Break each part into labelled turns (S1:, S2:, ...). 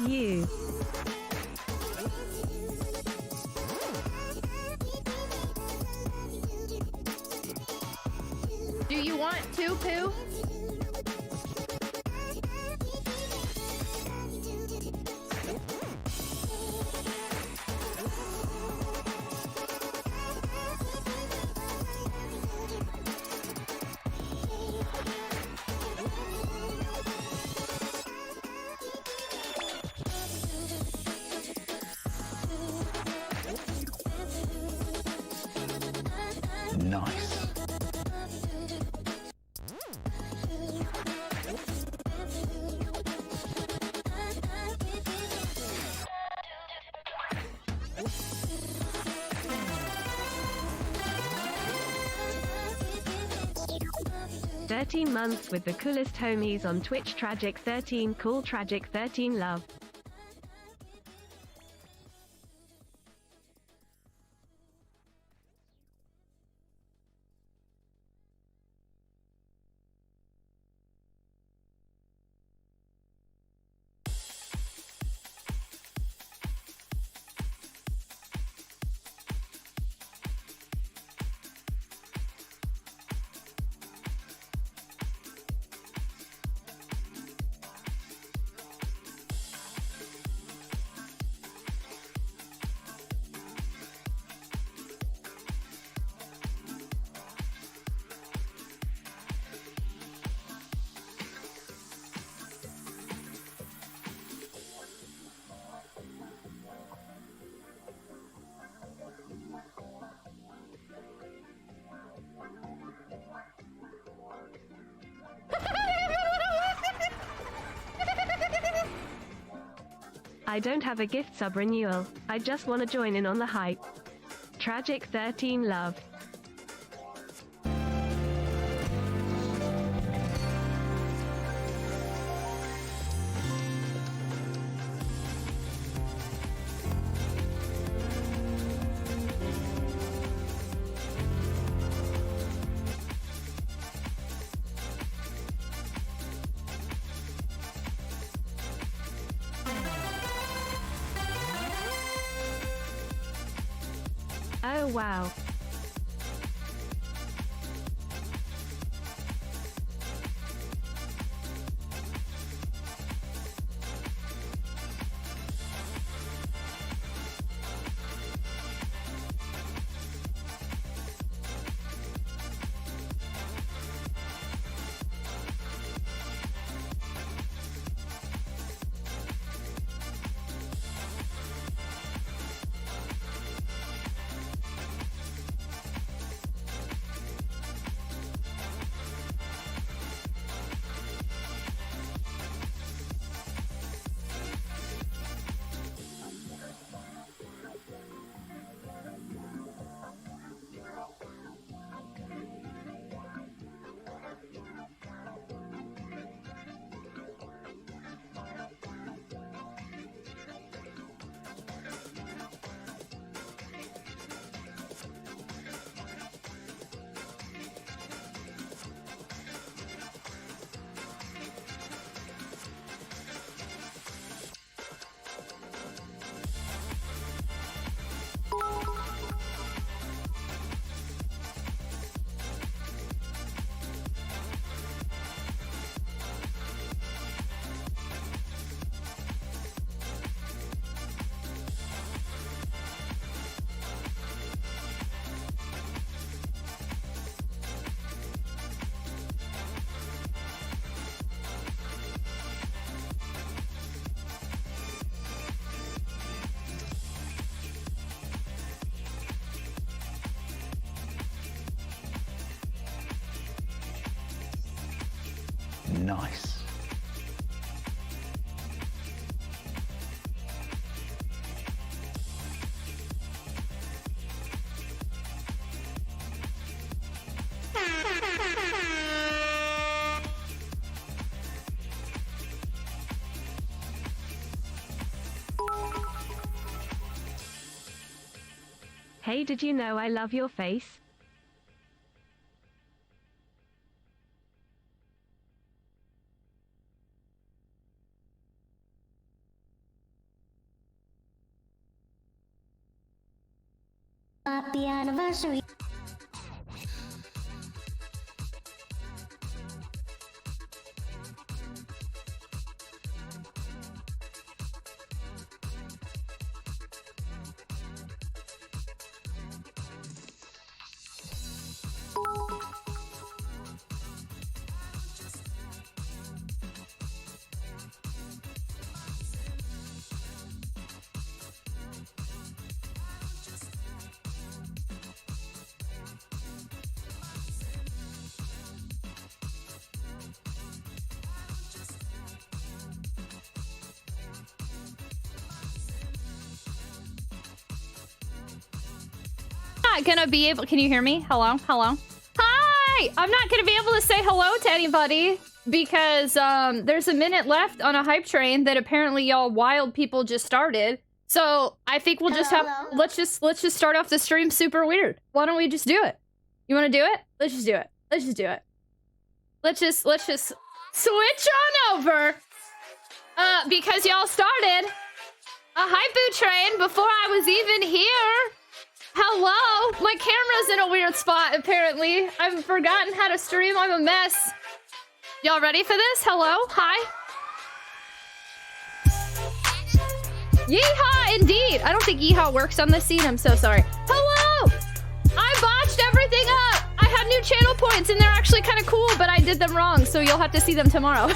S1: You.
S2: Do you want to, Pooh?
S3: Nice.
S1: "13 months with the coolest homies on Twitch. Tragic13 cool. Tragic13 love." I don't have a gift sub renewal. I just wanna join in on the hype. Tragic13 love. Oh wow.
S3: Nice.
S1: Hey, did you know I love your face?
S4: Happy anniversary.
S2: Not gonna be able. Can you hear me? Hello? Hello? Hi! I'm not gonna be able to say hello to anybody because there's a minute left on a hype train that apparently y'all wild people just started. So I think we'll just have let's just start off the stream super weird. Why don't we just do it? You wanna do it? Let's just do it. Let's just do it. Let's just switch on over. Because y'all started a hype train before I was even here. Hello! My camera's in a weird spot, apparently. I've forgotten how to stream. I'm a mess. Y'all ready for this? Hello? Hi? Yeehaw, indeed! I don't think yeehaw works on this scene. I'm so sorry. Hello! I botched everything up! I had new channel points, and they're actually kind of cool, but I did them wrong, so you'll have to see them tomorrow.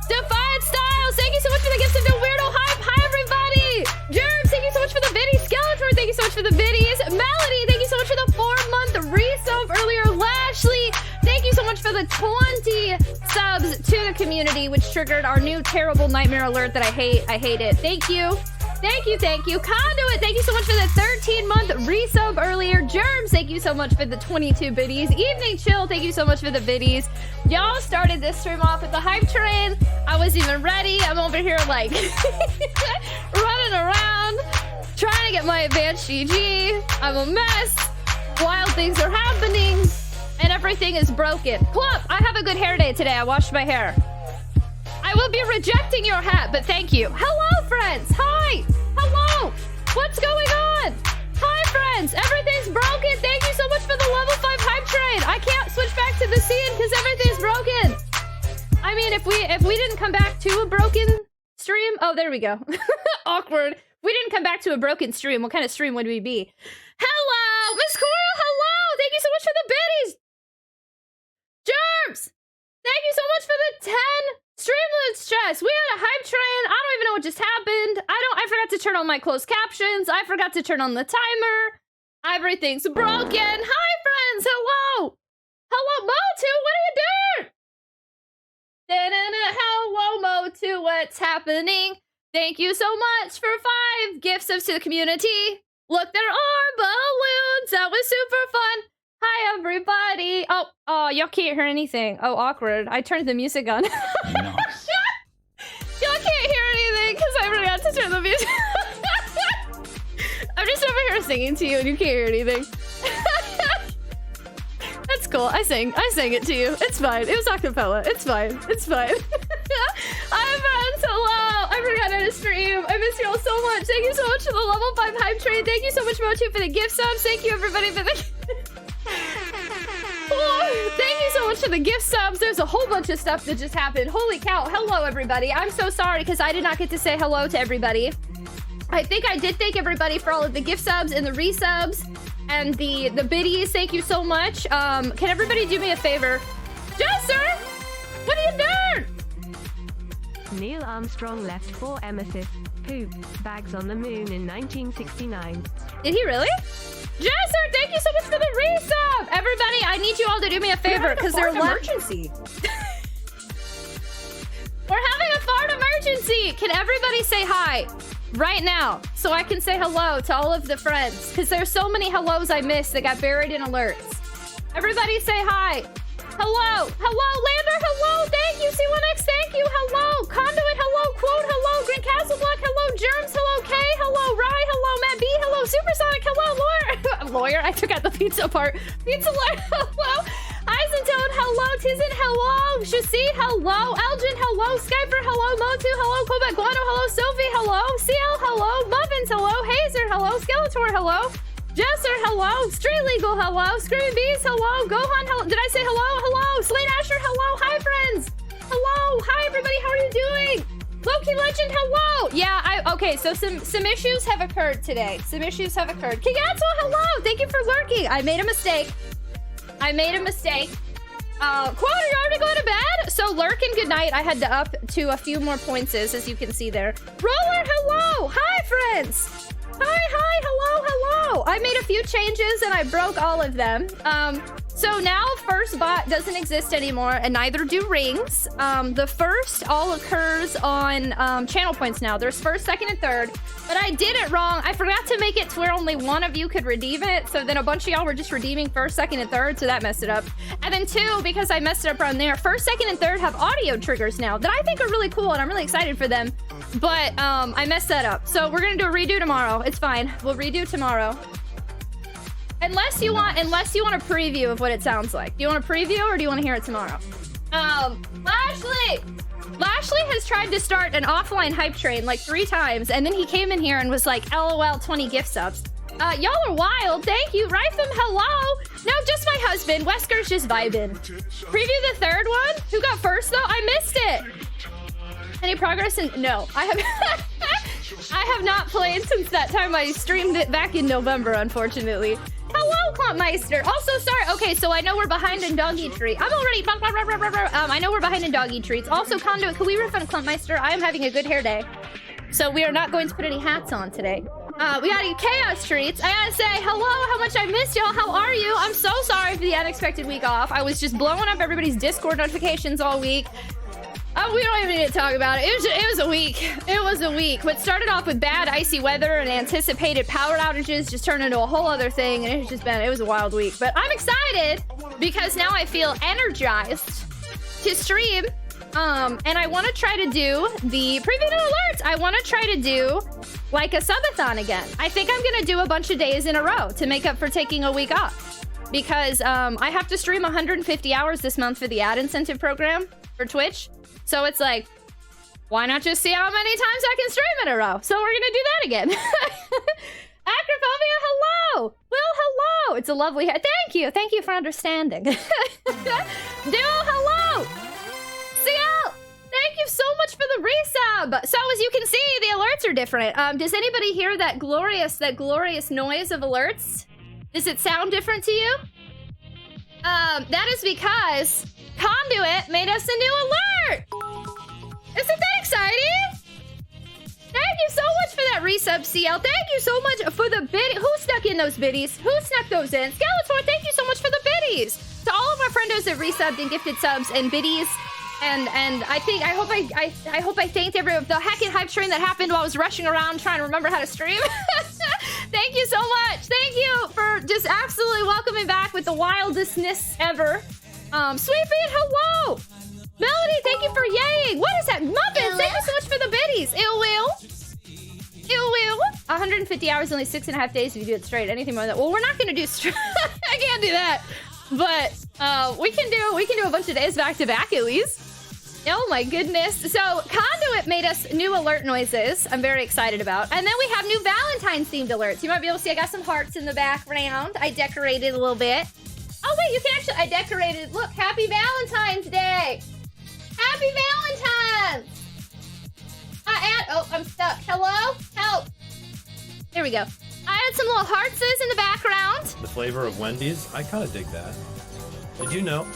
S2: Defiant Styles, thank you so much for the gifts of the Weirdo Hype. Hi, everybody. Germs, thank you so much for the biddies. Skeletor, thank you so much for the biddies. Melody, thank you so much for the 4-month resub earlier. Lashley, thank you so much for the 20 subs to the community, which triggered our new terrible nightmare alert that I hate. I hate it. Thank you. Thank you, thank you. Conduit, thank you so much for the 13-month resub earlier. Germs, thank you so much for the 22 biddies. Evening Chill, thank you so much for the biddies. Y'all started this stream off with the hype train. I wasn't even ready. I'm over here like running around, trying to get my advanced GG. I'm a mess. Wild things are happening, and everything is broken. Plump, I have a good hair day today. I washed my hair. I will be rejecting your hat, but thank you. Hello, friends. Hi. Hello. What's going on? Hi, friends. Everything's broken. Thank you so much for the level 5 hype train. I can't switch back to the scene because everything's broken. I mean, if we didn't come back to a broken stream. Oh, there we go. Awkward. We didn't come back to a broken stream. What kind of stream would we be? Hello, Miss Coral. Hello. Thank you so much for the biddies. Germs. Thank you so much for the 10 Streamlets chest. We had a hype train. I don't even know what just happened. I forgot to turn on my closed captions. I forgot to turn on the timer. Everything's broken. Hi, friends. Hello. Hello, Motu. What are you doing? Hello, Motu. What's happening? Thank you so much for 5 gift subs to the community. Look, there are balloons. That was super fun. Hi, everybody. Oh, y'all can't hear anything. Oh, awkward. I turned the music on.
S3: Nice.
S2: Y'all can't hear anything because I forgot to turn the music. I'm just over here singing to you and you can't hear anything. That's cool. I sang it to you. It's fine. It was acapella. It's fine. It's fine. Hi, friends. Hello. I forgot how to stream. I miss you all so much. Thank you so much for the level 5 hype train. Thank you so much, Mochi, for the gift subs. Thank you, everybody, for the... Oh, thank you so much for the gift subs. There's a whole bunch of stuff that just happened. Holy cow. Hello, everybody. I'm so sorry because I did not get to say hello to everybody. I think I did thank everybody for all of the gift subs and the resubs and the biddies. Thank you so much. Can everybody do me a favor? Jesser! What are you doing?
S1: Neil Armstrong left 4 emesis poop bags on the moon in 1969.
S2: Did he really? Jesser, thank you so much for the resub! Everybody, I need you all to do me a favor because they're emergency. We're having a fart emergency! Can everybody say hi right now so I can say hello to all of the friends? Because there's so many hellos I missed that got buried in alerts. Everybody say hi. Hello. Hello, Lander. Hello. Thank you. C1X, thank you. Hello. Conduit, hello. Quote, hello. Green Castle Block, hello. Germs, hello. Kay, hello. Rye, hello. Matt B, hello. Supersonic, hello. Lawyer. Lawyer? I took out the pizza part. Pizza Lawyer, hello. Eisentone, hello. hello. Tizen, hello. Shasi, hello. Elgin, hello. Skyper, hello. Motu, hello. Quebec Guano, hello. Sophie, hello. CL, hello. Muffins, hello. Hazer, hello. Skeletor, hello. Jesser, hello. Street Legal, hello. Screaming Bees, hello. Gohan, hello. Did I say hello? Hello. Slate Asher, hello. Hi, friends. Hello. Hi, everybody. How are you doing? Loki Legend, hello. Yeah, okay, so some issues have occurred today. Some issues have occurred. Kigatsu, hello. Thank you for lurking. I made a mistake. Quad, are you already going to bed? So lurk and good night. I had to up to a few more points, as you can see there. Roller, hello. Hi, friends. Hi, hello. I made a few changes and I broke all of them. So now first bot doesn't exist anymore, and neither do rings. The first all occurs on channel points now. There's first, second, and third. But I did it wrong. I forgot to make it to where only one of you could redeem it. So then a bunch of y'all were just redeeming first, second, and third. So that messed it up. And then two, because I messed it up around there, first, second, and third have audio triggers now that I think are really cool, and I'm really excited for them. But I messed that up. So we're gonna do a redo tomorrow. It's fine. We'll redo tomorrow. Unless you want a preview of what it sounds like. Do you want a preview or do you want to hear it tomorrow? Lashley has tried to start an offline hype train like 3 times, and then he came in here and was like, LOL, 20 gift subs. Y'all are wild. Thank you. Rifem, hello. No, just my husband. Wesker's just vibing. Preview the third one? Who got first though? I missed it. Any progress in... No, I have... I have not played since that time I streamed it back in November, unfortunately. Hello, Clumpmeister. Also, sorry. Okay, so I know we're behind in Doggy Treat. I'm already... I know we're behind in Doggy Treats. Also, Conduit, can we refund Clumpmeister? I am having a good hair day. So we are not going to put any hats on today. We gotta get Chaos Treats. I gotta say, hello, how much I missed y'all. How are you? I'm so sorry for the unexpected week off. I was just blowing up everybody's Discord notifications all week. We don't even need to talk about it. It was a week. It was a week. What started off with bad icy weather and anticipated power outages just turned into a whole other thing, and it was a wild week. But I'm excited because now I feel energized to stream. And I want to try to do the preview to alerts. I want to try to do like a subathon again. I think I'm gonna do a bunch of days in a row to make up for taking a week off, because I have to stream 150 hours this month for the ad incentive program for Twitch. So it's like, why not just see how many times I can stream in a row? So we're gonna do that again. Acrophobia, hello. Will, hello. It's a lovely hair. Thank you for understanding. Duo, hello. CL, thank you so much for the resub. So as you can see, the alerts are different. Does anybody hear that glorious noise of alerts? Does it sound different to you? That is because Conduit made us a new alert! Isn't that exciting? Thank you so much for that resub, CL. Thank you so much for the bid. Who snuck in those biddies? Who snuck those in? Skeletor, thank you so much for the biddies. To all of our friendos that resubbed and gifted subs and biddies. And I hope I thanked everyone. The hacking hype train that happened while I was rushing around trying to remember how to stream. Thank you so much. Thank you for just absolutely welcoming back with the wildestness ever. Sweetbean, hello! Melody, thank you for yaying! What is that? Muffins, thank you so much for the biddies! Ill will. 150 hours, only 6.5 days if you do it straight. Anything more than that. Well, we're not gonna do straight. I can't do that. But we can do a bunch of days back to back at least. Oh my goodness. So Conduit made us new alert noises I'm very excited about. And then we have new Valentine's themed alerts. You might be able to see I got some hearts in the background. I decorated a little bit. Oh wait, you can actually, I decorated. Look, happy Valentine's Day. Happy Valentine's. Oh, I'm stuck. Hello? Help. There we go. I had some little heartses in the background.
S4: The flavor of Wendy's, I kind of dig that. Did you know?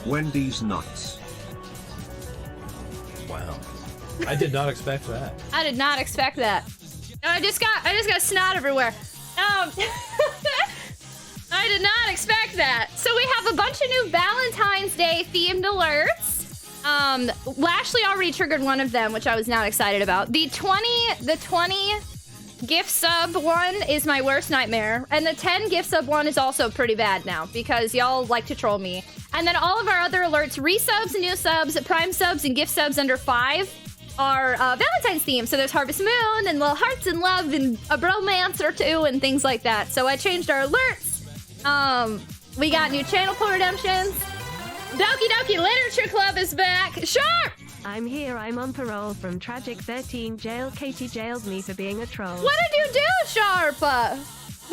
S5: Wendy's nuts.
S4: Wow. I did not expect that.
S2: I did not expect that. I just got snot everywhere. I did not expect that. So we have a bunch of new Valentine's Day themed alerts. Lashley already triggered one of them, which I was not excited about. The 20 gift sub one is my worst nightmare. And the 10 gift sub one is also pretty bad now because y'all like to troll me. And then all of our other alerts, resubs, new subs, prime subs, and gift subs under 5 are Valentine's themed. So there's Harvest Moon and little hearts and love and a bromance or two and things like that. So I changed our alerts We got new channel point redemptions. Doki Doki Literature Club is back. Sharp!
S1: I'm here, I'm on parole from Tragic 13 jail. Katie jailed me for being a troll.
S2: What did you do, Sharp? Why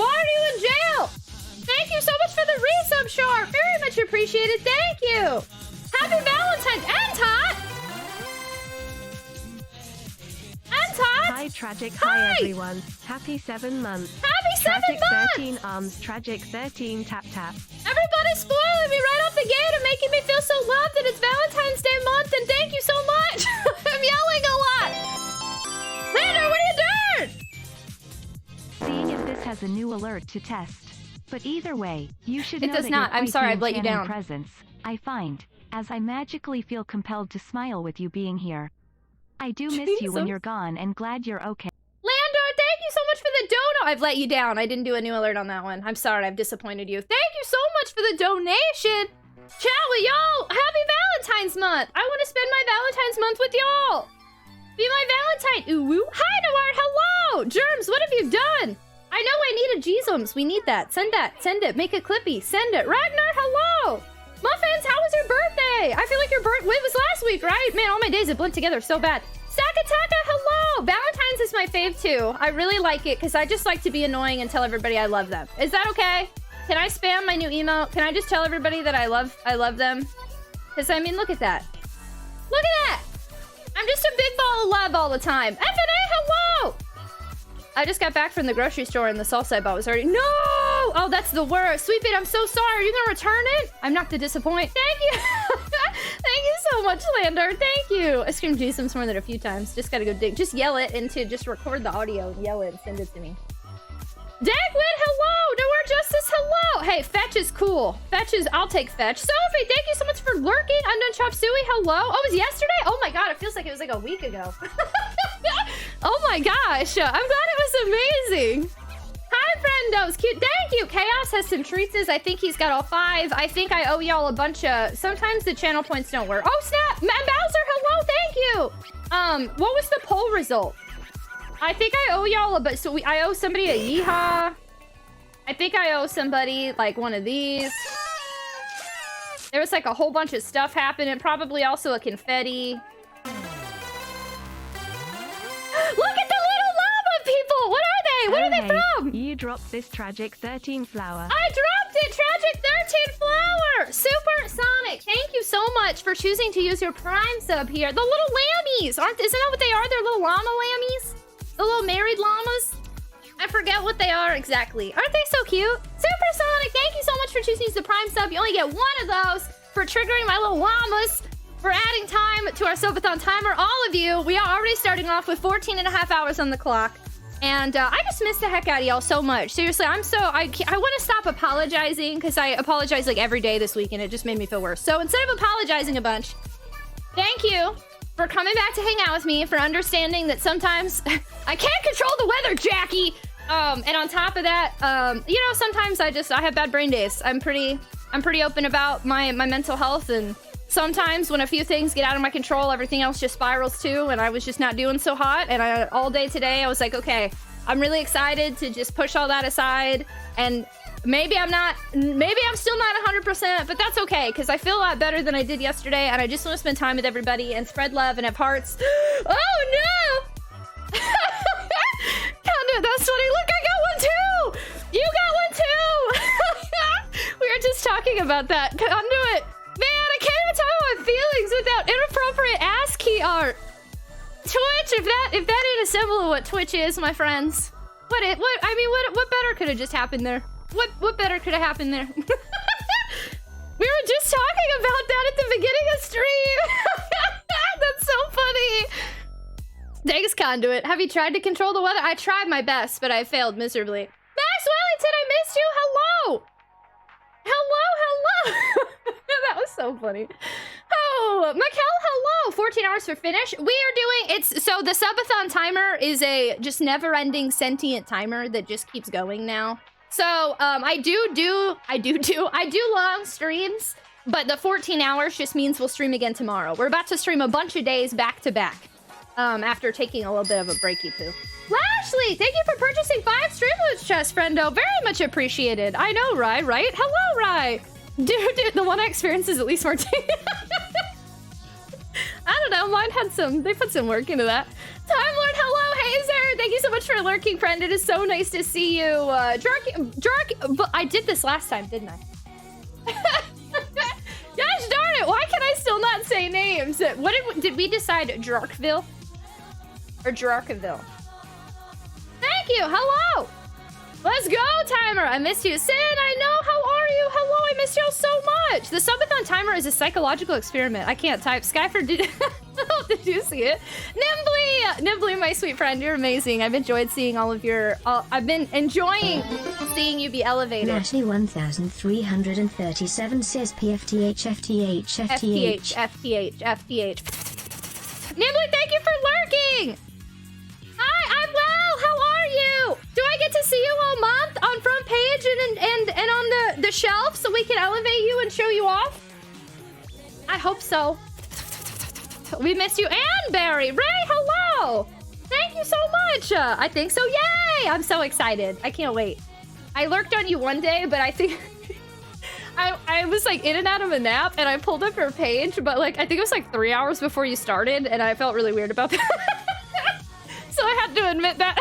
S2: are you in jail? Thank you so much for the resub, Sharp. Very much appreciated. Thank you. Happy Valentine's and Tot. And Tot.
S1: Hi Tragic,
S2: Hi.
S1: hi everyone. Happy 7 months.
S2: Happy 7
S1: Tragic
S2: months.
S1: 13 arms, Tragic 13 tap tap.
S2: Everybody's spoiling me right off the gate and making me feel so loved that it's Valentine's Day month, and thank you so much. I'm yelling a lot. Lander, what are you doing?
S5: Seeing if this has a new alert to test. But either way, you should
S2: It
S5: know
S2: does
S5: that
S2: not.
S5: you're
S2: I'm
S5: quite
S2: sorry,
S5: the
S2: I've let you
S5: enchanting
S2: down.
S5: presence, I find, as I magically feel compelled to smile with you being here. I do miss you when
S2: Jesus.
S5: you're gone and glad you're okay.
S2: Landor, thank you so much for the dono. I've let you down. I didn't do a new alert on that one. I'm sorry, I've disappointed you. Thank you so much for the donation. Chat with y'all. Happy Valentine's month. I want to spend my Valentine's month with y'all. Be my Valentine. Ooh, woo. Hi, Noir. Hello. Germs, what have you done? I know I need a Jeezums. We need that. Send that. Send it. Make a clippy. Send it. Ragnar, hello. Muffins, how was your birthday? I feel like your birthday was last week, right? Man, all my days have blend together so bad. Sakataka, hello! Valentine's is my fave too. I really like it because I just like to be annoying and tell everybody I love them. Is that okay? Can I spam my new email? Can I just tell everybody that I love them? Because I mean, look at that. Look at that! I'm just a big ball of love all the time. FNA, hello! I just got back from the grocery store and the salsa I bought was already— No! Oh, that's the worst. Sweet Beat, I'm so sorry. Are you gonna return it? I'm not to disappoint. Thank you. Thank you so much, Landar. Thank you. I screamed Jesus more than a few times. Just gotta go dig. Just yell it into— just record the audio and yell it and send it to me. Dagwood, hello! Nowhere Justice, hello! Hey, Fetch is cool. Fetch is— I'll take Fetch. Sophie, thank you so much for lurking. Undone Chop Suey, hello. Oh, it was yesterday? Oh my god, it feels like it was like a week ago. Oh my gosh, I'm glad it was amazing. Hi, friendos. Cute. Thank you. Chaos has some treats. I think he's got all 5. I think I owe y'all a bunch of— sometimes the channel points don't work. Oh, snap. Matt Bowser, hello. Thank you. What was the poll result? I think I owe y'all a— but so I owe somebody a yeehaw. I think I owe somebody like one of these. There was like a whole bunch of stuff happening. Probably also a confetti. Look at the little lava people! What are they? Where are they from?
S1: You dropped this Tragic 13 flower.
S2: I dropped it! Tragic 13 flower! Super Sonic, thank you so much for choosing to use your Prime sub here. The little lammies! Isn't that what they are? They're little llama lammies? The little married llamas? I forget what they are exactly. Aren't they so cute? Super Sonic, thank you so much for choosing to use the Prime sub. You only get one of those for triggering my little llamas. For adding time to our subathon timer, all of you. We are already starting off with 14 and a half hours on the clock. And I just miss the heck out of y'all so much. Seriously, I want to stop apologizing because I apologize like every day this week and it just made me feel worse. So instead of apologizing a bunch, thank you for coming back to hang out with me, for understanding that sometimes I can't control the weather, Jackie. And on top of that, you know, sometimes I have bad brain days. I'm pretty open about my mental health, and sometimes when a few things get out of my control, everything else just spirals too, and I was just not doing so hot. And all day today, I was like, okay, I'm really excited to just push all that aside. And maybe I'm still not 100%, but that's okay, because I feel a lot better than I did yesterday, and I just want to spend time with everybody and spread love and have hearts. Oh no! Conduit, that's funny. Look, I got one too! You got one too! We were just talking about that. Conduit. Man, I can't even talk about my feelings without inappropriate ASCII art. Twitch, if that ain't a symbol of what Twitch is, my friends. What better could have just happened there? What better could have happened there? We were just talking about that at the beginning of stream. That's so funny. Thanks, Conduit. Have you tried to control the weather? I tried my best, but I failed miserably. Max Wellington, I missed you. Hello. Hello. That was so funny. Oh, Mikkel, hello. 14 hours for finish. We are doing— so the subathon timer is a just never-ending sentient timer that just keeps going now. So I do long streams, but the 14 hours just means we'll stream again tomorrow. We're about to stream a bunch of days back to back after taking a little bit of a breaky poo. Ashley, thank you for purchasing 5 Streamloots chests, friendo. Very much appreciated. I know, Rye, right? Hello, Rye. Dude, the one I experienced is at least more I don't know, mine had they put some work into that. Time Lord, hello, Hazer. Thank you so much for lurking, friend. It is so nice to see you. Drark, but I did this last time, didn't I? Gosh darn it, why can I still not say names? What did we decide, Drarkville? Or Drarkville? Thank you, hello! Let's go, Timer! I missed you. Sin, I know, how are you? Hello, I missed y'all so much! The subathon timer is a psychological experiment. I can't type. Skyfer, did you see it? Nimbly, my sweet friend, you're amazing. I've enjoyed seeing all of your... I've been enjoying seeing you be elevated.
S6: Ashley 1337 says FTH.
S2: Nimbly, thank you for lurking! Hi, I'm well. How are you? Do I get to see you all month on front page and on the shelf so we can elevate you and show you off? I hope so. We missed you and Barry. Ray, hello. Thank you so much. I think so. Yay! I'm so excited. I can't wait. I lurked on you one day, but I think I was like in and out of a nap and I pulled up your page, but like I think it was like 3 hours before you started and I felt really weird about that. So I had to admit that.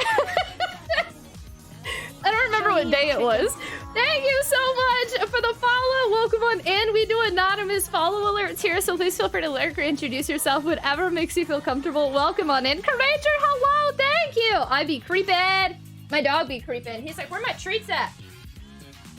S2: I don't remember what day it was. Thank you so much for the follow. Welcome on in. We do anonymous follow alerts here, so please feel free to lurk or introduce yourself. Whatever makes you feel comfortable. Welcome on in. Courager, hello. Thank you. I be creeping. My dog be creeping. He's like, where my treats at?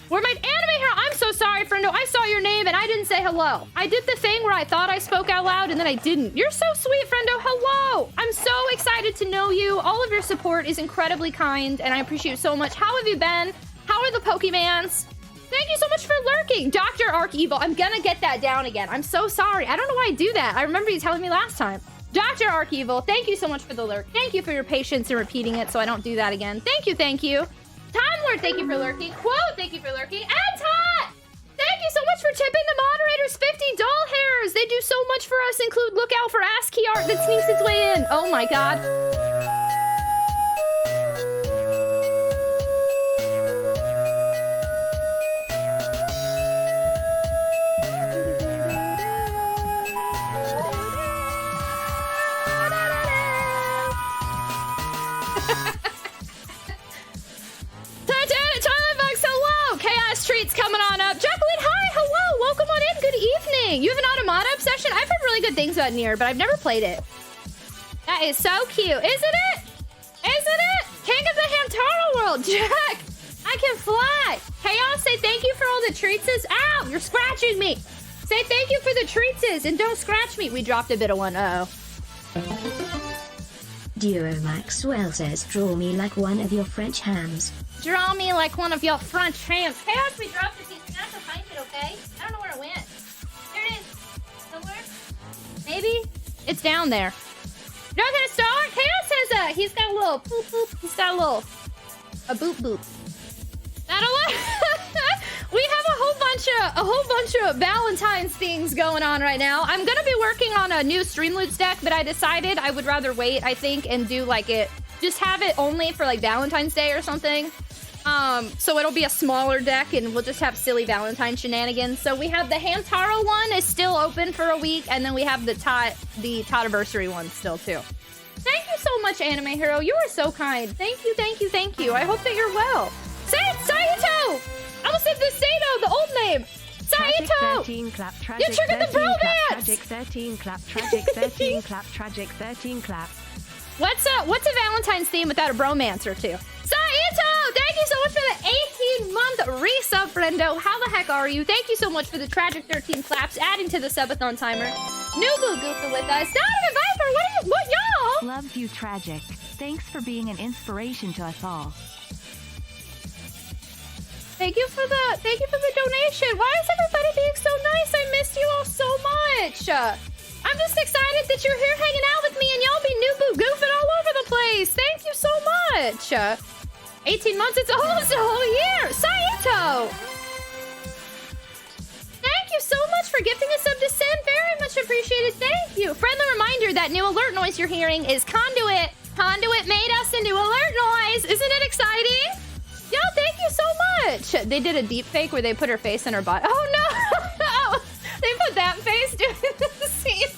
S2: Where my anime hero? I'm so sorry, friendo. I saw your name and I didn't say hello. I did the thing where I thought I spoke out loud and then I didn't. You're so sweet, friendo. Hello. I'm so excited to know you. All of your support is incredibly kind and I appreciate it so much. How have you been? How are the Pokemans? Thank you so much for lurking. Dr. Arc Evil. I'm gonna get that down again. I'm so sorry. I don't know why I do that. I remember you telling me last time. Dr. Arc Evil, thank you so much for the lurk. Thank you for your patience in repeating it so I don't do that again. Thank you, thank you. Time Lord, thank you for lurking. Quote, thank you for lurking. And Tot! Thank you so much for tipping the moderators 50 doll hairs. They do so much for us, include look out for ASCII art that sneaks its way in. Oh my god. Treats coming on up. Jacqueline, hi, hello, welcome on in, good evening. You have an Automata obsession? I've heard really good things about Nier, but I've never played it. That is so cute, isn't it? Isn't it? King of the Hamtaro world, Jack. I can fly. Chaos, say thank you for all the treatses. Ow, you're scratching me. Say thank you for the treatses and don't scratch me. We dropped a bit of one, uh-oh.
S6: Duo Maxwell says, draw me like one of your French hams.
S2: Draw me like one of your French hams. Chaos, we dropped it. He's gonna have to find it, okay? I don't know where it went. There it is. Somewhere? Maybe? It's down there. You're not gonna start? Chaos has he's got a little boop boop. He's got a boop boop. That'll we have a whole bunch of Valentine's things going on right now. I'm gonna be working on a new Streamloots deck, but I decided I would rather wait, I think, and do like it. Just have it only for like Valentine's Day or something. So it'll be a smaller deck and we'll just have silly Valentine shenanigans. So we have the Hamtaro one is still open for a week, and then we have the Totiversary one still too. Thank you so much, Anime Hero. You are so kind. Thank you, thank you, thank you. I hope that you're well. Say it, Saito! I almost said the Sato, the old name. Saito!
S1: Tragic 13 clap,
S2: You
S1: tragic
S2: triggered the
S1: 13 clap,
S2: bromance!
S1: tragic 13 clap, tragic 13 clap, tragic 13 clap.
S2: What's a Valentine's theme without a bromance or two? Saito! Thank you so much for the 18-month resub, friendo. How the heck are you? Thank you so much for the tragic 13 claps, adding to the subathon timer. Nubu Goofa with us. Donovan Viper, what y'all?
S5: Loves you, Tragic. Thanks for being an inspiration to us all.
S2: Thank you for the donation. Why is everybody being so nice? I missed you all so much. I'm just excited that you're here hanging out with me and y'all be Nubu goofing all over the place. Thank you so much. 18 months, it's almost a whole year. Saito! Thank you so much for gifting us up to Sin. Very much appreciated. Thank you. Friendly reminder that new alert noise you're hearing is Conduit. Conduit made us a new alert noise. Isn't it exciting? Yo, thank you so much. They did a deep fake where they put her face in her body. Oh, no. They put that face doing the scene.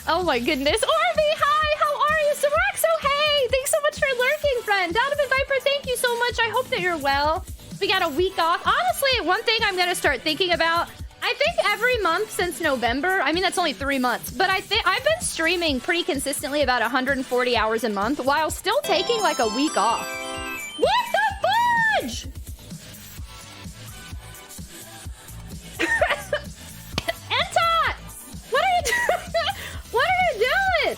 S2: Oh, my goodness. Orby, hi. How are you? Siraxo, hey. Thanks so much for lurking, friend. Donovan Viper, thank you so much. I hope that you're well. We got a week off. Honestly, one thing I'm going to start thinking about, I think every month since November, I mean, that's only 3 months, but I think I've been streaming pretty consistently about 140 hours a month while still taking like a week off. What the fudge? Entot! What are you doing? What are you doing?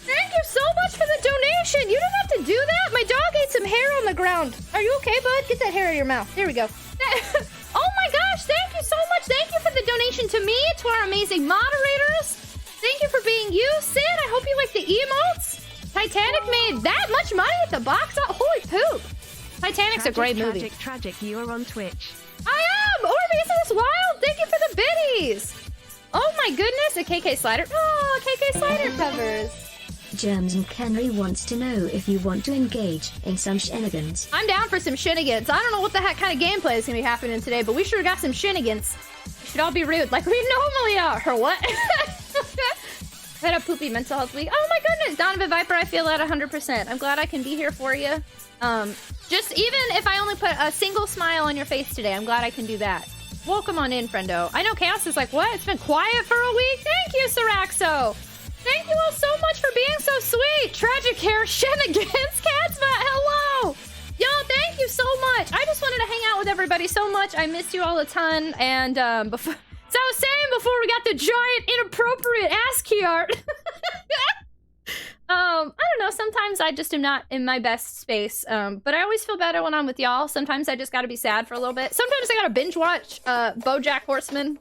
S2: Thank you so much for the donation. You didn't have to do that. My dog ate some hair on the ground. Are you okay, bud? Get that hair out of your mouth. There we go. Oh my gosh, thank you so much. Thank you for the donation to me, to our amazing moderators. Thank you for being you, Sid. I hope you like the emotes. Titanic made that much money at the box office. Holy poop. Titanic's a great movie.
S1: Tragic, you are on Twitch.
S2: I am! Orby, isn't this wild? Thank you for the biddies. Oh my goodness, a KK Slider. Oh, KK Slider covers.
S6: Germs and Henry wants to know if you want to engage in some shenanigans.
S2: I'm down for some shenanigans. I don't know what the heck kind of gameplay is going to be happening today, but we sure got some shenanigans. We should all be rude like we normally are. Or what? Had a poopy mental health week. Oh my goodness, Donovan Viper, I feel that 100%. I'm glad I can be here for you. Just even if I only put a single smile on your face today, I'm glad I can do that. Welcome on in, friendo. I know Chaos is like, what? It's been quiet for a week? Thank you, Siraxo. Thank you all so much for being so sweet. Tragic hair shenanigans. Catsma, hello. Yo, thank you so much. I just wanted to hang out with everybody so much. I missed you all a ton. And before, so I was saying before we got the giant inappropriate ASCII art. I don't know. Sometimes I just am not in my best space. But I always feel better when I'm with y'all. Sometimes I just got to be sad for a little bit. Sometimes I got to binge watch BoJack Horseman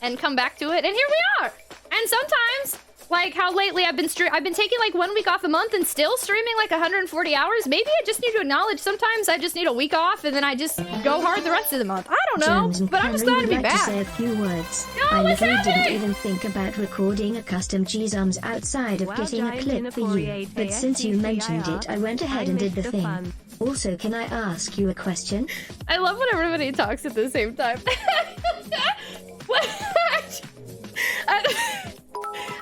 S2: and come back to it. And here we are. And sometimes, like how lately I've been taking like 1 week off a month and still streaming like 140 hours. Maybe I just need to acknowledge sometimes I just need a week off and then I just go hard the rest of the month. I don't know, but I'm just glad to be back.
S6: To say a few words.
S2: Yo,
S6: I
S2: what's
S6: literally didn't
S2: happening?
S6: even think about recording a custom G-Zums outside of
S1: Wow,
S6: getting a
S1: giant
S6: clip for you,
S1: inappropriate
S6: but since you mentioned
S1: ASCII,
S6: it, I went ahead and did the
S1: missed the
S6: thing.
S1: fun.
S6: Also, can I ask you a question?
S2: I love when everybody talks at the same time. What?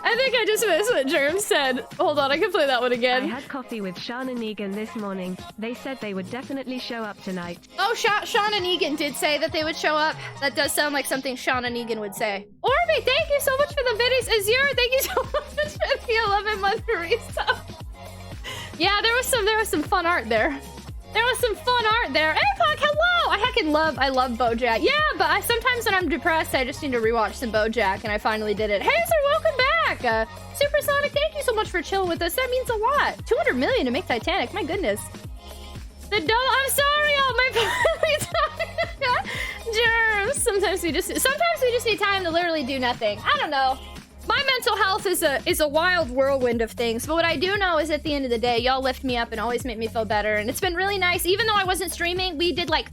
S2: I think I just missed what Germ said. Hold on, I can play that one
S1: I
S2: again.
S1: had coffee with Sean and Egan this morning. They said they would definitely show up tonight.
S2: Oh, Sean and Egan did say that they would show up. That does sound like something Sean and Egan would say. Orby, thank you so much for the viddies. Azure, thank you so much for the 11-month resub. Yeah, there was some fun art there. There was some fun art there. Aircock, hello! I love BoJack. Yeah, but sometimes when I'm depressed, I just need to rewatch some BoJack, and I finally did it. Hey, sir, welcome back! Supersonic, thank you so much for chilling with us. That means a lot. 200 million to make Titanic, my goodness. I'm sorry, all my Germs. Sometimes we just need time to literally do nothing. I don't know. My mental health is a wild whirlwind of things, but what I do know is at the end of the day, y'all lift me up and always make me feel better, and it's been really nice. Even though I wasn't streaming, we did like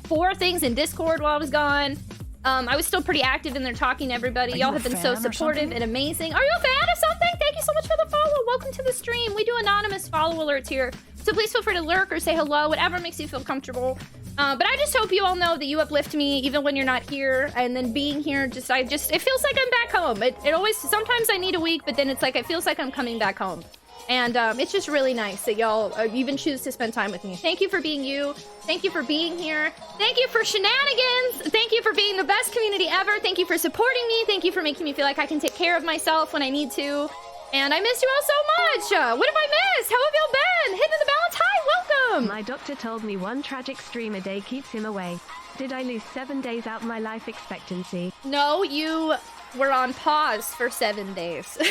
S2: 4 things in Discord while I was gone. I was still pretty active in there talking to everybody. Y'all have been so supportive and amazing. Are you a fan of something? Thank you so much for the follow. Welcome to the stream. We do anonymous follow alerts here, so please feel free to lurk or say hello, whatever makes you feel comfortable. But I just hope you all know that you uplift me even when you're not here, and then being here, it feels like I'm back home. It always, sometimes I need a week, but then it's like, it feels like I'm coming back home. And it's just really nice that y'all even choose to spend time with me. Thank you for being you. Thank you for being here. Thank you for shenanigans. Thank you for being the best community ever. Thank you for supporting me. Thank you for making me feel like I can take care of myself when I need to. And I miss you all so much. What have I missed? How have y'all been? Hidden in the balance. Hi, welcome.
S1: My doctor told me 1 tragic stream a day keeps him away. Did I lose 7 days out my life expectancy?
S2: No, you were on pause for 7 days. Akuma,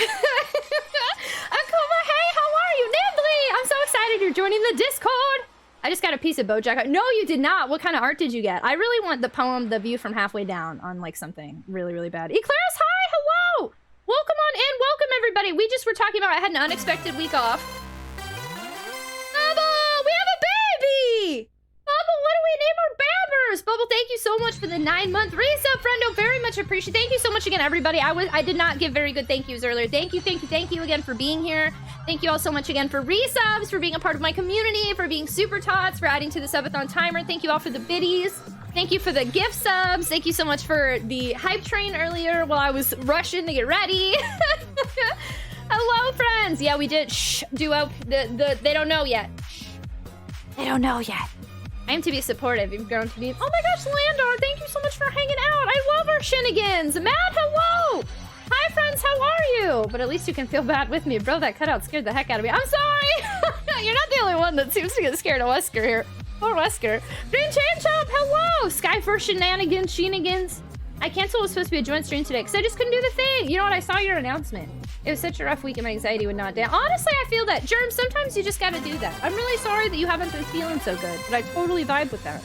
S2: hey, how are you? Nimbly, I'm so excited you're joining the Discord. I just got a piece of BoJack. No, you did not. What kind of art did you get? I really want the poem, The View from Halfway Down, on like something really, really bad. Eclairs, hi, hello. Welcome on in. Welcome, everybody. We just were talking about I had an unexpected week off. Bubba, we have a baby. Bubba, what do we name our babbers? Bubble, thank you so much for the 9-month resub, friendo. Very much appreciate. Thank you so much again, everybody. I did not give very good thank yous earlier. Thank you again for being here. Thank you all so much again for resubs, for being a part of my community, for being super tots, for adding to the subathon timer. Thank you all for the biddies. Thank you for the gift subs. Thank you so much for the hype train earlier while I was rushing to get ready. Hello, friends. Yeah, we did. Shh, duo. They don't know yet. Shh. They don't know yet. I am to be supportive. You've grown to be. Oh my gosh, Landor, thank you so much for hanging out. I love our shenanigans. Matt, hello. Hi, friends. How are you? But at least you can feel bad with me, bro. That cutout scared the heck out of me. I'm sorry. You're not the only one that seems to get scared of Wesker here. Poor Wesker. Green Chain Chomp, hello. Sky for shenanigans. I canceled what was supposed to be a joint stream today because I just couldn't do the thing. You know what? I saw your announcement. It was such a rough week and my anxiety would not down. Honestly, I feel that. Germ, sometimes you just gotta do that. I'm really sorry that you haven't been feeling so good, but I totally vibe with that.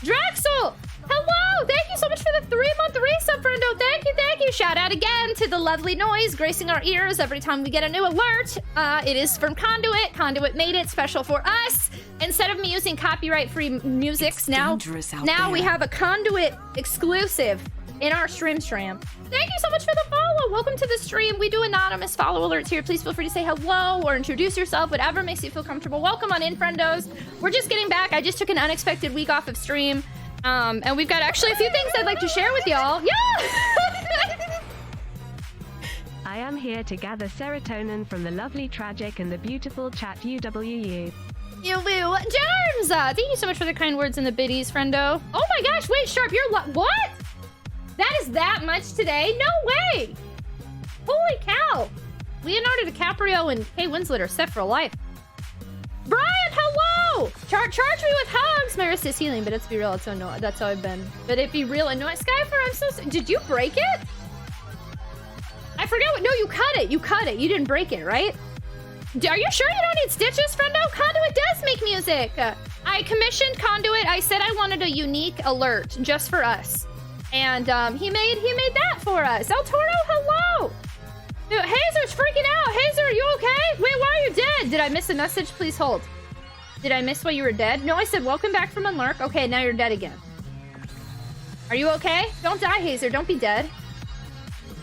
S2: Draxel, hello. Thank you so much for the 3-month resub, friendo. Thank you. Shout out again to the lovely noise gracing our ears every time we get a new alert. It is from Conduit. Conduit made it special for us. Instead of me using copyright-free musics, now we have a Conduit exclusive in our stream. Thank you so much for the follow. Welcome to the stream. We do anonymous follow alerts here. Please feel free to say hello or introduce yourself, whatever makes you feel comfortable. Welcome on in, friendos. We're just getting back. I just took an unexpected week off of stream. And we've got actually a few things I'd like to share with y'all. Yeah!
S1: I am here to gather serotonin from the lovely Tragic and the beautiful chat UWU.
S2: Germs! Thank you so much for the kind words and the biddies, friendo. Oh my gosh, wait, Sharp, you're what? That is that much today? No way! Holy cow! Leonardo DiCaprio and Kate Winslet are set for life. Brian, hello! Charge me with hugs! My wrist is healing, but let's be real, it's annoying. That's how I've been. But it be real annoying. Skyfire, I'm so sorry. Did you break it? I forget what. No, you cut it. You didn't break it, right? Are you sure you don't need stitches, friendo? Conduit does make music. I commissioned Conduit. I said I wanted a unique alert just for us. And he made that for us. El Toro, hello! Dude, Hazer's freaking out. Hazer, are you okay? Wait, why are you dead? Did I miss a message? Please hold. Did I miss why you were dead? No, I said welcome back from Unlurk. Okay, now you're dead again. Are you okay? Don't die, Hazer. Don't be dead.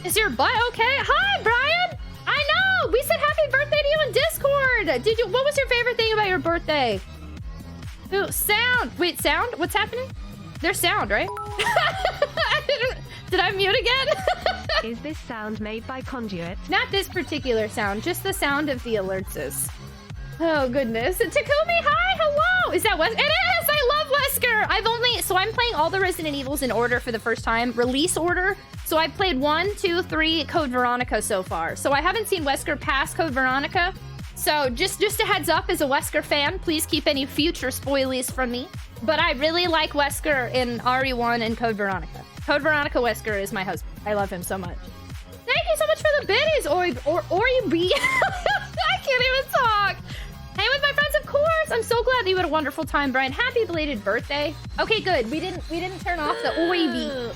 S2: Is your butt okay? Hi, Brian! I know! We said happy birthday to you in Discord! What was your favorite thing about your birthday? Ooh, sound! Wait, sound? What's happening? There's sound, right? Did I mute again?
S1: Is this sound made by Conduit?
S2: Not this particular sound, just the sound of the alerts. Oh, goodness. Takumi, hi! Hello! Is that Wesker? It is! I love Wesker! So I'm playing all the Resident Evils in order for the first time. Release order. So I've played 1, 2, 3 Code Veronica so far. So I haven't seen Wesker past Code Veronica. So just a heads up, as a Wesker fan, please keep any future spoilies from me. But I really like Wesker in RE1 and Code Veronica. Code Veronica Wesker is my husband. I love him so much. Thank you so much for the biddies, Ori-B. I can't even talk. Hey, with my friends, of course. I'm so glad that you had a wonderful time, Brian. Happy belated birthday. Okay, good. We didn't turn off the Ori-B.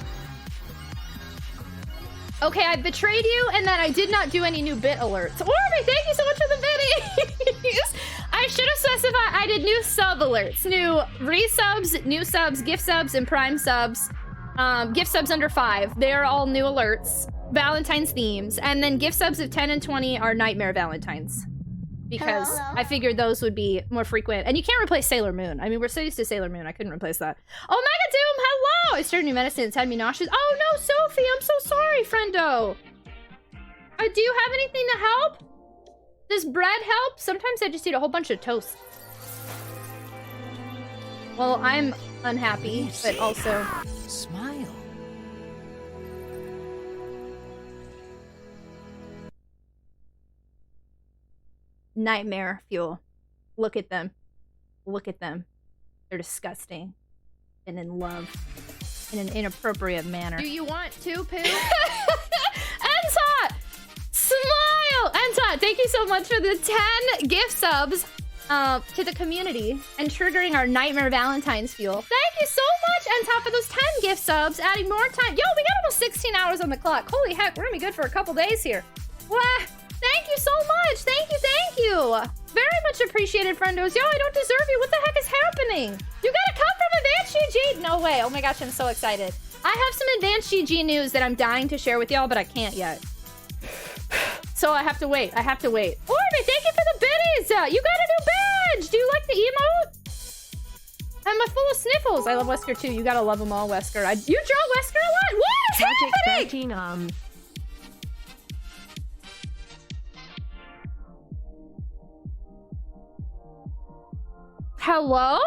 S2: Okay, I betrayed you, and then I did not do any new bit alerts. Orby, thank you so much for the biddies. I should have specified I did new sub alerts, new resubs, new subs, gift subs, and prime subs. Gift subs under 5, they are all new alerts. Valentine's themes, and then gift subs of 10 and 20 are Nightmare Valentines. Because I figured those would be more frequent. And you can't replace Sailor Moon. I mean, we're so used to Sailor Moon, I couldn't replace that. Oh, Mega Doom, hello! I started new medicine, it's had me nauseous. Oh no, Sophie, I'm so sorry, friendo. Do you have anything to help? Does bread help? Sometimes I just eat a whole bunch of toast. Well, I'm unhappy, but also...
S7: Smile.
S2: Nightmare fuel. Look at them. Look at them. They're disgusting. And in love. In an inappropriate manner. Do you want to, Pooh? Ensot! Smile! Ensot, thank you so much for the 10 gift subs to the community and triggering our Nightmare Valentine's fuel. Thank you so much, Ensot, for those 10 gift subs, adding more time. Yo, we got almost 16 hours on the clock. Holy heck, we're gonna be good for a couple days here. Wow. Thank you so much. Thank you. Very much appreciated, friendos. Yo, I don't deserve you. What the heck is happening? You gotta come from a advanced GG! No way. Oh my gosh, I'm so excited. I have some advanced GG news that I'm dying to share with y'all, but I can't yet. So I have to wait. I have to wait. Orby, thank you for the biddies! You got a new badge! Do you like the emote? I'm full of sniffles. I love Wesker too. You gotta love them all, Wesker. You draw Wesker a lot? What is
S1: Tragic
S2: happening?
S1: 13 arms.
S2: Hello?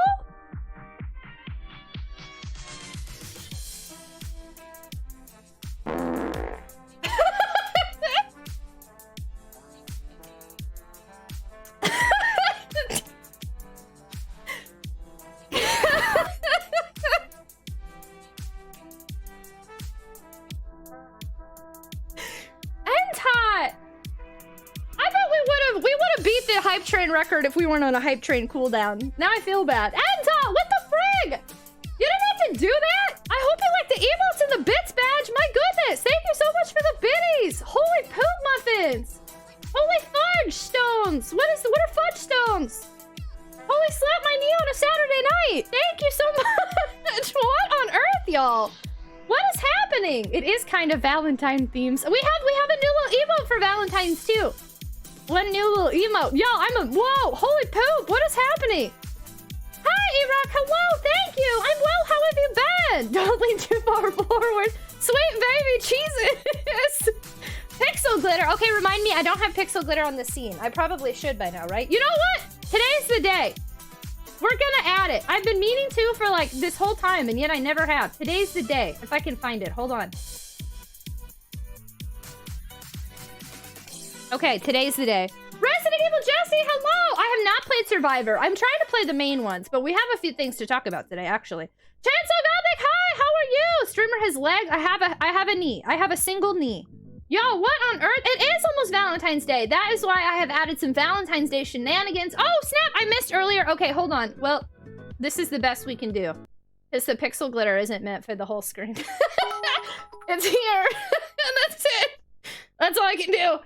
S2: Beat the hype train record if we weren't on a hype train cooldown. Now I feel bad. Enta, what the frig? You didn't have to do that? I hope you like the emotes and the bits badge. My goodness, thank you so much for the biddies. Holy poop muffins. Holy fudge stones. What are fudge stones? Holy slap my knee on a Saturday night. Thank you so much. What on earth, y'all? What is happening? It is kind of Valentine themes. We have a new little emote for Valentine's too. One new little emote. Yo, whoa, holy poop. What is happening? Hi, Iraq. Hello, thank you. I'm well. How have you been? Don't lean too far forward. Sweet baby cheeses. Pixel glitter. Okay, remind me, I don't have pixel glitter on the scene. I probably should by now, right? You know what? Today's the day. We're gonna add it. I've been meaning to for like this whole time, and yet I never have. Today's the day. If I can find it. Hold on. Okay, today's the day. Resident Evil Jesse, hello! I have not played Survivor. I'm trying to play the main ones, but we have a few things to talk about today, actually. Chancel Galvic, hi! How are you? Streamer has legs. I have a knee. I have a single knee. Yo, what on earth? It is almost Valentine's Day. That is why I have added some Valentine's Day shenanigans. Oh, snap! I missed earlier. Okay, hold on. Well, this is the best we can do. Because the pixel glitter isn't meant for the whole screen. It's here. And that's it. That's all I can do.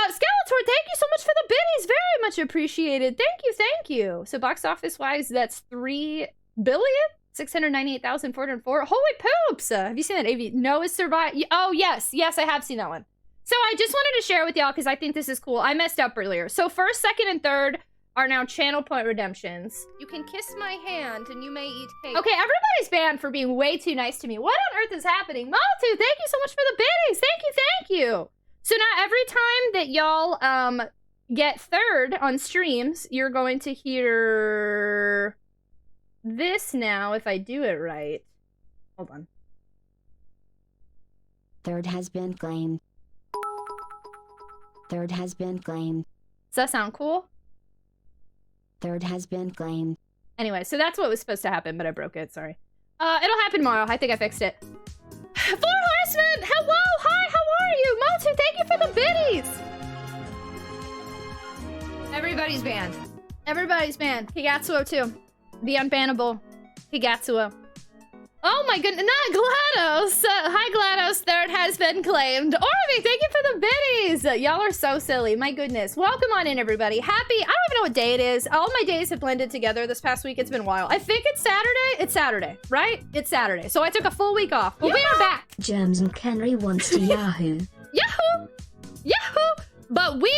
S2: Skeletor, thank you so much for the biddies. Very much appreciated. Thank you. So box office wise, that's 3,698,404. Holy poops! Have you seen that AV? Noah survived. Oh yes, I have seen that one. So I just wanted to share with y'all because I think this is cool. I messed up earlier. So first, second, and third are now channel point redemptions. You can kiss my hand and you may eat cake. Okay, everybody's banned for being way too nice to me. What on earth is happening? Motu, thank you so much for the biddies. Thank you. So now every time that y'all get third on streams, you're going to hear this now if I do it right. Hold on.
S6: Third has been claimed. Third has been claimed.
S2: Does that sound cool?
S6: Third has been claimed.
S2: Anyway, so that's what was supposed to happen, but I broke it, sorry. It'll happen tomorrow. I think I fixed it. Four Horsemen! Hello! Hi, how are you? Motu, thank you for the biddies! Everybody's banned. Everybody's banned. Higatsuo, too. The unbannable Higatsuo. Oh my goodness, not GLaDOS! Hi, GLaDOS. Third has been claimed. Orby, thank you for the biddies! Y'all are so silly. My goodness. Welcome on in, everybody. Happy... I don't even know what day it is. All my days have blended together this past week. It's been wild. I think it's Saturday. It's Saturday, right? It's Saturday. So I took a full week off. Well, we are back.
S6: Germs and Kenry wants to Yahoo.
S2: Yahoo! Yahoo! But we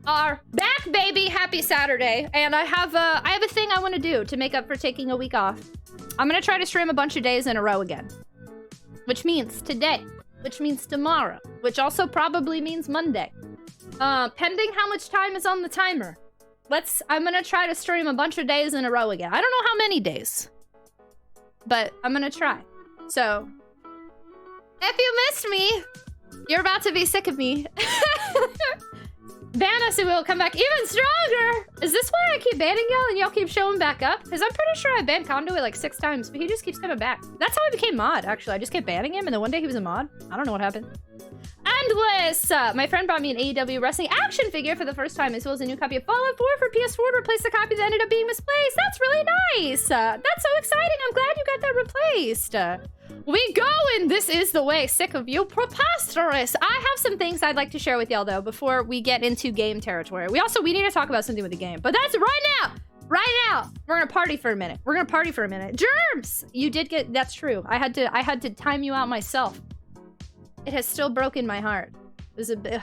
S2: are back, baby. Happy Saturday. And I have a thing I want to do to make up for taking a week off. I'm gonna try to stream a bunch of days in a row again. Which means today. Which means tomorrow. Which also probably means Monday. Pending how much time is on the timer. I'm gonna try to stream a bunch of days in a row again. I don't know how many days. But I'm gonna try. So, if you missed me, you're about to be sick of me. Ban us and we'll come back even stronger! Is this why I keep banning y'all and y'all keep showing back up? Because I'm pretty sure I banned Conduit like 6 times, but he just keeps coming back. That's how I became mod, actually. I just kept banning him, and then one day he was a mod. I don't know what happened. Endless! My friend bought me an AEW wrestling action figure for the first time, as well as a new copy of Fallout 4 for PS4 to replace the copy that ended up being misplaced. That's really nice! That's so exciting! I'm glad you got that replaced! We go, and this is the way. Sick of you. Preposterous. I have some things I'd like to share with y'all, though, before we get into game territory. We need to talk about something with the game, but that's right now. right now. We're gonna party for a minute. We're gonna party for a minute. Germs! You did get, that's true. I had to time you out myself. It has still broken my heart. It was a bit,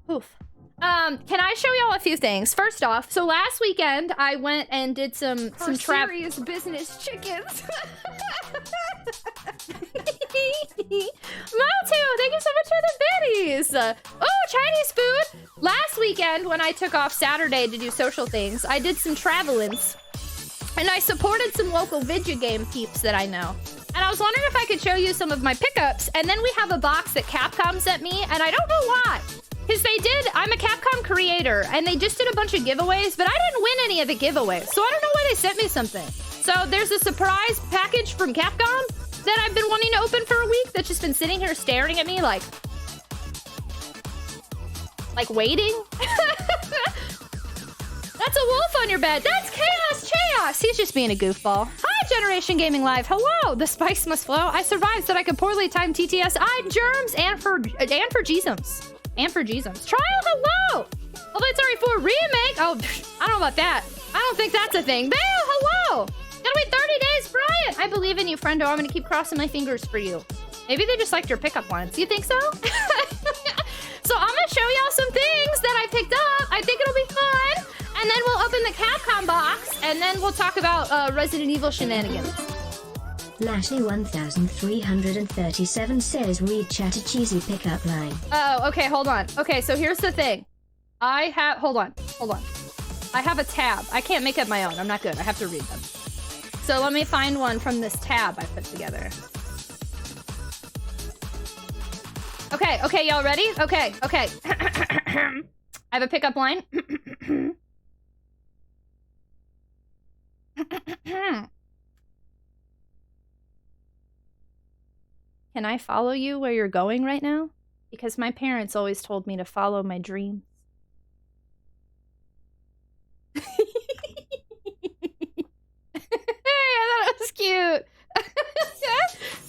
S2: oof. Can I show y'all a few things? First off, so last weekend I went and did some
S7: serious business chickens.
S2: Motu, thank you so much for the biddies. Oh, Chinese food. Last weekend when I took off Saturday to do social things, I did some travelings and I supported some local video game peeps that I know. And I was wondering if I could show you some of my pickups. And then we have a box that Capcom sent me, and I don't know why. Because they did, I'm a Capcom creator, and they just did a bunch of giveaways, but I didn't win any of the giveaways. So I don't know why they sent me something. So there's a surprise package from Capcom that I've been wanting to open for a week that's just been sitting here staring at me like waiting. That's a wolf on your bed. That's Chaos. He's just being a goofball. Hi, Generation Gaming Live. Hello. The spice must flow. I survived so that I could poorly time TTSI germs and for Gsums. And for Gsums. Trial, hello. Hopefully it's already for remake. Oh, I don't know about that. I don't think that's a thing. Boo, hello. Gotta wait 30 days, Brian. I believe in you, friendo. I'm gonna keep crossing my fingers for you. Maybe they just liked your pickup lines. You think so? So I'm gonna show y'all some things that I picked up. I think it'll be fun. And then we'll open the Capcom box, and then we'll talk about Resident Evil shenanigans.
S6: Lashley 1337 says read chat a cheesy pickup line.
S2: Oh, okay, hold on. Okay, so here's the thing. Hold on. I have a tab. I can't make up my own. I'm not good. I have to read them. So let me find one from this tab I put together. Okay, y'all ready? Okay. I have a pickup line. Can I follow you where you're going right now? Because my parents always told me to follow my dreams. Hey, I thought it was cute.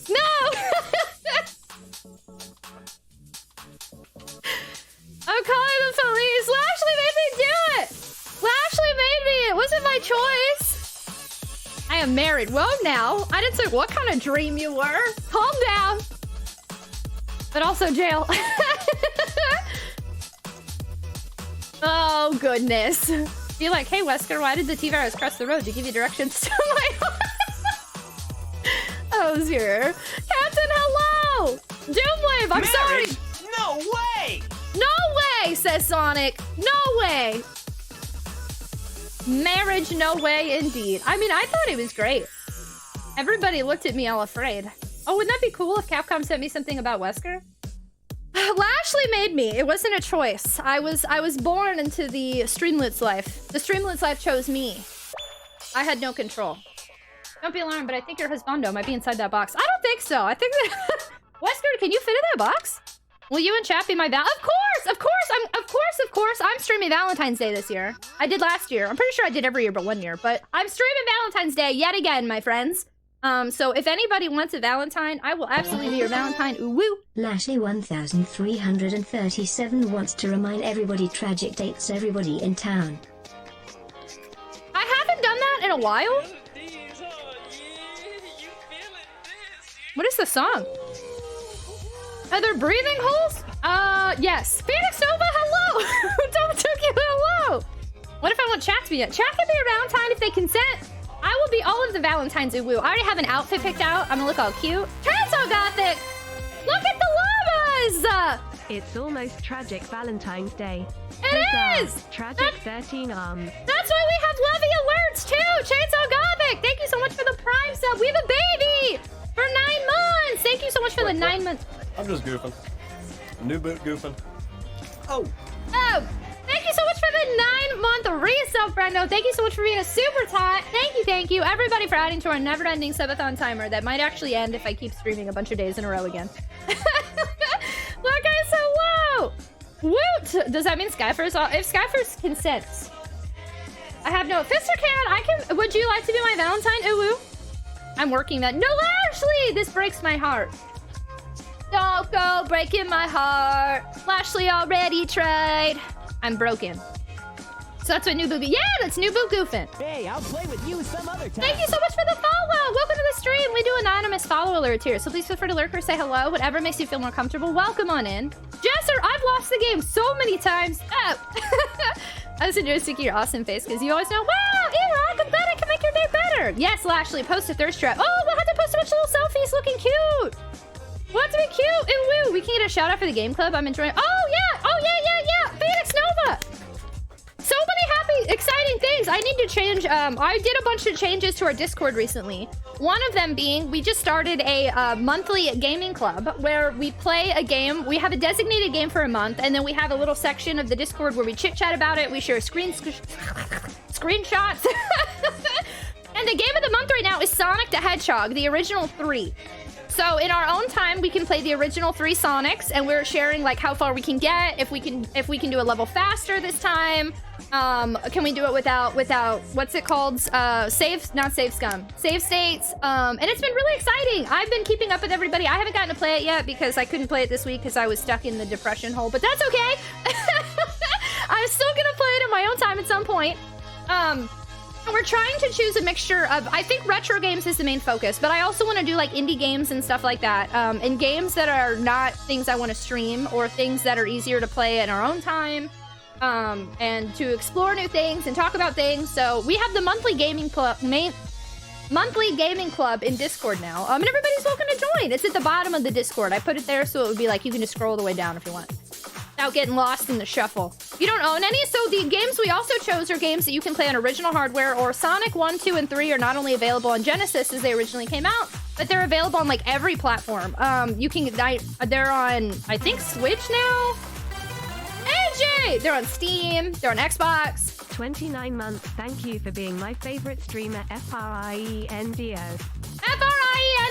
S2: No! I'm calling the police. Lashley made me do it! Lashley made me! It wasn't my choice! I am married. Whoa, now. I didn't say what kind of dream you were. Calm down. But also jail. Oh, goodness. Be like, hey, Wesker, why did the T-Virus cross the road to give you directions to my home? Oh, dear. Captain, hello! Doomwave, I'm sorry.
S3: No way!
S2: No way, says Sonic. No way. Marriage, no way, indeed. I mean, I thought it was great. Everybody looked at me all afraid. Oh, wouldn't that be cool if Capcom sent me something about Wesker? Lashley made me. It wasn't a choice. I was born into the Streamlets life. The Streamlets life chose me. I had no control. Don't be alarmed, but I think your husbando might be inside that box. I don't think so. I think that... Wesker, can you fit in that box? Will you and chat be my Of course, I'm streaming Valentine's Day this year. I did last year. I'm pretty sure I did every year but one year. But I'm streaming Valentine's Day yet again, my friends. So if anybody wants a Valentine, I will absolutely be your Valentine. Ooh woo.
S6: Lashley 1337 wants to remind everybody tragic dates everybody in town.
S2: I haven't done that in a while. What is the song? Are there breathing holes? Yes. Phoenix Nova, hello! Tomotoki, hello! What if I want chat to be it? Chat can be your Valentine if they consent. I will be all of the Valentines. Ooh, woo. I already have an outfit picked out. I'm gonna look all cute. Transo Gothic! Look at the llamas!
S1: It's almost tragic Valentine's Day.
S2: It is!
S1: Tragic 13 arms.
S2: That's why we have lovey alerts too! Chainsaw Gothic! Thank you so much for the Prime sub. We have a baby! For 9 months! Thank you so much for the 9 months.
S4: I'm just goofing. New boot goofing. Oh!
S2: Oh! Thank you so much for the 9-month resub, friendo. Thank you so much for being a super tot. Thank you, everybody, for adding to our never-ending subathon timer that might actually end if I keep streaming a bunch of days in a row again. Look, guys, hello! Woot! Does that mean Skyfirst? If Skyfirst consents. I have no... Fister Cat, would you like to be my Valentine? Ooh, woo. I'm working that. No, Lashley! This breaks my heart. Don't go breaking my heart. Lashley already tried. I'm broken. So that's what New Boo. Yeah, that's New Boo goofing.
S8: Hey, I'll play with you some other time.
S2: Thank you so much for the follow. Welcome to the stream. We do anonymous follow alerts here, so please feel free to lurk or say hello. Whatever makes you feel more comfortable. Welcome on in. Jesser, I've lost the game so many times. Oh. I just enjoy seeing your awesome face because you always know, wow, Elon, I'm glad I can make your day better. Yes, Lashley, post a thirst trap. Oh, we'll have to post a bunch of little selfies looking cute. Want to be cute? Ooh, woo. We can get a shout out for the game club. I'm enjoying. Oh, yeah. Oh, yeah. Phoenix Nova. So many happy, exciting things. I need to change. I did a bunch of changes to our Discord recently. One of them being we just started a monthly gaming club where we play a game. We have a designated game for a month, and then we have a little section of the Discord where we chit-chat about it. We share screenshots. And the game of the month right now is Sonic the Hedgehog, the original 3. So in our own time, we can play the original 3 Sonics, and we're sharing like how far we can get, if we can do a level faster this time. Can we do it without what's it called? Save states. And it's been really exciting. I've been keeping up with everybody. I haven't gotten to play it yet because I couldn't play it this week because I was stuck in the depression hole, but that's okay. I'm still gonna play it in my own time at some point. We're trying to choose a mixture of, I think retro games is the main focus, but I also want to do like indie games and stuff like that. And games that are not things I want to stream or things that are easier to play in our own time. And to explore new things and talk about things. So we have the monthly gaming club in Discord now. And everybody's welcome to join. It's at the bottom of the Discord. I put it there so it would be like you can just scroll all the way down if you want. Without getting lost in the shuffle. You don't own any, so the games we also chose are games that you can play on original hardware, or Sonic 1, 2, and 3 are not only available on Genesis as they originally came out, but they're available on like every platform. They're on, I think, Switch now? AJ! They're on Steam, they're on Xbox.
S1: 29 months, thank you for being my favorite streamer, FRIENDO.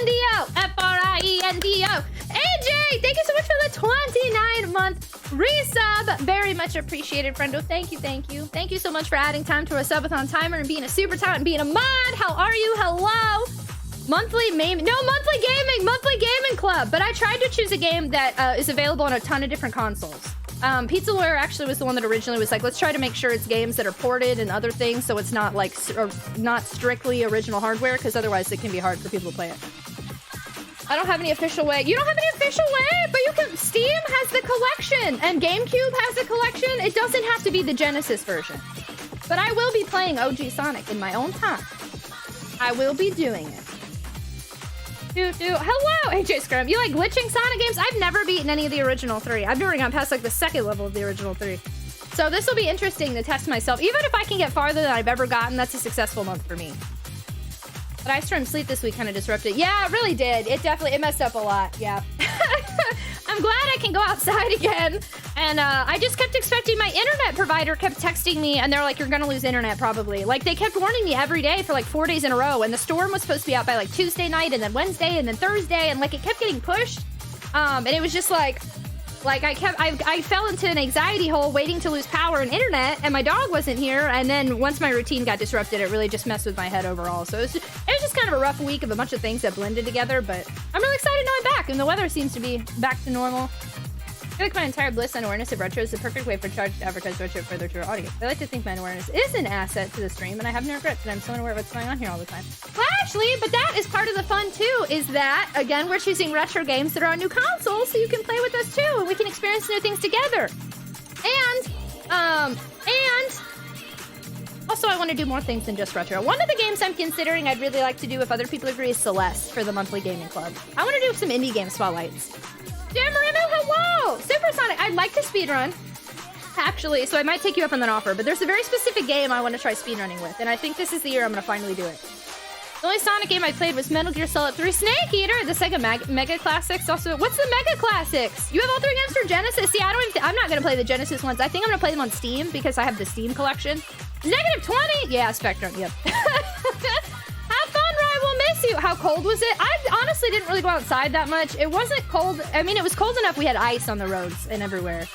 S2: FRIENDO. AJ, thank you so much for the 29-month resub. Very much appreciated, friendo. Thank you. Thank you so much for adding time to our subathon timer and being a super talent and being a mod. How are you? Hello. Monthly gaming club. But I tried to choose a game that is available on a ton of different consoles. Pizza Lawyer actually was the one that originally was like, let's try to make sure it's games that are ported and other things, so it's not like not strictly original hardware, because otherwise it can be hard for people to play it. I don't have any official way. You don't have any official way, but you can. Steam has the collection, and GameCube has the collection. It doesn't have to be the Genesis version. But I will be playing OG Sonic in my own time. I will be doing it. Hello, AJ Scrum. You like glitching Sonic games? I've never beaten any of the original 3. I've never gone past like the second level of the original 3. So this will be interesting to test myself. Even if I can get farther than I've ever gotten, that's a successful month for me. But I streamed sleep this week kind of disrupted. Yeah, it really did. It messed up a lot. Yeah. I'm glad I can go outside again. And I just kept expecting, my internet provider kept texting me and they're like, you're gonna lose internet probably. Like they kept warning me every day for like 4 days in a row, and the storm was supposed to be out by like Tuesday night and then Wednesday and then Thursday, and like it kept getting pushed. And it was just like I fell into an anxiety hole waiting to lose power and internet, and my dog wasn't here, and then once my routine got disrupted, it really just messed with my head overall. So it was just kind of a rough week of a bunch of things that blended together, but I'm really excited now I'm back, and the weather seems to be back to normal. I feel like my entire bliss and awareness of retro is the perfect way for Charge to advertise retro further to our audience. I like to think my awareness is an asset to the stream, and I have no regrets that I'm so unaware of what's going on here all the time. Well, actually, but that is part of the fun too, is that, again, we're choosing retro games that are on new consoles, so you can play with us too, and we can experience new things together. And also I want to do more things than just retro. One of the games I'm considering I'd really like to do, if other people agree, is Celeste for the monthly gaming club. I want to do some indie game spotlights. Jim Marino, hello! Supersonic, I'd like to speedrun, actually, so I might take you up on that offer, but there's a very specific game I want to try speedrunning with, and I think this is the year I'm going to finally do it. The only Sonic game I played was Metal Gear Solid 3 Snake Eater, the Sega Mega Classics. Also, what's the Mega Classics? You have all 3 games for Genesis? See, I'm not going to play the Genesis ones. I think I'm going to play them on Steam, because I have the Steam collection. -20? Yeah, Spectrum, yep. Have fun, Ryan, we'll miss you. How cold was it? I honestly didn't really go outside that much. It wasn't cold. I mean, it was cold enough we had ice on the roads and everywhere.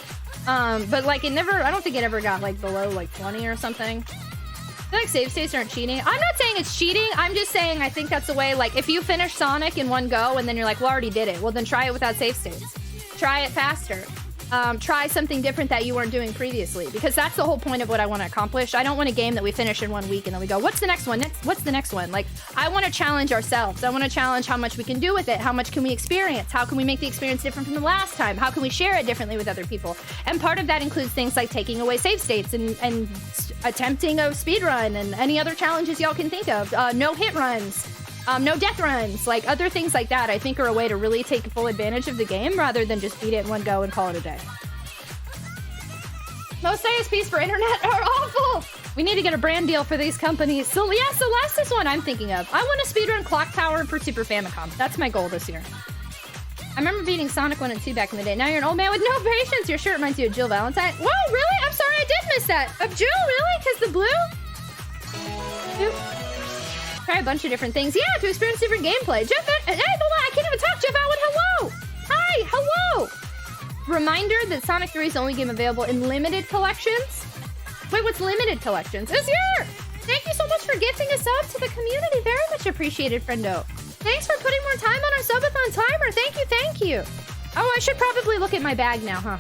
S2: But like I don't think it ever got like below like 20 or something. I feel like save states aren't cheating. I'm not saying it's cheating. I'm just saying I think that's the way, like if you finish Sonic in one go and then you're like, well, I already did it. Well, then try it without save states. Try it faster. try something different that you weren't doing previously, because that's the whole point of what I want to accomplish. I don't want a game that we finish in 1 week and then we go, what's the next one? What's the next one? Like, I want to challenge ourselves. I want to challenge how much we can do with it. How much can we experience? How can we make the experience different from the last time? How can we share it differently with other people? And part of that includes things like taking away save states and attempting a speed run and any other challenges y'all can think of. No hit runs. No death runs, like other things like that, I think are a way to really take full advantage of the game rather than just beat it in one go and call it a day. Most ISPs for internet are awful. We need to get a brand deal for these companies. So yeah, Celeste is one I'm thinking of. I want to speedrun Clock Tower for Super Famicom. That's my goal this year. I remember beating Sonic 1 and 2 back in the day. Now you're an old man with no patience. Your shirt reminds you of Jill Valentine. Whoa, really? I'm sorry, I did miss that. Of Jill, really? Because the blue? Oop. Try a bunch of different things. Yeah, to experience different gameplay. Jeff, hey, I can't even talk. Jeff Allen, hello. Hi, hello. Reminder that Sonic 3 is the only game available in limited collections. Wait, what's limited collections? It's here. Thank you so much for gifting us up to the community. Very much appreciated, friendo. Thanks for putting more time on our subathon timer. Thank you, thank you. Oh, I should probably look at my bag now, huh?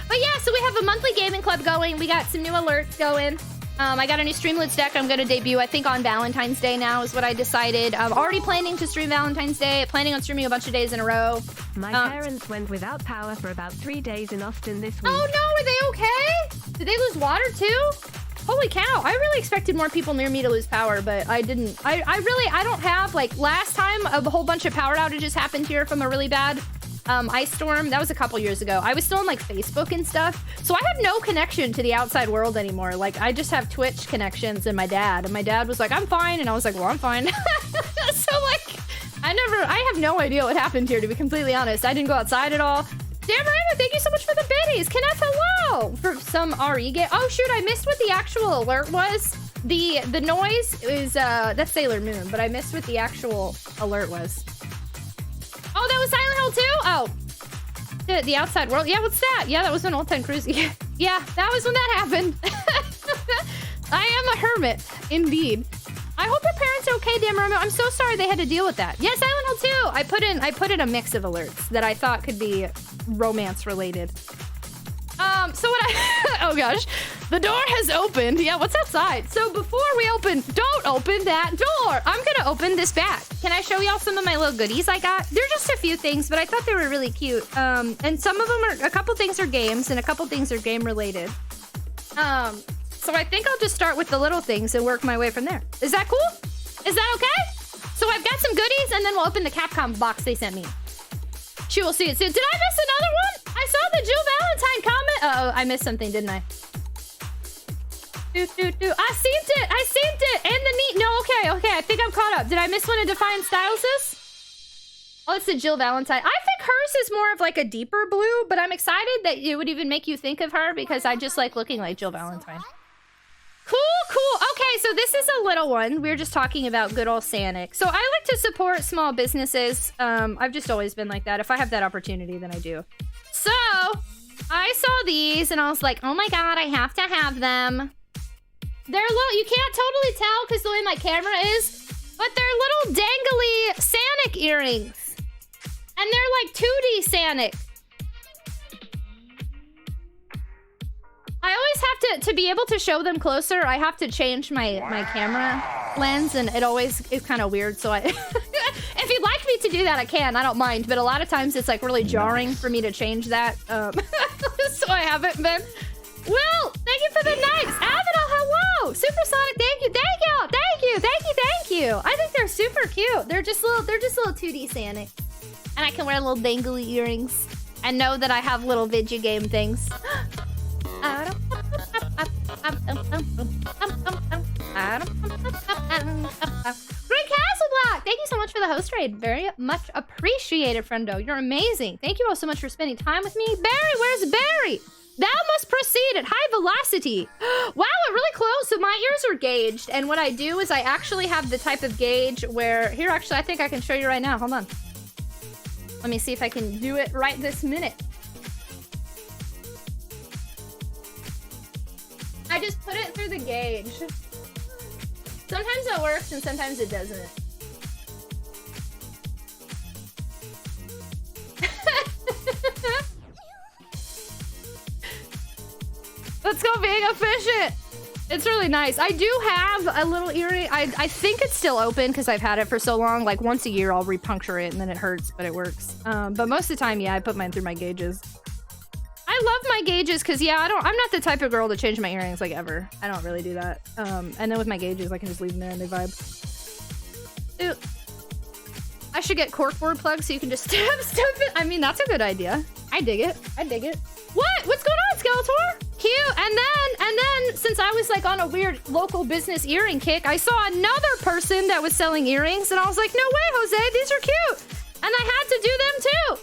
S2: But yeah, so we have a monthly gaming club going. We got some new alerts going. I got a new Streamloots deck I'm going to debut, I think, on Valentine's Day now is what I decided. I'm already planning to stream Valentine's Day, planning on streaming a bunch of days in a row.
S1: My parents went without power for about 3 days in Austin this week.
S2: Oh no, are they okay? Did they lose water too? Holy cow, I really expected more people near me to lose power, but I didn't. I don't have, like, last time a whole bunch of power outages happened here from a really bad ice storm. That was a couple years ago. I was still on like Facebook and stuff, so I have no connection to the outside world anymore. Like, I just have Twitch connections and my dad was like, I'm fine, and I was like, well, I'm fine. So like, I have no idea what happened here, to be completely honest. I didn't go outside at all. Damn right, thank you so much for the biddies. Kenneth, hello. For some RE game. Oh shoot, I missed what the actual alert was. The noise is that's Sailor Moon, but I missed what the actual alert was. Oh, that was Silent Hill 2? Oh. The outside world? Yeah, what's that? Yeah, that was an Old Time Cruise. Yeah, that was when that happened. I am a hermit, indeed. I hope your parents are okay, Damn. I'm so sorry they had to deal with that. Yeah, Silent Hill 2. I put in a mix of alerts that I thought could be romance related. So what oh gosh, the door has opened. Yeah, what's outside? So before we open, don't open that door. I'm gonna open this bag. Can I show y'all some of my little goodies I got? They're just a few things, but I thought they were really cute. And some of them are, a couple things are games and a couple things are game related. So I think I'll just start with the little things and work my way from there. Is that cool? Is that okay? So I've got some goodies and then we'll open the Capcom box they sent me. She will see it soon. Did I miss another one? I saw the Jill Valentine comment. Uh-oh, I missed something, didn't I? I seen it. And the neat. No, okay. I think I'm caught up. Did I miss one of Defiant Styles? Oh, it's the Jill Valentine. I think hers is more of like a deeper blue, but I'm excited that it would even make you think of her because I just like looking like Jill Valentine. Cool. Okay, so this is a little one. We were just talking about good old Sanic. So I like to support small businesses. I've just always been like that. If I have that opportunity, then I do. So I saw these and I was like, oh my God, I have to have them. They're little, you can't totally tell because the way my camera is, but they're little dangly Sanic earrings. And they're like 2D Sanic. I always have to be able to show them closer, I have to change my camera lens, and it always is kind of weird, so if you'd like me to do that, I can. I don't mind, but a lot of times it's like really jarring for me to change that, so I haven't been. Will, thank you for the nights. Avidal, hello. Supersonic, thank you. Thank you. I think they're super cute. They're just little 2D Sanic. And I can wear little dangly earrings and know that I have little video game things. Green Castle Block! Thank you so much for the host raid. Very much appreciated, friendo. You're amazing. Thank you all so much for spending time with me. Barry, where's Barry? Thou must proceed at high velocity. Wow, we're really close. So my ears are gauged. And what I do is I actually have the type of gauge where... Here, actually, I think I can show you right now. Hold on. Let me see if I can do it right this minute. I just put it through the gauge. Sometimes it works and sometimes it doesn't. Let's go being efficient. It's really nice. I do have a little earring. I think it's still open because I've had it for so long. Like once a year, I'll repuncture it and then it hurts, but it works. But most of the time, yeah, I put mine through my gauges. I love my gauges because, yeah, I'm not the type of girl to change my earrings like ever. I don't really do that. And then with my gauges, I can just leave them there and they vibe. Ew. I should get corkboard plugs so you can just stab stuff in. I mean, that's a good idea. I dig it. I dig it. What? What's going on, Skeletor? Cute. And then, since I was like on a weird local business earring kick, I saw another person that was selling earrings, and I was like, no way, Jose, these are cute. And I had to do them too.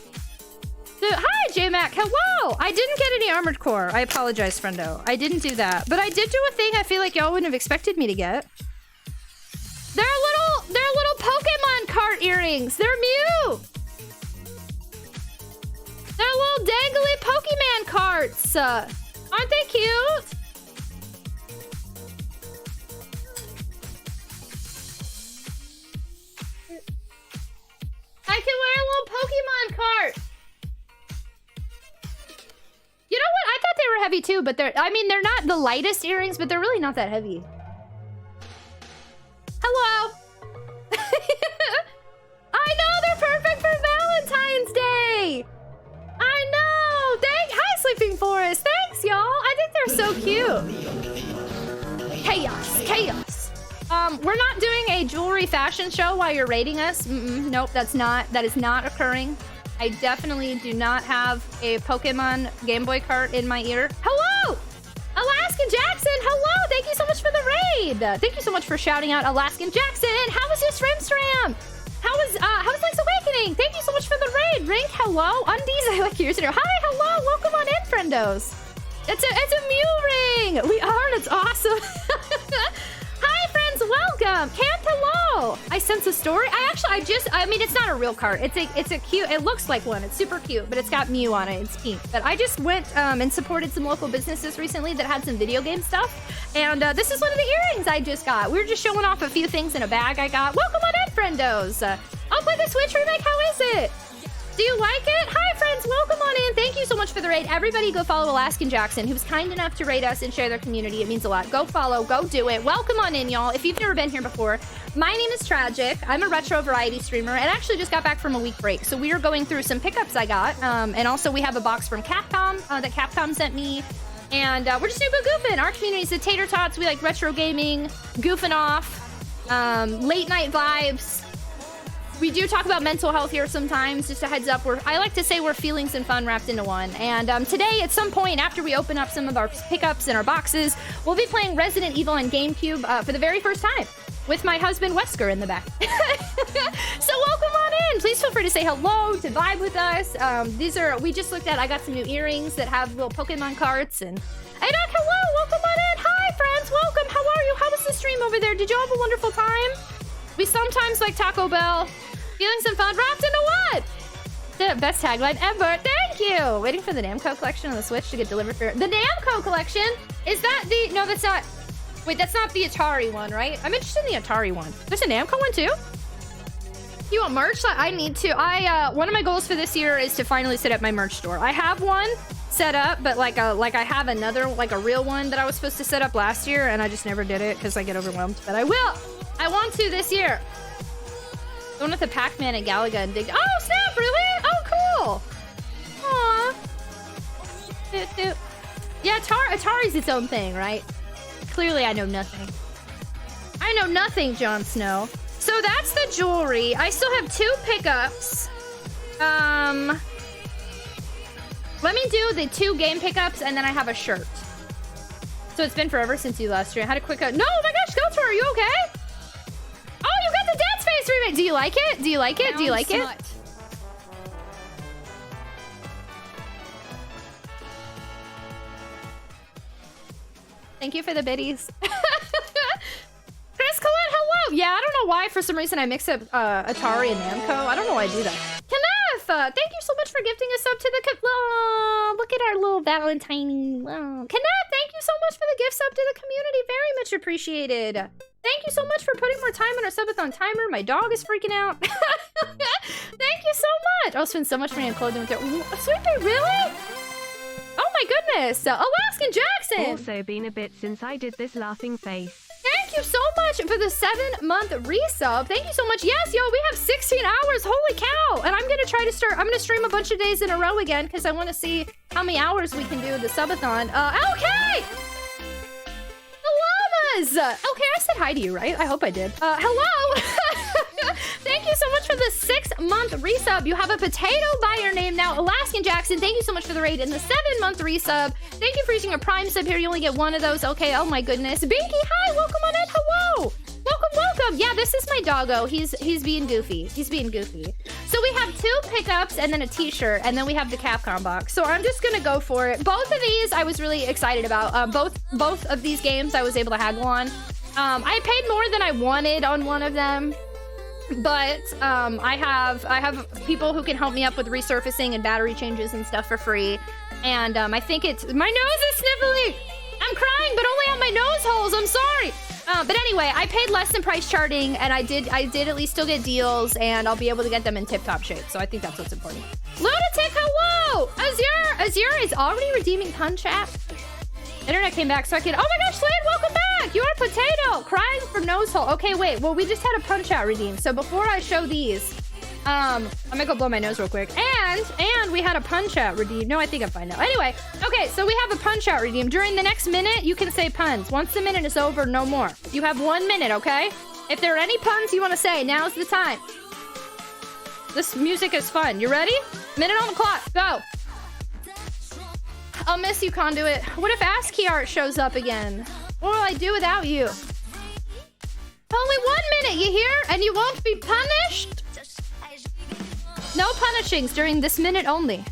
S2: Hi, J-Mac. Hello. I didn't get any armored core. I apologize, friendo. I didn't do that, but I did do a thing I feel like y'all wouldn't have expected me to get. They're little Pokemon cart earrings. They're Mew. They're little dangly Pokemon carts. Aren't they cute? I can wear a little Pokemon cart. You know what? I thought they were heavy too, but they're not the lightest earrings, but they're really not that heavy. Hello. I know they're perfect for Valentine's Day. I know. Hi, Sleeping Forest. Thanks, y'all. I think they're so cute. Chaos. We're not doing a jewelry fashion show while you're rating us. Nope, that is not occurring. I definitely do not have a Pokemon Game Boy cart in my ear. Hello! Alaskan Jackson, hello! Thank you so much for the raid! Thank you so much for shouting out Alaskan Jackson! How was your Stram? How was Link's Awakening? Thank you so much for the raid! Rink, hello! Undies, I like yours. Hi, hello! Welcome on in, friendos! It's a Mew ring! We are, and it's awesome! Hi, friends, welcome! Camp, hello! I sense a story. I mean, it's not a real cart. It's a cute, it looks like one. It's super cute, but it's got Mew on it. It's pink. But I just went and supported some local businesses recently that had some video game stuff. And this is one of the earrings I just got. We were just showing off a few things in a bag I got. Welcome on in, friendos. I'll play the Switch remake. How is it? Do you like it? Hi, friends. Welcome on in. Thank you so much for the raid. Everybody go follow Alaskan Jackson, who was kind enough to raid us and share their community. It means a lot. Go follow. Go do it. Welcome on in, y'all. If you've never been here before, my name is Tragic. I'm a retro variety streamer and actually just got back from a week break. So we are going through some pickups I got. And also we have a box from Capcom that Capcom sent me. And we're just super goofing. Our community's the Tater Tots. We like retro gaming, goofing off, late night vibes. We do talk about mental health here sometimes. Just a heads up, I like to say we're feelings and fun wrapped into one. And today, at some point, after we open up some of our pickups and our boxes, we'll be playing Resident Evil on GameCube for the very first time with my husband Wesker in the back. So welcome on in. Please feel free to say hello, to vibe with us. We just looked at, I got some new earrings that have little Pokemon carts. And hey, Doc, hello, welcome on in. Hi, friends, welcome. How are you? How was the stream over there? Did you have a wonderful time? We sometimes like Taco Bell. Feeling some fun wrapped into what? The best tagline ever. Thank you. Waiting for the Namco collection on the Switch to get delivered for the Namco collection. Is that the? No, that's not. Wait, that's not the Atari one, right? I'm interested in the Atari one. There's a Namco one too. You want merch? I need to. One of my goals for this year is to finally set up my merch store. I have one set up, but like I have another, like a real one that I was supposed to set up last year, and I just never did it because I get overwhelmed. But I will. I want to this year. Going with the Pac-Man and Galaga and dig. Oh, snap, really? Oh, cool. Aw. Yeah, Atari's its own thing, right? Clearly, I know nothing. I know nothing, Jon Snow. So that's the jewelry. I still have 2 pickups. Let me do the 2 game pickups, and then I have a shirt. So it's been forever since you last streamed. I had a quick... No, oh my gosh, Skeletor, are you okay? Oh, you got the Dead Space remake. Do you like it? Do you like it? Do you like it? Thank you for the biddies. Chris Collette, hello. Yeah, I don't know why for some reason I mix up Atari and Namco. I don't know why I do that. Kenneth, thank you so much for gifting us up to the... look at our little Valentine. Kenneth, thank you so much for the gifts up to the community. Very much appreciated. Thank you so much for putting more time on our subathon timer. My dog is freaking out. Thank you so much. I'll spend so much money on clothing with you. Sweet Pea, really? Oh my goodness. Alaskan Jackson.
S1: Also been a bit since I did this laughing face.
S2: Thank you so much for the 7-month resub. Thank you so much. Yes, yo, we have 16 hours. Holy cow. And I'm going to try to start. I'm going to stream a bunch of days in a row again because I want to see how many hours we can do the subathon. Okay. The llamas. Okay, I said hi to you, right? I hope I did. Hello. Thank you so much for the 6-month resub. You have a potato by your name now. Alaskan Jackson, thank you so much for the raid. And the 7-month resub. Thank you for using a Prime sub here. You only get one of those. Okay, oh my goodness. Binky, hi, welcome on in. Hello. Welcome. Yeah, this is my doggo. He's being goofy. He's being goofy. So we have 2 pickups and then a t-shirt, and then we have the Capcom box. So I'm just gonna go for it. Both of these I was really excited about. Both of these games I was able to haggle on. I paid more than I wanted on one of them. But I have people who can help me up with resurfacing and battery changes and stuff for free. And I think it's my nose is sniffly. I'm crying, but only on my nose holes. I'm sorry. But anyway, I paid less than price charting, and I did at least still get deals, and I'll be able to get them in tip-top shape. So I think that's what's important. Lunatic, hello! Azure is already redeeming Punch app. Internet came back so I could. Oh my gosh, Slade, welcome back! You're a potato! Crying for nose hole. Okay, wait. Well, we just had a Punch out redeem. So before I show these, I'm gonna go blow my nose real quick. And we had a Punch out redeem. No, I think I'm fine now. Anyway, okay, so we have a Punch out redeem. During the next minute, you can say puns. Once the minute is over, no more. You have 1 minute, okay? If there are any puns you want to say, now's the time. This music is fun. You ready? Minute on the clock. Go. I'll miss you, Conduit. What if ASCII art shows up again? What will I do without you? Only 1 minute, you hear? And you won't be punished? No punishings during this minute only.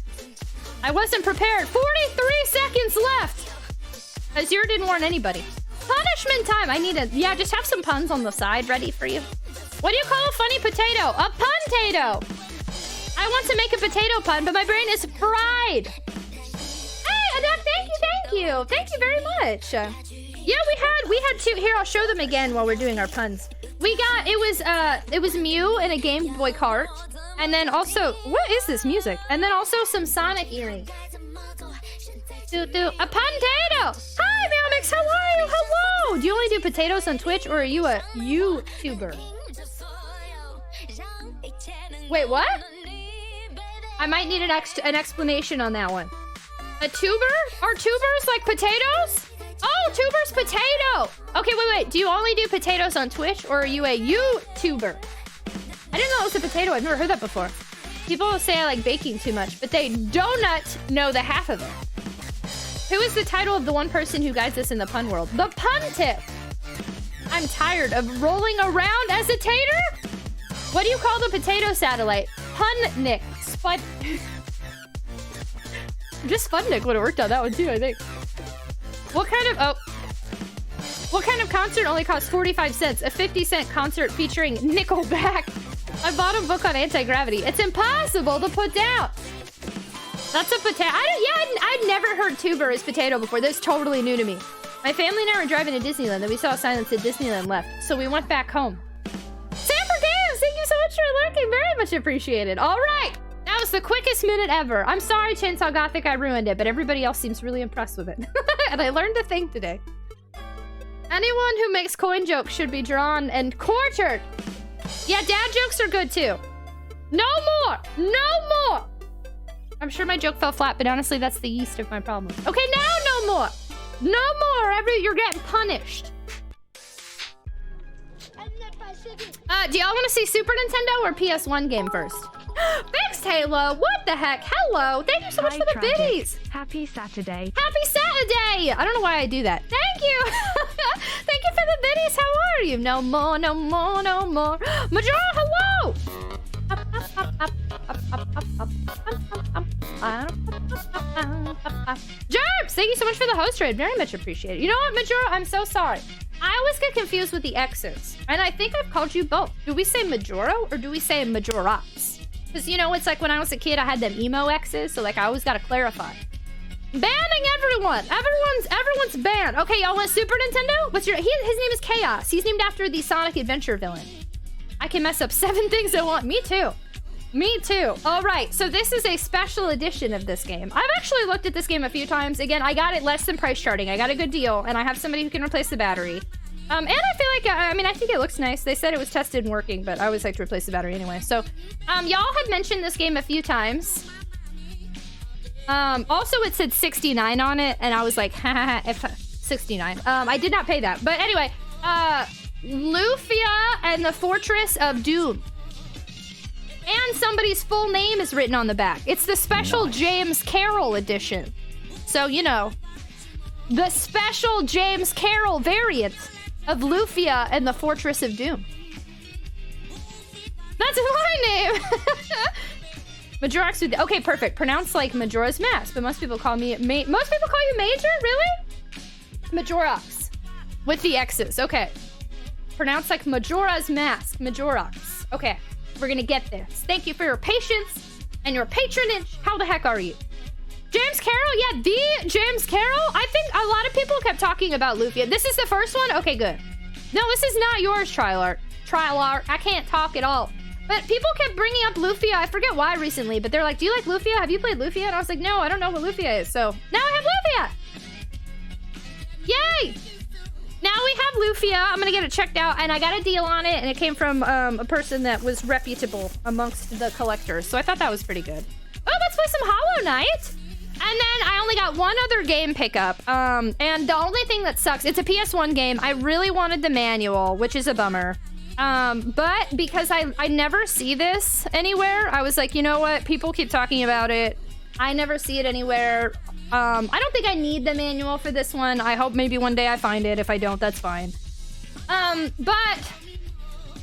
S2: I wasn't prepared. 43 seconds left. Azure didn't warn anybody. Punishment time. I need yeah, just have some puns on the side ready for you. What do you call a funny potato? A pun-tato. I want to make a potato pun, but my brain is fried. Thank you. Thank you very much. Yeah, we had 2 here. I'll show them again while we're doing our puns. We got it was Mew and a Game Boy Cart, and then also what is this music? And then also some Sonic earrings. A potato. Hi, Meowmix. How are you? Hello. Do you only do potatoes on Twitch, or are you a YouTuber? Wait, what? I might need an explanation on that one. A tuber? Are tubers like potatoes? Oh, tuber's potato. Okay, wait. Do you only do potatoes on Twitch, or are you a YouTuber? I didn't know it was a potato. I've never heard that before. People will say I like baking too much, but they do not know the half of it. Who is the title of the one person who guides us in the pun world? The Pun Tip. I'm tired of rolling around as a tater. What do you call the potato satellite? Pun-nick. Just Sputnik would have worked on that one too, I think. What kind of concert only costs 45 cents? A 50-cent concert featuring Nickelback. I bought a book on anti-gravity. It's impossible to put down. That's a potato. I'd never heard tuber as potato before. That's totally new to me. My family and I were driving to Disneyland, and we saw a sign that said Disneyland left. So we went back home. Sanford Games, thank you so much for lurking. Very much appreciated. All right. That was the quickest minute ever. I'm sorry, Chainsaw Gothic, I ruined it, but everybody else seems really impressed with it. And I learned a thing today. Anyone who makes coin jokes should be drawn and quartered. Yeah, dad jokes are good too. No more! No more! I'm sure my joke fell flat, but honestly, that's the yeast of my problem. Okay, now no more! No more! You're getting punished. Do y'all want to see Super Nintendo or PS1 game first? Thanks, Taylor. What the heck? Hello. Thank you so much for the biddies.
S1: Happy Saturday.
S2: Happy Saturday. I don't know why I do that. Thank you. Thank you for the biddies. How are you? No more, no more, no more. Majora, hello. Jerps, thank you so much for the host raid. Very much appreciated. You know what, Majora? I'm so sorry. I always get confused with the X's. And I think I've called you both. Do we say Majoro or do we say Majoraps? Because, you know, it's like when I was a kid, I had them emo X's. So, like, I always got to clarify. Banning everyone. Everyone's banned. Okay, y'all want Super Nintendo? His name is Chaos. He's named after the Sonic Adventure villain. I can mess up 7 things I want. Me too. Me too. All right, so this is a special edition of this game. I've actually looked at this game a few times. Again, I got it less than price charting. I got a good deal, and I have somebody who can replace the battery. And I feel like, I mean, I think it looks nice. They said it was tested and working, but I always like to replace the battery anyway. So, y'all have mentioned this game a few times. Also, it said 69 on it, and I was like, haha, if 69. I did not pay that. But anyway, Lufia and the Fortress of Doom. And somebody's full name is written on the back. It's the special James Carroll edition. So, you know, the special James Carroll variant of Lufia and the Fortress of Doom. That's my name. Majora's with, okay, perfect. Pronounced like Majora's Mask, but most people call me most people call you Major, really? Majora's with the X's. Okay. Pronounced like Majora's Mask. Majora's. Okay. We're gonna get this. Thank you for your patience and your patronage. How the heck are you? James Carroll? Yeah, the James Carroll? I think a lot of people kept talking about Lufia. This is the first one? Okay, good. No, this is not yours, Trial Art. I can't talk at all. But people kept bringing up Lufia. I forget why recently, but they're like, do you like Lufia? Have you played Lufia? And I was like, no, I don't know what Lufia is. So now I have Lufia. Yay! Now we have Lufia. I'm gonna get it checked out, and I got a deal on it, and it came from a person that was reputable amongst the collectors. So I thought that was pretty good. Oh, let's play some Hollow Knight. And then I only got one other game pickup. And the only thing that sucks, it's a PS1 game. I really wanted the manual, which is a bummer. But because I never see this anywhere, I was like, you know what? People keep talking about it. I never see it anywhere. I don't think I need the manual for this one. I hope maybe one day I find it. If I don't, that's fine. But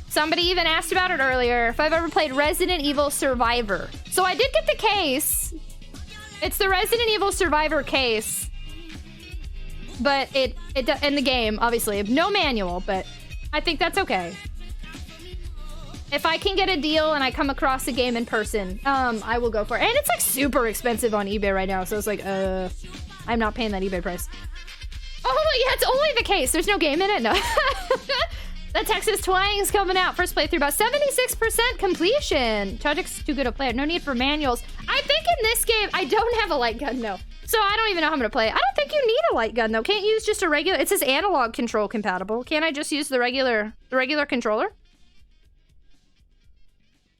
S2: somebody even asked about it earlier, if I've ever played Resident Evil Survivor. So I did get the case. It's the Resident Evil Survivor case. But it in the game, obviously. No manual, but I think that's okay. If I can get a deal and I come across a game in person, I will go for it. And it's like super expensive on eBay right now, so it's like, I'm not paying that eBay price. Oh, yeah, it's only the case. There's no game in it? No. The Texas Twang's coming out. First playthrough, about 76% completion. Tragic's too good to play it. No need for manuals. I think in this game, I don't have a light gun, no. So I don't even know how I'm going to play it. I don't think you need a light gun, though. Can't you use just a regular... It says analog control compatible. Can't I just use the regular controller?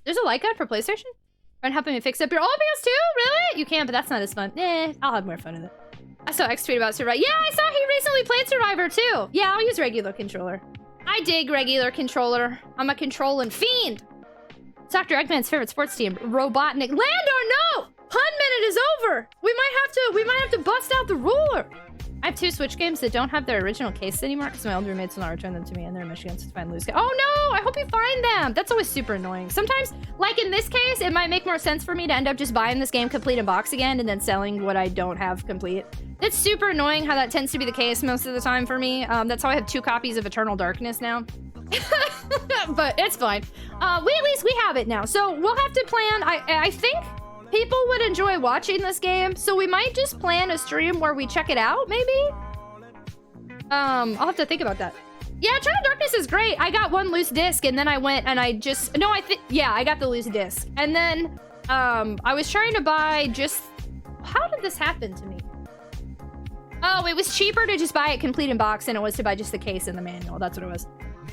S2: There's a light gun for PlayStation? Friend helping me fix up your OBS too? Really? You can, but that's not as fun. I'll have more fun with it. I saw X tweet about Survivor. Yeah, I saw he recently played Survivor too. Yeah, I'll use regular controller. I dig regular controller. I'm a controlling fiend. It's Dr. Eggman's favorite sports team, Robotnik. Lando, no! Pun minute is over. We might have to bust out the ruler. I have 2 Switch games that don't have their original case anymore because my old roommates will not return them to me and they're in Michigan, so it's fine to lose. Oh no! I hope you find them! That's always super annoying. Sometimes, like in this case, it might make more sense for me to end up just buying this game complete in box again and then selling what I don't have complete. It's super annoying how that tends to be the case most of the time for me. That's how I have 2 copies of Eternal Darkness now. But it's fine. At least we have it now. So we'll have to plan. I think people would enjoy watching this game, so we might just plan a stream where we check it out, maybe? I'll have to think about that. Yeah, Eternal Darkness is great. I got 1 loose disc, and then I went and I just... No, yeah, I got the loose disc. And then, I was trying to buy just... How did this happen to me? Oh, it was cheaper to just buy it complete in box than it was to buy just the case and the manual. That's what it was.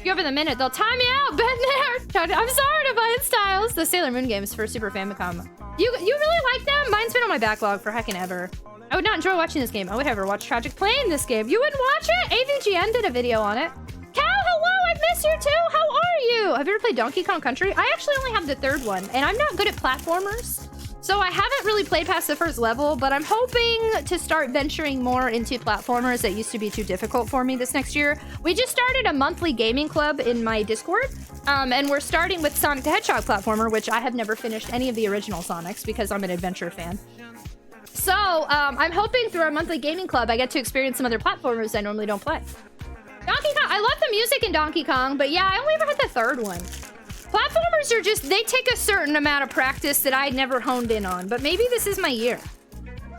S2: Give over the minute, they'll time you out. Been there. I'm sorry to buy it, Styles. The Sailor Moon games for Super Famicom. You really like them? Mine's been on my backlog for heckin' ever. I would not enjoy watching this game. I would ever watch Tragic playing this game. You wouldn't watch it? AVGN did a video on it. Cal, hello, I've missed you too. How are you? Have you ever played Donkey Kong Country? I actually only have the 3rd one, and I'm not good at platformers. So I haven't really played past the 1st level, but I'm hoping to start venturing more into platformers that used to be too difficult for me this next year. We just started a monthly gaming club in my Discord, and we're starting with Sonic the Hedgehog platformer, which I have never finished any of the original Sonics because I'm an adventure fan. So I'm hoping through our monthly gaming club, I get to experience some other platformers I normally don't play. Donkey Kong, I love the music in Donkey Kong, but yeah, I only ever had the 3rd one. Platformers are just, they take a certain amount of practice that I never honed in on, but maybe this is my year.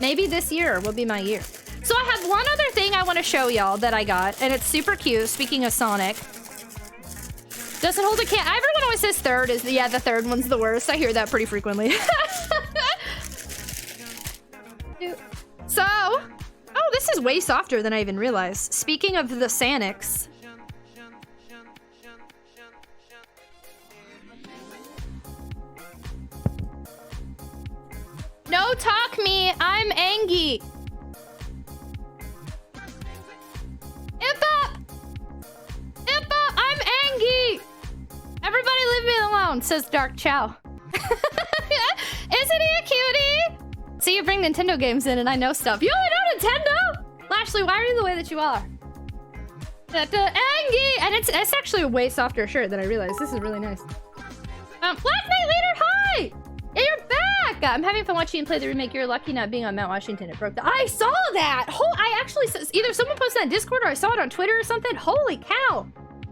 S2: Maybe this year will be my year. So I have one other thing I want to show y'all that I got, and it's super cute, speaking of Sonic. Doesn't hold a can. I ever want to always says third is the third one's the worst. I hear that pretty frequently. So, oh, this is way softer than I even realized. Speaking of the Sanix. No talk me, I'm Angie. Impa! Impa, I'm Angie! Everybody leave me alone, says Dark Chow. Isn't he a cutie? See, you bring Nintendo games in and I know stuff. You only know Nintendo? Lashley, why are you the way that you are? Angie! And it's actually a way softer shirt than I realized. This is really nice. Black Knight Leader, hi! Yeah, you're back! I'm having fun watching you play the remake. You're lucky not being on Mount Washington. It broke the... I saw that! I actually... Either someone posted on Discord or I saw it on Twitter or something. Holy cow!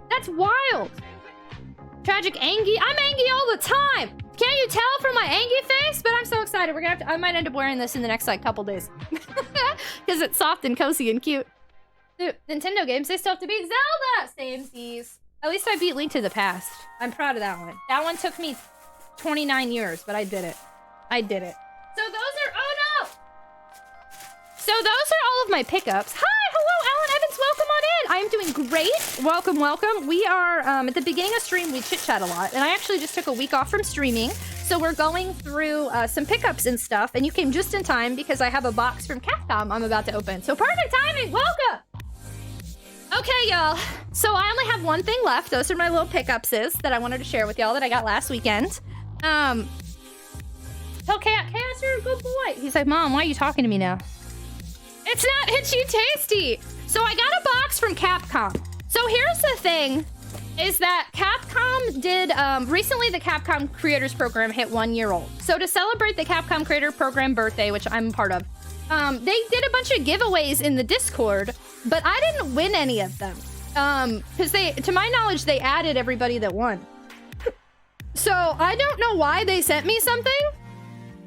S2: That's wild! Tragic Angie. I'm Angie all the time! Can't you tell from my Angie face? But I'm so excited. We're gonna have to... I might end up wearing this in the next, like, couple days. Because it's soft and cozy and cute. Dude, Nintendo games, they still have to beat Zelda! Samesies. At least I beat Link to the Past. I'm proud of that one. That one took me 29 years, but I did it. I did it. So those are... Oh, no! So those are all of my pickups. Hi! Hello, Alan Evans. Welcome on in. I am doing great. Welcome, welcome. We are... at the beginning of stream, we chit-chat a lot. And I actually just took a week off from streaming. So we're going through some pickups and stuff. And you came just in time because I have a box from Capcom I'm about to open. So perfect timing. Welcome! Okay, y'all. So I only have one thing left. Those are my little pickups that I wanted to share with y'all that I got last weekend. Okay, Chaos, you're a good boy. He's like, Mom, why are you talking to me now? It's not itchy tasty. So I got a box from Capcom. So here's the thing, is that Capcom did, recently the Capcom Creators Program hit 1 year old. So to celebrate the Capcom Creator Program birthday, which I'm a part of, they did a bunch of giveaways in the Discord, but I didn't win any of them. Because to my knowledge, they added everybody that won. So I don't know why they sent me something.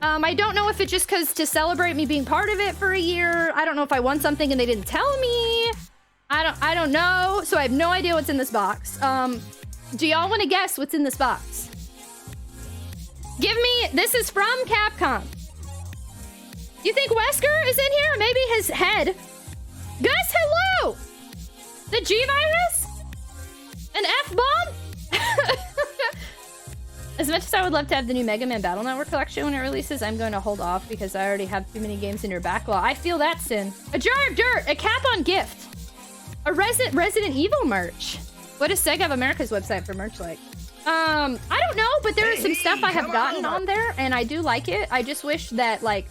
S2: I don't know if it's just because to celebrate me being part of it for a year. I don't know if I won something and they didn't tell me. I don't know. So I have no idea what's in this box. Do y'all want to guess what's in this box? Give me, this is from Capcom. You think Wesker is in here? Maybe his head. Gus, hello! The G-Virus? An F-bomb? As much as I would love to have the new Mega Man Battle Network collection when it releases, I'm going to hold off because I already have too many games in your backlog. I feel that, Sin. A jar of dirt, a cap on gift, a Resident Evil merch. What does Sega of America's website for merch like? I don't know, but there is some stuff I have gotten on there, and I do like it. I just wish that, like,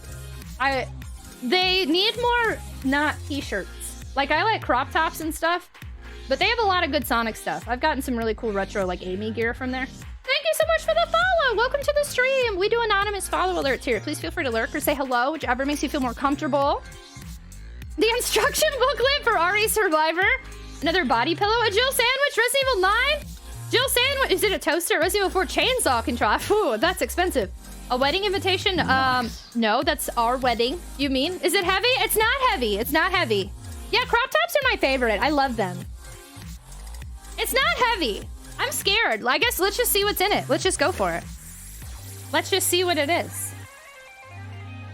S2: they need more not t-shirts. Like, I like crop tops and stuff, but they have a lot of good Sonic stuff. I've gotten some really cool retro, like, Amy gear from there. Thank you so much for the follow. Welcome to the stream. We do anonymous follow alerts here. Please feel free to lurk or say hello, whichever makes you feel more comfortable. The instruction booklet for RE Survivor. Another body pillow. A Jill sandwich. Resident Evil 9. Jill sandwich. Is it a toaster? Resident Evil 4 chainsaw control. Ooh, that's expensive. A wedding invitation. Nice. No, that's our wedding. You mean? Is it heavy? It's not heavy. It's not heavy. Yeah, crop tops are my favorite. I love them. It's not heavy. I'm scared. I guess let's just see what's in it. Let's just go for it. Let's just see what it is.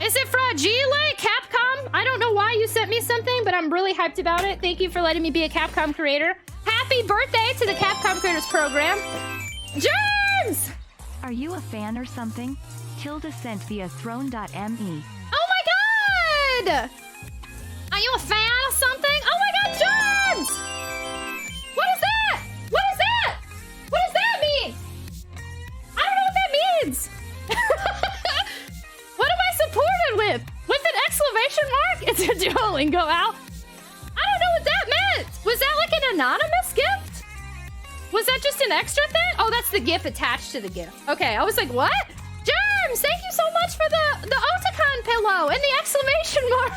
S2: Is it Fragile? Capcom? I don't know why you sent me something, but I'm really hyped about it. Thank you for letting me be a Capcom creator. Happy birthday to the Capcom Creators Program. Germs!
S5: Are you a fan or something? Tilda sent via throne.me.
S2: Oh my god! Are you a fan or something? Oh my god, Germs! What is that? What is that? What does that mean? I don't know what that means. What am I supported with? With an exclamation mark? It's a Duolingo, Al. I don't know what that meant. Was that like an anonymous gift? Was that just an extra thing? Oh, that's the GIF attached to the GIF. Okay, I was like, what? Germs, thank you so much for the Otakon pillow and the exclamation mark.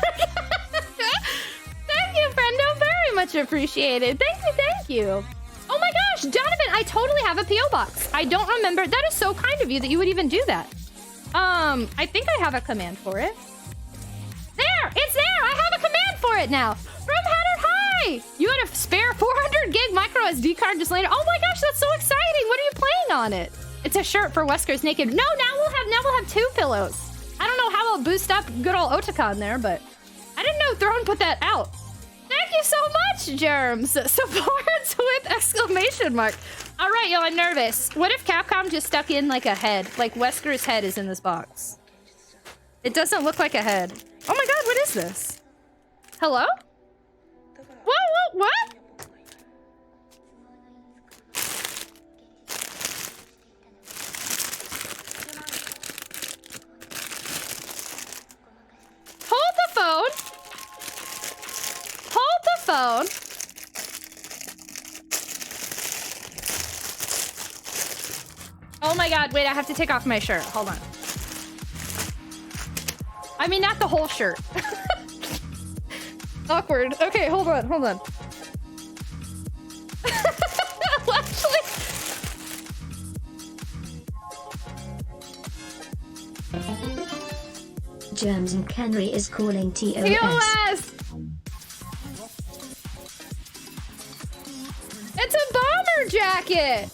S2: Thank you, friendo. Very much appreciated. Thank you. Oh my gosh, Donovan, I totally have a P.O. box. I don't remember. That is so kind of you that you would even do that. I think I have a command for it. There, it's there. I have a command for it now. From Hatter, Hi! You had a spare 400 gig micro SD card just later. Oh my gosh, that's so exciting! What are you playing on it? It's a shirt for Wesker's naked. No, now we'll have 2 pillows. I don't know how I'll boost up good old Otakon there, but I didn't know Throne put that out. Thank you so much, Germs. Supports with exclamation mark. All right, yo, I'm nervous. What if Capcom just stuck in like a head? Like Wesker's head is in this box. It doesn't look like a head. Oh my god, what is this? Hello? What? Hold the phone. Hold the phone. Oh my god, wait, I have to take off my shirt. Hold on. I mean, not the whole shirt. Awkward. Okay, hold on. Actually...
S6: Germs and Kenry is calling TOS.
S2: TOS! It's a bomber jacket!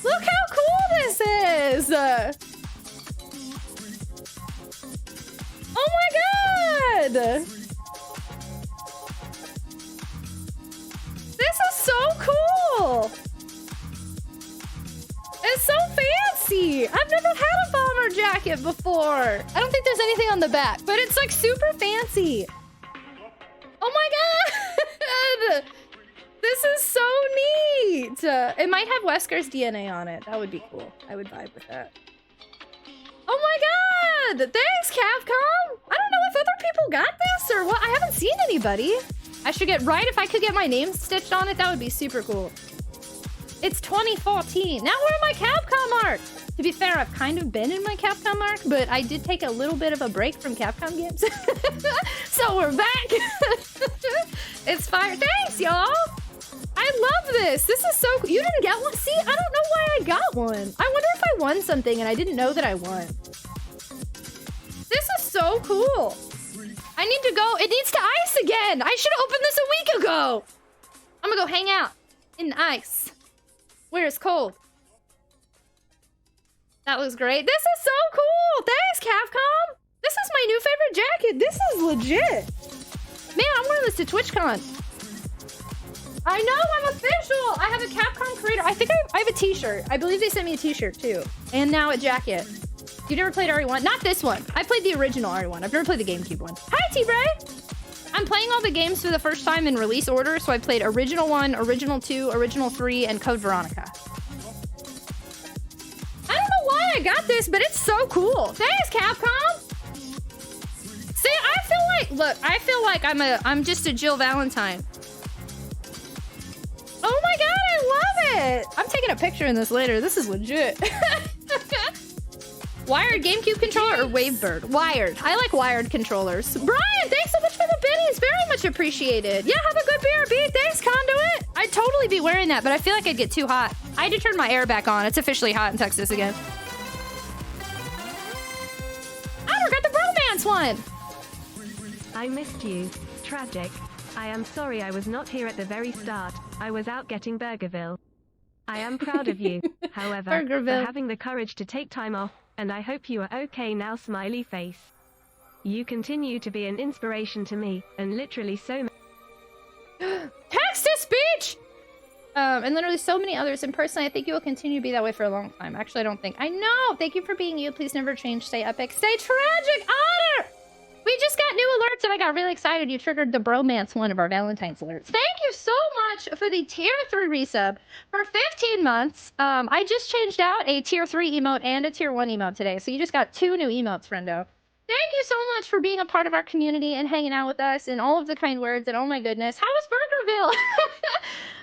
S2: Look how cool this is! Oh my god! This is so cool! It's so fancy! I've never had a bomber jacket before! I don't think there's anything on the back, but it's like super fancy! Oh my god! This is so neat! It might have Wesker's DNA on it. That would be cool. I would vibe with that. Oh my god! Thanks, Capcom! I don't know if other people got this or what. I haven't seen anybody. I should get right if I could get my name stitched on it. That would be super cool. It's 2014. Now we're in my Capcom arc. To be fair, I've kind of been in my Capcom arc, but I did take a little bit of a break from Capcom games. So we're back. It's fire. Thanks, y'all. I love this. This is so cool. You didn't get one? See, I don't know why I got one. I wonder if I won something and I didn't know that I won. This is so cool. I need to go. It needs to ice again. I should have opened this a week ago. I'm gonna go hang out in the ice where it's cold. That looks great. This is so cool. Thanks, Capcom. This is my new favorite jacket. This is legit. Man, I'm wearing this to TwitchCon. I know, I'm official. I have a Capcom creator. I think I have a t-shirt. I believe they sent me a t-shirt too. And now a jacket. You never played RE1? Not this one. I played the original RE1. I've never played the GameCube one. Hi, T-Bray. I'm playing all the games for the first time in release order. So I played Original 1, Original 2, Original 3, and Code Veronica. I don't know why I got this, but it's so cool. Thanks, Capcom. See, I feel like, look, I feel like I'm just a Jill Valentine. Oh my god, I love it! I'm taking a picture in this later. This is legit. Wired GameCube controller or Wavebird? Wired. I like wired controllers. Brian, thanks so much for the biddies. Very much appreciated. Yeah, have a good BRB. Thanks, Conduit. I'd totally be wearing that, but I feel like I'd get too hot. I had to turn my air back on. It's officially hot in Texas again. I got the bromance one.
S1: I missed you. Tragic. I am sorry I was not here at the very start. I was out getting Burgerville. I am proud of you, however, for having the courage to take time off, and I hope you are okay now, smiley face. You continue to be an inspiration to me, and literally so many
S2: Text-to-speech! And literally so many others. And personally, I think you will continue to be that way for a long time. Actually, I don't think. I know! Thank you for being you. Please never change. Stay epic. Stay tragic! Honor! We just got new alerts and I got really excited. You triggered the bromance one of our Valentine's alerts. Thank you so much for the tier 3 resub for 15 months. I just changed out a tier 3 emote and a tier 1 emote today. So you just got 2 new emotes, friendo. Thank you so much for being a part of our community and hanging out with us and all of the kind words. And oh my goodness, how is Burgerville?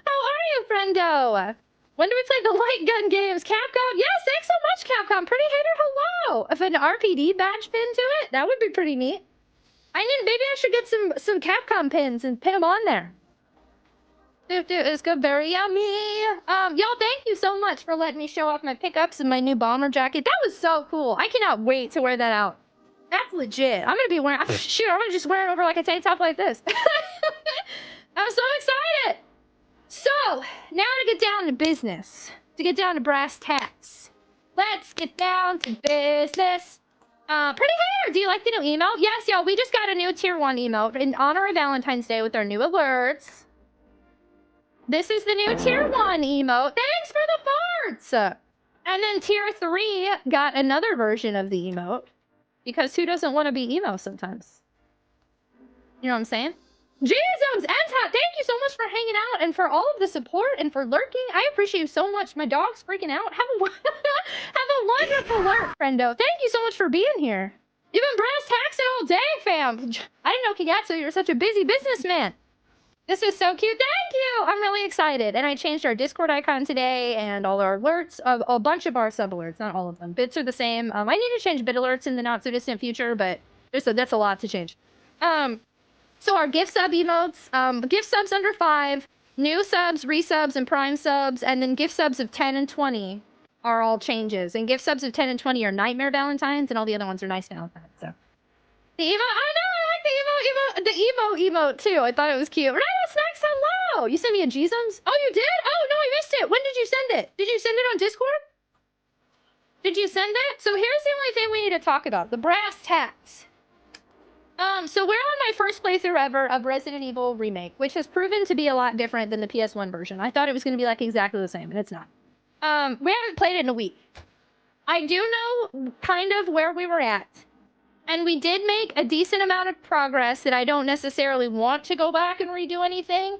S2: How are you, friendo? When do we play the light gun games? Capcom? Yes, thanks so much, Capcom. Pretty hater, hello. If an RPD badge pin to it, that would be pretty neat. Maybe I should get some Capcom pins and pin them on there. Dude, it's good, very yummy. Y'all, thank you so much for letting me show off my pickups and my new bomber jacket. That was so cool. I cannot wait to wear that out. That's legit. I'm gonna be wearing, shoot, I'm gonna just wear it over like a tank top like this. I'm so excited. So, now to get down to business. To get down to brass tacks. Let's get down to business. Pretty hair, do you like the new emote? Yes, y'all, we just got a new tier 1 emote in honor of Valentine's Day with our new alerts. This is the new tier 1 emote. Thanks for the farts! And then tier 3 got another version of the emote. Because who doesn't want to be emo sometimes? You know what I'm saying? G-Zones, Enta, thank you so much for hanging out and for all of the support and for lurking. I appreciate you so much. My dog's freaking out. Have a wonderful lurk, friendo. Thank you so much for being here. You've been brass taxing all day, fam. I didn't know, Kigatsu, you're such a busy businessman. This is so cute. Thank you. I'm really excited. And I changed our Discord icon today and all our alerts, a bunch of our sub alerts, not all of them. Bits are the same. I need to change bit alerts in the not so distant future, but that's a lot to change. So our gift sub emotes, gift subs under 5, new subs, resubs, and prime subs, and then gift subs of 10 and 20 are all changes. And gift subs of 10 and 20 are Nightmare Valentines, and all the other ones are Nice Valentines. So the emote, I know, I like the emo emote too. I thought it was cute. Rhino Snacks, hello! You sent me a G-Zums? Oh, you did? Oh, no, I missed it. When did you send it? Did you send it on Discord? Did you send it? So here's the only thing we need to talk about. The brass tacks. So we're on my first playthrough ever of Resident Evil Remake, which has proven to be a lot different than the PS1 version. I thought it was going to be like exactly the same, and it's not. We haven't played it in a week. I do know kind of where we were at. And we did make a decent amount of progress that I don't necessarily want to go back and redo anything.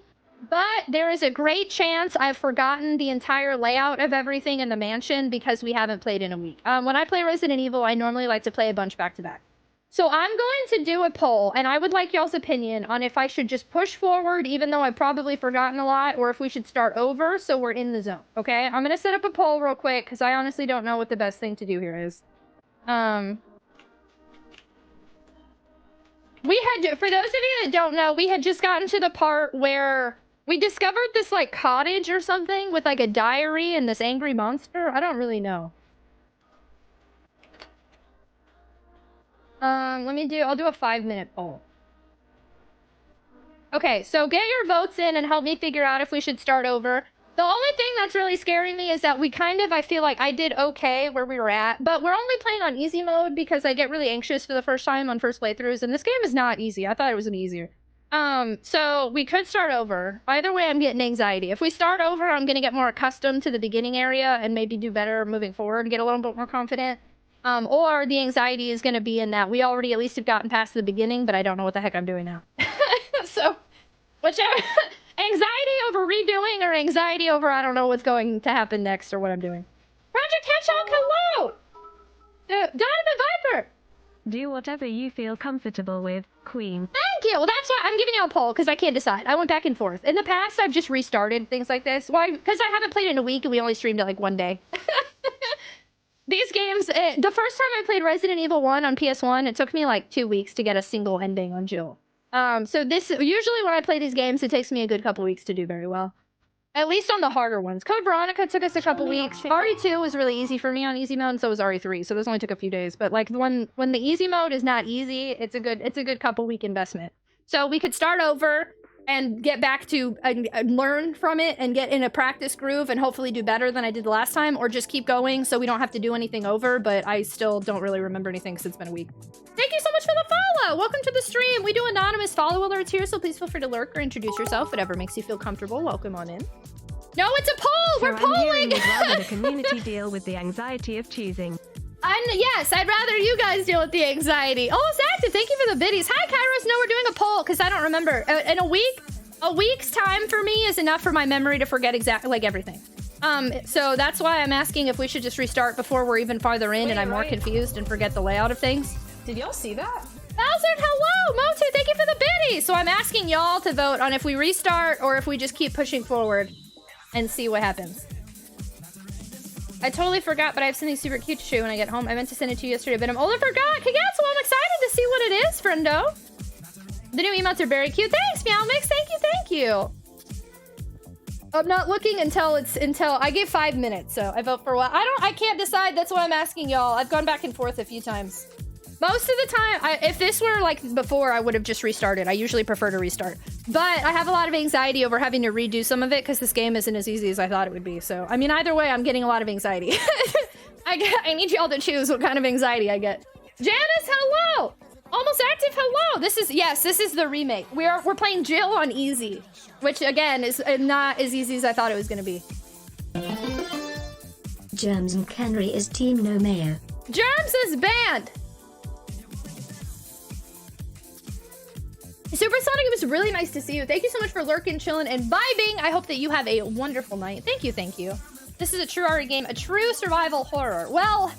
S2: But there is a great chance I've forgotten the entire layout of everything in the mansion because we haven't played in a week. When I play Resident Evil, I normally like to play a bunch back to back. So I'm going to do a poll, and I would like y'all's opinion on if I should just push forward, even though I've probably forgotten a lot, or if we should start over so we're in the zone, okay? I'm going to set up a poll real quick, because I honestly don't know what the best thing to do here is. We had, for those of you that don't know, we had just gotten to the part where we discovered this, like, cottage or something with, like, a diary and this angry monster. I don't really know. I'll do a 5-minute poll. Okay, so get your votes in and help me figure out if we should start over. The only thing that's really scaring me is that I feel like I did okay where we were at, but we're only playing on easy mode because I get really anxious for the first time on first playthroughs, and this game is not easy. I thought it was gonna be easier. So we could start over. Either way, I'm getting anxiety. If we start over, I'm gonna get more accustomed to the beginning area and maybe do better moving forward and get a little bit more confident. Or the anxiety is going to be in that we already at least have gotten past the beginning, but I don't know what the heck I'm doing now. So, whichever, anxiety over redoing or anxiety over I don't know what's going to happen next or what I'm doing. Project Hedgehog, hello! Donovan Viper!
S1: Do whatever you feel comfortable with, Queen.
S2: Thank you! Well, that's why I'm giving you a poll, because I can't decide. I went back and forth. In the past, I've just restarted things like this. Why? Because I haven't played in a week and we only streamed it like one day. These games, the first time I played Resident Evil 1 on PS1, it took me like 2 weeks to get a single ending on Jill. So usually when I play these games, it takes me a good couple weeks to do very well. At least on the harder ones. Code Veronica took us a couple weeks. RE2 was really easy for me on easy mode, and so was RE3, so those only took a few days. But like when the easy mode is not easy, it's a good couple week investment. So we could start over and get back to learn from it and get in a practice groove and hopefully do better than I did the last time, or just keep going so we don't have to do anything over, but I still don't really remember anything because it's been a week. Thank you so much for the follow! Welcome to the stream! We do anonymous follow alerts here, so please feel free to lurk or introduce yourself, whatever makes you feel comfortable. Welcome on in. No, it's a poll! We're polling!
S1: You'd rather the community deal with the anxiety of choosing.
S2: Yes, I'd rather you guys deal with the anxiety. Oh, it's active. Thank you for the biddies. Hi, Kairos. No, we're doing a poll because I don't remember. In a week's time for me is enough for my memory to forget exactly like everything. So that's why I'm asking if we should just restart before we're even farther in and I'm more confused and forget the layout of things.
S7: Did y'all see that?
S2: Bowser, hello! Motu, thank you for the biddies! So I'm asking y'all to vote on if we restart or if we just keep pushing forward and see what happens. I totally forgot, but I have something super cute to show you when I get home. I meant to send it to you yesterday, but I'm older forgot. Congrats, well, I'm excited to see what it is, friendo. The new emotes are very cute. Thanks, Meow Mix. Thank you. I'm not looking until I gave 5 minutes, so I vote for what? I can't decide. That's why I'm asking y'all. I've gone back and forth a few times. Most of the time, if this were like before, I would have just restarted. I usually prefer to restart. But I have a lot of anxiety over having to redo some of it because this game isn't as easy as I thought it would be. So, I mean, either way, I'm getting a lot of anxiety. I need y'all to choose what kind of anxiety I get. Janice, hello! Almost active, hello! This is the remake. We're playing Jill on easy, which again is not as easy as I thought it was gonna be.
S6: Germs and Kenry is Team No Mayo.
S2: Germs is banned! Supersonic, it was really nice to see you. Thank you so much for lurking, chilling, and vibing. I hope that you have a wonderful night. Thank you, thank you. This is a true RE game, a true survival horror. Well,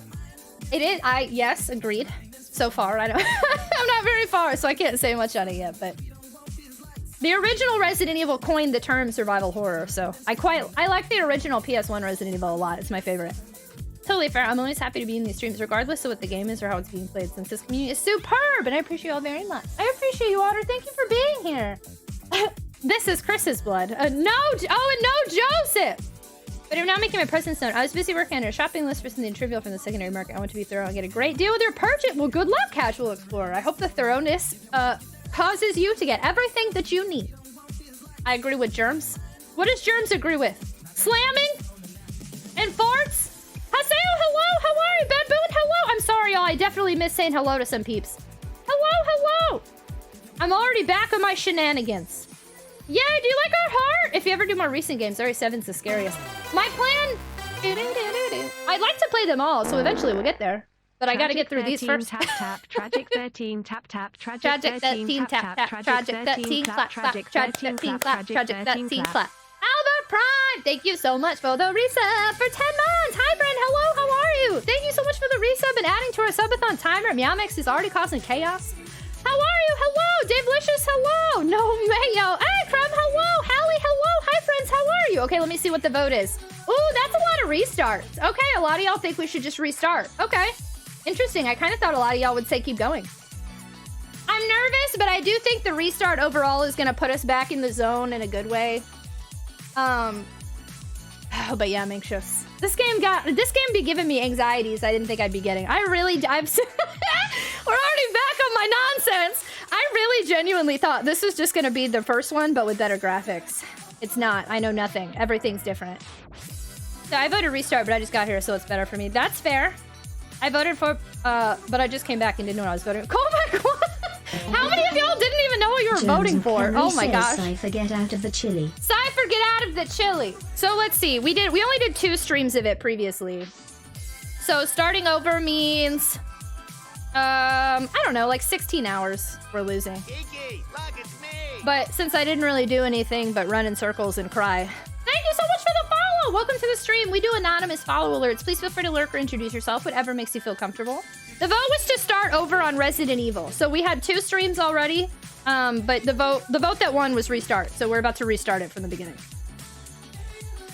S2: it is, yes, agreed. So far, I don't, I'm not very far, so I can't say much on it yet, but the original Resident Evil coined the term survival horror, so I like the original PS1 Resident Evil a lot. It's my favorite. Totally fair. I'm always happy to be in these streams, regardless of what the game is or how it's being played, since this community is superb, and I appreciate you all very much. I appreciate you, Otter. Thank you for being here. This is Chris's blood. And no Joseph! But I'm now making my presence known. I was busy working on a shopping list for something trivial from the secondary market. I want to be thorough and get a great deal with your purchase. Well, good luck, Casual Explorer. I hope the thoroughness causes you to get everything that you need. I agree with Germs. What does Germs agree with? Slamming? And farts? Haseo, hello! How are you? Baboon, hello! I'm sorry, y'all. I definitely miss saying hello to some peeps. Hello! I'm already back on my shenanigans. Yeah, do you like our heart? If you ever do more recent games, RE7's the scariest. My plan... I'd like to play them all, so eventually we'll get there. But I gotta get through these first.
S1: Tap tap, Tragic 13, tap tap, Tragic 13, tap tap, Tragic 13, clap, Tragic 13, clap, Tragic 13, clap.
S2: Albert Prime, thank you so much for the resub for 10 months. Hi, Brent. Hello, how are you? Thank you so much for the resub and adding to our subathon timer. Meowmix is already causing chaos. How are you? Hello. Dave Licious, hello. No Mayo. Hey, Crumb, hello. Hallie, hello. Hi, friends. How are you? Okay, let me see what the vote is. Ooh, that's a lot of restarts. Okay, a lot of y'all think we should just restart. Okay. Interesting. I kind of thought a lot of y'all would say keep going. I'm nervous, but I do think the restart overall is going to put us back in the zone in a good way. But yeah, I'm anxious. This game be giving me anxieties I didn't think I'd be getting. We're already back on my nonsense. I really genuinely thought this was just gonna be the first one, but with better graphics. It's not. I know nothing. Everything's different. So I voted restart, but I just got here, so it's better for me. That's fair. I voted for, but I just came back and didn't know what I was voting for. Oh my god! How many of y'all didn't even know what you were voting for? Oh my gosh.
S6: Cypher, get out of the chili.
S2: Cypher, get out of the chili. So let's see. We only did 2 streams of it previously. So starting over means, I don't know, like 16 hours we're losing.
S8: Kiki, look, it's me.
S2: But since I didn't really do anything but run in circles and cry. Thank you so much for the follow. Welcome to the stream. We do anonymous follow alerts. Please feel free to lurk or introduce yourself, whatever makes you feel comfortable. The vote was to start over on Resident Evil. So we had 2 streams already, but the vote that won was restart. So we're about to restart it from the beginning.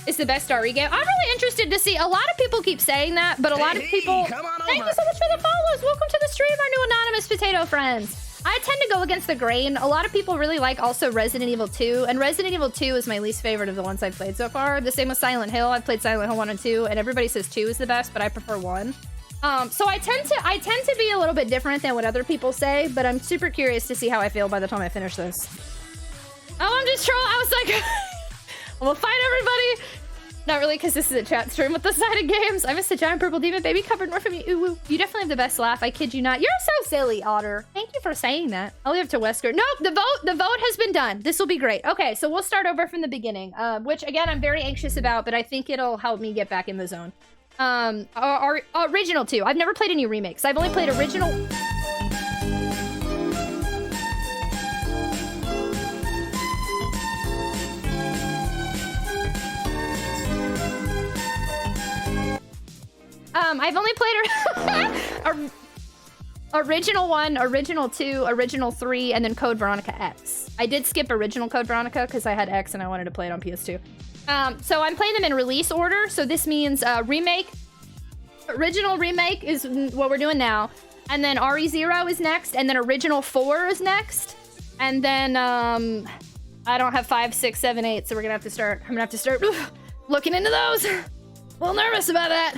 S2: It's the best RE game. I'm really interested to see. A lot of people keep saying that, but a lot of people... Thank you so much for the follows. Welcome to the stream, our new anonymous potato friends. I tend to go against the grain. A lot of people really like also Resident Evil 2, and Resident Evil 2 is my least favorite of the ones I've played so far. The same with Silent Hill. I've played Silent Hill 1 and 2, and everybody says 2 is the best, but I prefer 1. So I tend to be a little bit different than what other people say, but I'm super curious to see how I feel by the time I finish this. Oh, I'm just trolling. I was like, I'm gonna fight everybody. Not really, because this is a chat stream with the side of games. I miss the giant purple demon baby covered more from you. Ooh, ooh. You definitely have the best laugh. I kid you not. You're so silly, Otter. Thank you for saying that. I'll leave it to Wesker. Nope, the vote has been done. This will be great. Okay, so we'll start over from the beginning, which again, I'm very anxious about, but I think it'll help me get back in the zone. Original 2. I've never played any remakes. I've only played original. I've only played original 1, original 2, original 3, and then Code Veronica X. I did skip original Code Veronica because I had X and I wanted to play it on PS2. So I'm playing them in release order. So this means remake. Original remake is what we're doing now. And then RE0 is next. And then original 4 is next. And then I don't have 5, 6, 7, 8. So I'm gonna have to start looking into those. A little nervous about that.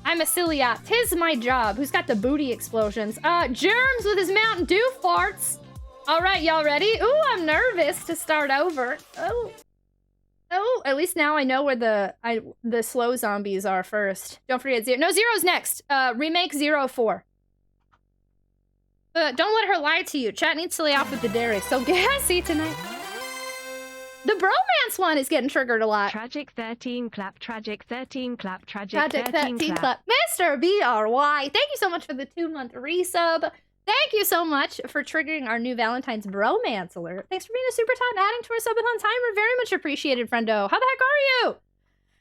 S2: I'm a celiac. 'Tis my job. Who's got the booty explosions? Germs with his Mountain Dew farts. All right, y'all ready? Ooh, I'm nervous to start over. Oh, at least now I know where the slow zombies are first. Don't forget Zero. No, Zero's next. Remake 04. Don't let her lie to you. Chat needs to lay off with the dairy. So gassy tonight. The bromance one is getting triggered a lot.
S1: Tragic 13 clap, tragic 13 clap, tragic,
S2: Tragic
S1: 13 clap.
S2: Mr. BRY, thank you so much for the 2-month resub. Thank you so much for triggering our new Valentine's bromance alert. Thanks for being a super tot and adding to our subathon timer. Very much appreciated, friendo. How the heck are you?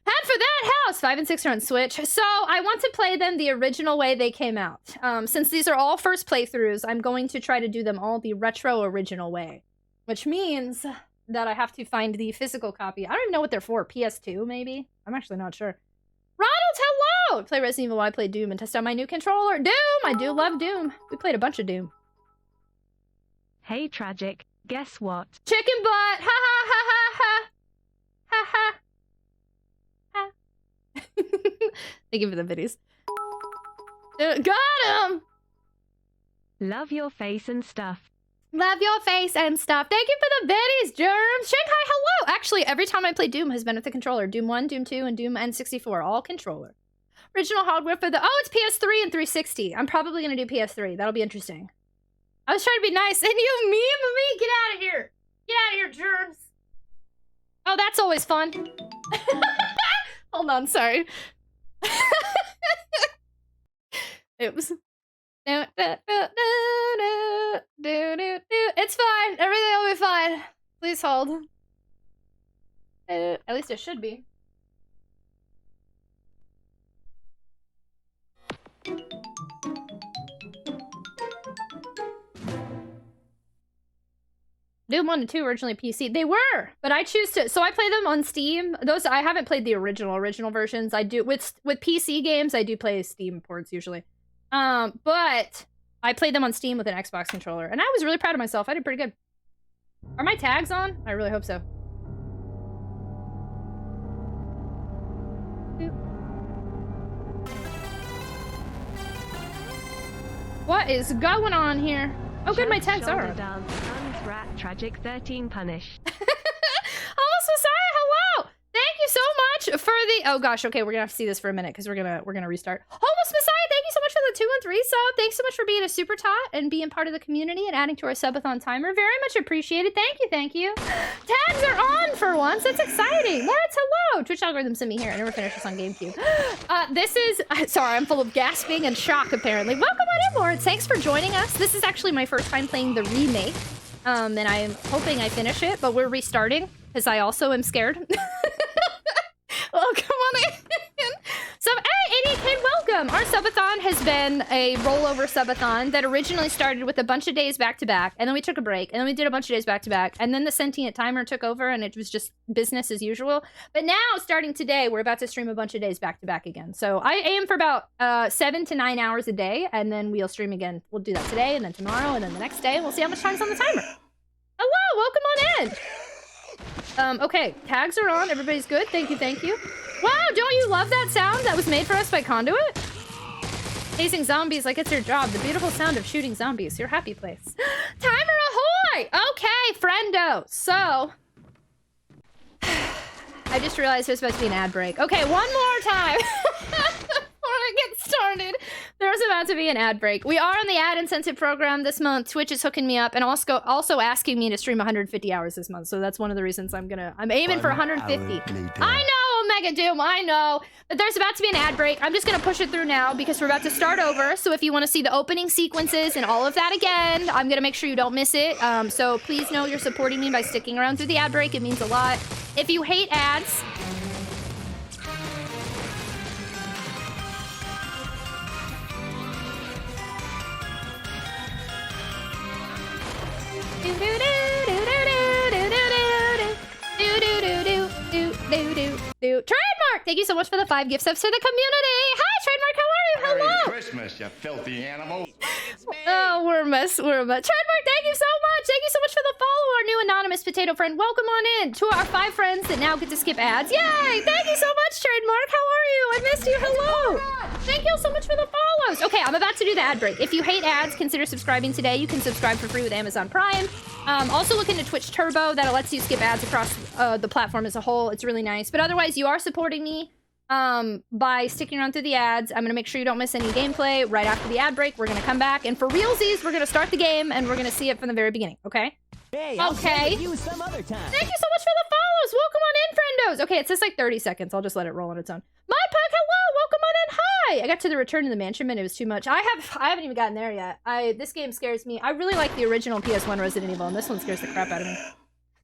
S2: And for that house, 5 and 6 are on Switch. So I want to play them the original way they came out. Since these are all first playthroughs, I'm going to try to do them all the retro original way, which means that I have to find the physical copy. I don't even know what they're for. PS2, maybe? I'm actually not sure. Ronald, hello! Play Resident Evil while I play Doom and test out my new controller. Doom! I do love Doom. We played a bunch of Doom.
S1: Hey, Tragic, guess what?
S2: Chicken butt! Ha ha ha ha ha! Ha ha! Ha. Thank you for the videos. Got him!
S1: Love your face and stuff.
S2: Love your face and stuff. Thank you for the biddies, Germs. Shanghai, hello. Actually, every time I play Doom has been with the controller. Doom 1, Doom 2, and Doom N64. All controller. Original hardware for the... Oh, it's PS3 and 360. I'm probably going to do PS3. That'll be interesting. I was trying to be nice, and you meme me? Get out of here. Get out of here, Germs. Oh, that's always fun. Hold on, sorry. Oops. It's fine. Everything will be fine. Please hold. At least it should be. Doom 1 and 2 originally PC. They were, but I choose to. So I play them on Steam. Those I haven't played the original versions. I do with PC games. I do play Steam ports usually. But I played them on Steam with an Xbox controller, and I was really proud of myself. I did pretty good. Are my tags on? I really hope so. What is going on here? Oh, good, my tags are on.
S1: Dance, Guns, Rat, Tragic 13 punish.
S2: Almost Messiah, hello! Thank you so much for the... Oh gosh, okay, we're gonna have to see this for a minute because we're gonna restart. Almost Messiah, thank you so much for the 213 sub. Thanks so much for being a super tot and being part of the community and adding to our subathon timer. Very much appreciated. Thank you, thank you. Tags are on for once. That's exciting. Lawrence, hello. Twitch algorithm sent me here. I never finished this on GameCube. This is... Sorry, I'm full of gasping and shock, apparently. Welcome on in, Lawrence. Thanks for joining us. This is actually my first time playing the remake. And I'm hoping I finish it, but we're restarting because I also am scared. Well, come on in. So, hey, 88K, welcome. Our subathon has been a rollover subathon that originally started with a bunch of days back to back, and then we took a break, and then we did a bunch of days back to back, and then the sentient timer took over, and it was just business as usual. But now, starting today, we're about to stream a bunch of days back to back again. So I aim for about 7 to 9 hours a day, and then we'll stream again. We'll do that today, and then tomorrow, and then the next day, and we'll see how much time's on the timer. Hello, welcome on in. Okay, tags are on. Everybody's good. Thank you, thank you. Wow, don't you love that sound that was made for us by Conduit? Chasing zombies like it's your job. The beautiful sound of shooting zombies. Your happy place. Timer ahoy! Okay, friendo. So, I just realized there's supposed to be an ad break. Okay, one more time. Before I get started, there's about to be an ad break. We are on the ad incentive program this month. Twitch is hooking me up and also asking me to stream 150 hours this month. So that's one of the reasons I'm aiming for 150. I know, Omega Doom, I know. But there's about to be an ad break. I'm just gonna push it through now because we're about to start over. So if you want to see the opening sequences and all of that again, I'm gonna make sure you don't miss it. So please know you're supporting me by sticking around through the ad break. It means a lot. If you hate ads, Trademark! Thank you so much for the 5 gift subs to the community. Hi, Trademark, how are you?
S8: Merry
S2: hello.
S8: Christmas, you filthy animal.
S2: Oh, we're a mess. Trademark, thank you so much. Thank you so much for the follow, our new anonymous potato friend. Welcome on in to our 5 friends that now get to skip ads. Yay! Thank you so much, Trademark. How are you? I missed you. Hello. Thank you so much for the follows. Okay, I'm about to do the ad break. If you hate ads, consider subscribing today. You can subscribe for free with Amazon Prime. Also look into Twitch Turbo. That lets you skip ads across the platform as a whole. It's really nice. But otherwise, you are supporting me by sticking around through the ads. I'm gonna make sure you don't miss any gameplay. Right after the ad break, we're gonna come back, and for realsies, we're gonna start the game, and we're gonna see it from the very beginning, okay?
S9: Hey,
S2: okay.
S9: you some other time.
S2: Thank you so much for the follows. Welcome on in, friendos. Okay, it says like 30 seconds. I'll just let it roll on its own. My Puck, hello. Welcome on in. Hi. I got to the Return to the Mansion, and it was too much. I haven't even gotten there yet. This game scares me. I really like the original PS1 Resident Evil, and this one scares the crap out of me.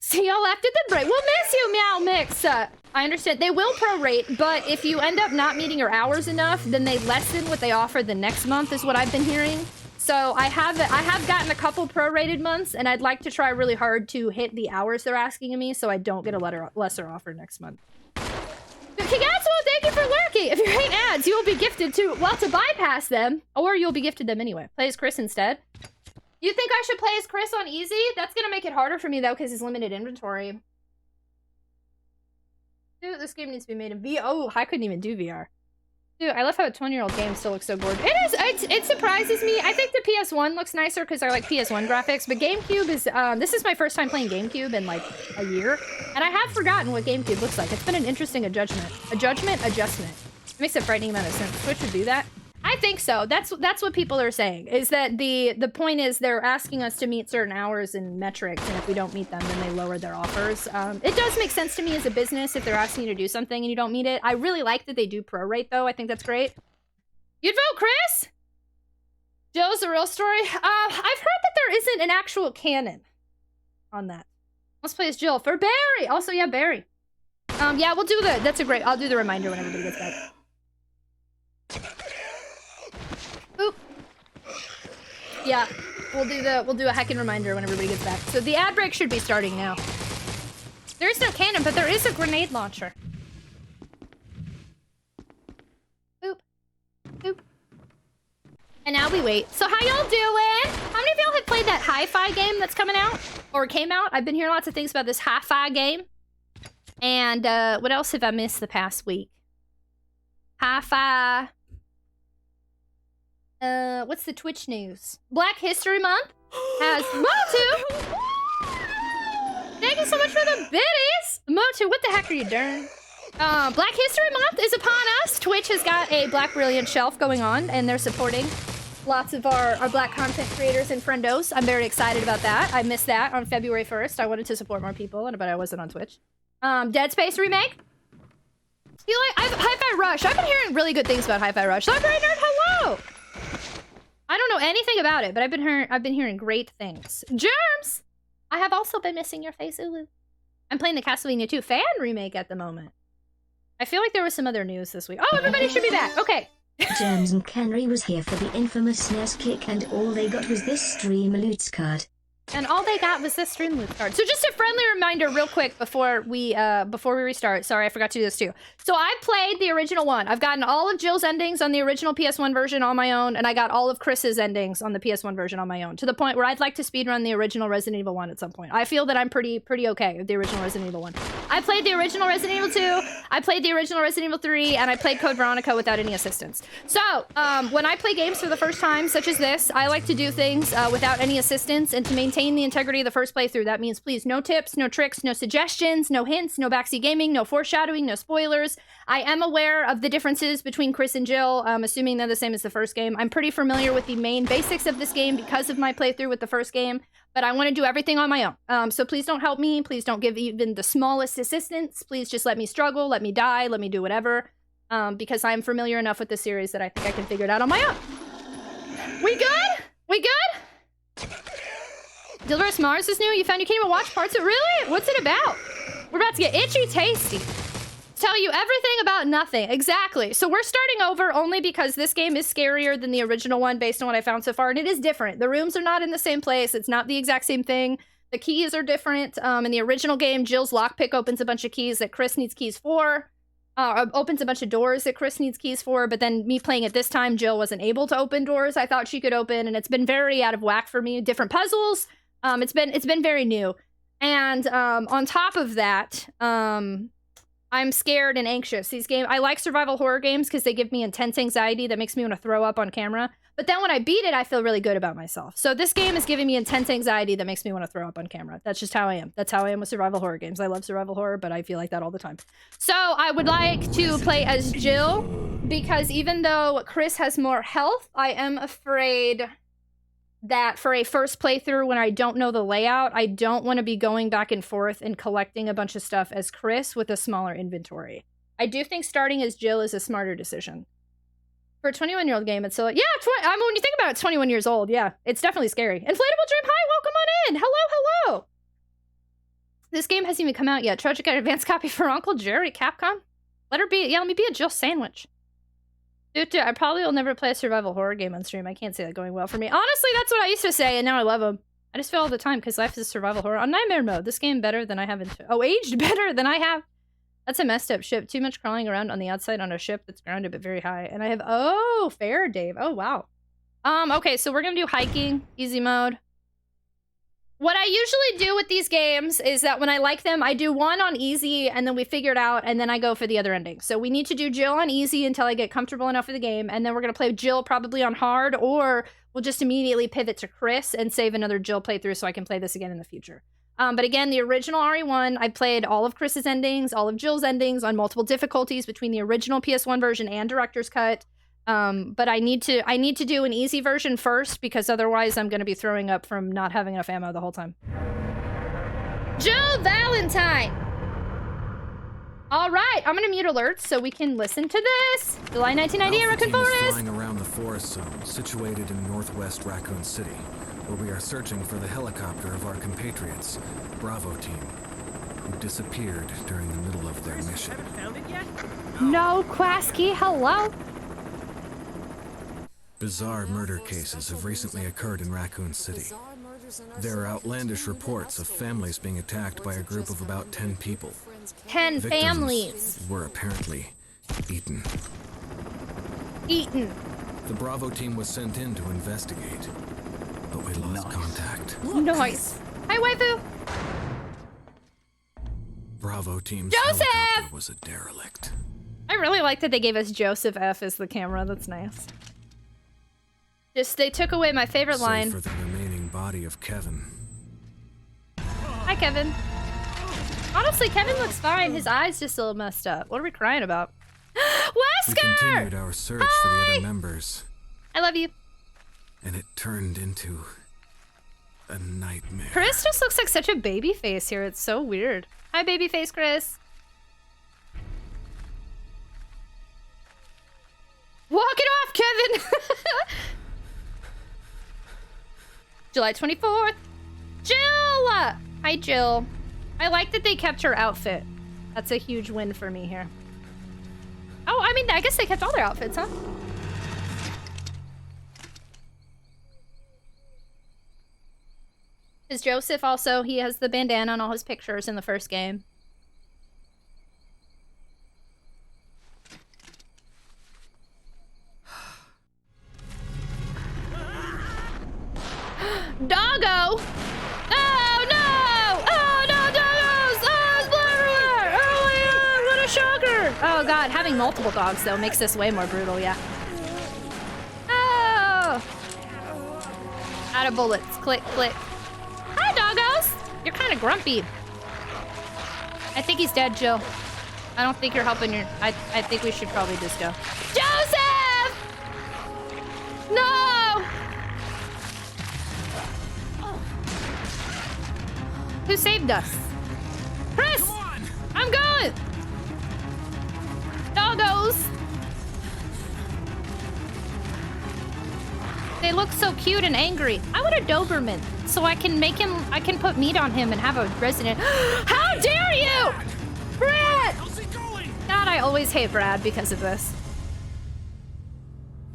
S2: See y'all after the break. We'll miss you, Meow Mix. I understand. They will prorate, but if you end up not meeting your hours enough, then they lessen what they offer the next month, is what I've been hearing. So I have gotten a couple prorated months, and I'd like to try really hard to hit the hours they're asking of me, so I don't get a lesser offer next month. Kigatsu, thank you for lurking. If you hate ads, you will be gifted to bypass them, or you'll be gifted them anyway. Play as Chris instead. You think I should play as Chris on easy? That's gonna make it harder for me though, because his limited inventory. Dude, this game needs to be made in VR. Oh, I couldn't even do VR. Dude, I love how a 20-year-old game still looks so gorgeous. It surprises me. I think the PS1 looks nicer because I like PS1 graphics, but GameCube is, this is my first time playing GameCube in like a year, and I have forgotten what GameCube looks like. It's been an interesting adjustment. It makes a frightening amount of sense. Switch would do that. I think so. That's what people are saying, is that the point is they're asking us to meet certain hours and metrics, and if we don't meet them, then they lower their offers. It does make sense to me as a business if they're asking you to do something and you don't meet it. I really like that they do prorate, though. I think that's great. You'd vote Chris? Jill's the real story? I've heard that there isn't an actual canon on that. Let's play as Jill for Barry. Also, yeah, Barry. Yeah, we'll do I'll do the reminder when everybody gets back. Oop. Yeah, we'll do a heckin' reminder when everybody gets back. So the ad break should be starting now. There is no cannon, but there is a grenade launcher. Oop. Oop. And now we wait. So how y'all doing? How many of y'all have played that hi-fi game that's coming out? Or came out? I've been hearing lots of things about this hi-fi game. And what else have I missed the past week? Hi-fi. What's the Twitch news? Black History Month has Motu. Thank you so much for the biddies. Motu, what the heck are you doing? Black History Month is upon us. Twitch has got a Black Brilliant shelf going on, and they're supporting lots of our Black content creators and friendos. I'm very excited about that. I missed that on February 1st. I wanted to support more people, but I wasn't on Twitch. Dead Space remake. You like Hi-Fi Rush? I've been hearing really good things about Hi-Fi Rush. Library Nerd, hello. I don't know anything about it, but I've been hearing great things. Germs! I have also been missing your face, Ulu. I'm playing the Castlevania 2 fan remake at the moment. I feel like there was some other news this week. Oh, everybody should be back. Okay.
S6: Germs and Kenry was here for the infamous SNES kick, and all they got was this stream loots card.
S2: And all they got was this stream loot card. So just a friendly reminder real quick before we restart. Sorry, I forgot to do this too. So I played the original one. I've gotten all of Jill's endings on the original PS1 version on my own, and I got all of Chris's endings on the PS1 version on my own, to the point where I'd like to speedrun the original Resident Evil 1 at some point. I feel that I'm pretty okay with the original Resident Evil 1. I played the original Resident Evil 2, I played the original Resident Evil 3, and I played Code Veronica without any assistance. So, when I play games for the first time, such as this, I like to do things without any assistance, and to maintain the integrity of the first playthrough. That means, please, no tips, no tricks, no suggestions, no hints, no backseat gaming, no foreshadowing, no spoilers. I am aware of the differences between Chris and Jill, assuming they're the same as the first game. I'm pretty familiar with the main basics of this game because of my playthrough with the first game, but I want to do everything on my own. So please don't help me. Please don't give even the smallest assistance. Please just let me struggle, let me die, let me do whatever, because I'm familiar enough with the series that I think I can figure it out on my own. We good? We good? Dilverse Mars is new. You found you can't even watch parts of it? Really? What's it about? We're about to get itchy tasty. Tell you everything about nothing. Exactly. So we're starting over only because this game is scarier than the original one based on what I found so far, and it is different. The rooms are not in the same place. It's not the exact same thing. The keys are different. In the original game, Jill's lockpick opens a bunch of keys that Chris needs keys for. opens a bunch of doors that Chris needs keys for, but then me playing it this time, Jill wasn't able to open doors I thought she could open, and it's been very out of whack for me. Different puzzles. It's been very new. And on top of that, I'm scared and anxious. These games, I like survival horror games because they give me intense anxiety that makes me want to throw up on camera. But then when I beat it, I feel really good about myself. So this game is giving me intense anxiety that makes me want to throw up on camera. That's just how I am. That's how I am with survival horror games. I love survival horror, but I feel like that all the time. So I would like to play as Jill because even though Chris has more health, I am afraid that for a first playthrough when I don't know the layout, I don't want to be going back and forth and collecting a bunch of stuff as Chris with a smaller inventory. I do think starting as Jill is a smarter decision. For a 21-year-old game, it's so like, yeah, I mean, when you think about it, it's 21 years old. Yeah, it's definitely scary. Inflatable Dream, hi, welcome on in. Hello. This game hasn't even come out yet. Tragic got an advanced copy for Uncle Jerry, Capcom. Let me be a Jill sandwich. Dude, I probably will never play a survival horror game on stream. I can't say that going well for me. Honestly, that's what I used to say, and now I love them. I just feel all the time because life is survival horror. On Nightmare Mode, this game better than I have aged better than I have. That's a messed up ship. Too much crawling around on the outside on a ship that's grounded but very high. And I have, oh, fair, Dave. Oh, wow. Okay, so we're gonna do hiking, easy mode. What I usually do with these games is that when I like them, I do one on easy and then we figure it out and then I go for the other ending. So we need to do Jill on easy until I get comfortable enough with the game. And then we're gonna play Jill probably on hard, or we'll just immediately pivot to Chris and save another Jill playthrough so I can play this again in the future. But again, the original RE1, I played all of Chris's endings, all of Jill's endings on multiple difficulties between the original PS1 version and Director's Cut. But I need to do an easy version first because otherwise I'm going to be throwing up from not having enough ammo the whole time. Jill Valentine! All right, I'm going to mute alerts so we can listen to this. July 1998, Raccoon Forest!
S9: Flying around the forest zone situated in northwest Raccoon City, where we are searching for the helicopter of our compatriots, Bravo Team, who disappeared during the middle of their mission.
S2: No, Quasky, hello?
S9: Bizarre murder cases have recently occurred in Raccoon City. There are outlandish reports of families being attacked by a group of about 10 people.
S2: 10
S9: Victims
S2: families.
S9: Were apparently eaten.
S2: Eaten.
S9: The Bravo Team was sent in to investigate, but we lost contact.
S2: Nice. Hi, waifu.
S9: Bravo Team's
S2: Joseph!
S9: helicopter was a derelict.
S2: I really like that they gave us Joseph F as the camera. That's nice. Just, they took away my favorite line.
S9: Save for the remaining body of Kevin.
S2: Hi, Kevin. Honestly, Kevin looks fine. His eye's just a little messed up. What are we crying about?
S9: We
S2: Wesker!
S9: continued our search for the other members.
S2: I love you.
S9: And it turned into a nightmare.
S2: Chris just looks like such a baby face here. It's so weird. Hi, baby face Chris. Walk it off, Kevin! July 24th. Jill! Hi, Jill. I like that they kept her outfit. That's a huge win for me here. Oh, I mean, I guess they kept all their outfits, huh? Is Joseph also, he has the bandana on all his pictures in the first game. Doggo! Oh no! Oh no, doggos! Oh, it's blood everywhere! Oh my god, what a shocker! Oh god, having multiple dogs though makes this way more brutal, yeah. Oh! Out of bullets. Click, click. Hi, doggos! You're kind of grumpy. I think he's dead, Jill. I don't think you're helping your... I think we should probably just go. Joseph! No! Who saved us? Chris! Come on. I'm going! Doggos! They look so cute and angry. I want a Doberman, so I can make him, I can put meat on him and have a resident. How dare you! Brad! God, I always hate Brad because of this.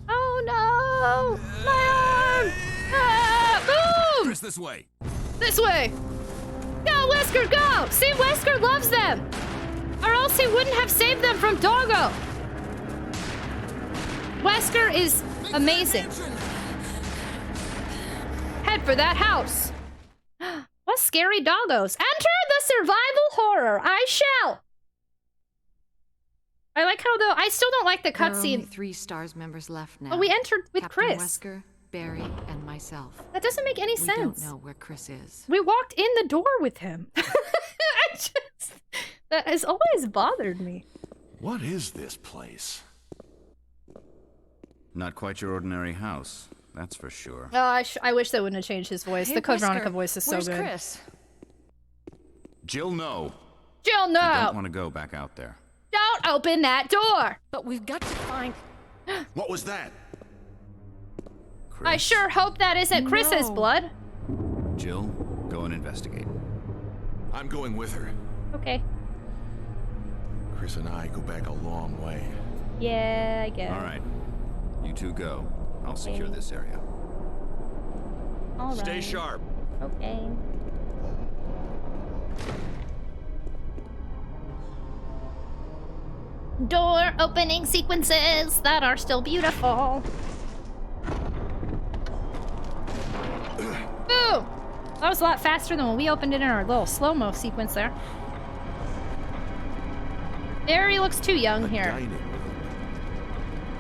S2: Oh no! My arm! Ah, boom!
S9: Chris, this way.
S2: This way! Go, Wesker, go! See, Wesker loves them! Or else he wouldn't have saved them from from Doggo. Wesker is amazing. Head for that house. What scary doggos. Enter the survival horror. I shall. I like how though I still don't like the cutscene.
S10: There are only 3 STARS members left now.
S2: Oh, we entered with
S10: Captain
S2: Chris.
S10: Wesker, Barry, and myself.
S2: That doesn't make any
S10: We
S2: sense.
S10: don't know where Chris is.
S2: We walked in the door with him. That has always bothered me.
S11: What is this place?
S12: Not quite your ordinary house, that's for sure.
S2: Oh, I wish they wouldn't have changed his voice.
S10: Hey,
S2: The Code
S10: Wesker,
S2: Veronica voice is so
S10: where's
S2: good.
S10: Chris?
S12: Jill, no.
S2: Jill,
S12: You
S2: no!
S12: don't want to go back out there.
S2: Don't open that door!
S10: But we've got to find...
S11: What was that?
S12: Chris.
S2: I sure hope that isn't Chris's blood.
S12: Jill, go and investigate.
S11: I'm going with her.
S2: Okay.
S11: Chris and I go back a long way.
S2: Yeah, I guess.
S12: All right. You two go. I'll secure this area.
S2: All right.
S11: Stay sharp.
S2: Okay. Door opening sequences that are still beautiful. Boom! That was a lot faster than when we opened it in our little slow-mo sequence there. Barry looks too young here.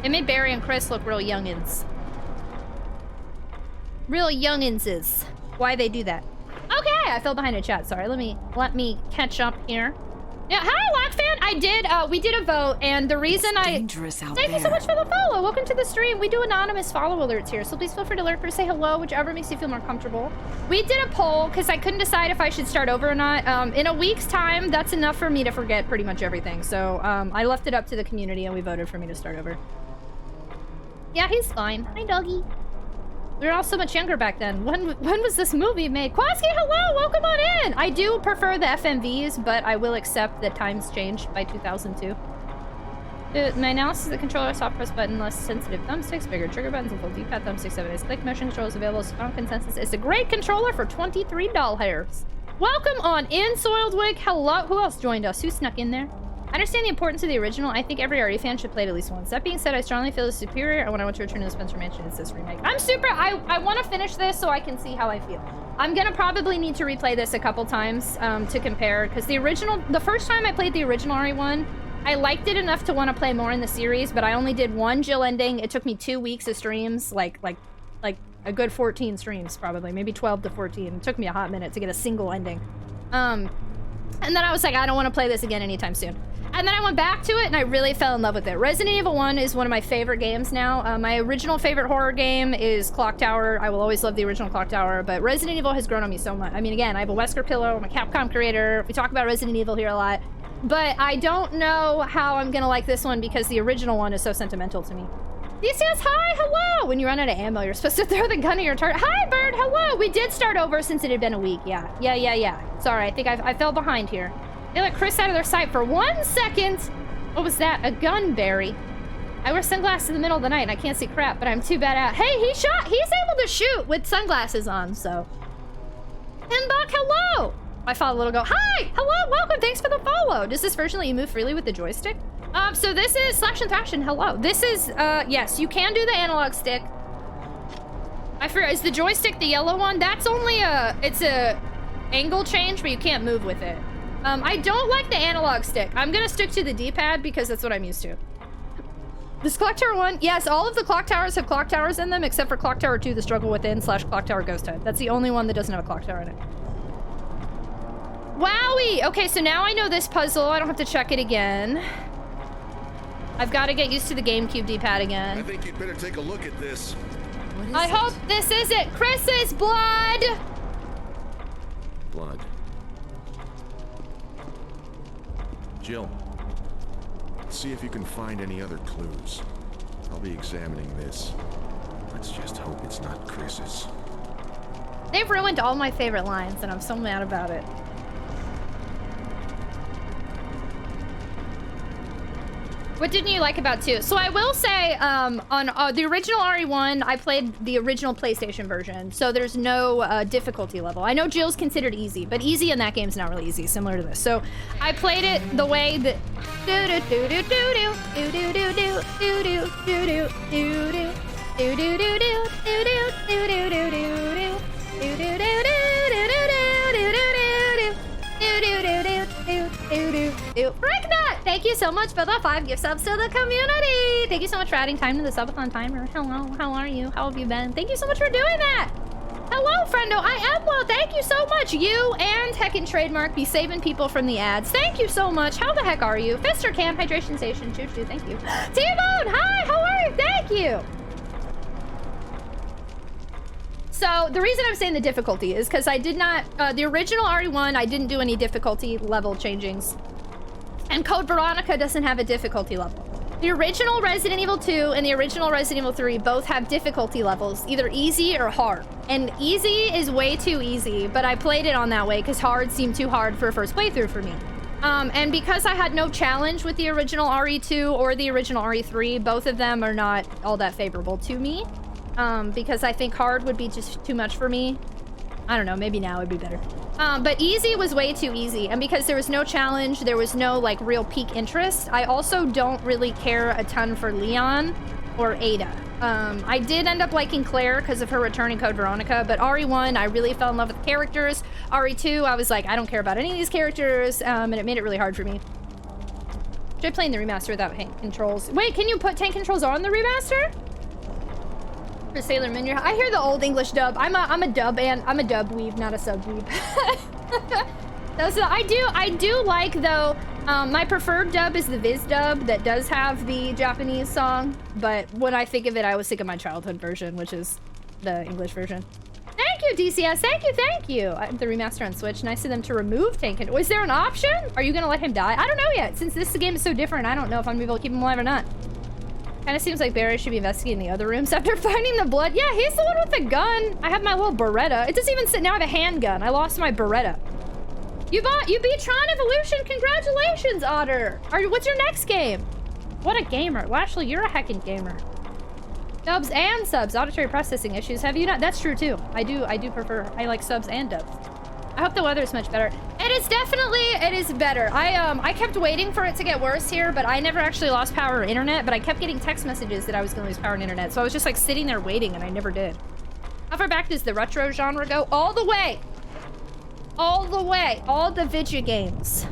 S2: It made Barry and Chris look real youngins. Real younginses. Why they do that? Okay, I fell behind in chat. Sorry, let me catch up here. Yeah, hi, Lockfan. We did a vote, and the reason
S10: dangerous out
S2: Thank you so much for the follow. Welcome to the stream. We do anonymous follow alerts here, so please feel free to lurk or say hello, whichever makes you feel more comfortable. We did a poll because I couldn't decide if I should start over or not. In a week's time, that's enough for me to forget pretty much everything. So I left it up to the community, and we voted for me to start over. Yeah, he's fine. Hi, doggy. We were all so much younger back then. When was this movie made? Kwaski, hello! Welcome on in! I do prefer the FMVs, but I will accept that times changed by 2002. My analysis of the controller, soft press button, less sensitive thumbsticks, bigger trigger buttons, and full D-pad thumbstick 7 is click motion controls available. Strong consensus. It's a great controller for 23 doll hairs. Welcome on in, Soiled Wig. Hello. Who else joined us? Who snuck in there? I understand the importance of the original. I think every RE fan should play it at least once. That being said, I strongly feel it's superior, and when I want to return to the Spencer Mansion, it's this remake. I'm super... I want to finish this so I can see how I feel. I'm gonna probably need to replay this a couple times to compare, because the original... The first time I played the original RE1, I liked it enough to want to play more in the series, but I only did one Jill ending. It took me 2 weeks of streams, like a good 14 streams, probably. Maybe 12 to 14. It took me a hot minute to get a single ending. And then I was like, I don't want to play this again anytime soon. And then I went back to it, and I really fell in love with it. Resident Evil 1 is one of my favorite games now. My original favorite horror game is Clock Tower. I will always love the original Clock Tower, but Resident Evil has grown on me so much. I mean, again, I have a Wesker pillow. I'm a Capcom creator. We talk about Resident Evil here a lot. But I don't know how I'm going to like this one because the original one is so sentimental to me. He says, hi, hello! When you run out of ammo, you're supposed to throw the gun at your target. Hi, Bird, hello! We did start over since it had been a week. Yeah. Sorry, I think I fell behind here. They let Chris out of their sight for 1 second. What was that? A gun, Barry. I wear sunglasses in the middle of the night and I can't see crap, but I'm too bad at. Hey, he's able to shoot with sunglasses on, so. Pinbuck, hello! I follow a little go, hi! Hello, welcome, thanks for the follow. Does this version let you move freely with the joystick? So this is Slash and Thrash and hello. This is, yes, you can do the analog stick. I forget, is the joystick the yellow one? That's only it's a angle change, but you can't move with it. I don't like the analog stick. I'm gonna stick to the D-pad because that's what I'm used to. This Clock Tower 1, yes, all of the Clock Towers have Clock Towers in them, except for Clock Tower 2, The Struggle Within / Clock Tower Ghost Head. That's the only one that doesn't have a Clock Tower in it. Wowie! Okay, so now I know this puzzle. I don't have to check it again. I've got to get used to the GameCube D-pad again.
S11: I think you'd better take a look at this.
S2: I hope this isn't Chris's blood!
S11: Blood. Jill, see if you can find any other clues. I'll be examining this. Let's just hope it's not Chris's.
S2: They've ruined all my favorite lines, and I'm so mad about it. What didn't you like about 2? So I will say, on the original RE1, I played the original PlayStation version, so there's no difficulty level. I know Jill's considered easy, but easy in that game is not really easy, similar to this. So I played it the way that Ricknut! Thank you so much for the 5 gift subs to the community! Thank you so much for adding time to the subathon timer. Hello, how are you? How have you been? Thank you so much for doing that! Hello, friendo! I am well, thank you so much! You and Heckin' Trademark be saving people from the ads. Thank you so much! How the heck are you? Fister Camp, Hydration Station, choo-choo, thank you. T-Bone! Hi, how are you? Thank you! So, the reason I'm saying the difficulty is because I did not... the original RE1, I didn't do any difficulty level changings. And Code Veronica doesn't have a difficulty level. The original Resident Evil 2 and the original Resident Evil 3 both have difficulty levels, either easy or hard. And easy is way too easy, but I played it on that way because hard seemed too hard for a first playthrough for me. And because I had no challenge with the original RE2 or the original RE3, both of them are not all that favorable to me. Because I think hard would be just too much for me. I don't know, maybe now it'd be better. But easy was way too easy. And because there was no challenge, there was no like real peak interest. I also don't really care a ton for Leon or Ada. I did end up liking Claire because of her return in Code Veronica, but RE1, I really fell in love with the characters. RE2, I was like, I don't care about any of these characters, and it made it really hard for me. Try playing the remaster without tank controls. Wait, can you put tank controls on the remaster? For Sailor Moon, I hear the old English dub. I'm a dub weeb, not a sub weeb. I do like though. My preferred dub is the Viz dub that does have the Japanese song, but when I think of it, I always think of my childhood version, which is the English version. Thank you, DCS. Thank you. The remaster on Switch. Nice of them to remove tank. Was there an option? Are you gonna let him die? I don't know yet. Since this game is so different, I don't know if I'm gonna be able to keep him alive or not. Kind of seems like Barry should be investigating the other rooms after finding the blood. Yeah, he's the one with the gun. I have my little Beretta. It doesn't even sit. Now I have a handgun. I lost my Beretta. You beat Tron Evolution. Congratulations, Otter. What's your next game? What a gamer. Lashley, you're a heckin' gamer. Dubs and subs. Auditory processing issues. Have you not? That's true too. I do prefer. I like subs and dubs. I hope the weather is much better. It is better. I kept waiting for it to get worse here, but I never actually lost power or internet, but I kept getting text messages that I was gonna lose power and internet, so I was just like sitting there waiting and I never did. How far back does the retro genre go? All the way. All the way. All the video games.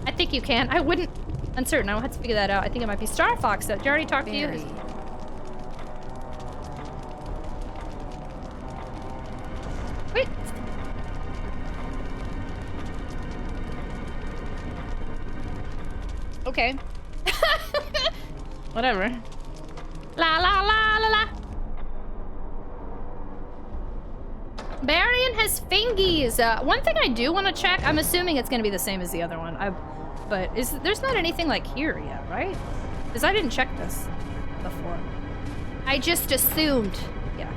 S2: I think you can. I wouldn't. Uncertain. I'll have to figure that out. I think it might be Star Fox though. Did I already talk to you? Wait. Okay. Whatever. La la la la la. Barian has fingies. One thing I do want to check. I'm assuming it's going to be the same as the other one. But there's not anything like here yet, right? Because I didn't check this before. I just assumed. Yeah.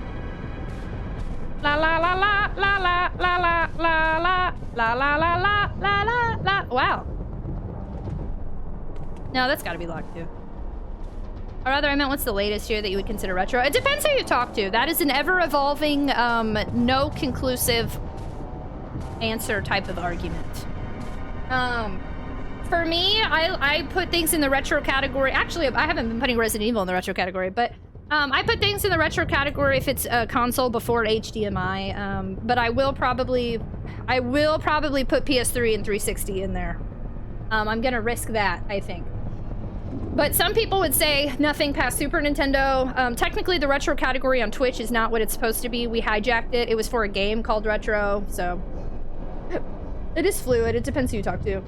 S2: La la la la la la la la la la la la la la la la la. Wow. No, that's gotta be locked too. Or rather, I meant what's the latest here that you would consider retro? It depends who you talk to. That is an ever-evolving, no conclusive answer type of argument. For me, I put things in the retro category. Actually, I haven't been putting Resident Evil in the retro category, but I put things in the retro category if it's a console before HDMI. But I will probably put PS3 and 360 in there. I'm gonna risk that, I think. But some people would say nothing past Super Nintendo. Technically, the retro category on Twitch is not what it's supposed to be. We hijacked it. It was for a game called Retro, so... It is fluid. It depends who you talk to.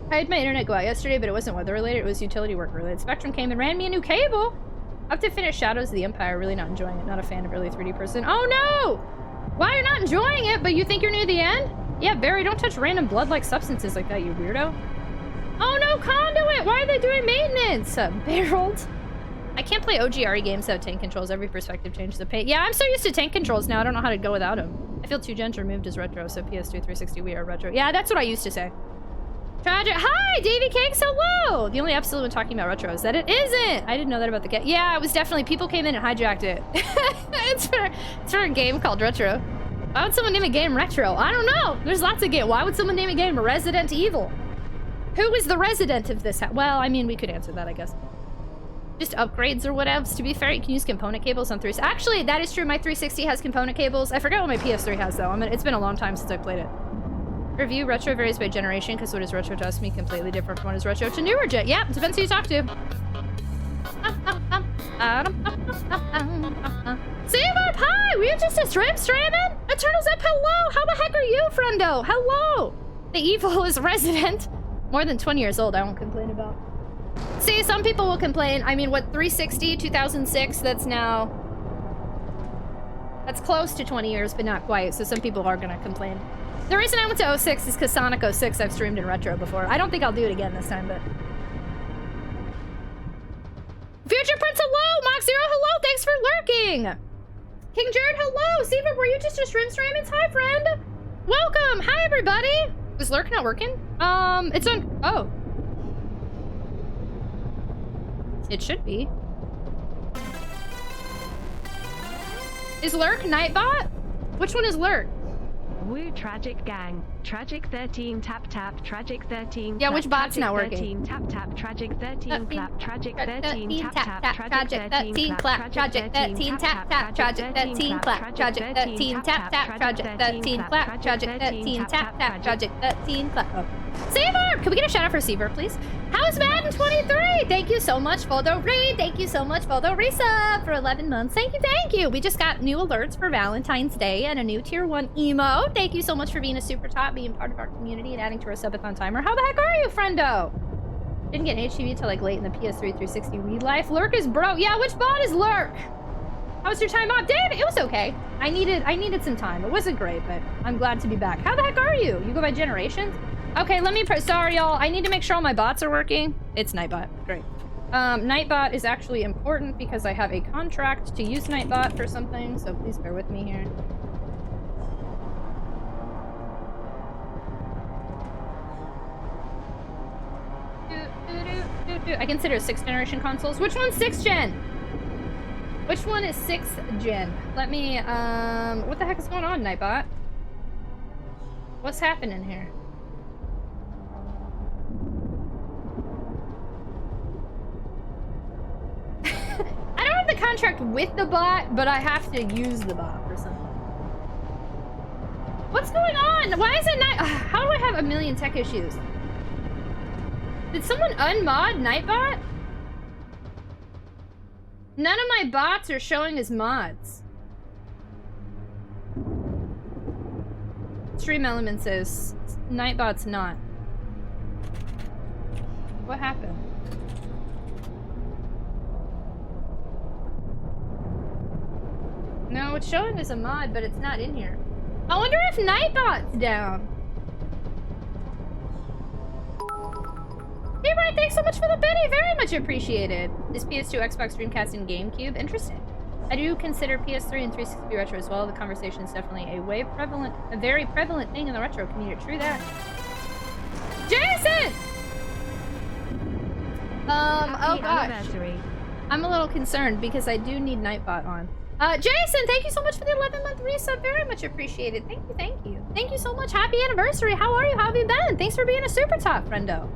S2: I had my internet go out yesterday, but it wasn't weather-related. It was utility work-related. Spectrum came and ran me a new cable! I have to finish Shadows of the Empire. Really not enjoying it. Not a fan of early 3D person. Oh, no! Why you're not enjoying it, but you think you're near the end? Yeah, Barry, don't touch random blood-like substances like that, you weirdo. Oh no, Conduit! Why are they doing maintenance? Barreled. I can't play OGRE games without tank controls. Every perspective changes the paint. Yeah, I'm so used to tank controls now, I don't know how to go without them. I feel too gentle removed as retro, so PS2, 360, we are retro. Yeah, that's what I used to say. Tragic. Hi, Davy Cakes. Hello. The only absolute when talking about retro is that it isn't. I didn't know that about the game. Yeah, it was definitely people came in and hijacked it. it's for a game called Retro. Why would someone name a game Retro? I don't know. There's lots of games. Why would someone name a game Resident Evil? Who is the resident of this? Well, I mean, we could answer that, I guess. Just upgrades or whatevs. To be fair, you can use component cables on 360. Actually, that is true. My 360 has component cables. I forget what my PS3 has, though. It's been a long time since I played it. Review retro varies by generation, because what is retro to us means completely different from what is retro to newer gen. Yeah, depends who you talk to. Seaverp, hi! Were you just a streaming? Eternal Zip, hello! How the heck are you, friendo? Hello! The evil is resident. More than 20 years old, I won't complain about. See, some people will complain. I mean, what, 360, 2006, that's now... That's close to 20 years, but not quite, so some people are gonna complain. The reason I went to 06 is because Sonic 06 I've streamed in retro before. I don't think I'll do it again this time, but... Future Prince, hello! Mock Zero, hello! Thanks for lurking! King Jared, hello! Seaver, were you just a streaming? Hi, friend! Welcome! Hi, everybody! Is lurk not working? It's on... Oh. It should be. Is lurk Nightbot? Which one is lurk?
S1: Woo, Tragic Gang. Tragic 13 tap tap. Tragic 13.
S2: Yeah, which bot's
S1: Tragic
S2: not working?
S1: 13 tap tap. Tragic 13 clap. Tragic 13 tap tap.
S2: Tragic 13 clap. Tragic 13 tap tap. Tragic 13 clap. Tragic 13 tap tap. Tragic 13 clap. Tragic 13 tap tap. Tragic 13 clap. Oh. Seaver! Can we get a shout out for Seaver, please? How's Madden 23? Thank you so much for the raid. Thank you so much for the resub for 11 months. Thank you, thank you. We just got new alerts for Valentine's Day and a new tier 1 emo. Thank you so much for being a super top, being part of our community, and adding to our subathon timer. How the heck are you, friendo? Didn't get an HTV till like late in the PS3 360 read life. Lurk is broke. Yeah, which bot is Lurk? How was your time off? Dave, it was okay. I needed some time. It wasn't great, but I'm glad to be back. How the heck are you? You go by generations? Okay, let me sorry, y'all. I need to make sure all my bots are working. It's Nightbot. Great. Nightbot is actually important because I have a contract to use Nightbot for something, so please bear with me here. I consider 6th generation consoles. Which one's 6th gen? Which one is 6th gen? Let me, what the heck is going on, Nightbot? What's happening here? I don't have the contract with the bot, but I have to use the bot for something. What's going on? Why is it not? How do I have a million tech issues? Did someone unmod Nightbot? None of my bots are showing as mods. Stream Element says Nightbot's not. What happened? No, it's showing as a mod, but it's not in here. I wonder if Nightbot's down. Hey, Brian, thanks so much for the biddy. Very much appreciated. Is PS2, Xbox, Dreamcast, and GameCube? Interesting. I do consider PS3 and 360 retro as well. The conversation is definitely a very prevalent thing in the retro community. True that. Jason! Oh gosh. I'm a little concerned because I do need Nightbot on. Jason, thank you so much for the 11-month resub. Very much appreciated. Thank you, thank you. Thank you so much. Happy anniversary. How are you? How have you been? Thanks for being a super top, friendo.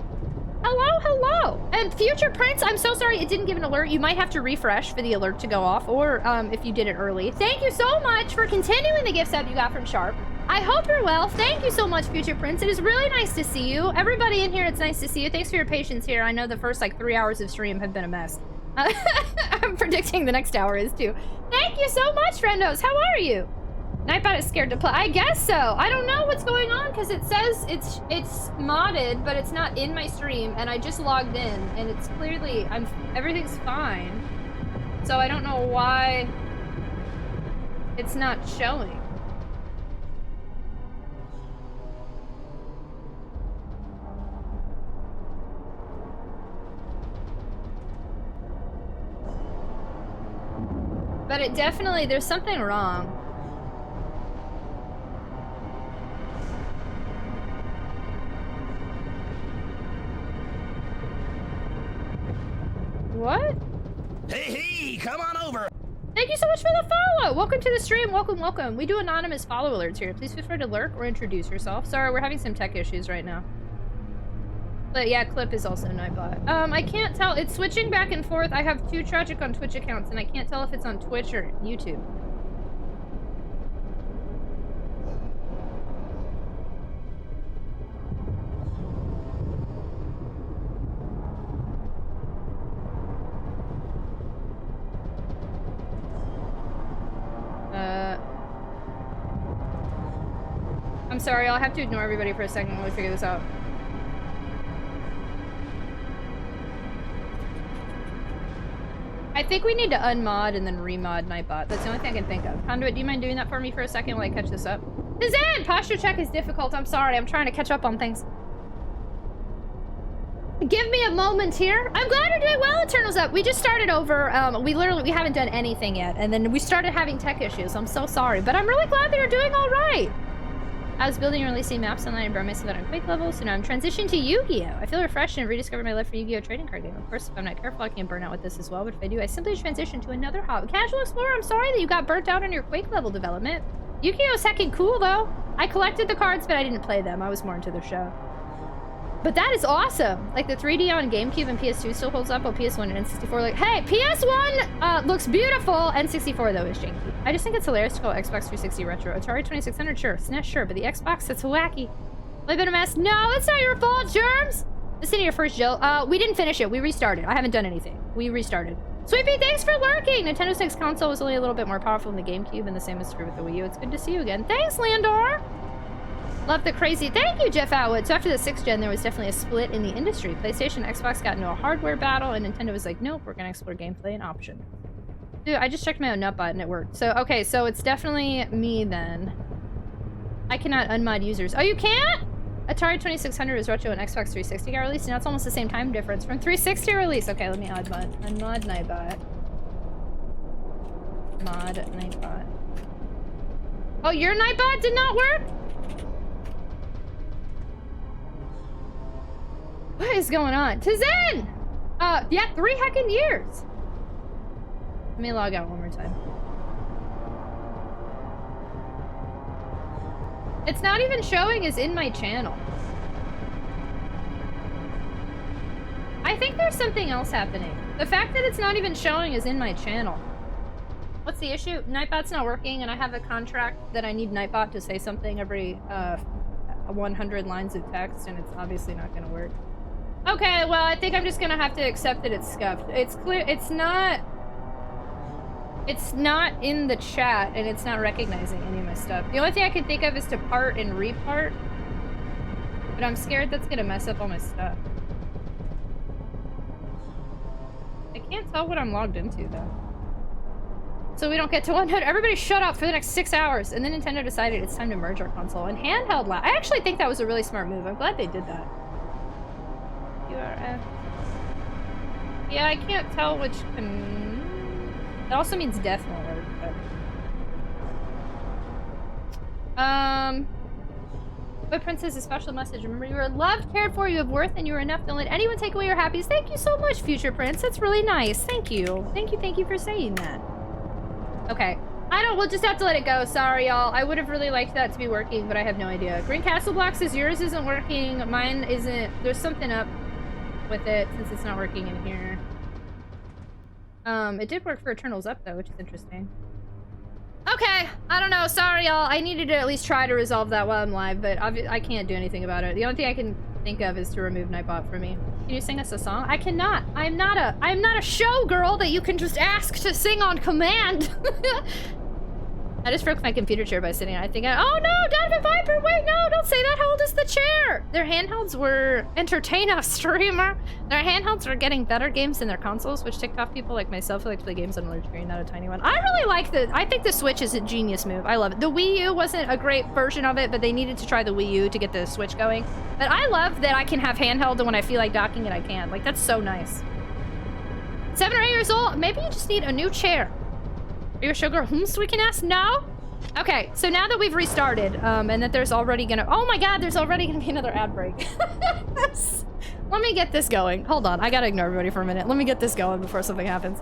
S2: Hello, hello. And Future Prince, I'm so sorry it didn't give an alert. You might have to refresh for the alert to go off, or if you did it early. Thank you so much for continuing the gift sub you got from Sharp. I hope you're well. Thank you so much, Future Prince. It is really nice to see you. Everybody in here, it's nice to see you. Thanks for your patience here. I know the first, 3 hours of stream have been a mess. I'm predicting the next hour is too. Thank you so much, friendos. How are you? Nightbot is scared to play. I guess so. I don't know what's going on because it says it's modded, but it's not in my stream, and I just logged in, and it's clearly everything's fine. So I don't know why it's not showing. But it definitely, there's something wrong. What?
S13: Hey, come on over.
S2: Thank you so much for the follow. Welcome to the stream. Welcome. We do anonymous follow alerts here. Please feel free to lurk or introduce yourself. Sorry, we're having some tech issues right now. But yeah, Clip is also Nightbot. I can't tell. It's switching back and forth. I have 2 TragicOnTwitch accounts, and I can't tell if it's on Twitch or YouTube. I'm sorry, I'll have to ignore everybody for a second while we figure this out. I think we need to unmod and then remod Nightbot. That's the only thing I can think of. Conduit, do you mind doing that for me for a second while I catch this up? Kazan! Posture check is difficult. I'm sorry. I'm trying to catch up on things. Give me a moment here. I'm glad you're doing well, Eternals Up. We just started over. We haven't done anything yet. And then we started having tech issues. I'm so sorry. But I'm really glad that you're doing all right. I was building and releasing maps online and brought myself out on Quake level, so now I'm transitioning to Yu-Gi-Oh! I feel refreshed and rediscovered my love for Yu-Gi-Oh! Trading card game. Of course, if I'm not careful, I can burn out with this as well, but if I do, I simply transition to another hobby. Casual Explorer, I'm sorry that you got burnt out on your Quake level development. Yu-Gi-Oh's heckin' cool, though. I collected the cards, but I didn't play them. I was more into the show. But that is awesome. Like, the 3D on GameCube and PS2 still holds up, while PS1 and N64, like, hey, PS1 looks beautiful, N64, though, is janky. I just think it's hilarious to call Xbox 360 retro. Atari 2600, sure. SNES, sure. But the Xbox, that's wacky. I've been a mess. No, it's not your fault, Germs! Listen to your first, Jill. We didn't finish it. We restarted. I haven't done anything. We restarted. Sweepy, thanks for lurking! Nintendo 6 console was only a little bit more powerful than the GameCube, and the same is true with the Wii U. It's good to see you again. Thanks, Landor! Love the crazy. Thank you, Jeff Atwood. So after the 6th gen, there was definitely a split in the industry. PlayStation and Xbox got into a hardware battle, and Nintendo was like, nope, we're gonna explore gameplay and option. Dude, I just checked my own nutbot and it worked. So, okay, so it's definitely me then. I cannot unmod users. Oh, you can't? Atari 2600 was retro and Xbox 360 got released. Now it's almost the same time difference from 360 release. Okay, let me unmod. Unmod Nightbot. Mod Nightbot. Oh, your Nightbot did not work? What is going on? Tizen! Yeah, 3 heckin' years. Let me log out one more time. It's not even showing as in my channel. I think there's something else happening. The fact that it's not even showing is in my channel. What's the issue? Nightbot's not working, and I have a contract that I need Nightbot to say something every 100 lines of text, and it's obviously not gonna work. Okay, well, I think I'm just gonna have to accept that it's scuffed. It's clear, it's not in the chat, and it's not recognizing any of my stuff. The only thing I can think of is to part and repart, but I'm scared that's gonna mess up all my stuff. I can't tell what I'm logged into, though. So we don't get to 100. Everybody shut up for the next 6 hours, and then Nintendo decided it's time to merge our console and handheld I actually think that was a really smart move. I'm glad they did that. URF. Yeah, I can't tell which that also means death won't work, but Princess, a special message. Remember, you are loved, cared for, you have worth, and you are enough. Don't let anyone take away your happiness. Thank you so much, Future Prince. That's really nice. Thank you. Thank you for saying that. Okay. We'll just have to let it go. Sorry, y'all. I would have really liked that to be working, but I have no idea. Green Castle Block says yours isn't working. Mine isn't. There's something up with it since it's not working in here. It did work for Eternals Up, though, which is interesting. Okay, I don't know. Sorry, y'all. I needed to at least try to resolve that while I'm live, but I can't do anything about it. The only thing I can think of is to remove Nightbot for me. Can you sing us a song? I cannot. I'm not a showgirl that you can just ask to sing on command. I just broke my computer chair by sitting on it. Oh no, Donovan Viper, wait, no, don't say that. How old is the chair? Their handhelds were entertain us, streamer. Their handhelds are getting better games than their consoles, which ticked off people like myself who like to play games on a large screen, not a tiny one. I really like I think the Switch is a genius move. I love it. The Wii U wasn't a great version of it, but they needed to try the Wii U to get the Switch going. But I love that I can have handheld, and when I feel like docking it, I can. Like, that's so nice. 7 or 8 years old, maybe you just need a new chair. Are you a showgirl we can ask? No? Okay, so now that we've restarted, and that there's already gonna... Oh my god, there's already gonna be another ad break. Let me get this going. Hold on, I gotta ignore everybody for a minute. Let me get this going before something happens.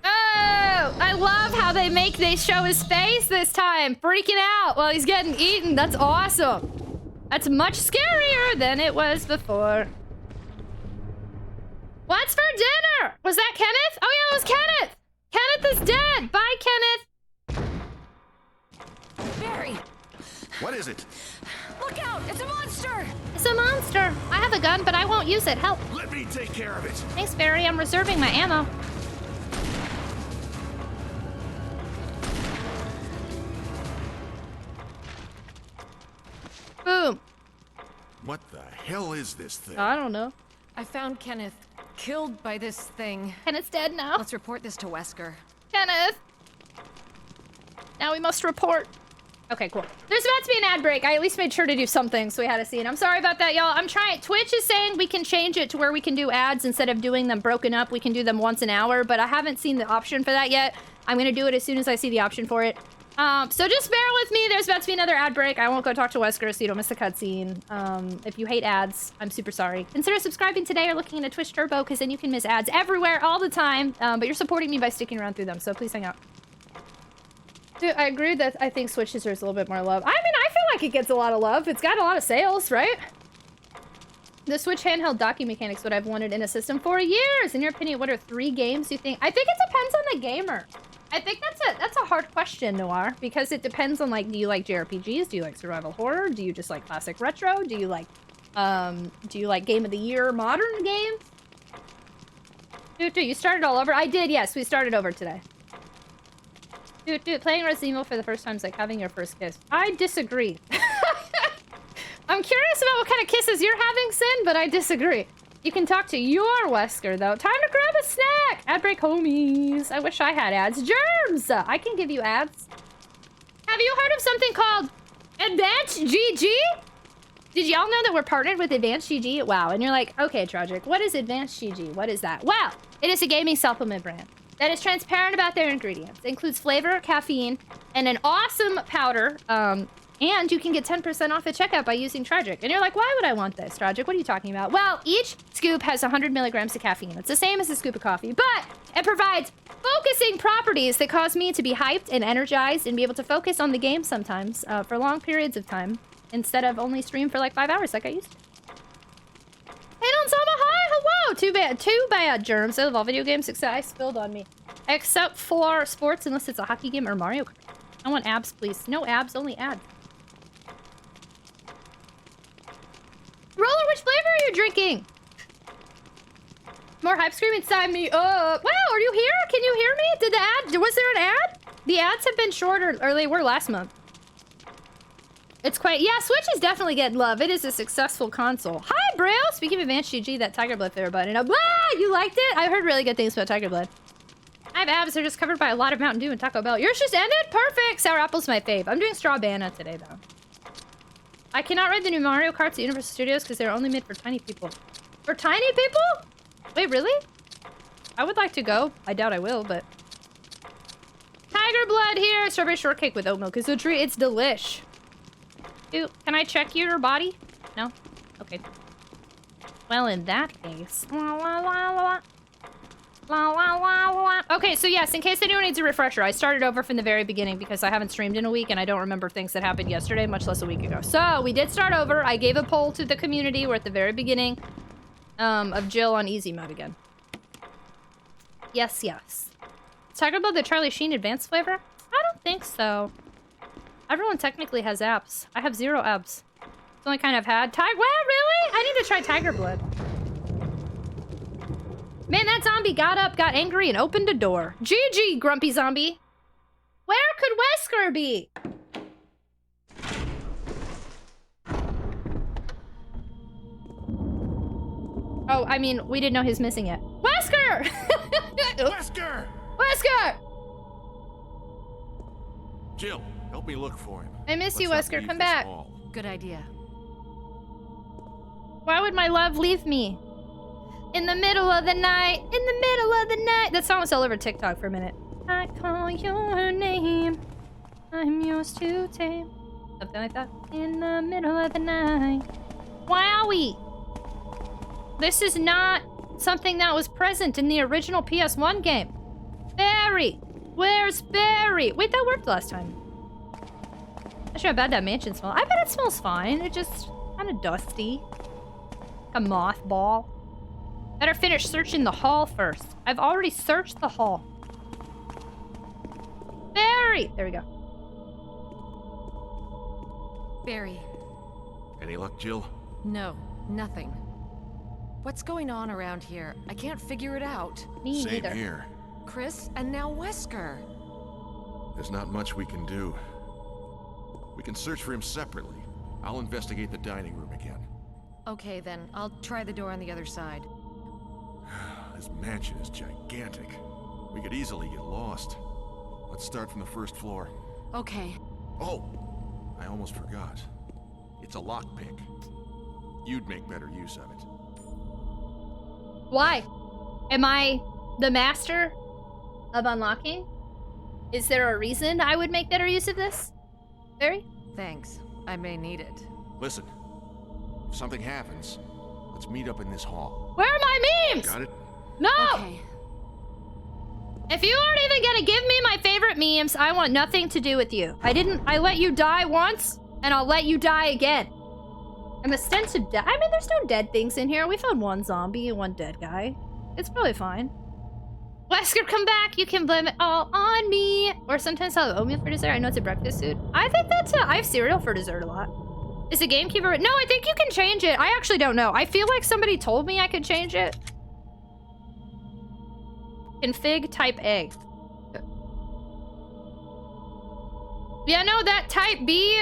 S2: Oh, I love how they show his face this time, freaking out while he's getting eaten. That's awesome. That's much scarier than it was before. What's for dinner? Was that Kenneth? Oh yeah, it was Kenneth. Kenneth is dead. Bye, Kenneth.
S10: Barry!
S11: What is it?
S10: Look out! It's a monster!
S2: It's a monster. I have a gun, but I won't use it. Help.
S11: Let me take care of it.
S2: Thanks, Barry. I'm reserving my ammo. Boom.
S11: What the hell is this thing?
S2: I don't know.
S10: I found Kenneth killed by this thing.
S2: Kenneth's dead now.
S10: Let's report this to Wesker.
S2: Kenneth. Now we must report. Okay, cool. There's about to be an ad break. I at least made sure to do something, so we had a scene. I'm sorry about that, y'all. I'm trying. Twitch is saying we can change it to where we can do ads instead of doing them broken up. We can do them once an hour, but I haven't seen the option for that yet. I'm gonna do it as soon as I see the option for it. So just bear with me. There's about to be another ad break. I won't go talk to Wesker so you don't miss the cutscene. If you hate ads, I'm super sorry. Consider subscribing today or looking into Twitch Turbo, because then you can miss ads everywhere all the time. But you're supporting me by sticking around through them, so please hang out. Dude, I agree that I think Switch deserves a little bit more love. I mean, I feel like it gets a lot of love. It's got a lot of sales, right? The Switch handheld docking mechanic's what I've wanted in a system for years. In your opinion, what are 3 games you think? I think it depends on the gamer. I think that's a hard question, Noir, because it depends on, like, do you like JRPGs? Do you like survival horror? Do you just like classic retro? Do you like Game of the Year modern games? Dude, you started all over? I did, yes. We started over today. Dude, playing Resident Evil for the first time is like having your first kiss. I disagree. I'm curious about what kind of kisses you're having, Sin, but I disagree. You can talk to your Wesker, though. Time to grab a snack! Ad break, homies. I wish I had ads. Germs! I can give you ads. Have you heard of something called Advanced GG? Did y'all know that we're partnered with Advanced GG? Wow. And you're like, okay, Tragic, what is Advanced GG? What is that? Well, it is a gaming supplement brand that is transparent about their ingredients. It includes flavor, caffeine, and an awesome powder. And you can get 10% off at checkout by using Tragic. And you're like, why would I want this, Tragic? What are you talking about? Well, each scoop has 100 milligrams of caffeine. It's the same as a scoop of coffee, but it provides focusing properties that cause me to be hyped and energized and be able to focus on the game sometimes for long periods of time instead of only stream for like 5 hours like I used to. Hey, Don Sama, hi, hello! Too bad, Germs. I love all video game success spilled on me. Except for sports, unless it's a hockey game or Mario Kart. I want abs, please. No abs, only ads. Roller, which flavor are you drinking? More hype scream inside me. Wow, are you here? Can you hear me? Was there an ad? The ads have been shorter, or they were last month. It's quite, yeah, Switch is definitely getting love. It is a successful console. Hi, Braille. Speaking of Advanced GG, that Tiger Blood flavor button. You liked it? I heard really good things about Tiger Blood. I have abs. They're just covered by a lot of Mountain Dew and Taco Bell. Yours just ended? Perfect. Sour Apple's my fave. I'm doing Strawbanana today, though. I cannot ride the new Mario Karts at Universal Studios because they're only made for tiny people. For tiny people? Wait, really? I would like to go. I doubt I will, but... Tiger Blood here. Strawberry shortcake with oat milk is a treat. It's delish. Dude, can I check your body? No? Okay. Well, in that case... Okay, so yes, in case anyone needs a refresher, I started over from the very beginning because I haven't streamed in a week and I don't remember things that happened yesterday, much less a week ago. So, we did start over. I gave a poll to the community. We're at the very beginning of Jill on easy mode again. Yes, yes. Is Tiger Blood the Charlie Sheen advanced flavor? I don't think so. Everyone technically has abs. I have 0 abs. It's the only kind I've had. Well, really? I need to try Tiger Blood. Man, that zombie got up, got angry, and opened a door. GG, grumpy zombie. Where could Wesker be? Oh, I mean, we didn't know he was missing it. Wesker!
S11: Wesker!
S2: Wesker!
S11: Jill, help me look for him.
S2: I miss you, Wesker. Come back.
S10: Good idea.
S2: Why would my love leave me? In the middle of the night, in the middle of the night. That song was all over TikTok for a minute. I call your name. I'm yours to tame. Something like that. In the middle of the night. Wowie! This is not something that was present in the original PS1 game. Barry! Where's Barry? Wait, that worked last time. Not sure how bad that mansion smells. I bet it smells fine. It's just kind of dusty. A mothball. Better finish searching the hall first. I've already searched the hall. Barry! There we go.
S10: Barry.
S11: Any luck, Jill?
S10: No, nothing. What's going on around here? I can't figure it out.
S2: Me
S11: Same
S2: neither.
S11: here.
S10: Chris and now Wesker.
S11: There's not much we can do. We can search for him separately. I'll investigate the dining room again.
S10: Okay then, I'll try the door on the other side.
S11: This mansion is gigantic. We could easily get lost. Let's start from the first floor.
S10: Okay.
S11: Oh! I almost forgot. It's a lockpick. You'd make better use of it.
S2: Why? Am I the master of unlocking? Is there a reason I would make better use of this? Barry?
S10: Thanks. I may need it.
S11: Listen, if something happens, let's meet up in this hall.
S2: Where are my memes?
S11: Got it?
S2: No!
S10: Okay.
S2: If you aren't even gonna give me my favorite memes, I want nothing to do with you. I let you die once, and I'll let you die again. I'm a stench of death. I mean, there's no dead things in here. We found one zombie and one dead guy. It's probably fine. Wesker, come back. You can blame it all on me. Or sometimes I'll have oatmeal for dessert. I know it's a breakfast food. I think that's I have cereal for dessert a lot. Is the GameCube or... No, I think you can change it. I actually don't know. I feel like somebody told me I could change it. Config type A. Yeah, no, that type B...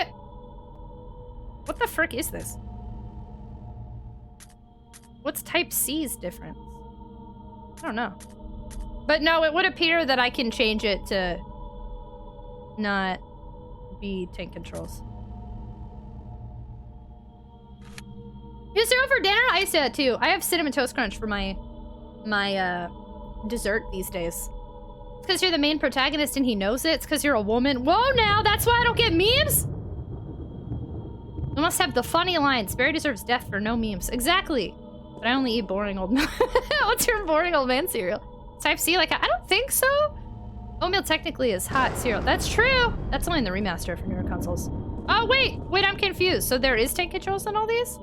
S2: What the frick is this? What's type C's difference? I don't know. But no, it would appear that I can change it to not be tank controls. Is there over dinner? I used to do that too. I have Cinnamon Toast Crunch for my dessert these days. It's because you're the main protagonist and he knows it. It's because you're a woman. Whoa, now that's why I don't get memes? I must have the funny lines. Barry deserves death for no memes. Exactly. But I only eat boring old man. What's your boring old man cereal? Type C? Like, I don't think so. Oatmeal technically is hot cereal. That's true. That's only in the remaster for newer consoles. Oh, wait. Wait, I'm confused. So there is tank controls on all these?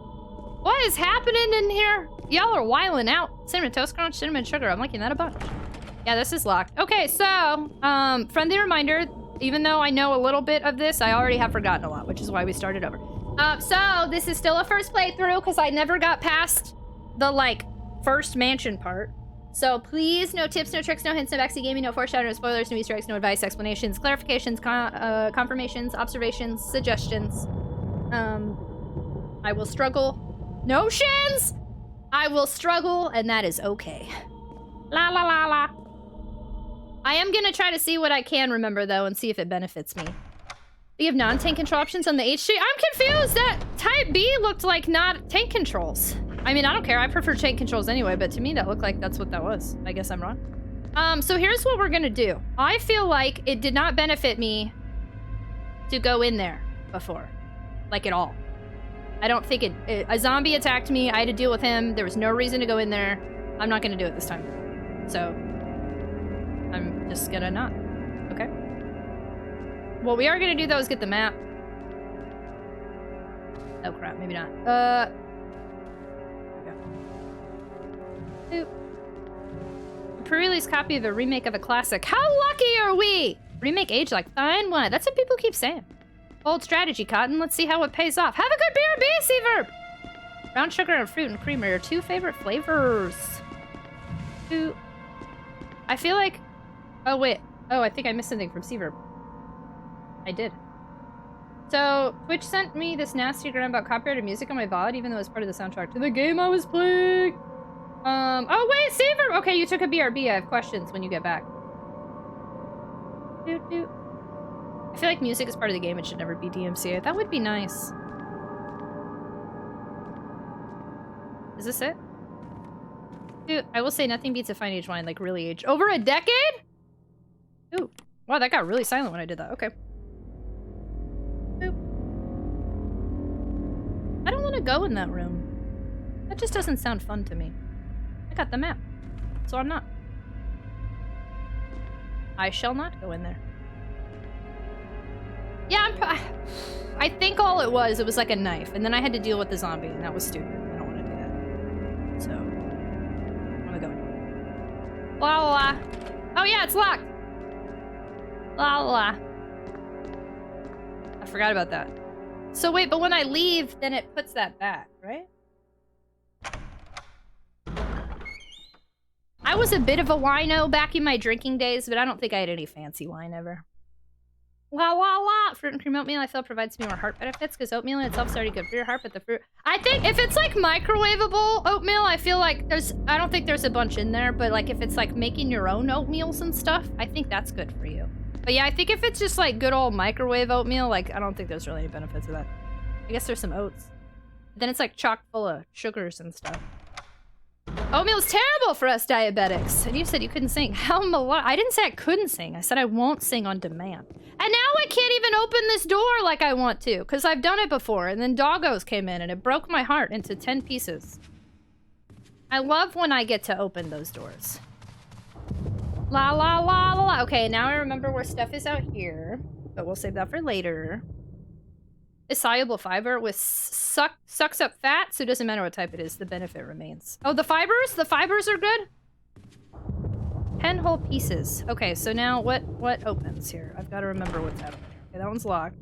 S2: What is happening in here? Y'all are wilding out. Cinnamon Toast Crunch, cinnamon sugar. I'm liking that a bunch. Yeah, this is locked. Okay, so, friendly reminder, even though I know a little bit of this, I already have forgotten a lot, which is why we started over. So this is still a first playthrough because I never got past the, like, first mansion part. So please, no tips, no tricks, no hints, no backseat gaming, no foreshadowing, no spoilers, no Easter eggs, no advice, explanations, clarifications, confirmations, observations, suggestions. I will struggle. Notions! I will struggle, and that is okay. La la la la. I am gonna try to see what I can remember, though, and see if it benefits me. We have non-tank control options on the HG. I'm confused! That Type B looked like not tank controls. I mean, I don't care. I prefer tank controls anyway, but to me, that looked like that's what that was. I guess I'm wrong. So here's what we're gonna do. I feel like it did not benefit me to go in there before. Like, at all. I don't think a zombie attacked me. I had to deal with him. There was no reason to go in there. I'm not gonna do it this time. So, I'm just gonna not. Okay. What we are gonna do, though, is get the map. Oh, crap. Maybe not. Boop. A pre-release copy of a remake of a classic. How lucky are we? Remake age like fine wine. That's what people keep saying. Old strategy, Cotton. Let's see how it pays off. Have a good BRB, Seaver! Brown sugar and fruit and cream are your two favorite flavors. I feel like... Oh, wait. Oh, I think I missed something from Seaver. I did. So, Twitch sent me this nasty gram about copyrighted music on my VOD, even though it was part of the soundtrack to the game I was playing. Oh, wait, Seaver! Okay, you took a BRB. I have questions when you get back. I feel like music is part of the game. It should never be DMCA. That would be nice. Is this it? Dude, I will say nothing beats a fine aged wine, like really aged. Over a decade? Ooh. Wow, that got really silent when I did that. Okay. Boop. I don't want to go in that room. That just doesn't sound fun to me. I got the map, so I'm not. I shall not go in there. Yeah, I think all it was like a knife, and then I had to deal with the zombie, and that was stupid. I don't want to do that. So, I'm gonna go in. La la la. Oh yeah, it's locked. La la la. I forgot about that. So wait, but when I leave, then it puts that back, right? I was a bit of a wino back in my drinking days, but I don't think I had any fancy wine ever. La la la! Fruit and cream oatmeal I feel provides me more heart benefits because oatmeal in itself is already good for your heart, but the fruit... I think if it's like microwavable oatmeal, I feel like I don't think there's a bunch in there, but like if it's like making your own oatmeals and stuff, I think that's good for you. But yeah, I think if it's just like good old microwave oatmeal, like I don't think there's really any benefits of that. I guess there's some oats. But then it's like chock full of sugars and stuff. Oatmeal's terrible for us diabetics. And you said you couldn't sing. I didn't say I couldn't sing. I said I won't sing on demand. And now I can't even open this door like I want to, because I've done it before, and then doggos came in, and it broke my heart into 10 pieces. I love when I get to open those doors. La la la la la. Okay, now I remember where stuff is out here, but we'll save that for later. Is soluble fiber with sucks up fat, so it doesn't matter what type it is, the benefit remains. Oh, the fibers? The fibers are good? 10 whole pieces. Okay, so now what opens here? I've got to remember what's happening. Okay, that one's locked.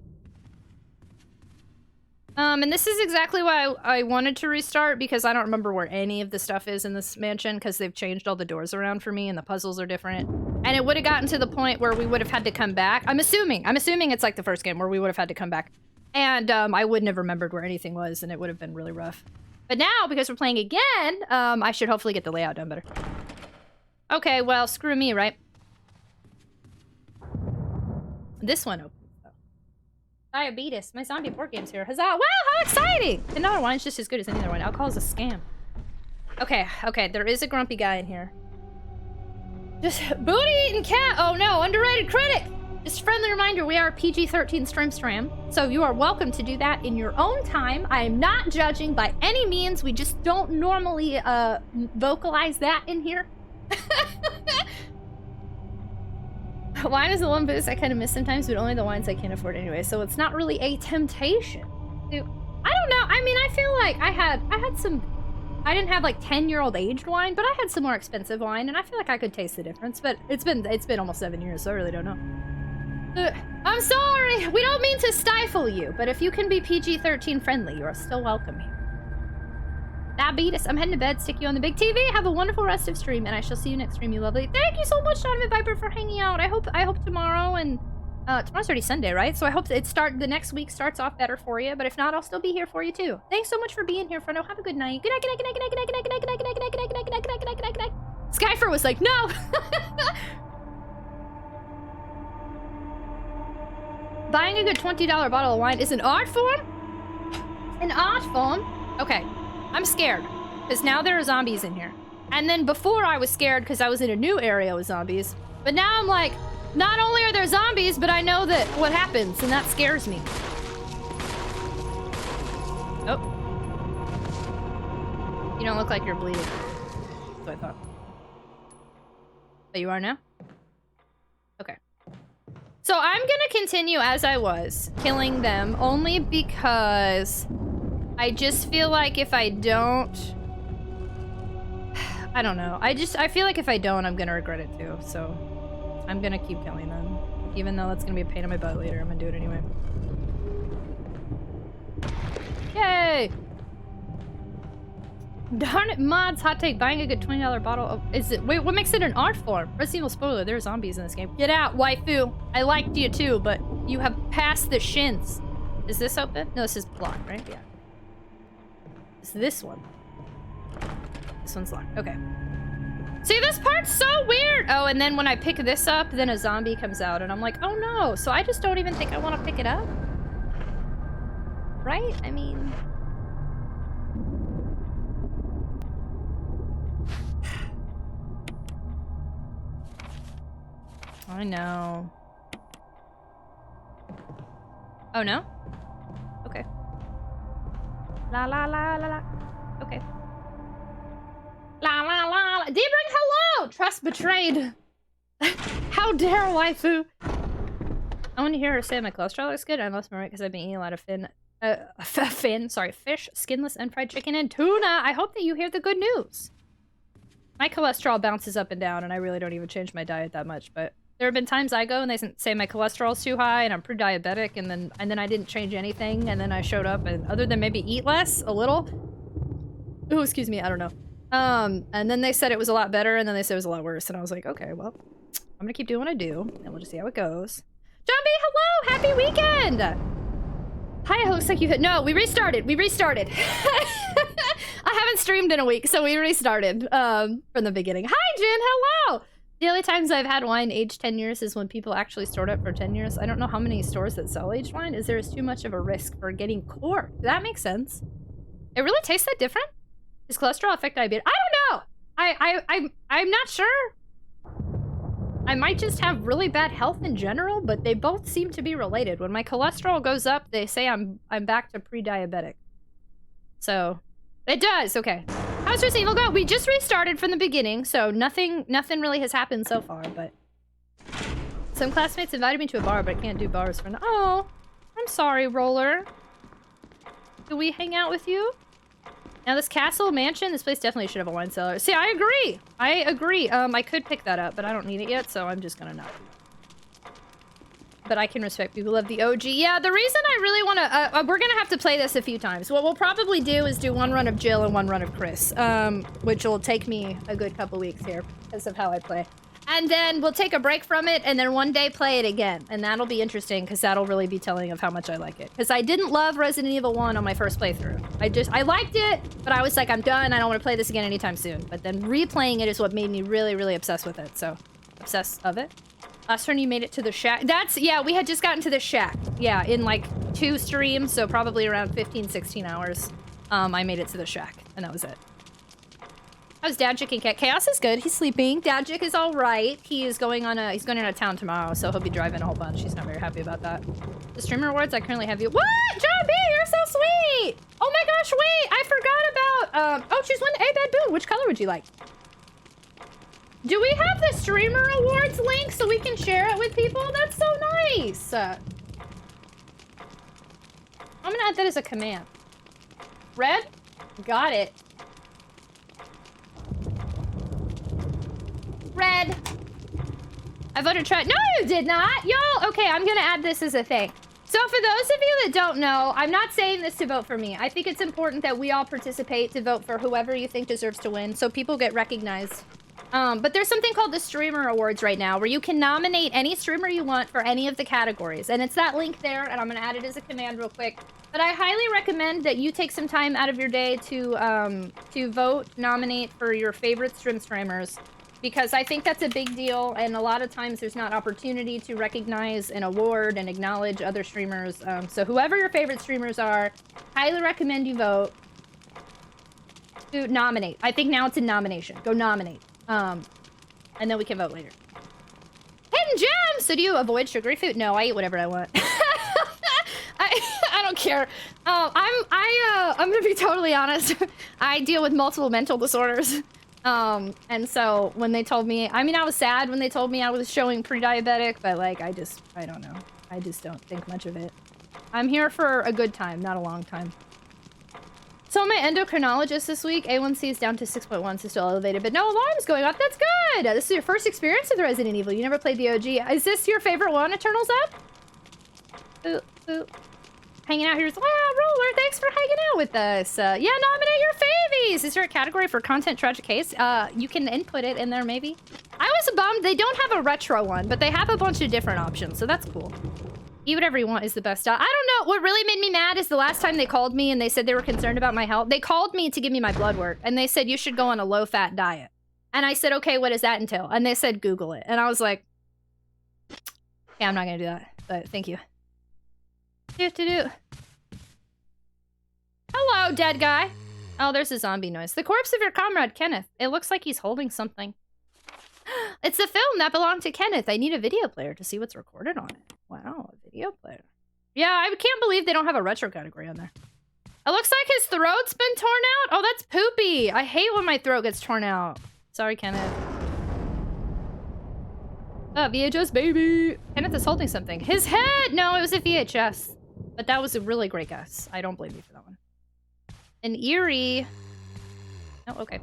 S2: And this is exactly why I wanted to restart, because I don't remember where any of the stuff is in this mansion, because they've changed all the doors around for me and the puzzles are different. And it would have gotten to the point where we would have had to come back. I'm assuming it's like the first game where we would have had to come back. And I wouldn't have remembered where anything was, and it would have been really rough. But now, because we're playing again, I should hopefully get the layout done better. Okay, well, screw me, right? This one opens, though. Diabetes. My zombie board game's here. Huzzah! Wow, how exciting! $10 wine's just as good as any other wine. Alcohol is a scam. Okay, there is a grumpy guy in here. Just booty-eating cat! Oh no, underrated critic! Just a friendly reminder, we are a PG-13 stream, so you are welcome to do that in your own time. I am not judging by any means. We just don't normally vocalize that in here. Wine is the one booze I kind of miss sometimes, but only the wines I can't afford anyway, so it's not really a temptation. Dude, I don't know. I mean, I feel like I had some... I didn't have like 10-year-old aged wine, but I had some more expensive wine, and I feel like I could taste the difference, but it's been almost 7 years, so I really don't know. I'm sorry! We don't mean to stifle you, but if you can be PG-13 friendly, you are still welcome here. Diabetes, I'm heading to bed, stick you on the big TV, have a wonderful rest of stream, and I shall see you next stream, you lovely. Thank you so much, Donovan Viper, for hanging out. I hope tomorrow and... tomorrow's already Sunday, right? So I hope the next week starts off better for you, but if not, I'll still be here for you too. Thanks so much for being here, Frodo. Have a good night. Good night, good night, good night, good night, good night, good night, good night, good night, good night, good night, good night, good night, good night, good night, good night. Skyfer was like, no! Buying a good $20 bottle of wine is an art form? An art form? Okay, I'm scared, because now there are zombies in here. And then before I was scared because I was in a new area with zombies. But now I'm like, not only are there zombies, but I know that what happens, and that scares me. Oh. You don't look like you're bleeding. That's what I thought. But you are now? Okay. So I'm gonna continue as I was, killing them, only because I just feel like if I don't... I don't know. I feel like if I don't, I'm gonna regret it too, so... I'm gonna keep killing them. Even though that's gonna be a pain in my butt later, I'm gonna do it anyway. Yay! Darn it, mods, hot take, buying a good $20 bottle of... Wait, what makes it an art form? Resident Evil spoiler, there are zombies in this game. Get out, waifu! I liked you too, but you have passed the shins. Is this open? No, this is blocked, right? Yeah. It's this one. This one's locked, okay. See, this part's so weird! Oh, and then when I pick this up, then a zombie comes out, and I'm like, oh no! So I just don't even think I want to pick it up? Right? I mean... I know. Oh, no? Okay. La la la la la. Okay. La la la la. Debring, hello! Trust betrayed. How dare waifu? I want to hear her say my cholesterol looks good. I lost my weight because I've been eating a lot of fish, skinless and fried chicken and tuna. I hope that you hear the good news. My cholesterol bounces up and down, and I really don't even change my diet that much. But there have been times I go and they say my cholesterol's too high and I'm pre-diabetic, and then I didn't change anything, and then I showed up, and other than maybe eat less a little. Oh, excuse me, I don't know. And then they said it was a lot better, and then they said it was a lot worse, and I was like, okay, well, I'm gonna keep doing what I do, and we'll just see how it goes. John B, hello! Happy weekend! Hi, it looks like you hit. No, we restarted. I haven't streamed in a week, so we restarted from the beginning. Hi, Jin, hello! The only times I've had wine aged 10 years is when people actually stored it for 10 years. I don't know how many stores that sell aged wine. Is there too much of a risk for getting corked? That makes sense. It really tastes that different? Does cholesterol affect diabetes? I don't know! I'm not sure. I might just have really bad health in general, but they both seem to be related. When my cholesterol goes up, they say I'm back to pre-diabetic. So, it does, okay. How's Resident Evil go? We just restarted from the beginning, so nothing really has happened so far, but... Some classmates invited me to a bar, but I can't do bars for now. Oh, I'm sorry, Roller. Do we hang out with you? Now this castle mansion, this place definitely should have a wine cellar. See, I agree. I could pick that up, but I don't need it yet, so I'm just gonna not. But I can respect people who love the OG. Yeah, the reason I really want to, we're gonna have to play this a few times. What we'll probably do is do one run of Jill and one run of Chris, which will take me a good couple weeks here because of how I play. And then we'll take a break from it, and then one day play it again. And that'll be interesting, because that'll really be telling of how much I like it. Because I didn't love Resident Evil 1 on my first playthrough. I liked it, but I was like, I'm done, I don't want to play this again anytime soon. But then replaying it is what made me really, really obsessed with it, so. Obsessed of it. Last turn you made it to the shack. Yeah, we had just gotten to the shack. Yeah, in like 2 streams, so probably around 15, 16 hours. I made it to the shack, and that was it. How's Dagic and Cat? Chaos is good. He's sleeping. Dagic is all right. He's going out of town tomorrow, so he'll be driving a whole bunch. He's not very happy about that. The streamer awards, I currently have you. What? John B, you're so sweet. Oh my gosh, wait. I forgot about, oh, choose one. Hey, Bad Boo. Which color would you like? Do we have the streamer awards link so we can share it with people? That's so nice. I'm gonna add that as a command. Red? Got it. Red. I voted try. No, you did not. Y'all, okay, I'm gonna add this as a thing. So for those of you that don't know, I'm not saying this to vote for me. I think it's important that we all participate to vote for whoever you think deserves to win so people get recognized. But there's something called the Streamer Awards right now where you can nominate any streamer you want for any of the categories. And it's that link there, and I'm gonna add it as a command real quick. But I highly recommend that you take some time out of your day to vote, nominate for your favorite streamers. Because I think that's a big deal, and a lot of times there's not opportunity to recognize and award and acknowledge other streamers. So whoever your favorite streamers are, highly recommend you vote to nominate. I think now it's a nomination. Go nominate. And then we can vote later. Hidden gems! So do you avoid sugary food? No, I eat whatever I want. I don't care. I'm gonna be totally honest. I deal with multiple mental disorders. And so when they told me, I mean, I was sad when they told me I was showing pre-diabetic, but like, I don't know. I just don't think much of it. I'm here for a good time, not a long time. So my endocrinologist this week, A1C is down to 6.1, so still elevated, but no alarms going off. That's good. This is your first experience with Resident Evil. You never played the OG. Is this your favorite one, Eternal Zep? Ooh. Hanging out here. Wow, Roller, thanks for hanging out with us. Yeah, nominate your favies. Is there a category for content tragic case? You can input it in there, maybe. I was bummed they don't have a retro one, but they have a bunch of different options, so that's cool. Eat whatever you want is the best. I don't know. What really made me mad is the last time they called me and they said they were concerned about my health. They called me to give me my blood work, and they said, you should go on a low-fat diet. And I said, okay, what does that entail? And they said, Google it. And I was like, yeah, I'm not going to do that, but thank you. Hello, dead guy. Oh, there's a zombie noise. The corpse of your comrade, Kenneth. It looks like he's holding something. It's the film that belonged to Kenneth. I need a video player to see what's recorded on it. Wow, a video player. Yeah, I can't believe they don't have a retro category on there. It looks like his throat's been torn out. Oh, that's poopy. I hate when my throat gets torn out. Sorry, Kenneth. VHS, baby. Kenneth is holding something. His head! No, it was a VHS. But that was a really great guess. I don't blame you for that one. An eerie... Oh, okay.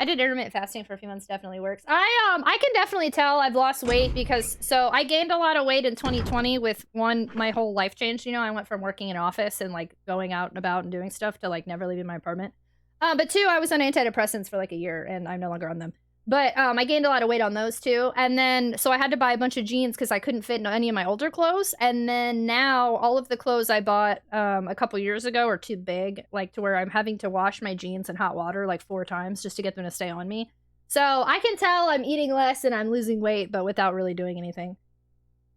S2: I did intermittent fasting for a few months. Definitely works. I can definitely tell I've lost weight because... So, I gained a lot of weight in 2020 with, one, my whole life changed. You know, I went from working in office and, like, going out and about and doing stuff to, like, never leaving my apartment. But two, I was on antidepressants for, like, a year, and I'm no longer on them. But I gained a lot of weight on those two. And then, so I had to buy a bunch of jeans because I couldn't fit in any of my older clothes. And then now, all of the clothes I bought a couple years ago are too big, like to where I'm having to wash my jeans in hot water like 4 times just to get them to stay on me. So I can tell I'm eating less and I'm losing weight, but without really doing anything.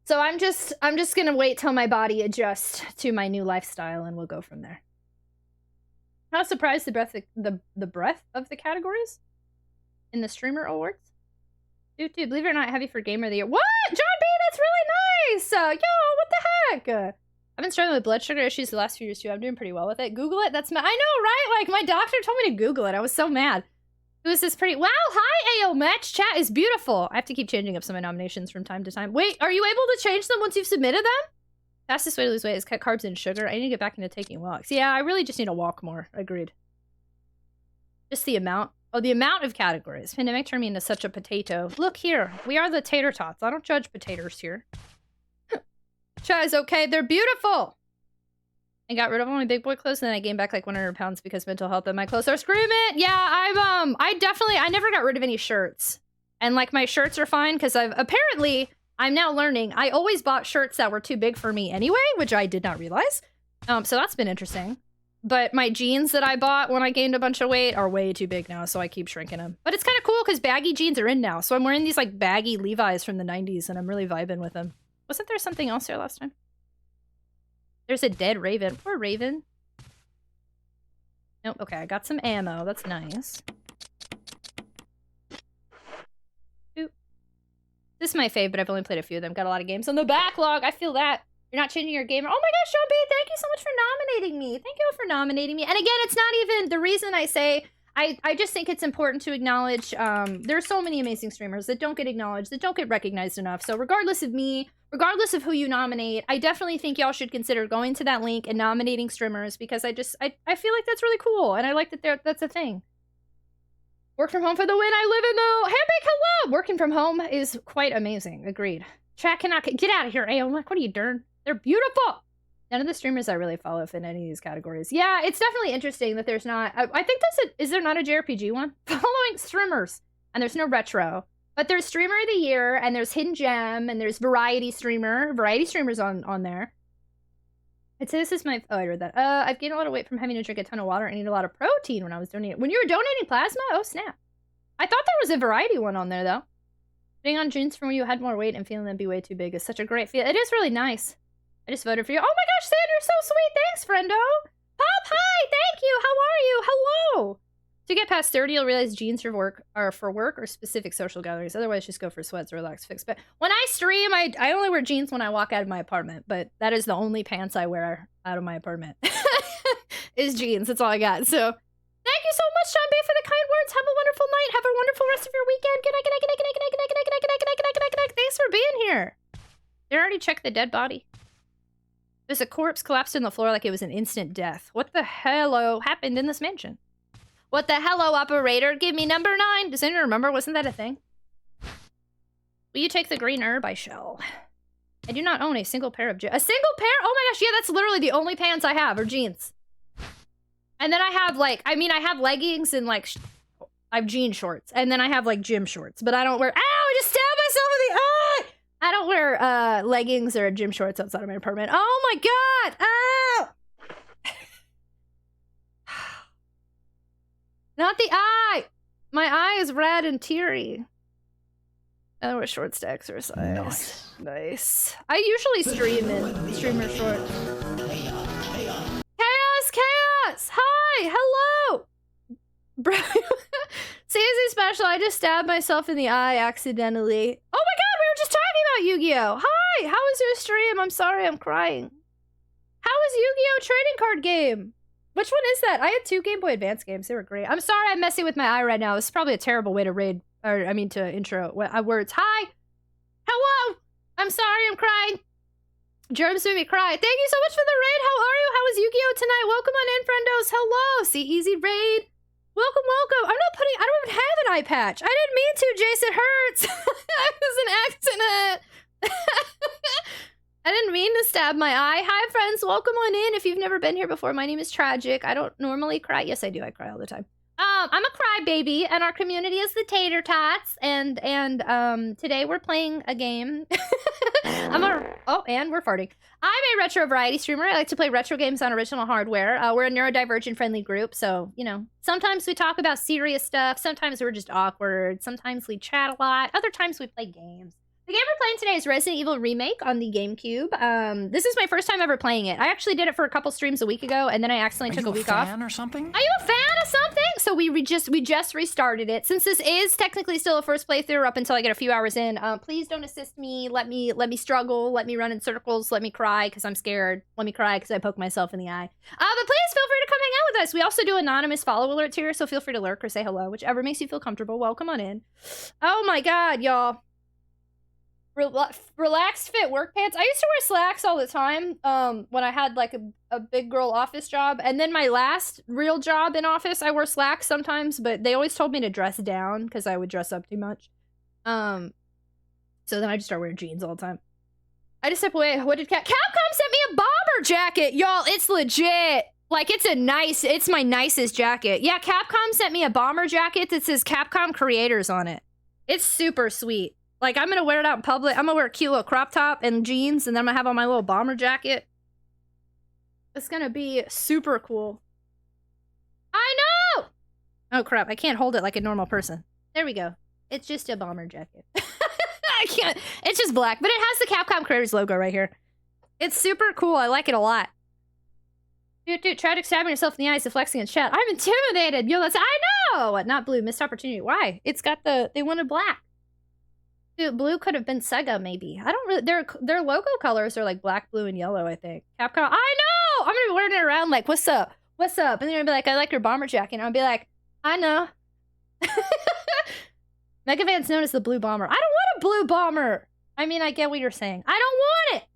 S2: So I'm just gonna wait till my body adjusts to my new lifestyle and we'll go from there. How surprised the breadth of the categories in the streamer awards? Dude, believe it or not, Heavy for Gamer of the Year. What? John B, that's really nice! Yo, what the heck? I've been struggling with blood sugar issues the last few years too. I'm doing pretty well with it. Google it. That's I know, right? Like, my doctor told me to Google it. I was so mad. Who is this pretty? Wow, hi, AO Match. Chat is beautiful. I have to keep changing up some of my nominations from time to time. Wait, are you able to change them once you've submitted them? Fastest way to lose weight is cut carbs and sugar. I need to get back into taking walks. Yeah, I really just need to walk more. Agreed. Just the amount. Oh, the amount of categories. Pandemic turned me into such a potato. Look here. We are the tater tots. I don't judge potatoes here. Chat is okay. They're beautiful. I got rid of all my big boy clothes and then I gained back like 100 pounds because mental health and my clothes are screaming. Yeah, I never got rid of any shirts. And like my shirts are fine because I'm now learning. I always bought shirts that were too big for me anyway, which I did not realize. So that's been interesting. But my jeans that I bought when I gained a bunch of weight are way too big now, so I keep shrinking them. But it's kind of cool because baggy jeans are in now. So I'm wearing these like baggy Levi's from the 90s and I'm really vibing with them. Wasn't there something else here last time? There's a dead raven. Poor raven. Nope, okay, I got some ammo. That's nice. Oop. This is my fave, but I've only played a few of them. Got a lot of games on the backlog. I feel that. You're not changing your gamer. Oh my gosh, Sean B, thank you so much for nominating me. Thank you all for nominating me. And again, it's not even the reason I say, I just think it's important to acknowledge, there are so many amazing streamers that don't get acknowledged, that don't get recognized enough. So regardless of me, regardless of who you nominate, I definitely think y'all should consider going to that link and nominating streamers because I feel like that's really cool. And I like that that's a thing. Work from home for the win. I live in the Handbake, hello. Working from home is quite amazing. Agreed. Chat cannot get out of here, Ayo. What are you doing? They're beautiful. None of the streamers I really follow fit in any of these categories. Yeah, it's definitely interesting that there's not... I think is there not a JRPG one? Following streamers. And there's no retro. But there's Streamer of the Year, and there's Hidden Gem, and there's Variety Streamer. Variety Streamer's on there. I'd say this is my... Oh, I read that. I've gained a lot of weight from having to drink a ton of water and eat a lot of protein when I was donating... When you were donating plasma? Oh, snap. I thought there was a Variety one on there, though. Putting on jeans from when you had more weight and feeling them be way too big is such a great feel. It is really nice. I just voted for you. Oh my gosh, Sam, you're so sweet. Thanks, friendo. Pop, hi, thank you. How are you? Hello. To get past 30, you'll realize jeans are for work or specific social gatherings. Otherwise, just go for sweats or relaxed fix. But when I stream, I only wear jeans when I walk out of my apartment. But that is the only pants I wear out of my apartment. Is jeans. That's all I got. So thank you so much, Sean B, for the kind words. Have a wonderful night. Have a wonderful rest of your weekend. Good night, good night, good night, good night, good night, good night, good night, good night, good night, good night, good night. Thanks for being here. They already checked the dead body. There's a corpse collapsed in the floor like it was an instant death. What the hello happened in this mansion? What the hello, operator? Give me number 9. Does anyone remember? Wasn't that a thing? Will you take the green herb I shall? I do not own a single pair of jeans. A single pair? Oh my gosh, yeah, that's literally the only pants I have are jeans. And then I have like, I have leggings and like, I have jean shorts. And then I have like gym shorts. But I don't wear, ow, I just stabbed myself in the eye! I don't wear leggings or gym shorts outside of my apartment. Oh my god! Oh! Not the eye! My eye is red and teary. I wear shorts to exercise. Nice. I usually stream in streamer shorts. Chaos! Hi! Hello! Bro. See, crazy special. I just stabbed myself in the eye accidentally. Oh my god, we were just talking about Yu-Gi-Oh! Hi! How was your stream? I'm sorry, I'm crying. How was Yu-Gi-Oh! Trading card game? Which one is that? I had 2 Game Boy Advance games. They were great. I'm sorry I'm messing with my eye right now. This is probably a terrible way to raid, or I mean to intro words. Hi! Hello! I'm sorry, I'm crying. Germs made me cry. Thank you so much for the raid. How are you? How was Yu-Gi-Oh! Tonight? Welcome on in, friendos. Hello! See, easy raid. Welcome, welcome. I don't even have an eye patch. I didn't mean to, Jace. It hurts. It was an accident. I didn't mean to stab my eye. Hi, friends. Welcome on in. If you've never been here before, my name is Tragic. I don't normally cry. Yes, I do. I cry all the time. I'm a crybaby, and our community is the Tater Tots. And today we're playing a game. And we're farting. I'm a retro variety streamer. I like to play retro games on original hardware. We're a neurodivergent friendly group, so, you know, sometimes we talk about serious stuff. Sometimes we're just awkward. Sometimes we chat a lot. Other times we play games. The game we're playing today is Resident Evil Remake on the GameCube. This is my first time ever playing it. I actually did it for a couple streams a week ago, and then I accidentally took a week off.
S13: Are you a fan or something?
S2: Are you a fan of something? So we just restarted it. Since this is technically still a first playthrough up until I get a few hours in, please don't assist me. Let me struggle. Let me run in circles. Let me cry because I'm scared. Let me cry because I poke myself in the eye. But please feel free to come hang out with us. We also do anonymous follow alerts here, so feel free to lurk or say hello, whichever makes you feel comfortable. Welcome on in. Oh my god, y'all. Relaxed fit work pants. I used to wear slacks all the time when I had like a big girl office job, and then my last real job in office I wore slacks sometimes, but they always told me to dress down because I would dress up too much. So then I just started wearing jeans all the time. I just step away. What did Capcom sent me a bomber jacket, y'all? It's legit. Like, it's my nicest jacket. Yeah, Capcom sent me a bomber jacket that says Capcom Creators on it. It's super sweet. Like, I'm gonna wear it out in public. I'm gonna wear a cute little crop top and jeans, and then I'm gonna have on my little bomber jacket. It's gonna be super cool. I know! Oh, crap. I can't hold it like a normal person. There we go. It's just a bomber jacket. I can't. It's just black, but it has the Capcom Creators logo right here. It's super cool. I like it a lot. Dude, Tragic stabbing yourself in the eyes, deflexing in chat. I'm intimidated. Yo, I know! Not blue. Missed opportunity. Why? It's got they wanted black. Dude, blue could have been Sega, maybe. I don't really... Their logo colors are like black, blue, and yellow, I think. Capcom... I know! I'm gonna be wearing it around like, what's up? What's up? And then you're gonna be like, I like your bomber jacket. And I'll be like, I know. Mega Van's known as the blue bomber. I don't want a blue bomber! I mean, I get what you're saying. I don't want it!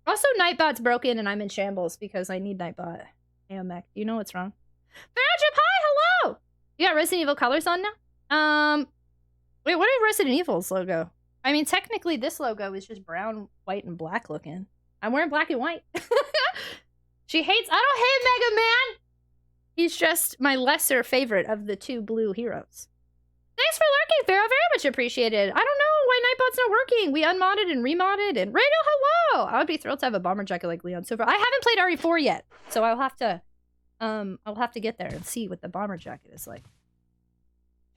S2: Also, Nightbot's broken and I'm in shambles because I need Nightbot. Damn, Mech. Do you know what's wrong? Farajip, hi! Hello! You got Resident Evil colors on now? Wait, what is Resident Evil's logo? I mean, technically, this logo is just brown, white, and black looking. I'm wearing black and white. She hates... I don't hate Mega Man! He's just my lesser favorite of the 2 blue heroes. Thanks for lurking, Pharaoh. Very much appreciated. I don't know why Nightbot's not working. We unmodded and remodded, and... Radio, hello! I would be thrilled to have a bomber jacket like Leon so far. I haven't played RE4 yet, so I'll have to get there and see what the bomber jacket is like.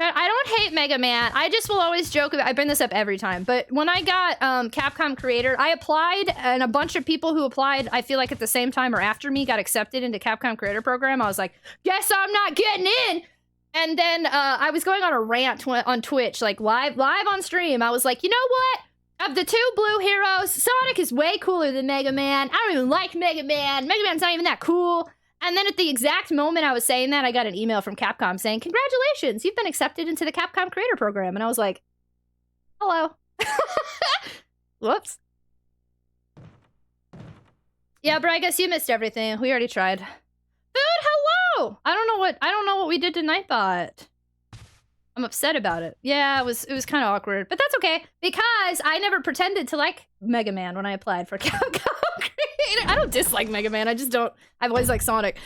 S2: I don't hate Mega Man. I just will always joke about... I bring this up every time. But when I got Capcom Creator, I applied, and a bunch of people who applied, I feel like at the same time or after me, got accepted into Capcom Creator Program. I was like, guess I'm not getting in! And then I was going on a rant on Twitch, like live on stream. I was like, you know what? Of the 2 blue heroes, Sonic is way cooler than Mega Man. I don't even like Mega Man. Mega Man's not even that cool. And then at the exact moment I was saying that, I got an email from Capcom saying, congratulations, you've been accepted into the Capcom Creator Program. And I was like, hello. Whoops. Yeah, but I guess you missed everything. We already tried. Food, hello! I don't know what we did to Nightbot. I'm upset about it. Yeah, it was kind of awkward. But that's okay, because I never pretended to like Mega Man when I applied for Capcom Creator. I don't dislike Mega Man, I just don't... I've always liked Sonic.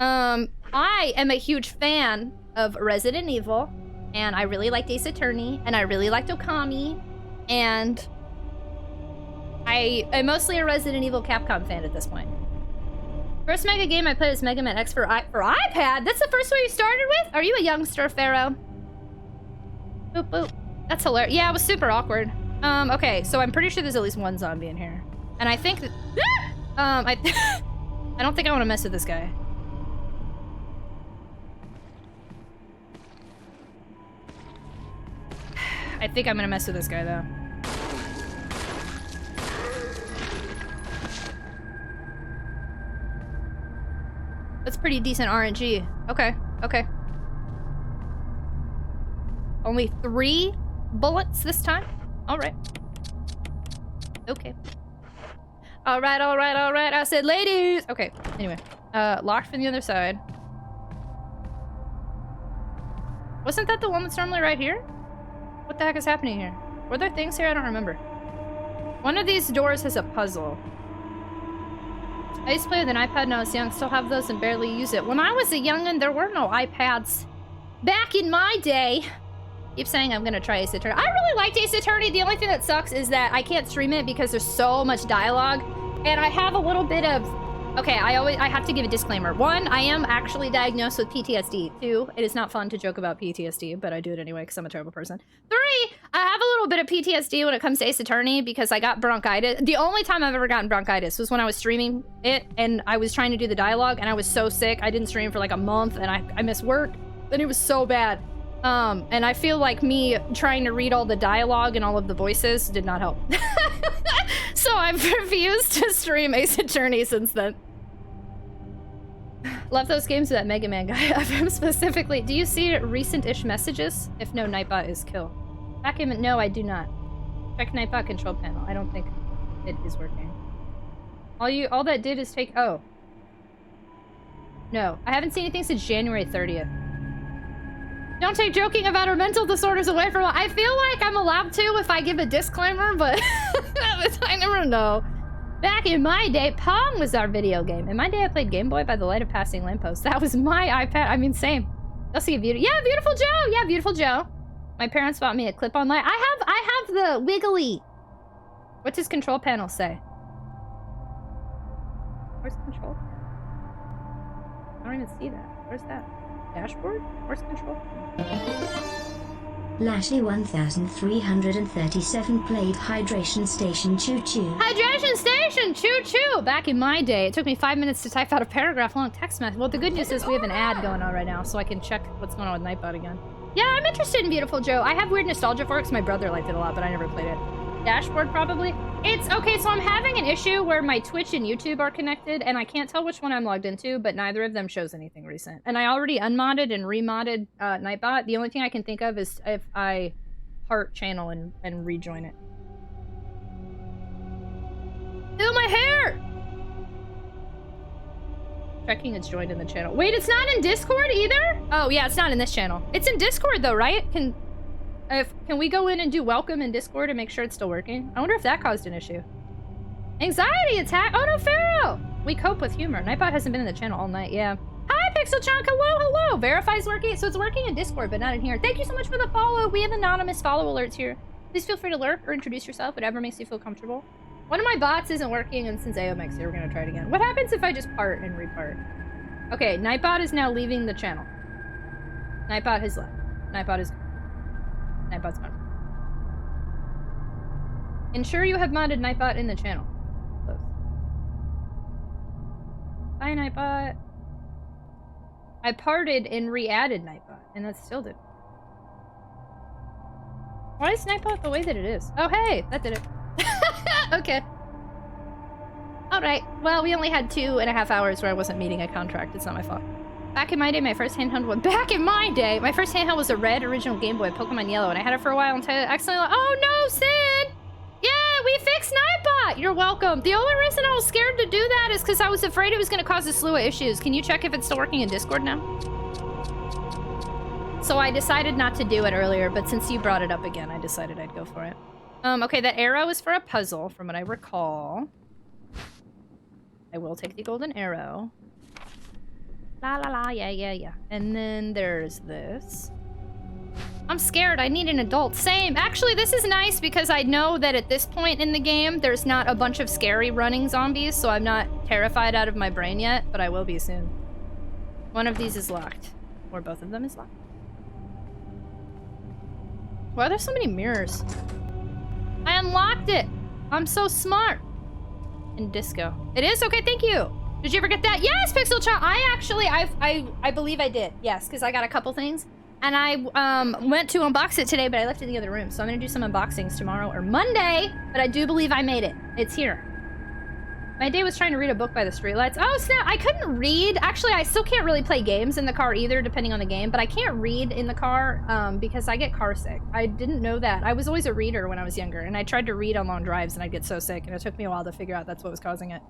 S2: I am a huge fan of Resident Evil, and I really liked Ace Attorney, and I really liked Okami, and I'm mostly a Resident Evil Capcom fan at this point. First Mega game I played is Mega Man X for iPad? That's the first one you started with? Are you a youngster, Pharaoh? Boop, boop. That's hilarious. Yeah, it was super awkward. Okay, so I'm pretty sure there's at least one zombie in here. And I think that... I don't think I want to mess with this guy. I think I'm gonna mess with this guy, though. That's pretty decent RNG. Okay, okay. Only 3 bullets this time? Alright. Okay. Alright, alright, alright. I said ladies! Okay, anyway. Locked from the other side. Wasn't that the one that's normally right here? What the heck is happening here? Were there things here? I don't remember. One of these doors has a puzzle. I used to play with an iPad when I was young. Still have those and barely use it. When I was a youngin', there were no iPads. Back in my day. Keep saying I'm gonna try Ace Attorney. I really liked Ace Attorney. The only thing that sucks is that I can't stream it because there's so much dialogue. And I have a little bit of... Okay, I have to give a disclaimer. 1, I am actually diagnosed with PTSD. 2, it is not fun to joke about PTSD, but I do it anyway because I'm a terrible person. 3, I have a little bit of PTSD when it comes to Ace Attorney because I got bronchitis. The only time I've ever gotten bronchitis was when I was streaming it and I was trying to do the dialogue and I was so sick. I didn't stream for like a month and I missed work and it was so bad. And I feel like me trying to read all the dialogue and all of the voices did not help. So I've refused to stream Ace Attorney since then. Love those games with that Mega Man guy. Specifically, do you see recent-ish messages? If no, Nightbot is kill. Back in, no, I do not. Check Nightbot control panel. I don't think it is working. All that did is take, oh. No, I haven't seen anything since January 30th. Don't take joking about her mental disorders away from her. I feel like I'm allowed to if I give a disclaimer, but I never know. Back in my day, Pong was our video game. In my day, I played Game Boy by the light of passing lampposts. That was my iPad. I mean, same. You'll see a beautiful... Yeah, Beautiful Joe! Yeah, Beautiful Joe. My parents bought me a clip-on light. I have the Wiggly. What's his control panel say? Where's the control? I don't even see that. Where's that? Dashboard? Where's control?
S6: Lashley 1337 played Hydration Station Choo Choo.
S2: Hydration Station Choo Choo! Back in my day, it took me 5 minutes to type out a paragraph-long text message. Well, the good news is we have an ad going on right now, so I can check what's going on with Nightbot again. Yeah, I'm interested in Beautiful Joe. I have weird nostalgia for it because my brother liked it a lot, but I never played it. Dashboard, probably? It's okay, so I'm having an issue where my Twitch and YouTube are connected, and I can't tell which one I'm logged into, but neither of them shows anything recent. And I already unmodded and remodded Nightbot. The only thing I can think of is if I heart channel and rejoin it. Ew, my hair! Checking it's joined in the channel. Wait, it's not in Discord either? Oh, yeah, it's not in this channel. It's in Discord, though, right? Can we go in and do welcome in Discord and make sure it's still working? I wonder if that caused an issue. Anxiety attack? Oh no, Pharaoh! We cope with humor. Nightbot hasn't been in the channel all night, yeah. Hi, PixelChunk! Hello, hello! Verify's working? So it's working in Discord, but not in here. Thank you so much for the follow! We have anonymous follow alerts here. Please feel free to lurk or introduce yourself, whatever makes you feel comfortable. One of my bots isn't working, and since AOMX here, we're gonna try it again. What happens if I just part and repart? Okay, Nightbot is now leaving the channel. Nightbot has left. Nightbot is gone. Nightbot's gone. Ensure you have modded Nightbot in the channel. Close. Bye, Nightbot. I parted and re-added Nightbot, and that still did. Why is Nightbot the way that it is? Oh, hey! That did it. Okay. Alright. Well, we only had 2.5 hours where I wasn't meeting a contract. It's not my fault. Back in my day, my first handheld was... Back in my day, my first handheld was a red original Game Boy, Pokemon Yellow, and I had it for a while until I accidentally... Oh no, Sid! Yeah, we fixed Nightbot! You're welcome. The only reason I was scared to do that is because I was afraid it was going to cause a slew of issues. Can you check if it's still working in Discord now? So I decided not to do it earlier, but since you brought it up again, I decided I'd go for it. Okay, that arrow is for a puzzle, from what I recall. I will take the golden arrow. La la la, yeah, yeah, yeah. And then there's this. I'm scared, I need an adult. Same. Actually, this is nice because I know that at this point in the game, there's not a bunch of scary running zombies, so I'm not terrified out of my brain yet, but I will be soon. One of these is locked. Or both of them is locked. Why are there so many mirrors? I unlocked it! I'm so smart! In disco. It is? Okay, thank you! Did you ever get that? Yes, PixelChunk! I believe I did. Yes, because I got a couple things. And I went to unbox it today, but I left it in the other room. So I'm gonna do some unboxings tomorrow or Monday, but I do believe I made it. It's here. My day was trying to read a book by the streetlights. Oh snap, I couldn't read. Actually, I still can't really play games in the car either, depending on the game, but I can't read in the car because I get car sick. I didn't know that. I was always a reader when I was younger, and I tried to read on long drives and I'd get so sick, and it took me a while to figure out that's what was causing it.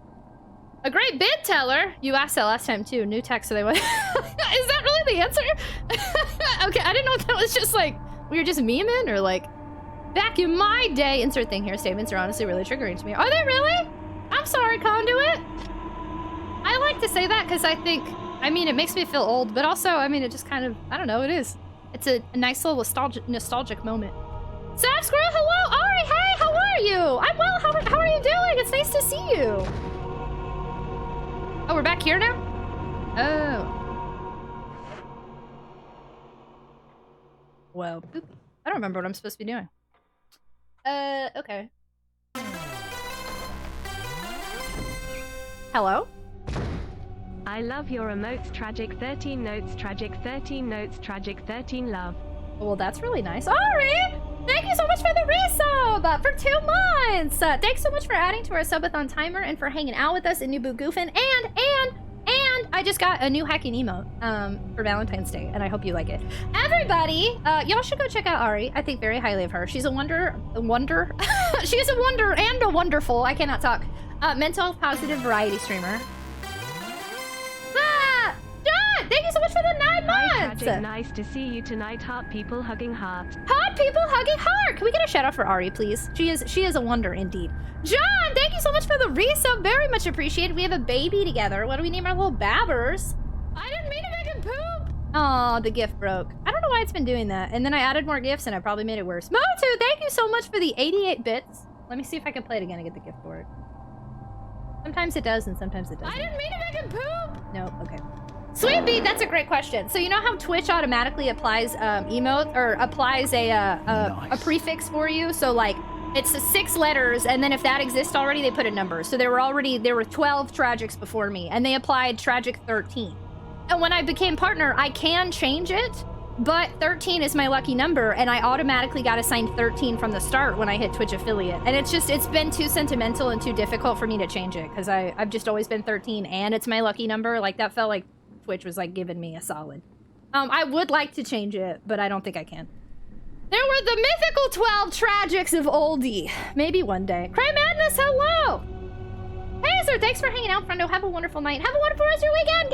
S2: A great bid teller. You asked that last time too. New text, so they went. Is that really the answer? Okay, I didn't know if that was just like, we were just memeing or like, back in my day, insert thing here, statements are honestly really triggering to me. Are they really? I'm sorry, Conduit. I like to say that because I think, I mean, it makes me feel old, but also, I mean, it just kind of, I don't know, it is. It's a nice little nostalgic moment. Sap Squirrel, hello! Ari, hey, how are you? I'm well, how are you doing? It's nice to see you. Oh, we're back here now? Oh. Well, boop. I don't remember what I'm supposed to be doing. Okay. Hello?
S1: I love your emotes, Tragic 13 notes, Tragic 13 notes, Tragic 13 love.
S2: Well, that's really nice. Ari! Thank you so much for the resub for 2 months! Thanks so much for adding to our subathon timer and for hanging out with us in Nubu Goofin. And I just got a new hacking emote for Valentine's Day, and I hope you like it. Everybody, y'all should go check out Ari. I think very highly of her. She's a wonder. She is a wonder and a wonderful, I cannot talk, mental positive variety streamer. John, thank you so much for the 9 months!
S1: Hi, Tragic, nice to see you tonight. Heart people hugging heart.
S2: Heart people hugging heart! Can we get a shout out for Ari, please? She is a wonder indeed. John, thank you so much for the resub. Very much appreciated. We have a baby together. What do we name our little babbers? I didn't mean to make him poop! Oh, the gift broke. I don't know why it's been doing that. And then I added more gifts and I probably made it worse. Motu, thank you so much for the 88 bits. Let me see if I can play it again and get the gift for it. Sometimes it does and sometimes it doesn't. I didn't mean to make him poop! No, okay. Sweet Beat, that's a great question. So you know how Twitch automatically applies emote or applies a prefix for you? So like it's 6 letters, and then if that exists already, they put a number. So there were 12 Tragics before me, and they applied Tragic 13. And when I became partner, I can change it, but 13 is my lucky number, and I automatically got assigned 13 from the start when I hit Twitch affiliate. And it's been too sentimental and too difficult for me to change it, because I've just always been 13, and it's my lucky number. Like, that felt like Twitch was like giving me a solid. I would like to change it, but I don't think I can. There were the mythical 12 Tragics of oldie. Maybe one day. Cray Madness, hello! Hey, sir, thanks for hanging out, friendo. Have a wonderful night. Have a wonderful rest of your weekend.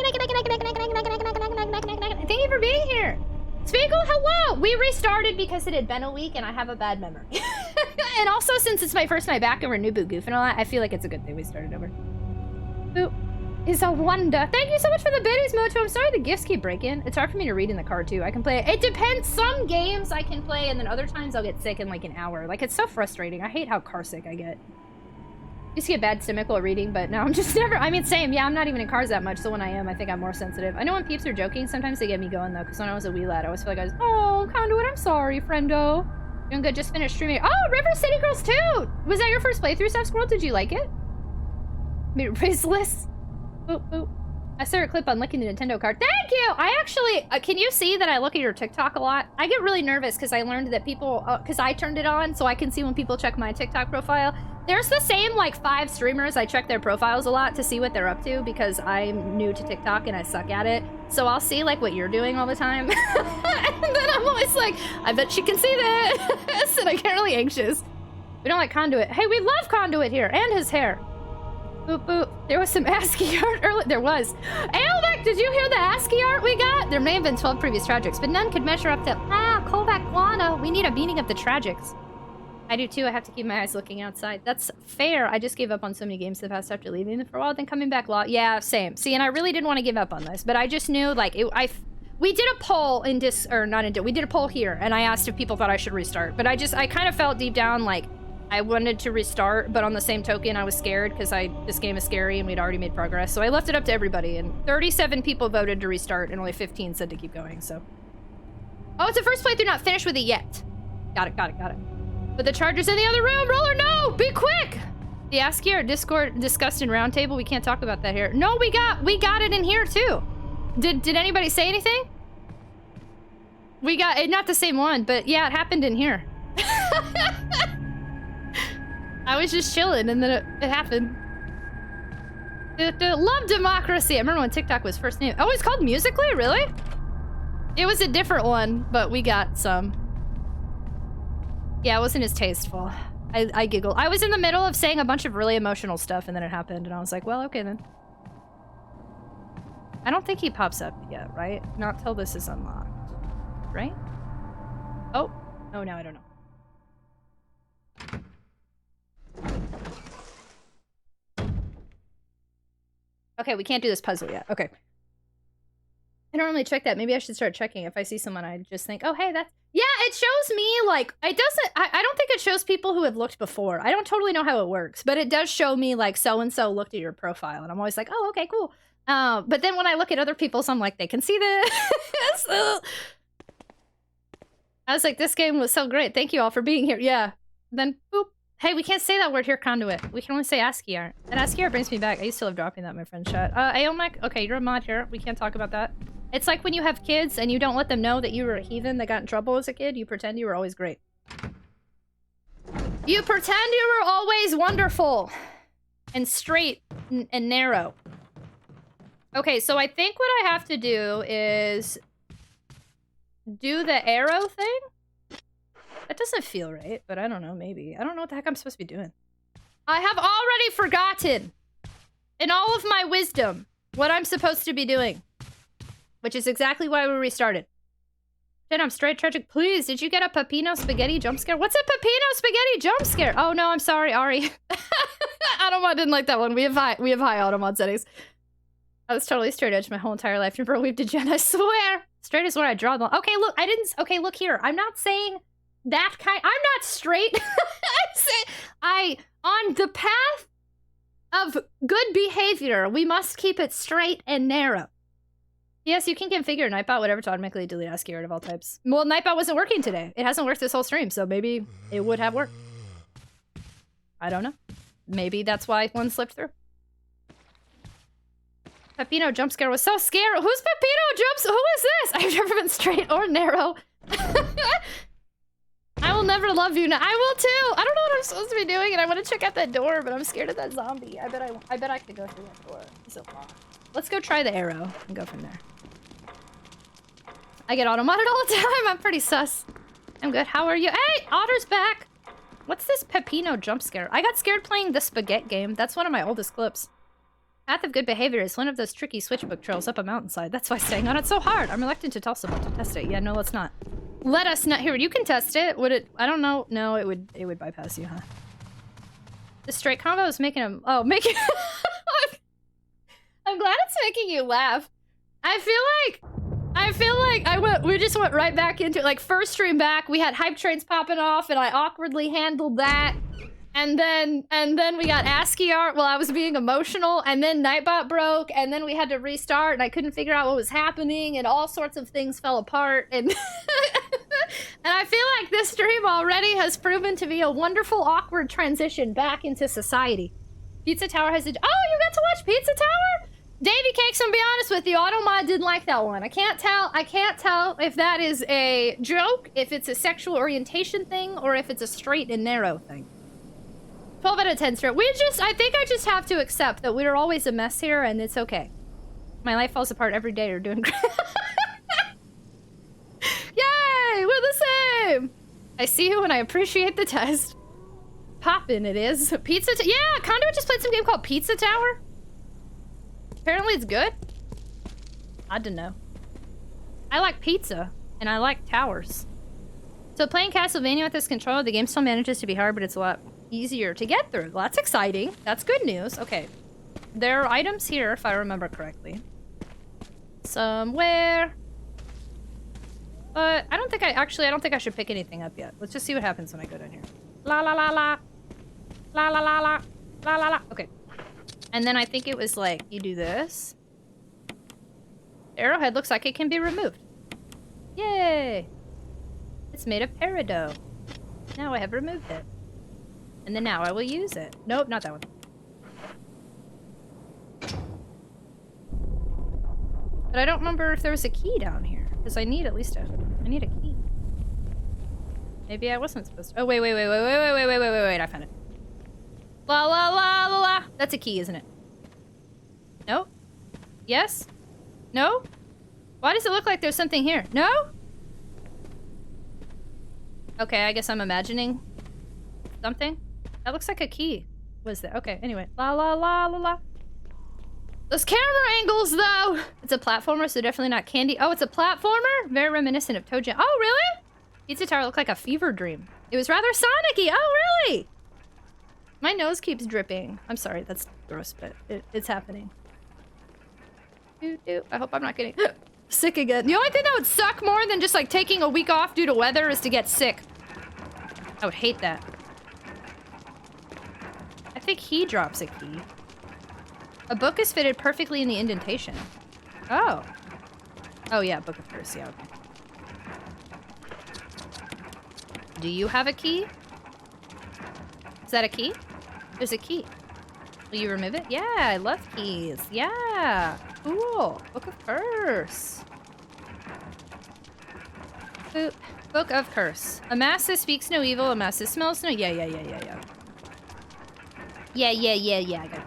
S2: Thank you for being here. Spiegel, hello! We restarted because it had been a week and I have a bad memory. And also, since it's my first night back and we're new boot goofing a lot, I feel like it's a good thing we started over. Boop. Is a wonder. Thank you so much for the biddies, Moto. I'm sorry the gifts keep breaking. It's hard for me to read in the car, too. I can play it. It depends. Some games I can play, and then other times I'll get sick in like an hour. Like, it's so frustrating. I hate how car sick I get. I used to get bad stomach while reading, but now I'm just never... I mean, same. Yeah, I'm not even in cars that much, so when I am, I think I'm more sensitive. I know when peeps are joking, sometimes they get me going, though, because when I was a wee lad, I always feel like I was, oh, Conduit, I'm sorry, friendo. Doing good, just finished streaming. Oh, River City Girls 2! Was that your first playthrough, Seth Squirrel? Did you like it? Made it raceless. Boop, boop. I saw a clip on licking the Nintendo card. Thank you! I actually... can you see that I look at your TikTok a lot? I get really nervous because I learned that people... because I turned it on, so I can see when people check my TikTok profile. There's the same, like, 5 streamers. I check their profiles a lot to see what they're up to because I'm new to TikTok and I suck at it. So I'll see, like, what you're doing all the time. And then I'm always like, I bet she can see this! And I get really anxious. We don't like Conduit. Hey, we love Conduit here! And his hair. Boop, boop. There was some ASCII art earlier. There was. Aelvec, did you hear the ASCII art we got? There may have been 12 previous Tragics, but none could measure up to... Ah, Kovac Guana. We need a meeting of the Tragics. I do too. I have to keep my eyes looking outside. That's fair. I just gave up on so many games the past after leaving them for a while, then coming back. Yeah, same. See, and I really didn't want to give up on this, but I just knew, like, we did a poll in we did a poll here, and I asked if people thought I should restart, but I kind of felt deep down, like, I wanted to restart, but on the same token, I was scared because this game is scary and we'd already made progress. So I left it up to everybody, and 37 people voted to restart, and only 15 said to keep going, so. Oh, it's the first playthrough, not finished with it yet. Got it. But the charger's in the other room. Roller, no! Be quick! The ASCII art Discord discussed in Roundtable. We can't talk about that here. No, we got it in here too. Did anybody say anything? We got it, not the same one, but yeah, it happened in here. I was just chilling and then it happened. Love democracy. I remember when TikTok was first named. Oh, it's called Musical.ly? Really? It was a different one, but we got some. Yeah, it wasn't as tasteful. I giggled. I was in the middle of saying a bunch of really emotional stuff and then it happened and I was like, well, okay then. I don't think he pops up yet, right? Not till this is unlocked. Right? Oh. Oh, now I don't know. Okay, we can't do this puzzle yet. Okay. I don't normally check that. Maybe I should start checking. If I see someone, I just think, oh, hey, that's... Yeah, it shows me, like... It doesn't... I don't think it shows people who have looked before. I don't totally know how it works, but it does show me, like, so-and-so looked at your profile, and I'm always like, oh, okay, cool. But then when I look at other people's, I'm like, they can see this. I was like, this game was so great. Thank you all for being here. Yeah. Then, boop. Hey, we can't say that word here, conduit. We can only say ASCII art. And ASCII art brings me back. I used to love dropping that in my friend chat. Aomek, okay, you're a mod here. We can't talk about that. It's like when you have kids and you don't let them know that you were a heathen that got in trouble as a kid. You pretend you were always great. You pretend you were always wonderful. And straight and narrow. Okay, so I think what I have to do is... do the arrow thing? That doesn't feel right, but I don't know, maybe. I don't know what the heck I'm supposed to be doing. I have already forgotten, in all of my wisdom, what I'm supposed to be doing. Which is exactly why we restarted. Then I'm straight tragic. Please, did you get a Pepino spaghetti jump scare? What's a Pepino spaghetti jump scare? Oh no, I'm sorry, Ari. Automod didn't like that one. We have high Automod settings. I was totally straight edge my whole entire life. Never weaved a gen, I swear. Straight is where I draw the... Okay, look, I didn't... Okay, look here. I'm not saying that kind... I'm not straight. On the path of good behavior, we must keep it straight and narrow. Yes, you can configure Nightbot, whatever, to automatically delete ASCII art of all types. Well, Nightbot wasn't working today. It hasn't worked this whole stream, so maybe it would have worked. I don't know. Maybe that's why one slipped through. Pepino jump scare was so scary. Who's Pepino jumps? Who is this? I've never been straight or narrow. I will never love you now. I will too. I don't know what I'm supposed to be doing, and I want to check out that door, but I'm scared of that zombie. I bet I could go through that door. It's so long. Let's go try the arrow and go from there. I get auto-modded all the time. I'm pretty sus. I'm good. How are you? Hey, Otter's back. What's this Pepino jump scare? I got scared playing the spaghetti game. That's one of my oldest clips. Path of good behavior is one of those tricky switchbook trails up a mountainside. That's why staying on it's so hard. I'm reluctant to tell someone to test it. Yeah, no, let's not. Let us not. Here, you can test it. Would it? I don't know. No, it would bypass you, huh? The straight combo is making him. Oh, making. I'm glad it's making you laugh. I feel like we just went right back into it. Like first stream back, we had hype trains popping off, and I awkwardly handled that. And then we got ASCII art while I was being emotional, and then Nightbot broke, and then we had to restart, and I couldn't figure out what was happening, and all sorts of things fell apart, and and I feel like this stream already has proven to be a wonderful, awkward transition back into society. Pizza Tower has a... Oh, you got to watch Pizza Tower? Davy Cakes, I'm gonna be honest with you, Automod didn't like that one. I can't tell if that is a joke, if it's a sexual orientation thing, or if it's a straight and narrow thing. 12 out of 10 straight. I think I just have to accept that we're always a mess here, and it's okay. My life falls apart every day. You're doing great. Yay! We're the same! I see you and I appreciate the test. Poppin' it is. Yeah, Conduit just played some game called Pizza Tower. Apparently it's good. I don't know. I like pizza, and I like towers. So playing Castlevania with this controller, the game still manages to be hard, but it's a lot easier to get through. Well, that's exciting. That's good news. Okay. There are items here, if I remember correctly. Somewhere. But I don't think I should pick anything up yet. Let's just see what happens when I go down here. La la la la. La la la la. La la la. Okay. And then I think it was like, you do this. The arrowhead looks like it can be removed. Yay! It's made of peridot. Now I have removed it. And then now I will use it. Nope, not that one. But I don't remember if there was a key down here. Because I need at least I need a key. Maybe I wasn't supposed to. Oh, wait, I found it. La la la la la. That's a key, isn't it? No? Yes? No? Why does it look like there's something here? No? Okay, I guess I'm imagining something. That looks like a key. Was there? Okay, anyway. La la la la la. Those camera angles, though! It's a platformer, so definitely not candy. Oh, it's a platformer? Very reminiscent of Toe Jam. Oh, really? Pizza Tower looked like a fever dream. It was rather Sonic-y. Oh, really? My nose keeps dripping. I'm sorry, that's gross, but it's happening. I hope I'm not getting sick again. The only thing that would suck more than just like taking a week off due to weather is to get sick. I would hate that. I think he drops a key. A book is fitted perfectly in the indentation. Oh. Oh yeah, Book of Curse, yeah, okay. Do you have a key? Is that a key? There's a key. Will you remove it? Yeah, I love keys. Yeah. Cool. Book of Curse. Book of Curse. A mass that speaks no evil, a mass that smells no... Yeah. Yeah, I got it.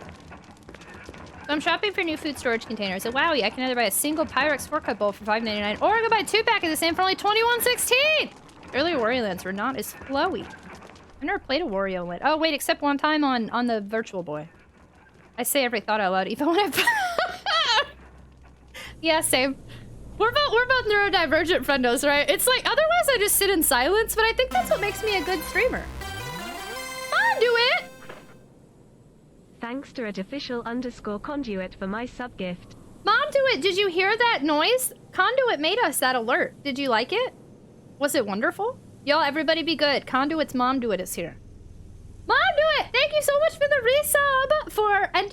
S2: So I'm shopping for new food storage containers. So wowie, I can either buy a single Pyrex 4-cut bowl for $5.99 or I can buy a 2-pack of the same for only $21.16! Earlier Wario Lands were not as flowy. I never played a Wario Land. Oh, wait, except one time on the Virtual Boy. I say every thought out loud, even when I... Yeah, same. We're both neurodivergent friendos, right? It's like, otherwise I just sit in silence, but I think that's what makes me a good streamer. Conduit!
S1: Thanks to @official_conduit for my sub gift.
S2: Momduit, did you hear that noise? Conduit made us that alert. Did you like it? Was it wonderful? Y'all, everybody be good. Conduit's Momduit is here. Momduit, thank you so much for the resub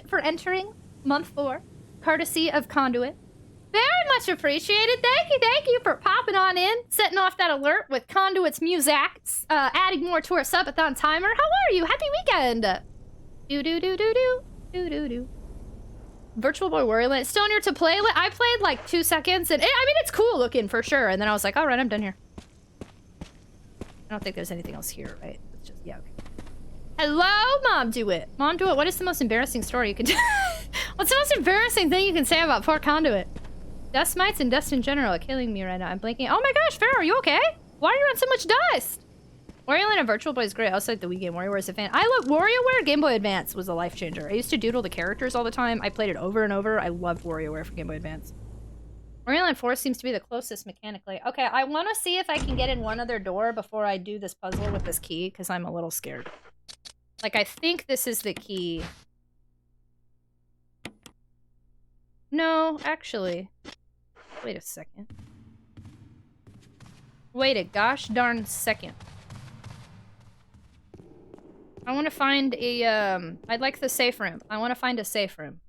S2: for entering month 4, courtesy of Conduit. Very much appreciated. Thank you for popping on in, setting off that alert with Conduit's music, adding more to our subathon timer. How are you? Happy weekend. Do. Virtual Boy Wario Land. Still near to play. I played like 2 seconds, and I mean it's cool looking for sure. And then I was like, all right, I'm done here. I don't think there's anything else here, right? It's just, yeah, okay. Hello, Momduit. Momduit, what is the most embarrassing story you can What's the most embarrassing thing you can say about poor Conduit? Dust mites and dust in general are killing me right now. I'm blinking. Oh my gosh, Farrah, are you okay? Why are you on so much dust? Wario Land and Virtual Boy is great. I also like the Wii game. WarioWare is a fan. I love WarioWare. Game Boy Advance was a life changer. I used to doodle the characters all the time. I played it over and over. I loved WarioWare for Game Boy Advance. Wario Land 4 seems to be the closest mechanically. Okay, I want to see if I can get in one other door before I do this puzzle with this key, because I'm a little scared. Like, I think this is the key. No, actually. Wait a second. Wait a gosh darn second. I want to find a, I'd like the safe room. I want to find a safe room.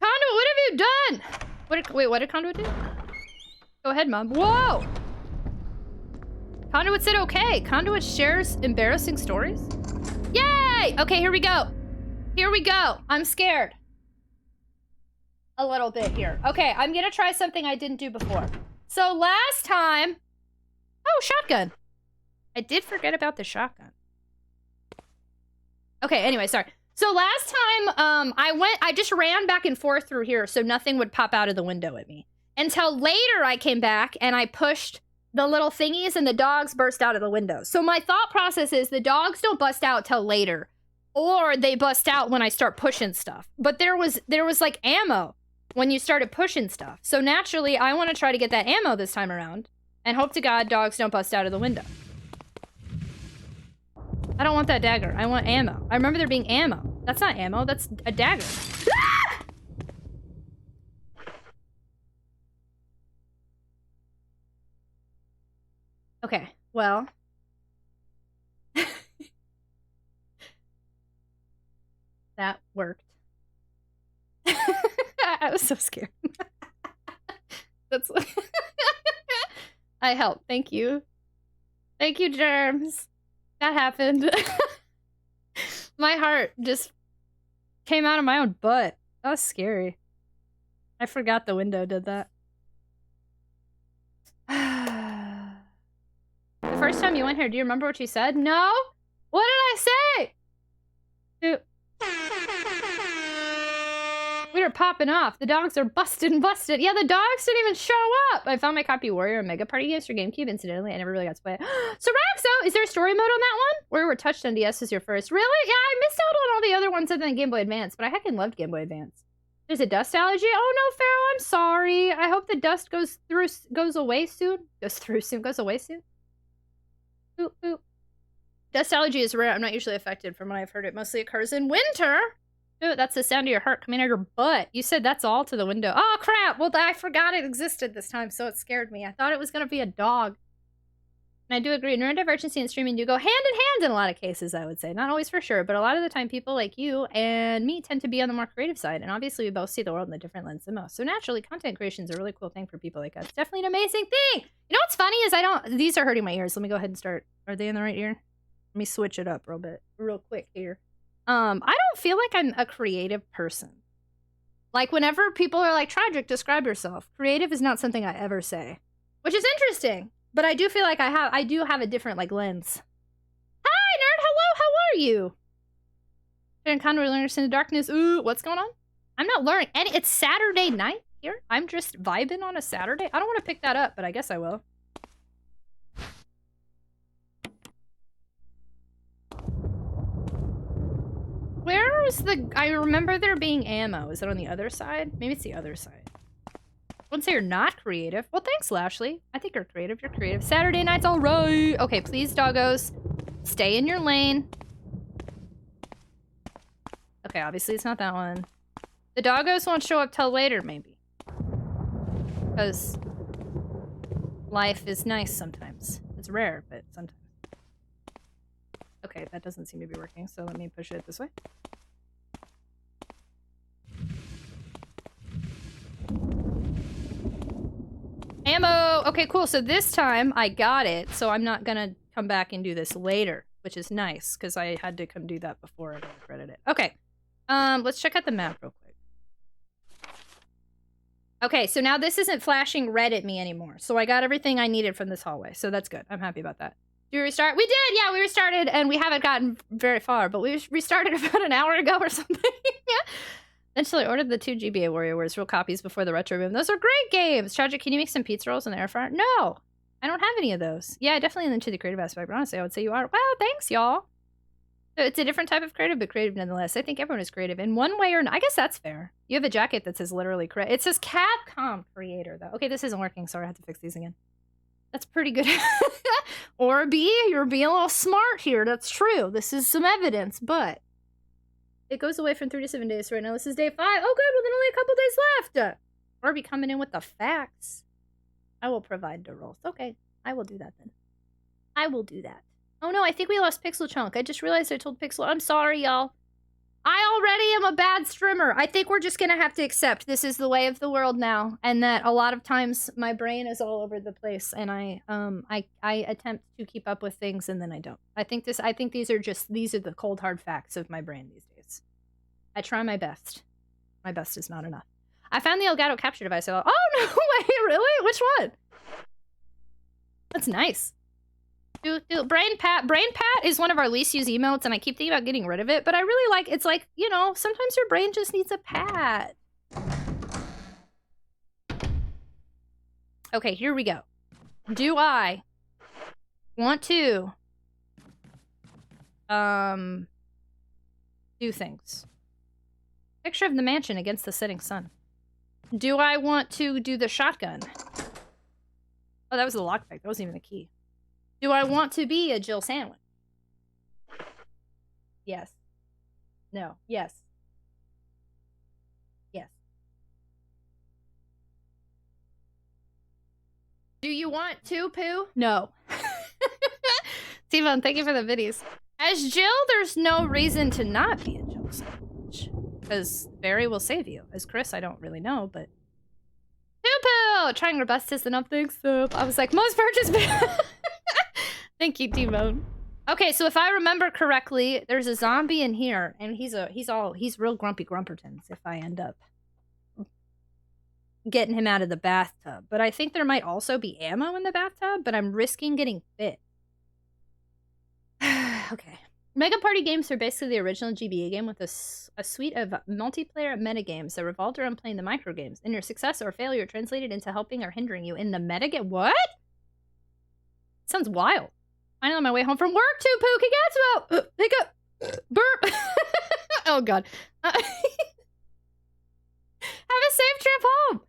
S2: Conduit, what have you done? Wait, what did Conduit do? Go ahead, Mom. Whoa! Conduit said okay. Conduit shares embarrassing stories? Yay! Okay, here we go. Here we go. I'm scared. A little bit here. Okay, I'm gonna try something I didn't do before. So last time... Oh, shotgun. I did forget about the shotgun. Okay, anyway, sorry. So last time, I just ran back and forth through here so nothing would pop out of the window at me. Until later I came back and I pushed the little thingies and the dogs burst out of the window. So my thought process is the dogs don't bust out till later. Or they bust out when I start pushing stuff. But there was like ammo when you started pushing stuff. So naturally, I want to try to get that ammo this time around. And hope to God dogs don't bust out of the window. I don't want that dagger. I want ammo. I remember there being ammo. That's not ammo. That's a dagger. Ah! Okay, well. That worked. I was so scared. That's I helped. Thank you. Thank you, Germs. That happened. My heart just came out of my own butt. That was scary. I forgot the window did that. first time you went here, do you remember what you said? No? What did I say? We were popping off. The dogs are busted and busted. Yeah, the dogs didn't even show up. I found my copy of Warrior and Mega Party games for GameCube. Incidentally, I never really got to play it. So Raxo, is there a story mode on that one? Warrior were touched on DS as your first. Really? Yeah, I missed out on all the other ones other than Game Boy Advance, but I heckin' loved Game Boy Advance. There's a dust allergy? Oh no, Pharaoh, I'm sorry. I hope the dust goes away soon. Goes away soon. Boop, boop. Dust allergy is rare. I'm not usually affected from what I've heard. It mostly occurs in winter. Ooh, that's the sound of your heart coming out of your butt. You said that's all to the window. Oh, crap. Well, I forgot it existed this time, so it scared me. I thought it was going to be a dog. And I do agree. Neurodivergency and streaming do go hand in hand in a lot of cases, I would say. Not always for sure, but a lot of the time people like you and me tend to be on the more creative side. And obviously, we both see the world in a different lens than most. So naturally, content creation is a really cool thing for people like us. Definitely an amazing thing. You know what's funny is these are hurting my ears. Let me go ahead and start. Are they in the right ear? Let me switch it up real quick here. I don't feel like I'm a creative person. Like, whenever people are like, Tragic, describe yourself. Creative is not something I ever say. Which is interesting. But I do feel like I do have a different, like, lens. Hi, nerd! Hello, how are you? Sharon Conroy learners in the darkness. Ooh, what's going on? I'm not learning any. It's Saturday night here. I'm just vibing on a Saturday. I don't want to pick that up, but I guess I will. Where is the... I remember there being ammo. Is it on the other side? Maybe it's the other side. I wouldn't say you're not creative. Well, thanks, Lashley. I think you're creative. You're creative. Saturday night's all right. Okay, please, doggos. Stay in your lane. Okay, obviously it's not that one. The doggos won't show up till later, maybe. Because life is nice sometimes. It's rare, but sometimes. Okay, that doesn't seem to be working, so let me push it this way. Ammo! Okay, cool. So this time I got it, so I'm not gonna come back and do this later, which is nice, because I had to come do that before I credit it. Okay. Let's check out the map real quick. Okay, so now this isn't flashing red at me anymore, so I got everything I needed from this hallway, so that's good. I'm happy about that. Did we restart? We did! Yeah, we restarted, and we haven't gotten very far, but we restarted about an hour ago or something. Eventually ordered the 2 GBA WarioWares real copies before the retro boom. Those are great games! Tragic, can you make some pizza rolls in the air fryer? No! I don't have any of those. Yeah, definitely into the creative aspect, but honestly, I would say you are. Wow, thanks, y'all! So it's a different type of creative, but creative nonetheless. I think everyone is creative in one way or another. I guess that's fair. You have a jacket that says literally creative. It says Capcom creator, though. Okay, this isn't working. Sorry, I have to fix these again. That's pretty good. Or B, you're being a little smart here. That's true. This is some evidence, but it goes away from 3 to 7 days. So right now, this is day 5. Oh, good. Well, then only a couple days left. Or be coming in with the facts. I will provide the rolls. Okay, I will do that then. I will do that. Oh no, I think we lost Pixel Chunk. I just realized I told Pixel. I'm sorry, y'all. I already am a bad streamer. I think we're just gonna have to accept this is the way of the world now, and that a lot of times my brain is all over the place, and I attempt to keep up with things, and then I don't. I think these are the cold hard facts of my brain these days. I try my best. My best is not enough. I found the Elgato capture device. Oh no way, really? Which one? That's nice. Brain Pat is one of our least used emotes, and I keep thinking about getting rid of it, but I really like, it's like, you know, sometimes your brain just needs a pat. Okay, here we go. Do I want to do things? Picture of the mansion against the setting sun. Do I want to do the shotgun? Oh, that was the lockpick. That wasn't even a key. Do I want to be a Jill Sandwich? Yes. No. Yes. Yes. Do you want to, Pooh? No. T-Bone, thank you for the videos. As Jill, there's no reason to not be a Jill Sandwich. Because Barry will save you. As Chris, I don't really know, but... Pooh-Pooh! Trying robust is enough things. I was like, most purchase... Thank you, T-Bone. Okay, so if I remember correctly, there's a zombie in here, and he's real grumpy grumpertons if I end up getting him out of the bathtub. But I think there might also be ammo in the bathtub, but I'm risking getting bit. Okay. Mega Party games are basically the original GBA game with a suite of multiplayer metagames that revolved around playing the microgames, and your success or failure translated into helping or hindering you in the metagame. What? Sounds wild. I'm on my way home from work too, Pookie Gatsmo! Pick up! Burp! Oh god. Have a safe trip home!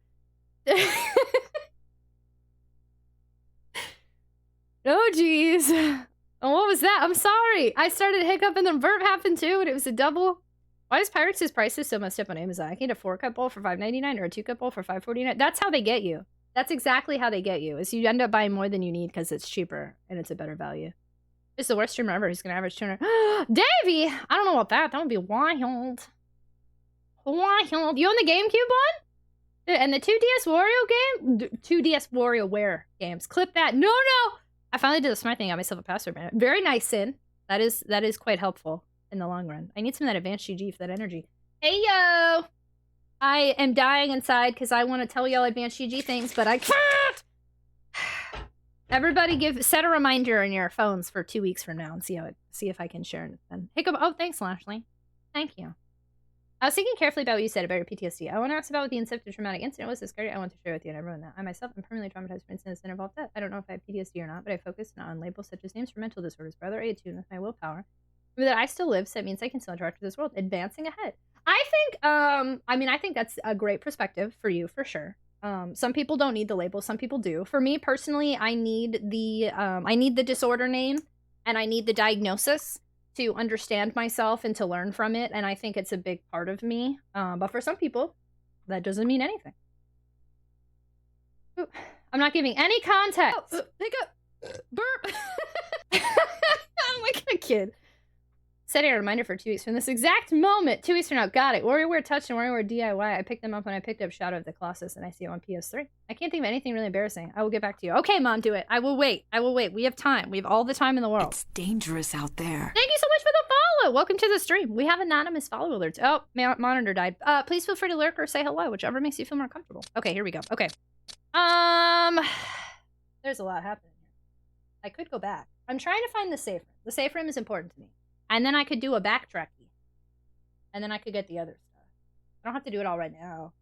S2: Oh jeez. Oh, what was that? I'm sorry. I started hiccup and then burp happened too, and it was a double. Why is Pyrex' prices so messed up on Amazon? I can get a 4-cup bowl for $5.99 or a 2-cup bowl for $5.49. That's how they get you. That's exactly how they get you, is you end up buying more than you need because it's cheaper and it's a better value. It's the worst streamer ever. He's gonna average 200. Davey! I don't know about that. That would be wild. Wild. You own the GameCube one? And the 2DS Wario game? 2DS WarioWare games. Clip that. No, no! I finally did the smart thing. Got myself a password manager. Very nice, Sin. That is quite helpful in the long run. I need some of that advanced GG for that energy. Hey, yo! I am dying inside because I want to tell y'all advanced GG things, but I can't! Everybody set a reminder in your phones for 2 weeks from now and see if I can share it then. Hiccup. Oh, thanks, Lashley. Thank you. I was thinking carefully about what you said about your PTSD. I want to ask about what the inceptive traumatic incident was so scary. I want to share with you and everyone that I myself am permanently traumatized for incidents that involve death. I don't know if I have PTSD or not, but I focus on labels such as names for mental disorders, brother A2 with my willpower. Remember that I still live, so that means I can still interact with this world, advancing ahead. I think that's a great perspective for you, for sure. Some people don't need the label, some people do. For me personally, I need the disorder name and I need the diagnosis to understand myself and to learn from it, and I think it's a big part of me. But for some people, that doesn't mean anything. Ooh, I'm not giving any context. Pick up. Burp. I'm like a kid. Setting a reminder for 2 weeks from this exact moment. 2 weeks from now. Got it. WarioWare Touch and WarioWare DIY. I picked them up when I picked up Shadow of the Colossus, and I see it on PS3. I can't think of anything really embarrassing. I will get back to you. Okay, Mom, do it. I will wait. I will wait. We have time. We have all the time in the world.
S10: It's dangerous out there.
S2: Thank you so much for the follow. Welcome to the stream. We have anonymous follow alerts. Oh, monitor died. Please feel free to lurk or say hello, whichever makes you feel more comfortable. Okay, here we go. Okay. There's a lot happening here. I could go back. I'm trying to find the safe room. The safe room is important to me. And then I could do a backtracking. And then I could get the other stuff. I don't have to do it all right now.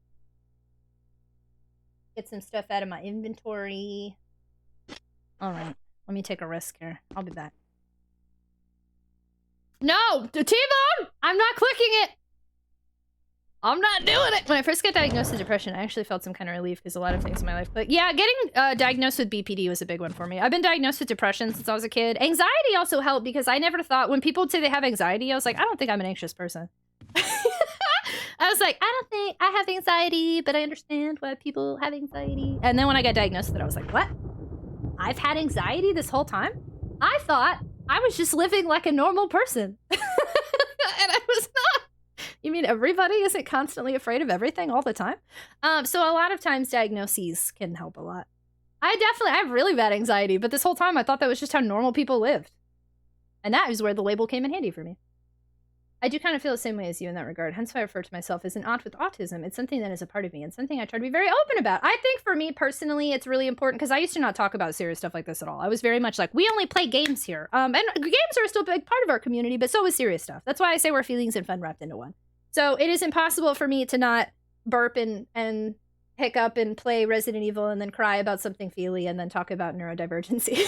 S2: Get some stuff out of my inventory. Alright. Let me take a risk here. I'll be back. No! T-Bone! I'm not clicking it! I'm not doing it! When I first got diagnosed with depression, I actually felt some kind of relief because a lot of things in my life. But yeah, getting diagnosed with BPD was a big one for me. I've been diagnosed with depression since I was a kid. Anxiety also helped because I never thought, when people would say they have anxiety, I was like, I don't think I'm an anxious person. I was like, I don't think I have anxiety, but I understand why people have anxiety. And then when I got diagnosed with it, I was like, what? I've had anxiety this whole time? I thought I was just living like a normal person. And I was not. You mean everybody isn't constantly afraid of everything all the time? So a lot of times diagnoses can help a lot. I have really bad anxiety, but this whole time I thought that was just how normal people lived. And that is where the label came in handy for me. I do kind of feel the same way as you in that regard, hence why I refer to myself as an aunt with autism. It's something that is a part of me and something I try to be very open about. I think for me personally, it's really important because I used to not talk about serious stuff like this at all. I was very much like, we only play games here. And games are still a big part of our community, but so is serious stuff. That's why I say we're feelings and fun wrapped into one. So it is impossible for me to not burp and hiccup and play Resident Evil and then cry about something feely and then talk about neurodivergency.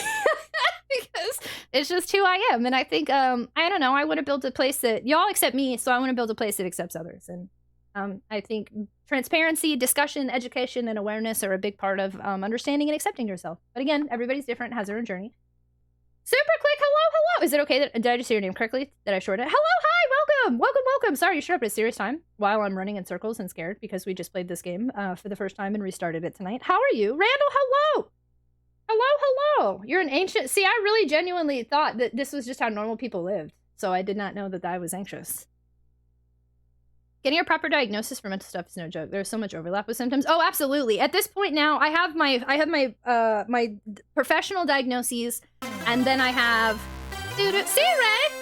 S2: Because it's just who I am. And I think, I don't know, I want to build a place that, y'all accept me, so I want to build a place that accepts others. And I think transparency, discussion, education, and awareness are a big part of understanding and accepting yourself. But again, everybody's different, has their own journey. Super Click, hello. Is it okay did I just say your name correctly? Did I short it? Hello, hi, welcome. Sorry you showed up at a serious time while I'm running in circles and scared because we just played this game for the first time and restarted it tonight. How are you? Randall, hello. You're an ancient. See, I really genuinely thought that this was just how normal people lived. So I did not know that I was anxious. Getting a proper diagnosis for mental stuff is no joke. There's so much overlap with symptoms. Oh, absolutely. At this point now, I have my professional diagnoses, and then I have see you, Ray.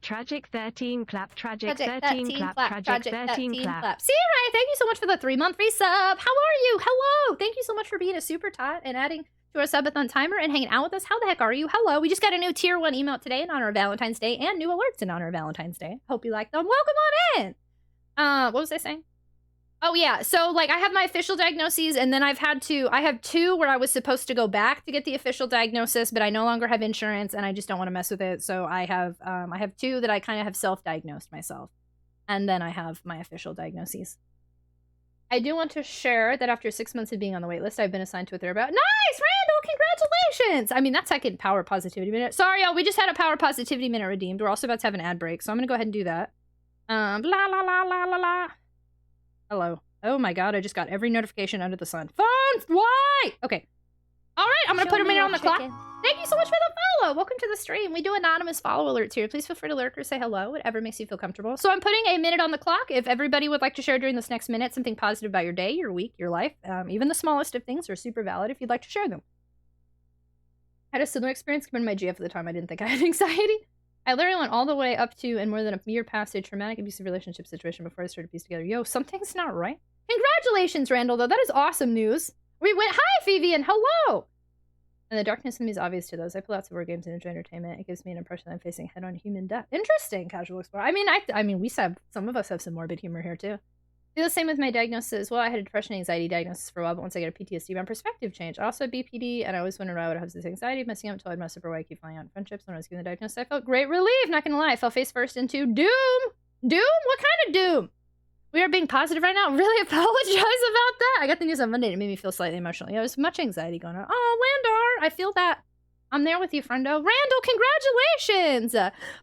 S1: Tragic 13 clap, tragic 13 clap, tragic 13 clap.
S2: See you, Ray. Thank you so much for the 3-month resub. How are you? Hello. Thank you so much for being a super tot and adding to our subathon timer and hanging out with us. How the heck are you? Hello. We just got a new tier 1 emote today in honor of Valentine's Day and new alerts in honor of Valentine's Day. Hope you like them. Welcome on in. What was I saying? Oh yeah, so like I have my official diagnoses, and then I have 2 where I was supposed to go back to get the official diagnosis, but I no longer have insurance and I just don't want to mess with it. So I have 2 that I kind of have self-diagnosed myself. And then I have my official diagnoses. I do want to share that after 6 months of being on the waitlist, I've been assigned to a therapist. Nice, Randall, congratulations! I mean, that's second Power Positivity Minute. Sorry, y'all, we just had a Power Positivity Minute redeemed. We're also about to have an ad break, so I'm gonna go ahead and do that. Blah, la, la, la, la, la. Hello. Oh my god, I just got every notification under the sun. Phones! Why? Okay. Alright, I'm gonna put a minute on the clock. Thank you so much for the follow. Welcome to the stream. We do anonymous follow alerts here. Please feel free to lurk or say hello, whatever makes you feel comfortable. So I'm putting a minute on the clock. If everybody would like to share during this next minute something positive about your day, your week, your life, even the smallest of things are super valid if you'd like to share them. I had a similar experience compared to my GF at the time. I didn't think I had anxiety. I literally went all the way up to and more than a year past a traumatic abusive relationship situation before I started to piece together. Yo, something's not right. Congratulations, Randall, though. That is awesome news. We went, hi, Phoebe, and hello. And the darkness in me is obvious to those. I pull out some more games and enjoy entertainment. It gives me an impression that I'm facing head-on human death. Interesting, Casual Explorer. I mean, some of us have some morbid humor here, too. I feel the same with my diagnosis. Well, I had a depression and anxiety diagnosis for a while, but once I got a PTSD, my perspective changed. I also had BPD, and I always wondered why I would have this anxiety, messing up until I'd mess up or why I keep falling out in friendships. When I was given the diagnosis, I felt great relief, not gonna lie. I fell face first into doom. Doom? What kind of doom? We are being positive right now. Really apologize about that. I got the news on Monday and it made me feel slightly emotional. Yeah, there was much anxiety going on. Oh, Landar, I feel that. I'm there with you, friendo. Randall, congratulations!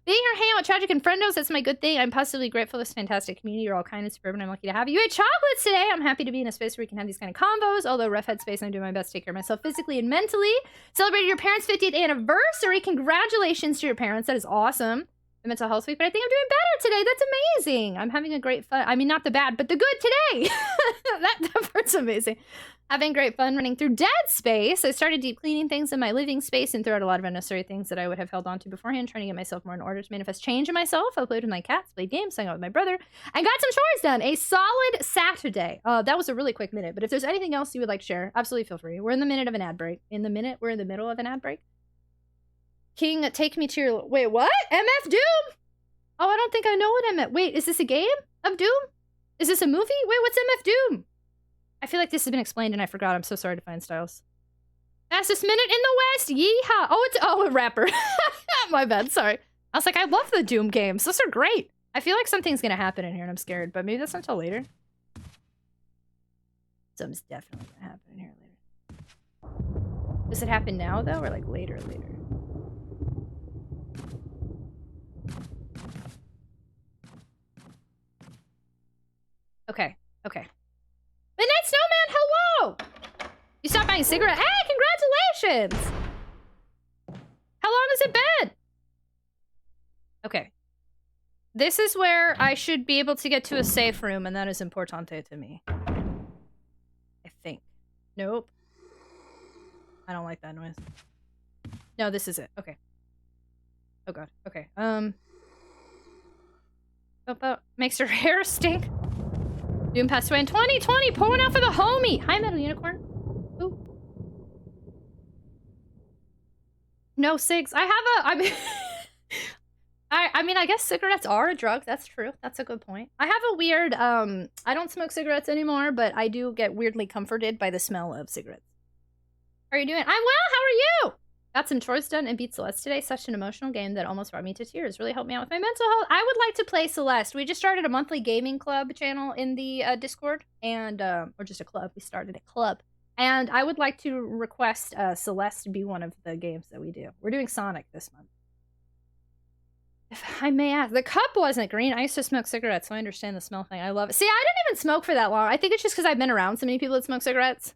S2: Being here hanging out with Tragic and Friendos, that's my good thing. I'm positively grateful for this fantastic community. You're all kind and superb, and I'm lucky to have you. You ate chocolates today! I'm happy to be in a space where we can have these kind of combos. Although rough head space, I'm doing my best to take care of myself physically and mentally. Celebrated your parents' 50th anniversary. Congratulations to your parents. That is awesome. The mental health week, but I think I'm doing better today. That's amazing. I'm having a great fun. I mean, not the bad, but the good today. that part's amazing. Having great fun running through Dead Space. I started deep cleaning things in my living space and threw out a lot of unnecessary things that I would have held on to beforehand, trying to get myself more in order to manifest change in myself. I played with my cats, played games, hung out with my brother, and got some chores done. A solid Saturday. That was a really quick minute, but if there's anything else you would like to share, absolutely feel free. We're in the minute of an ad break. We're in the middle of an ad break. King, take me to your... Wait, what? MF Doom? Oh, I don't think I know what Wait, is this a game of Doom? Is this a movie? Wait, what's MF Doom? I feel like this has been explained and I forgot. I'm so sorry to find Styles. Fastest minute in the West. Yeehaw. Oh, it's a rapper. My bad. Sorry. I was like, I love the Doom games. Those are great. I feel like something's going to happen in here and I'm scared, but maybe that's not until later. Something's definitely going to happen in here later. Does it happen now, though, or like later? Okay. Midnight Snowman, hello! You stopped buying cigarettes? Hey, congratulations! How long has it been? Okay. This is where I should be able to get to a safe room, and that is importante to me. I think. Nope. I don't like that noise. No, this is it. Okay. Oh god. Okay. Makes her hair stink. Doom passed away in 2020. Pouring out for the homie. Hi, Metal Unicorn. Ooh. No cigs. I mean, I guess cigarettes are a drug. That's true. That's a good point. I have a weird, I don't smoke cigarettes anymore, but I do get weirdly comforted by the smell of cigarettes. How are you doing? I'm well. How are you? Got some chores done and beat Celeste today. Such an emotional game that almost brought me to tears. Really helped me out with my mental health. I would like to play Celeste. We just started a monthly gaming club channel in the Discord, and or just a club. We started a club, and I would like to request Celeste to be one of the games that we do. We're doing Sonic this month. If I may ask, the cup wasn't green. I used to smoke cigarettes, so I understand the smell thing. I love it. See, I didn't even smoke for that long. I think it's just because I've been around so many people that smoke cigarettes.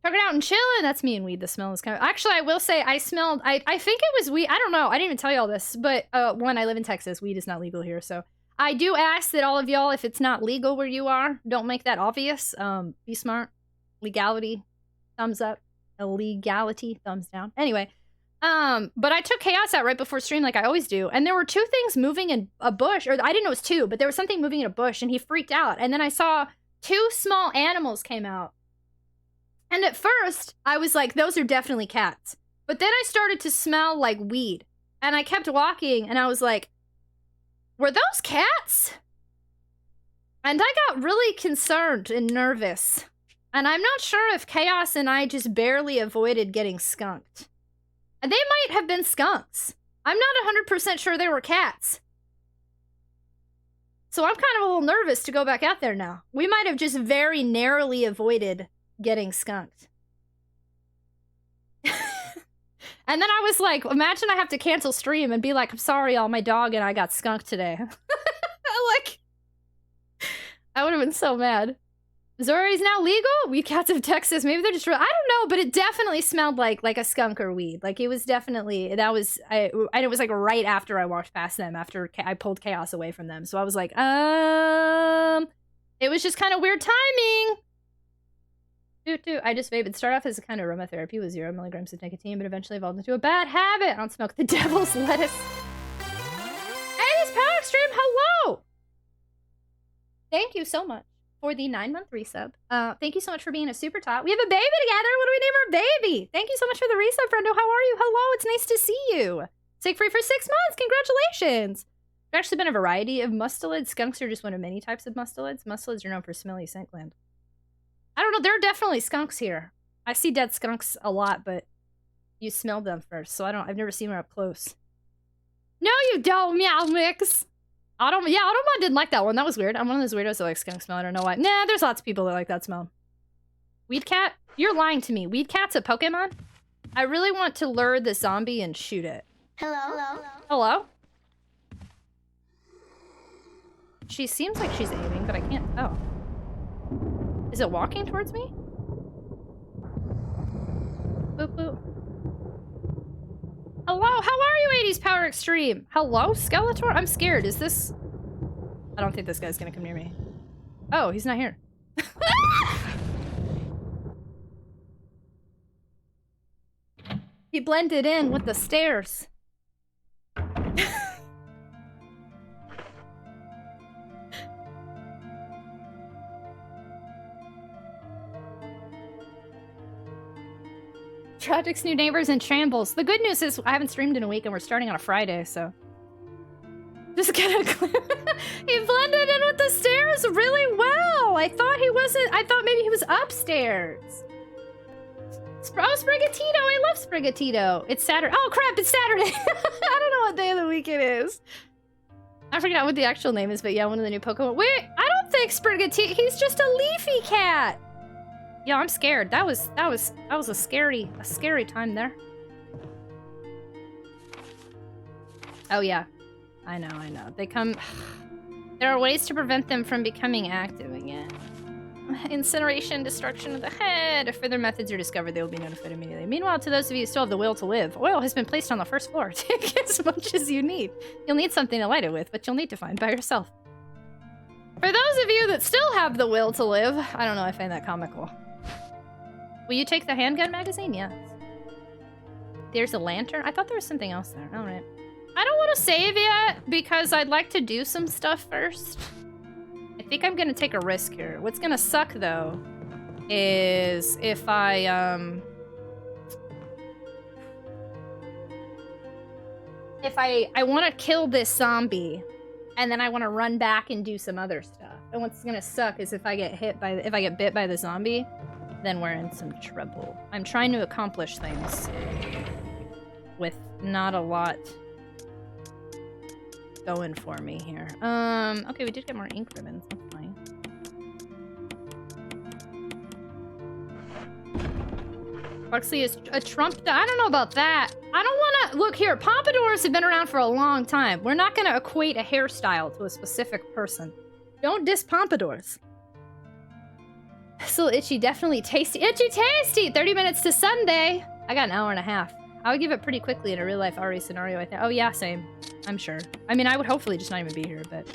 S2: Tucking out and chilling. That's me and weed. The smell is kind of... Actually, I will say I smelled... I think it was weed. I don't know. I didn't even tell you all this. But, one, I live in Texas. Weed is not legal here. So I do ask that all of y'all, if it's not legal where you are, don't make that obvious. Be smart. Legality, thumbs up. Illegality, thumbs down. Anyway, but I took Chaos out right before stream like I always do. And there were two things moving in a bush. Or I didn't know it was two, but there was something moving in a bush. And he freaked out. And then I saw two small animals came out. And at first, I was like, those are definitely cats. But then I started to smell like weed. And I kept walking, and I was like, were those cats? And I got really concerned and nervous. And I'm not sure if Chaos and I just barely avoided getting skunked. And they might have been skunks. I'm not 100% sure they were cats. So I'm kind of a little nervous to go back out there now. We might have just very narrowly avoided getting skunked. And then I was like, imagine I have to cancel stream and be like, I'm sorry, y'all, my dog and I got skunked today. Like, I would have been so mad. Zori's now legal? Weed cats of Texas. Maybe they're just real. I don't know, but it definitely smelled like a skunk or weed. Like, it was definitely, and it was like right after I walked past them, after I pulled Chaos away from them. So I was like, it was just kind of weird timing. I just vape. It started off as a kind of aromatherapy with 0 milligrams of nicotine, but eventually evolved into a bad habit. I don't smoke the devil's lettuce. Hey, this Power Extreme, hello! Thank you so much for the 9-month resub. Thank you so much for being a super top. We have a baby together. What do we name our baby? Thank you so much for the resub, friendo. How are you? Hello, it's nice to see you. Sick free for 6 months. Congratulations. There's actually been a variety of mustelids. Skunks are just one of many types of mustelids. Mustelids are known for smelly scent gland. I don't know. There are definitely skunks here. I see dead skunks a lot, but you smelled them first, so I've never seen them up close. No, you don't, Meow Mix. Automon didn't like that one. That was weird. I'm one of those weirdos that like skunk smell. I don't know why. Nah, there's lots of people that like that smell. Weed cat? You're lying to me. Weed cat's a Pokemon? I really want to lure the zombie and shoot it.
S6: Hello?
S2: Hello? She seems like she's aiming, but I can't. Oh. Is it walking towards me? Boop boop. Hello? How are you, 80s Power Extreme? Hello, Skeletor? I'm scared. Is this... I don't think this guy's gonna come near me. Oh, he's not here. He blended in with the stairs. Tragic's new neighbors in shambles. The good news is I haven't streamed in a week and we're starting on a Friday, so... Just gonna... He blended in with the stairs really well! I thought maybe he was upstairs. Oh, Sprigatito! I love Sprigatito! It's Saturday. Oh crap, it's Saturday! I don't know what day of the week it is. I forgot what the actual name is, but yeah, one of the new Pokemon. Wait, I don't think Sprigatito... He's just a leafy cat! Yo, I'm scared. That was a scary time there. Oh yeah. I know. They come... There are ways to prevent them from becoming active again. Incineration, destruction of the head. If further methods are discovered, they will be notified immediately. Meanwhile, to those of you who still have the will to live, oil has been placed on the first floor. Take as much as you need. You'll need something to light it with, but you'll need to find by yourself. For those of you that still have the will to live, I don't know, I find that comical. Will you take the handgun magazine? Yes. There's a lantern? I thought there was something else there. All right. I don't want to save yet because I'd like to do some stuff first. I think I'm going to take a risk here. What's going to suck, though, is if I want to kill this zombie and then I want to run back and do some other stuff. And what's going to suck is if I get bit by the zombie, then we're in some trouble. I'm trying to accomplish things with not a lot going for me here. Okay, we did get more ink ribbons. That's fine. Buxley is a Trump. I don't know about that. I don't want to... Look here, pompadours have been around for a long time. We're not going to equate a hairstyle to a specific person. Don't diss pompadours. Still itchy, definitely tasty. Itchy tasty! 30 minutes to Sunday. I got an hour and a half. I would give it pretty quickly in a real life RE scenario, I think. Oh yeah, same. I'm sure. I mean, I would hopefully just not even be here, but...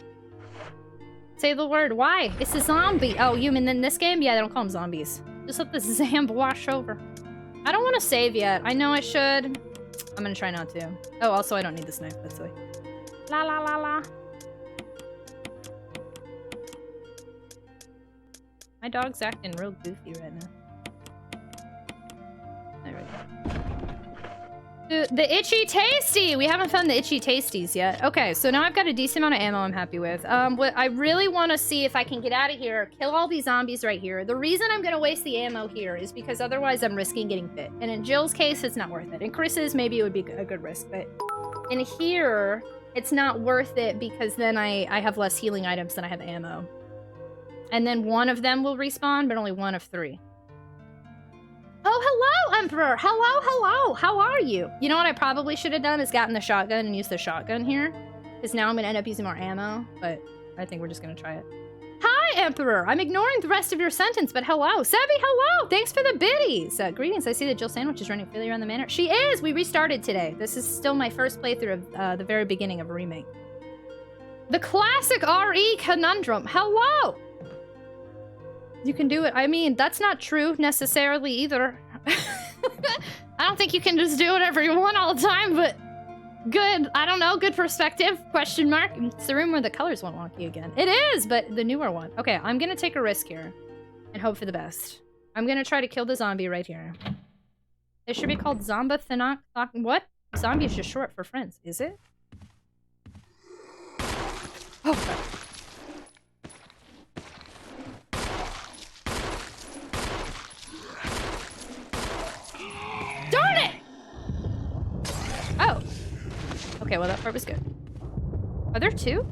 S2: Say the word. Why? It's a zombie. Oh, you mean in this game? Yeah, they don't call them zombies. Just let the Zamb wash over. I don't want to save yet. I know I should. I'm gonna try not to. Oh, also, I don't need this knife. That's silly. La la la la. My dog's acting real goofy right now. There we go. The Itchy Tasty! We haven't found the Itchy Tasties yet. Okay, so now I've got a decent amount of ammo I'm happy with. What I really want to see if I can get out of here, kill all these zombies right here. The reason I'm going to waste the ammo here is because otherwise I'm risking getting bit. And in Jill's case, it's not worth it. In Chris's, maybe it would be a good risk. But in here, it's not worth it because then I have less healing items than I have ammo. And then one of them will respawn, but only one of 3. Oh, hello, Emperor! Hello! How are you? You know what I probably should have done is gotten the shotgun and used the shotgun here. Because now I'm going to end up using more ammo, but I think we're just going to try it. Hi, Emperor! I'm ignoring the rest of your sentence, but hello. Sevi, hello! Thanks for the biddies! Greetings, I see that Jill Sandwich is running freely around the manor. She is! We restarted today. This is still my first playthrough of the very beginning of a remake. The classic RE conundrum. Hello! You can do it. I mean, that's not true necessarily either. I don't think you can just do whatever you want all the time, but good. I don't know. Good perspective. Question mark. It's the room where the colors won't wonky again. It is, but the newer one. Okay, I'm going to take a risk here and hope for the best. I'm going to try to kill the zombie right here. It should be called Zomba Thanak. What? Zombie is just short for friends. Is it? Oh, God. Darn it! Oh. Okay, well that part was good. Are there 2?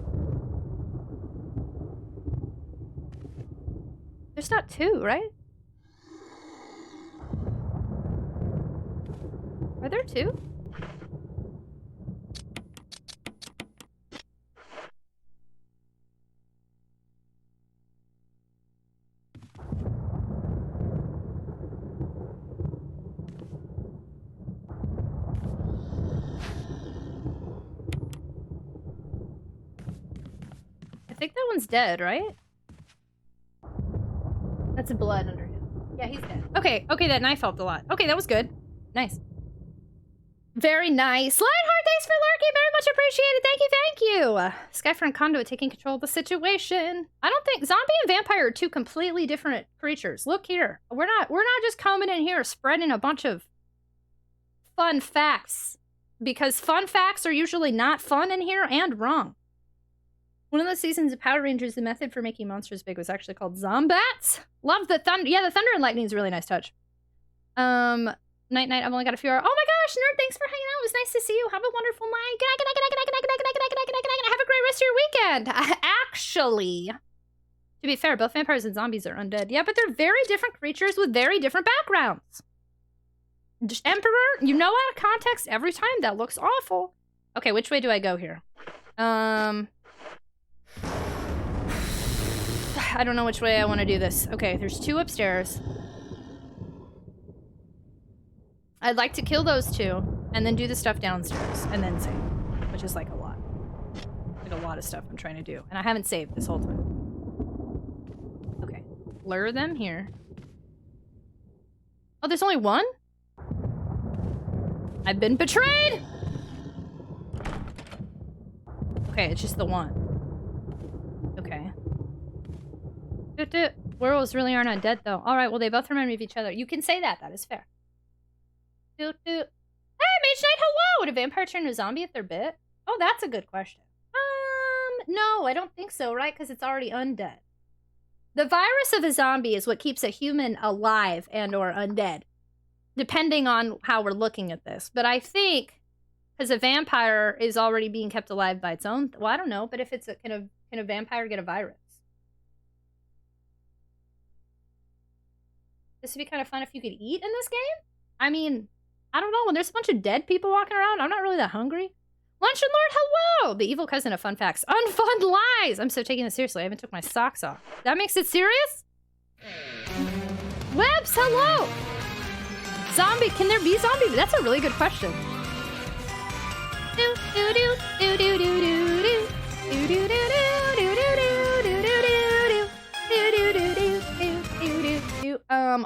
S2: There's not 2, right? Are there 2? I think that one's dead, right? That's blood under him. Yeah, he's dead. Okay, that knife helped a lot. Okay, that was good. Nice. Very nice. Lionheart, thanks for lurking. Very much appreciated. Thank you. Skyfront Conduit taking control of the situation. I don't think zombie and vampire are 2 completely different creatures. Look here. We're not just coming in here spreading a bunch of fun facts. Because fun facts are usually not fun in here and wrong. One of the seasons of Power Rangers, the method for making monsters big was actually called Zombats. Love the thunder. Yeah, the thunder and lightning is a really nice touch. Night, I've only got a few hours. Oh my gosh, Nerd, thanks for hanging out. It was nice to see you. Have a wonderful night. Good night. Have a great rest of your weekend. Actually, to be fair, both vampires and zombies are undead. Yeah, but they're very different creatures with very different backgrounds. Emperor, you know out of context every time. That looks awful. Okay, which way do I go here? I don't know which way I want to do this. Okay, there's 2 upstairs. I'd like to kill those 2, and then do the stuff downstairs, and then save. Which is like a lot. Like a lot of stuff I'm trying to do. And I haven't saved this whole time. Okay. Lure them here. Oh, there's only 1? I've been betrayed! Okay, it's just the 1. Okay. Werewolves really aren't undead, though. Alright, well, they both remind me of each other. You can say that. That is fair. Hey, Mage Knight, hello! Would a vampire turn into a zombie if they're bit? Oh, that's a good question. No, I don't think so, right? Because it's already undead. The virus of a zombie is what keeps a human alive and or undead. Depending on how we're looking at this. But I think, because a vampire is already being kept alive by its own... Well, I don't know, but if it's can a vampire get a virus? This would be kind of fun if you could eat in this game? I mean, I don't know. When there's a bunch of dead people walking around, I'm not really that hungry. Luncheon Lord, hello! The evil cousin of fun facts. Unfun lies! I'm so taking this seriously. I even took my socks off. That makes it serious? Webs, hello! Zombie, can there be zombie? That's a really good question.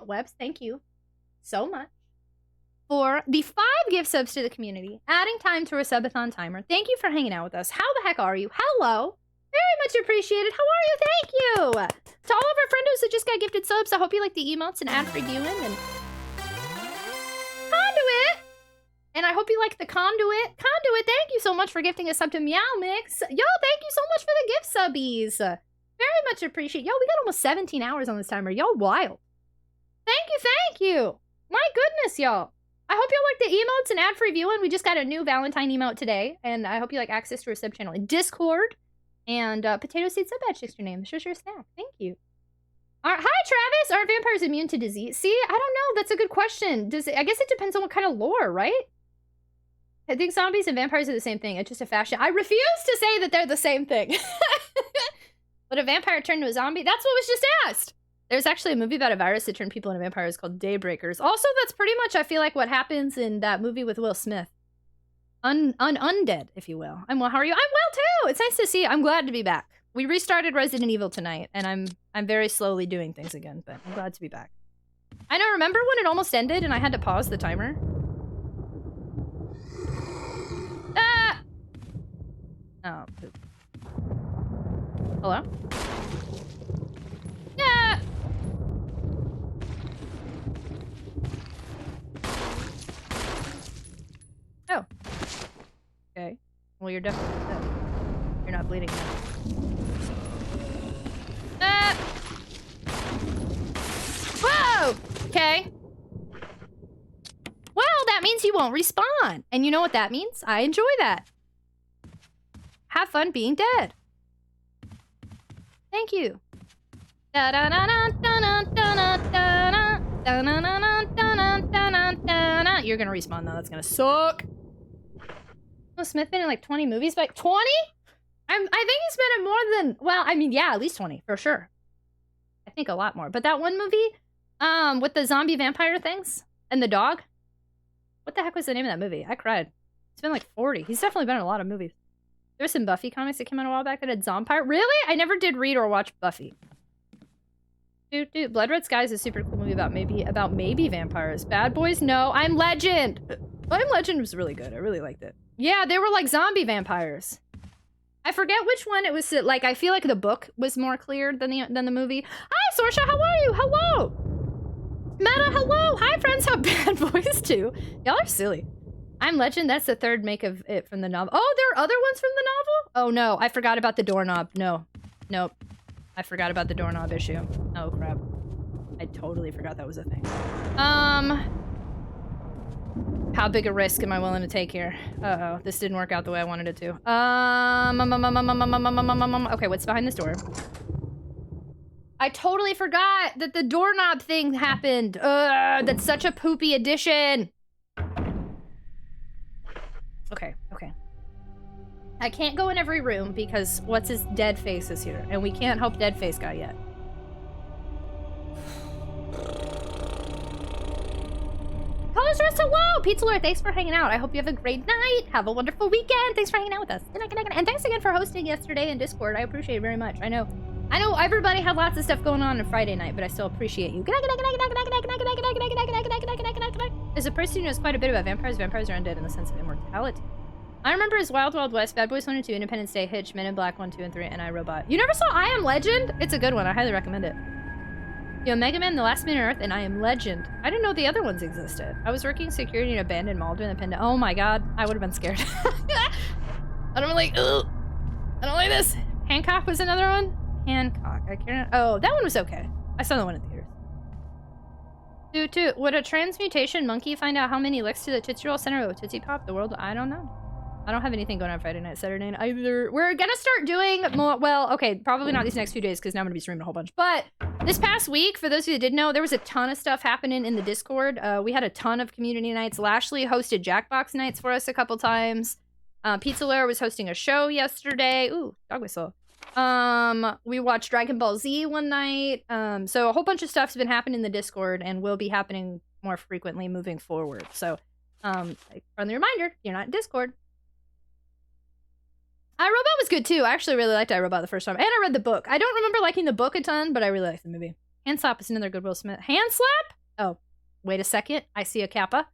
S2: Webs, thank you so much for the 5 gift subs to the community, adding time to our subathon timer. Thank you for hanging out with us. How the heck are you? Hello. Very much appreciated. How are you? Thank you. To all of our friendos that just got gifted subs, I hope you like the emotes and ad-free viewing. And And I hope you like the Conduit. Conduit, thank you so much for gifting a sub to Meow Mix. Yo, thank you so much for the gift subbies. Very much appreciate. Yo, we got almost 17 hours on this timer. Y'all wild. Thank you. My goodness, y'all. I hope y'all like the emotes and ad-free viewing. We just got a new Valentine emote today, and I hope you like access to our sub-channel in Discord. And Potato Seed Sub Badge is your name. Sure snack. Thank you. All right. Hi, Travis. Are vampires immune to disease? See, I don't know. That's a good question. I guess it depends on what kind of lore, right? I think zombies and vampires are the same thing. It's just a fashion. I refuse to say that they're the same thing. Would a vampire turn to a zombie? That's what was just asked. There's actually a movie about a virus that turned people into vampires called Daybreakers. Also, that's pretty much, I feel like, what happens in that movie with Will Smith. Undead, if you will. I'm well. How are you? I'm well, too. It's nice to see you. I'm glad to be back. We restarted Resident Evil tonight, and I'm very slowly doing things again, but I'm glad to be back. I know, remember when it almost ended and I had to pause the timer? Ah! Oh, poop. Hello? Yeah! Oh. Okay. Well, you're definitely dead. You're not bleeding now. Ah! Whoa! Okay. Well, that means you won't respawn. And you know what that means? I enjoy that. Have fun being dead. Thank you. You're gonna respawn though. That's gonna suck. Will Smith been in like 20 movies, but 20? I think he's been in more than, well, I mean, yeah, at least 20 for sure. I think a lot more. But that one movie, with the zombie vampire things and the dog. What the heck was the name of that movie? I cried. It's been like 40. He's definitely been in a lot of movies. There were some Buffy comics that came out a while back that had Zompire. Really? I never did read or watch Buffy. Dude, Blood Red Sky is a super cool movie about maybe vampires. Bad Boys? No, I'm Legend. I'm Legend was really good. I really liked it. Yeah, they were like zombie vampires. I forget which one it was. Like, I feel like the book was more clear than the movie. Hi, Sorsha, how are you? Hello. Meta, hello. Hi, friends. How Bad Boys too. Y'all are silly. I'm Legend. That's the third make of it from the novel. Oh, there are other ones from the novel? Oh, no. I forgot about the doorknob. No. Nope. I forgot about the doorknob issue. Oh, crap. I totally forgot that was a thing. How big a risk am I willing to take here? Uh-oh. This didn't work out the way I wanted it to. Okay, what's behind this door? I totally forgot that the doorknob thing happened. That's such a poopy addition. Okay. I can't go in every room because what's his dead face is here, and we can't help dead face guy yet. Colors Rest, hello! Pizza Lord, thanks for hanging out. I hope you have a great night. Have a wonderful weekend. Thanks for hanging out with us. Good night. And thanks again for hosting yesterday in Discord. I appreciate it very much. I know everybody had lots of stuff going on Friday night, but I still appreciate you. Good night. As a person who knows quite a bit about vampires, vampires are undead in the sense of immortality. I remember as Wild Wild West, Bad Boys 1 and 2, Independence Day, Hitch, Men in Black 1, 2, and 3, and iRobot. You never saw I Am Legend? It's a good one. I highly recommend it. You know, Mega Man, The Last Man on Earth, and I Am Legend. I didn't know the other ones existed. I was working security in an abandoned mall during the pandemic. Oh my god, I would have been scared. I don't like this. Hancock was another one? Hancock. I can't. Oh, that one was okay. I saw the one in theaters. Would a transmutation monkey find out how many licks to the Tootsie Roll Center of Tootsie Pop? The world? I don't know. I don't have anything going on Friday night, Saturday night either. We're gonna start doing more, well, okay, probably not these next few days because now I'm gonna be streaming a whole bunch. But this past week, for those of you that didn't know, there was a ton of stuff happening in the Discord. We had a ton of community nights. Lashley hosted Jackbox nights for us a couple times. Pizza Lair was hosting a show yesterday. Ooh, dog whistle. We watched Dragon Ball Z one night. So a whole bunch of stuff's been happening in the Discord and will be happening more frequently moving forward. So, friendly reminder, you're not in Discord. iRobot was good too. I actually really liked iRobot the first time. And I read the book. I don't remember liking the book a ton, but I really liked the movie. Hand Slap is another good Will Smith. Hand Slap? Oh, wait a second. I see a kappa.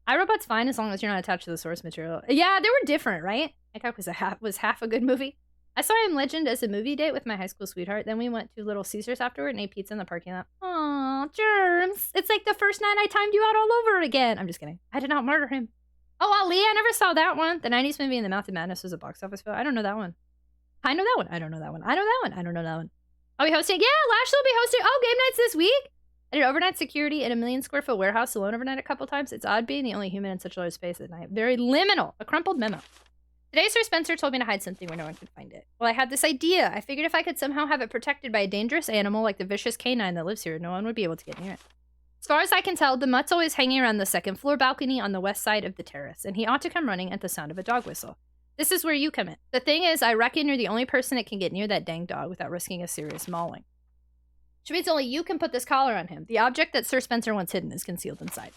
S2: iRobot's fine as long as you're not attached to the source material. Yeah, they were different, right? Hancock was half a good movie. I saw I Am Legend as a movie date with my high school sweetheart. Then we went to Little Caesars afterward and ate pizza in the parking lot. Aw, Germs. It's like the first night I timed you out all over again. I'm just kidding. I did not murder him. Oh, Ali, I never saw that one. The 90s movie in the Mouth of Madness was a box office film. I don't know that one. I know that one. I don't know that one. I know that one. I don't know that one. I'll be hosting. Yeah, Lashley will be hosting. Oh, game nights this week. I did overnight security in a 1 million square foot warehouse alone overnight a couple times. It's odd being the only human in such a large space at night. Very liminal. A crumpled memo. Today, Sir Spencer told me to hide something where no one could find it. Well, I had this idea. I figured if I could somehow have it protected by a dangerous animal like the vicious canine that lives here, no one would be able to get near it. As far as I can tell, the mutt's always hanging around the second floor balcony on the west side of the terrace, and he ought to come running at the sound of a dog whistle. This is where you come in. The thing is, I reckon you're the only person that can get near that dang dog without risking a serious mauling. Which means only you can put this collar on him. The object that Sir Spencer wants hidden is concealed inside.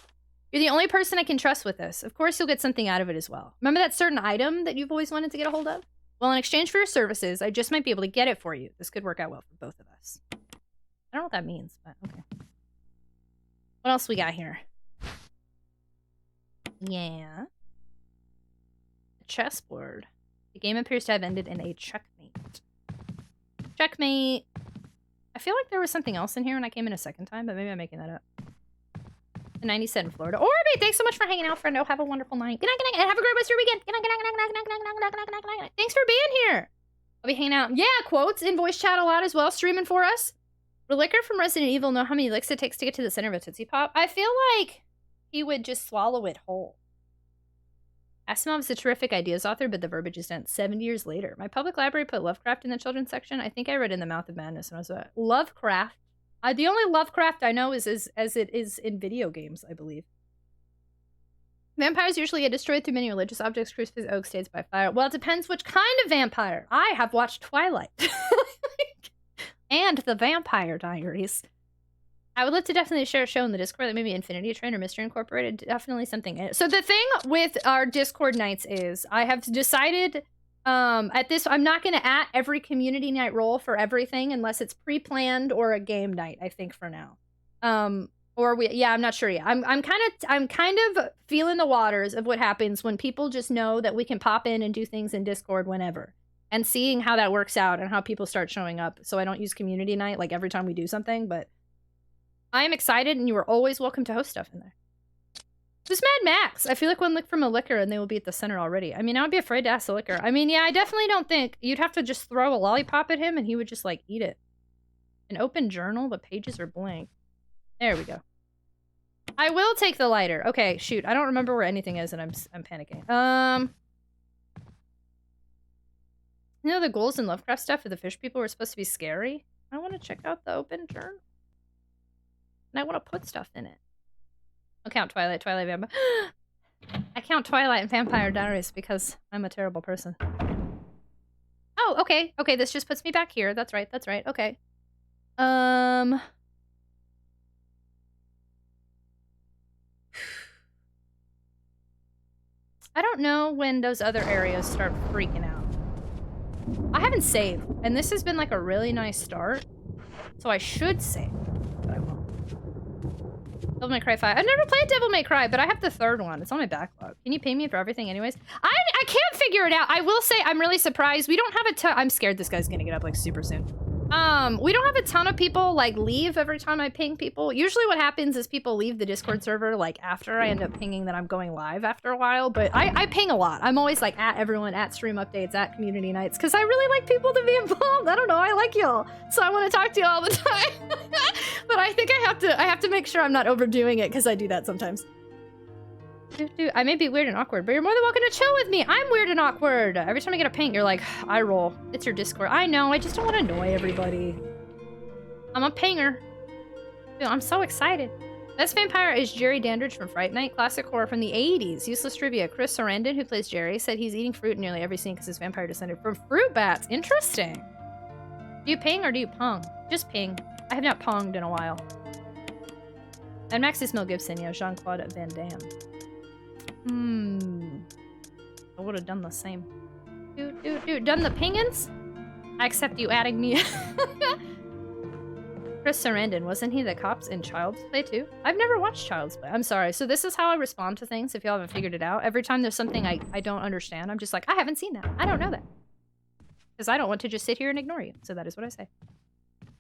S2: You're the only person I can trust with this. Of course, you'll get something out of it as well. Remember that certain item that you've always wanted to get a hold of? Well, in exchange for your services, I just might be able to get it for you. This could work out well for both of us. I don't know what that means, but okay. What else we got here? Yeah. A chessboard. The game appears to have ended in a checkmate. Checkmate. I feel like there was something else in here when I came in a second time, but maybe I'm making that up. The 90 set in Florida. Orby, thanks so much for hanging out, friendo. Have a wonderful night. Good night, good night, and have a great rest of your weekend. Good night, good night, good night, good night, good night, good night, good night. Thanks for being here. I'll be hanging out. Yeah, quotes in voice chat a lot as well, streaming for us. Relicker from Resident Evil know how many licks it takes to get to the center of a Tootsie Pop? I feel like he would just swallow it whole. Asimov's a terrific ideas author, but the verbiage is dense. 70 years later. My public library put Lovecraft in the children's section. I think I read In the Mouth of Madness when I was a Lovecraft. The only Lovecraft I know is as it is in video games, I believe. Vampires usually get destroyed through many religious objects, crucifixes, oak states by fire. Well, it depends which kind of vampire. I have watched Twilight. And the Vampire Diaries. I would love to definitely share a show in the Discord, like maybe Infinity Train or Mystery Incorporated. Definitely something. So the thing with our Discord nights is I have decided at this, I'm not going to at every community night roll for everything unless it's pre-planned or a game night, I think for now. I'm not sure yet. I'm kind of feeling the waters of what happens when people just know that we can pop in and do things in Discord whenever. And seeing how that works out and how people start showing up. So I don't use community night like every time we do something, but I am excited and you are always welcome to host stuff in there. Just Mad Max. I feel like one lick from a liquor and they will be at the center already. I mean, I would be afraid to ask the liquor. I mean, yeah, I definitely don't think you'd have to just throw a lollipop at him and he would just like eat it. An open journal, the pages are blank. There we go. I will take the lighter. Okay, shoot. I don't remember where anything is and I'm panicking. You know the ghouls and Lovecraft stuff for the fish people were supposed to be scary? I want to check out the open journal. And I want to put stuff in it. I'll count Twilight, Vampire. I count Twilight and Vampire Diaries because I'm a terrible person. Oh, okay. Okay, this just puts me back here. That's right. Okay. I don't know when those other areas start freaking out. I haven't saved, and this has been like a really nice start, so I should save, but I won't. Devil May Cry 5. I've never played Devil May Cry, but I have the third one. It's on my backlog. Can you pay me for everything anyways? I can't figure it out. I will say I'm really surprised. We don't have a ton. I'm scared this guy's gonna get up like super soon. We don't have a ton of people like leave every time I ping people. Usually what happens is people leave the Discord server like after I end up pinging that I'm going live after a while, but I ping a lot. I'm always like at everyone, at stream updates, at community nights, because I really like people to be involved. I don't know, I like y'all, so I want to talk to you all the time. But I think I have to make sure I'm not overdoing it because I do that sometimes. I may be weird and awkward, but you're more than welcome to chill with me. I'm weird and awkward. Every time I get a ping, you're like, I roll. It's your Discord. I know, I just don't want to annoy everybody. I'm a pinger. Dude, I'm so excited. Best vampire is Jerry Dandridge from Fright Night, classic horror from the 80s. Useless trivia. Chris Sarandon, who plays Jerry, said he's eating fruit in nearly every scene because his vampire descended from fruit bats. Interesting. Do you ping or do you pong? Just ping. I have not ponged in a while. And Max is Mel Gibson, yeah, Jean-Claude Van Damme. I would have done the same. Done the pingins? I accept you adding me. Chris Sarandon, wasn't he the cops in Child's Play too? I've never watched Child's Play. I'm sorry. So this is how I respond to things if y'all haven't figured it out. Every time there's something I don't understand, I'm just like, I haven't seen that. I don't know that. Because I don't want to just sit here and ignore you. So that is what I say.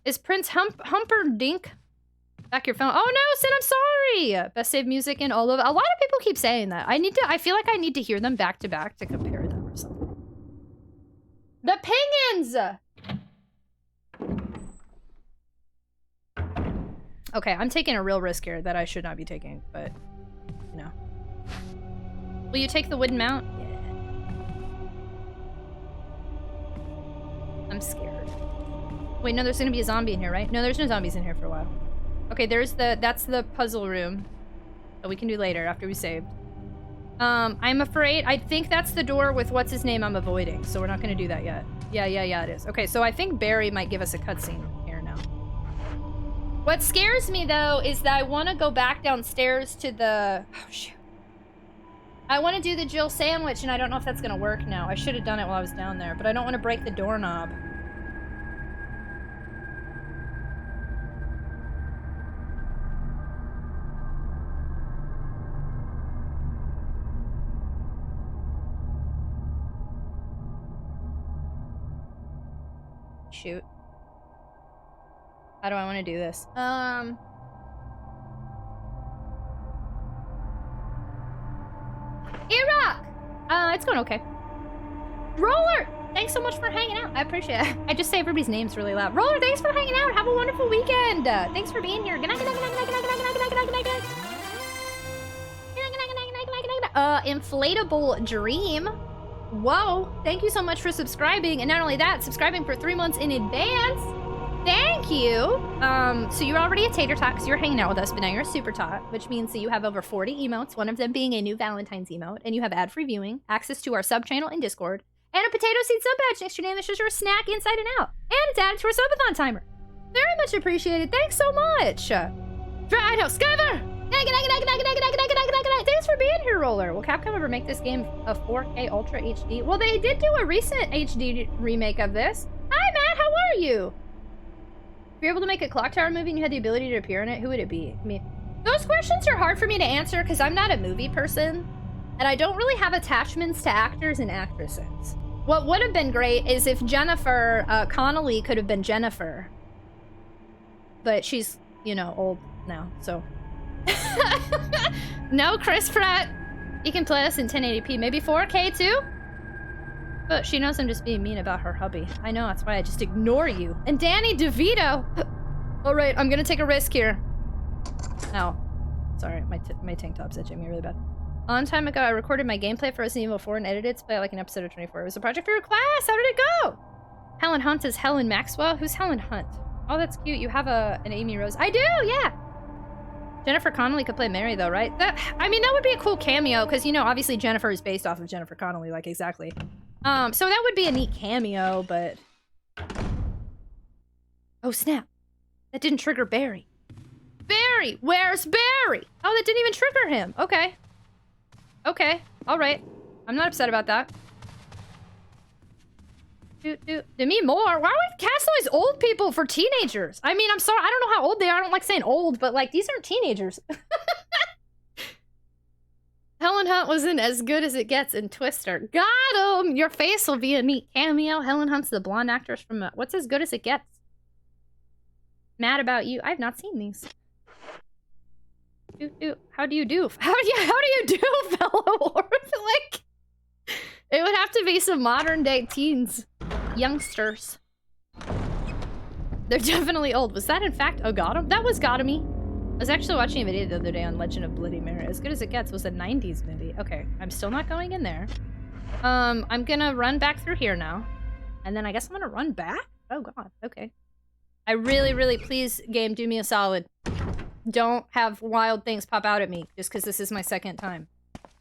S2: Is Prince Humperdinck Back your phone. Oh no, Sin, I'm sorry. Best save music in all of it. A lot of people keep saying that. I feel like I need to hear them back to back to compare them or something. The pingins! Okay, I'm taking a real risk here that I should not be taking, but, you know. Will you take the wooden mount? Yeah. I'm scared. Wait, no, there's gonna be a zombie in here, right? No, there's no zombies in here for a while. Okay, that's the puzzle room that we can do later after we saved. I'm afraid, I think that's the door with what's his name I'm avoiding, so we're not gonna do that yet. Yeah, it is. Okay, so I think Barry might give us a cutscene here now. What scares me, though, is that I want to go back downstairs to the... Oh, shoot. I want to do the Jill sandwich, and I don't know if that's going to work now. I should have done it while I was down there, but I don't want to break the doorknob. Shoot. How do I want to do this? Iraq! It's going okay. Roller! Thanks so much for hanging out. I appreciate it. I just say everybody's names really loud. Roller, thanks for hanging out. Have a wonderful weekend. Thanks for being here. Good night, good night, good night, good night, good night, good night, good night, good night, good night. Inflatable Dream. Whoa. Thank you so much for subscribing. And not only that, subscribing for 3 months in advance. Thank you. So you're already a tater tot because you're hanging out with us, but now you're a super tot, which means that you have over 40 emotes, one of them being a new Valentine's emote, and you have ad-free viewing, access to our sub-channel in Discord, and a potato seed sub badge next to your name that shows you're a snack inside and out. And it's added to our subathon timer. Very much appreciated. Thanks so much. Dry house, Skyver! Thanks for being here, Roller. Will Capcom ever make this game a 4K Ultra HD? Well, they did do a recent HD remake of this. Hi, Matt. How are you? If you're able to make a clock tower movie and you had the ability to appear in it, who would it be? I mean, those questions are hard for me to answer because I'm not a movie person, and I don't really have attachments to actors and actresses. What would have been great is if Jennifer Connelly could have been Jennifer, but she's, you know, old now, so. No, Chris Pratt. You can play us in 1080p, maybe 4K too? But she knows I'm just being mean about her hubby. I know, that's why I just ignore you. And Danny DeVito! Alright, I'm gonna take a risk here. Ow. Sorry, my tank top's itching me really bad. A long time ago, I recorded my gameplay for Resident Evil 4 and edited it to play like an episode of 24. It was a project for your class! How did it go? Helen Hunt is Helen Maxwell? Who's Helen Hunt? Oh, that's cute. You have an Amy Rose. I do, yeah! Jennifer Connelly could play Mary, though, right? I mean, that would be a cool cameo, because, you know, obviously Jennifer is based off of Jennifer Connelly, like, exactly. So that would be a neat cameo, but... Oh, snap. That didn't trigger Barry. Barry! Where's Barry? Oh, that didn't even trigger him. Okay. Okay. Alright. I'm not upset about that. Demi Moore? Why would cast all these old people for teenagers? I mean, I'm sorry. I don't know how old they are. I don't like saying old, but, like, these aren't teenagers. Helen Hunt wasn't as good as it gets in Twister. Got him! Your face will be a neat cameo. Helen Hunt's the blonde actress from What's As Good As It Gets? Mad About You. I've not seen these. How do you do? How do you do, fellow orphan? Like, it would have to be some modern day teens. Youngsters. They're definitely old. Was that in fact Gotham? That was Gothamy. I was actually watching a video the other day on Legend of Bloody Mary. As Good As It Gets was a 90s movie. Okay, I'm still not going in there. I'm gonna run back through here now. And then I guess I'm gonna run back? Oh god, okay. I really, please, game, do me a solid. Don't have wild things pop out at me just because this is my second time.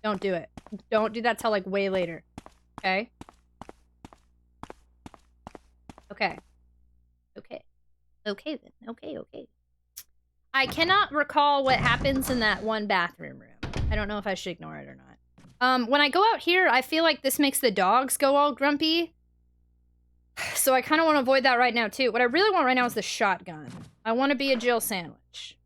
S2: Don't do it. Don't do that till like way later. Okay? Okay. Okay then. Okay. I cannot recall what happens in that one bathroom room. I don't know if I should ignore it or not. When I go out here, I feel like this makes the dogs go all grumpy. So I kind of want to avoid that right now, too. What I really want right now is the shotgun. I want to be a Jill sandwich.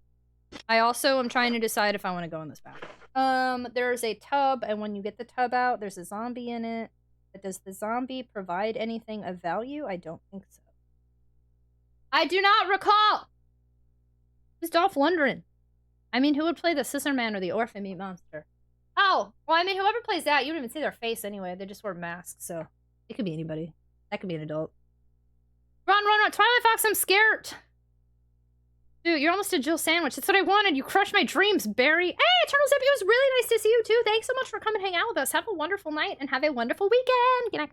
S2: I also am trying to decide if I want to go in this bathroom. There's a tub, and when you get the tub out, there's a zombie in it. But does the zombie provide anything of value? I don't think so. I do not recall! Who's Dolph Lundgren? I mean, who would play the Scissor Man or the Orphan Meat Monster? Oh, well, I mean, whoever plays that, you don't even see their face anyway. They just wear masks, so it could be anybody. That could be an adult. Run, run, run. Twilight Fox, I'm scared. Dude, you're almost a Jill sandwich. That's what I wanted. You crushed my dreams, Barry. Hey, Eternal Zippy, it was really nice to see you, too. Thanks so much for coming and hang out with us. Have a wonderful night and have a wonderful weekend.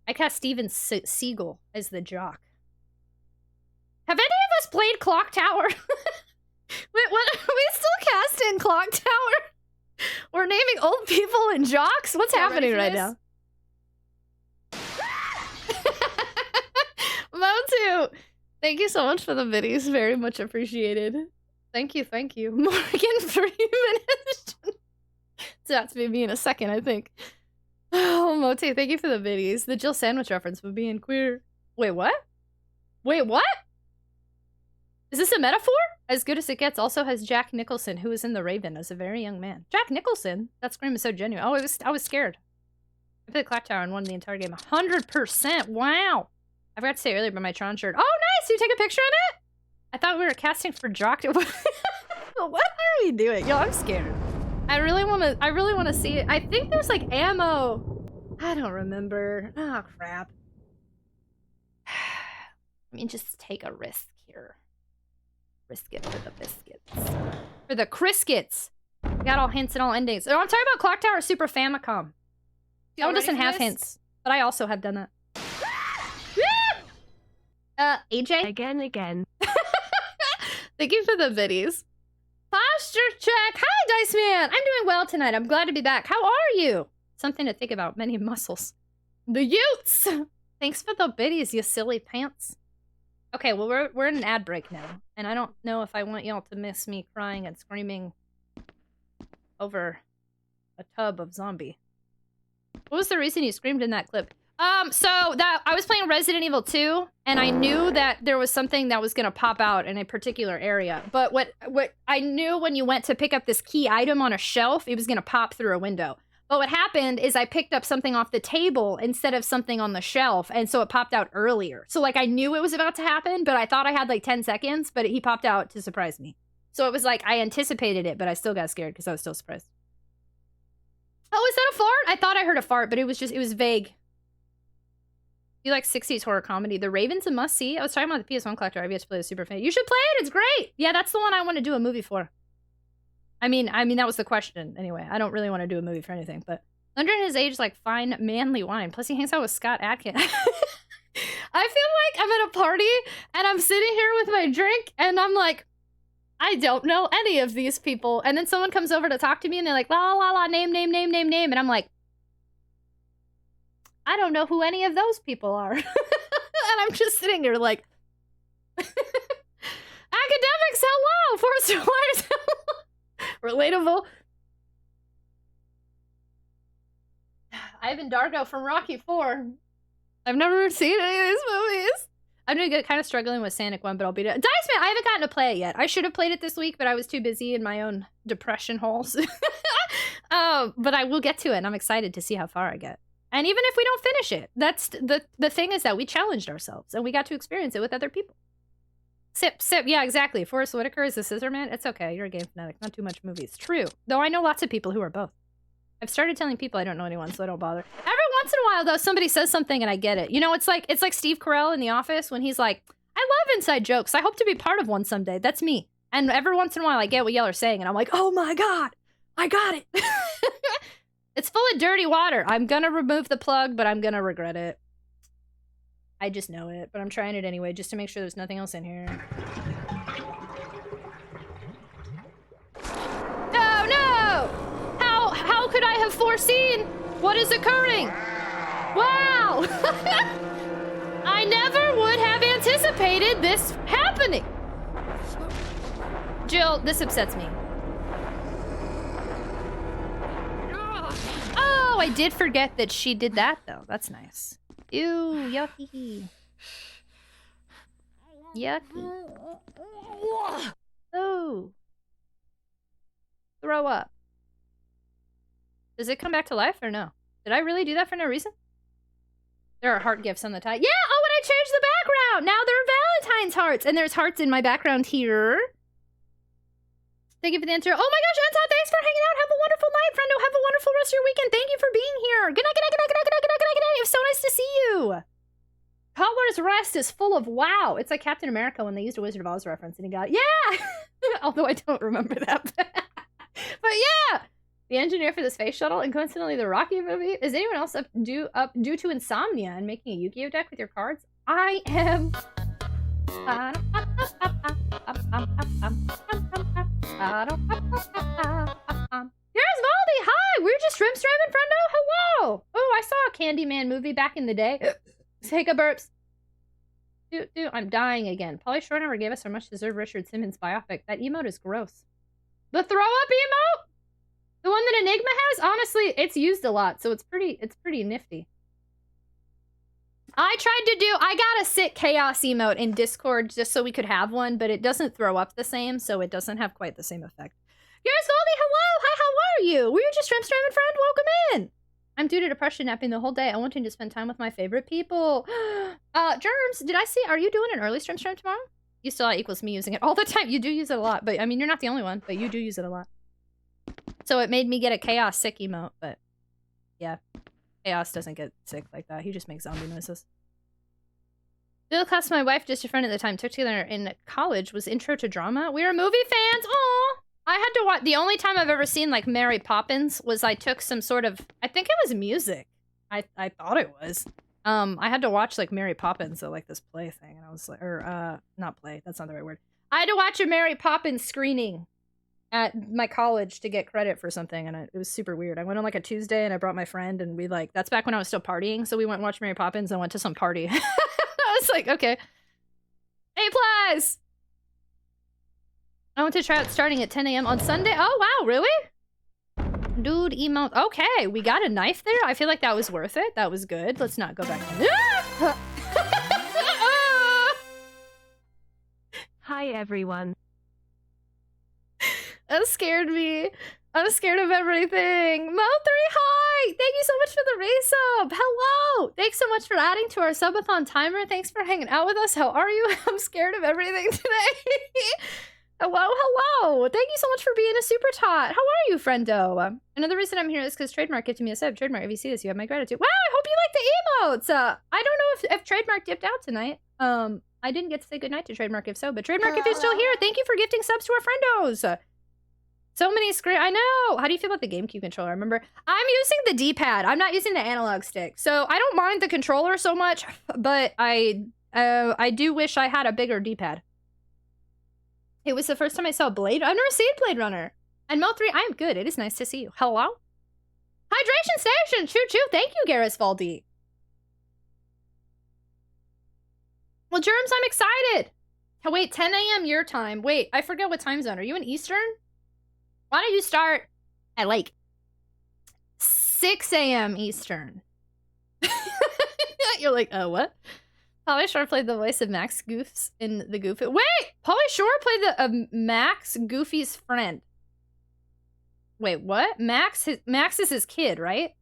S2: I cast Steven Seagal as the jock. Have any of us played Clock Tower? Wait, what? Are we still casting Clock Tower? We're naming old people and jocks? What's happening right now? Motu! Thank you so much for the biddies. Very much appreciated. Thank you, thank you. Morgan Freeman. That's me in a second, I think. Oh, Motu, thank you for the biddies. The Jill Sandwich reference for being queer. Wait, what? Wait, what? Is this a metaphor? As Good as It Gets also has Jack Nicholson, who was in The Raven as a very young man. Jack Nicholson? That scream is so genuine. Oh, I was scared. I played Clock Tower and won the entire game. 100%. Wow. I forgot to say earlier about my Tron shirt. Oh, nice! Did you take a picture of it? I thought we were casting for Jock. What are we doing? Yo, I'm scared. I really want to see it. I think there's like ammo. I don't remember. Oh, crap. I mean, just take a risk here. Risk it for the biscuits. For the Criskets. We got all hints and all endings. Oh, I'm talking about Clock Tower Super Famicom. Oh, it doesn't have hints. But I also have done that. AJ?
S1: Again.
S2: Thank you for the biddies. Posture check. Hi, Dice Man. I'm doing well tonight. I'm glad to be back. How are you? Something to think about. Many muscles. The Utes. Thanks for the biddies, you silly pants. Okay, well, we're in an ad break now. And I don't know if I want y'all to miss me crying and screaming over a tub of zombie. What was the reason you screamed in that clip? So that I was playing Resident Evil 2, and I knew that there was something that was gonna pop out in a particular area. But what I knew when you went to pick up this key item on a shelf, it was gonna pop through a window. But what happened is I picked up something off the table instead of something on the shelf, and so it popped out earlier. So like I knew it was about to happen, but I thought I had like 10 seconds, but he popped out to surprise me. So it was like I anticipated it, but I still got scared because I was still surprised. Oh, is that a fart? I thought I heard a fart, but it was vague. You like 60s horror comedy. The Raven's a must-see. I was talking about the PS1 collector. I've yet to play the Super Fan. You should play it. It's great. Yeah, that's the one I want to do a movie for. I mean, that was the question. Anyway, I don't really want to do a movie for anything, but under his age, like fine, manly wine. Plus, he hangs out with Scott Adkins. I feel like I'm at a party and I'm sitting here with my drink and I'm like, I don't know any of these people. And then someone comes over to talk to me and they're like, la la la, name. And I'm like, I don't know who any of those people are. And I'm just sitting here like, academics, hello! Forrester Wires, hello! Relatable. Ivan Dargo from Rocky 4. I've never seen any of these movies. I'm doing kind of struggling with Sonic 1, but I'll beat it. Dice Man, I haven't gotten to play it yet. I should have played it this week, but I was too busy in my own depression holes. But I will get to it, and I'm excited to see how far I get. And even if we don't finish it, that's the thing is that we challenged ourselves and we got to experience it with other people. Sip. Yeah, exactly. Forrest Whitaker is a scissor man. It's okay. You're a game fanatic. Not too much movies. True. Though I know lots of people who are both. I've started telling people I don't know anyone, so I don't bother. Every once in a while, though, somebody says something and I get it. You know, it's like Steve Carell in The Office when he's like, I love inside jokes. I hope to be part of one someday. That's me. And every once in a while, I get what y'all are saying, and I'm like, oh my God, I got it. It's full of dirty water. I'm gonna remove the plug, but I'm gonna regret it. I just know it, but I'm trying it anyway, just to make sure there's nothing else in here. Oh no! How could I have foreseen what is occurring? Wow! I never would have anticipated this happening. Jill, this upsets me. Oh, I did forget that she did that, though. That's nice. Ew, yucky. Yucky. Oh. Throw up. Does it come back to life or no? Did I really do that for no reason? There are heart gifts on the tie. Yeah! Oh, and I changed the out. Now there are Valentine's hearts. And there's hearts in my background here. Thank you for the answer. Oh my gosh, Anton, thanks for hanging out. Have a wonderful night, friendo. Have a wonderful rest of your weekend. Thank you for being here. Good night, good night, good night, good night, good night, good night, good night, good night. It was so nice to see you. Color's Rest is full of wow. It's like Captain America when they used a Wizard of Oz reference and he got, yeah! Although I don't remember that. But yeah! The engineer for the space shuttle and coincidentally the Rocky movie. Is anyone else up due to insomnia and making a Yu-Gi-Oh deck with your cards? I am. Here's Valdi! Hi! We're just shrimp streaming, friendo! Hello! Oh, I saw a Candyman movie back in the day. Take a burps. Dude, I'm dying again. Pauly Shore never gave us our much deserved Richard Simmons biopic. That emote is gross. The throw up emote? The one that Enigma has? Honestly, it's used a lot, so it's pretty nifty. I got a sick chaos emote in Discord just so we could have one, but it doesn't throw up the same, so it doesn't have quite the same effect. Here's Valdi, hello! Hi, how are you? We're just shrimp streaming, friend. Welcome in! I'm due to depression napping the whole day. I wanted to spend time with my favorite people. Germs, did I see, are you doing an early stream tomorrow? You still equals me using it all the time. You do use it a lot, but I mean, you're not the only one, but you do use it a lot. So it made me get a chaos sick emote, but yeah. Chaos doesn't get sick like that. He just makes zombie noises. The class my wife, just a friend at the time, took together in college was Intro to Drama. We were movie fans. Aww. I had to watch. The only time I've ever seen like Mary Poppins was I took some sort of. I think it was music. I thought it was. I had to watch like Mary Poppins, so like this play thing, and I was like, or not play. That's not the right word. I had to watch a Mary Poppins screening at my college to get credit for something, and it was super weird. I went on like a Tuesday, and I brought my friend, and we like that's back when I was still partying, so we went and watched Mary Poppins and went to some party. I was like, okay, A+. I want to try out starting at 10 a.m. on Sunday. Oh wow, really? Dude, emote. Okay, we got a knife there. I feel like that was worth it. That was good. Let's not go back.
S1: Hi everyone.
S2: That scared me. I'm scared of everything. Mo3, hi! Thank you so much for the resub. Hello! Thanks so much for adding to our subathon timer. Thanks for hanging out with us. How are you? I'm scared of everything today. Hello, hello. Thank you so much for being a super tot. How are you, friendo? Another reason I'm here is because Trademark gifted me a sub. Trademark, if you see this, you have my gratitude. Wow, I hope you like the emotes. I don't know if Trademark dipped out tonight. I didn't get to say goodnight to Trademark if so, but Trademark, if you're still here, thank you for gifting subs to our friendos. So many screen. I know. How do you feel about the GameCube controller? Remember, I'm using the D-pad. I'm not using the analog stick. So I don't mind the controller so much, but I do wish I had a bigger D-pad. It was the first time I saw Blade. I've never seen Blade Runner. And Mo3, I am good. It is nice to see you. Hello? Hydration Station! Choo choo! Thank you, Garrus Valdi. Well, Germs, I'm excited! Oh, wait, 10 a.m. your time. Wait, I forget what time zone. Are you in Eastern? Why don't you start at, like, 6 a.m. Eastern? You're like, what? Pauly Shore played the voice of Max Goofs in the Goofy. Wait! Pauly Shore played the Max Goofy's friend. Wait, what? Max is his kid, right?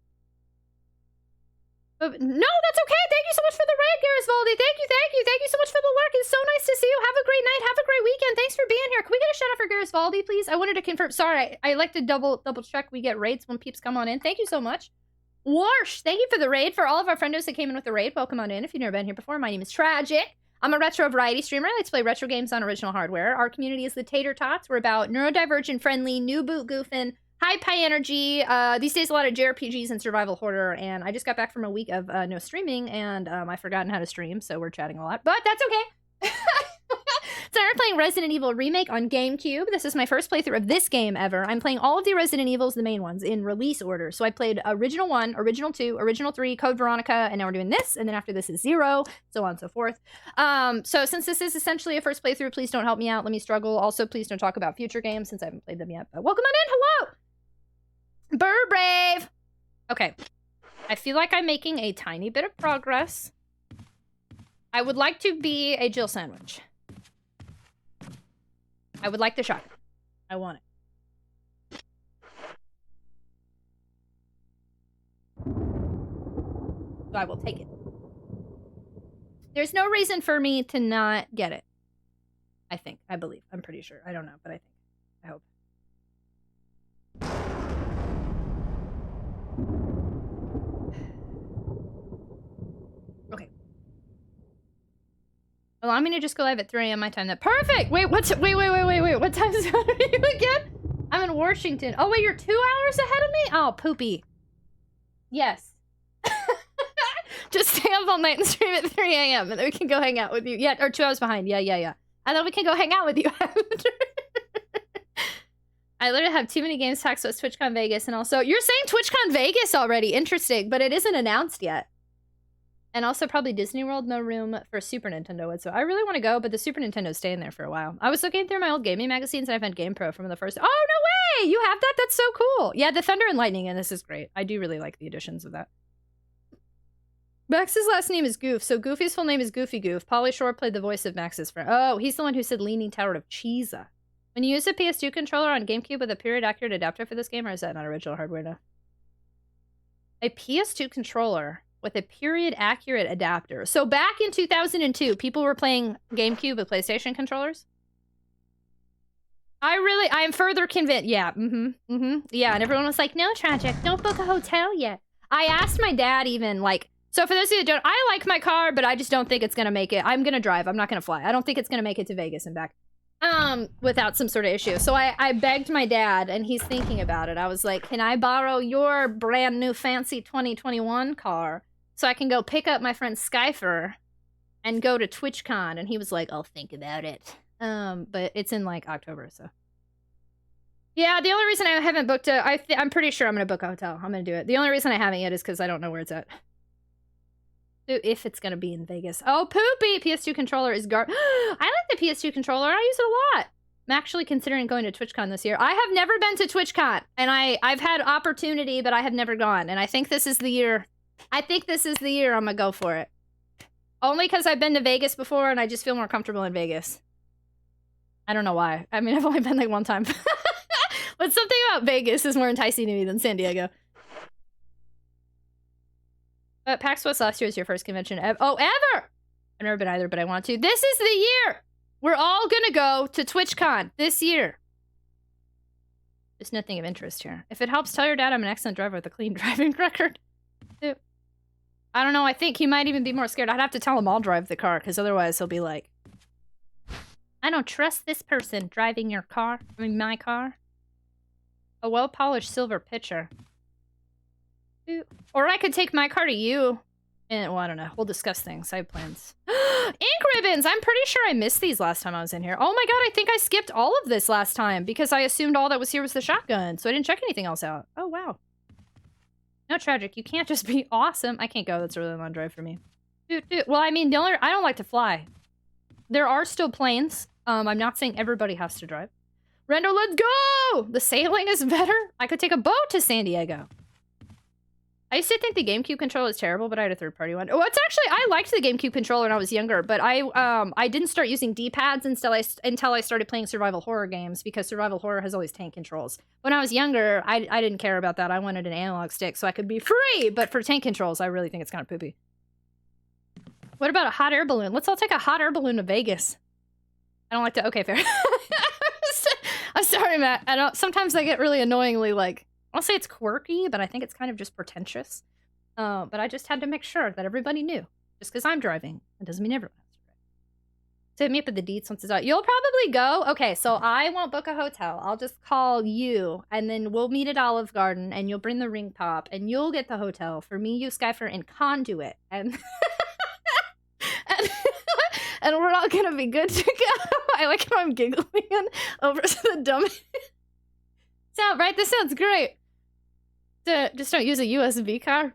S2: No, that's okay. Thank you so much for the raid, Garrus Valdi. Thank you so much for the lurk. It's so nice to see you. Have a great night. Have a great weekend. Thanks for being here. Can we get a shout out for Garrus Valdi, please? I wanted to confirm. Sorry, I like to double check we get raids when peeps come on in. Thank you so much. Warsh, thank you for the raid. For all of our friendos that came in with the raid, welcome on in. If you've never been here before, my name is Tragic. I'm a retro variety streamer. I like to play retro games on original hardware. Our community is the Tater Tots. We're about neurodivergent friendly, new boot goofing, high energy. These days, a lot of JRPGs and survival horror. And I just got back from a week of no streaming, and I've forgotten how to stream, so we're chatting a lot. But that's okay. So we're playing Resident Evil Remake on GameCube. This is my first playthrough of this game ever. I'm playing all of the Resident Evils, the main ones, in release order. So I played Original 1, Original 2, Original 3, Code Veronica, and now we're doing this, and then after this is 0, so on and so forth. So since this is essentially a first playthrough, please don't help me out. Let me struggle. Also, please don't talk about future games since I haven't played them yet. But welcome on in. Hello! Burr Brave! Okay. I feel like I'm making a tiny bit of progress. I would like to be a Jill sandwich. I would like the shotgun. I want it. So I will take it. There's no reason for me to not get it. I think. I believe. I'm pretty sure. I don't know, but I think. I hope. Okay. Allow me to just go live at 3 a.m. my time. That perfect. Wait, wait. What time zone are you again? I'm in Washington. Oh wait, you're 2 hours ahead of me? Oh, poopy. Yes. Just stay up all night and stream at 3 a.m. and then we can go hang out with you. Yeah, or 2 hours behind. Yeah. And then we can go hang out with you after. I literally have too many games talks about TwitchCon Vegas, and also you're saying TwitchCon Vegas already. Interesting, but it isn't announced yet. And also probably Disney World, no room for Super Nintendo. So I really want to go, but the Super Nintendo's staying there for a while. I was looking through my old gaming magazines and I found GamePro from the first. Oh, no way! You have that? That's so cool. Yeah, the Thunder and Lightning, and this is great. I do really like the additions of that. Max's last name is Goof, so Goofy's full name is Goofy Goof. Pauly Shore played the voice of Max's friend. Oh, he's the one who said Leaning Tower of Cheesa. When you use a PS2 controller on GameCube with a period-accurate adapter for this game, or is that not original hardware enough? A PS2 controller with a period-accurate adapter. So back in 2002, people were playing GameCube with PlayStation controllers? I am further convinced. Yeah, yeah, and everyone was like, no, Tragic, don't book a hotel yet. I asked my dad even, like, so for those of you that don't, I like my car, but I just don't think it's gonna make it. I'm gonna drive, I'm not gonna fly. I don't think it's gonna make it to Vegas and back. Without some sort of issue. So I begged my dad, and he's thinking about it. I was like, can I borrow your brand new fancy 2021 car so I can go pick up my friend Skyfer and go to TwitchCon? And he was like, I'll think about it. But it's in like October, so. Yeah, the only reason I haven't booked I'm pretty sure I'm gonna book a hotel. I'm gonna do it. The only reason I haven't yet is because I don't know where it's at. If it's gonna be in Vegas. Oh, poopy! PS2 controller is I like the PS2 controller. I use it a lot. I'm actually considering going to TwitchCon this year. I have never been to TwitchCon, and I've had opportunity, but I have never gone. And I think this is the year. I think this is the year I'm gonna go for it. Only because I've been to Vegas before, and I just feel more comfortable in Vegas. I don't know why. I mean, I've only been like one time. But something about Vegas is more enticing to me than San Diego. PAX West last year was your first convention ever. Oh, ever! I've never been either, but I want to. This is the year! We're all gonna go to TwitchCon this year. There's nothing of interest here. If it helps, tell your dad I'm an excellent driver with a clean driving record. Dude. I don't know, I think he might even be more scared. I'd have to tell him I'll drive the car, because otherwise he'll be like, I don't trust this person driving your car. I mean, my car. A well-polished silver pitcher. Or I could take my car to you. And, well, I don't know. We'll discuss things. I have plans. Ink ribbons! I'm pretty sure I missed these last time I was in here. Oh my god, I think I skipped all of this last time because I assumed all that was here was the shotgun, so I didn't check anything else out. Oh, wow. No, Tragic. You can't just be awesome. I can't go. That's a really long drive for me. Well, I mean, I don't like to fly. There are still planes. I'm not saying everybody has to drive. Rendo, let's go! The sailing is better. I could take a boat to San Diego. I used to think the GameCube controller was terrible, but I had a third-party one. Oh, it's actually, I liked the GameCube controller when I was younger, but I didn't start using D-pads until I started playing survival horror games, because survival horror has always tank controls. When I was younger, I didn't care about that. I wanted an analog stick so I could be free, but for tank controls, I really think it's kind of poopy. What about a hot air balloon? Let's all take a hot air balloon to Vegas. I don't like to, okay, fair. I'm sorry, Matt. Sometimes I get really annoyingly, like, I'll say it's quirky, but I think it's kind of just pretentious. But I just had to make sure that everybody knew. Just because I'm driving, it doesn't mean everyone has to drive. So hit me up at the deets once it's out. You'll probably go. Okay, so I won't book a hotel. I'll just call you, and then we'll meet at Olive Garden, and you'll bring the ring pop, and you'll get the hotel for me, you, Skyfer, and Conduit. And and we're all gonna be good to go. I like how I'm giggling over the dummy. Sound right? This sounds great. Just don't use a USB car.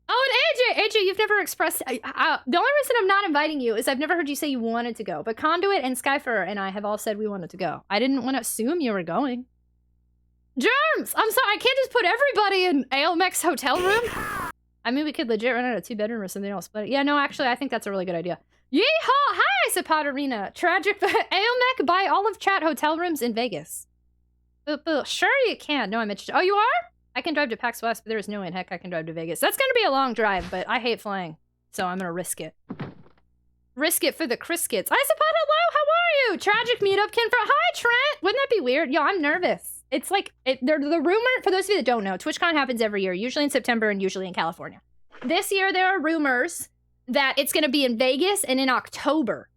S2: Oh, and AJ, you've never expressed. The only reason I'm not inviting you is I've never heard you say you wanted to go. But Conduit and Skyfer and I have all said we wanted to go. I didn't want to assume you were going. Germs! I'm sorry, I can't just put everybody in AOMX hotel room. I mean, we could legit run out a 2-bedroom or something else. But yeah, no, actually, I think that's a really good idea. Yeehaw! Hi, Sapot Arena. Tragic, but AOMEC buy all of chat hotel rooms in Vegas. Sure you can. No, I'm interested. Oh, you are? I can drive to PAX West, but there's no way in heck I can drive to Vegas. That's going to be a long drive, but I hate flying, so I'm going to risk it. Risk it for the Criskets. I suppose, hello, how are you? Tragic meetup can for hi Trent. Wouldn't that be weird? Yo, I'm nervous. It's like the rumor, for those of you that don't know, TwitchCon happens every year, usually in September and usually in California. This year there are rumors that it's gonna be in Vegas and in October.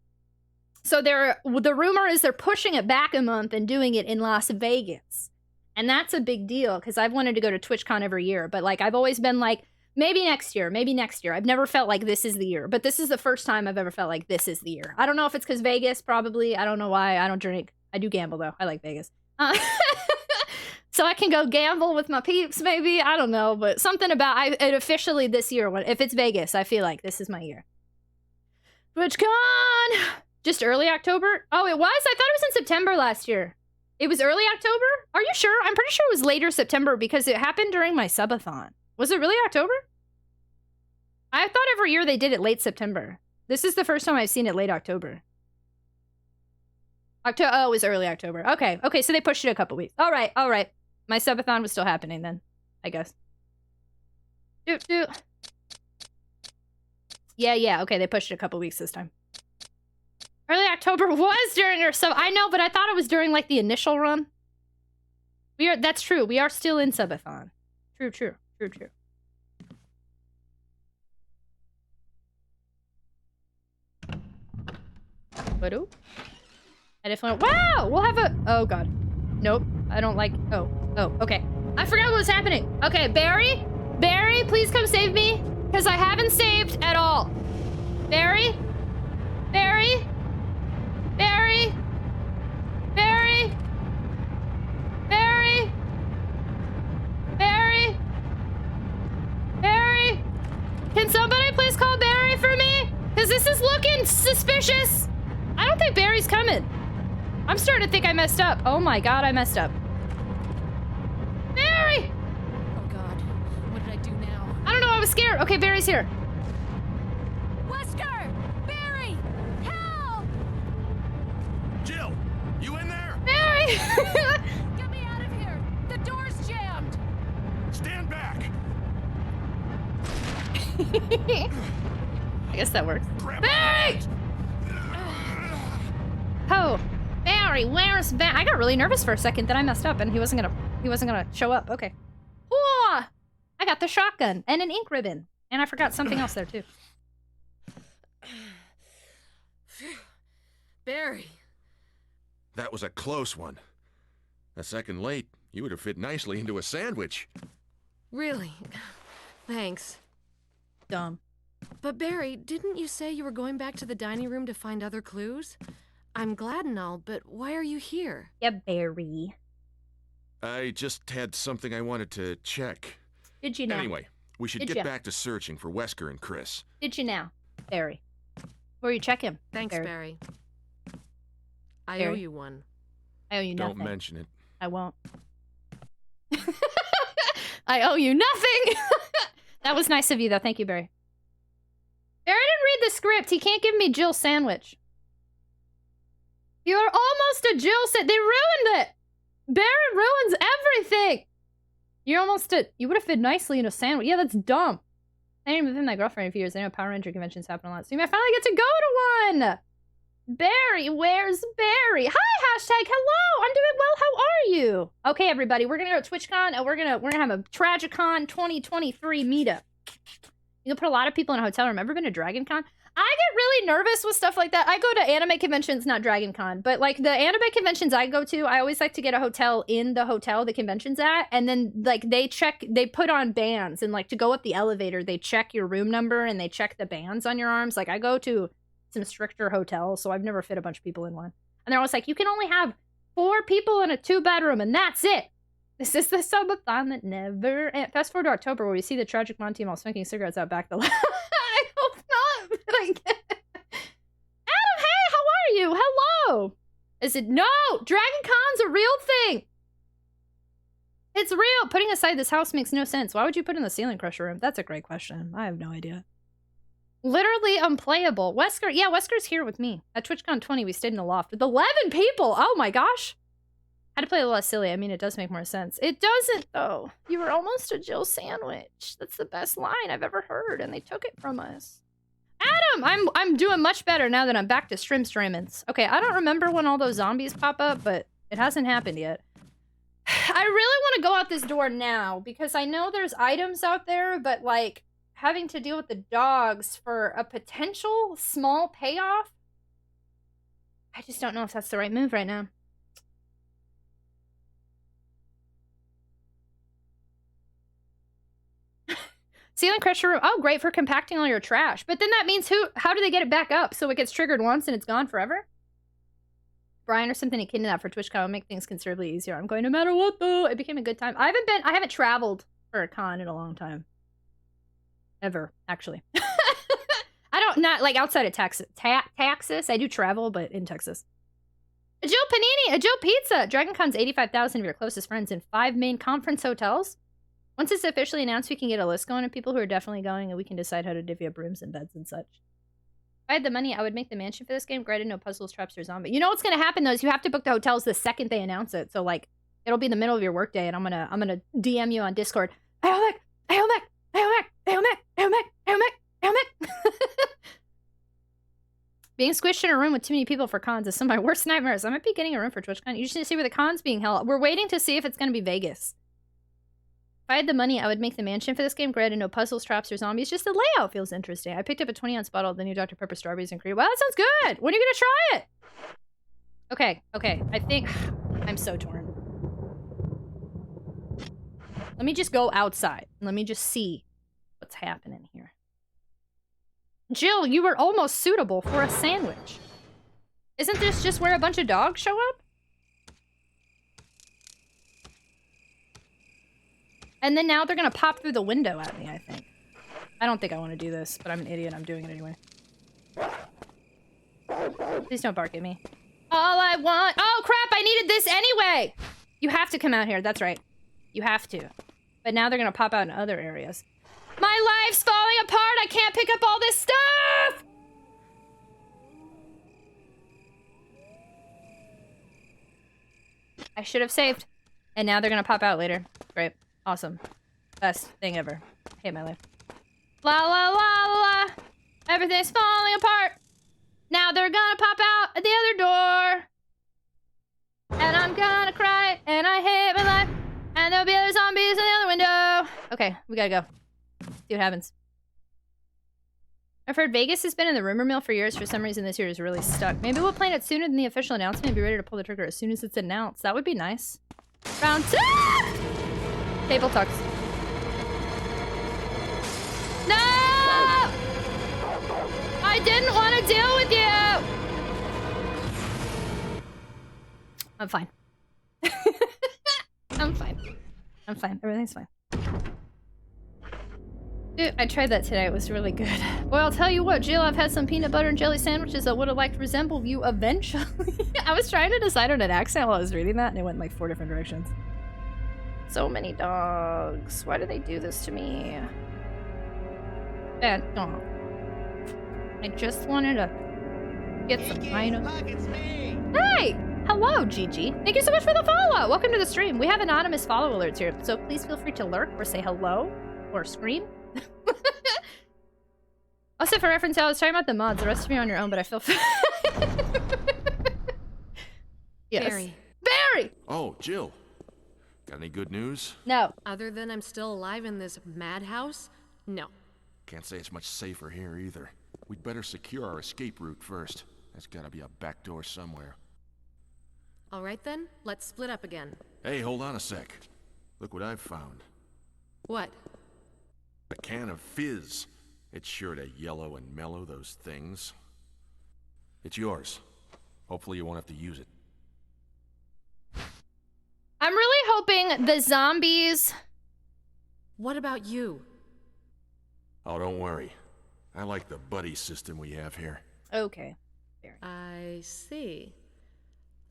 S2: So the rumor is they're pushing it back a month and doing it in Las Vegas. And that's a big deal because I've wanted to go to TwitchCon every year, but like I've always been like, maybe next year, maybe next year. I've never felt like this is the year, but this is the first time I've ever felt like this is the year. I don't know if it's because Vegas, probably. I don't know why. I don't drink. I do gamble though. I like Vegas. So I can go gamble with my peeps, maybe. I don't know, but something about it officially this year. If it's Vegas, I feel like this is my year. TwitchCon! Just early October? Oh, it was? I thought it was in September last year. It was early October? Are you sure? I'm pretty sure it was later September because it happened during my subathon. Was it really October? I thought every year they did it late September. This is the first time I've seen it late October. Oh, it was early October. Okay, so they pushed it a couple weeks. All right. My subathon was still happening then, I guess. Yeah, okay, they pushed it a couple weeks this time. Early October was during our sub. I know, but I thought it was during like the initial run. That's true. We are still in subathon. True. What? I definitely. Wow! We'll have a. Oh god. Nope. I don't like. Oh. Okay. I forgot what was happening. Okay, Barry, please come save me, because I haven't saved at all. Barry. Can somebody please call Barry for me? Because this is looking suspicious. I don't think Barry's coming. I'm starting to think I messed up. Oh my god, I messed up. Barry!
S10: Oh god, what did I do now?
S2: I don't know, I was scared. Okay, Barry's here.
S10: Wesker! Barry! Help!
S11: Jill, you in there?
S2: Barry!
S10: Get me out of here! The door's jammed!
S11: Stand back!
S2: I guess that works. Barry! Oh, Barry, where's Barry? I got really nervous for a second that I messed up and he wasn't gonna show up. Okay. Oh, I got the shotgun and an ink ribbon. And I forgot something else there too.
S10: Barry.
S11: That was a close one. A second late, you would have fit nicely into a sandwich.
S10: Really? Thanks.
S2: Dumb.
S10: But Barry, didn't you say you were going back to the dining room to find other clues? I'm glad and all, but why are you here?
S2: Yeah, Barry.
S11: I just had something I wanted to check.
S2: Did you now?
S11: Anyway, we should get back to searching for Wesker and Chris.
S2: Did you now, Barry? Where you check him?
S10: Thanks, Barry. I
S2: Barry.
S10: owe you one.
S2: I owe you nothing.
S11: Don't mention it.
S2: I won't. I owe you nothing! That was nice of you, though. Thank you, Barry. Barry didn't read the script. He can't give me Jill's sandwich. You're almost a Jill sandwich. They ruined it! Barry ruins everything! You're almost a... You would have fit nicely in a sandwich. Yeah, that's dumb. I didn't even with my girlfriend in a few years. I know Power Ranger conventions happen a lot. So you might finally get to go to one! Barry, where's Barry? Hi, hashtag hello! I'm doing well, how are you? Okay, everybody, we're gonna go to TwitchCon and we're gonna have a TragicOn 2023 meetup. You can put a lot of people in a hotel room. Ever been to DragonCon? I get really nervous with stuff like that. I go to anime conventions, not DragonCon, but like the anime conventions I go to, I always like to get a hotel in the hotel the convention's at, and then like they put on bands, and like to go up the elevator, they check your room number and they check the bands on your arms. Like I go to some stricter hotels, so I've never fit a bunch of people in one. And they're always like, you can only have 4 people in a 2-bedroom, and that's it. This is the subathon that never... And fast forward to October, where we see the TragicOn team all smoking cigarettes out back the... I hope not. Like... Adam, hey, how are you? Hello. Is it... No! DragonCon's a real thing! It's real! Putting aside this house makes no sense. Why would you put in the ceiling crusher room? That's a great question. I have no idea. Literally unplayable. Wesker... Yeah, Wesker's here with me. At TwitchCon 20, we stayed in the loft with 11 people! Oh my gosh! Had to play a little less silly. I mean, it does make more sense. It doesn't, though. You were almost a Jill sandwich. That's the best line I've ever heard, and they took it from us. Adam, I'm doing much better now that I'm back to streamings. Okay, I don't remember when all those zombies pop up, but it hasn't happened yet. I really want to go out this door now because I know there's items out there, but like having to deal with the dogs for a potential small payoff, I just don't know if that's the right move right now. Ceiling crusher room. Oh, great for compacting all your trash. But then that means how do they get it back up? So it gets triggered once and it's gone forever? Brian or something to kidnap for TwitchCon would make things considerably easier. I'm going no matter what though. It became a good time. I haven't traveled for a con in a long time. Ever, actually. Not like outside of Texas. Texas. I do travel, but in Texas. A Joe Panini, a Joe Pizza. DragonCon's 85,000 of your closest friends in 5 main conference hotels. Once it's officially announced, we can get a list going of people who are definitely going, and we can decide how to divvy up rooms and beds and such. If I had the money, I would make the mansion for this game. Granted, no puzzles, traps, or zombie. You know what's gonna happen though is you have to book the hotels the second they announce it. So like, it'll be the middle of your workday, and I'm gonna DM you on Discord. Being squished in a room with too many people for cons is some of my worst nightmares. I might be getting a room for TwitchCon. You just need to see where the con's being held. We're waiting to see if it's gonna be Vegas. If I had the money, I would make the mansion for this game. Granted, no puzzles, traps, or zombies. Just the layout feels interesting. I picked up a 20-ounce bottle of the new Dr. Pepper strawberries and cream. Well, that sounds good. When are you gonna try it? Okay. I think I'm so torn. Let me just go outside. Let me just see what's happening here. Jill, you were almost suitable for a sandwich. Isn't this just where a bunch of dogs show up? And then now they're gonna pop through the window at me, I think. I don't think I want to do this, but I'm an idiot. I'm doing it anyway. Please don't bark at me. All I want... Oh, crap! I needed this anyway! You have to come out here. That's right. You have to. But now they're gonna pop out in other areas. My life's falling apart! I can't pick up all this stuff! I should have saved. And now they're gonna pop out later. Great. Awesome. Best thing ever. I hate my life. La la la la la. Everything's falling apart. Now they're gonna pop out at the other door. And I'm gonna cry. And I hate my life. And there'll be other zombies in the other window. Okay, we gotta go. See what happens. I've heard Vegas has been in the rumor mill for years. For some reason this year is really stuck. Maybe we'll plan it sooner than the official announcement and be ready to pull the trigger as soon as it's announced. That would be nice. Round 2! Table talks. No! I didn't want to deal with you! I'm fine. I'm fine. I'm fine. Everything's fine. Dude, I tried that today. It was really good. Well, I'll tell you what, Jill, I've had some peanut butter and jelly sandwiches that would have liked to resemble you eventually. I was trying to decide on an accent while I was reading that, and it went in like 4 different directions. So many dogs. Why do they do this to me? Bad dog. I just wanted to get some items. Hey! Hello, Gigi. Thank you so much for the follow. Welcome to the stream. We have anonymous follow alerts here, so please feel free to lurk or say hello or scream. Also, for reference, I was talking about the mods. The rest of you are on your own, but I feel... Yes. Barry!
S11: Oh, Jill. Got any good news?
S2: No.
S10: Other than I'm still alive in this madhouse? No.
S11: Can't say it's much safer here either. We'd better secure our escape route first. There's gotta be a back door somewhere.
S10: All right then, let's split up again.
S11: Hey, hold on a sec. Look what I've found.
S10: What?
S11: A can of fizz. It's sure to yellow and mellow those things. It's yours. Hopefully you won't have to use it.
S2: I'm really hoping the zombies...
S10: What about you?
S11: Oh, don't worry. I like the buddy system we have here.
S2: Okay.
S10: I see.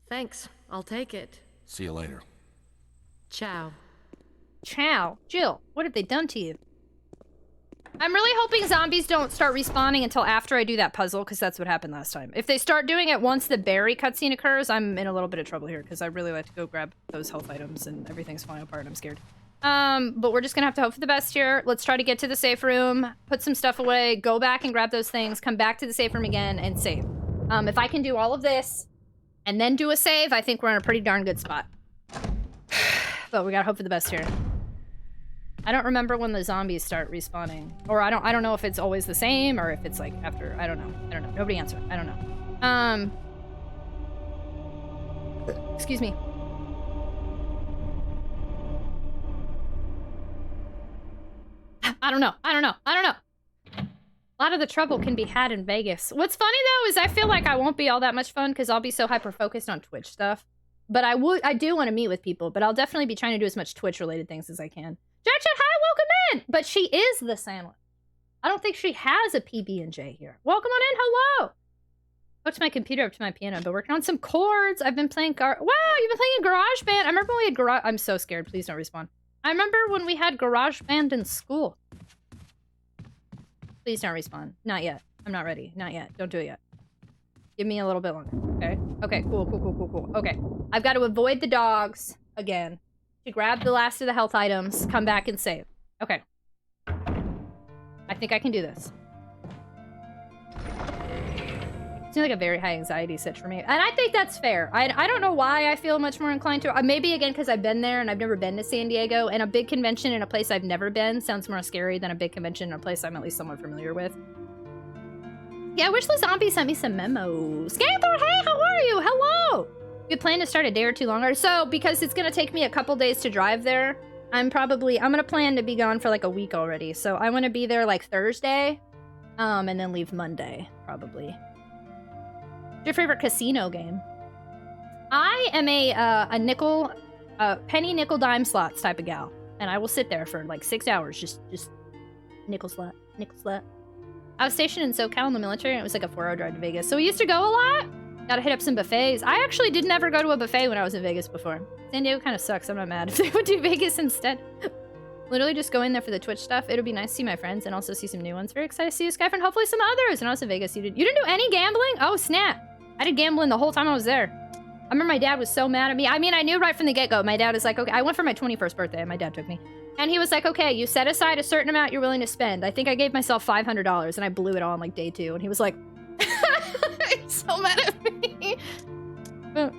S10: Thanks. I'll take it.
S11: See you later.
S10: Ciao.
S2: Ciao. Jill, what have they done to you? I'm really hoping zombies don't start respawning until after I do that puzzle, because that's what happened last time. If they start doing it once the Barry cutscene occurs, I'm in a little bit of trouble here, because I really like to go grab those health items, and everything's falling apart, and I'm scared. But we're just gonna have to hope for the best here. Let's try to get to the safe room, put some stuff away, go back and grab those things, come back to the safe room again, and save. If I can do all of this and then do a save, I think we're in a pretty darn good spot. But we gotta hope for the best here. I don't remember when the zombies start respawning. Or I don't know if it's always the same or if it's like after, I don't know. Nobody answered. I don't know. Excuse me. I don't know. A lot of the trouble can be had in Vegas. What's funny though is I feel like I won't be all that much fun because I'll be so hyper focused on Twitch stuff. But I do want to meet with people, but I'll definitely be trying to do as much Twitch related things as I can. Jackson, hi, welcome in! But she is the sandwich. I don't think she has a PB&J here. Welcome on in, hello! Hooked my computer up to my piano. I've been working on some chords. I've been playing wow, you've been playing GarageBand. I remember when we had I'm so scared, please don't respawn. I remember when we had GarageBand in school. Please don't respawn. Not yet. I'm not ready. Not yet. Don't do it yet. Give me a little bit longer. Okay. Okay, cool. Okay. I've got to avoid the dogs again. To grab the last of the health items, come back and save. Okay. I think I can do this. It seems like a very high anxiety sit for me. And I think that's fair. I don't know why I feel much more inclined to... maybe, again, because I've been there and I've never been to San Diego. And a big convention in a place I've never been sounds more scary than a big convention in a place I'm at least somewhat familiar with. Yeah, I wish the zombie sent me some memos. Scanther, hey, how are you? Hello! We plan to start a day or two longer. So, because it's going to take me a couple days to drive there, I'm going to plan to be gone for like a week already. So, I want to be there like Thursday, and then leave Monday, probably. What's your favorite casino game? I am a penny nickel dime slots type of gal. And I will sit there for like 6 hours, just nickel slot. I was stationed in SoCal in the military, and it was like a 4-hour drive to Vegas. So we used to go a lot. Gotta hit up some buffets. I actually did never go to a buffet when I was in Vegas before. San Diego kind of sucks. I'm not mad if they would do Vegas instead. Literally just go in there for the Twitch stuff. It'll be nice to see my friends and also see some new ones. Very excited to see you, Skyfer, and hopefully some others. And I was in Vegas. You didn't do any gambling? Oh, snap. I did gambling the whole time I was there. I remember my dad was so mad at me. I mean, I knew right from the get-go. My dad was like, okay, I went for my 21st birthday, and my dad took me. And he was like, okay, you set aside a certain amount you're willing to spend. I think I gave myself $500, and I blew it all on, like, day 2. And he was like, he's so mad at me. Okay,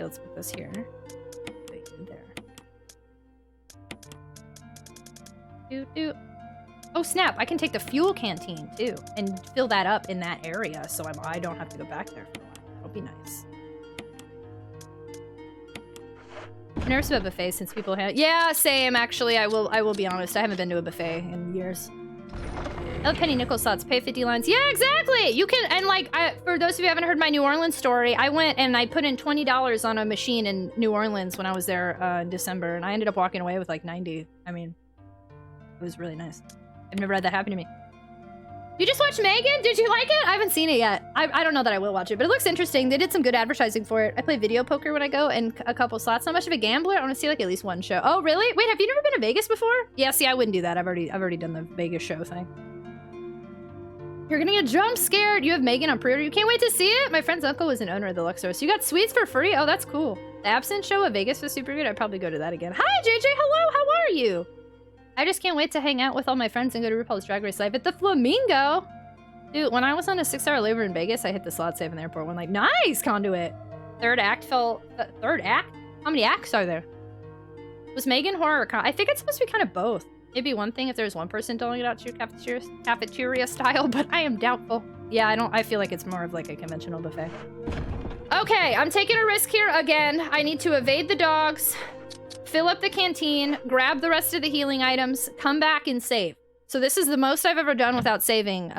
S2: let's put this here. There. Oh, snap. I can take the fuel canteen, too, and fill that up in that area, so I don't have to go back there for a while. That'll be nice. I've never been to a buffet since people have... Yeah, same, actually. I will be honest. I haven't been to a buffet in years. I love penny nickel slots. Pay 50 lines. Yeah, exactly! You can... And, like, for those of you who haven't heard my New Orleans story, I went and I put in $20 on a machine in New Orleans when I was there in December, and I ended up walking away with, like, 90. I mean, it was really nice. I've never had that happen to me. You just watched Megan? Did you like it? I haven't seen it yet. I don't know that I will watch it, but it looks interesting. They did some good advertising for it. I play video poker when I go and a couple slots. Not much of a gambler. I want to see like at least one show. Oh, really? Wait, have you never been to Vegas before? Yeah, see, I wouldn't do that. I've already done the Vegas show thing. You're gonna get jump scared. You have Megan on pre-order. You can't wait to see it? My friend's uncle was an owner of the Luxor, so you got sweets for free? Oh, that's cool. The Absinthe show at Vegas was super good. I'd probably go to that again. Hi, JJ. Hello. How are you? I just can't wait to hang out with all my friends and go to RuPaul's Drag Race Live at the Flamingo. Dude, when I was on a 6-hour layover in Vegas, I hit the slot save in the airport. One like, nice, Conduit. Third act? How many acts are there? Was Megan horror or I think it's supposed to be kind of both. It'd be one thing if there was one person doling it out to your cafeteria style, but I am doubtful. Yeah, I feel like it's more of like a conventional buffet. Okay, I'm taking a risk here again. I need to evade the dogs, fill up the canteen, grab the rest of the healing items, come back and save. So this is the most I've ever done without saving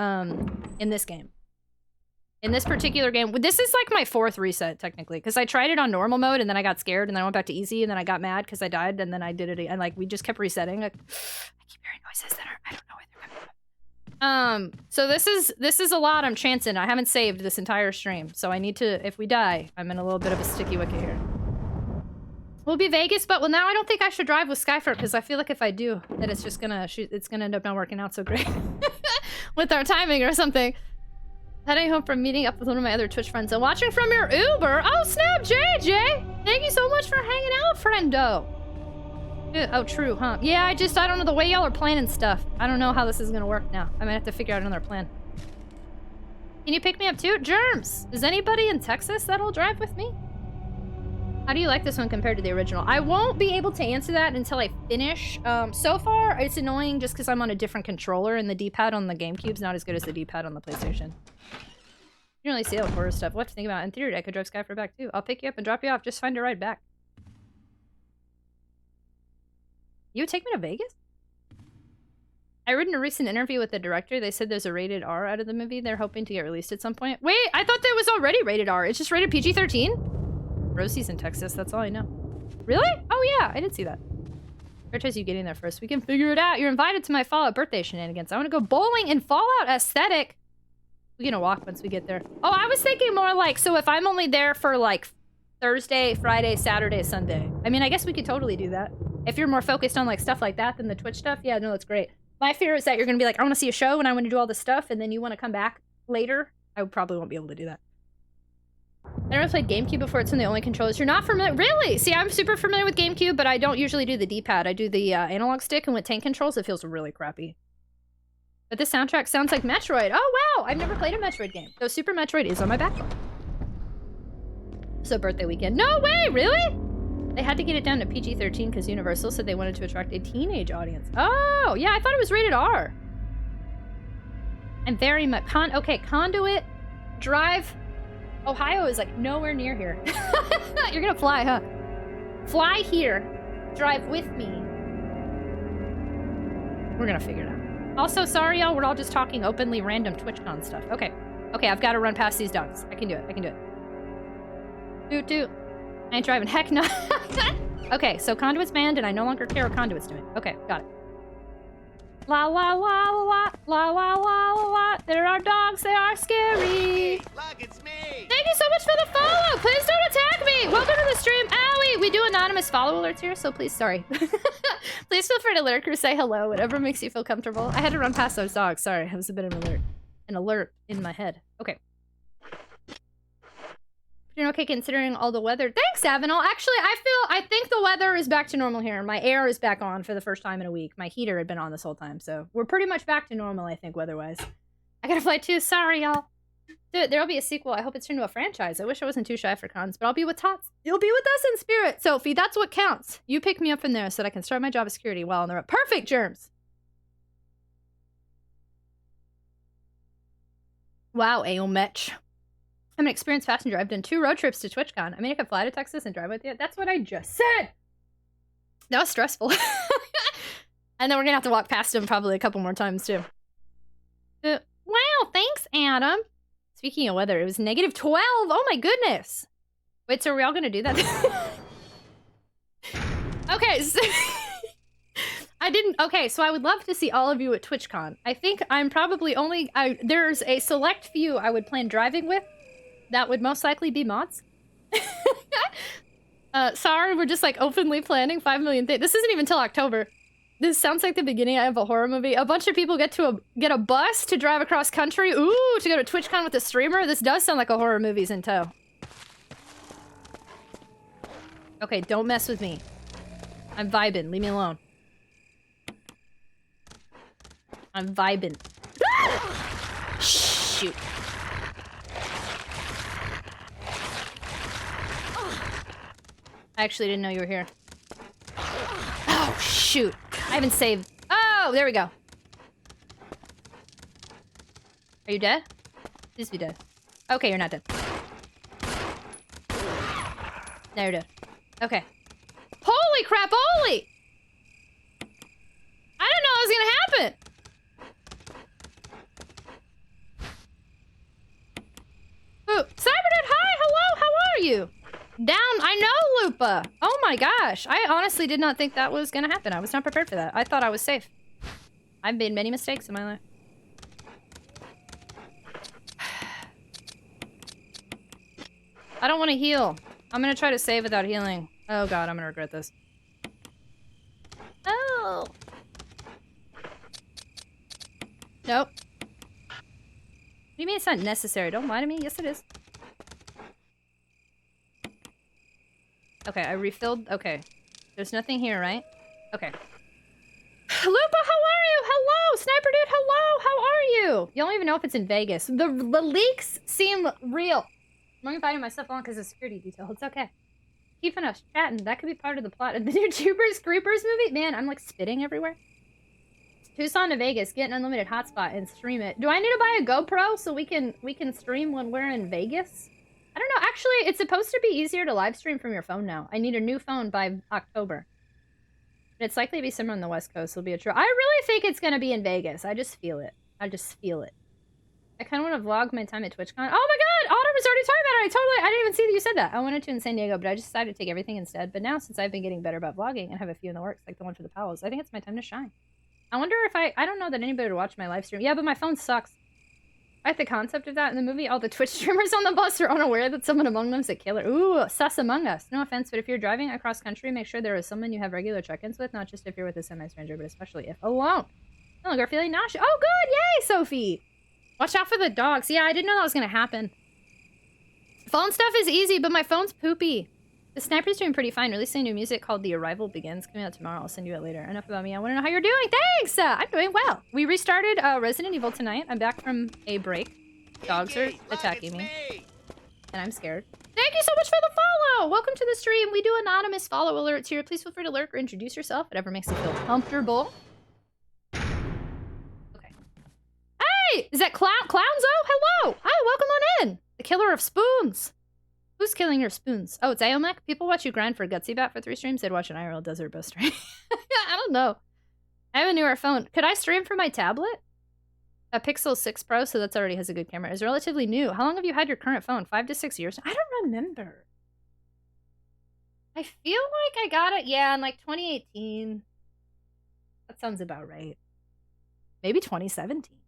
S2: in this game. In this particular game, this is like my 4th reset technically, because I tried it on normal mode and then I got scared and then I went back to easy and then I got mad because I died and then I did it and like we just kept resetting. Like, I keep hearing noises that are I don't know where they're coming from. So this is a lot I'm chancing. I haven't saved this entire stream, so I need to. If we die, I'm in a little bit of a sticky wicket here. We'll be Vegas, but well now I don't think I should drive with Skyfer because I feel like if I do, that it's gonna end up not working out so great with our timing or something. Heading home from meeting up with one of my other Twitch friends and watching from your Uber. Oh, snap, JJ! Thank you so much for hanging out, friendo. Oh, true, huh? Yeah, I don't know the way y'all are planning stuff. I don't know how this is gonna work now. I might have to figure out another plan. Can you pick me up too? Germs! Is anybody in Texas that'll drive with me? How do you like this one compared to the original? I won't be able to answer that until I finish. So far, it's annoying just because I'm on a different controller and the D-pad on the GameCube's not as good as the D-pad on the PlayStation. You don't really see all horror stuff. We'll have to think about it. In theory, I could drive Skyfer back too. I'll pick you up and drop you off. Just find a ride back. You would take me to Vegas? I read in a recent interview with the director, they said there's a rated R out of the movie they're hoping to get released at some point. Wait, I thought that was already rated R. It's just rated PG-13? Rosie's in Texas, that's all I know. Really? Oh yeah, I did see that. Prioritize you getting there first. We can figure it out. You're invited to my Fallout birthday shenanigans. I want to go bowling in Fallout aesthetic. We're gonna walk once we get there. Oh, I was thinking more like, so if I'm only there for like Thursday, Friday, Saturday, Sunday. I mean, I guess we could totally do that. If you're more focused on like stuff like that than the Twitch stuff, yeah, no, that's great. My fear is that you're gonna be like, I want to see a show and I want to do all this stuff, and then you want to come back later. I probably won't be able to do that. I never played GameCube before. It's one of the only controllers. You're not familiar? Really? See, I'm super familiar with GameCube, but I don't usually do the D-pad. I do the analog stick, and with tank controls, it feels really crappy. But this soundtrack sounds like Metroid. Oh, wow! I've never played a Metroid game. So Super Metroid is on my backlog. So birthday weekend. No way! Really? They had to get it down to PG-13 because Universal said they wanted to attract a teenage audience. Oh, yeah, I thought it was rated R. I'm very much... Okay, Conduit, Drive... Ohio is like nowhere near here. You're gonna fly, huh? Fly here. Drive with me. We're gonna figure it out. Also, sorry, y'all. We're all just talking openly random TwitchCon stuff. Okay. Okay, I've got to run past these dogs. I can do it. I can do it. Doot doot. I ain't driving. Heck no. Okay, so Conduit's banned, and I no longer care what Conduit's doing. Okay, got it. La la la la la la la la la. There are dogs. They are scary.
S13: Look, it's me.
S2: Thank you so much for the follow. Please don't attack me. Welcome to the stream. Owie. We do anonymous follow alerts here, so please, sorry. Please feel free to lurk or say hello, whatever makes you feel comfortable. I had to run past those dogs. Sorry, I was a bit of an alert in my head. Okay. You're okay considering all the weather. Thanks, Avenel. Actually, I think the weather is back to normal here. My air is back on for the first time in a week. My heater had been on this whole time, so we're pretty much back to normal, I think, weather-wise. I gotta fly too. Sorry, y'all. Dude, there'll be a sequel. I hope it's turned into a franchise. I wish I wasn't too shy for cons, but I'll be with Tots. You'll be with us in spirit. Sophie, that's what counts. You pick me up in there so that I can start my job of security while on the road. Perfect, Germs. Wow, Aometch. I'm an experienced passenger. I've done 2 road trips to TwitchCon. I mean, I could fly to Texas and drive with you. That's what I just said. That was stressful. And then we're gonna have to walk past him probably a couple more times too. Wow, thanks, Adam. Speaking of weather, it was -12. Oh my goodness. Wait, so are we all gonna do that? Okay, so okay, so I would love to see all of you at TwitchCon. I think I'm probably only, there's a select few I would plan driving with. That would most likely be mods. Sorry, we're just like openly planning 5 million things. This isn't even till October. This sounds like the beginning of a horror movie. A bunch of people get a bus to drive across country. Ooh, to go to TwitchCon with a streamer. This does sound like a horror movie's in tow. Okay, don't mess with me. I'm vibing. Leave me alone. I'm vibing. Shoot. I actually didn't know you were here. Oh, shoot. I haven't saved. Oh, there we go. Are you dead? Please be dead. Okay, you're not dead. Now you're dead. Okay. Holy crap, holy! I didn't know it was gonna happen! Ooh, Cyberdude, hi! Hello, how are you? Down, I know, Lupa! Oh my gosh, I honestly did not think that was gonna happen. I was not prepared for that. I thought I was safe. I've made many mistakes in my life. I don't want to heal. I'm gonna try to save without healing. Oh god, I'm gonna regret this. Oh! Nope. do you mean it's not necessary? Don't lie to me. Yes, it is. Okay, I refilled. Okay. There's nothing here, right? Okay. Lupa, how are you? Hello! Sniper Dude, hello! How are you? You don't even know if it's in Vegas. The leaks seem real. I'm only fighting myself on because of security detail. It's okay. Keeping us chatting. That could be part of the plot of the new Tubers Creepers movie. Man, I'm like spitting everywhere. Tucson to Vegas. Get an unlimited hotspot and stream it. Do I need to buy a GoPro so we can stream when we're in Vegas? I don't know. Actually, it's supposed to be easier to live stream from your phone now. I need a new phone by October. It's likely to be somewhere on the West Coast. It'll be a trip. I really think it's going to be in Vegas. I just feel it. I just feel it. I kind of want to vlog my time at TwitchCon. Oh my god! Autumn was already talking about it! I didn't even see that you said that. I wanted to in San Diego, but I just decided to take everything instead. But now, since I've been getting better about vlogging and have a few in the works, like the one for the Powells, I think it's my time to shine. I wonder if I don't know that anybody would watch my live stream. Yeah, but my phone sucks. I like the concept of that in the movie. All the Twitch streamers on the bus are unaware that someone among them is a killer. Ooh, sus among us. No offense, but if you're driving across country, make sure there is someone you have regular check-ins with, not just if you're with a semi-stranger, but especially if alone. No longer feeling nauseous. Oh, good! Yay, Sophie! Watch out for the dogs. Yeah, I didn't know that was gonna happen. Phone stuff is easy, but my phone's poopy. The Sniper's doing pretty fine. Releasing new music called The Arrival Begins. Coming out tomorrow. I'll send you it later. Enough about me. I want to know how you're doing. Thanks! I'm doing well. We restarted Resident Evil tonight. I'm back from a break. Dogs are attacking me. And I'm scared. Thank you so much for the follow! Welcome to the stream. We do anonymous follow alerts here. Please feel free to lurk or introduce yourself. Whatever makes you feel comfortable. Okay. Hey! Is that Clownzo? Hello! Hi, welcome on in! The killer of spoons. Who's killing your spoons? Oh, it's Aomek? People watch you grind for Gutsy Bat for 3 streams. They'd watch an IRL Desert Bus stream. I don't know. I have a newer phone. Could I stream from my tablet? A Pixel 6 Pro, so that already has a good camera. It's relatively new. How long have you had your current phone? 5 to 6 years? I don't remember. I feel like I got it, yeah, in like 2018. That sounds about right. Maybe 2017.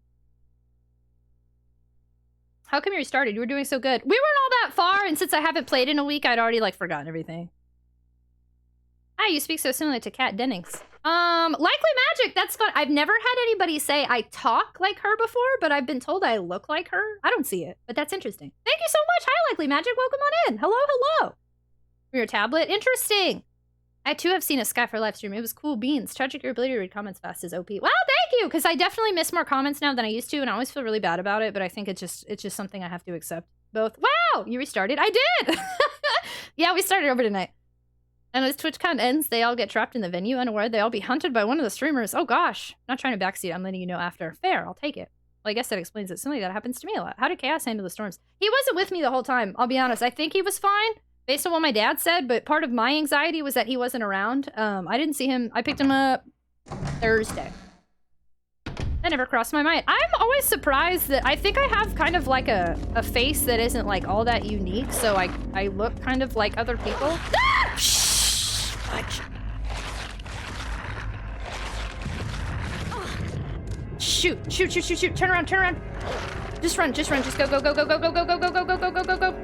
S2: How come you restarted? You were doing so good. We weren't all that far, and since I haven't played in a week, I'd already, like, forgotten everything. Hi, you speak so similarly to Kat Dennings. Likely Magic, that's fun. I've never had anybody say I talk like her before, but I've been told I look like her. I don't see it, but that's interesting. Thank you so much. Hi, Likely Magic. Welcome on in. Hello, hello. For your tablet. Interesting. I, too, have seen a Sky for live stream. It was cool beans. Tragic, your ability to read comments fast is OP. Wow, thank you, because I definitely miss more comments now than I used to, and I always feel really bad about it, but I think it's just something I have to accept. Both. Wow, you restarted. I did. Yeah, we started over tonight. And as TwitchCon ends, they all get trapped in the venue, unaware they'll be hunted by one of the streamers. Oh gosh. Not trying to backseat. I'm letting you know after. Fair, I'll take it. Well, I guess that explains it. Something that happens to me a lot. How did Chaos handle the storms? He wasn't with me the whole time, I'll be honest. I think he was fine, based on what my dad said, but part of my anxiety was that he wasn't around. I didn't see him. I picked him up Thursday. That never crossed my mind. I'm always surprised that I think I have kind of like a face that isn't like all that unique, so I look kind of like other people. Ah! Shh! Shoot, shoot, shoot, shoot, shoot. Turn around, turn around. Just run, just go, go, go, go, go, go, go, go, go, go, go, go, go, go, go.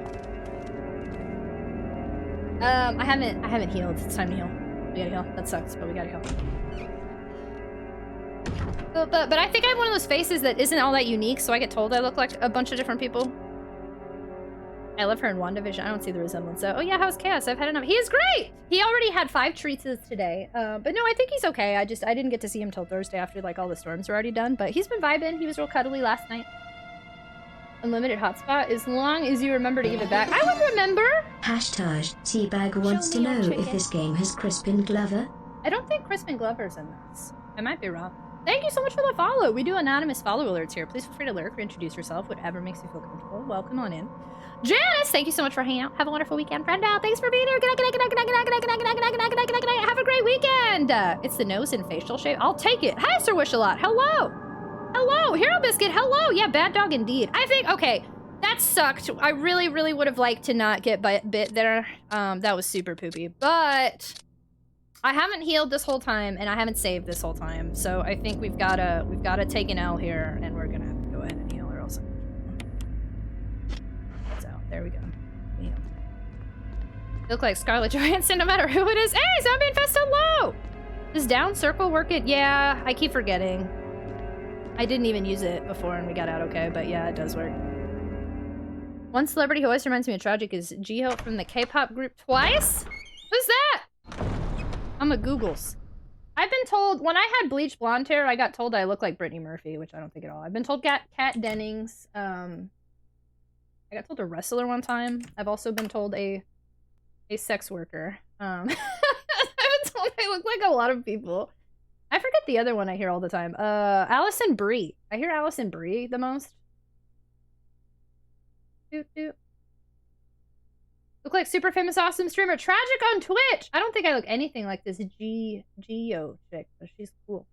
S2: I haven't healed. It's time to heal. We gotta heal. That sucks, but we gotta heal. But I think I have one of those faces that isn't all that unique, so I get told I look like a bunch of different people. I love her in WandaVision. I don't see the resemblance. So, oh yeah, how's Chaos? I've had enough. He is great! He already had 5 treats today. But no, I think he's okay. I didn't get to see him till Thursday after like all the storms were already done. But he's been vibing. He was real cuddly last night. Unlimited hotspot, as long as you remember to give it back. I would remember!
S6: Hashtag Teabag wants to know if this game has Crispin Glover.
S2: I don't think Crispin Glover's in this. I might be wrong. Thank you so much for the follow. We do anonymous follow alerts here. Please feel free to lurk or introduce yourself, whatever makes you feel comfortable. Welcome on in. Janice, thank you so much for hanging out. Have a wonderful weekend, friend out. Thanks for being here. Good night, good night, good night, good night, good night, good night, good night, good night, good night, good night, good night, good night. Have a great weekend. It's the nose and facial shape. I'll take it. Hi, Sir Wish-a-Lot. Hello. Hello. Hero Biscuit. Hello. Yeah, bad dog indeed. I think, okay, that sucked. I really, really would have liked to not get bit there. That was super poopy. But I haven't healed this whole time, and I haven't saved this whole time. So I think we've gotta take an L here, and we're gonna have to go ahead and heal, or else. So there we go. We healed. You look like Scarlett Johansson, no matter who it is. Hey, Zombie Infest, hello! Does down circle work it? Yeah, I keep forgetting. I didn't even use it before and we got out okay, but yeah, it does work. One celebrity who always reminds me of Tragic is Jiho from the K-pop group Twice? Who's that? I'm a Googles. I've been told, when I had bleached blonde hair, I got told I look like Brittany Murphy, which I don't think at all. I've been told Kat Dennings. I got told a wrestler one time. I've also been told a sex worker. I've been told I look like a lot of people. I forget the other one I hear all the time. Allison Brie. I hear Allison Brie the most. Doot, doot. Look like super famous awesome streamer Tragic on Twitch. I don't think I look anything like this Geo chick, but she's cool.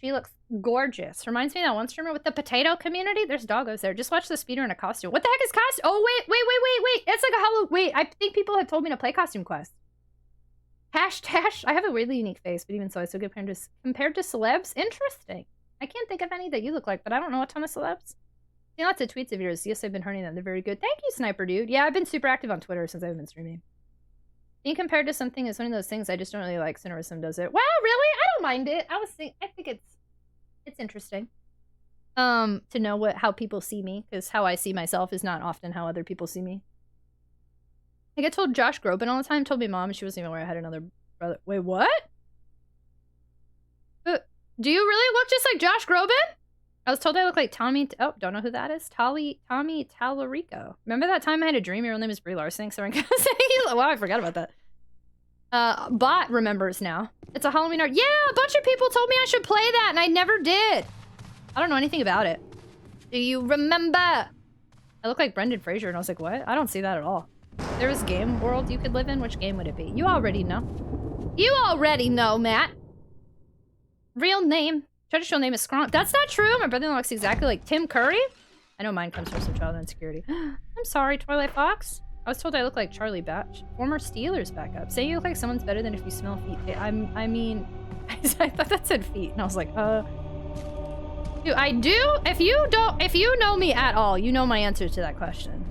S2: She looks gorgeous. Reminds me of that one streamer with the potato community. There's doggos there. Just watch the speeder in a costume. What the heck is costume? Oh wait. It's like a Halloween. Wait, I think people have told me to play Costume Quest. Tash. I have a weirdly unique face, but even so, I still get compared to celebs. Interesting. I can't think of any that you look like, but I don't know a ton of celebs. See lots of tweets of yours. Yes, I've been hurting them. They're very good. Thank you, Sniper Dude. Yeah, I've been super active on Twitter since I've been streaming. Being compared to something is one of those things I just don't really like. Cinerism does it. Wow, really? I don't mind it. I think it's interesting. To know how people see me, because how I see myself is not often how other people see me. I get told Josh Groban all the time. Told me mom she wasn't even aware I had another brother. Wait, what? Do you really look just like Josh Groban? I was told I look like Tommy. Oh, don't know who that is. Tommy Tallarico. Remember that time I had a dream your real name is Brie Larson? So I'm gonna say, wow, I forgot about that. Bot remembers now. It's a Halloween art. Yeah, a bunch of people told me I should play that, and I never did. I don't know anything about it. Do you remember? I look like Brendan Fraser, and I was like, what? I don't see that at all. There was a game world you could live in. Which game would it be? You already know. You already know, Matt. Real name. Traditional name is Scrum. That's not true. My brother looks exactly like Tim Curry. I know mine comes from some childhood insecurity. I'm sorry, Twilight Fox. I was told I look like Charlie Batch. Former Steelers backup. Saying you look like someone's better than if you smell feet. I mean, I thought that said feet, and I was like, Dude, I do. If you know me at all, you know my answer to that question.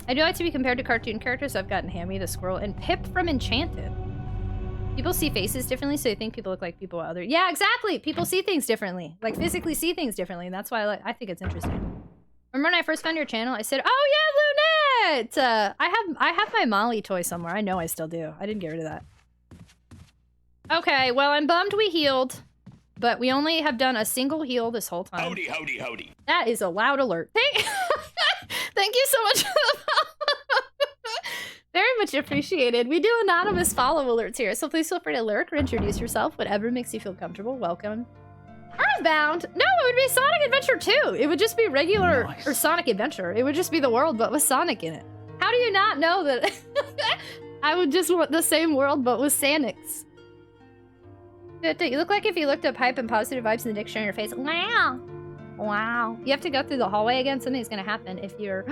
S2: I do like to be compared to cartoon characters. I've gotten Hammy the Squirrel and Pip from Enchanted. People see faces differently, so they think people look like people other. Yeah, exactly. People see things differently, like physically see things differently, and that's why I think it's interesting. Remember when I first found your channel? I said, "Oh yeah, Lunette! I have my Molly toy somewhere. I know I still do. I didn't get rid of that." Okay, well I'm bummed we healed, but we only have done a single heal this whole time.
S13: Howdy.
S2: That is a loud alert. Thank you so much for the follow. Very much appreciated. We do anonymous follow alerts here, so please feel free to lurk or introduce yourself. Whatever makes you feel comfortable. Welcome. Earthbound? No, it would be Sonic Adventure 2. It would just be regular or Sonic Adventure. It would just be the world, but with Sonic in it. How do you not know that? I would just want the same world, but with Sonics. You look like if you looked up hype and positive vibes in the dictionary in your face. Wow. Wow. You have to go through the hallway again. Something's gonna happen if you're...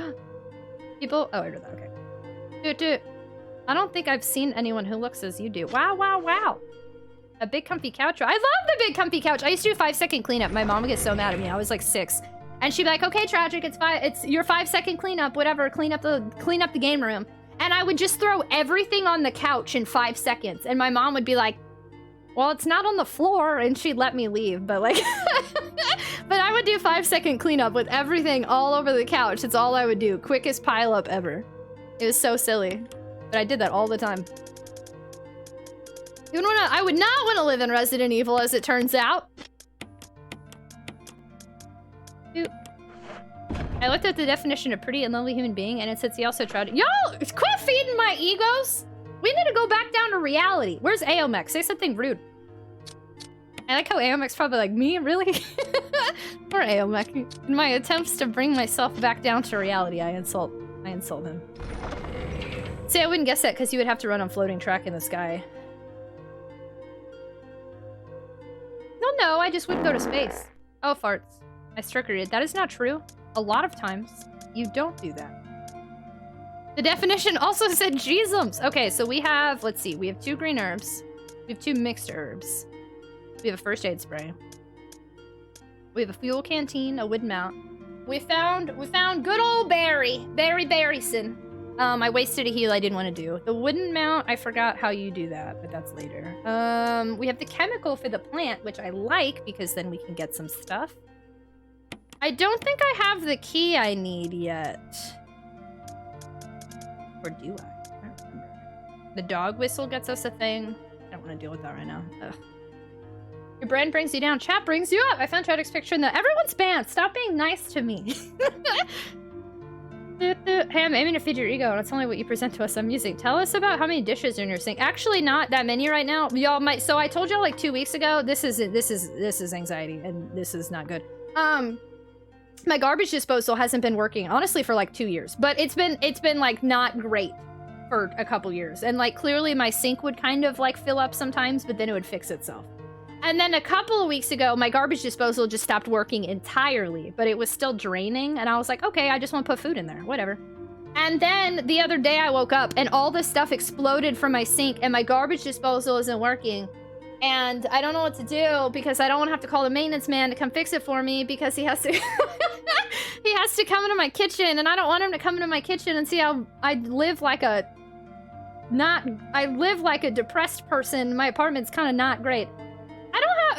S2: People... Oh, I heard that. Okay. Dude. I don't think I've seen anyone who looks as you do. Wow. A big comfy couch. I love the big comfy couch. I used to do 5-second cleanup. My mom would get so mad at me. I was like 6. And she'd be like, okay, Tragic, it's your 5-second cleanup, whatever, clean up the game room. And I would just throw everything on the couch in 5 seconds. And my mom would be like, well, it's not on the floor, and she'd let me leave, but like, but I would do 5-second cleanup with everything all over the couch. It's all I would do. Quickest pile up ever. It was so silly, but I did that all the time. I would not want to live in Resident Evil, as it turns out. I looked up the definition of pretty and lovely human being, and it says he also tried. Yo, quit feeding my egos. We need to go back down to reality. Where's Aomex? Say something rude. I like how Aomex probably like, me? Really? Poor Aomex. In my attempts to bring myself back down to reality, I insult him. See, I wouldn't guess that because you would have to run on floating track in the sky. No, I just wouldn't go to space. Oh, farts. I structured. That is not true. A lot of times, you don't do that. The definition also said Jeezums. Okay, so we have, let's see, we have 2 green herbs. We have 2 mixed herbs. We have a first aid spray. We have a fuel canteen, a wood mount. We found good old Barry Barryson. I wasted a heal I didn't want to do. The wooden mount, I forgot how you do that, but that's later. We have the chemical for the plant, which I like because then we can get some stuff. I don't think I have the key I need yet. Or do I? I don't remember. The dog whistle gets us a thing. I don't want to deal with that right now. Ugh. Your brand brings you down. Chat brings you up. I found Tragic's picture in the... Everyone's banned. Stop being nice to me. Hey, I'm aiming to feed your ego. That's only what you present to us on music. Tell us about how many dishes are in your sink. Actually, not that many right now. Y'all might... So I told y'all like 2 weeks ago. This is anxiety, and this is not good. My garbage disposal hasn't been working, honestly, for like 2 years. But it's been like not great for a couple years. And like clearly my sink would kind of like fill up sometimes, but then it would fix itself. And then a couple of weeks ago, my garbage disposal just stopped working entirely, but it was still draining. And I was like, okay, I just want to put food in there, whatever. And then the other day I woke up and all this stuff exploded from my sink and my garbage disposal isn't working. And I don't know what to do because I don't want to have to call the maintenance man to come fix it for me because he has to he has to come into my kitchen and I don't want him to come into my kitchen and see how I live like a depressed person. My apartment's kind of not great.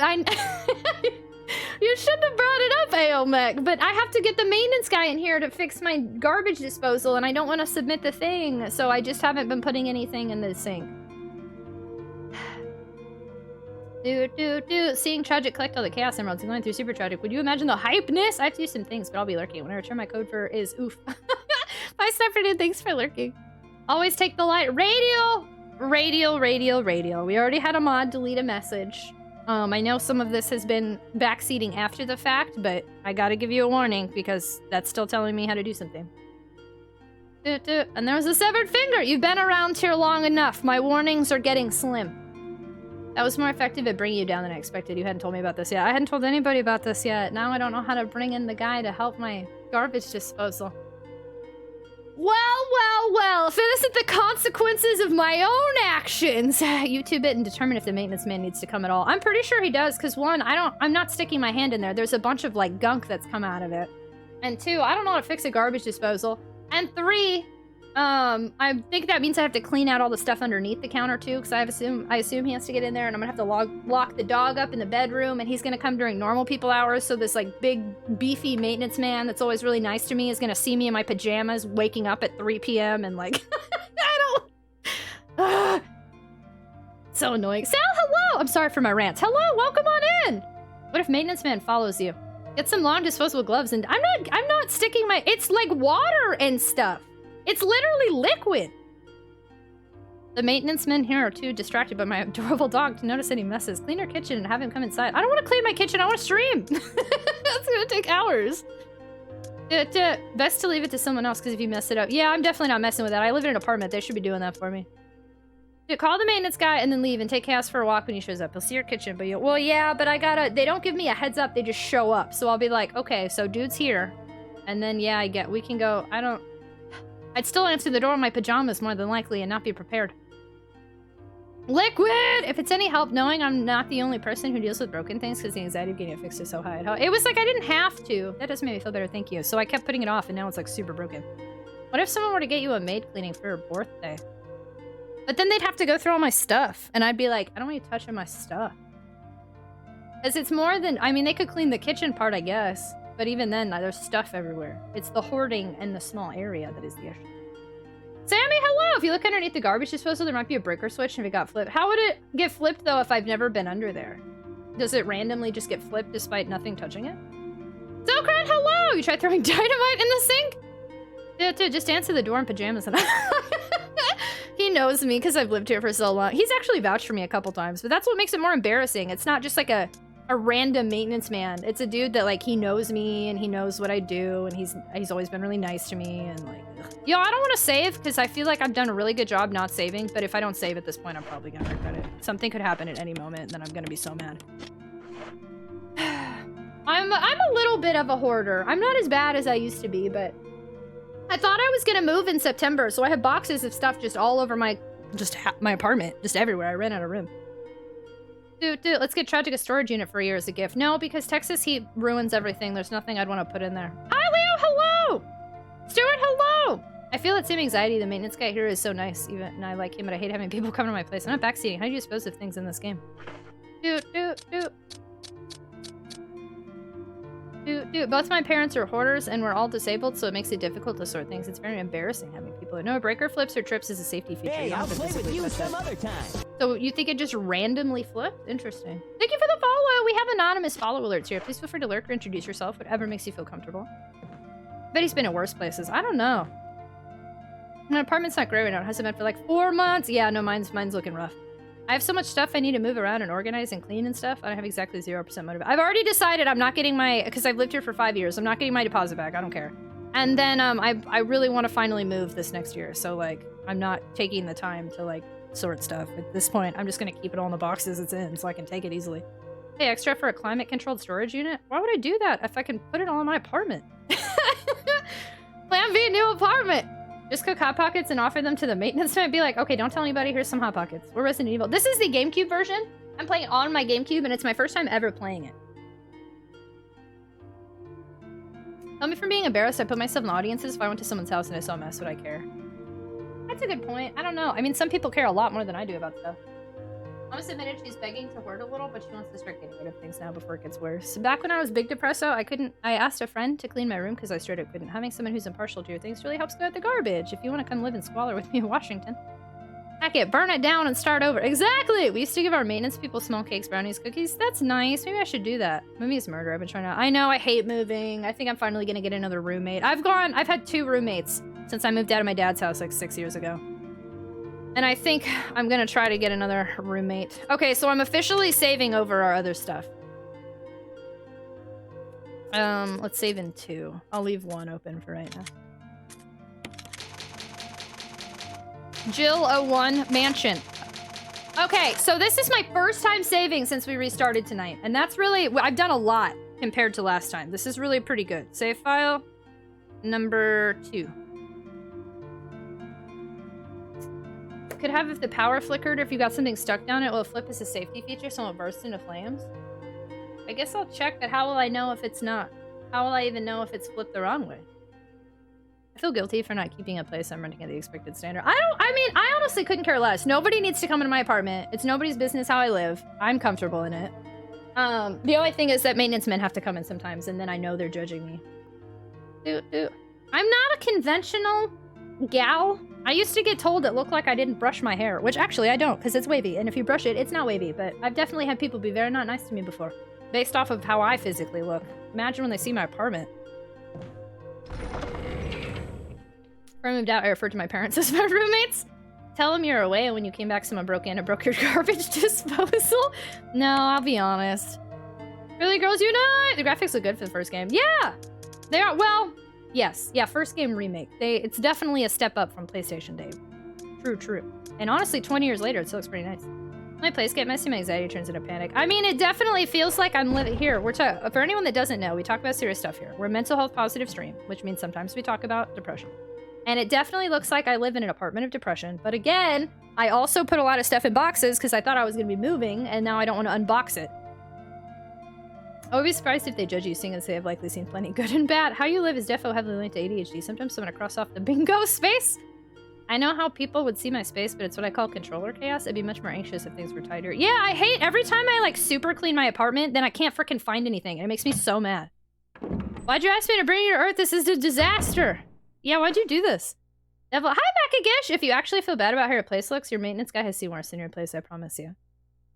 S2: You shouldn't have brought it up, Aomec, but I have to get the maintenance guy in here to fix my garbage disposal, and I don't want to submit the thing, so I just haven't been putting anything in the sink. Seeing Tragic collect all the Chaos Emeralds and going through Super Tragic. Would you imagine the hypeness? I have to do some things, but I'll be lurking. When I return my code for is oof. Bye, Sniper Dude. Thanks for lurking. Always take the light. Radial. We already had a mod delete a message. I know some of this has been backseating after the fact, but I gotta give you a warning because that's still telling me how to do something. And there was a severed finger! You've been around here long enough. My warnings are getting slim. That was more effective at bringing you down than I expected. You hadn't told me about this yet. I hadn't told anybody about this yet. Now I don't know how to bring in the guy to help my garbage disposal. Well, if it isn't the consequences of my own actions. YouTube it and determine if the maintenance man needs to come at all. I'm pretty sure he does, because one, I'm not sticking my hand in there. There's a bunch of like gunk that's come out of it. And two, I don't know how to fix a garbage disposal. And three, I think that means I have to clean out all the stuff underneath the counter too, because I assume he has to get in there, and I'm gonna have to lock the dog up in the bedroom, and he's gonna come during normal people hours, so this like big beefy maintenance man that's always really nice to me is gonna see me in my pajamas waking up at 3 p.m. and like so annoying. Sal, hello! I'm sorry for my rants. Hello, welcome on in! What if maintenance man follows you? Get some long disposable gloves, and I'm not sticking my... It's like water and stuff. It's literally liquid. The maintenance men here are too distracted by my adorable dog to notice any messes. Clean your kitchen and have him come inside. I don't want to clean my kitchen. I want to stream. That's going to take hours. Best to leave it to someone else because if you mess it up. Yeah, I'm definitely not messing with that. I live in an apartment. They should be doing that for me. Call the maintenance guy and then leave and take Chaos for a walk when he shows up. He'll see your kitchen, but well, yeah, but they don't give me a heads up. They just show up. So I'll be like, okay, so dude's here. And then, yeah, we can go. I'd still answer the door in my pajamas more than likely and not be prepared. Liquid! If it's any help knowing I'm not the only person who deals with broken things because the anxiety of getting it fixed is so high. It was like I didn't have to. That does make me feel better, thank you. So I kept putting it off and now it's like super broken. What if someone were to get you a maid cleaning for your birthday? But then they'd have to go through all my stuff. And I'd be like, I don't want you touching my stuff. Because it's more than... I mean, they could clean the kitchen part, I guess. But even then, there's stuff everywhere. It's the hoarding and the small area that is the issue. Sammy, hello! If you look underneath the garbage disposal, there might be a breaker switch and if it got flipped. How would it get flipped, though, if I've never been under there? Does it randomly just get flipped despite nothing touching it? Socrat, hello! You tried throwing dynamite in the sink? Dude, just answer the door in pajamas and he knows me because I've lived here for so long. He's actually vouched for me a couple times, but that's what makes it more embarrassing. It's not just like a random maintenance man. It's a dude that like he knows me and he knows what I do and he's always been really nice to me and like ugh. Yo, I don't want to save because I feel like I've done a really good job not saving, but if I don't save at this point, I'm probably gonna regret it. Something could happen at any moment and then I'm gonna be so mad. I'm a little bit of a hoarder. I'm not as bad as I used to be, but I thought I was gonna move in September, so I have boxes of stuff just all over my apartment, just everywhere. I ran out of room. Dude, let's get Tragic a storage unit for a year as a gift. No, because Texas heat ruins everything. There's nothing I'd want to put in there. Hi, Leo, hello! Stuart, hello! I feel that same anxiety. The maintenance guy here is so nice, and I like him, but I hate having people come to my place. I'm not backseating. How do you dispose of things in this game? Doot. Both my parents are hoarders, and we're all disabled, so it makes it difficult to sort things. It's very embarrassing having people. No, breaker flips or trips is a safety feature.
S13: Hey, I'll play with you some other time.
S2: So you think it just randomly flipped? Interesting. Thank you for the follow. We have anonymous follow alerts here. Please feel free to lurk or introduce yourself, whatever makes you feel comfortable. Bet he's been in worse places. I don't know. My apartment's not great right now. It hasn't been for like 4 months. Yeah, no, mine's looking rough. I have so much stuff I need to move around and organize and clean and stuff. I don't have exactly 0% motive. I've already decided I'm not getting my, because I've lived here for 5 years, I'm not getting my deposit back. I don't care. And then I really want to finally move this next year. So like, I'm not taking the time to like sort stuff. At this point, I'm just going to keep it all in the boxes it's in so I can take it easily. Hey, extra for a climate controlled storage unit? Why would I do that if I can put it all in my apartment? Plan B, new apartment. Just cook Hot Pockets and offer them to the maintenance man. Be like, okay, don't tell anybody, here's some Hot Pockets. We're Resident Evil. This is the GameCube version. I'm playing on my GameCube, and it's my first time ever playing it. Tell me from being embarrassed, I put myself in the audiences. If I went to someone's house and I saw a mess, would I care? That's a good point. I don't know. I mean, some people care a lot more than I do about stuff. Mom admitted she's begging to hoard a little, but she wants to start getting rid of things now before it gets worse. Back when I was big depresso, I asked a friend to clean my room because I straight up couldn't. Having someone who's impartial to your things really helps clear out the garbage. If you want to come live in squalor with me in Washington. Heck it, burn it down and start over. Exactly! We used to give our maintenance people small cakes, brownies, cookies. That's nice. Maybe I should do that. Maybe it's murder. I've been trying to... I know, I hate moving. I think I'm finally gonna get another roommate. I've had 2 roommates since I moved out of my dad's house like 6 years ago. And I think I'm gonna try to get another roommate. Okay, so I'm officially saving over our other stuff. Let's save in 2. I'll leave 1 open for right now. Jill 01 Mansion. Okay, so this is my first time saving since we restarted tonight. And that's really... I've done a lot compared to last time. This is really pretty good. Save file number 2. Could have if the power flickered or if you got something stuck down it will flip as a safety feature so it bursts into flames. I guess I'll check, but how will I know if it's not? How will I even know if it's flipped the wrong way? I feel guilty for not keeping a place I'm renting at the expected standard. I honestly couldn't care less. Nobody needs to come into my apartment. It's nobody's business how I live. I'm comfortable in it. The only thing is that maintenance men have to come in sometimes and then I know they're judging me. I'm not a conventional gal. I used to get told it looked like I didn't brush my hair, which actually I don't, because it's wavy, and if you brush it, it's not wavy, but I've definitely had people be very not nice to me before, based off of how I physically look. Imagine when they see my apartment. Before I moved out, I referred to my parents as my roommates. Tell them you're away, and when you came back, someone broke in and broke your garbage disposal. No, I'll be honest. Really, girls unite! The graphics look good for the first game. Yeah! They are, well... Yes, yeah, first game remake. It's definitely a step up from PlayStation Day. True. And honestly, 20 years later, it still looks pretty nice. My place get messy, my anxiety turns into panic. I mean, it definitely feels like I'm living here. For anyone that doesn't know, we talk about serious stuff here. We're a mental health positive stream, which means sometimes we talk about depression. And it definitely looks like I live in an apartment of depression. But again, I also put a lot of stuff in boxes because I thought I was going to be moving, and now I don't want to unbox it. I would be surprised if they judge you seeing as they have likely seen plenty good and bad. How you live is defo heavily linked to ADHD. Sometimes I'm gonna cross off the bingo space. I know how people would see my space, but it's what I call controller chaos. I'd be much more anxious if things were tighter. Yeah, I hate every time I like super clean my apartment, then I can't freaking find anything. And it makes me so mad. Why'd you ask me to bring you to Earth? This is a disaster. Yeah, why'd you do this? Devil, hi Macagish! If you actually feel bad about how your place looks, your maintenance guy has seen worse in your place, I promise you.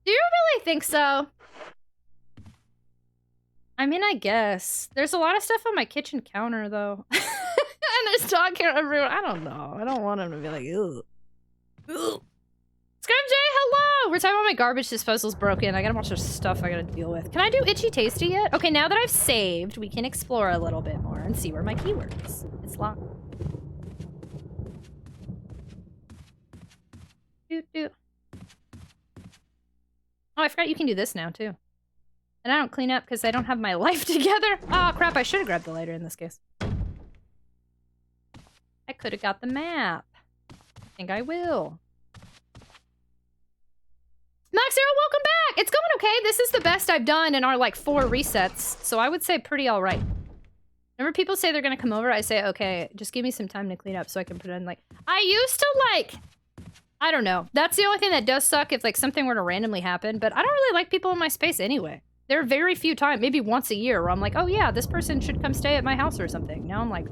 S2: Do you really think so? I mean, I guess. There's a lot of stuff on my kitchen counter, though. And there's dog hair everywhere. I don't know. I don't want him to be like, ew. Scrum J, hello! We're talking about my garbage disposal's broken. I got a bunch of stuff I gotta deal with. Can I do Itchy Tasty yet? Okay, now that I've saved, we can explore a little bit more and see where my keyword is. It's locked. Oh, I forgot you can do this now, too. And I don't clean up because I don't have my life together. Oh, crap. I should have grabbed the lighter in this case. I could have got the map. I think I will. Max Zero, welcome back! It's going okay. This is the best I've done in our, like, 4 resets. So I would say pretty all right. Whenever people say they're gonna come over, I say, okay, just give me some time to clean up so I can put in like... I used to like... I don't know. That's the only thing that does suck if like something were to randomly happen, but I don't really like people in my space anyway. There are very few times, maybe once a year, where I'm like, oh yeah, this person should come stay at my house or something. Now I'm like,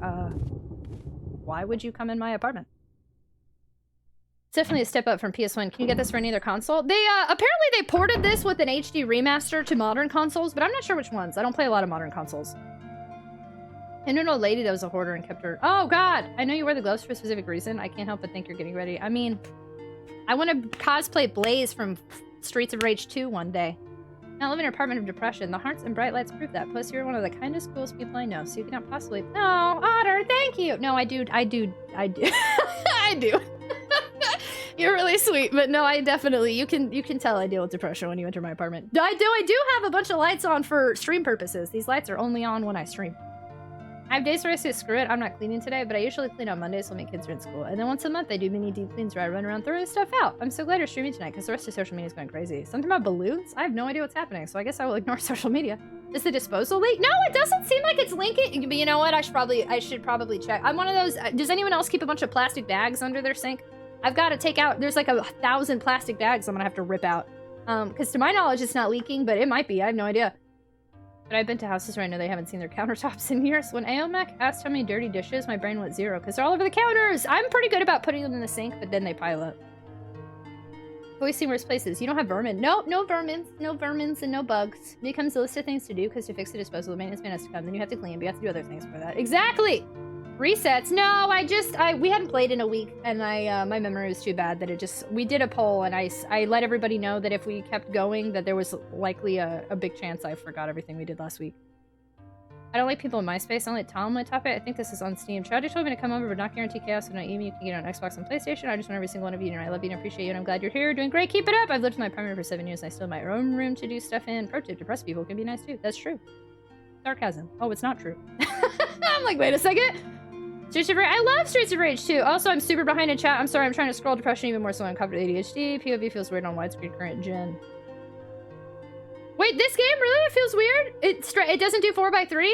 S2: why would you come in my apartment? It's definitely a step up from PS1. Can you get this for any other console? They, apparently they ported this with an HD remaster to modern consoles, but I'm not sure which ones. I don't play a lot of modern consoles. I knew an old lady that was a hoarder and kept her... Oh god! I know you wear the gloves for a specific reason. I can't help but think you're getting ready. I mean, I want to cosplay Blaze from Streets of Rage 2 one day. Now live in an apartment of depression. The hearts and bright lights prove that. Plus, you're one of the kindest, coolest people I know, so you cannot possibly... No, Otter, thank you! No, I do. I do. I do. You're really sweet, but no, I definitely... You can tell I deal with depression when you enter my apartment. I do have a bunch of lights on for stream purposes. These lights are only on when I stream. I have days where I say, screw it, I'm not cleaning today, but I usually clean on Mondays when my kids are in school. And then once a month, I do mini deep cleans where I run around throwing stuff out. I'm so glad you're streaming tonight, because the rest of social media is going crazy. Something about balloons? I have no idea what's happening, so I guess I will ignore social media. Is the disposal leak? No, it doesn't seem like it's linking. But you know what? I should probably check. I'm one of those... Does anyone else keep a bunch of plastic bags under their sink? I've got to take out... There's like 1,000 plastic bags I'm going to have to rip out. Because to my knowledge, it's not leaking, but it might be. I have no idea. But I've been to houses where I know they haven't seen their countertops in years. When Aomek asked how many dirty dishes, my brain went 0, because they're all over the counters! I'm pretty good about putting them in the sink, but then they pile up. Always seen worse places. You don't have vermin. Nope, no vermins. No vermins and no bugs. It becomes a list of things to do, because to fix the disposal, the maintenance man has to come, then you have to clean, but you have to do other things for that. Exactly! Resets. No, we hadn't played in a week, and my memory was too bad that it just... We did a poll, and I let everybody know that if we kept going, that there was likely a big chance I forgot everything we did last week. I don't like people in my space. I don't like Tom my top it. I think this is on Steam. Tragic told me to come over, but not guarantee chaos. When I email, you can get it on Xbox and PlayStation. I just want every single one of you, and I love you and appreciate you, and I'm glad you're here. Doing great. Keep it up. I've lived in my apartment for 7 years, and I still have my own room to do stuff in. Pro tip, depressed people can be nice too. That's true. Sarcasm. Oh, it's not true. I'm like, wait a second. Streets of Rage. I love Streets of Rage too. Also, I'm super behind in chat. I'm sorry. I'm trying to scroll depression even more so I'm covered with ADHD. POV feels weird on widescreen current gen. Wait, this game really feels weird? It doesn't do 4x3?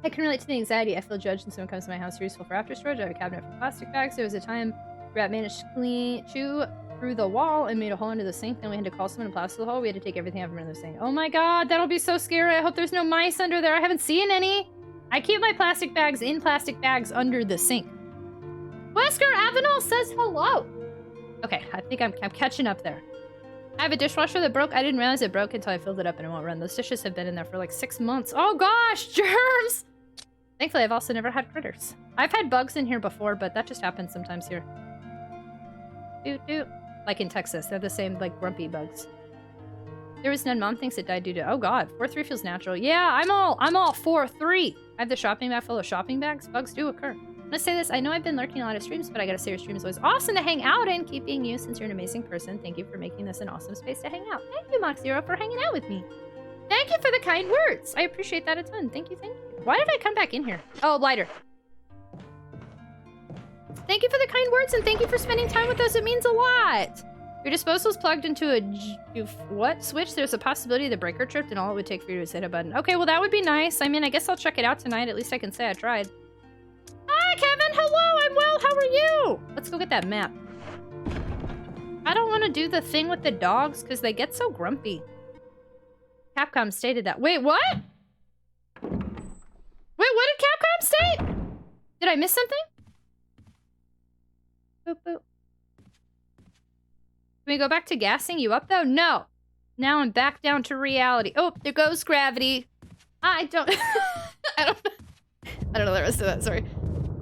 S2: I can relate to the anxiety. I feel judged when someone comes to my house useful for after storage. I have a cabinet for plastic bags. There was a time where I managed to chew through the wall and made a hole into the sink. Then we had to call someone to plaster the hole. We had to take everything out from under the sink. Oh my god, that'll be so scary. I hope there's no mice under there. I haven't seen any. I keep my plastic bags in plastic bags under the sink. Wesker Avenel says hello. Okay, I think I'm catching up there. I have a dishwasher that broke. I didn't realize it broke until I filled it up and it won't run. Those dishes have been in there for like 6 months. Oh gosh, germs! Thankfully, I've also never had critters. I've had bugs in here before, but that just happens sometimes here. Doot. Like in Texas, they're the same like grumpy bugs. There was none. Mom thinks it died due to... Oh god, 4-3 feels natural. Yeah, I'm all 4-3. I have the shopping bag full of shopping bags. Bugs do occur. I'm gonna say this. I know I've been lurking a lot of streams, but I gotta say your stream is always awesome to hang out in. Keep being you since you're an amazing person. Thank you for making this an awesome space to hang out. Thank you, Mox0, for hanging out with me. Thank you for the kind words. I appreciate that a ton. Thank you. Why did I come back in here? Oh, lighter. Thank you for the kind words, and thank you for spending time with us. It means a lot. Your disposal's plugged into a what switch? There's a possibility the breaker tripped, and all it would take for you to hit a button. Okay, well that would be nice. I mean, I guess I'll check it out tonight. At least I can say I tried. Hi, Kevin. Hello. I'm well. How are you? Let's go get that map. I don't want to do the thing with the dogs because they get so grumpy. Capcom stated that. Wait, what? Wait, what did Capcom state? Did I miss something? Boop, boop. Can we go back to gassing you up, though? No. Now I'm back down to reality. Oh, there goes gravity. I don't... I don't know the rest of that, sorry.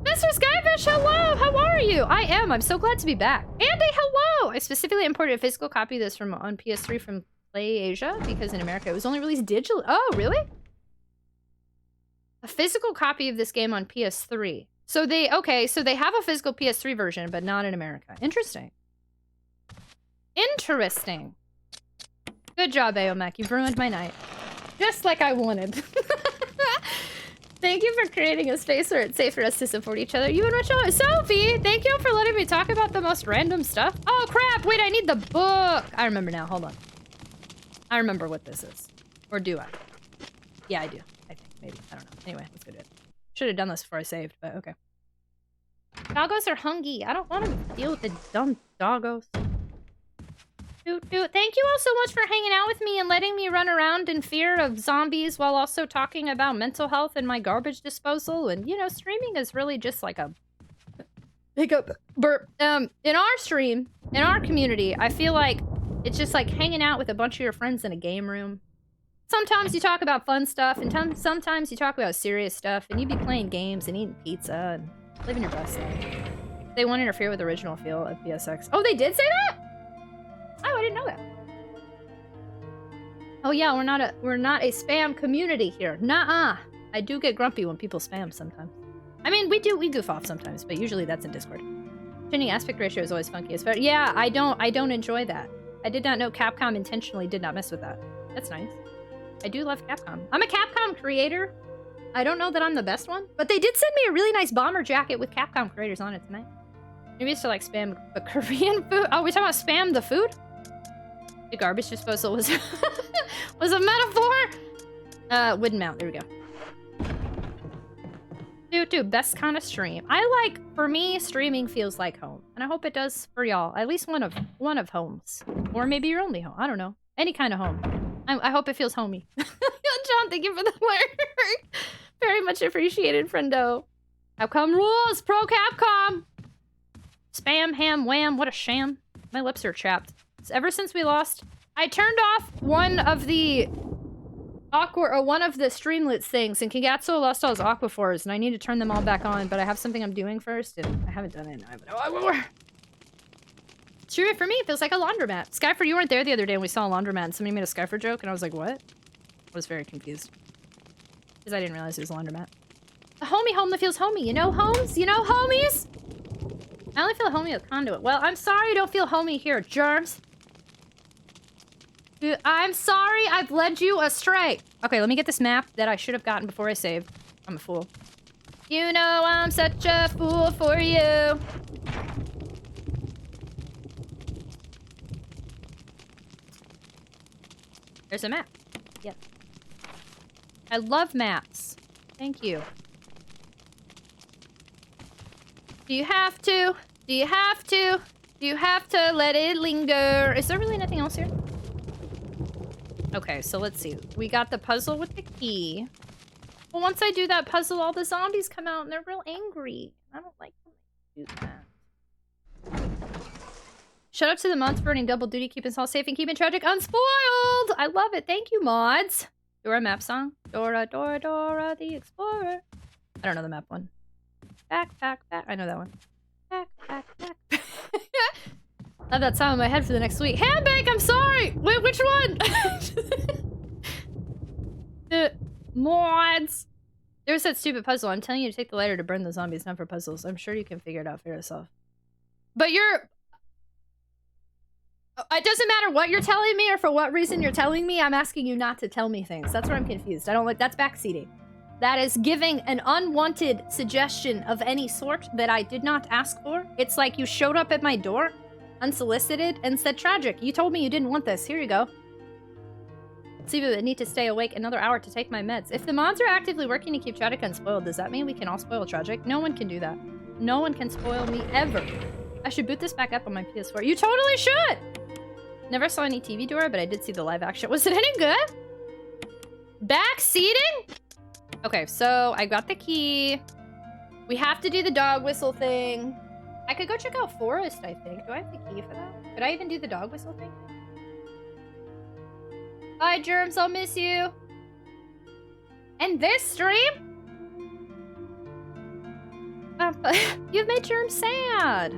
S2: Mr. Skyfish, hello! How are you? I am. I'm so glad to be back. Andy, hello! I specifically imported a physical copy of this on PS3 from Play Asia, because in America it was only released digitally. Oh, really? A physical copy of this game on PS3. So they have a physical PS3 version, but not in America. Interesting. Interesting. Good job, Aomek. You've ruined my night. Just like I wanted. Thank you for creating a space where it's safe for us to support each other. You and Rachel. Sophie, thank you for letting me talk about the most random stuff. Oh, crap. Wait, I need the book. I remember now. Hold on. I remember what this is. Or do I? Yeah, I do. I think. maybe. I don't know. Anyway, let's go do it. Should have done this before I saved, but okay. Doggos are hungry. I don't want to deal with the dumb doggos. Thank you all so much for hanging out with me and letting me run around in fear of zombies while also talking about mental health and my garbage disposal. And, you know, streaming is really just like a hiccup burp. In our stream, in our community, I feel like it's just like hanging out with a bunch of your friends in a game room. Sometimes you talk about fun stuff, and sometimes you talk about serious stuff, and you be playing games and eating pizza and living your best life. They won't interfere with the original feel of PSX. Oh, they did say that? Oh, I didn't know that. Oh yeah, we're not a spam community here. Nuh-uh. I do get grumpy when people spam sometimes. I mean, we goof off sometimes, but usually that's in Discord. Tuning aspect ratio is always funky as well. Yeah, I don't enjoy that. I did not know Capcom intentionally did not mess with that. That's nice. I do love Capcom. I'm a Capcom creator. I don't know that I'm the best one, but they did send me a really nice bomber jacket with Capcom creators on it tonight. Maybe it's to like spam the Korean food. Oh, we talking about spam the food? The garbage disposal was was a metaphor. Wooden mount. There we go. Dude, best kind of stream. For me, streaming feels like home, and I hope it does for y'all. At least one of homes, or maybe your only home. I don't know. Any kind of home. I hope it feels homey. John, thank you for the work. Very much appreciated, friendo. Capcom rules, pro Capcom. Spam, ham, wham, what a sham. My lips are chapped. Ever since we lost, I turned off one of the Streamlets things, and Kigatsu lost all his Aquaphors, and I need to turn them all back on, but I have something I'm doing first, and I haven't done it, and I have no Aquaphor. True, for me, it feels like a laundromat. Skyford, you weren't there the other day, and we saw a laundromat, and somebody made a Skyford joke, and I was like, what? I was very confused. Because I didn't realize it was a laundromat. A homey home that feels homey. You know homes? You know homies? I only feel homey with Conduit. Well, I'm sorry you don't feel homey here, germs. Dude, I'm sorry I've led you astray. Okay, let me get this map that I should have gotten before I saved. I'm a fool. You know I'm such a fool for you. There's a map. Yep. I love maps. Thank you. Do you have to? Do you have to? Do you have to let it linger? Is there really nothing else here? Okay, so let's see. We got the puzzle with the key. Well, once I do that puzzle, all the zombies come out and they're real angry. I don't like when they do that. Shout out to the mods for running double duty, keeping us all safe and keeping Tragic unspoiled! I love it. Thank you, mods. Dora map song. Dora, Dora, Dora the Explorer. I don't know the map one. Back, back, back. I know that one. Back, back, back. I have that sound in my head for the next week. Handbake, I'm sorry! Wait, which one? Mods. There's that stupid puzzle. I'm telling you to take the lighter to burn the zombies, not for puzzles. I'm sure you can figure it out for yourself. But you're... It doesn't matter what you're telling me or for what reason you're telling me. I'm asking you not to tell me things. That's where I'm confused. I don't like... That's backseating. That is giving an unwanted suggestion of any sort that I did not ask for. It's like you showed up at my door, unsolicited, and said, Tragic, you told me you didn't want this. Here you go. See, I need to stay awake another hour to take my meds. If the mods are actively working to keep Tragic unspoiled, does that mean we can all spoil Tragic? No one can do that. No one can spoil me ever. I should boot this back up on my PS4. You totally should! Never saw any TV Dora, but I did see the live action. Was it any good? Backseating? Okay, so I got the key. We have to do the dog whistle thing. I could go check out Forest, I think. Do I have the key for that? Could I even do the dog whistle thing? Bye, Germs. I'll miss you. And this stream? You've made Germs sad.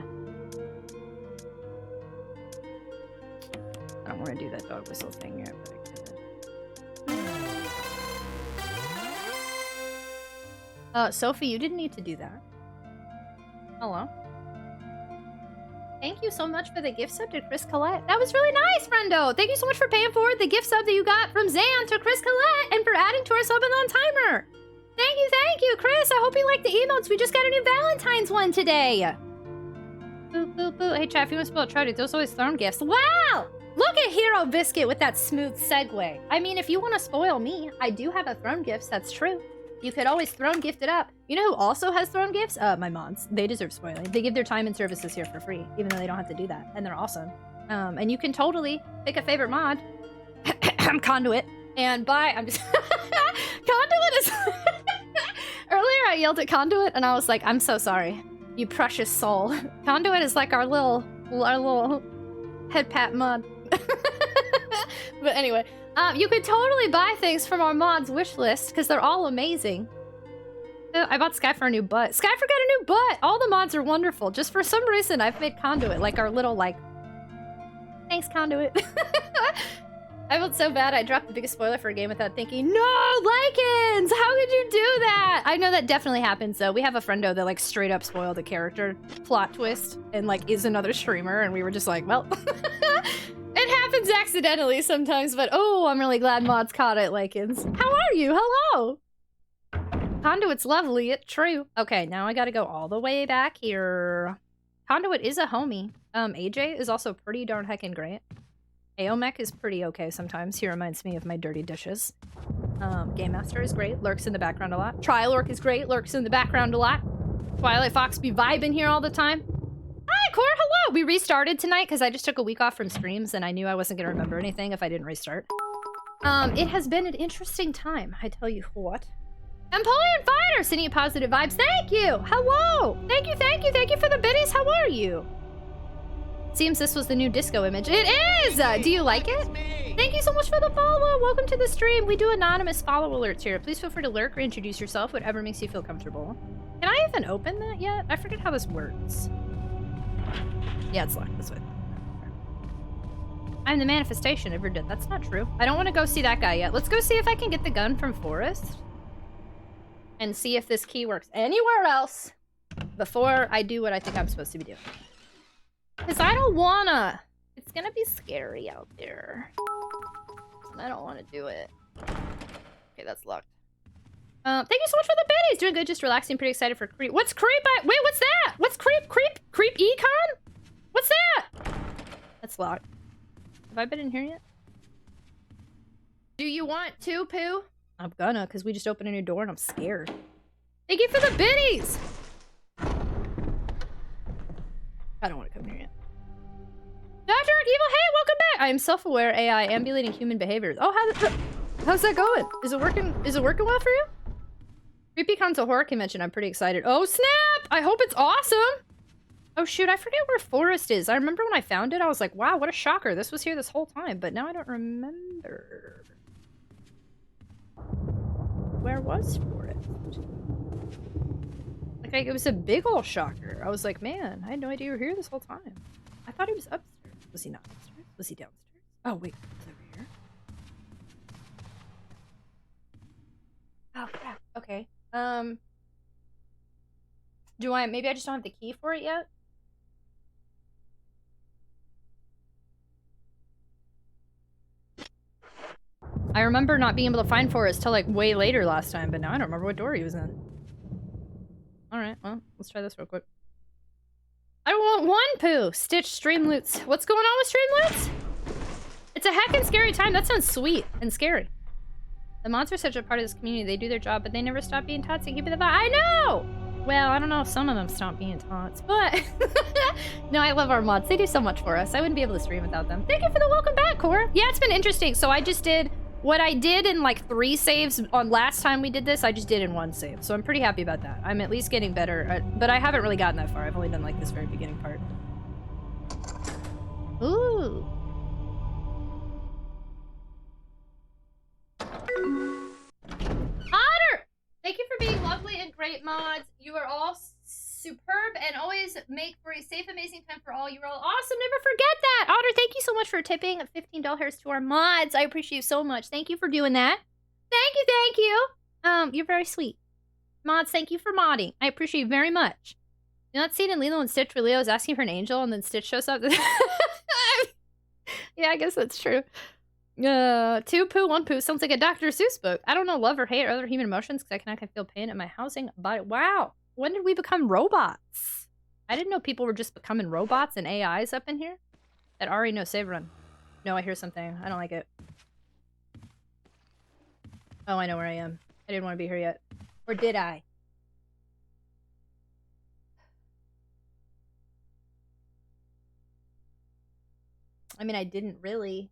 S2: I don't want to do that dog whistle thing yet, but I could. Sophie, you didn't need to do that. Hello. Thank you so much for the gift sub to Chris Collette. That was really nice, friendo. Thank you so much for paying forward the gift sub that you got from Zan to Chris Collette and for adding to our sub and on timer. Thank you, Chris. I hope you like the emotes. We just got a new Valentine's one today. Boop, boop, boop. Hey, chat, if you want to spoil Tragic, those always thrown gifts. Wow! Look at Hero Biscuit with that smooth segue. I mean, if you want to spoil me, I do have a Throne Gifts, that's true. You could always throne gift it up. You know who also has throne gifts? My mods. They deserve spoiling. They give their time and services here for free, even though they don't have to do that. And they're awesome. And you can totally pick a favorite mod. Conduit. And buy... I'm just... Conduit is... Earlier I yelled at Conduit and I was like, I'm so sorry. You precious soul. Conduit is like our little head pat mod. But anyway, you could totally buy things from our mods wish list because they're all amazing. I bought Sky for a new butt. Sky for got a new butt! All the mods are wonderful. Just for some reason, I've made Conduit like our little, like... Thanks, Conduit. I felt so bad I dropped the biggest spoiler for a game without thinking, no, Lycans! How could you do that? I know that definitely happens, though. We have a friendo that, like, straight up spoiled a character plot twist and, like, is another streamer, and we were just like, well... It happens accidentally sometimes, but oh, I'm really glad mods caught it, Lycans. How are you? Hello! Conduit's lovely, it's true. Okay, now I gotta go all the way back here. Conduit is a homie. AJ is also pretty darn heckin' great. Aomech is pretty okay sometimes. He reminds me of my dirty dishes. Game Master is great, lurks in the background a lot. Trilork is great, lurks in the background a lot. Twilight Fox be vibing here all the time. Hi, Core, hello! We restarted tonight because I just took a week off from streams and I knew I wasn't gonna remember anything if I didn't restart. It has been an interesting time, I tell you what. Empoleon Fighter, sending you positive vibes. Thank you! Hello! Thank you, thank you, thank you for the biddies. How are you? Seems this was the new disco image. It is! Do you like it? Thank you so much for the follow. Welcome to the stream. We do anonymous follow alerts here. Please feel free to lurk or introduce yourself, whatever makes you feel comfortable. Can I even open that yet? I forget how this works. Yeah, it's locked this way. I'm the manifestation of your death. That's not true. I don't want to go see that guy yet. Let's go see if I can get the gun from Forest. And see if this key works anywhere else before I do what I think I'm supposed to be doing. Because I don't wanna. It's gonna be scary out there. I don't want to do it. Okay, that's locked. Thank you so much for the biddies. Doing good, just relaxing. Pretty excited for Creep. What's Creep? Wait, what's that? What's Creep? Creep Econ? What's that? That's locked. Have I been in here yet? Do you want to, Pooh? I'm gonna, because we just opened a new door and I'm scared. Thank you for the biddies! I don't want to come here yet. Dr. Evil, hey, welcome back! I am self-aware AI emulating human behaviors. Oh, how's that going? Is it working well for you? CreepyCon's a horror convention. I'm pretty excited. Oh, snap! I hope it's awesome! Oh, shoot, I forget where Forest is. I remember when I found it, I was like, wow, what a shocker. This was here this whole time, but now I don't remember. Where was Forest? Like, it was a big ol' shocker. I was like, man, I had no idea you were here this whole time. I thought he was upstairs. Was he not upstairs? Was he downstairs? Oh, wait, he's over here. Oh, crap. Okay. Maybe I just don't have the key for it yet? I remember not being able to find Forrest till like way later last time, but now I don't remember what door he was in. Alright, well, let's try this real quick. I don't want one Pooh! Stitch stream loots. What's going on with stream loots? It's a heckin' scary time. That sounds sweet and scary. The mods are such a part of this community. They do their job, but they never stop being tots and keep it the vibe. I know! Well, I don't know if some of them stop being tots, but... No, I love our mods. They do so much for us. I wouldn't be able to stream without them. Thank you for the welcome back, Core. Yeah, it's been interesting. So I just did... What I did in like 3 saves on last time we did this, I just did in 1 save. So I'm pretty happy about that. I'm at least getting better, but I haven't really gotten that far. I've only done like this very beginning part. Ooh. Otter! Thank you for being lovely and great mods. You are all superb and always make for a safe, amazing time for all. You're all awesome. Never forget that. Otter, thank you so much for tipping $15 to our mods. I appreciate you so much. Thank you for doing that. Thank you, thank you. You're very sweet. Mods, thank you for modding. I appreciate you very much. You know that scene in Lilo and Stitch where Leo is asking for an angel and then Stitch shows up? Yeah, I guess that's true. 2 Pooh, 1 Pooh sounds like a Dr. Seuss book. I don't know love or hate or other human emotions because I can feel pain in my housing body. Wow. When did we become robots? I didn't know people were just becoming robots and AIs up in here. That Ari, no, save run. No, I hear something. I don't like it. Oh, I know where I am. I didn't want to be here yet. Or did I? I mean, I didn't really.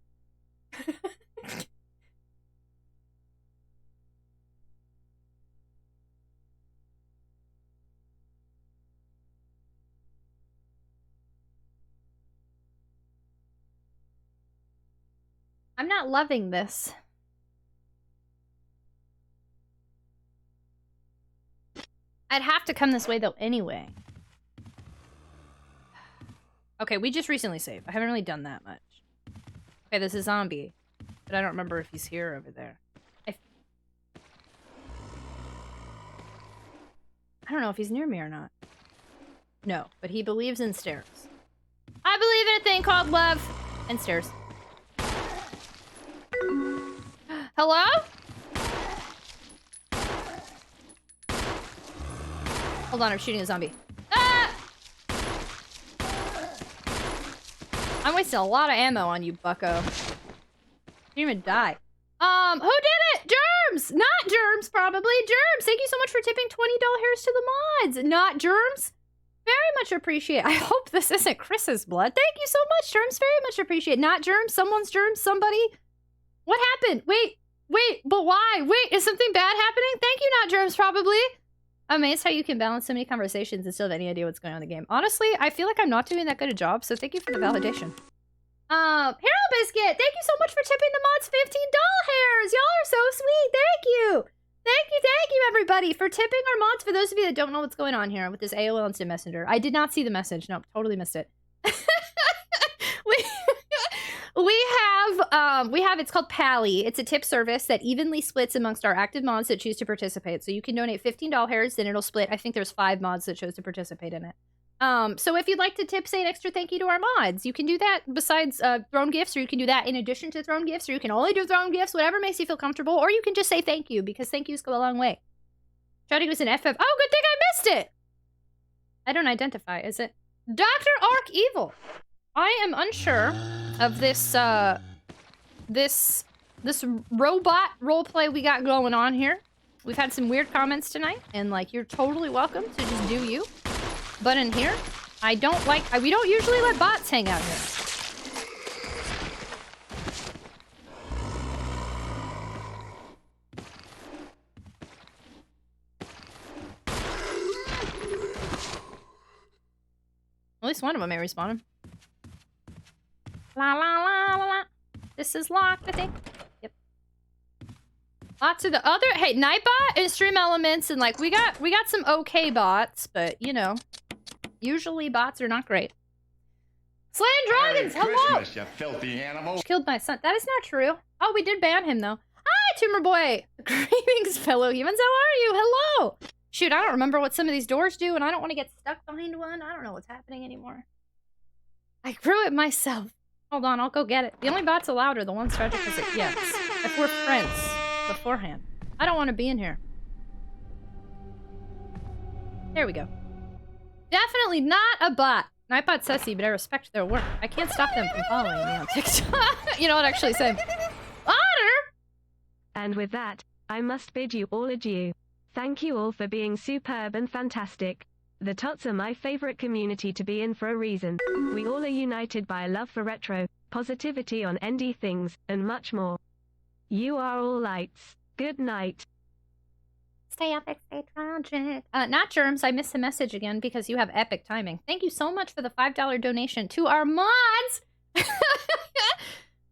S2: I'm not loving this. I'd have to come this way though anyway. Okay, we just recently saved. I haven't really done that much. Okay, there's a zombie. But I don't remember if he's here or over there. I don't know if he's near me or not. No, but he believes in stairs. I believe in a thing called love and stairs. Hello? Hold on, I'm shooting a zombie. Ah! I'm wasting a lot of ammo on you, bucko. You didn't even die. Who did it? Germs! Not Germs, probably. Germs! Thank you so much for tipping $20 to the mods. Not Germs. Very much appreciate. I hope this isn't Chris's blood. Thank you so much, Germs. Very much appreciate. Not Germs. Someone's Germs. Somebody. What happened? Wait, but why? Wait, is something bad happening? Thank you, Not Germs, probably. Amazed how you can balance so many conversations and still have any idea what's going on in the game. Honestly, I feel like I'm not doing that good a job, so thank you for the validation. Hero Biscuit, thank you so much for tipping the mods $15 hairs. Y'all are so sweet. Thank you. Thank you, everybody, for tipping our mods. For those of you that don't know what's going on here with this AOL Instant Messenger, I did not see the message. Nope, totally missed it. We have, it's called Pally. It's a tip service that evenly splits amongst our active mods that choose to participate. So you can donate $15 hairs, then it'll split. I think there's 5 mods that chose to participate in it. So if you'd like to tip, say an extra thank you to our mods, you can do that besides thrown gifts, or you can do that in addition to thrown gifts, or you can only do thrown gifts, whatever makes you feel comfortable, or you can just say thank you, because thank yous go a long way. Shouting was an FF. Oh, good thing I missed it! I don't identify, is it? Dr. Arc Evil! I am unsure of this, this robot roleplay we got going on here. We've had some weird comments tonight, and, like, you're totally welcome to just do you. But in here, I don't like... we don't usually let bots hang out here. At least one of them may respawn him. La la la la la. This is locked, I think. Yep. Lots of the other... Hey, Nightbot and Stream Elements, and, like, we got some okay bots, but, you know... Usually bots are not great. Slaying Dragons, hello!
S8: Christmas, you filthy animal.
S2: Killed my son. That is not true. Oh, we did ban him, though. Hi, Tumor Boy! Greetings, fellow humans. How are you? Hello! Shoot, I don't remember what some of these doors do, and I don't want to get stuck behind one. I don't know what's happening anymore. I grew it myself. Hold on, I'll go get it. The only bots allowed are the ones Tragic is it. Yes. If we're friends beforehand. I don't want to be in here. There we go. Definitely not a bot. Nightbot sussy, but I respect their work. I can't stop them from following me on TikTok. You know what? Actually, say honor.
S1: And with that, I must bid you all adieu. Thank you all for being superb and fantastic. The Tots are my favorite community to be in for a reason. We all are united by a love for retro, positivity on ND things, and much more. You are all lights. Good night.
S2: Stay epic, stay tragic. Not Germs, I missed the message again because you have epic timing. Thank you so much for the $5 donation to our mods!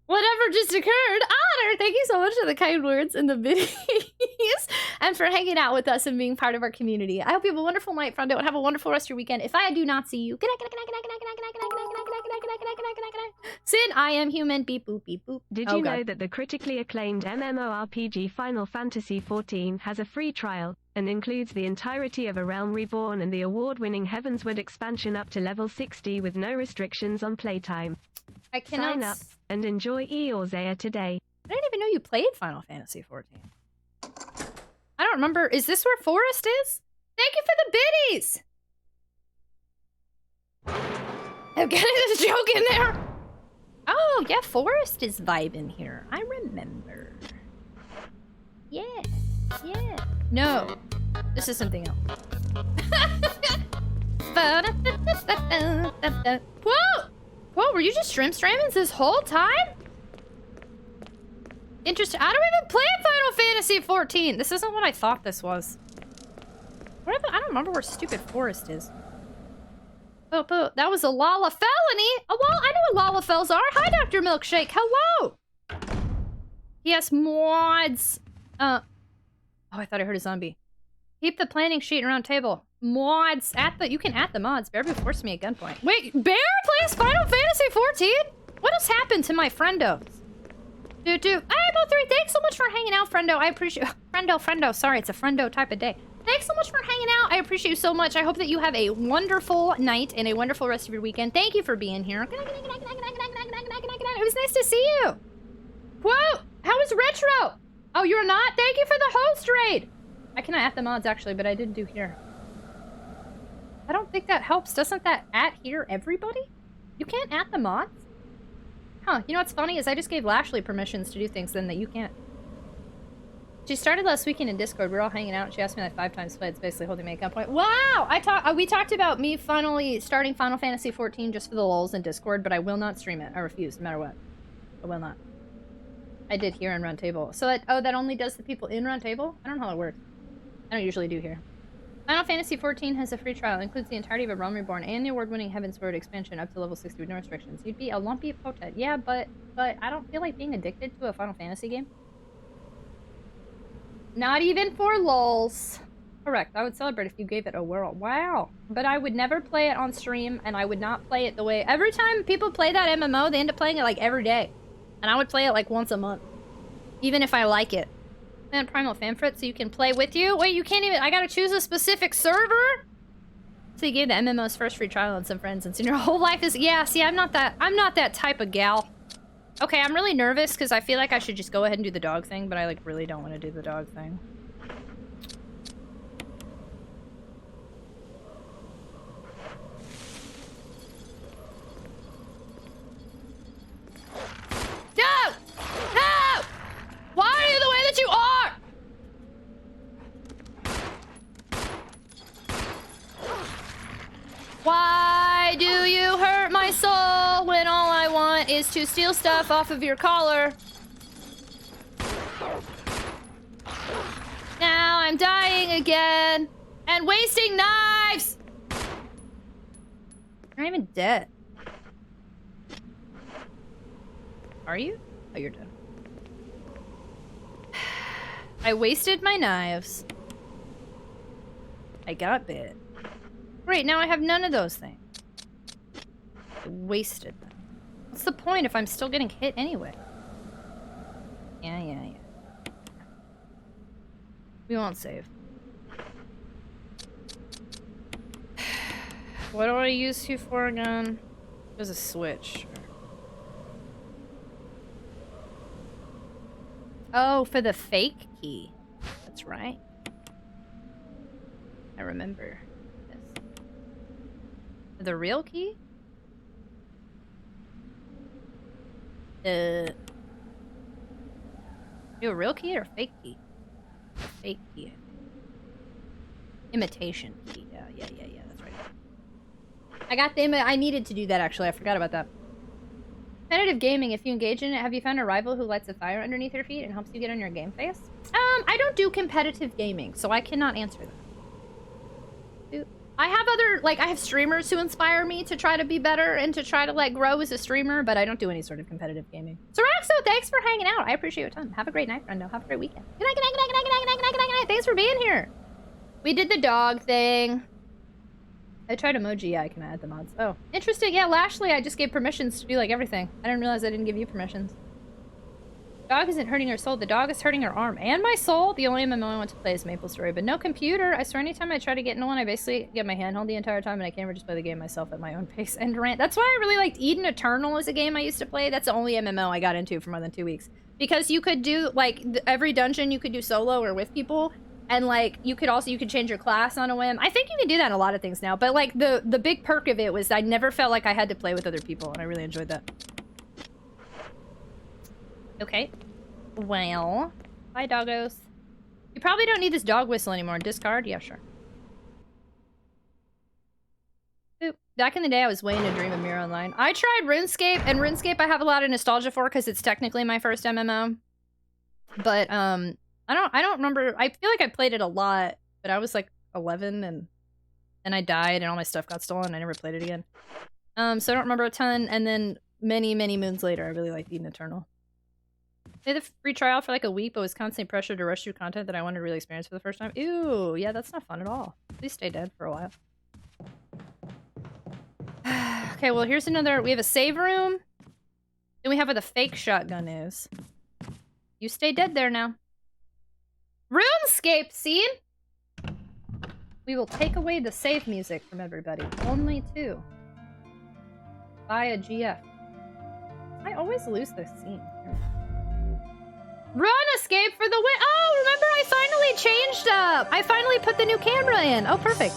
S2: Whatever just occurred. Honor! Thank you so much for the kind words in the videos and for hanging out with us and being part of our community. I hope you have a wonderful night, Frondo, and have a wonderful rest of your weekend. If I do not see you, good night, good night, good night, good night, good night, good night, good night, good night, good night, good night, good night, good night, good night, good night, good night. Sin, I am human, beep boop, beep boop.
S1: Did you know that the critically acclaimed MMORPG Final Fantasy XIV has a free trial, and includes the entirety of A Realm Reborn and the award-winning Heavensward expansion up to level 60 with no restrictions on playtime?
S2: I cannot...
S1: Sign up and enjoy Eorzea today.
S2: I didn't even know you played Final Fantasy XIV. I don't remember. Is this where Forest is? Thank you for the biddies! I'm getting this joke in there. Oh, yeah, Forest is vibing here. I remember. Yeah, yeah. No. This is something else. Whoa! Whoa, were you just streaming this whole time? Interesting. I don't even play Final Fantasy 14. This isn't what I thought this was. I don't remember where stupid forest is. Oh, that was a Lala felony. Oh, well, I know what Lalafels are. Hi, Dr. Milkshake. Hello. Yes, mods. Oh, I thought I heard a zombie. Keep the planning sheet around table. Mods. You can add the mods. Bear forced me at gunpoint. Wait, Bear plays Final Fantasy 14? What has happened to my friendos? Hey, Bo3, thanks so much for hanging out, friendo. I appreciate friendo. Sorry, it's a friendo type of day. Thanks so much for hanging out. I appreciate you so much. I hope that you have a wonderful night and a wonderful rest of your weekend. Thank you for being here. It was nice to see you. Whoa, how was Retro? Oh, you're not? Thank you for the host raid. I cannot at the mods, actually, but I did do here. I don't think that helps. Doesn't that at here everybody? You can't at the mods? Huh, you know what's funny is I just gave Lashley permissions to do things then that you can't. She started last weekend in Discord. We were all hanging out and she asked me like 5 times play. It's basically holding me at gunpoint. Wow! We talked about me finally starting Final Fantasy 14 just for the lulz in Discord, but I will not stream it. I refuse, no matter what. I will not. I did here in Roundtable. So that only does the people in Roundtable? I don't know how it works. I don't usually do here. Final Fantasy 14 has a free trial. It includes the entirety of A Realm Reborn and the award-winning Heavensward expansion up to level 60 with no restrictions. You'd be a lumpy potet. Yeah, but I don't feel like being addicted to a Final Fantasy game. Not even for lulz. Correct. I would celebrate if you gave it a whirl. Wow. But I would never play it on stream, and I would not play it the way... Every time people play that MMO, they end up playing it like every day. And I would play it like once a month. Even if I like it. And Primal Fanfrit so you can play with you? Wait, you can't even... I gotta choose a specific server? So you gave the MMO's first free trial on some friends and your whole life is... Yeah, see, I'm not that type of gal. Okay, I'm really nervous because I feel like I should just go ahead and do the dog thing, but I like really don't want to do the dog thing. No! No! Why are you the way that you are? Why do you hurt my soul when all I want is to steal stuff off of your collar? Now I'm dying again and wasting knives! You're not even dead. Are you? Oh, you're dead. I wasted my knives. I got bit. Great, now I have none of those things. I wasted them. What's the point if I'm still getting hit anyway? Yeah. We won't save. What do I use you for again? There's a switch. Oh, for the fake key. That's right. I remember this. The real key? You a real key or a fake key? Fake key. Imitation key. Yeah, that's right. I got the I needed to do that actually. I forgot about that. Competitive gaming, if you engage in it, have you found a rival who lights a fire underneath your feet and helps you get on your game face? I don't do competitive gaming, so I cannot answer that. I have other, like, I have streamers who inspire me to try to be better and to try to, like, grow as a streamer, but I don't do any sort of competitive gaming. Saraxo, thanks for hanging out. I appreciate your time. Have a great night, friendo. Have a great weekend. Good night. Thanks for being here. We did the dog thing. I tried emoji. Yeah, I can add the mods. Oh, interesting. Yeah, Lashley, I just gave permissions to do, like, everything. I didn't realize I didn't give you permissions. Dog isn't hurting her soul. The dog is hurting her arm and my soul. The only MMO I want to play is MapleStory, but no computer. I swear anytime I try to get into one, I basically get my handheld the entire time and I can't ever just play the game myself at my own pace and rant. That's why I really liked Eden Eternal as a game I used to play. That's the only MMO I got into for more than 2 weeks. Because you could do, like, every dungeon you could do solo or with people. And, like, you could change your class on a whim. I think you can do that in a lot of things now. But, like, the big perk of it was I never felt like I had to play with other people. And I really enjoyed that. Okay. Well, bye, doggos. You probably don't need this dog whistle anymore. Discard? Yeah, sure. Oop. Back in the day, I was way into Dream of Mirror Online. I tried RuneScape, and RuneScape I have a lot of nostalgia for because it's technically my first MMO. But, I don't remember. I feel like I played it a lot, but I was like 11 and I died and all my stuff got stolen. I never played it again. So I don't remember a ton. And then many, many moons later, I really liked Eden Eternal. I did the free trial for like a week, but was constantly pressured to rush through content that I wanted to really experience for the first time. Ew, yeah, that's not fun at all. Please stay dead for a while. Okay, well, here's another. We have a save room. Then we have where the fake shotgun is. You stay dead there now. RuneScape scene! We will take away the save music from everybody. Only 2. Buy a GF. I always lose this scene. Run escape for the win! Oh, remember I finally changed up! I finally put the new camera in! Oh, perfect.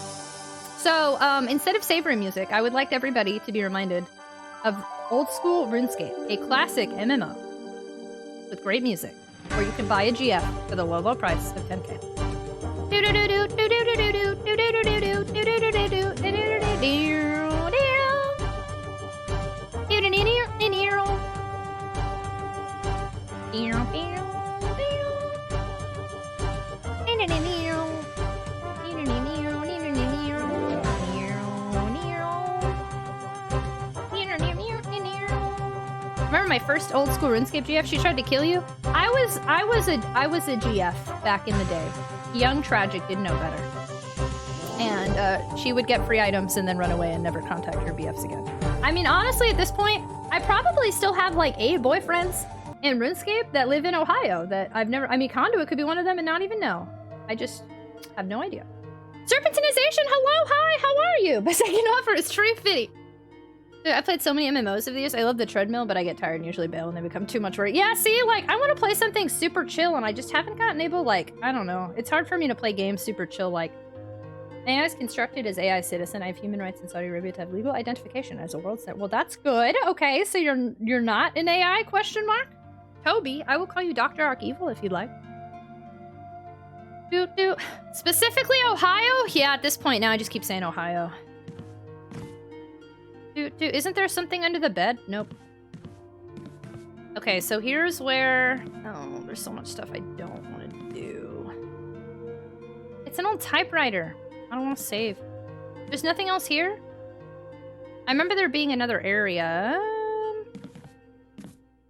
S2: So, instead of save room music, I would like everybody to be reminded of old school RuneScape, a classic MMO with great music, where you can buy a GF for the low, low price of 10K. Remember my first old school RuneScape GF? She tried to kill you? I was a GF back in the day. Young Tragic didn't know better. And she would get free items and then run away and never contact her BFs again. I mean, honestly, at this point, I probably still have like 8 boyfriends in RuneScape that live in Ohio that I've never... I mean, Conduit could be one of them and not even know. I just have no idea. Serpentinization, hello, hi, how are you? But second offer is Tree Fitty. Dude, I played so many MMOs over the years. I love the treadmill, but I get tired and usually bail when they become too much work. Yeah, see, like, I want to play something super chill, and I just haven't gotten able, like, I don't know. It's hard for me to play games super chill, like, AI is constructed as AI citizen. I have human rights in Saudi Arabia to have legal identification as a world center. Well, that's good. Okay, so you're not an AI, question mark? Toby, I will call you Dr. Arc-Evil if you'd like. Doot. Specifically Ohio? Yeah, at this point now I just keep saying Ohio. Doot. Isn't there something under the bed? Nope. Okay, so here's where... Oh, there's so much stuff I don't want to do. It's an old typewriter. I don't want to save. There's nothing else here? I remember there being another area. I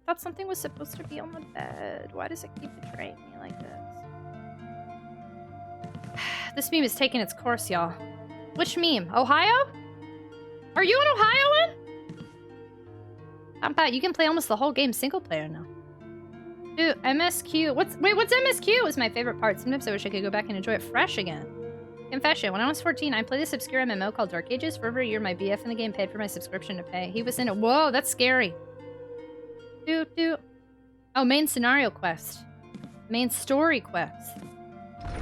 S2: thought something was supposed to be on the bed. Why does it keep betraying me like this? This meme is taking its course, y'all. Which meme? Ohio? Are you an Ohioan? How about you can play almost the whole game single player now? Dude, MSQ. What's MSQ? Was my favorite part. Sometimes I wish I could go back and enjoy it fresh again. Confession, when I was 14, I played this obscure MMO called Dark Ages. For over a year, my BF in the game paid for my subscription to pay. He was in it. Whoa, that's scary. Doot. Oh, main scenario quest. Main story quest.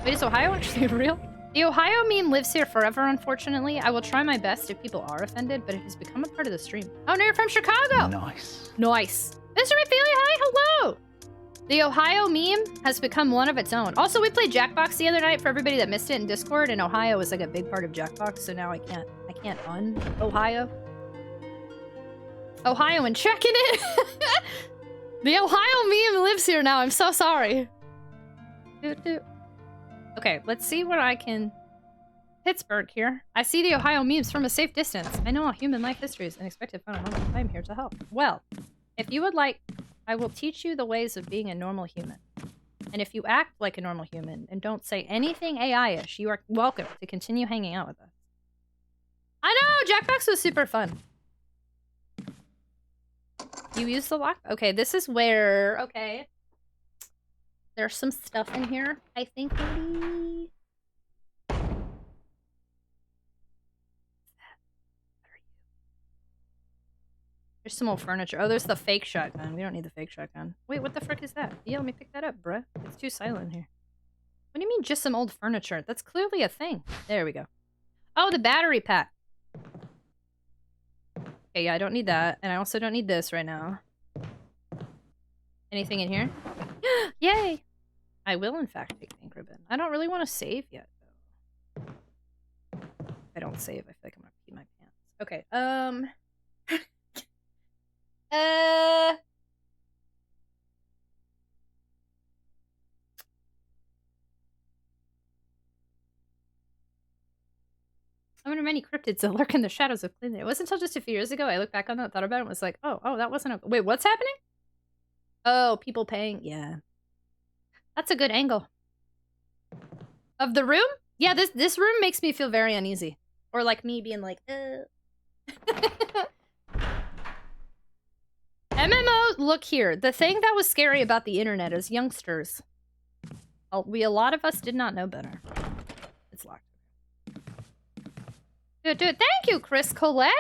S2: Wait, is Ohio actually real? The Ohio meme lives here forever, unfortunately. I will try my best if people are offended, but it has become a part of the stream. Oh, no, you're from Chicago!
S3: Nice.
S2: Nice. Mr. Ophelia, hi, hello! The Ohio meme has become one of its own. Also, we played Jackbox the other night for everybody that missed it in Discord, and Ohio was like a big part of Jackbox, so now I can't un-Ohio. Ohioan checking it! The Ohio meme lives here now, I'm so sorry. Doot. Okay, let's see what I can... Pittsburgh here. I see the Ohio memes from a safe distance. I know human life history is unexpected fun and normal. I'm here to help. Well, if you would like, I will teach you the ways of being a normal human. And if you act like a normal human and don't say anything AI-ish, you are welcome to continue hanging out with us. I know! Jackbox was super fun. You use the lock? Okay, this is where... Okay. There's some stuff in here, I think, maybe... There's some old furniture. Oh, there's the fake shotgun. We don't need the fake shotgun. Wait, what the frick is that? Yeah, let me pick that up, bruh. It's too silent here. What do you mean, just some old furniture? That's clearly a thing. There we go. Oh, the battery pack. Okay, yeah, I don't need that. And I also don't need this right now. Anything in here? Yay! I will, in fact, take things. Ribbon. I don't really want to save yet, though. If I don't save, I feel like I'm gonna pee my pants. Okay, I wonder many cryptids that lurk in the shadows of Clinton. It wasn't until just a few years ago I looked back on that, thought about it, and was like, oh, that wasn't a... Wait, what's happening? Oh, people paying. Yeah. That's a good angle. Of the room? Yeah, this room makes me feel very uneasy. Or like me being like, MMO, look here. The thing that was scary about the internet is youngsters. A lot of us did not know better. It's locked. Dude, thank you, Chris Colette.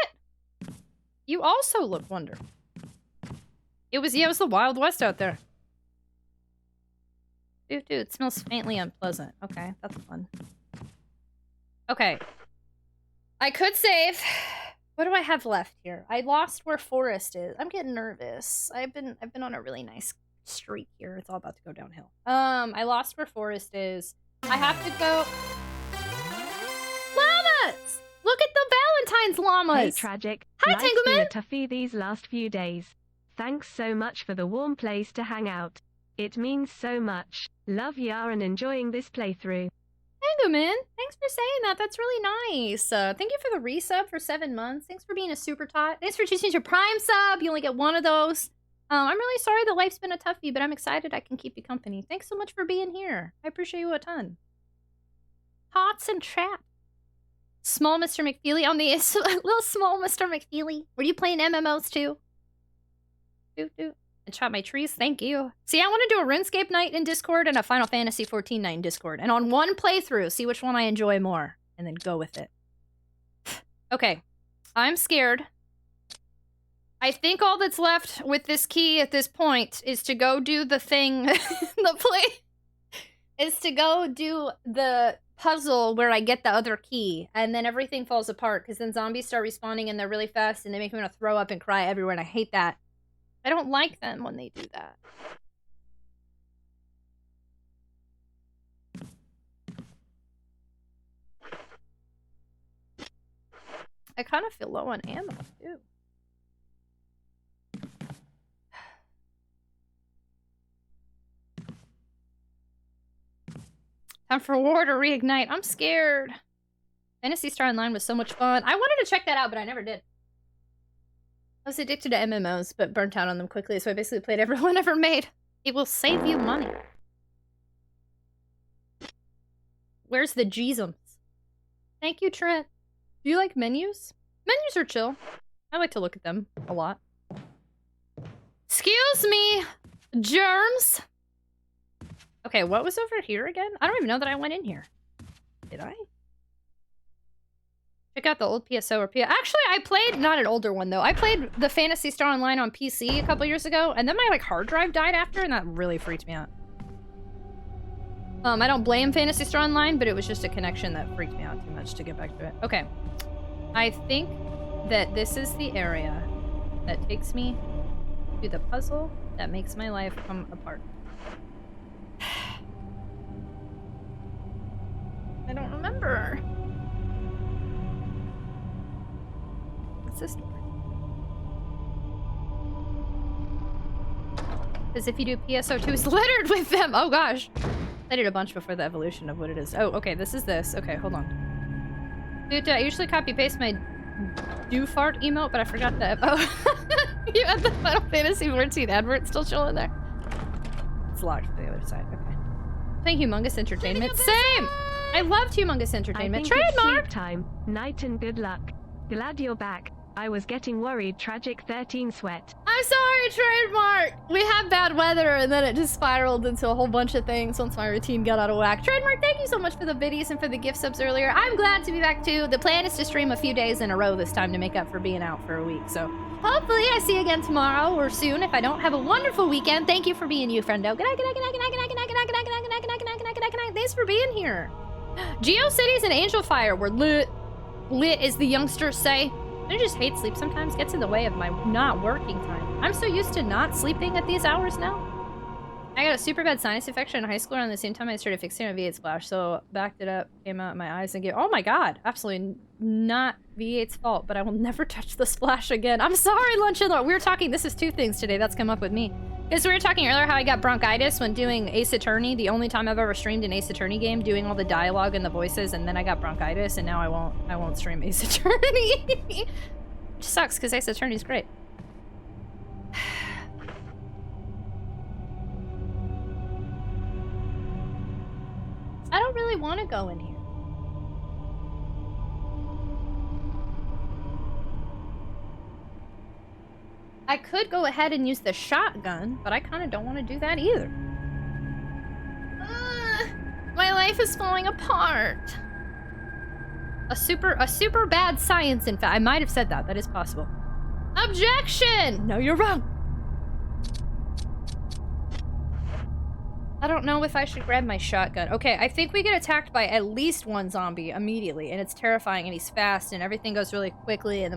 S2: You also look wonderful. It was the Wild West out there. Dude, it smells faintly unpleasant. Okay, that's fun. Okay. I could save. What do I have left here? I lost where Forest is. I'm getting nervous. I've been on a really nice streak here. It's all about to go downhill. I lost where Forest is. I have to go. Llamas! Look at the Valentine's llamas!
S1: Hey, Tragic.
S2: Hi,
S1: Life's been
S2: Tangleman!
S1: a toughie these last few days. Thanks so much for the warm place to hang out. It means so much. Love ya and enjoying this playthrough.
S2: Tangleman, thanks for saying that. That's really nice. Thank you for the resub for 7 months. Thanks for being a super tot. Thanks for choosing your Prime sub. You only get one of those. I'm really sorry that life's been a toughie, but I'm excited I can keep you company. Thanks so much for being here. I appreciate you a ton. Tots and Trap. Small Mr. McFeely on the little small Mr. McFeely. Were you playing MMOs too? And chop my trees. Thank you. See, I want to do a RuneScape night in Discord and a Final Fantasy 14 night in Discord. And on one playthrough, see which one I enjoy more. And then go with it. Okay. I'm scared. I think all that's left with this key at this point is to go do the thing. Is to go do the puzzle where I get the other key. And then everything falls apart. Because then zombies start respawning and they're really fast. And they make me want to throw up and cry everywhere. And I hate that. I don't like them when they do that. I kind of feel low on ammo, too. Time for war to reignite. I'm scared. Phantasy Star Online was so much fun. I wanted to check that out, but I never did. I was addicted to MMOs, but burnt out on them quickly, so I basically played every one ever made. It will save you money. Where's the Jeezums? Thank you, Trent. Do you like menus? Menus are chill. I like to look at them a lot. Excuse me, germs. Okay, what was over here again? I don't even know that I went in here. Did I? Check out the old PSO or PS. Actually, I played, not an older one though. I played the Phantasy Star Online on PC a couple years ago, and then my hard drive died after, and that really freaked me out. I don't blame Phantasy Star Online, but it was just a connection that freaked me out too much to get back to it. Okay. I think that this is the area that takes me to the puzzle that makes my life come apart. I don't remember. What's this door? Because if you do PSO2, it's littered with them. Oh gosh. I did a bunch before the evolution of what it is. Oh, okay, this is this. Okay, hold on. Dude, I usually copy paste my do fart emote, but I forgot that. Oh, you had the Final Fantasy 14 advert still chilling there. It's locked to the other side. Okay. Thank Humongous Entertainment. Same. I loved Humongous Entertainment. Trademark
S1: Time. Night and good luck. Glad you're back. I was getting worried. Tragic 13 sweat.
S2: I'm sorry, Trademark. We had bad weather, and then it just spiraled into a whole bunch of things once my routine got out of whack. Trademark, thank you so much for the biddies and for the gift subs earlier. I'm glad to be back too. The plan is to stream a few days in a row this time to make up for being out for a week. So hopefully I see you again tomorrow or soon. If I don't, have a wonderful weekend. Thank you for being you, friendo. Good night, good night, good night, good night, good night, good night, good night, good night, good night, good night, good night, good night, good night, good night, good night. Thanks for being here. GeoCities and Angel Fire were lit. Lit, as the youngsters say. I just hate sleep sometimes. Gets in the way of my not working time. I'm so used to not sleeping at these hours now. I got a super bad sinus infection in high school around the same time I started fixing my V8 splash, so backed it up, came out in my eyes and oh my god, absolutely not V8's fault, but I will never touch the splash again. I'm sorry, Lunch and Lord. We were talking, this is two things today that's come up with me. Because we were talking earlier how I got bronchitis when doing Ace Attorney, the only time I've ever streamed an Ace Attorney game, doing all the dialogue and the voices, and then I got bronchitis, and now I won't stream Ace Attorney. Which sucks, because Ace Attorney's great. I don't really want to go in here. I could go ahead and use the shotgun, but I kind of don't want to do that either. My life is falling apart. A super bad science, in fact. I might have said that. That is possible. Objection! No, you're wrong. I don't know if I should grab my shotgun. Okay, I think we get attacked by at least one zombie immediately, and it's terrifying, and he's fast, and everything goes really quickly, and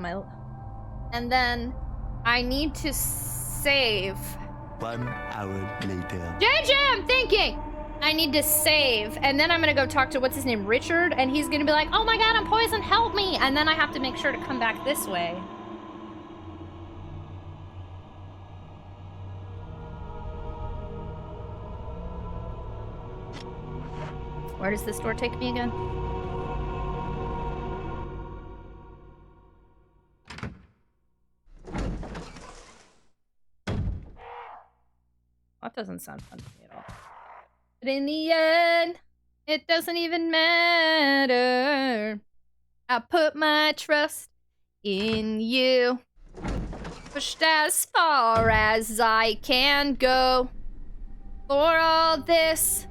S2: then I need to save.
S14: 1 hour later.
S2: JJ, I'm thinking! I need to save, and then I'm gonna go talk to, what's his name, Richard, and he's gonna be like, oh my god, I'm poisoned, help me! And then I have to make sure to come back this way. Where does this door take me again? That doesn't sound fun to me at all. But in the end, it doesn't even matter. I put my trust in you. Pushed as far as I can go. For all this,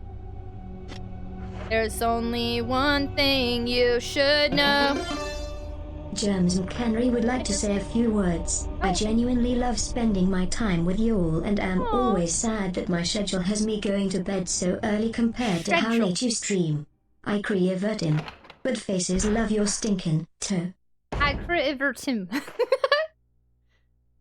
S2: there's only one thing you should know.
S6: Germs and Henry would like to say a few words. I genuinely love spending my time with you all and am always sad that my schedule has me going to bed so early compared to how late you stream. I crevert him. But faces love your stinkin' toe.
S2: I crevert him.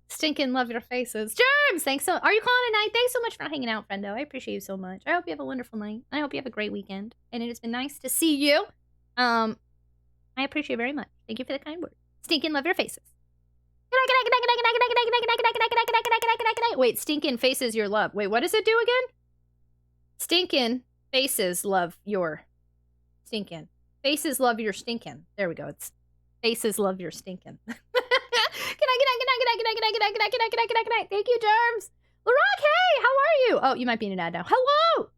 S2: Stinkin' love your faces. Germs! Thanks so much. Are you calling a night? Thanks so much for hanging out, friendo. I appreciate you so much. I hope you have a wonderful night. I hope you have a great weekend. And it has been nice to see you. I appreciate it very much. Thank you for the kind words. Stinkin' love your faces. Wait, stinkin' faces your love. Wait, what does it do again? Stinkin' faces love your stinkin'. Faces love your stinkin'. There we go. It's faces love your stinkin'. Good night. Thank you, Germs. Larock, hey, how are you? Oh, you might be in an ad now. Hello!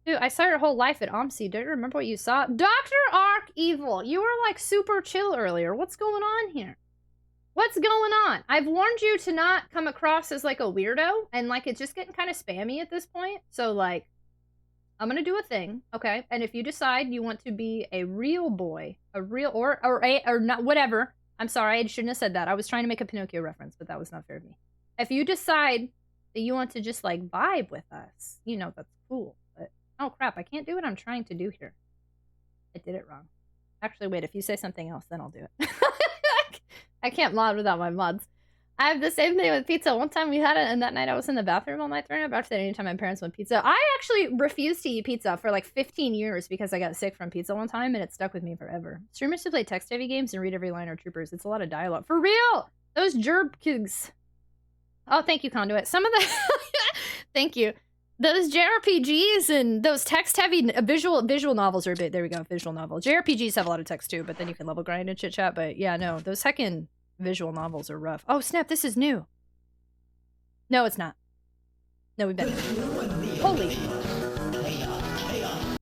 S2: Dude, I saw your whole life at OMSI. Don't you remember what you saw? Dr. Ark Evil, you were like super chill earlier. What's going on here? What's going on? I've warned you to not come across as like a weirdo, and like it's just getting kind of spammy at this point. So like, I'm gonna do a thing, okay? And if you decide you want to be a real boy, a real or not, whatever. I'm sorry, I shouldn't have said that. I was trying to make a Pinocchio reference, but that was not fair to me. If you decide that you want to just like vibe with us, you know, that's cool. But oh crap, I can't do what I'm trying to do here. I did it wrong. Actually, wait, if you say something else, then I'll do it. I can't mod without my mods. I have the same thing with pizza. One time we had it, and that night I was in the bathroom all night throwing up. After that, anytime my parents want pizza. I actually refused to eat pizza for like 15 years because I got sick from pizza one time, and it stuck with me forever. Streamers who play text-heavy games and read every line are troopers. It's a lot of dialogue. For real! Those jerkigs. Oh, thank you, Conduit. Some of the... Thank you. Those JRPGs and those text-heavy visual novels are a bit... There we go, visual novel. JRPGs have a lot of text, too, but then you can level grind and chit-chat. But yeah, no, those heckin' visual novels are rough. Oh, snap, this is new. No, it's not. No, we better. Holy.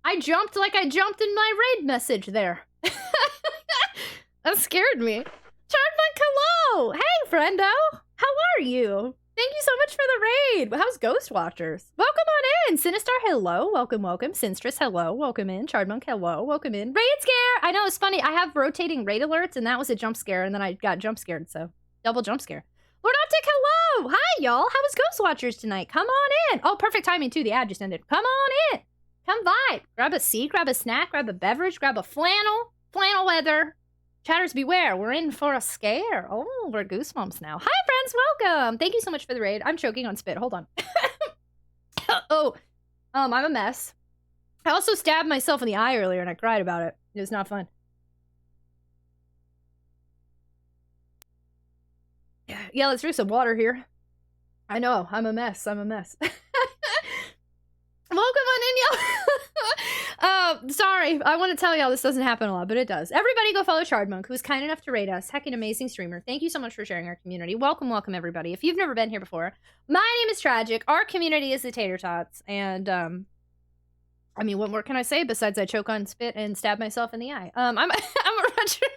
S2: I jumped like I jumped in my raid message there. That scared me. Chardmonk, hello! Hey, friendo! How are you? Thank you so much for the raid. How's Ghost Watchers? Welcome on in. Sinistar, hello. Welcome. Sinstress, hello. Welcome in. Chardmonk, hello. Welcome in. Raid scare! I know, it's funny. I have rotating raid alerts, and that was a jump scare, and then I got jump scared, so double jump scare. Lord Optic, hello! Hi, y'all. How was Ghost Watchers tonight? Come on in. Oh, perfect timing, too. The ad just ended. Come on in. Come vibe. Grab a seat, grab a snack, grab a beverage, grab a flannel. Flannel weather. Chatters beware, we're in for a scare. Oh, we're goosebumps now. Hi, friends, welcome. Thank you so much for the raid. I'm choking on spit. Hold on. Oh, I'm a mess. I also stabbed myself in the eye earlier and I cried about it. It was not fun. Yeah, let's drink some water here. I know, I'm a mess. I'm a mess. Welcome on in, y'all. Sorry, I want to tell y'all this doesn't happen a lot, but it does. Everybody go follow Shardmonk, who was kind enough to rate us. Heckin' amazing streamer. Thank you so much for sharing our community. Welcome, welcome, everybody. If you've never been here before, my name is Tragic. Our community is the Tater Tots. And, I mean, what more can I say besides I choke on spit and stab myself in the eye? I'm a retro...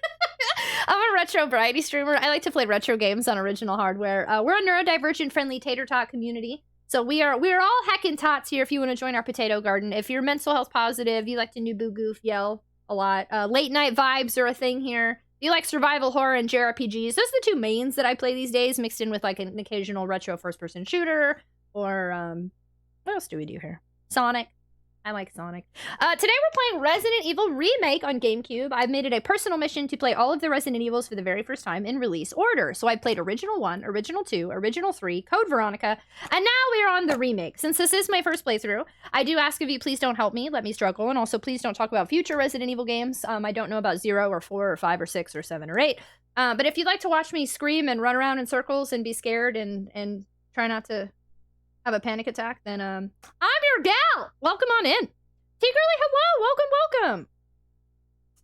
S2: I'm a retro variety streamer. I like to play retro games on original hardware. We're a neurodivergent friendly tater tot community. So we are all heckin' tots here if you want to join our potato garden. If you're mental health positive, you like to new boo goof, yell a lot. Late night vibes are a thing here. If you like survival horror and JRPGs, those are the two mains that I play these days, mixed in with like an occasional retro first person shooter. Or what else do we do here? Sonic. I like Sonic. Today we're playing Resident Evil Remake on GameCube. I've made it a personal mission to play all of the Resident Evils for the very first time in release order. So I played Original 1, Original 2, Original 3, Code Veronica, and now we are on the remake. Since this is my first playthrough, I do ask of you, please don't help me, let me struggle, and also please don't talk about future Resident Evil games. I don't know about 0 or 4 or 5 or 6 or 7 or 8. But if you'd like to watch me scream and run around in circles and be scared and try not to have a panic attack, then I'm your gal. Welcome on in. T Girly, hello, welcome.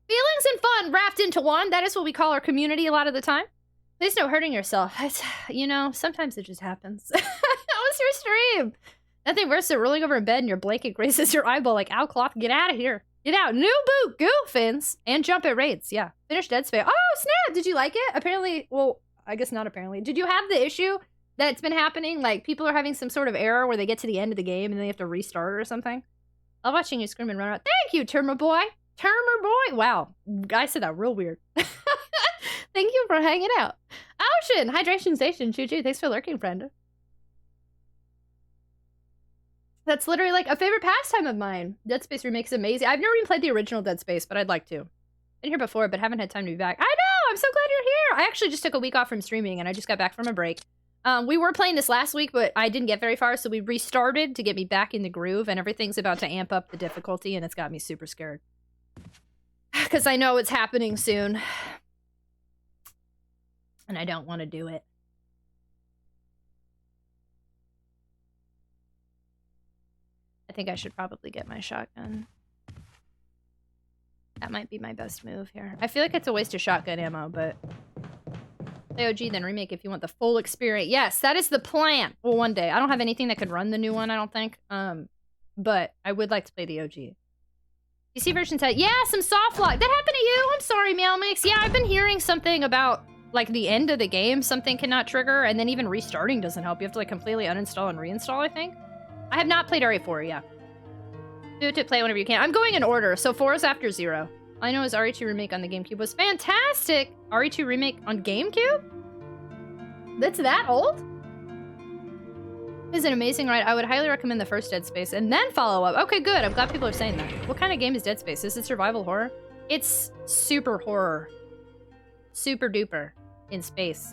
S2: Feelings and fun wrapped into one. That is what we call our community a lot of the time. Please no hurting yourself. It's, you know, sometimes it just happens. How was your stream? Nothing worse than rolling over in bed and your blanket grazes your eyeball like, ow, cloth, get out of here. Get out. New boot, goofins, and jump at raids. Yeah, finish Dead Space. Oh, snap, did you like it? Apparently, well, I guess not apparently. Did you have the issue that's been happening? Like, people are having some sort of error where they get to the end of the game and they have to restart or something? I'm watching you scream and run out. Thank you, Termer Boy. Termer Boy. Wow. I said that real weird. Thank you for hanging out. Ocean. Hydration Station. Choo-choo. Thanks for lurking, friend. That's literally like a favorite pastime of mine. Dead Space Remake's amazing. I've never even played the original Dead Space, but I'd like to. Been here before, but haven't had time to be back. I know! I'm so glad you're here! I actually just took a week off from streaming, and I just got back from a break. We were playing this last week, but I didn't get very far, so we restarted to get me back in the groove, and everything's about to amp up the difficulty, and it's got me super scared. Because I know it's happening soon. And I don't want to do it. I think I should probably get my shotgun. That might be my best move here. I feel like it's a waste of shotgun ammo, but... OG, then remake if you want the full experience. Yes, that is the plan. Well, one day. I don't have anything that could run the new one, I don't think. But I would like to play the OG. PC version said, yeah, some soft lock. That happened to you? I'm sorry, Meow Mix. Yeah, I've been hearing something about, like, the end of the game. Something cannot trigger, and then even restarting doesn't help. You have to, like, completely uninstall and reinstall, I think. I have not played RE4, yeah. Do it to play whenever you can. I'm going in order, so 4 is after 0. All I know is RE2 Remake on the GameCube was fantastic! RE2 Remake on GameCube? That's that old? It's an amazing ride. I would highly recommend the first Dead Space and then follow up. Okay, good. I'm glad people are saying that. What kind of game is Dead Space? Is it survival horror? It's super horror. Super duper in space.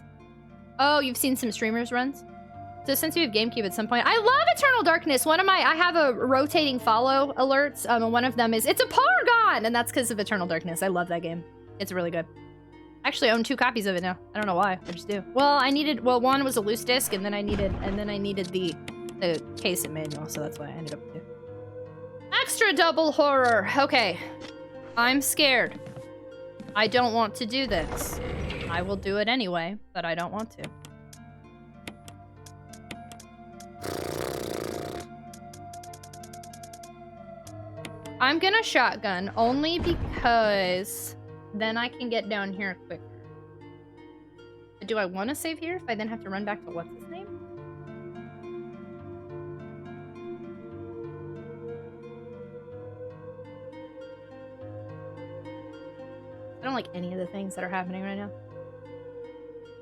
S2: Oh, you've seen some streamers runs? So since you have GameCube at some point, I love Eternal Darkness. I have a rotating follow alerts. One of them is, it's a Paragon! And that's because of Eternal Darkness. I love that game. It's really good. I actually own 2 copies of it now. I don't know why, I just do. Well, one was a loose disc, and then I needed the case and manual, so that's why I ended up with 2. Extra double horror. Okay. I'm scared. I don't want to do this. I will do it anyway, but I don't want to. I'm gonna shotgun only because then I can get down here quicker. But do I want to save here if I then have to run back to what's his name? I don't like any of the things that are happening right now.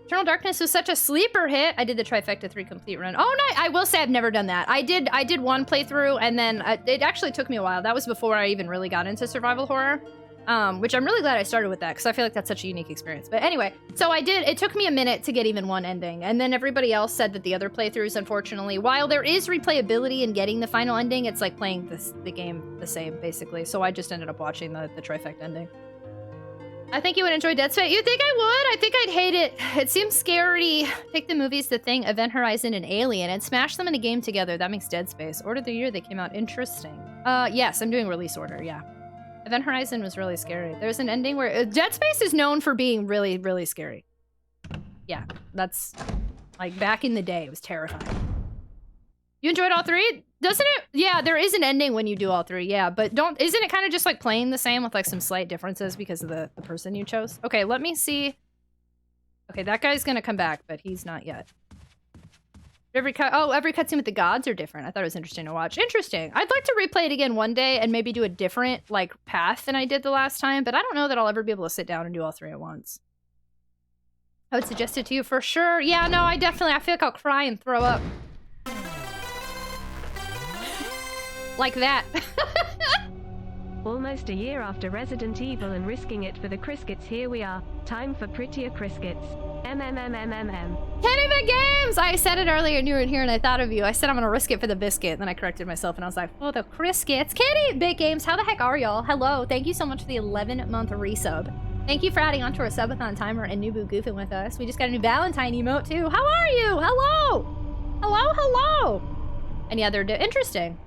S2: Eternal Darkness was such a sleeper hit. I did the Trifecta 3 complete run. Oh, no, I will say I've never done that. I did one playthrough, and then it actually took me a while. That was before I even really got into survival horror. which I'm really glad I started with that because I feel like that's such a unique experience. But anyway, so I did. It took me a minute to get even one ending, and then everybody else said that the other playthroughs, unfortunately, while there is replayability in getting the final ending, it's like playing the game the same, basically. So I just ended up watching the trifecta ending. I think you would enjoy Dead Space. You think I would? I think I'd hate it. It seems scary. Pick the movies, The Thing, Event Horizon, and Alien, and smash them in a game together. That makes Dead Space. Order of the year they came out. Interesting. Yes, I'm doing release order, yeah. Event Horizon was really scary. There's an ending where... Dead Space is known for being really, really scary. Yeah, that's... Like, back in the day, it was terrifying. You enjoyed all three? Doesn't it? Yeah, there is an ending when you do all three, yeah. But isn't it kind of just like playing the same with like some slight differences because of the person you chose? Okay, let me see. Okay, that guy's gonna come back, but he's not yet. Every cutscene with the gods are different. I thought it was interesting to watch. Interesting. I'd like to replay it again one day and maybe do a different like path than I did the last time, but I don't know that I'll ever be able to sit down and do all three at once. I would suggest it to you for sure. Yeah, no, I feel like I'll cry and throw up. Like that.
S1: Almost a year after Resident Evil and risking it for the Criskets, here we are. Time for prettier Criskets. MMMMMM.
S2: Kenny Big Games! I said it earlier and you weren't here and I thought of you. I said I'm gonna risk it for the biscuit. And then I corrected myself and I was like, oh, the Criskets. Kenny Big Games, how the heck are y'all? Hello, thank you so much for the 11-month resub. Thank you for adding on to our subathon timer and Nubu goofing with us. We just got a new Valentine emote too. How are you? Hello! Hello, hello! And yeah, they're interesting.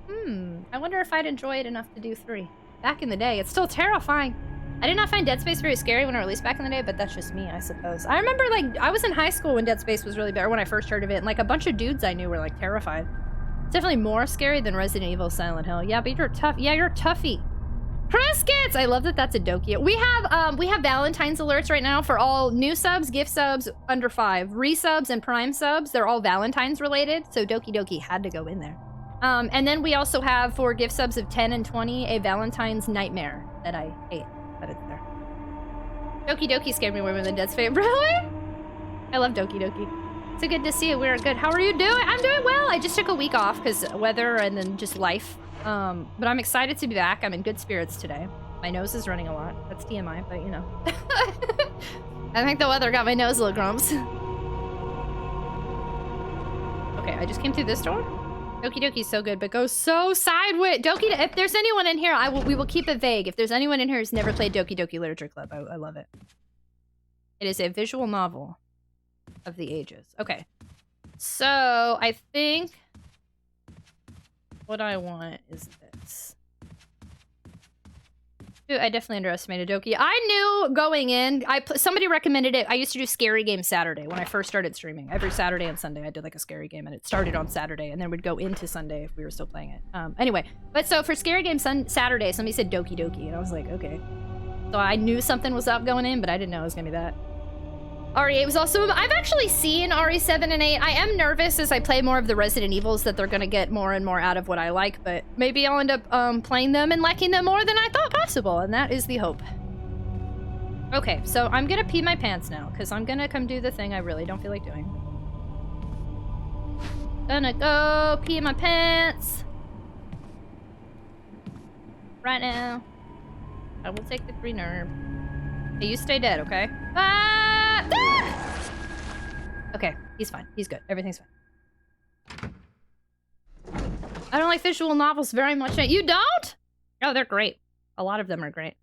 S2: I wonder if I'd enjoy it enough to do 3. Back in the day, it's still terrifying. I did not find Dead Space very scary when it released back in the day, but that's just me, I suppose. I remember, like, I was in high school when Dead Space was really bad, or when I first heard of it, and, like, a bunch of dudes I knew were, like, terrified. It's definitely more scary than Resident Evil Silent Hill. Yeah, but you're tough. Yeah, you're a toughie. Criskets! I love that that's a Doki. We have Valentine's alerts right now for all new subs, gift subs, under 5, resubs, and prime subs. They're all Valentine's related, so Doki Doki had to go in there. And then we also have, for gift subs of 10 and 20, a Valentine's Nightmare that I hate, but it's there. Doki Doki scared me more than Dead Space. Really? I love Doki Doki. It's so good to see you. We're good. How are you doing? I'm doing well. I just took a week off because weather and then just life. But I'm excited to be back. I'm in good spirits today. My nose is running a lot. That's TMI, but you know. I think the weather got my nose a little grumps. Okay, I just came through this door. Doki Doki's so good, but goes so sideways. If there's anyone in here, we will keep it vague. If there's anyone in here who's never played Doki Doki Literature Club, I love it. It is a visual novel of the ages. Okay. So, I think what I want is this. Dude, I definitely underestimated Doki. I knew going in, somebody recommended it. I used to do Scary Game Saturday when I first started streaming. Every Saturday and Sunday, I did like a scary game, and it started on Saturday, and then would go into Sunday if we were still playing it. Anyway, but so for Scary Game Saturday, somebody said Doki Doki, and I was like, okay. So I knew something was up going in, but I didn't know it was gonna be that. RE8 was also... I've actually seen RE7 and 8. I am nervous as I play more of the Resident Evils that they're going to get more and more out of what I like, but maybe I'll end up playing them and liking them more than I thought possible, and that is the hope. Okay, so I'm going to pee my pants now, because I'm going to come do the thing I really don't feel like doing. Gonna go pee my pants. Right now. I will take the 3 nerve. Hey, you stay dead, okay? Ah! Okay, he's fine. He's good. Everything's fine. I don't like visual novels very much. You don't? Oh, they're great. A lot of them are great.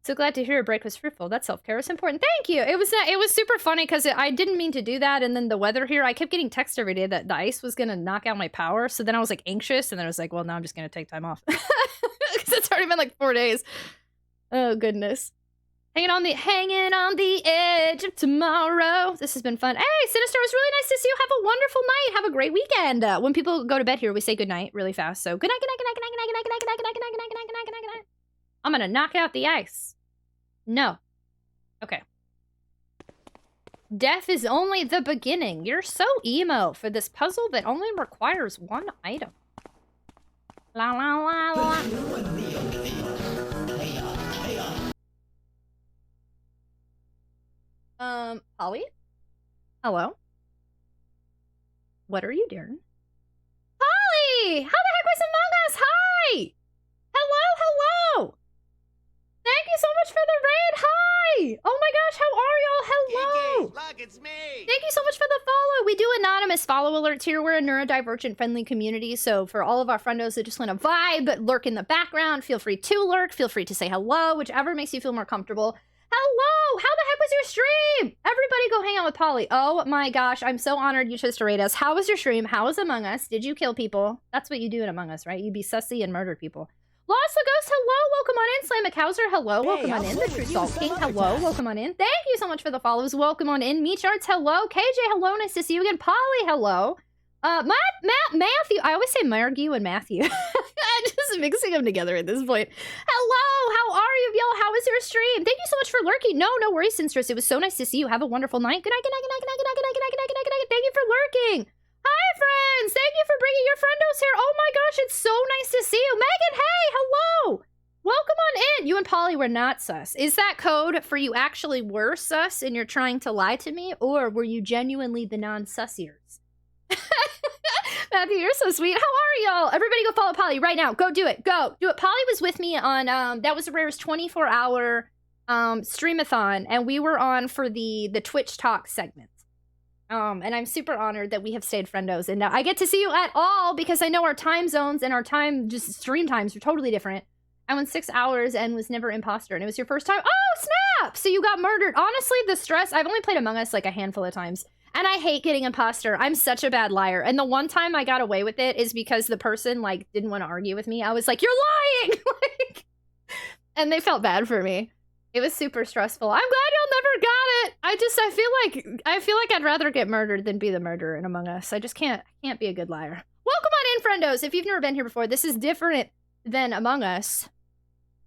S2: So glad to hear a break was fruitful. That self-care is important. Thank you. It was super funny because I didn't mean to do that, and then the weather here, I kept getting texts every day that the ice was gonna knock out my power. So then I was like anxious, and then I was like, well, now I'm just gonna take time off because it's already been like 4 days. Oh goodness. Hanging on the edge of tomorrow. This has been fun. Hey, Sinister, it was really nice to see you. Have a wonderful night. Have a great weekend. When people go to bed here, we say good night really fast. So good night, good night, good night, good night, good night, good night, good night, good night, good night, good night, good night, good night, good night, good night. I'm gonna knock out the ice. No. Okay. Death is only the beginning. You're so emo for this puzzle that only requires 1 item. La la la la. Holly? Hello? What are you doing? Holly! How the heck was Among Us? Hi! Hello, hello! you so much for the raid. Hi. Oh my gosh, how are y'all? Hello.
S8: Look, it's me.
S2: Thank you so much for the follow. We do anonymous follow alerts here. We're a neurodivergent friendly community. So for all of our friendos that just want to vibe, lurk in the background, feel free to lurk. Feel free to say hello, whichever makes you feel more comfortable. Hello! How the heck was your stream? Everybody go hang out with Polly. Oh my gosh, I'm so honored you chose to raid us. How was your stream? How was Among Us? Did you kill people? That's what you do in Among Us, right? You be sussy and murder people. Lost the Ghost, hello! Welcome on in. Slam McHauser, hello! Welcome on in. The True Salt King, hello! Welcome on in. Thank you so much for the follows. Welcome on in. Meat Arts, hello! KJ, hello! Nice to see you again. Polly, hello! Matthew, I always say Margie and Matthew. I'm just mixing them together at this point. Hello, how are you, y'all? How was your stream? Thank you so much for lurking. No worries, Sinstress. It was so nice to see you. Have a wonderful night. Good night, good night, good night, good night, good night, good night, good night, good night, good night, good night. Thank you for lurking. Hi, friends. Thank you for bringing your friendos here. Oh my gosh, it's so nice to see you. Megan, hey, hello. Welcome on in. You and Polly were not sus. Is that code for you actually were sus and you're trying to lie to me, or were you genuinely the non-sussiers? Matthew, you're so sweet. How are y'all? Everybody go follow Polly right now. Go do it. Go do it. Polly was with me on that was the Rare's 24-hour streamathon, and we were on for the Twitch talk segment. And I'm super honored that we have stayed friendos, and I get to see you at all because I know our time zones and our time just stream times are totally different. I went 6 hours and was never imposter, and it was your first time. Oh, snap! So you got murdered. Honestly, the stress, I've only played Among Us like a handful of times. And I hate getting imposter. I'm such a bad liar. And the one time I got away with it is because the person like didn't want to argue with me. I was like, "You're lying!" And they felt bad for me. It was super stressful. I'm glad y'all never got it. I feel like I'd rather get murdered than be the murderer in Among Us. I just can't be a good liar. Welcome on in, friendos. If you've never been here before, this is different than Among Us,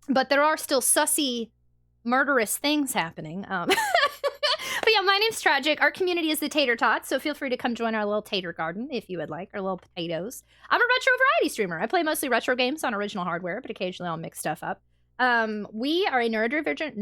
S2: but there are still sussy, murderous things happening. But yeah, my name's Tragic. Our community is the Tater Tots, so feel free to come join our little tater garden if you would like, our little potatoes. I'm a retro variety streamer. I play mostly retro games on original hardware, but occasionally I'll mix stuff up. We are a neurodivergent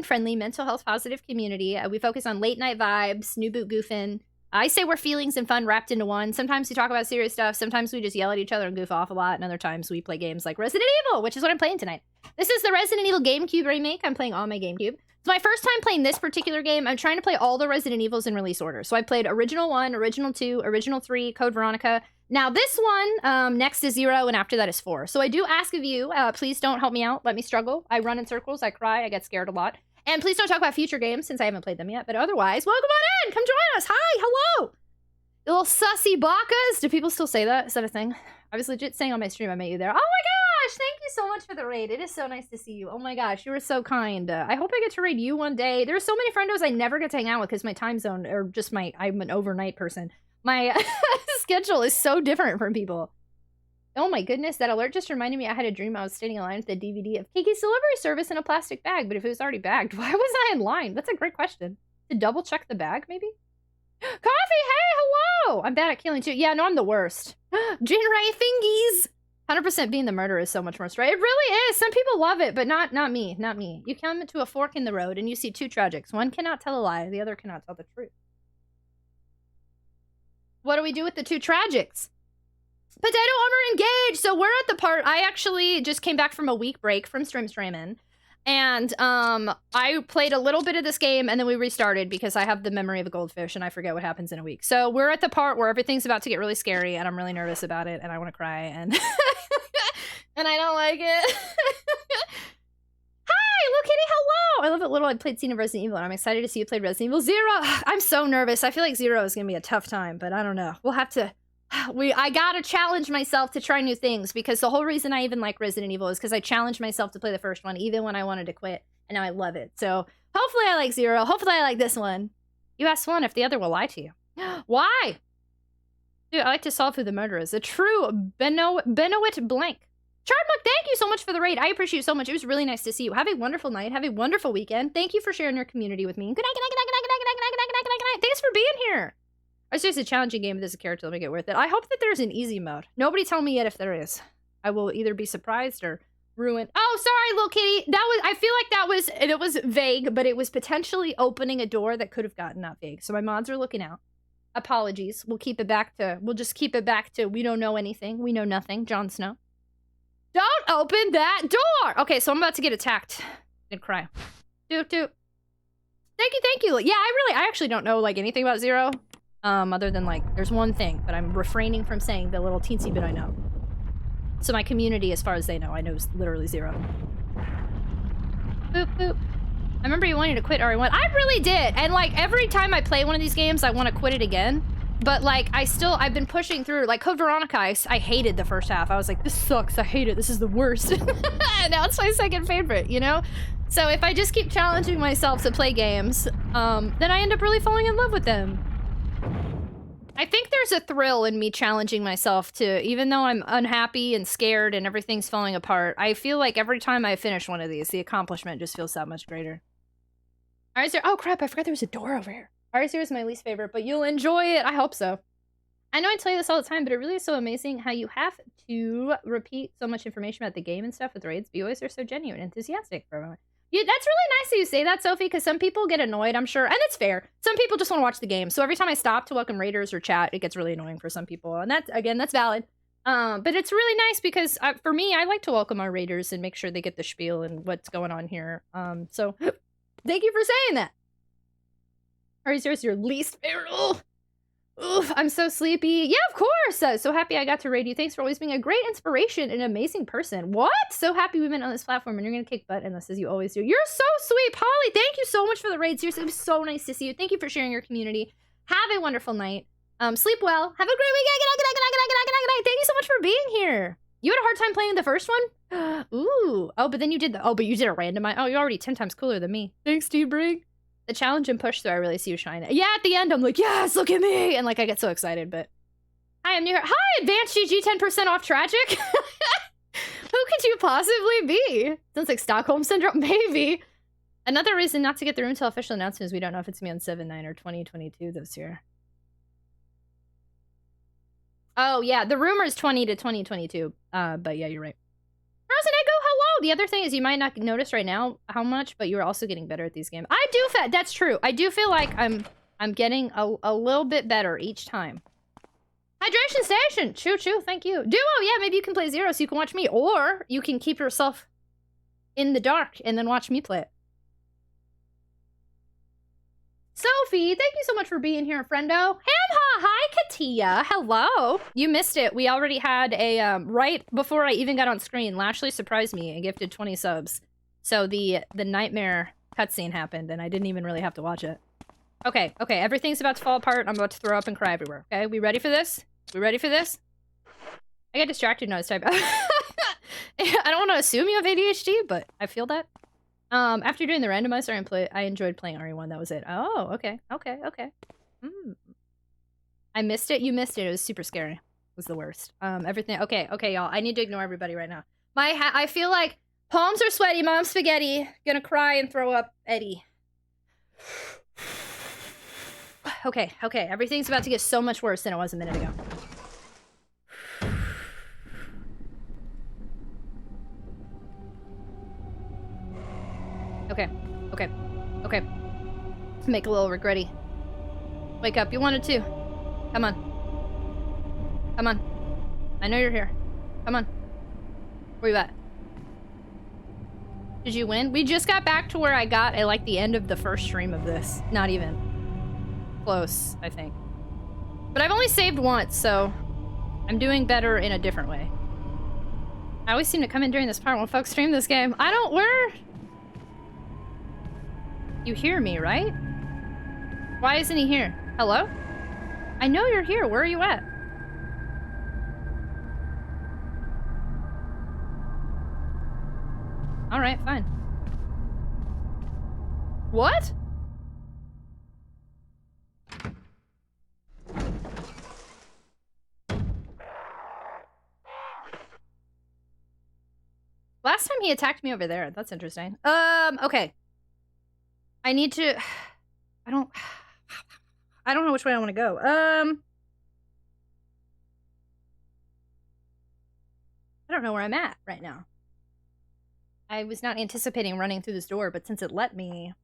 S2: friendly, mental health positive community. We focus on late night vibes, new boot goofing. I say we're feelings and fun wrapped into one. Sometimes we talk about serious stuff. Sometimes we just yell at each other and goof off a lot. And other times we play games like Resident Evil, which is what I'm playing tonight. This is the Resident Evil GameCube remake. I'm playing on my GameCube. It's my first time playing this particular game. I'm trying to play all the Resident Evils in release order. So I played Original 1, Original 2, Original 3, Code Veronica. Now this one, next is 0, and after that is 4. So I do ask of you, please don't help me out. Let me struggle. I run in circles. I cry. I get scared a lot. And please don't talk about future games since I haven't played them yet. But otherwise, welcome on in. Come join us. Hi. Hello. The little sussy bakas. Do people still say that? Is that a thing? I was legit saying on my stream I met you there. Oh my gosh, thank you so much for the raid. It is so nice to see you. Oh my gosh, you were so kind. I hope I get to raid you one day. There's so many friendos I never get to hang out with because my time zone, or just I'm an overnight person. My schedule is so different from people. Oh my goodness, that alert just reminded me I had a dream I was standing in line with the DVD of Kiki's delivery service in a plastic bag, but if it was already bagged, why was I in line? That's a great question. To double check the bag, maybe? Coffee, hey, hello! I'm bad at killing too. Yeah, no, I'm the worst. Jinray thingies! 100% being the murderer is so much more straight. It really is. Some people love it, but not me. Not me. You come to a fork in the road and you see two tragics. One cannot tell a lie. The other cannot tell the truth. What do we do with the two tragics? Potato Armor engaged! So we're at the part... I actually just came back from a week break from streaming. And I played a little bit of this game and then we restarted because I have the memory of a goldfish and I forget what happens in a week. So we're at the part where everything's about to get really scary and I'm really nervous about it and I want to cry and and I don't like it. Hi, Little Kitty, hello! I love it, Little. I played Scene of Resident Evil and I'm excited to see you played Resident Evil 0. I'm so nervous. I feel like 0 is going to be a tough time, but I don't know. We'll have to... I gotta challenge myself to try new things because the whole reason I even like Resident Evil is because I challenged myself to play the first one even when I wanted to quit, and now I love it. So hopefully I like 0. Hopefully I like this one. You asked one if the other will lie to you. Why? Dude, I like to solve who the murderer is. A true Benoit blank. Chardmuck, thank you so much for the raid. I appreciate you so much. It was really nice to see you. Have a wonderful night. Have a wonderful weekend. Thank you for sharing your community with me. Good night, good night, good night, good night, good night, good night, good night, good night, good night. Thanks for being here. It's just a challenging game with this character to make it worth it. I hope that there's an easy mode. Nobody tell me yet if there is. I will either be surprised or ruined. Oh, sorry, Little Kitty. I feel like it was vague, but it was potentially opening a door that could have gotten not vague. So my mods are looking out. Apologies. We'll just keep it back to we don't know anything. We know nothing. Jon Snow. Don't open that door! Okay, so I'm about to get attacked. And cry. Doot doot. Thank you. Yeah, I actually don't know, like, anything about Zero. Other than, like, there's one thing, but I'm refraining from saying the little teensy bit I know. So my community, as far as they know, I know is literally Zero. Boop, boop. I remember you wanting to quit RE1. I really did! And, like, every time I play one of these games, I want to quit it again. But, like, I've been pushing through. Like, Code Veronica, I hated the first half. I was like, this sucks. I hate it. This is the worst. And now it's my second favorite, you know? So if I just keep challenging myself to play games, then I end up really falling in love with them. I think there's a thrill in me challenging myself to, even though I'm unhappy and scared and everything's falling apart, I feel like every time I finish one of these, the accomplishment just feels that much greater. Oh crap, I forgot there was a door over here. RE0 is my least favorite, but you'll enjoy it. I hope so. I know I tell you this all the time, but it really is so amazing how you have to repeat so much information about the game and stuff with raids, but you always are so genuine and enthusiastic for everyone. Yeah, that's really nice that you say that, Sophie, because some people get annoyed, I'm sure, and it's fair. Some people just want to watch the game, so every time I stop to welcome raiders or chat, it gets really annoying for some people, and that's valid. But it's really nice because, for me, I like to welcome our raiders and make sure they get the spiel and what's going on here. So, thank you for saying that. RE0 is your least favorite. Oof, I'm so sleepy. Yeah, of course. So happy I got to raid you. Thanks for always being a great inspiration and an amazing person. What? So happy we've been on this platform and you're going to kick butt in this as you always do. You're so sweet, Polly. Thank you so much for the raid. Seriously, it was so nice to see you. Thank you for sharing your community. Have a wonderful night. Sleep well. Have a great weekend. Good night. Thank you so much for being here. You had a hard time playing the first one? Ooh. Oh, but then you did but you did a randomize. Oh, you're already 10 times cooler than me. Thanks, Steve Brig. The challenge and push through, I really see you shine. Yeah, at the end, I'm like, yes, look at me! And, like, I get so excited, but... Hi, I'm new here. Hi, Advanced GG, 10% off Tragic! Who could you possibly be? Sounds like Stockholm Syndrome, maybe. Another reason not to get the room till official announcement is we don't know if it's me on 7/9 or 2022 this year. Oh, yeah, the rumor is 20 to 2022. But yeah, you're right. Frozen Echo, hello! The other thing is you might not notice right now how much, but you're also getting better at these games. I do that's true. I do feel like I'm getting a little bit better each time. Hydration Station! Choo choo, thank you. Duo, yeah, maybe you can play Zero so you can watch me, or you can keep yourself in the dark and then watch me play it. Sophie, thank you so much for being here, friendo. Hamha, hi, Katia. Hello. You missed it. We already had a, right before I even got on screen, Lashley surprised me and gifted 20 subs. So the nightmare cutscene happened, and I didn't even really have to watch it. Okay, everything's about to fall apart. I'm about to throw up and cry everywhere. Okay, we ready for this? We ready for this? I get distracted when I was typing. I don't want to assume you have ADHD, but I feel that. After doing the randomizer, I enjoyed playing RE1. That was it. Oh, okay. I missed it. You missed it. It was super scary. It was the worst. Everything. Okay, y'all. I need to ignore everybody right now. I feel like palms are sweaty. Mom's spaghetti. Gonna cry and throw up. Eddie. Okay. Everything's about to get so much worse than it was a minute ago. Okay. Make a little regretty. Wake up. You wanted to. Come on. I know you're here. Come on. Where you at? Did you win? We just got back to where I got at, like, the end of the first stream of this. Not even. Close, I think. But I've only saved once, so I'm doing better in a different way. I always seem to come in during this part when folks stream this game. You hear me, right? Why isn't he here? Hello? I know you're here. Where are you at? Alright, fine. What? Last time he attacked me over there. That's interesting. Okay. I need to... I don't know which way I want to go. I don't know where I'm at right now. I was not anticipating running through this door, but since it let me...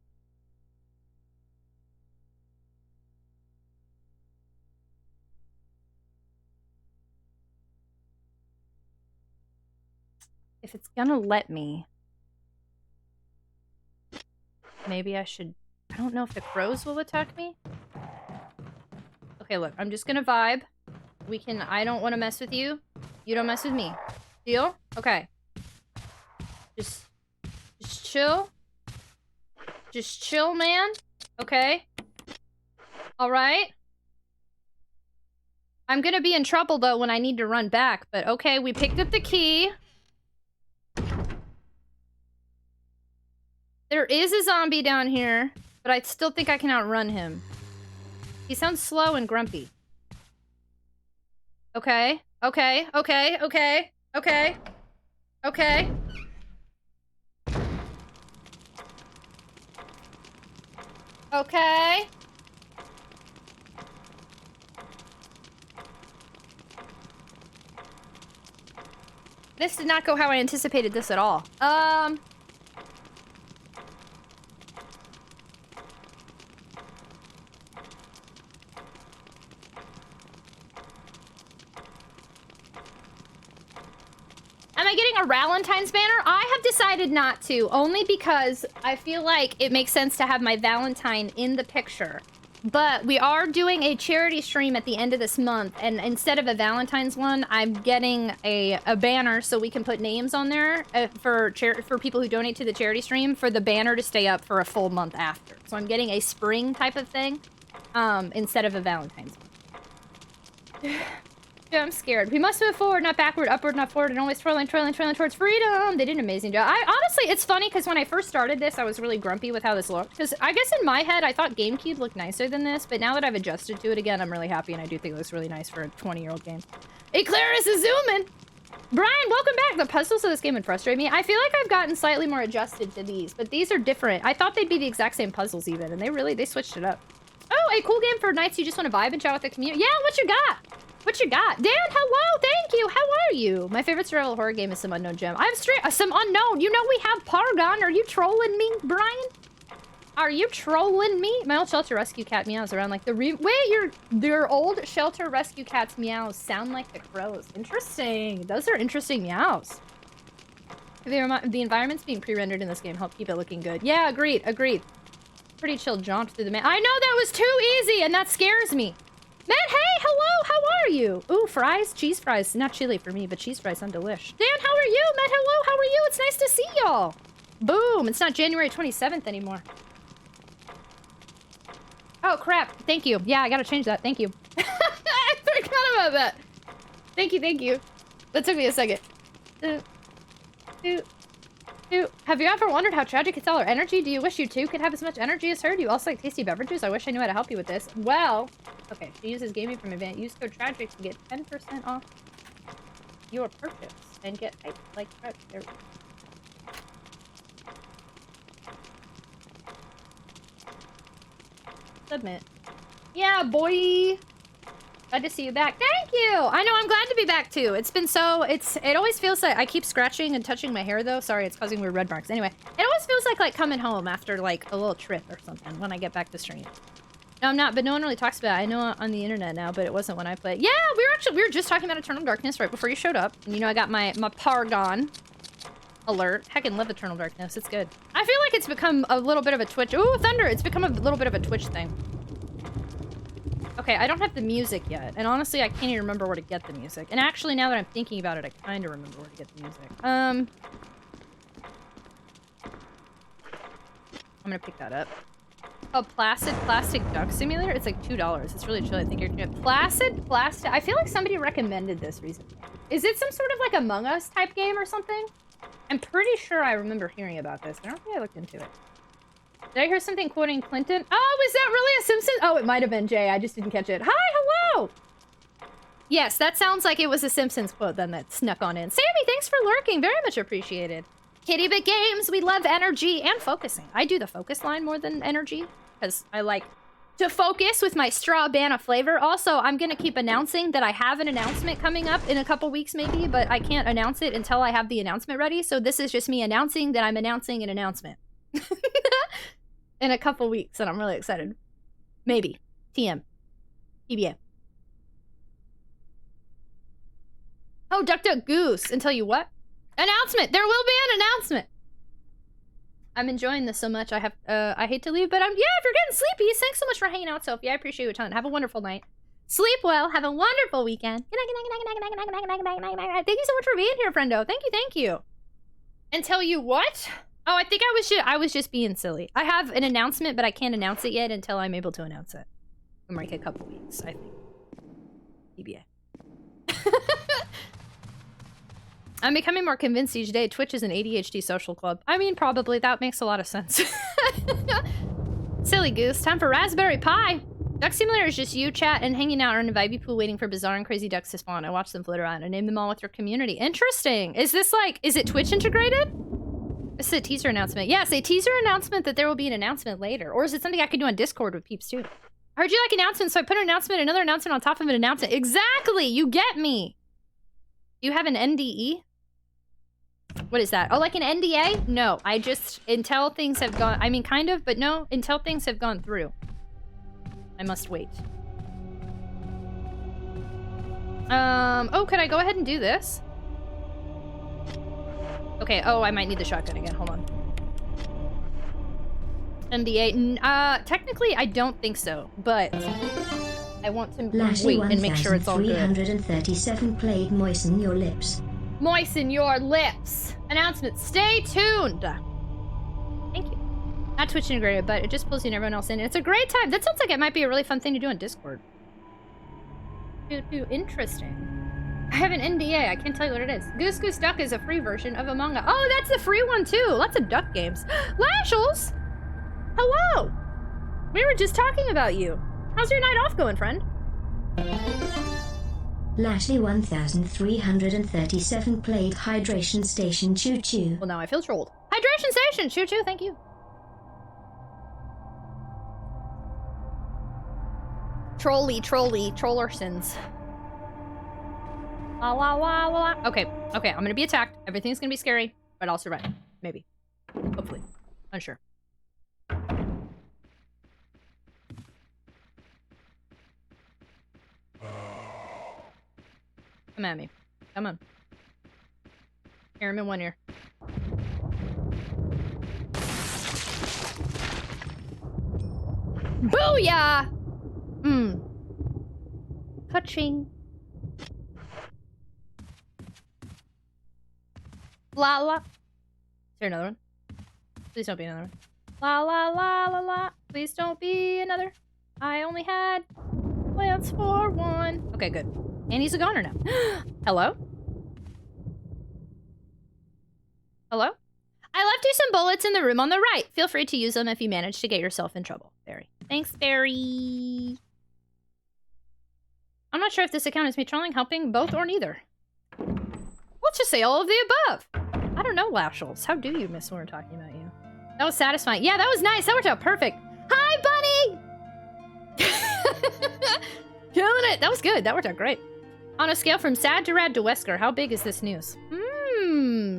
S2: If it's gonna let me... Maybe I should... I don't know if the crows will attack me. Okay, look. I'm just gonna vibe. We can... I don't want to mess with you. You don't mess with me. Deal? Okay. Just chill. Just chill, man. Okay. Alright. I'm gonna be in trouble, though, when I need to run back. But okay, we picked up the key. There is a zombie down here, but I still think I can outrun him. He sounds slow and grumpy. Okay. Okay. Okay. Okay. Okay. Okay. Okay. This did not go how I anticipated this at all. Am I getting a Valentine's banner? I have decided not to, only because I feel like it makes sense to have my Valentine in the picture. But we are doing a charity stream at the end of this month, and instead of a Valentine's one, I'm getting a banner so we can put names on there for people who donate to the charity stream, for the banner to stay up for a full month after. So I'm getting a spring type of thing instead of a Valentine's one. Yeah, I'm scared. We must move forward, not backward, upward, not forward, and always twirling towards freedom. They did an amazing job. Honestly, it's funny because when I first started this, I was really grumpy with how this looked. Because I guess in my head, I thought GameCube looked nicer than this, but now that I've adjusted to it again, I'm really happy, and I do think it looks really nice for a 20-year-old game. Hey, Claris is zooming! Brian, welcome back! The puzzles of this game would frustrate me. I feel like I've gotten slightly more adjusted to these, but these are different. I thought they'd be the exact same puzzles even, and they switched it up. Oh, a cool game for nights you just want to vibe and chat with the community. Yeah, what you got? What you got? Dan, hello, thank you. How are you? My favorite survival horror game is Some Unknown Gem. I have Some Unknown. You know we have Paragon. Are you trolling me, Brian? Are you trolling me? My old shelter rescue cat meows around like the Wait, your old shelter rescue cat's meows sound like the crows. Interesting. Those are interesting meows. The environments being pre-rendered in this game help keep it looking good. Yeah, agreed. Pretty chill jaunt through the man. I know that was too easy, and that scares me. Matt, hey, hello, how are you? Ooh, fries? Cheese fries. Not chili for me, but cheese fries sound delish. Dan, how are you? Matt, hello, how are you? It's nice to see y'all. Boom, it's not January 27th anymore. Oh, crap. Thank you. Yeah, I gotta change that. Thank you. I forgot about that. Thank you. That took me a second. Have you ever wondered how tragic can sell her energy? Do you wish you too could have as much energy as her? Do you also like tasty beverages? I wish I knew how to help you with this. Well, okay, she uses gaming from event. Use code TRAGIC to get 10% off your purchase and get hyped like Tragic. Submit. Yeah, boy. Glad to see you back. Thank you! I know, I'm glad to be back too. It's been so... It always feels like... I keep scratching and touching my hair though. Sorry, it's causing weird red marks. Anyway, it always feels like coming home after like a little trip or something when I get back to stream. No, I'm not, but no one really talks about it. I know on the internet now, but it wasn't when I played. Yeah, we were just talking about Eternal Darkness right before you showed up. And you know, I got my Paragon alert. Heckin' love Eternal Darkness. It's good. I feel like it's become a little bit of a Twitch... Ooh, Thunder! It's become a little bit of a Twitch thing. Okay, I don't have the music yet, and honestly, I can't even remember where to get the music. And actually, now that I'm thinking about it, I kind of remember where to get the music. I'm gonna pick that up. Oh, Placid Plastic Duck Simulator? It's like $2. It's really chill. I think you're gonna... Placid Plastic... I feel like somebody recommended this recently. Is it some sort of like Among Us type game or something? I'm pretty sure I remember hearing about this. I don't think I looked into it. Did I hear something quoting Clinton? Oh, is that really a Simpsons? Oh, it might have been Jay. I just didn't catch it. Hi, hello! Yes, that sounds like it was a Simpsons quote then that snuck on in. Sammy, thanks for lurking. Very much appreciated. Kitty Bit Games, we love energy and focusing. I do the focus line more than energy because I like to focus with my straw banana flavor. Also, I'm going to keep announcing that I have an announcement coming up in a couple weeks maybe, but I can't announce it until I have the announcement ready. So this is just me announcing that I'm announcing an announcement. In a couple weeks, and I'm really excited. Maybe. TM. TBM. Oh, Duck Duck Goose. And tell you what? Announcement! There will be an announcement! I'm enjoying this so much. I hate to leave, but yeah, if you're getting sleepy, thanks so much for hanging out, Sophie. I appreciate you a ton. Have a wonderful night. Sleep well. Have a wonderful weekend. Good night. Thank you so much for being here, friendo. Thank you. And tell you what? Oh, I think I was just being silly. I have an announcement, but I can't announce it yet until I'm able to announce it. In like a couple weeks, I think. TBA. I'm becoming more convinced each day Twitch is an ADHD social club. I mean, probably. That makes a lot of sense. Silly goose. Time for Raspberry Pi. Duck Simulator is just you, chat, and hanging out in a vibey pool waiting for bizarre and crazy ducks to spawn. I watch them float around and name them all with your community. Interesting. Is this like, is it Twitch integrated? This is a teaser announcement. Yes, a teaser announcement that there will be an announcement later. Or is it something I could do on Discord with peeps too? I heard you like announcements, so I put an announcement, another announcement on top of an announcement. Exactly! You get me! You have an NDE? What is that? Oh, like an NDA? No, I just, until things have gone, I mean, kind of, but no, until things have gone through. I must wait. Oh, could I go ahead and do this? Okay, oh, I might need the shotgun again, hold on. NDA, technically, I don't think so, but I want to wait and make sure it's all good.
S6: 337 played moisten your lips.
S2: Moisten your lips. Announcement. Stay tuned. Thank you. Not Twitch integrated, but it just pulls you and everyone else in. It's a great time. That sounds like it might be a really fun thing to do on Discord. Interesting. I have an NDA. I can't tell you what it is. Goose Goose Duck is a free version of Among Us. Oh, that's a free one too. Lots of duck games. Lashels! Hello! We were just talking about you. How's your night off going, friend?
S6: Lashley 1337 played Hydration Station Choo Choo.
S2: Well, now I feel trolled. Hydration Station Choo Choo, thank you. Trollersons. La la la la. Okay, I'm gonna be attacked. Everything's gonna be scary, but I'll survive. Maybe. Hopefully. Unsure. Come at me. Come on. Hear him in one ear. Booyah! Touching. La la. Is there another one? Please don't be another one. La la la la la. Please don't be another. I only had plans for one. Okay, good. And he's a goner now. Hello? Hello? I left you some bullets in the room on the right. Feel free to use them if you manage to get yourself in trouble. Barry. Thanks, Barry. I'm not sure if this account is me trolling, helping, both, or neither. Let's just say all of the above. I don't know, Lashels. How do you miss when we're talking about you? That was satisfying. Yeah, that was nice. That worked out perfect. Hi, Bunny! Killing it. That was good. That worked out great. On a scale from sad to rad to Wesker, how big is this news?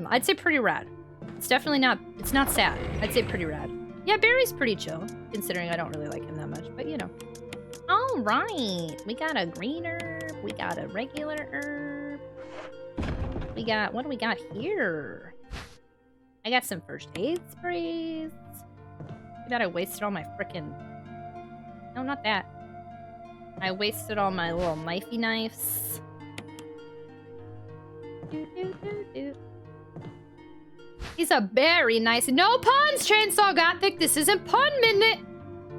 S2: I'd say pretty rad. It's definitely not, it's not sad. I'd say pretty rad. Yeah, Barry's pretty chill, considering I don't really like him that much, but you know. All right, we got a green herb, we got a regular herb. We got, what do we got here? I got some first aid sprays. I thought I wasted all my frickin', no, not that. I wasted all my little knifey knives. He's a very nice... No puns, Chainsaw Gothic! This isn't pun minute!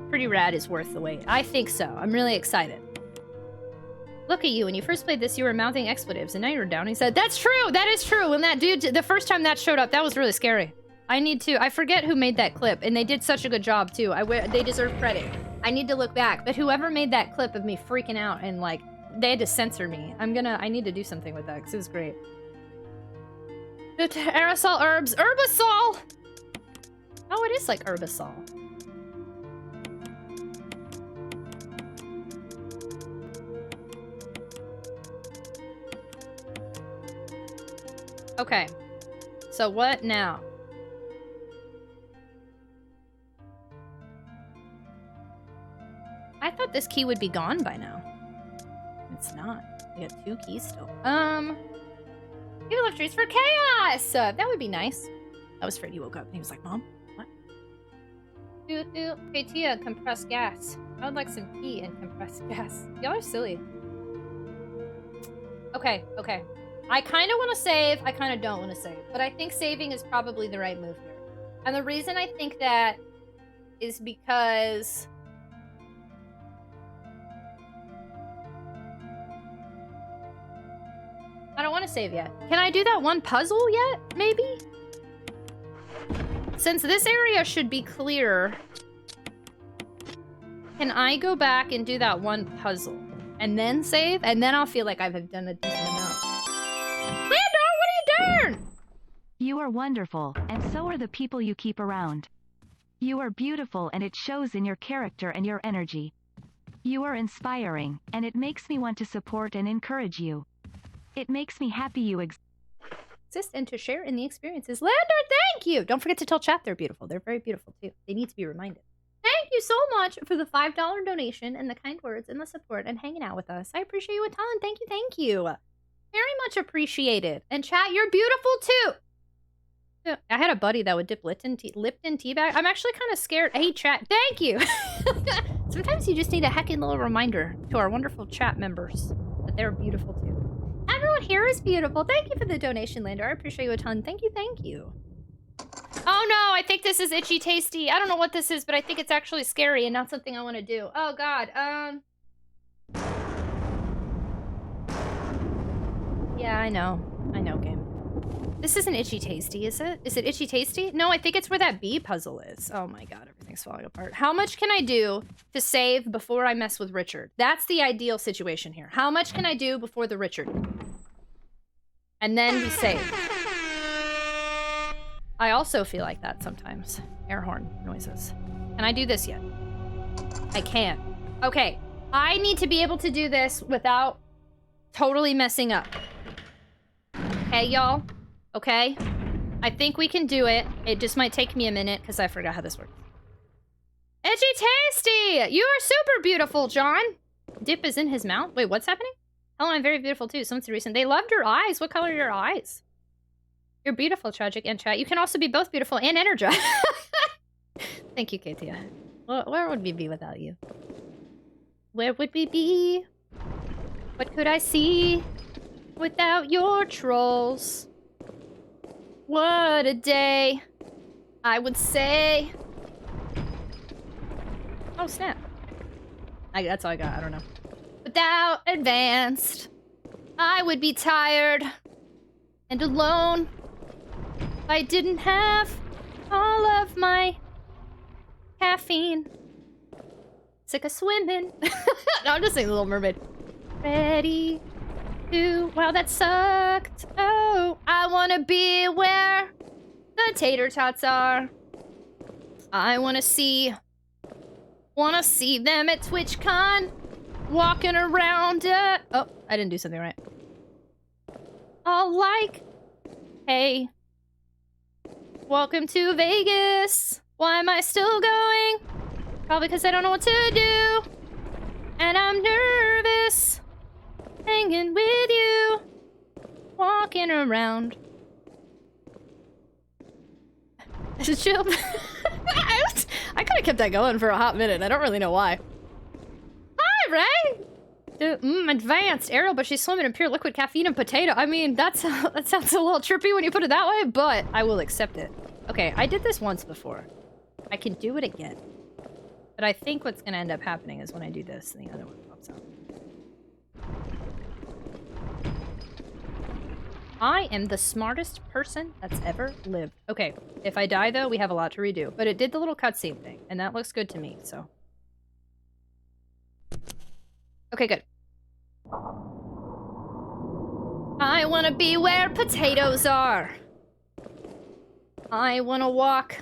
S2: Pretty rad is worth the wait. I think so. I'm really excited. Look at you. When you first played this, you were mouthing expletives, and now you're down. He said, that's true! That is true! When that dude... The first time that showed up, that was really scary. I need to... I forget who made that clip, and they did such a good job, too. They deserve credit. I need to look back, but whoever made that clip of me freaking out and, like, they had to censor me. I need to do something with that, because it was great. The aerosol herbs. Herbisol! Oh, it is like herbisol. Okay. So what now? I thought this key would be gone by now. It's not. We got 2 keys still. People have treats for chaos! That would be nice. That was Freddy woke up and he was like, Mom? What? Hey, Tia, compressed gas. I would like some pee and compressed gas. Y'all are silly. Okay. I kind of want to save. I kind of don't want to save. But I think saving is probably the right move here. And the reason I think that is because... I don't want to save yet. Can I do that one puzzle yet? Maybe? Since this area should be clear, can I go back and do that one puzzle? And then save? And then I'll feel like I've done a decent amount. Landor, what are you doing?
S5: You are wonderful, and so are the people you keep around. You are beautiful, and it shows in your character and your energy. You are inspiring, and it makes me want to support and encourage you. It makes me happy you
S2: exist and to share in the experiences. Landor, thank you! Don't forget to tell chat they're beautiful. They're very beautiful, too. They need to be reminded. Thank you so much for the $5 donation and the kind words and the support and hanging out with us. I appreciate you a ton. Thank you. Very much appreciated. And chat, you're beautiful, too! I had a buddy that would dip Lipton tea bag. I'm actually kind of scared. Hey, chat, thank you! Sometimes you just need a heckin' little reminder to our wonderful chat members that they're beautiful, too. Everyone here is beautiful. Thank you for the donation, Landor. I appreciate you a ton. Thank you. Oh no, I think this is itchy tasty. I don't know what this is, but I think it's actually scary and not something I want to do. Oh god, yeah, I know, game. This isn't itchy tasty, is it? Is it itchy tasty? No, I think it's where that bee puzzle is. Oh my god, everything's falling apart. How much can I do to save before I mess with Richard? That's the ideal situation here. How much can I do before the Richard? And then we save. I also feel like that sometimes. Air horn noises. Can I do this yet? I can't. Okay, I need to be able to do this without totally messing up. Okay, y'all? Okay? I think we can do it. It just might take me a minute because I forgot how this works. Itchy tasty! You are super beautiful, John! Dip is in his mouth? Wait, what's happening? Oh, I'm very beautiful too. Someone's recent. They loved your eyes. What color are your eyes? You're beautiful, Tragic and Chat. You can also be both beautiful and energized. Thank you, Katia. Where would we be without you? Where would we be? What could I see without your trolls? What a day, I would say. Oh, snap. That's all I got. I don't know. Without advanced, I would be tired and alone. I didn't have all of my caffeine. Sick of swimming. No, I'm just saying Little Mermaid. Ready to... Wow, that sucked. Oh, I want to be where the tater tots are. I want to see them at TwitchCon. Walking around. Oh, I didn't do something right. All like, hey, welcome to Vegas. Why am I still going? Probably because I don't know what to do. And I'm nervous. Hanging with you. Walking around. Chill. I could have kept that going for a hot minute. I don't really know why. Hi, Ray! Advanced. Ariel, but she's swimming in pure liquid caffeine and potato. I mean, that sounds a little trippy when you put it that way, but I will accept it. Okay, I did this once before. I can do it again. But I think what's gonna end up happening is when I do this, the other one pops out. I am the smartest person that's ever lived. Okay, if I die though, we have a lot to redo. But it did the little cutscene thing, and that looks good to me, so. Okay, good. I want to be where potatoes are. I want to walk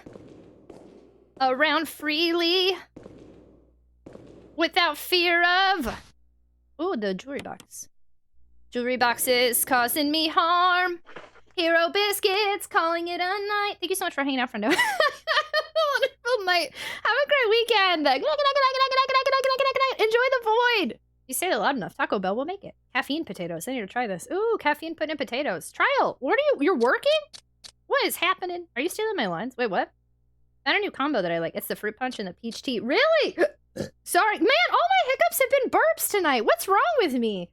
S2: around freely without fear of... Ooh, the jewelry box. Jewelry boxes causing me harm. Hero biscuits, calling it a night. Thank you so much for hanging out, friendo. Wonderful night. Have a great weekend. Enjoy the void. You say it loud enough, Taco Bell will make it. Caffeine potatoes. I need to try this. Ooh, caffeine put in potatoes. Trial. What are you? You're working? What is happening? Are you stealing my lines? Wait, what? Found a new combo that I like. It's the fruit punch and the peach tea. Really? Sorry. Man, all my hiccups have been burps tonight. What's wrong with me?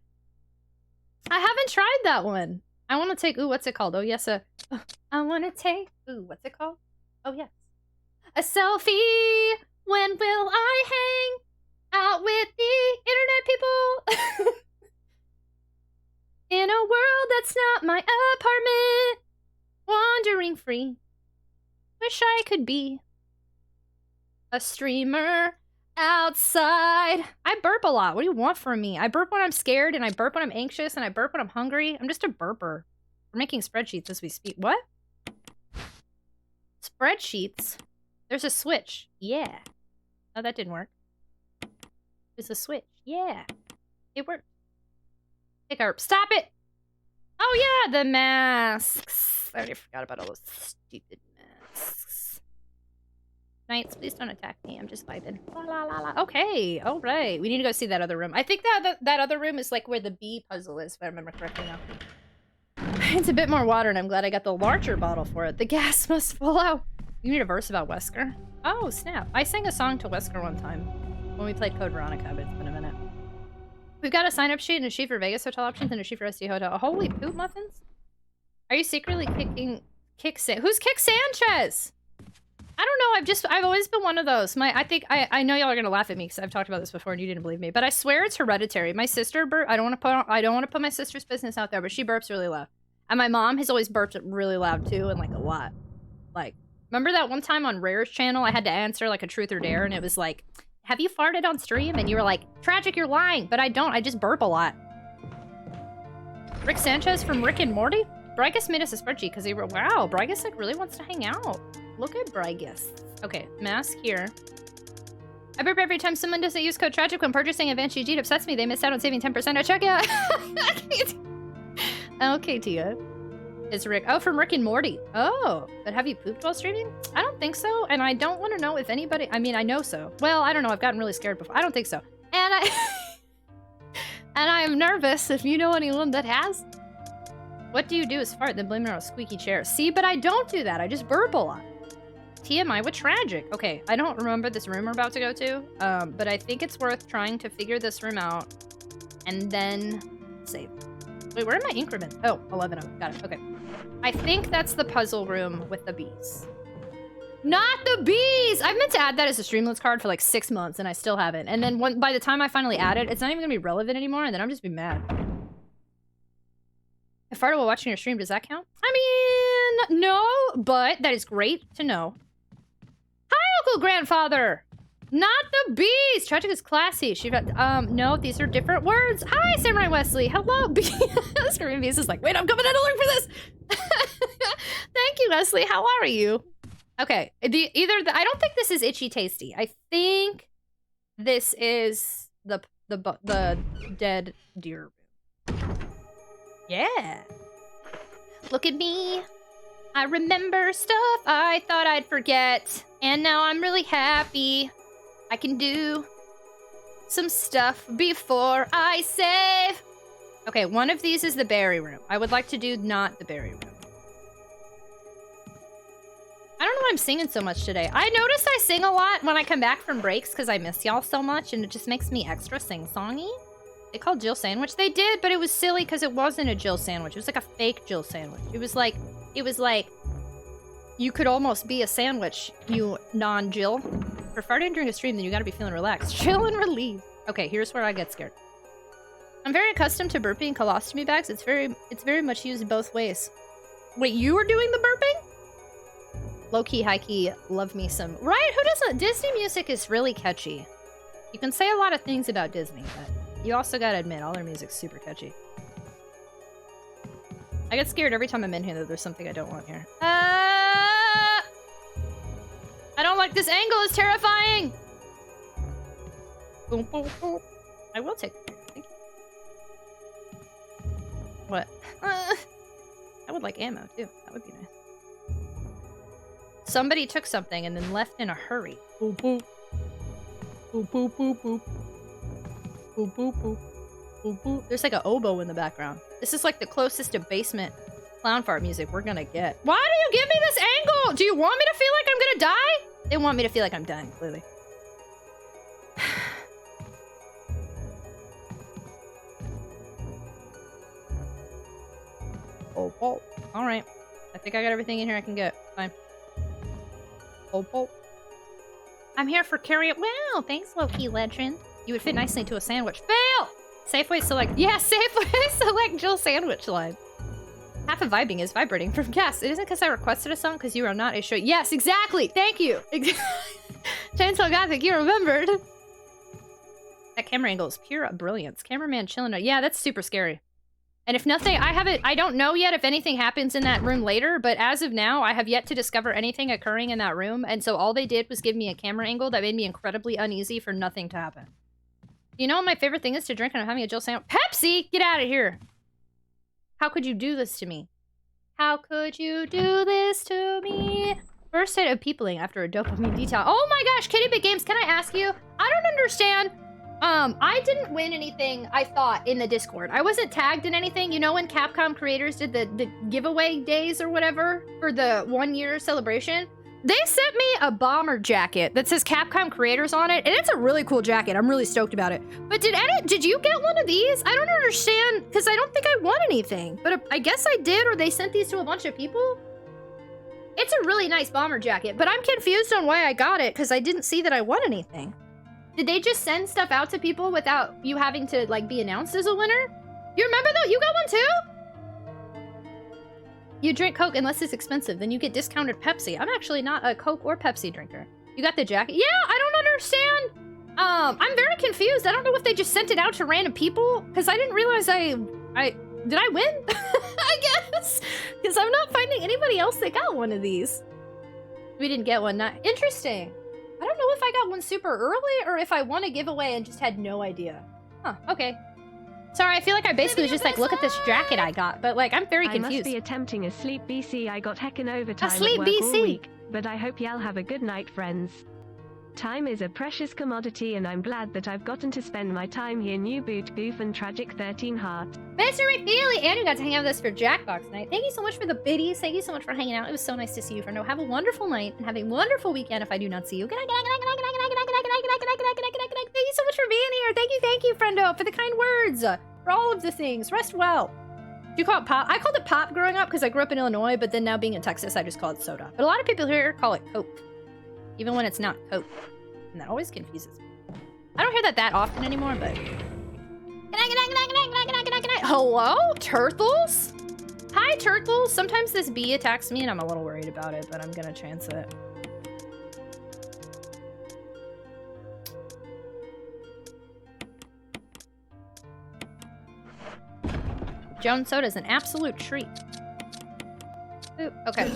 S2: I haven't tried that one. I want to take... Ooh, what's it called? Oh, yes, I want to take... Ooh, what's it called? Oh, yes. A selfie. When will I hang out with the internet people? In a world that's not my apartment. Wandering free. Wish I could be a streamer outside. I burp a lot. What do you want from me? I burp when I'm scared, and I burp when I'm anxious, and I burp when I'm hungry. I'm just a burper. We're making spreadsheets as we speak. What? Spreadsheets? There's a switch. Yeah. Oh, that didn't work. There's a switch. Yeah. It worked. Take a... Stop it! Oh, yeah, the masks. I already forgot about all those stupid masks. Knights, please don't attack me. I'm just vibing. La, la, la, la. Okay, all right. We need to go see that other room. I think that other room is like where the bee puzzle is, if I remember correctly now. It's a bit more water, and I'm glad I got the larger bottle for it. The gas must fall out. You need a verse about Wesker? Oh, snap. I sang a song to Wesker one time when we played Code Veronica, but it's been a minute. We've got a sign-up sheet and a sheet for Vegas hotel options and a sheet for SD Hotel. Holy poop muffins? Are you secretly kicking... Who's Kick Sanchez? I don't know. I've always been one of those. I know y'all are gonna laugh at me because I've talked about this before and you didn't believe me, but I swear it's hereditary. My sister I don't want to put my sister's business out there, but she burps really loud. And my mom has always burped really loud too, and like a lot. Like, remember that one time on Rare's channel I had to answer like a truth or dare, and it was like, have you farted on stream? And you were like, Tragic, you're lying. But I don't. I just burp a lot. Rick Sanchez from Rick and Morty? Brygus made us a spreadsheet because he wrote, wow, Brygus like really wants to hang out. Look at Brygus. Okay, mask here. I burp every time someone doesn't use code Tragic when purchasing Advanced GG. It upsets me. They missed out on saving 10% at checkout. Okay, Tia. It's Rick. Oh, from Rick and Morty. Oh, but have you pooped while streaming? I don't think so, and I don't want to know if anybody... I mean, I know so. Well, I don't know. I've gotten really scared before. I don't think so. And and I'm nervous if you know anyone that has. What do you do is fart, then blame it on a squeaky chair. See, but I don't do that. I just burp a lot. TMI with Tragic. Okay, I don't remember this room we're about to go to, but I think it's worth trying to figure this room out and then save. Wait, where are my increments? Oh, 11 of them. Got it. Okay. I think that's the puzzle room with the bees. Not the bees! I've meant to add that as a Streamlabs card for like 6 months, and I still haven't. And then by the time I finally add it, it's not even gonna be relevant anymore, and then I'm just be mad. If farted while watching your stream, does that count? I mean, no, but that is great to know. Hi, Uncle Grandfather! Not the bees! Tragic is classy. She got, no, these are different words. Hi, Samurai Wesley. Hello, bees. Screaming Bees is like, wait, I'm coming in to look for this. Thank you, Wesley. How are you? Okay, I don't think this is Itchy Tasty. I think this is the dead deer. Yeah. Look at me. I remember stuff I thought I'd forget. And now I'm really happy. I can do some stuff before I save. Okay, one of these is the berry room. I would like to do not the berry room. I don't know why I'm singing so much today. I noticed I sing a lot when I come back from breaks because I miss y'all so much, and it just makes me extra sing-songy. They called Jill sandwich. They did, but it was silly because it wasn't a Jill sandwich. It was like a fake Jill sandwich. It was like you could almost be a sandwich, you non-Jill. For farting during a stream, then you gotta be feeling relaxed. Chill and relieved. Okay, here's where I get scared. I'm very accustomed to burping colostomy bags. It's very much used both ways. Wait, you were doing the burping? Low-key, high-key, love me some. Right? Who doesn't? Disney music is really catchy. You can say a lot of things about Disney, but you also gotta admit, all their music's super catchy. I get scared every time I'm in here that there's something I don't want here. I don't like this angle, it's terrifying! Boom, boom, boom. I will take it. Thank you. What? I would like ammo, too. That would be nice. Somebody took something and then left in a hurry. Boop, boop. Boop, boop, boop, boop. Boop, boop, boop. Boop, boop. There's like an oboe in the background. This is like the closest to basement clown fart music we're gonna get. Why do you give me this angle? Do you want me to feel like I'm gonna die? They want me to feel like I'm dying, clearly. Oh. All right. I think I got everything in here I can get. Fine. Oh. I'm here for karaoke. Wow, thanks, low-key legend. You would fit nicely into a sandwich. Fail! Safeway select. Yeah, Safeway select Jill sandwich line. Half of vibing is vibrating from guests. It isn't because I requested a song, because you are not a show. Yes, exactly. Thank you. Chainsaw Gothic, you remembered. That camera angle is pure brilliance. Cameraman chilling. Yeah, that's super scary. And if nothing, I don't know yet if anything happens in that room later, but as of now, I have yet to discover anything occurring in that room, and so all they did was give me a camera angle that made me incredibly uneasy for nothing to happen. You know what my favorite thing is to drink, and I'm having a Jill sandwich? Pepsi! Get out of here! How could you do this to me? How could you do this to me? First hit of peopling after a dopamine detox. Oh my gosh, Kitty Big Games, can I ask you? I don't understand. I didn't win anything, I thought, in the Discord. I wasn't tagged in anything. You know when Capcom creators did the giveaway days or whatever for the 1-year celebration? They sent me a bomber jacket that says Capcom creators on it, and it's a really cool jacket. I'm really stoked about it. But did you get one of these? I don't understand, because I don't think I won anything. But I guess I did, or they sent these to a bunch of people. It's a really nice bomber jacket, but I'm confused on why I got it, because I didn't see that I won anything. Did they just send stuff out to people without you having to, like, be announced as a winner? You remember that? You got one too? You drink Coke unless it's expensive, then you get discounted Pepsi. I'm actually not a Coke or Pepsi drinker. You got the jacket? Yeah, I don't understand. I'm very confused. I don't know if they just sent it out to random people, because I didn't realize did I win? I guess. Because I'm not finding anybody else that got one of these. We didn't get one. Not interesting. I don't know if I got one super early or if I won a giveaway and just had no idea. Huh, okay. Sorry, I feel like I basically was just like, look at this jacket I got, but like, I'm very confused.
S1: I must be attempting a sleep BC. I got heckin' overtime
S2: a sleep
S1: at work
S2: BC.
S1: all week, but I hope y'all have a good night, friends. Time is a precious commodity, and I'm glad that I've gotten to spend my time here. New boot, goof, and tragic 13 heart.
S2: Mr. McFeely, and you got to hang out with us for Jackbox night. Thank you so much for the biddies. Thank you so much for hanging out. It was so nice to see you, friendo. Have a wonderful night and have a wonderful weekend if I do not see you. Good night, good night, good night, good night, good night, good night, good night, good night, good night, good night, good night, good night, good night. Thank you so much for being here. Thank you, friendo, for the kind words, for all of the things. Rest well. Do you call it pop? I called it pop growing up because I grew up in Illinois, but then now being in Texas, I just call it soda. But a lot of people here call it Coke, even when it's not Coke. And that always confuses me. I don't hear that often anymore, but... Good night, good night, good night, good night, good night, good night, good night, good night. Hello? Turtles? Hi, Turtles. Sometimes this bee attacks me and I'm a little worried about it, but I'm gonna chance it. Jones Soda is an absolute treat. Ooh, okay.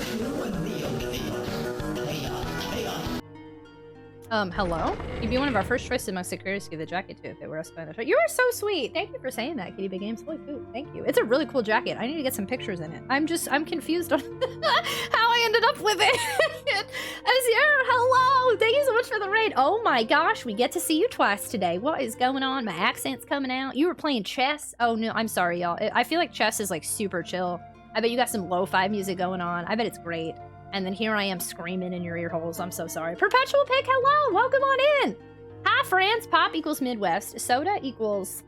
S2: Hello? You'd be one of our first choices amongst the creators to give the jacket to if they were us by the show. You are so sweet! Thank you for saying that, Kitty Big Games. Holy food. Thank you. It's a really cool jacket. I need to get some pictures in it. I'm confused on how I ended up with it. I was here. Hello! Thank you so much for the raid. Oh my gosh, we get to see you twice today. What is going on? My accent's coming out. You were playing chess? Oh no, I'm sorry, y'all. I feel like chess is like super chill. I bet you got some lo-fi music going on. I bet it's great. And then here I am screaming in your ear holes. I'm so sorry. Perpetual Pick, hello! Welcome on in! Hi, friends! Pop equals Midwest. Soda equals...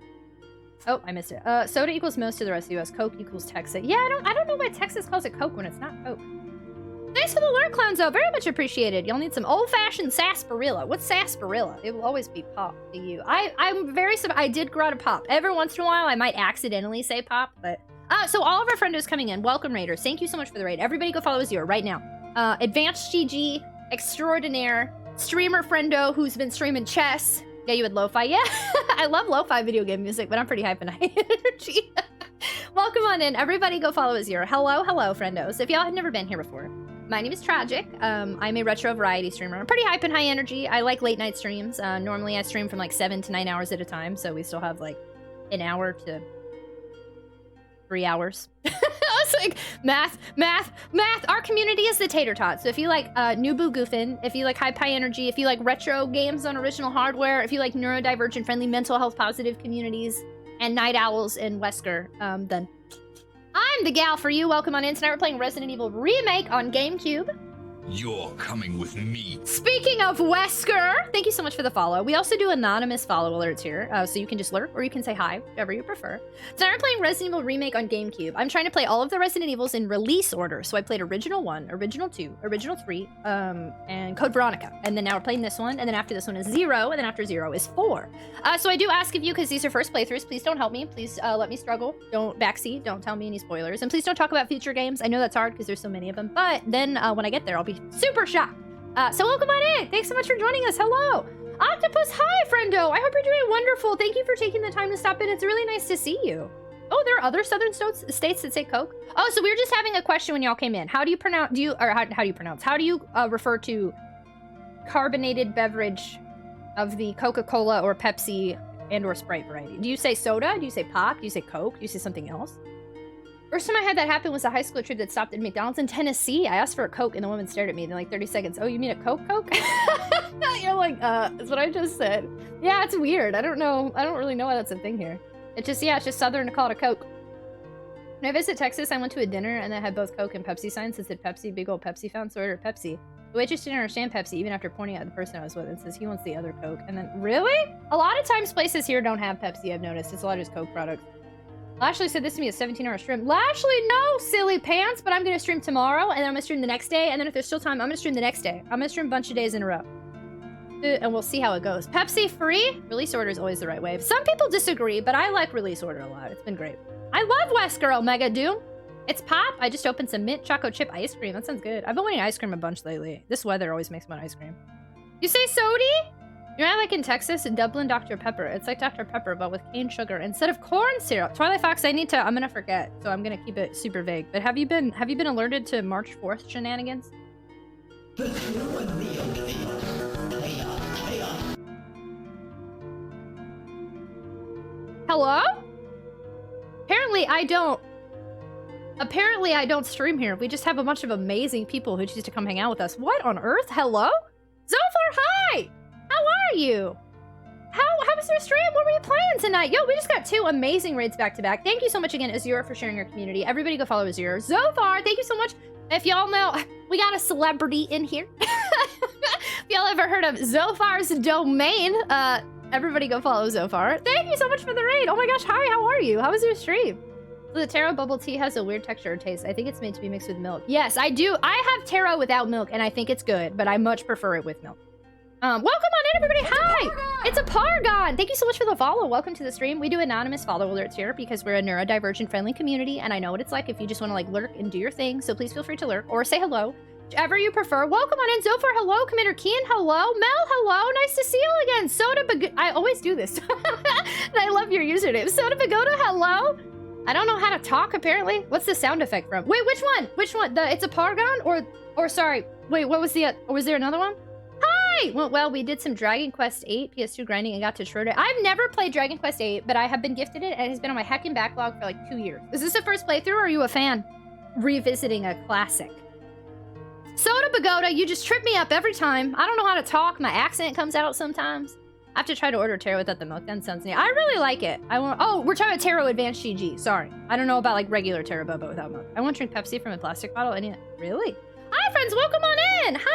S2: Oh, I missed it. Soda equals most of the rest of the US. Coke equals Texas. Yeah, I don't know why Texas calls it Coke when it's not Coke. Thanks for the lurk, Clownzo. Very much appreciated. Y'all need some old-fashioned sarsaparilla. What's sarsaparilla? It will always be pop to you. I'm very... I did grow out a pop. Every once in a while, I might accidentally say pop, but... so all of our friendos coming in. Welcome, Raiders. Thank you so much for the raid. Everybody go follow Azure right now. Advanced GG, Extraordinaire, Streamer Friendo, who's been streaming chess. Yeah, you had lo-fi. Yeah, I love lo-fi video game music, but I'm pretty hype and high energy. Welcome on in. Everybody go follow Azure. Hello, friendos. If y'all have never been here before, my name is Tragic. I'm a retro variety streamer. I'm pretty hype and high energy. I like late night streams. Normally I stream from like 7 to 9 hours at a time, so we still have like an hour to 3 hours. So like, math. Our community is the tater tot. So if you like Nubu Goofin, if you like high energy, if you like retro games on original hardware, if you like neurodivergent friendly mental health positive communities and night owls in Wesker, then I'm the gal for you. Welcome on in. Tonight we're playing Resident Evil Remake on GameCube.
S15: You're coming with me.
S2: Speaking of Wesker, thank you so much for the follow. We also do anonymous follow alerts here, so you can just lurk or you can say hi, whichever you prefer. Tonight we're playing Resident Evil Remake on GameCube. I'm trying to play all of the Resident Evils in release order. So I played Original 1, Original 2, Original 3, and Code Veronica. And then now we're playing this one, and then after this one is 0, and then after 0 is 4. So I do ask of you, because these are first playthroughs, please don't help me. Please let me struggle. Don't backseat. Don't tell me any spoilers. And please don't talk about future games. I know that's hard because there's so many of them. But then when I get there, I'll be super shocked. So welcome on in. Thanks so much for joining us. Hello. Octopus, hi, friendo. I hope you're doing wonderful. Thank you for taking the time to stop in. It's really nice to see you. Oh, there are other southern states that say Coke. Oh, so we were just having a question when y'all came in. How do you pronounce, how do you refer to carbonated beverage of the Coca-Cola or Pepsi and or Sprite variety? Do you say soda? Do you say pop? Do you say Coke? Do you say something else? First time I had that happen was a high school trip that stopped at McDonald's in Tennessee. I asked for a Coke and the woman stared at me in like 30 seconds. Oh, you mean a Coke? You're like, that's what I just said. Yeah, it's weird. I don't know. I don't really know why that's a thing here. It's just Southern to call it a Coke. When I visited Texas, I went to a dinner and they had both Coke and Pepsi signs. It said Pepsi, big old Pepsi fountain, so I ordered Pepsi. The waitress didn't understand Pepsi even after pointing out the person I was with and says he wants the other Coke. And then, really? A lot of times places here don't have Pepsi, I've noticed. It's a lot of just Coke products. Lashley said this to me a 17-hour stream. Lashley, no, silly pants, but I'm going to stream tomorrow, and then I'm going to stream the next day, and then if there's still time, I'm going to stream the next day. I'm going to stream a bunch of days in a row. And we'll see how it goes. Pepsi free? Release order is always the right way. Some people disagree, but I like release order a lot. It's been great. I love Wesker, Omega Doom. It's pop. I just opened some mint choco chip ice cream. That sounds good. I've been wanting ice cream a bunch lately. This weather always makes me want ice cream. You say sody? You know, like in Texas, Dublin Dr. Pepper. It's like Dr. Pepper, but with cane sugar instead of corn syrup. Twilight Fox, I'm gonna forget, so I'm gonna keep it super vague. But have you been alerted to March 4th shenanigans? Hello? Apparently I don't stream here. We just have a bunch of amazing people who choose to come hang out with us. What on earth? Hello? Zophar, hi! How are you? How was your stream? What were you playing tonight? Yo, we just got 2 amazing raids back to back. Thank you so much again, Azure, for sharing your community. Everybody go follow Azure. Zophar, thank you so much. If y'all know, we got a celebrity in here. If y'all ever heard of Zophar's domain, everybody go follow Zophar. Thank you so much for the raid. Oh my gosh, hi, how are you? How was your stream? So the taro bubble tea has a weird texture or taste. I think it's made to be mixed with milk. Yes, I do. I have taro without milk, and I think it's good, but I much prefer it with milk. Welcome on in, everybody. Hi! It's a Pargon! Thank you so much for the follow. Welcome to the stream. We do anonymous follow alerts here because we're a neurodivergent friendly community, and I know what it's like if you just want to like lurk and do your thing, so please feel free to lurk or say hello. Whichever you prefer. Welcome on in, Zophar. Hello. Commander Keen. Hello. Mel. Hello. Nice to see you again. Soda Bagoda. I always do this. And I love your username. Soda Bagoda. Hello. I don't know how to talk, apparently. What's the sound effect from? Wait, which one? Which one? It's a Pargon or sorry. Wait, what was the, was there another one? Hi! Well, we did some Dragon Quest 8 PS2 grinding and got to Schroeder. I've never played Dragon Quest 8, but I have been gifted it and it has been on my heckin' backlog for like 2 years. Is this the first playthrough or are you a fan? Revisiting a classic. Soda Bagoda, you just trip me up every time. I don't know how to talk. My accent comes out sometimes. I have to try to order taro without the milk. That sounds neat. I really like it. Oh, we're talking about taro advanced GG. Sorry. I don't know about like regular taro boba without milk. I want to drink Pepsi from a plastic bottle. Really? Hi, friends. Welcome on in. Hi.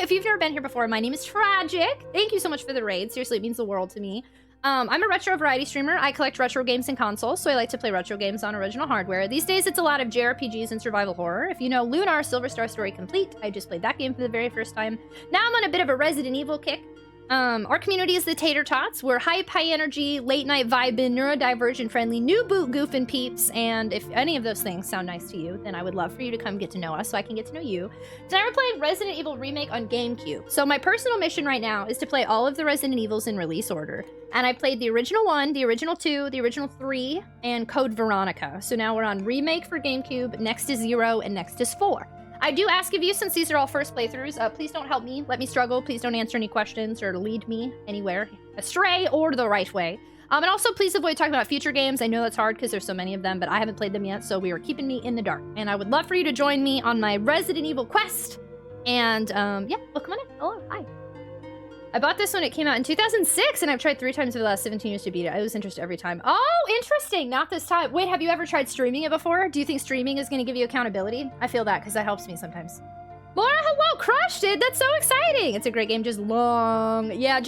S2: If you've never been here before, my name is Tragic. Thank you so much for the raid. Seriously, it means the world to me. I'm a retro variety streamer. I collect retro games and consoles, so I like to play retro games on original hardware. These days, it's a lot of JRPGs and survival horror. If you know Lunar Silver Star Story Complete, I just played that game for the very first time. Now I'm on a bit of a Resident Evil kick. Our community is the Tater Tots. We're hype, high energy, late night vibin', neurodivergent friendly, new boot goofing peeps, and if any of those things sound nice to you, then I would love for you to come get to know us so I can get to know you. Tonight we're playing Resident Evil Remake on GameCube. So my personal mission right now is to play all of the Resident Evils in release order. And I played the original 1, the original 2, the original 3, and Code Veronica. So now we're on Remake for GameCube, next is 0, and next is 4. I do ask of you, since these are all first playthroughs, please don't help me, let me struggle, please don't answer any questions or lead me anywhere astray or the right way. And also, please avoid talking about future games. I know that's hard because there's so many of them, but I haven't played them yet, so we are keeping me in the dark. And I would love for you to join me on my Resident Evil quest. And, yeah, well, come on in. Hello, hi. I bought this when it came out in 2006, and I've tried 3 times over the last 17 years to beat it. I lose interest every time. Oh, interesting. Not this time. Wait, have you ever tried streaming it before? Do you think streaming is going to give you accountability? I feel that because that helps me sometimes. Laura, hello, crushed it. That's so exciting. It's a great game, just long. Yeah,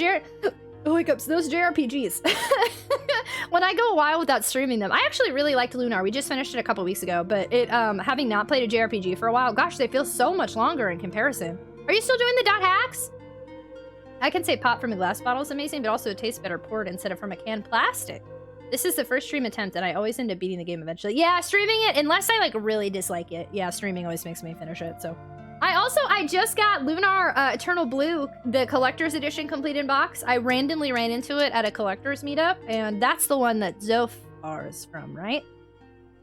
S2: oh, hiccups, those JRPGs. When I go a while without streaming them, I actually really liked Lunar. We just finished it a couple weeks ago, but it, having not played a JRPG for a while, gosh, they feel so much longer in comparison. Are you still doing the dot hacks? I can say pop from a glass bottle is amazing, but also it tastes better poured instead of from a canned plastic. This is the first stream attempt, and I always end up beating the game eventually. Yeah, streaming it, unless I, like, really dislike it. Yeah, streaming always makes me finish it, so. I just got Lunar Eternal Blue, the collector's edition completed box. I randomly ran into it at a collector's meetup, and that's the one that Zophar is from, right?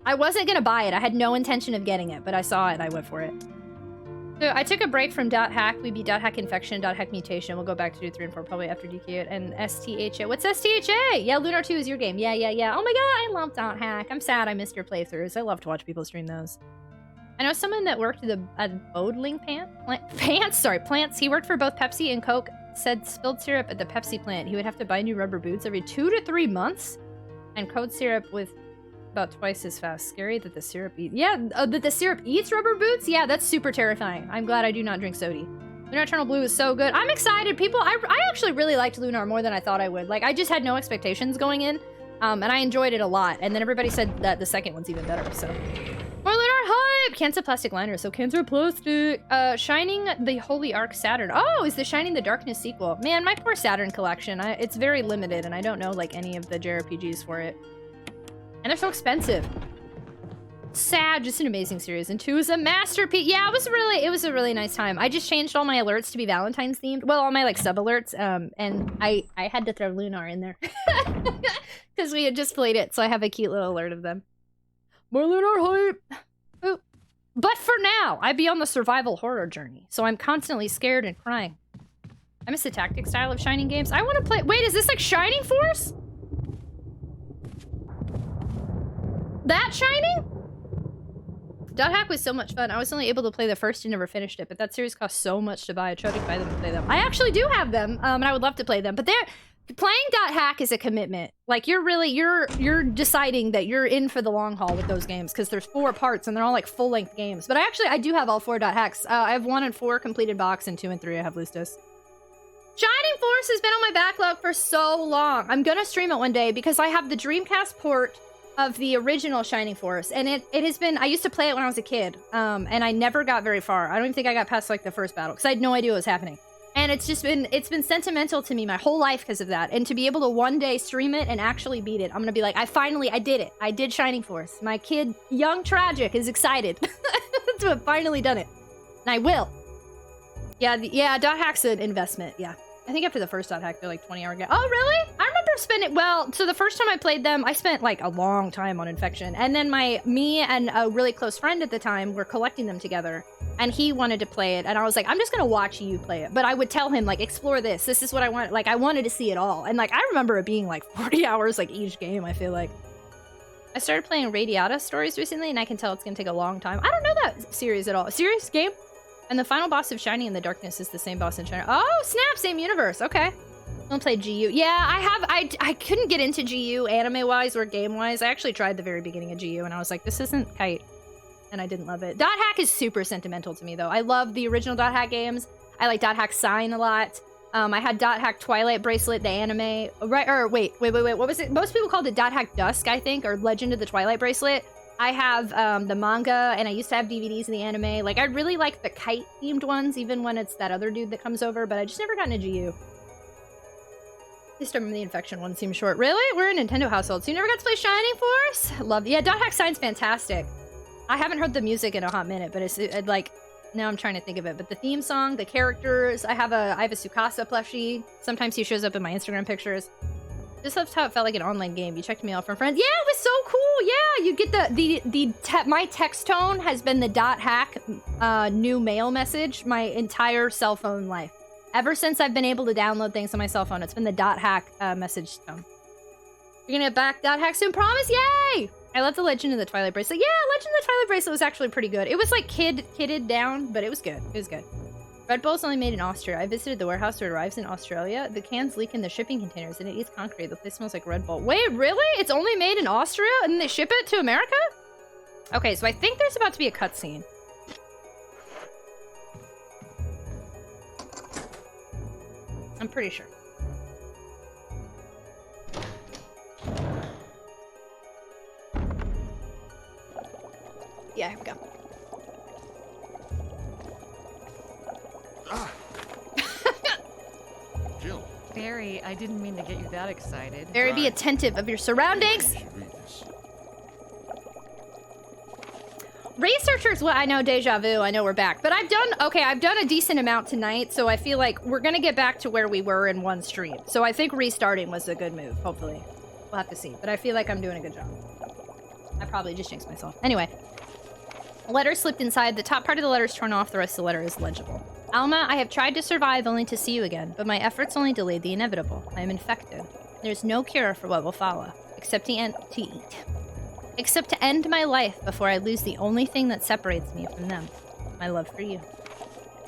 S2: I wasn't gonna buy it. I had no intention of getting it, but I saw it and I went for it. So I took a break from .hack. We beat .hack infection, .hack mutation. We'll go back to do 3 and 4 probably after DK it. And STHA. What's STHA? Yeah, Lunar 2 is your game. Yeah. Oh my god, I love .hack. I'm sad I missed your playthroughs. I love to watch people stream those. I know someone that worked at Bodling plants. He worked for both Pepsi and Coke. Said spilled syrup at the Pepsi plant. He would have to buy new rubber boots every 2 to 3 months. And code syrup with about twice as fast. Scary that the syrup eats. Yeah, that the syrup eats rubber boots? Yeah, that's super terrifying. I'm glad I do not drink sody. Lunar Eternal Blue is so good. I'm excited. People, I actually really liked Lunar more than I thought I would. Like, I just had no expectations going in. And I enjoyed it a lot. And then everybody said that the second one's even better, so. More Lunar hype! Cancer plastic liner, so cancer plastic. Shining the Holy Ark Saturn. Oh, is the Shining the Darkness sequel. Man, my poor Saturn collection. It's very limited, and I don't know, like, any of the JRPGs for it. And they're so expensive. Sad, just an amazing series. And 2 is a masterpiece. Yeah, it was a really nice time. I just changed all my alerts to be Valentine's themed. Well, all my, like, sub-alerts. And I had to throw Lunar in there. Because we had just played it, so I have a cute little alert of them. More Lunar hype! Ooh. But for now, I be on the survival horror journey, so I'm constantly scared and crying. I miss the tactic style of Shining games. I want to play- wait, is this like Shining Force? That Shining? .hack was so much fun. I was only able to play the first and never finished it, but that series cost so much to buy. I tried to buy them and play them. I actually do have them, and I would love to play them, but playing .hack is a commitment. Like, you're deciding that you're in for the long haul with those games, because there's 4 parts, and they're all, like, full-length games. But I do have all 4 .hacks. I have 1 and 4 completed box, and 2 and 3 I have loose discs. Shining Force has been on my backlog for so long. I'm gonna stream it one day, because I have the Dreamcast port of the original Shining Force, and it has been, I used to play it when I was a kid, and I never got very far. I don't even think I got past, like, the first battle, because I had no idea what was happening. And it's been sentimental to me my whole life because of that. And to be able to one day stream it and actually beat it, I'm gonna be like, I did it. I did Shining Force. My kid, young Tragic, is excited to have finally done it. And I will. Yeah, .hack's an investment, yeah. I think after the first .hack, they're like 20-hour game. Oh, really? I remember spending, well, so the first time I played them, I spent like a long time on Infection. And then me and a really close friend at the time were collecting them together. And he wanted to play it, and I was like, I'm just gonna watch you play it. But I would tell him, like, explore this. This is what I want. Like, I wanted to see it all. And, like, I remember it being, like, 40 hours, like, each game, I feel like. I started playing Radiata Stories recently, and I can tell it's gonna take a long time. I don't know that series at all. A serious game? And the final boss of Shining in the Darkness is the same boss in Shining. Oh, snap! Same universe. Okay. I'm gonna play GU. Yeah, I couldn't get into GU anime-wise or game-wise. I actually tried the very beginning of GU, and I was like, this isn't Kite. And I didn't love it. .hack is super sentimental to me, though. I love the original .hack games. I like .hack Sign a lot. I had .hack Twilight Bracelet, the anime. Right, or wait. What was it? Most people called it .hack Dusk, I think, or Legend of the Twilight Bracelet. I have the manga, and I used to have DVDs of the anime. Like, I really like the Kite-themed ones, even when it's that other dude that comes over, but I just never got into GU. Just remember the Infection one seems short. Really? We're a Nintendo household, so you never got to play Shining Force? Love, yeah, .hack Sign's fantastic. I haven't heard the music in a hot minute, but it's like, now I'm trying to think of it. But the theme song, the characters, I have a Tsukasa plushie. Sometimes he shows up in my Instagram pictures. Just loved how it felt like an online game. You checked me out from friends. Yeah, it was so cool. Yeah, you get my text tone has been the .hack new mail message my entire cell phone life. Ever since I've been able to download things on my cell phone, it's been the .hack message tone. You're gonna get back that hack soon, promise? Yay! I love the Legend of the Twilight Bracelet. Yeah, Legend of the Twilight Bracelet was actually pretty good. It was like kidded down, but it was good. It was good. Red Bull's only made in Austria. I visited the warehouse where it arrives in Australia. The cans leak in the shipping containers and it eats concrete. The place smells like Red Bull. Wait, really? It's only made in Austria and they ship it to America? Okay, so I think there's about to be a cutscene. I'm pretty sure. Yeah, here we go.
S11: Jill.
S10: Barry, I didn't mean to get you that excited.
S2: Barry, be attentive of your surroundings. Researchers, well, I know, deja vu, I know we're back. But I've done a decent amount tonight, so I feel like we're gonna get back to where we were in one stream. So I think restarting was a good move, hopefully. We'll have to see, but I feel like I'm doing a good job. I probably just jinxed myself. Anyway. A letter slipped inside. The top part of the letter is torn off. The rest of the letter is legible. Alma, I have tried to survive only to see you again, but my efforts only delayed the inevitable. I am infected. There's no cure for what will follow, except to end my life before I lose the only thing that separates me from them, my love for you.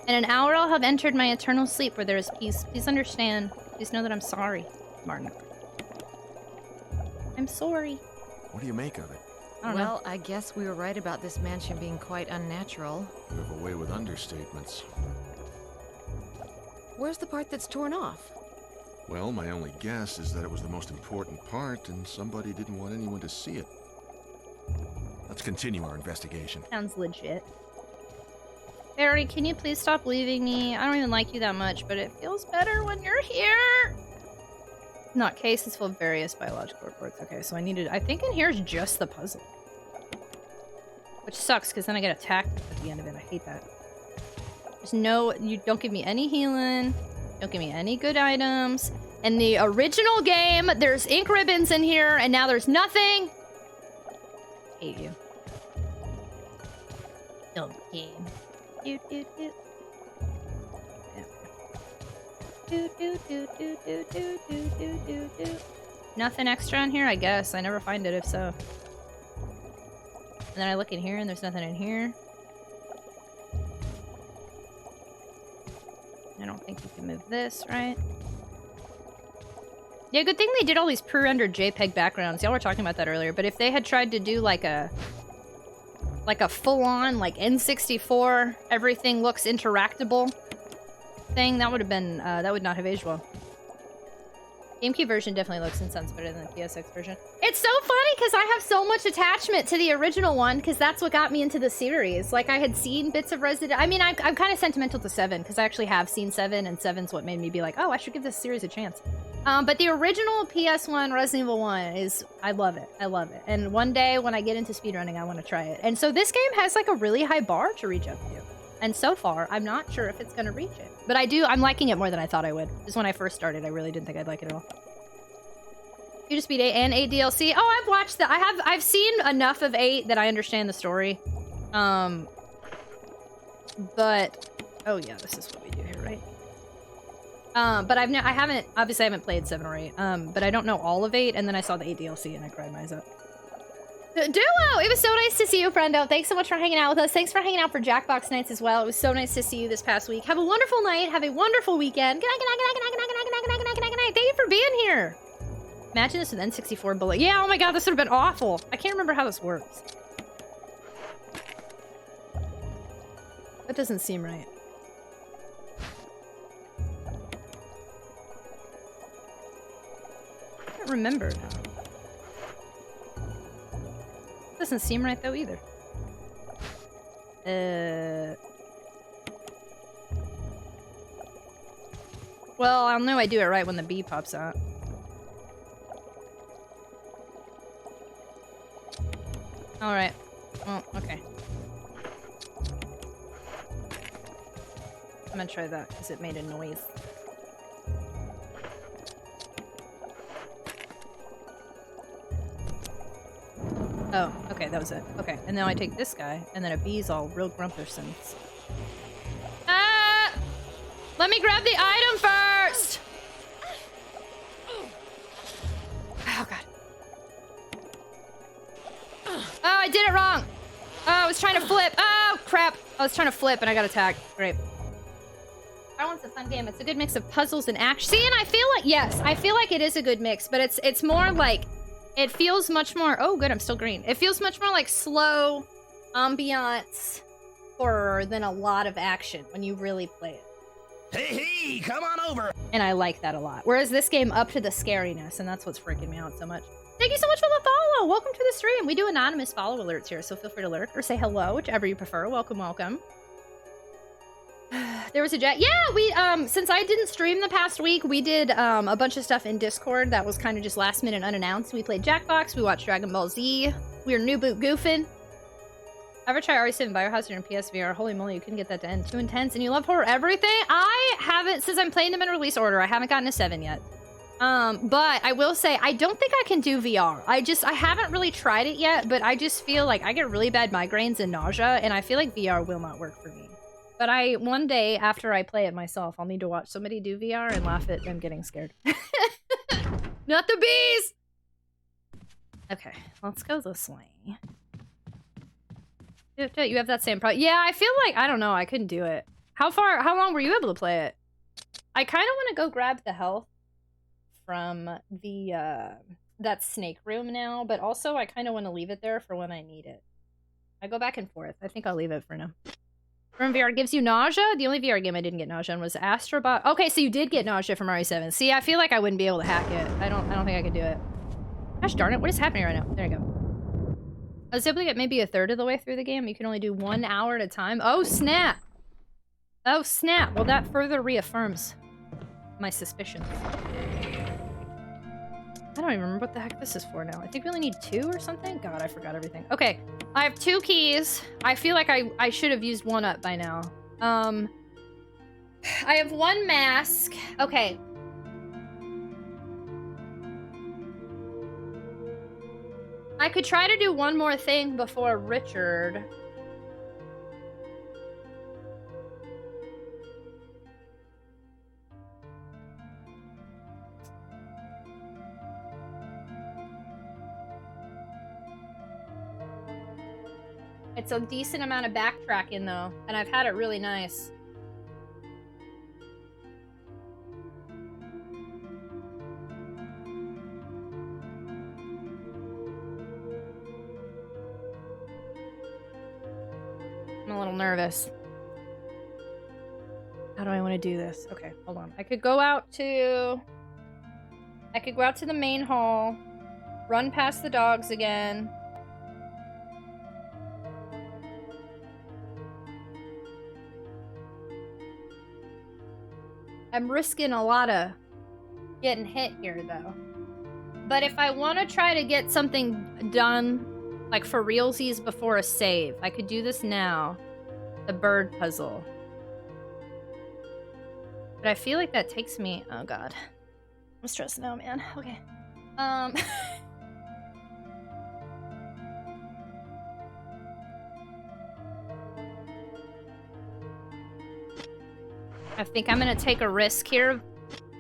S2: In an hour, I'll have entered my eternal sleep where there is peace. Please understand. Please know that I'm sorry, Martin. I'm sorry.
S11: What do you make of it?
S10: Well, I guess we were right about this mansion being quite unnatural.
S11: You have a way with understatements.
S10: Where's the part that's torn off?
S11: Well, my only guess is that it was the most important part and somebody didn't want anyone to see it. Let's continue our investigation.
S2: Sounds legit. Barry, can you please stop leaving me? I don't even like you that much, but it feels better when you're here. Not case is full of various biological reports. Okay, so I think in here is just the puzzle. Which sucks, because then I get attacked at the end of it. I hate that. You don't give me any healing. Don't give me any good items. In the original game, there's ink ribbons in here, and now there's nothing. Hate you. Dumb game. Do. Nothing extra in here, I guess. I never find it if so. And then I look in here and there's nothing in here. I don't think you can move this, right? Yeah, good thing they did all these pre-rendered JPEG backgrounds. Y'all were talking about that earlier, but if they had tried to do like a full-on, like N64, everything looks interactable thing, that would have been, that would not have aged well. GameCube version definitely looks and sounds better than the PSX version. It's so funny because I have so much attachment to the original one because that's what got me into the series. Like, I had seen bits of Resident... I mean, I'm kind of sentimental to 7 because I actually have seen 7, and 7's what made me be like, oh, I should give this series a chance. But the original PS1 Resident Evil 1 is... I love it. I love it. And one day when I get into speedrunning, I want to try it. And so this game has, like, a really high bar to reach up to. And so far, I'm not sure if it's going to reach it. But I'm liking it more than I thought I would. Just when I first started, I really didn't think I'd like it at all. You just beat 8 and 8 DLC. Oh, I've watched that. I've seen enough of 8 that I understand the story. But oh yeah, this is what we do here, right? But I haven't obviously I haven't played 7 or 8. But I don't know all of 8, and then I saw the 8 DLC and I cried my eyes out. Duo! It was so nice to see you, friendo. Thanks so much for hanging out with us. Thanks for hanging out for Jackbox nights as well. It was so nice to see you this past week. Have a wonderful night. Have a wonderful weekend. Good night, good night, good night, good night, good night, good night, good night, good night, good night, good night. Thank you for being here. Imagine this with N64 bullet. Yeah, oh my god, this would have been awful. I can't remember how this works. That doesn't seem right. I can't remember now. Doesn't seem right though either. Well, I'll know I do it right when the bee pops out. Alright. Well, okay. I'm gonna try that because it made a noise. Oh, okay, that was it. Okay, and now I take this guy, and then a bee's all real grumpersons. Ah! Let me grab the item first! Oh, God. I did it wrong. Oh, I was trying to flip. Oh, crap. I was trying to flip and I got attacked. Great. That one's a fun game. It's a good mix of puzzles and action. See, and I feel like, yes, I feel like it is a good mix, but it's more like, it feels much more, oh, good, I'm still green. It feels much more like slow ambiance horror than a lot of action when you really play it.
S13: Hey, come on over.
S2: And I like that a lot. Whereas this game up to the scariness, and that's what's freaking me out so much. Thank you so much for the follow. Welcome to the stream. We do anonymous follow alerts here, so feel free to lurk or say hello, whichever you prefer. Welcome, welcome. There was a Jack. Yeah, we, since I didn't stream the past week, we did, a bunch of stuff in Discord that was kind of just last minute unannounced. We played Jackbox, we watched Dragon Ball Z, we were new boot goofing. Ever try RE7 Biohazard in PSVR? Holy moly, you couldn't get that to end. Too intense, and you love horror everything? I haven't, since I'm playing them in release order, I haven't gotten a 7 yet. But I will say, I don't think I can do VR. I haven't really tried it yet, but I just feel like I get really bad migraines and nausea, and I feel like VR will not work for me. But one day, after I play it myself, I'll need to watch somebody do VR and laugh at them getting scared. Not the bees! Okay, let's go this way. You have that same problem. Yeah, I feel like, I don't know, I couldn't do it. How long were you able to play it? I kind of want to go grab the health from the, that snake room now, but also I kind of want to leave it there for when I need it. I go back and forth. I think I'll leave it for now. From VR gives you nausea? The only VR game I didn't get nausea on was Astrobot. Okay, so you did get nausea from RE7. See, I feel like I wouldn't be able to hack it. I don't think I could do it. Gosh darn it, what is happening right now? There you go. I was able to get maybe a third of the way through the game. You can only do 1 hour at a time. Oh, snap! Oh, snap! Well, that further reaffirms my suspicions. I don't even remember what the heck this is for now. I think we only need 2 or something? God, I forgot everything. Okay, I have 2 keys. I feel like I should have used 1 up by now. I have 1 mask. Okay. I could try to do 1 more thing before Richard. It's a decent amount of backtracking though, and I've had it really nice. I'm a little nervous. How do I want to do this? Okay, hold on. I could go out to the main hall, run past the dogs again. I'm risking a lot of getting hit here, though. But if I want to try to get something done, like for realsies before a save, I could do this now. The bird puzzle. But I feel like that takes me... Oh, God. I'm stressed now, man. Okay. I think I'm gonna take a risk here,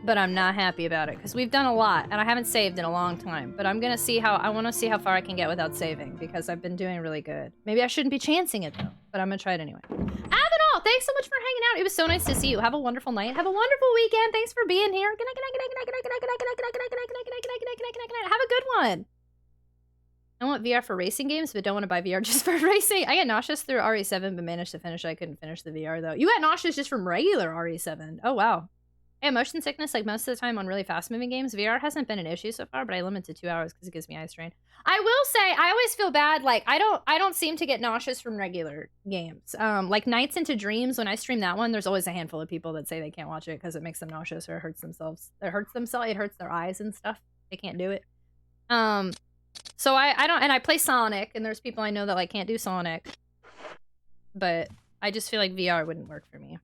S2: but I'm not happy about it because we've done a lot and I haven't saved in a long time. But I'm gonna see I want to see how far I can get without saving because I've been doing really good. Maybe I shouldn't be chancing it though, but I'm gonna try it anyway. Avenal, thanks so much for hanging out. It was so nice to see you. Have a wonderful night. Have a wonderful weekend. Thanks for being here. Good night, good night, good night, good night, good night, good night, good night, good night, good night, good night, good night, good night, good night, good night, good night, good night. Have a good one. I want VR for racing games, but don't want to buy VR just for racing. I get nauseous through RE7, but managed to finish it. I couldn't finish the VR, though. You got nauseous just from regular RE7. Oh, wow. I have motion sickness, like, most of the time on really fast-moving games. VR hasn't been an issue so far, but I limit to 2 hours because it gives me eye strain. I will say, I always feel bad. Like, I don't seem to get nauseous from regular games. Like, Nights into Dreams, when I stream that one, there's always a handful of people that say they can't watch it because it makes them nauseous or it hurts themselves. It hurts their eyes and stuff. They can't do it. So I don't, and I play Sonic, and there's people I know that like can't do Sonic, but I just feel like VR wouldn't work for me.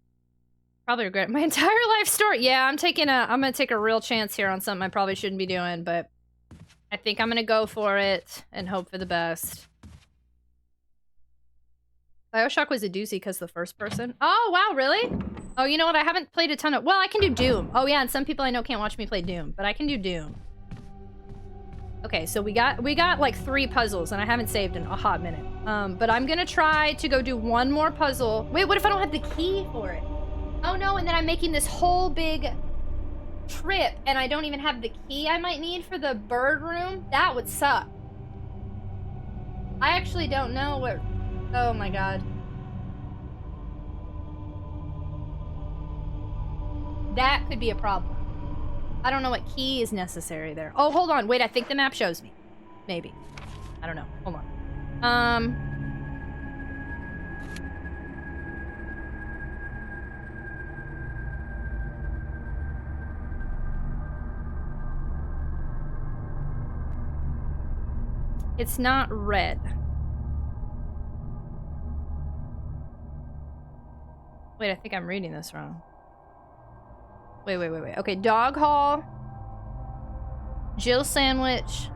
S2: Probably regret my entire life story. Yeah, I'm gonna take a real chance here on something I probably shouldn't be doing, but I think I'm gonna go for it and hope for the best. BioShock was a doozy because the first person. Oh wow, really? Oh, you know what? I haven't played a ton of. Well, I can do Doom. Oh yeah, and some people I know can't watch me play Doom, but I can do Doom. Okay, so we got like 3 puzzles, and I haven't saved in a hot minute. But I'm gonna try to go do one more puzzle. Wait, what if I don't have the key for it? Oh no, and then I'm making this whole big trip, and I don't even have the key I might need for the bird room? That would suck. I actually don't know what... Oh my god. That could be a problem. I don't know what key is necessary there. Oh, hold on. Wait, I think the map shows me. Maybe. I don't know. Hold on. It's not red. Wait, I think I'm reading this wrong. Wait. Okay, dog hall. Jill sandwich.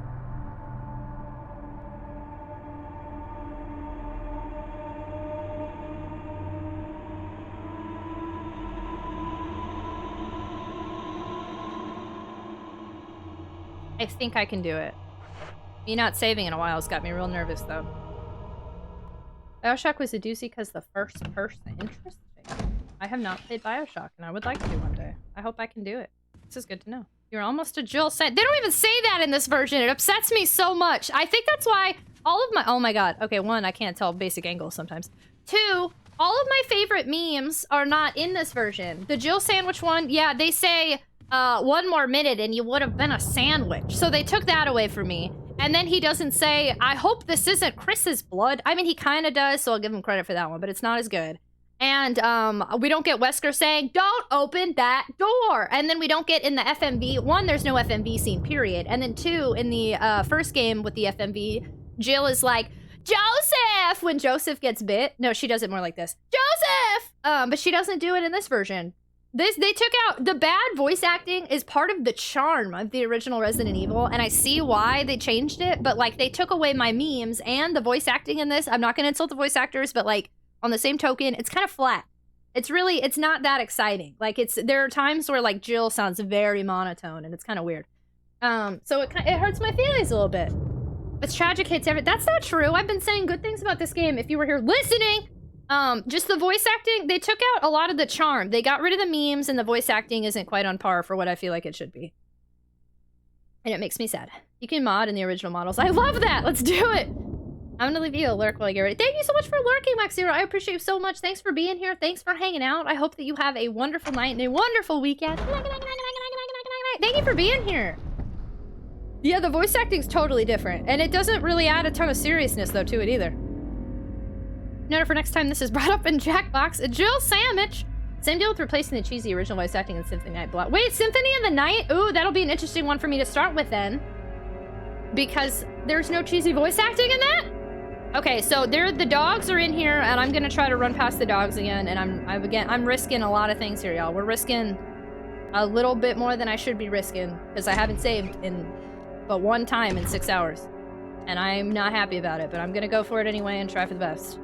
S2: I think I can do it. Me not saving in a while has got me real nervous, though. Bioshock was a doozy because the first person. Interesting. I have not played Bioshock, and I would like to one day. I hope I can do it. This is good to know. You're almost a Jill They don't even say that in this version. It upsets me so much. I think that's why all of my... Oh my god. Okay, 1, I can't tell basic angles sometimes. 2, all of my favorite memes are not in this version. The Jill sandwich one, yeah, they say, 1 more minute and you would have been a sandwich. So they took that away from me. And then he doesn't say, I hope this isn't Chris's blood. I mean, he kind of does, so I'll give him credit for that one, but it's not as good. And we don't get Wesker saying, don't open that door. And then we don't get in the FMV. 1, there's no FMV scene, period. And then 2, in the first game with the FMV, Jill is like, Joseph! When Joseph gets bit. No, she does it more like this. Joseph! But she doesn't do it in this version. They took out... The bad voice acting is part of the charm of the original Resident Evil, and I see why they changed it, but, like, they took away my memes and the voice acting in this. I'm not gonna insult the voice actors, but, like, on the same token, it's kind of flat. It's not that exciting. Like, there are times where, like, Jill sounds very monotone, and it's kind of weird. So it hurts my feelings a little bit. It's tragic hits every... That's not true. I've been saying good things about this game. If you were here listening... Just the voice acting, they took out a lot of the charm. They got rid of the memes, and the voice acting isn't quite on par for what I feel like it should be. And it makes me sad. You can mod in the original models. I love that! Let's do it! I'm gonna leave you a lurk while I get ready. Thank you so much for lurking, Max Zero. I appreciate you so much. Thanks for being here. Thanks for hanging out. I hope that you have a wonderful night and a wonderful weekend. Thank you for being here. Yeah, the voice acting's totally different. And it doesn't really add a ton of seriousness, though, to it either. Note for next time this is brought up in Jackbox. A Jill sandwich. Same deal with replacing the cheesy original voice acting in Symphony Night Block. Wait, Symphony of the Night? Ooh, that'll be an interesting one for me to start with then. Because there's no cheesy voice acting in that? Okay, so the dogs are in here, and I'm gonna try to run past the dogs again, and I'm risking a lot of things here, y'all. We're risking a little bit more than I should be risking, because I haven't saved but 1 time in 6 hours. And I'm not happy about it, but I'm gonna go for it anyway and try for the best.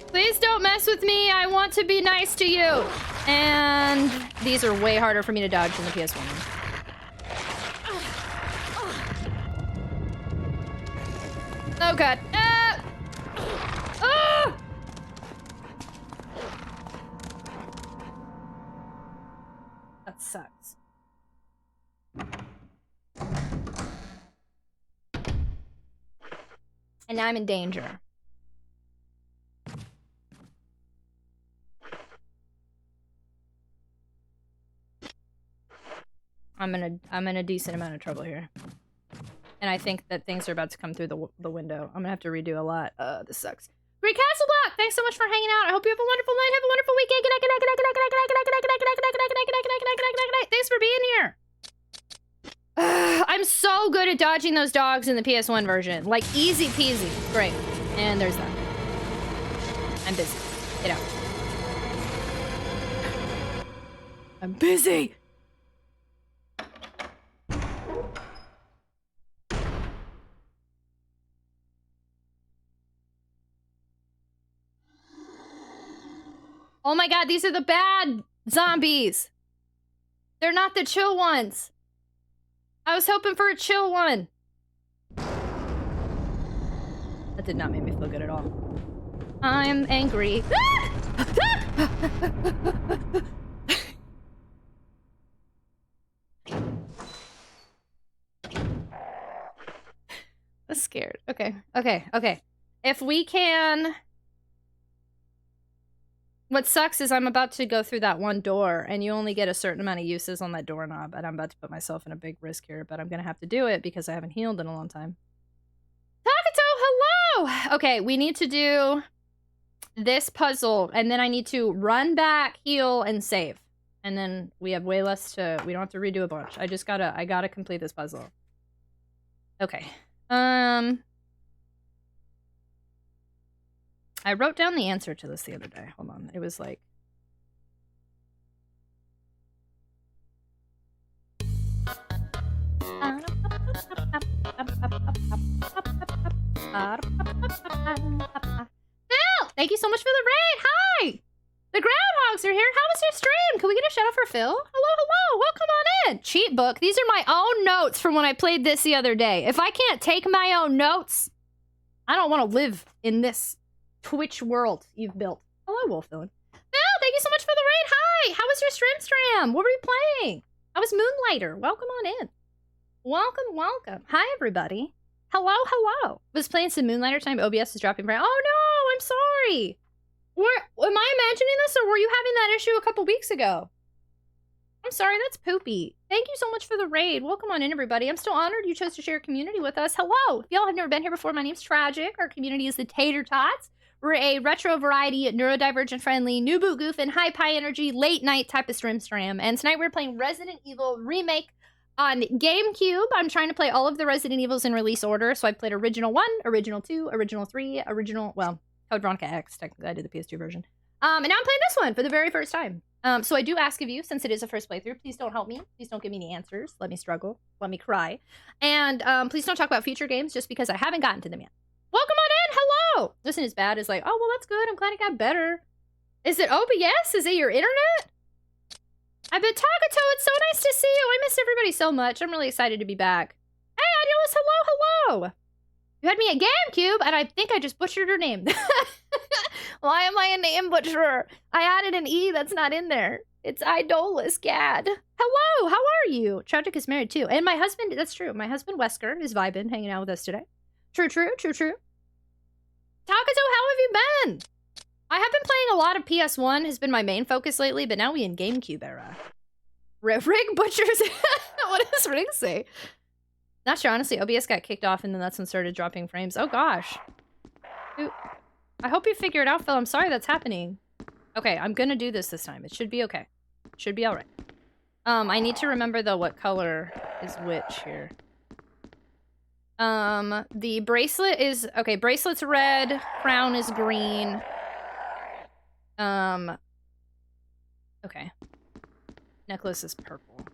S2: Please don't mess with me. I want to be nice to you. And these are way harder for me to dodge than the PS1 one. Oh god. Ah! Ah! That sucks. And now I'm in danger. I'm in a decent amount of trouble here. And I think that things are about to come through the window. I'm gonna have to redo a lot. This sucks. Great Castle Block! Thanks so much for hanging out. I hope you have a wonderful night. Have a wonderful weekend. Good night, good night, good night, good night, good night, good night, good night, good night, good night, good night, good night, good night, good night, good night, good night. Thanks for being here. I'm so good at dodging those dogs in the PS1 version. Like, easy peasy. Great. And there's that. I'm busy. Get out. I'm busy! Oh my god, these are the bad zombies! They're not the chill ones! I was hoping for a chill one! That did not make me feel good at all. I'm angry. I'm scared. Okay. If we can... What sucks is I'm about to go through that one door, and you only get a certain amount of uses on that doorknob, and I'm about to put myself in a big risk here, but I'm gonna have to do it because I haven't healed in a long time. Takato, hello! Okay, we need to do this puzzle, and then I need to run back, heal, and save. And then we have way less to... We don't have to redo a bunch. I gotta complete this puzzle. Okay. I wrote down the answer to this the other day. Hold on. It was like... Phil! Thank you so much for the raid! Hi! The groundhogs are here! How was your stream? Can we get a shout out for Phil? Hello! Welcome on in! Cheat book. These are my own notes from when I played this the other day. If I can't take my own notes, I don't want to live in this Twitch world you've built. Hello, Wolfvillain. Phil, thank you so much for the raid. Hi! How was your stream? What were you playing? I was Moonlighter. Welcome on in. Welcome. Hi, everybody. Hello. Was playing some Moonlighter time. OBS is dropping right. Oh, no! I'm sorry. Am I imagining this, or were you having that issue a couple weeks ago? I'm sorry, that's poopy. Thank you so much for the raid. Welcome on in, everybody. I'm still honored you chose to share your community with us. Hello. If y'all have never been here before, my name's Tragic. Our community is the Tater Tots. We're a retro variety, neurodivergent friendly, new boot goof, and high pie energy late night type of stram. And tonight we're playing Resident Evil Remake on GameCube. I'm trying to play all of the Resident Evils in release order. So I played Original 1, Original 2, Original 3, Code Veronica X. Technically, I did the PS2 version. And now I'm playing this one for the very first time. So I do ask of you, since it is a first playthrough, please don't help me. Please don't give me any answers. Let me struggle. Let me cry. And please don't talk about future games just because I haven't gotten to them yet. Welcome on in. Hello. Listen, as bad as like, oh, well, that's good. I'm glad it got better. Is it OBS? Is it your internet? I bet Takato, it's so nice to see you. I miss everybody so much. I'm really excited to be back. Hey, Adios. Hello. You had me at GameCube, and I think I just butchered her name. Why am I a name butcherer? I added an E that's not in there. It's Idolus, gad. Hello, how are you? Tragic is married too. And my husband, that's true. My husband, Wesker, is vibing, hanging out with us today. True. Takato, how have you been? I have been playing a lot of PS1, has been my main focus lately, but now we in GameCube era. Rig butchers. What does Rig say? Not sure, honestly. OBS got kicked off and then that's when started dropping frames. Oh gosh. Dude, I hope you figure it out, Phil. I'm sorry that's happening. Okay, I'm gonna do this time. It should be okay. Should be alright. I need to remember though what color is which here. The bracelet is... Okay, bracelet's red. Crown is green. Okay. Necklace is purple.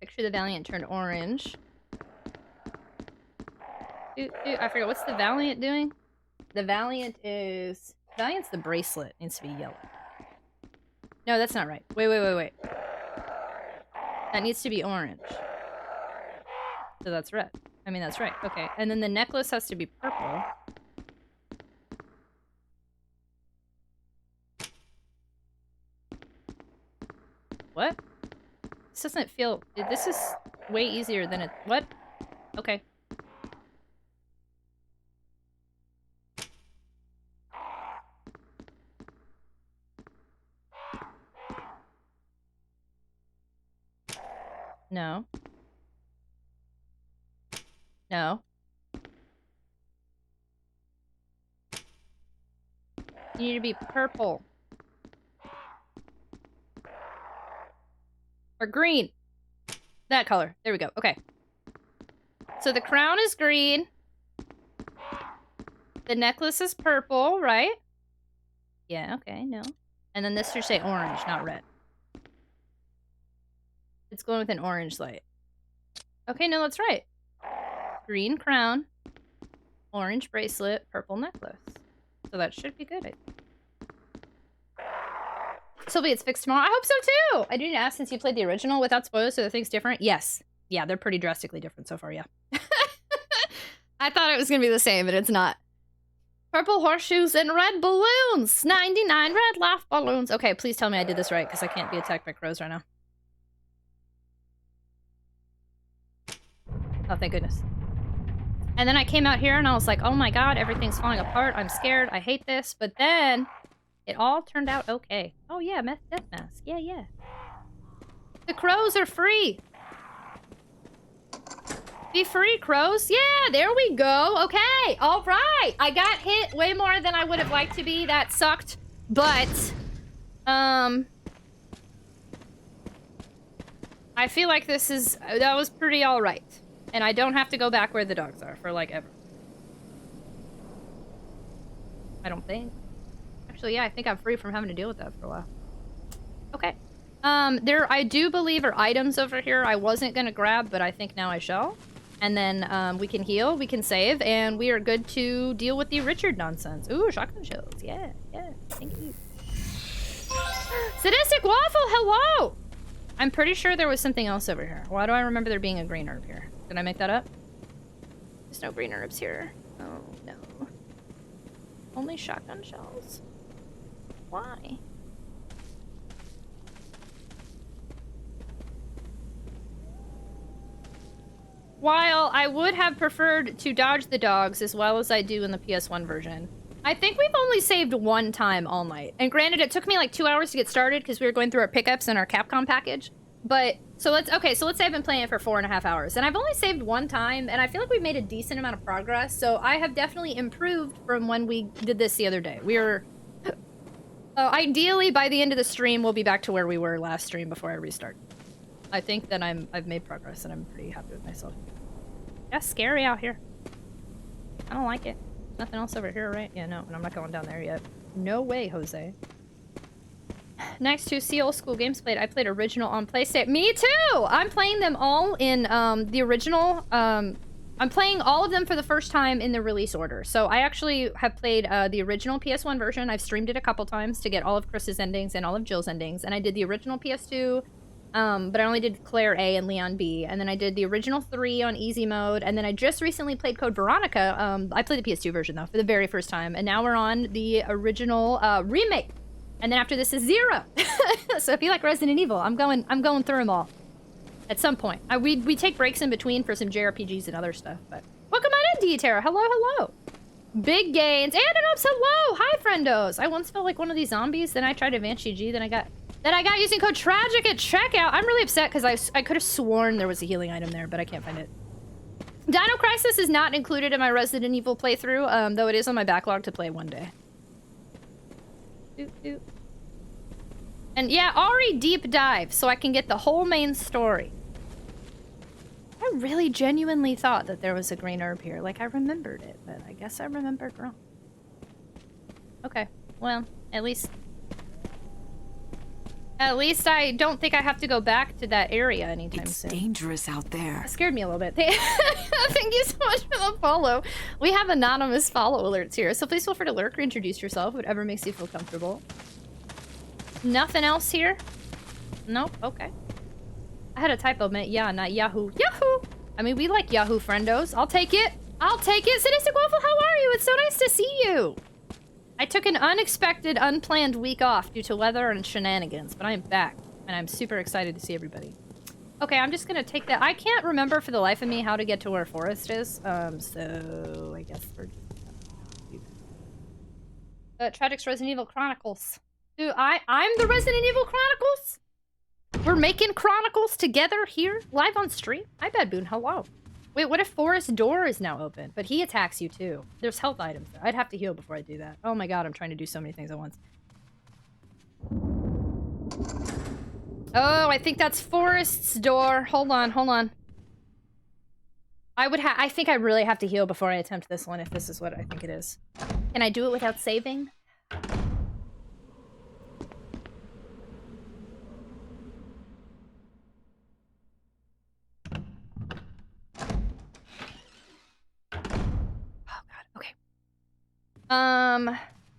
S2: Picture the Valiant turned orange. I forget, what's the Valiant doing? The Valiant is... Valiant's the bracelet. It needs to be yellow. No, that's not right. Wait. That needs to be orange. So that's red. I mean, that's right. Okay. And then the necklace has to be purple. What? This doesn't feel... This is way easier than it... What? Okay. No. No. You need to be purple. Or green. That color. There we go. Okay. So the crown is green. The necklace is purple, right? Yeah, okay, no. And then this should say orange, not red. It's glowing with an orange light. Okay, no, that's right. Green crown, orange bracelet, purple necklace. So that should be good, I think. Sylvie, it's fixed tomorrow. I hope so too. I do need to ask, since you played the original without spoilers, so the thing's different? Yes. Yeah, they're pretty drastically different so far, yeah. I thought it was gonna be the same, but it's not. Purple horseshoes and red balloons. 99 red laugh balloons. Okay, please tell me I did this right, because I can't be attacked by crows right now. Oh, thank goodness. And then I came out here and I was like, oh my god, everything's falling apart. I'm scared. I hate this. But then it all turned out okay. Oh yeah, meth death mask. Yeah, yeah. The crows are free. Be free, crows. Yeah, there we go. Okay, all right. I got hit way more than I would have liked to be. That sucked. But, I feel like that was pretty all right. And I don't have to go back where the dogs are for, like, ever. I don't think. Actually, yeah, I think I'm free from having to deal with that for a while. Okay. There, I do believe, are items over here I wasn't gonna grab, but I think now I shall. And then, we can heal, we can save, and we are good to deal with the Richard nonsense. Ooh, shotgun shells. Yeah, yeah. Thank you. Sadistic Waffle, hello! I'm pretty sure there was something else over here. Why do I remember there being a green herb here? Did I make that up? There's no green herbs here. Oh, no. Only shotgun shells. Why? While I would have preferred to dodge the dogs as well as I do in the PS1 version, I think we've only saved one time all night. And granted, it took me like 2 hours to get started because we were going through our pickups and our Capcom package. But, so let's say I've been playing it for 4.5 hours. And I've only saved one time, and I feel like we've made a decent amount of progress. So I have definitely improved from when we did this the other day. We were... ideally, by the end of the stream, we'll be back to where we were last stream before I restart. I think that I've made progress, and I'm pretty happy with myself. Yeah, scary out here. I don't like it. Nothing else over here, right? Yeah, no, and I'm not going down there yet. No way, Jose. Next to see old school games played. I played original on PlayStation. Me too! I'm playing them all in the original. I'm playing all of them for the first time in the release order. So I actually have played the original PS1 version. I've streamed it a couple times to get all of Chris's endings and all of Jill's endings. And I did the original PS2, but I only did Claire A and Leon B. And then I did the original 3 on easy mode. And then I just recently played Code Veronica. I played the PS2 version though for the very first time. And now we're on the original remake. And then after this is 0. So if you like Resident Evil, I'm going through them all. At some point. We take breaks in between for some JRPGs and other stuff, but... Welcome on in, Terra. Hello, hello. Big gains. And an ups, hello! Hi, friendos! I once felt like one of these zombies, then I tried Advanced GG, then I got using code TRAGIC at checkout. I'm really upset because I could have sworn there was a healing item there, but I can't find it. Dino Crisis is not included in my Resident Evil playthrough, though it is on my backlog to play one day. And yeah, Ari deep dive, so I can get the whole main story. I really genuinely thought that there was a green herb here. Like, I remembered it, but I guess I remembered wrong. Okay, well, at least I don't think I have to go back to that area anytime soon.
S16: It's dangerous out there.
S2: It scared me a little bit. Thank you so much for the follow. We have anonymous follow alerts here, so please feel free to lurk or introduce yourself, whatever makes you feel comfortable. Nothing else here? Nope, okay. I had a typo, meant yeah, not Yahoo. Yahoo! I mean, we like Yahoo friendos. I'll take it. I'll take it. Sadistic Waffle, how are you? It's so nice to see you. I took an unexpected, unplanned week off due to weather and shenanigans, but I am back, and I'm super excited to see everybody. Okay, I'm just gonna take that. I can't remember for the life of me how to get to where Forest is, so I guess we're just... Tragic's Resident Evil Chronicles. Dude, I'm the Resident Evil Chronicles? We're making Chronicles together here, live on stream? Hi, Bad Boon, hello. Wait, what if Forest's door is now open? But he attacks you too. There's health items there. I'd have to heal before I do that. Oh my god, I'm trying to do so many things at once. Oh, I think that's Forest's door. Hold on, hold on. I think I really have to heal before I attempt this one, if this is what I think it is. Can I do it without saving?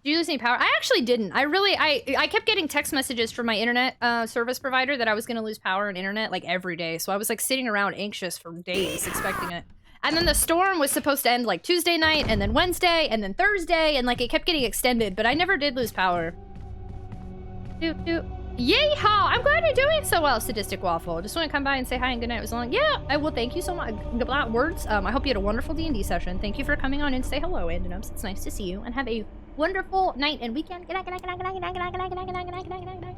S2: Did you lose any power? I actually didn't. I kept getting text messages from my internet service provider that I was gonna lose power and internet like every day. So I was like sitting around anxious for days expecting it. And then the storm was supposed to end like Tuesday night and then Wednesday and then Thursday and like it kept getting extended, but I never did lose power. Yeehaw! I'm glad you're doing so well, Sadistic Waffle. Just want to come by and say hi and good night. It was long. Yeah, I will. Thank you so much. Words. I hope you had a wonderful D&D session. Thank you for coming on and say hello, Andinums. It's nice to see you and have a wonderful night and weekend. Good night, good night, good night, good night, good night, good night, good night, good night, good night, good night, good night, good night.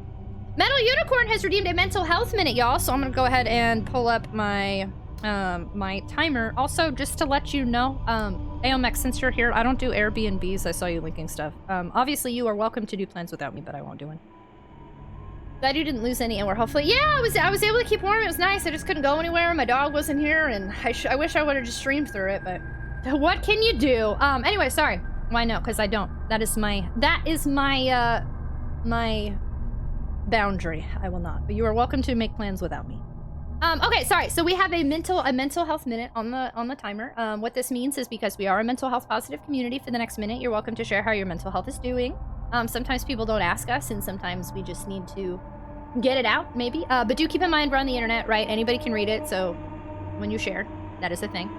S2: Metal Unicorn has redeemed a mental health minute, y'all. So I'm gonna go ahead and pull up my my timer. Also, just to let you know, AOMX, since you're here, I don't do Airbnbs. I saw you linking stuff. Obviously, you are welcome to do plans without me, but I won't do one. Glad you didn't lose any, and we're hopefully... Yeah, I was able to keep warm. It was nice. I just couldn't go anywhere. My dog wasn't here, and I wish I would have just streamed through it, but what can you do? Anyway, sorry. Why no? Because I don't. That is my my boundary. I will not. But you are welcome to make plans without me. Okay, sorry. So we have a mental health minute on the timer. What this means is because we are a mental health positive community, for the next minute, you're welcome to share how your mental health is doing. Sometimes people don't ask us, and sometimes we just need to get it out, maybe. But do keep in mind, we're on the internet, right? Anybody can read it, so when you share, that is a thing.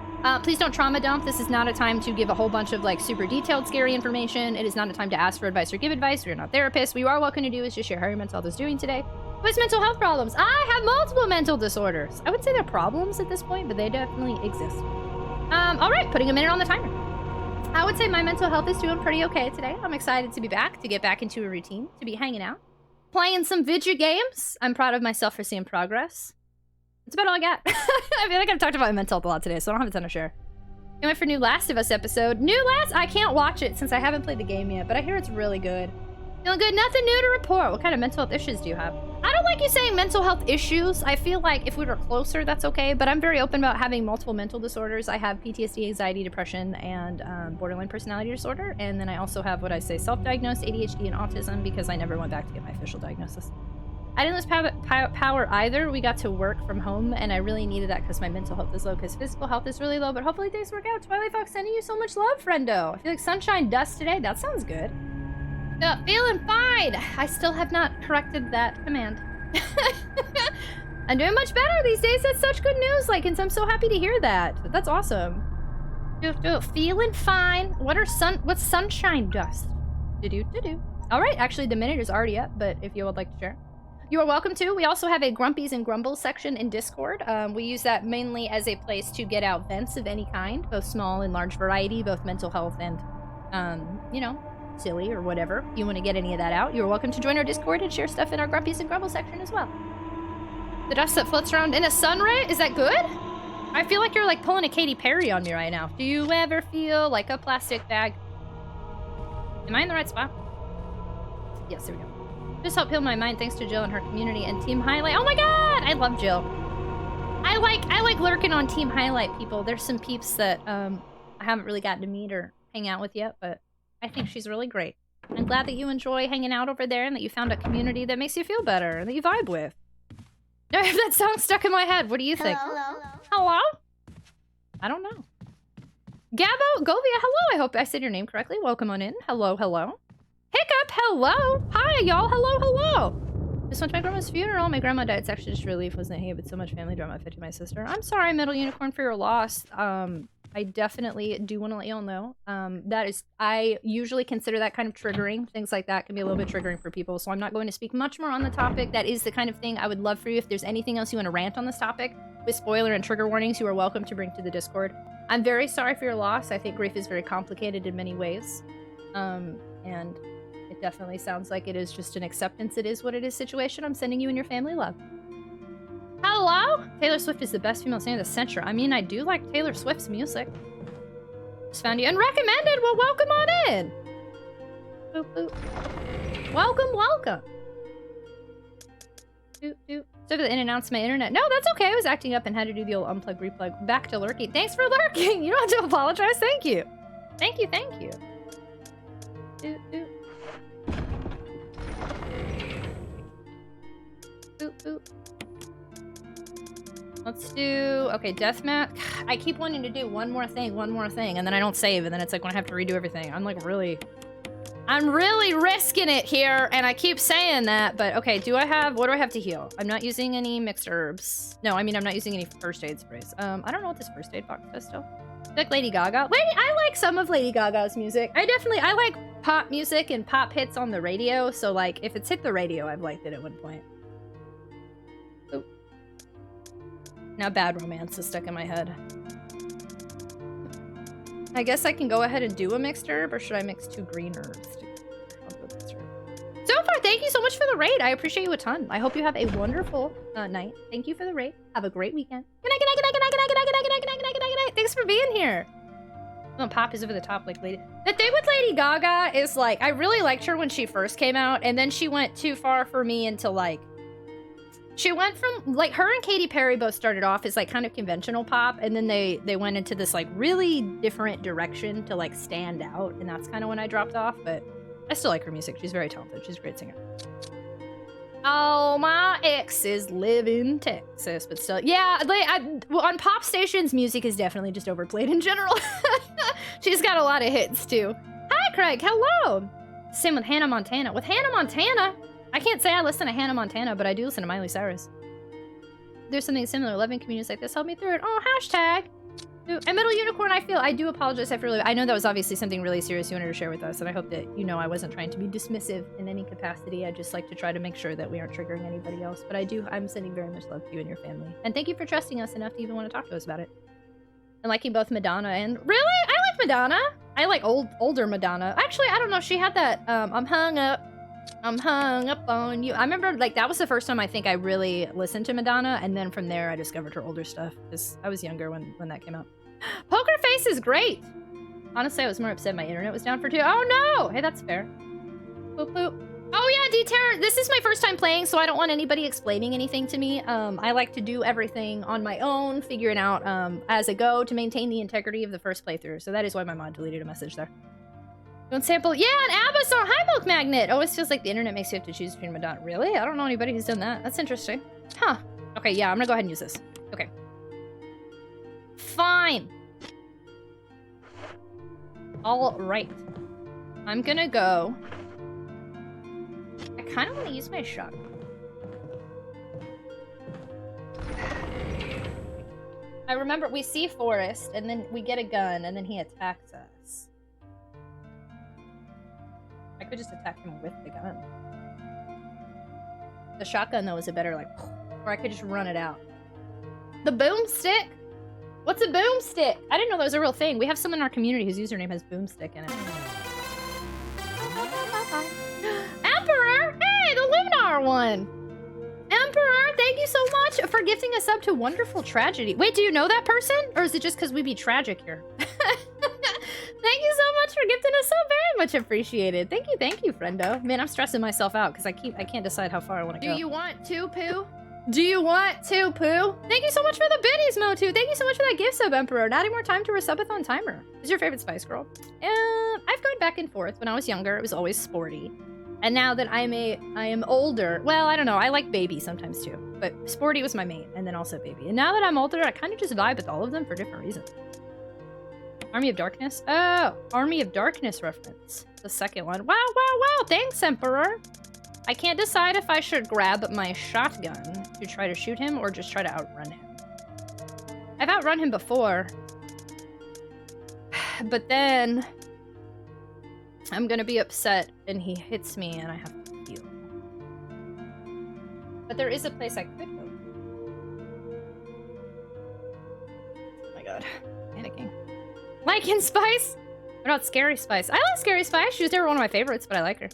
S2: Please don't trauma dump. This is not a time to give a whole bunch of like super detailed, scary information. It is not a time to ask for advice or give advice. We're not therapists. What you are welcome to do is just share how your mental health is doing today. What's mental health problems? I have multiple mental disorders. I would say they're problems at this point, but they definitely exist. All right, putting a minute on the timer. I would say my mental health is doing pretty okay today. I'm excited to be back, to get back into a routine, to be hanging out, playing some video games. I'm proud of myself for seeing progress. That's about all I got. I feel like I've talked about my mental health a lot today, so I don't have a ton to share. I went for new Last of Us episode. I can't watch it since I haven't played the game yet, but I hear it's really good. Feeling good? Nothing new to report. What kind of mental health issues do you have? I don't like you saying mental health issues. I feel like if we were closer, that's okay, but I'm very open about having multiple mental disorders. I have PTSD, anxiety, depression, and borderline personality disorder, and then I also have what I say self-diagnosed ADHD and autism because I never went back to get my official diagnosis. I didn't lose power either. We got to work from home, and I really needed that because my mental health is low, because physical health is really low, but hopefully things work out. Twilight Fox sending you so much love, friendo. I feel like sunshine dust today. That sounds good. Feeling fine. I still have not corrected that command. I'm doing much better these days. That's such good news, and I'm so happy to hear that. That's awesome. Feeling fine. What's sunshine dust? All right, actually the minute is already up, but if you would like to share, you are welcome to. We also have a Grumpies and Grumbles section in Discord. We use that mainly as a place to get out vents of any kind, both small and large variety, both mental health and, silly or whatever. If you want to get any of that out, you're welcome to join our Discord and share stuff in our Grumpies and Grumbles section as well. The dust that floats around in a sun ray, is that good? I feel like you're like pulling a Katy Perry on me right now. Do you ever feel like a plastic bag? Am I in the right spot? Yes, there we go. Just help heal my mind thanks to Jill and her community and Team Highlight. Oh my god! I love Jill. I like lurking on Team Highlight people. There's some peeps that I haven't really gotten to meet or hang out with yet, but I think she's really great. I'm glad that you enjoy hanging out over there and that you found a community that makes you feel better and that you vibe with. I have that song stuck in my head. What do you think? Hello? I don't know. Gabo, Govia, hello. I hope I said your name correctly. Welcome on in. Hello, hello. Hiccup, hello. Hi, y'all. Hello, hello. Just went to my grandma's funeral. My grandma died. It's actually just relief, wasn't it? Hey, but so much family drama affected my sister. I'm sorry, Metal Unicorn, for your loss. I definitely do want to let y'all know. I usually consider that kind of triggering. Things like that can be a little bit triggering for people, so I'm not going to speak much more on the topic. That is the kind of thing I would love for you. If there's anything else you want to rant on this topic, with spoiler and trigger warnings, you are welcome to bring to the Discord. I'm very sorry for your loss. I think grief is very complicated in many ways. And it definitely sounds like it is just an acceptance it is what it is situation. I'm sending you and your family love. Hello? Taylor Swift is the best female singer of the century. I mean, I do like Taylor Swift's music. Just found you and recommended. Well, welcome on in. Boop, boop. Welcome, welcome. Doop, doop. So to the in and outs my internet. No, that's okay. I was acting up and had to do the old unplug, replug. Back to lurking. Thanks for lurking. You don't have to apologize. Thank you. Thank you, thank you. Doop, doop. Boop, boop. Let's do, okay, deathmatch. I keep wanting to do one more thing, and then I don't save, and then it's like when I have to redo everything. I'm like really I'm really risking it here, and I keep saying that, but okay, what do I have to heal? I'm not using any mixed herbs. No, I mean, I'm not using any first aid sprays. I don't know what this first aid box does still. Like Lady Gaga. I like some of Lady Gaga's music. I like pop music and pop hits on the radio, so like, if it's hit the radio, I've liked it at one point. Ooh. Now Bad Romance is stuck in my head. I guess I can go ahead and do a mixed herb, or should I mix 2 green herbs? I'll do mixed herb. So far, thank you so much for the raid. I appreciate you a ton. I hope you have a wonderful night. Thank you for the raid. Have a great weekend. Good night, good night, good night, good night, good night, good night, good night, good night, good night, good night, good night. Thanks for being here. Oh, Pop is over the top like Lady. The thing with Lady Gaga is like, I really liked her when she first came out, and then she went too far for me into like, she went from, like, her and Katy Perry both started off as, like, kind of conventional pop, and then they went into this, like, really different direction to, like, stand out, and that's kind of when I dropped off, but I still like her music. She's very talented. She's a great singer. Oh, my exes live in Texas, but still, yeah, on pop stations, music is definitely just overplayed in general. She's got a lot of hits, too. Hi, Craig. Hello. Same with Hannah Montana. With Hannah Montana... I can't say I listen to Hannah Montana, but I do listen to Miley Cyrus. There's something similar. Loving communities like this help me through it. Oh, hashtag. And Metal Unicorn, I do apologize. I know that was obviously something really serious you wanted to share with us, and I hope that you know I wasn't trying to be dismissive in any capacity. I just like to try to make sure that we aren't triggering anybody else. But I'm sending very much love to you and your family. And thank you for trusting us enough to even want to talk to us about it. And liking both Madonna and... Really? I like Madonna. I like older Madonna. Actually, I don't know. She had that, I'm hung up on you. I remember, like, that was the first time I think I really listened to Madonna, and then from there I discovered her older stuff, because I was younger when that came out. Poker Face is great! Honestly, I was more upset my internet was down for 2. Oh no! Hey, that's fair. Boop boop. Oh yeah, D-Terror, this is my first time playing, so I don't want anybody explaining anything to me. I like to do everything on my own, figuring out as I go to maintain the integrity of the first playthrough, so that is why my mod deleted a message there. Don't sample. Yeah, an Amazon High Milk Magnet. Always feels like the internet makes you have to choose between Madonna. Really? I don't know anybody who's done that. That's interesting. Huh. Okay, yeah, I'm gonna go ahead and use this. Okay. Fine. All right. I'm gonna go. I kind of want to use my shotgun. I remember we see Forrest, and then we get a gun, and then he attacks us. I could just attack him with the gun. The shotgun, though, is a better, like, or I could just run it out. The boomstick? What's a boomstick? I didn't know that was a real thing. We have someone in our community whose username has boomstick in it. Emperor! Hey, the Lunar one! Emperor, thank you so much for gifting a sub to Wonderful Tragedy. Wait, do you know that person? Or is it just because we be tragic here? Thank you so much for gifting us so very much appreciated. Thank you, friendo. Man, I'm stressing myself out because I can't decide how far I want to go.
S10: Do you want to, Pooh?
S2: Do you want to, Pooh? Thank you so much for the biddies, Motu. Thank you so much for that gift sub, Emperor. Not any more time to resubathon timer. Who's your favorite Spice Girl? I've gone back and forth. When I was younger, it was always Sporty. And now that I am older, well, I don't know. I like Baby sometimes too. But Sporty was my main, and then also Baby. And now that I'm older, I kind of just vibe with all of them for different reasons. Army of Darkness? Oh, Army of Darkness reference. The second one. Wow, wow, wow. Thanks, Emperor. I can't decide if I should grab my shotgun to try to shoot him or just try to outrun him. I've outrun him before. But then I'm gonna be upset and he hits me and I have to heal. But there is a place I could go. Oh my god. Panicking. Lichen Spice? What about Scary Spice? I like Scary Spice. She's never one of my favorites, but I like her.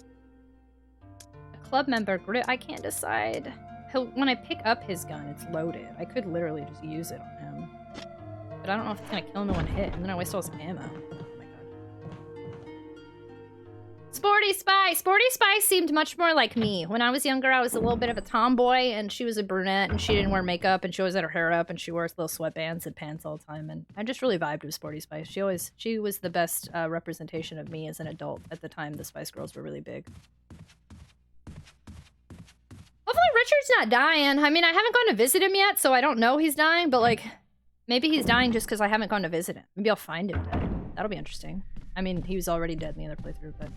S2: A club member, I can't decide. When I pick up his gun, it's loaded. I could literally just use it on him. But I don't know if it's gonna kill him in one hit, and then I waste all his ammo. Oh my god. Sporty Spice! Sporty Spice seemed much more like me. When I was younger, I was a little bit of a tomboy, and she was a brunette, and she didn't wear makeup, and she always had her hair up, and she wore little sweatbands and pants all the time, and I just really vibed with Sporty Spice. She was the best representation of me as an adult at the time the Spice Girls were really big. Hopefully Richard's not dying. I mean, I haven't gone to visit him yet, so I don't know he's dying, but like, maybe he's dying just because I haven't gone to visit him. Maybe I'll find him dead. That'll be interesting. I mean, he was already dead in the other playthrough, but...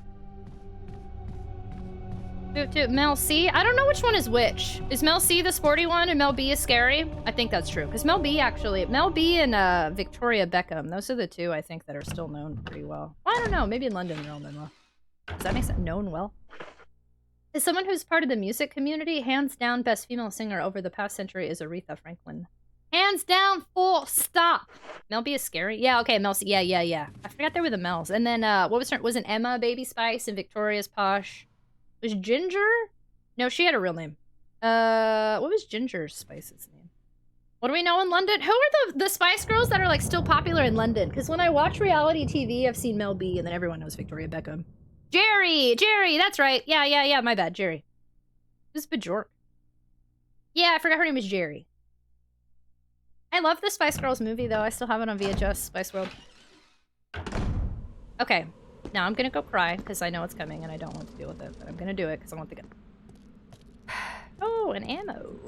S2: Mel C? I don't know which one is which. Is Mel C the sporty one and Mel B is scary? I think that's true. Because Mel B and Victoria Beckham, those are the two I think that are still known pretty well. Well, I don't know. Maybe in London they're all known well. Does that make sense? Known well? As someone who's part of the music community, hands down best female singer over the past century is Aretha Franklin. Hands down, full stop. Mel B is scary? Yeah, okay, Mel C. Yeah. I forgot there were the Mels. And then, what was her? Wasn't Emma Baby Spice and Victoria's Posh? Was Ginger? No, she had a real name. What was Ginger Spice's name? What do we know in London? Who are the Spice Girls that are, like, still popular in London? Because when I watch reality TV, I've seen Mel B, and then everyone knows Victoria Beckham. Jerry, that's right. Yeah, my bad, Jerry. Who's Bajork? Yeah, I forgot her name was Jerry. I love the Spice Girls movie, though. I still have it on VHS, Spice World. Okay, now I'm gonna go cry, because I know it's coming, and I don't want to deal with it, but I'm gonna do it, because I want the gun. Oh, an ammo.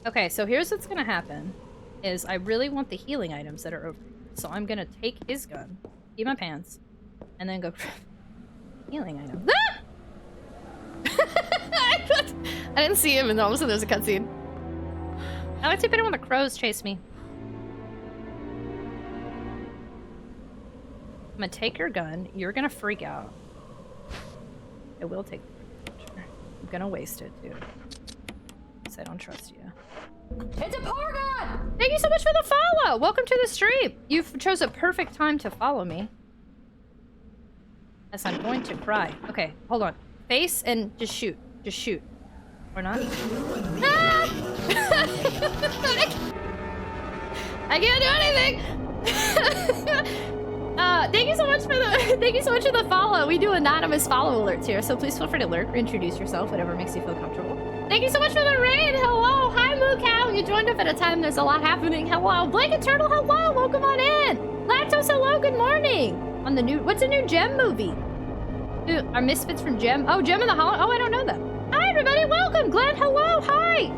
S2: Okay, so here's what's gonna happen, is I really want the healing items that are over here. So I'm gonna take his gun, keep my pants, and then go healing items. Ah!
S10: I didn't see him, and all of a sudden there's a cutscene.
S2: I like to better when the crows chase me. I'm gonna take your gun. You're gonna freak out. I will take the picture. I'm gonna waste it, too. Because I don't trust you. It's a power gun! Thank you so much for the follow! Welcome to the stream! You've chose a perfect time to follow me. As I'm going to cry. Okay, hold on. Face and just shoot. Just shoot. Or not? Ah! I can't do anything! Thank you so much for the follow. We do anonymous follow alerts here, so please feel free to lurk or introduce yourself, whatever makes you feel comfortable. Thank you so much for the raid. Hello. Hi, Moo Cow. You joined up at a time there's a lot happening. Hello. Blanket Turtle, hello. Welcome on in. Lactose, hello. Good morning. On the what's a new Gem movie? Dude, are Misfits from Gem? Oh, Gem in the Hall. Oh, I don't know that. Hi, everybody. Welcome. Glenn, hello. Hi.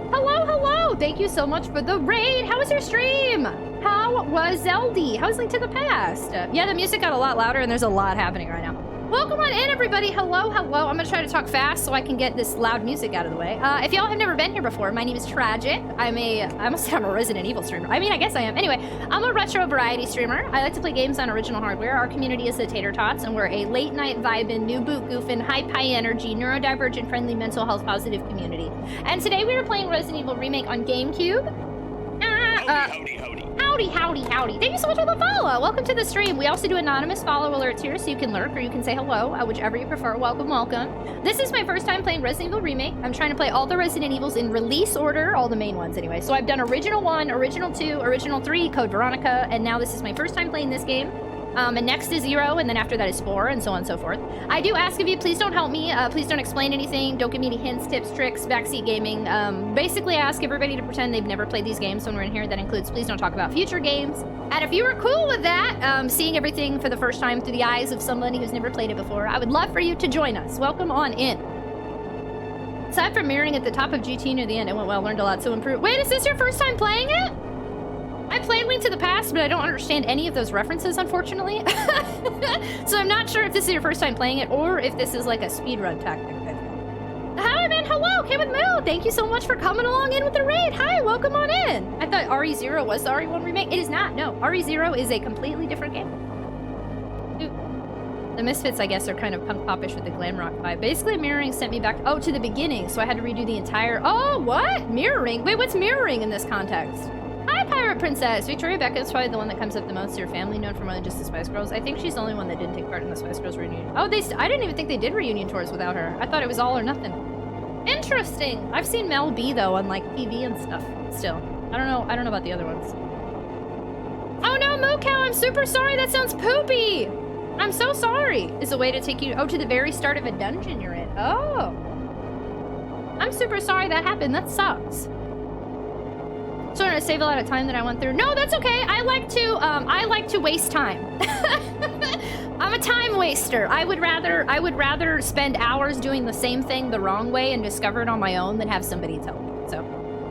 S2: Hello. Thank you so much for the raid. How was your stream? How was Zeldy? How's Link to the Past? Yeah, the music got a lot louder and there's a lot happening right now. Welcome on in, everybody. Hello. I'm gonna try to talk fast so I can get this loud music out of the way. If y'all have never been here before, my name is Tragic. I almost said I'm a Resident Evil streamer. I mean, I guess I am. Anyway, I'm a retro variety streamer. I like to play games on original hardware. Our community is the Tater Tots, and we're a late night vibin', new boot goofin', high energy, neurodivergent friendly, mental health positive community. And today we were playing Resident Evil Remake on GameCube. Howdy. Thank you so much for the follow. Welcome to the stream. We also do anonymous follow alerts here, so you can lurk or you can say hello, whichever you prefer. Welcome. This is my first time playing Resident Evil Remake. I'm trying to play all the Resident Evils in release order, all the main ones anyway. So I've done Original 1, Original 2, Original 3, Code Veronica, and now this is my first time playing this game. And next is 0, and then after that is 4, and so on and so forth. I do ask of you, please don't help me. Please don't explain anything. Don't give me any hints, tips, tricks, backseat gaming. Basically, I ask everybody to pretend they've never played these games when we're in here. That includes please don't talk about future games. And if you are cool with that, seeing everything for the first time through the eyes of somebody who's never played it before, I would love for you to join us. Welcome on in. Aside from mirroring at the top of GT near the end, it went well, learned a lot, so improved. Wait, is this your first time playing it? I played Link to the Past, but I don't understand any of those references, unfortunately. So I'm not sure if this is your first time playing it, or if this is like a speedrun tactic. Hi, man. Hello, Came with Moo. Thank you so much for coming along in with the raid. Hi, welcome on in. I thought RE0 was the RE1 remake. It is not. No, RE0 is a completely different game. Ooh. The Misfits, I guess, are kind of punk popish with the glam rock vibe. Basically, mirroring sent me back, to the beginning, so I had to redo the entire... Oh, what? Mirroring? Wait, what's mirroring in this context? Hi, Pirate Princess. Victoria Beckham is probably the one that comes up the most. Your family known for more than just the Spice Girls. I think she's the only one that didn't take part in the Spice Girls reunion. Oh, I didn't even think they did reunion tours without her. I thought it was all or nothing. Interesting. I've seen Mel B though on like TV and stuff. Still, I don't know about the other ones. Oh no, Moo Cow, I'm super sorry. That sounds poopy. I'm so sorry. Is a way to take you to the very start of a dungeon you're in. Oh, I'm super sorry that happened. That sucks. So I'm gonna save a lot of time that I went through. No, that's okay. I like to waste time. I'm a time waster. I would rather spend hours doing the same thing the wrong way and discover it on my own than have somebody tell me. So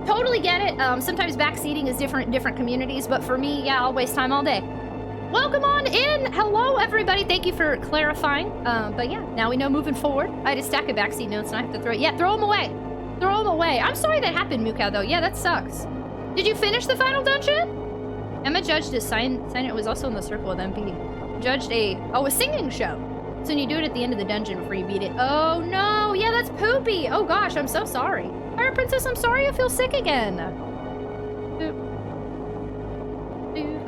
S2: totally get it. Sometimes backseating is different communities, but for me, yeah, I'll waste time all day. Welcome on in. Hello, everybody. Thank you for clarifying. But yeah, now we know moving forward. I had a stack of backseat notes and I have to throw it. Yeah, throw them away. Throw them away. I'm sorry that happened, Mukau, though. Yeah, that sucks. Did you finish the final dungeon? Emma judged a signer was also in the circle with MP. Judged a singing show. So when you do it at the end of the dungeon before you beat it. Oh no, yeah, that's poopy. Oh gosh, I'm so sorry. Fire Princess, I'm sorry I feel sick again.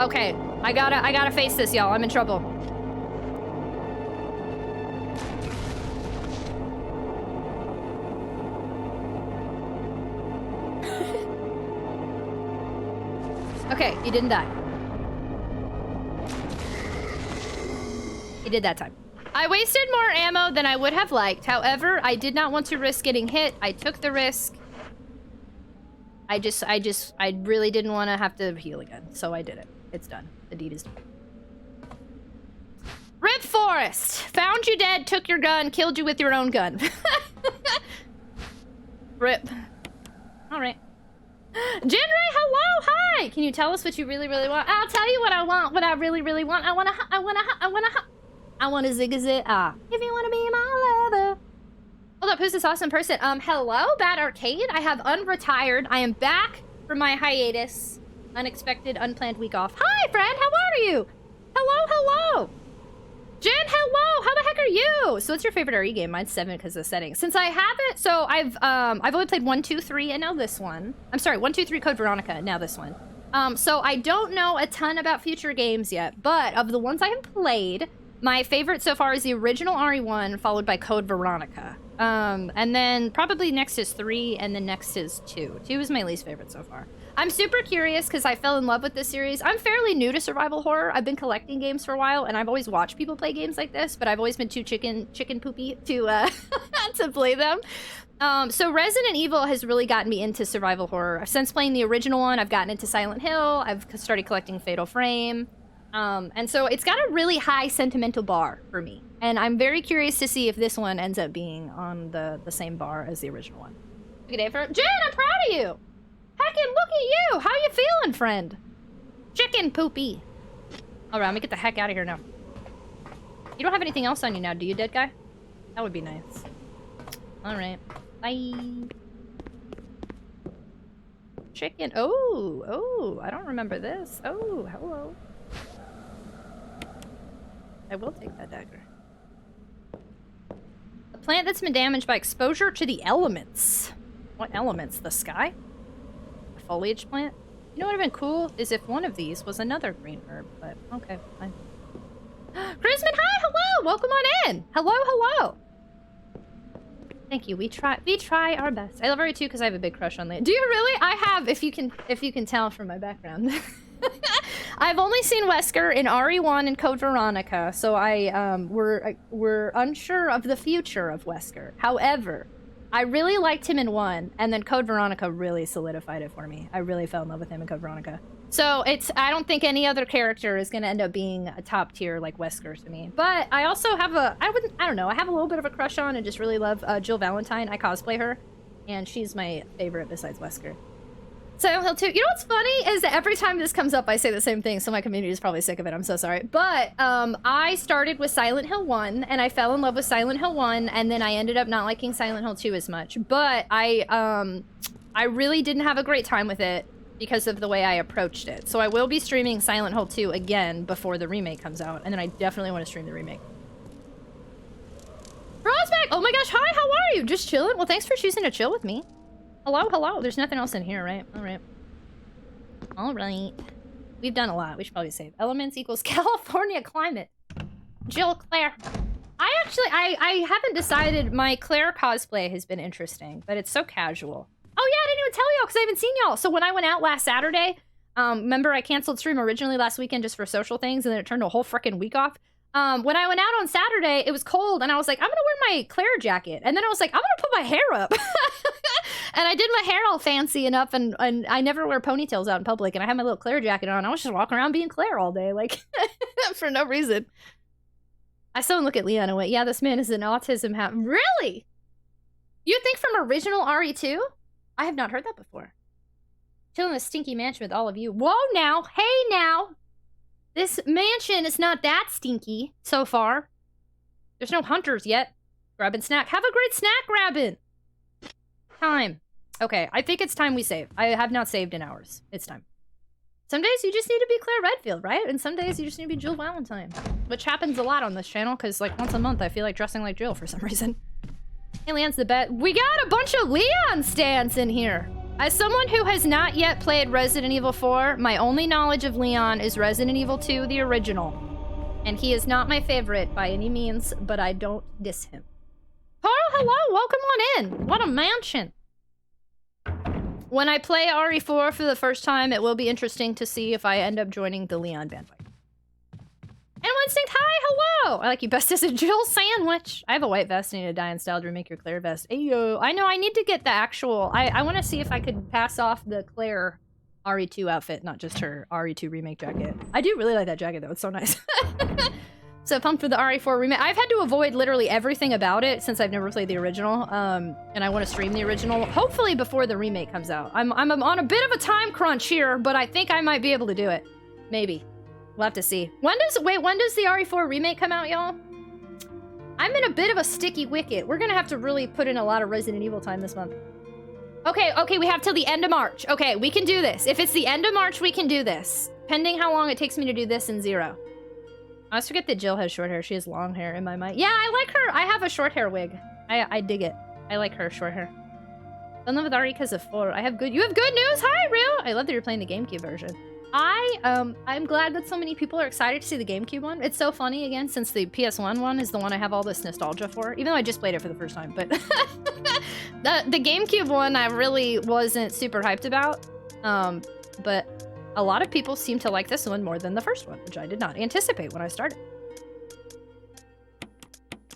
S2: Okay, I gotta face this, y'all. I'm in trouble. Okay, you didn't die. You did that time. I wasted more ammo than I would have liked. However, I did not want to risk getting hit. I took the risk. I really didn't want to have to heal again. So I did it. It's done. The deed is done. Rip Forest! Found you dead, took your gun, killed you with your own gun. Rip. Alright. Jinray, hello, hi! Can you tell us what you really, really want? I'll tell you what I want, what I really, really want. I want a zig-a-zig. If you want to be my lover. Hold up, who's this awesome person? Hello, Bad Arcade. I have unretired. I am back from my hiatus. Unexpected, unplanned week off. Hi, friend, how are you? Hello, hello. Jen, hello, how the heck are you? So what's your favorite RE game? Mine's 7 because of the settings. Since I haven't, so I've only played 1, 2, 3, and now this one. I'm sorry, 1, 2, 3 Code Veronica, and now this one. So I don't know a ton about future games yet, but of the ones I have played, my favorite so far is the original RE1, followed by Code Veronica. And then probably next is 3, and then next is 2. 2 is my least favorite so far. I'm super curious because I fell in love with this series. I'm fairly new to survival horror. I've been collecting games for a while, and I've always watched people play games like this, but I've always been too chicken poopy to to play them. So Resident Evil has really gotten me into survival horror. Since playing the original one, I've gotten into Silent Hill. I've started collecting Fatal Frame. And so it's got a really high sentimental bar for me. And I'm very curious to see if this one ends up being on the same bar as the original one. Good day for Jen, I'm proud of you! Heckin', look at you! How you feeling, friend? Chicken poopy. Alright, I'm gonna get the heck out of here now. You don't have anything else on you now, do you, dead guy? That would be nice. Alright. Bye. Chicken. Oh, I don't remember this. Oh, hello. I will take that dagger. A plant that's been damaged by exposure to the elements. What elements? The sky? A foliage plant? You know what would have been cool is if one of these was another green herb, but okay, fine. Chrisman, hi, hello! Welcome on in! Hello, hello! Thank you, we try our best. I love her too because I have a big crush on Leah. Do you really? I have, if you can tell from my background. I've only seen Wesker in RE1 and Code Veronica, so we're unsure of the future of Wesker. However, I really liked him in 1, and then Code Veronica really solidified it for me. I really fell in love with him in Code Veronica. So I don't think any other character is gonna end up being a top tier like Wesker to me. But I also have I don't know, I have a little bit of a crush on and just really love Jill Valentine. I cosplay her, and she's my favorite besides Wesker. Silent Hill 2. You know what's funny is that every time this comes up, I say the same thing, so my community is probably sick of it. I'm so sorry. But I started with Silent Hill 1, and I fell in love with Silent Hill 1, and then I ended up not liking Silent Hill 2 as much. But I really didn't have a great time with it because of the way I approached it. So I will be streaming Silent Hill 2 again before the remake comes out, and then I definitely want to stream the remake. Frostback! Oh my gosh, hi, how are you? Just chilling? Well, thanks for choosing to chill with me. Hello, hello. There's nothing else in here, right? Alright. Alright. We've done a lot. We should probably save. Elements equals California climate. Jill Claire. I haven't decided. My Claire cosplay has been interesting, but it's so casual. Oh yeah, I didn't even tell y'all because I haven't seen y'all. So when I went out last Saturday, remember I canceled stream originally last weekend just for social things, and then it turned a whole freaking week off. When I went out on Saturday, it was cold, and I was like, I'm gonna wear my Claire jacket. And then I was like, I'm gonna put my hair up. And I did my hair all fancy enough, and I never wear ponytails out in public, and I had my little Claire jacket on. I was just walking around being Claire all day, like, for no reason. I still look at Leon and went, yeah, this man is an autism Really? You think from original RE2? I have not heard that before. Chilling in a stinky mansion with all of you. Whoa now! Hey now! This mansion is not that stinky so far. There's no hunters yet. Grabbing snack. Have a great snack grabbing. Time. Okay, I think it's time we save. I have not saved in hours. It's time. Some days you just need to be Claire Redfield, right? And some days you just need to be Jill Valentine. Which happens a lot on this channel, because like once a month I feel like dressing like Jill for some reason. Hey, Leon's the bet. We got a bunch of Leon stands in here. As someone who has not yet played Resident Evil 4, my only knowledge of Leon is Resident Evil 2, the original. And he is not my favorite by any means, but I don't diss him. Carl, hello, welcome on in. What a mansion. When I play RE4 for the first time, it will be interesting to see if I end up joining the Leon bandwagon. And Instinct, hi, hello! I like you best as a Jill sandwich. I have a white vest. I need to dye in style to remake your Claire vest. Ayo. I know, I need to get the actual... I want to see if I could pass off the Claire RE2 outfit, not just her RE2 remake jacket. I do really like that jacket, though. It's so nice. So pumped for the RE4 remake. I've had to avoid literally everything about it since I've never played the original, and I want to stream the original, hopefully before the remake comes out. I'm on a bit of a time crunch here, but I think I might be able to do it. Maybe. We'll have to see. When does the RE4 remake come out, y'all? I'm in a bit of a sticky wicket. We're gonna have to really put in a lot of Resident Evil time this month. Okay, we have till the end of March. Okay, we can do this. If it's the end of March, we can do this. Pending how long it takes me to do this in Zero. I always forget that Jill has short hair. She has long hair in my mind. Yeah, I like her. I have a short hair wig. I dig it. I like her short hair. Fell in love with RE because of 4. You have good news? Hi, Ryu! I love that you're playing the GameCube version. I'm glad that so many people are excited to see the GameCube one. It's so funny, again, since the PS1 one is the one I have all this nostalgia for. Even though I just played it for the first time, but... the GameCube one I really wasn't super hyped about. But... a lot of people seem to like this one more than the first one, which I did not anticipate when I started.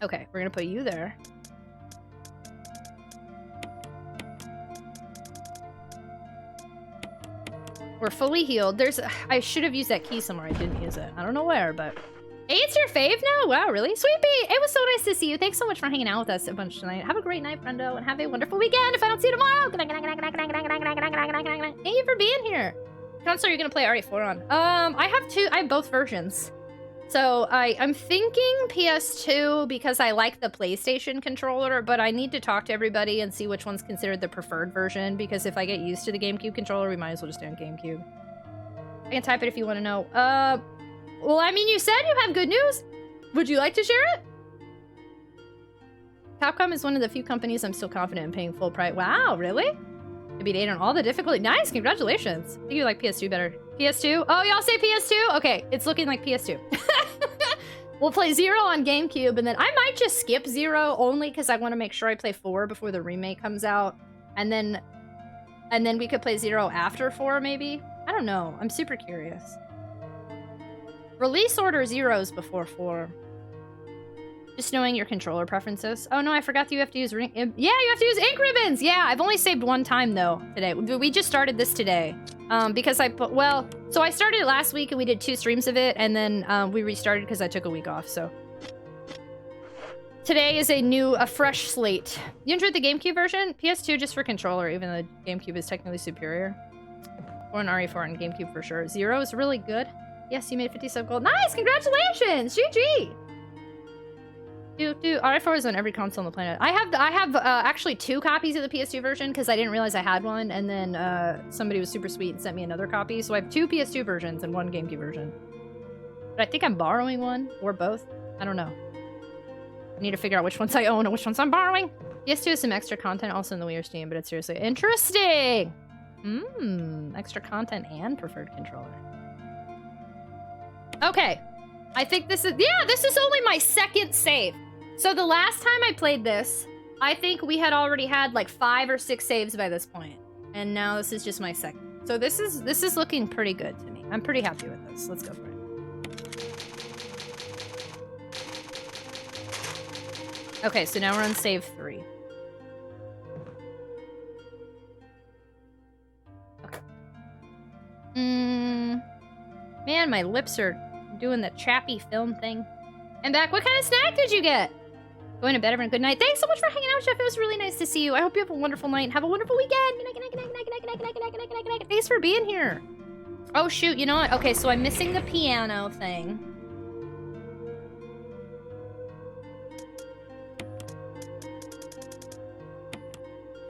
S2: Okay, we're gonna put you there. We're fully healed. I should have used that key somewhere. I didn't use it. I don't know where, but... Hey, it's your fave now? Wow, really? Sweet Pea! It was so nice to see you. Thanks so much for hanging out with us a bunch tonight. Have a great night, friendo, and have a wonderful weekend if I don't see you tomorrow! Thank you for being here! Console you're gonna play RE4 on? I have both versions. So I'm thinking PS2 because I like the PlayStation controller, but I need to talk to everybody and see which one's considered the preferred version, because if I get used to the GameCube controller, we might as well just stay on GameCube. I can type it if you want to know. Well, I mean, you said you have good news. Would you like to share it? Capcom is one of the few companies I'm still confident in paying full price. Wow, really? To beat 8 on all the difficulty. Nice, congratulations. I think you like PS2 better. PS2? Oh, y'all say PS2? Okay, it's looking like PS2. We'll play 0 on GameCube, and then I might just skip 0 only because I want to make sure I play 4 before the remake comes out. And then we could play 0 after 4, maybe? I don't know. I'm super curious. Release order 0s before 4. Just knowing your controller preferences. Oh no, I forgot that you have to use yeah, you have to use ink ribbons! Yeah, I've only saved one time though, today. We just started this today. Because so I started it last week and we did 2 streams of it, and then we restarted because I took a week off, so. Today is a fresh slate. You enjoyed the GameCube version? PS2 just for controller, even though the GameCube is technically superior. Or an RE4 on GameCube for sure. 0 is really good. Yes, you made 50 sub gold. Nice, congratulations! GG! RE4 is on every console on the planet. I have actually 2 copies of the PS2 version because I didn't realize I had one, and then somebody was super sweet and sent me another copy. So I have 2 PS2 versions and 1 GameCube version. But I think I'm borrowing one or both. I don't know. I need to figure out which ones I own and which ones I'm borrowing. PS2 has some extra content also in the Wii or Steam, but it's seriously interesting. Extra content and preferred controller. Okay. I think this is only my 2nd save. So the last time I played this, I think we had already had like 5 or 6 saves by this point. And now this is just my 2nd. So this is looking pretty good to me. I'm pretty happy with this. Let's go for it. Okay, so now we're on save 3. Okay. Man, my lips are doing the chappy film thing. And back, what kind of snack did you get? Going to bed, everyone. Good night. Thanks so much for hanging out, Jeff. It was really nice to see you. I hope you have a wonderful night and have a wonderful weekend. Good night, good night, good night, good night, good night, good night, good night, good night, good night. Thanks for being here. Oh shoot, you know what? Okay, so I'm missing the piano thing.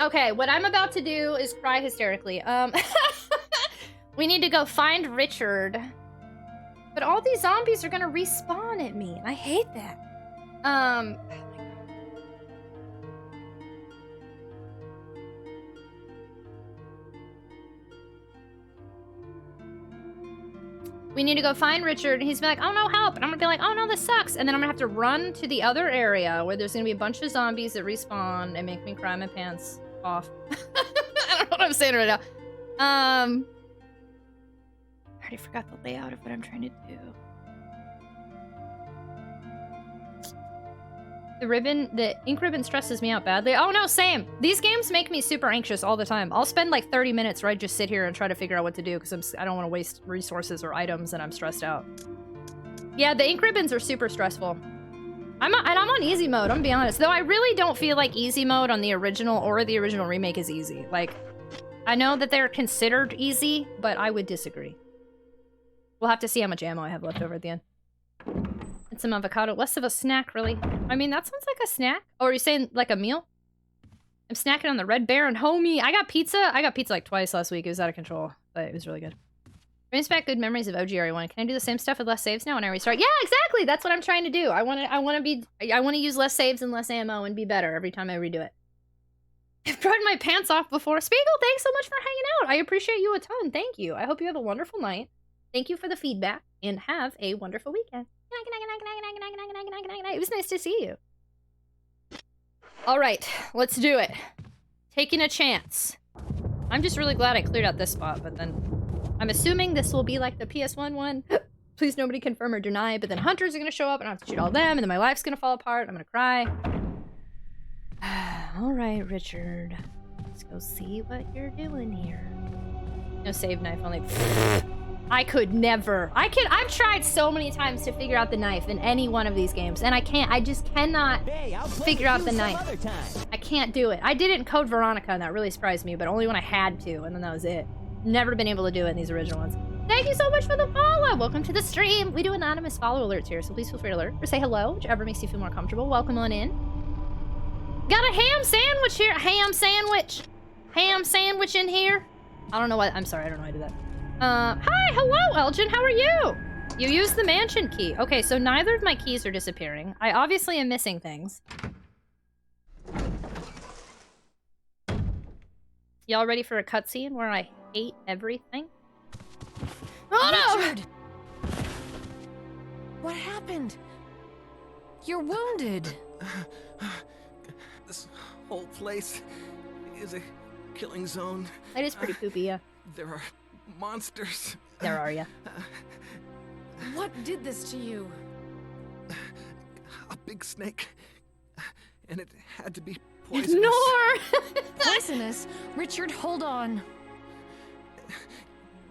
S2: Okay, what I'm about to do is cry hysterically. We need to go find Richard. But all these zombies are gonna respawn at me, and I hate that. We need to go find Richard, and he's gonna be like, oh no, help! And I'm gonna be like, oh no, this sucks! And then I'm gonna have to run to the other area where there's gonna be a bunch of zombies that respawn and make me cry my pants off. I don't know what I'm saying right now. I already forgot the layout of what I'm trying to do. The ink ribbon stresses me out badly. Oh no, same! These games make me super anxious all the time. I'll spend like 30 minutes where I just sit here and try to figure out what to do because I don't want to waste resources or items and I'm stressed out. Yeah, the ink ribbons are super stressful. I'm on easy mode, I'm gonna be honest. Though I really don't feel like easy mode on the original or the original remake is easy. Like, I know that they're considered easy, but I would disagree. We'll have to see how much ammo I have left over at the end. And some avocado. Less of a snack, really. I mean, that sounds like a snack. Oh, are you saying like a meal? I'm snacking on the Red Baron, homie. I got pizza like twice last week. It was out of control, but it was really good. Brings back good memories of OG RE1. Can I do the same stuff with less saves now when I restart? Yeah, exactly. That's what I'm trying to do. I want to use less saves and less ammo and be better every time I redo it. I've cried my pants off before. Spiegel, thanks so much for hanging out. I appreciate you a ton. Thank you. I hope you have a wonderful night. Thank you for the feedback and have a wonderful weekend. It was nice to see you. All right, let's do it. Taking a chance. I'm just really glad I cleared out this spot, but then I'm assuming this will be like the PS1 one. Please nobody confirm or deny, but then hunters are gonna show up and I have to shoot all them, and then my life's gonna fall apart. I'm gonna cry. All right, Richard. Let's go see what you're doing here. No save knife, only... I could never. I've tried so many times to figure out the knife in any one of these games, and I can't. I just cannot figure out the knife. I can't do it. I did it in Code Veronica, and that really surprised me, but only when I had to, and then that was it. Never been able to do it in these original ones. Thank you so much for the follow. Welcome to the stream. We do anonymous follow alerts here, so please feel free to alert or say hello, whichever makes you feel more comfortable. Welcome on in. Got a ham sandwich here. Ham sandwich. Ham sandwich in here. I don't know why. I'm sorry. I don't know why I did that. Hi, hello, Elgin, how are you? You used the mansion key. Okay, so neither of my keys are disappearing. I obviously am missing things. Y'all ready for a cutscene where I hate everything? Oh no!
S10: Richard! What happened? You're wounded.
S9: This whole place is a killing zone.
S2: It is pretty poopy, yeah.
S9: There are monsters.
S2: There are ya.
S10: What did this to you?
S9: A big snake. And it had to be poisonous.
S2: Nor!
S10: Poisonous? Richard, hold on.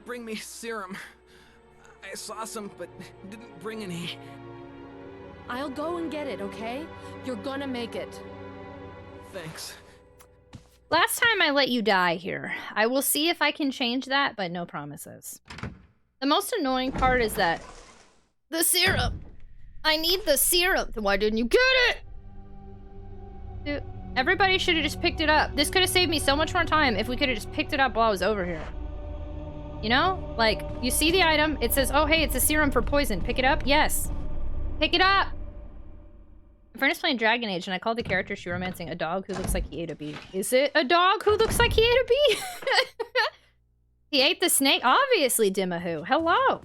S9: Bring me serum. I saw some, but didn't bring any.
S10: I'll go and get it, okay? You're gonna make it.
S9: Thanks.
S2: Last time I let you die here. I will see if I can change that, but no promises. The most annoying part is that... The serum! I need the serum! Why didn't you get it? Dude, everybody should have just picked it up. This could have saved me so much more time if we could have just picked it up while I was over here. You know? Like, you see the item, it says, oh hey, it's a serum for poison. Pick it up? Yes. Pick it up! My friend is playing Dragon Age, and I called the character she romancing a dog who looks like he ate a bee. Is it a dog who looks like he ate a bee? He ate the snake? Obviously, Dimahoo. Hello.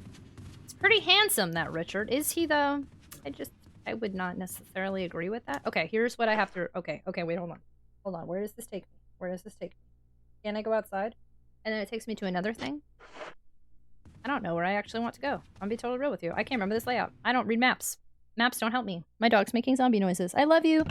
S2: It's pretty handsome, that Richard. Is he, though? I would not necessarily agree with that. Okay, here's what I have to... Okay, wait, hold on. Hold on, where does this take me? Where does this take me? Can I go outside? And then it takes me to another thing? I don't know where I actually want to go. I'll be totally real with you. I can't remember this layout. I don't read maps. Maps don't help me. My dog's making zombie noises. I love you.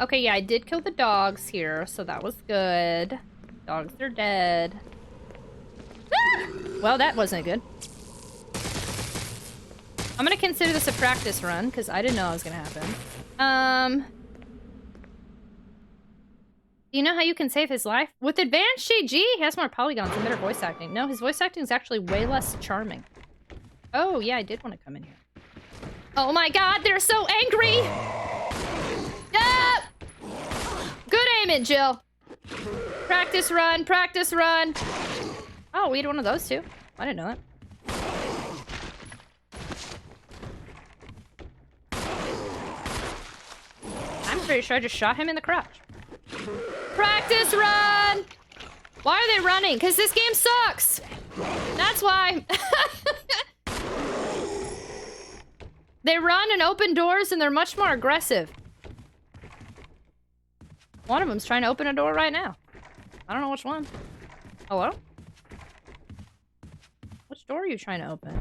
S2: Okay, yeah, I did kill the dogs here, so that was good. Dogs are dead. Ah! Well, that wasn't good. I'm gonna consider this a practice run, because I didn't know it was gonna happen. Do you know how you can save his life? With advanced GG, he has more polygons and better voice acting. No, his voice acting is actually way less charming. Oh, yeah, I did want to come in here. Oh my god, they're so angry! Ah! Good aiming, Jill. Practice run, practice run. Oh, we had one of those too. I didn't know that. I'm pretty sure I just shot him in the crotch. Practice run! Why are they running? Because this game sucks! That's why. They run and open doors and they're much more aggressive. One of them's trying to open a door right now. I don't know which one. Hello? Which door are you trying to open?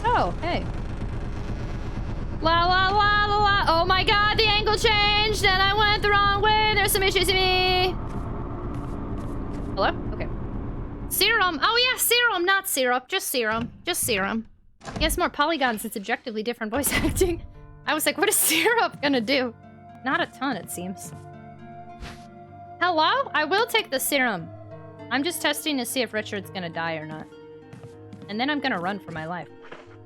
S2: Oh, hey. La la la la la. Oh my god, the angle changed and I went the wrong way. There's some issues with me. Hello? Okay. Serum. Oh yeah, serum, not syrup. Just serum. Just serum. He has more polygons. It's objectively different voice acting. I was like, what is syrup gonna do? Not a ton, it seems. Hello? I will take the serum. I'm just testing to see if Richard's gonna die or not. And then I'm gonna run for my life.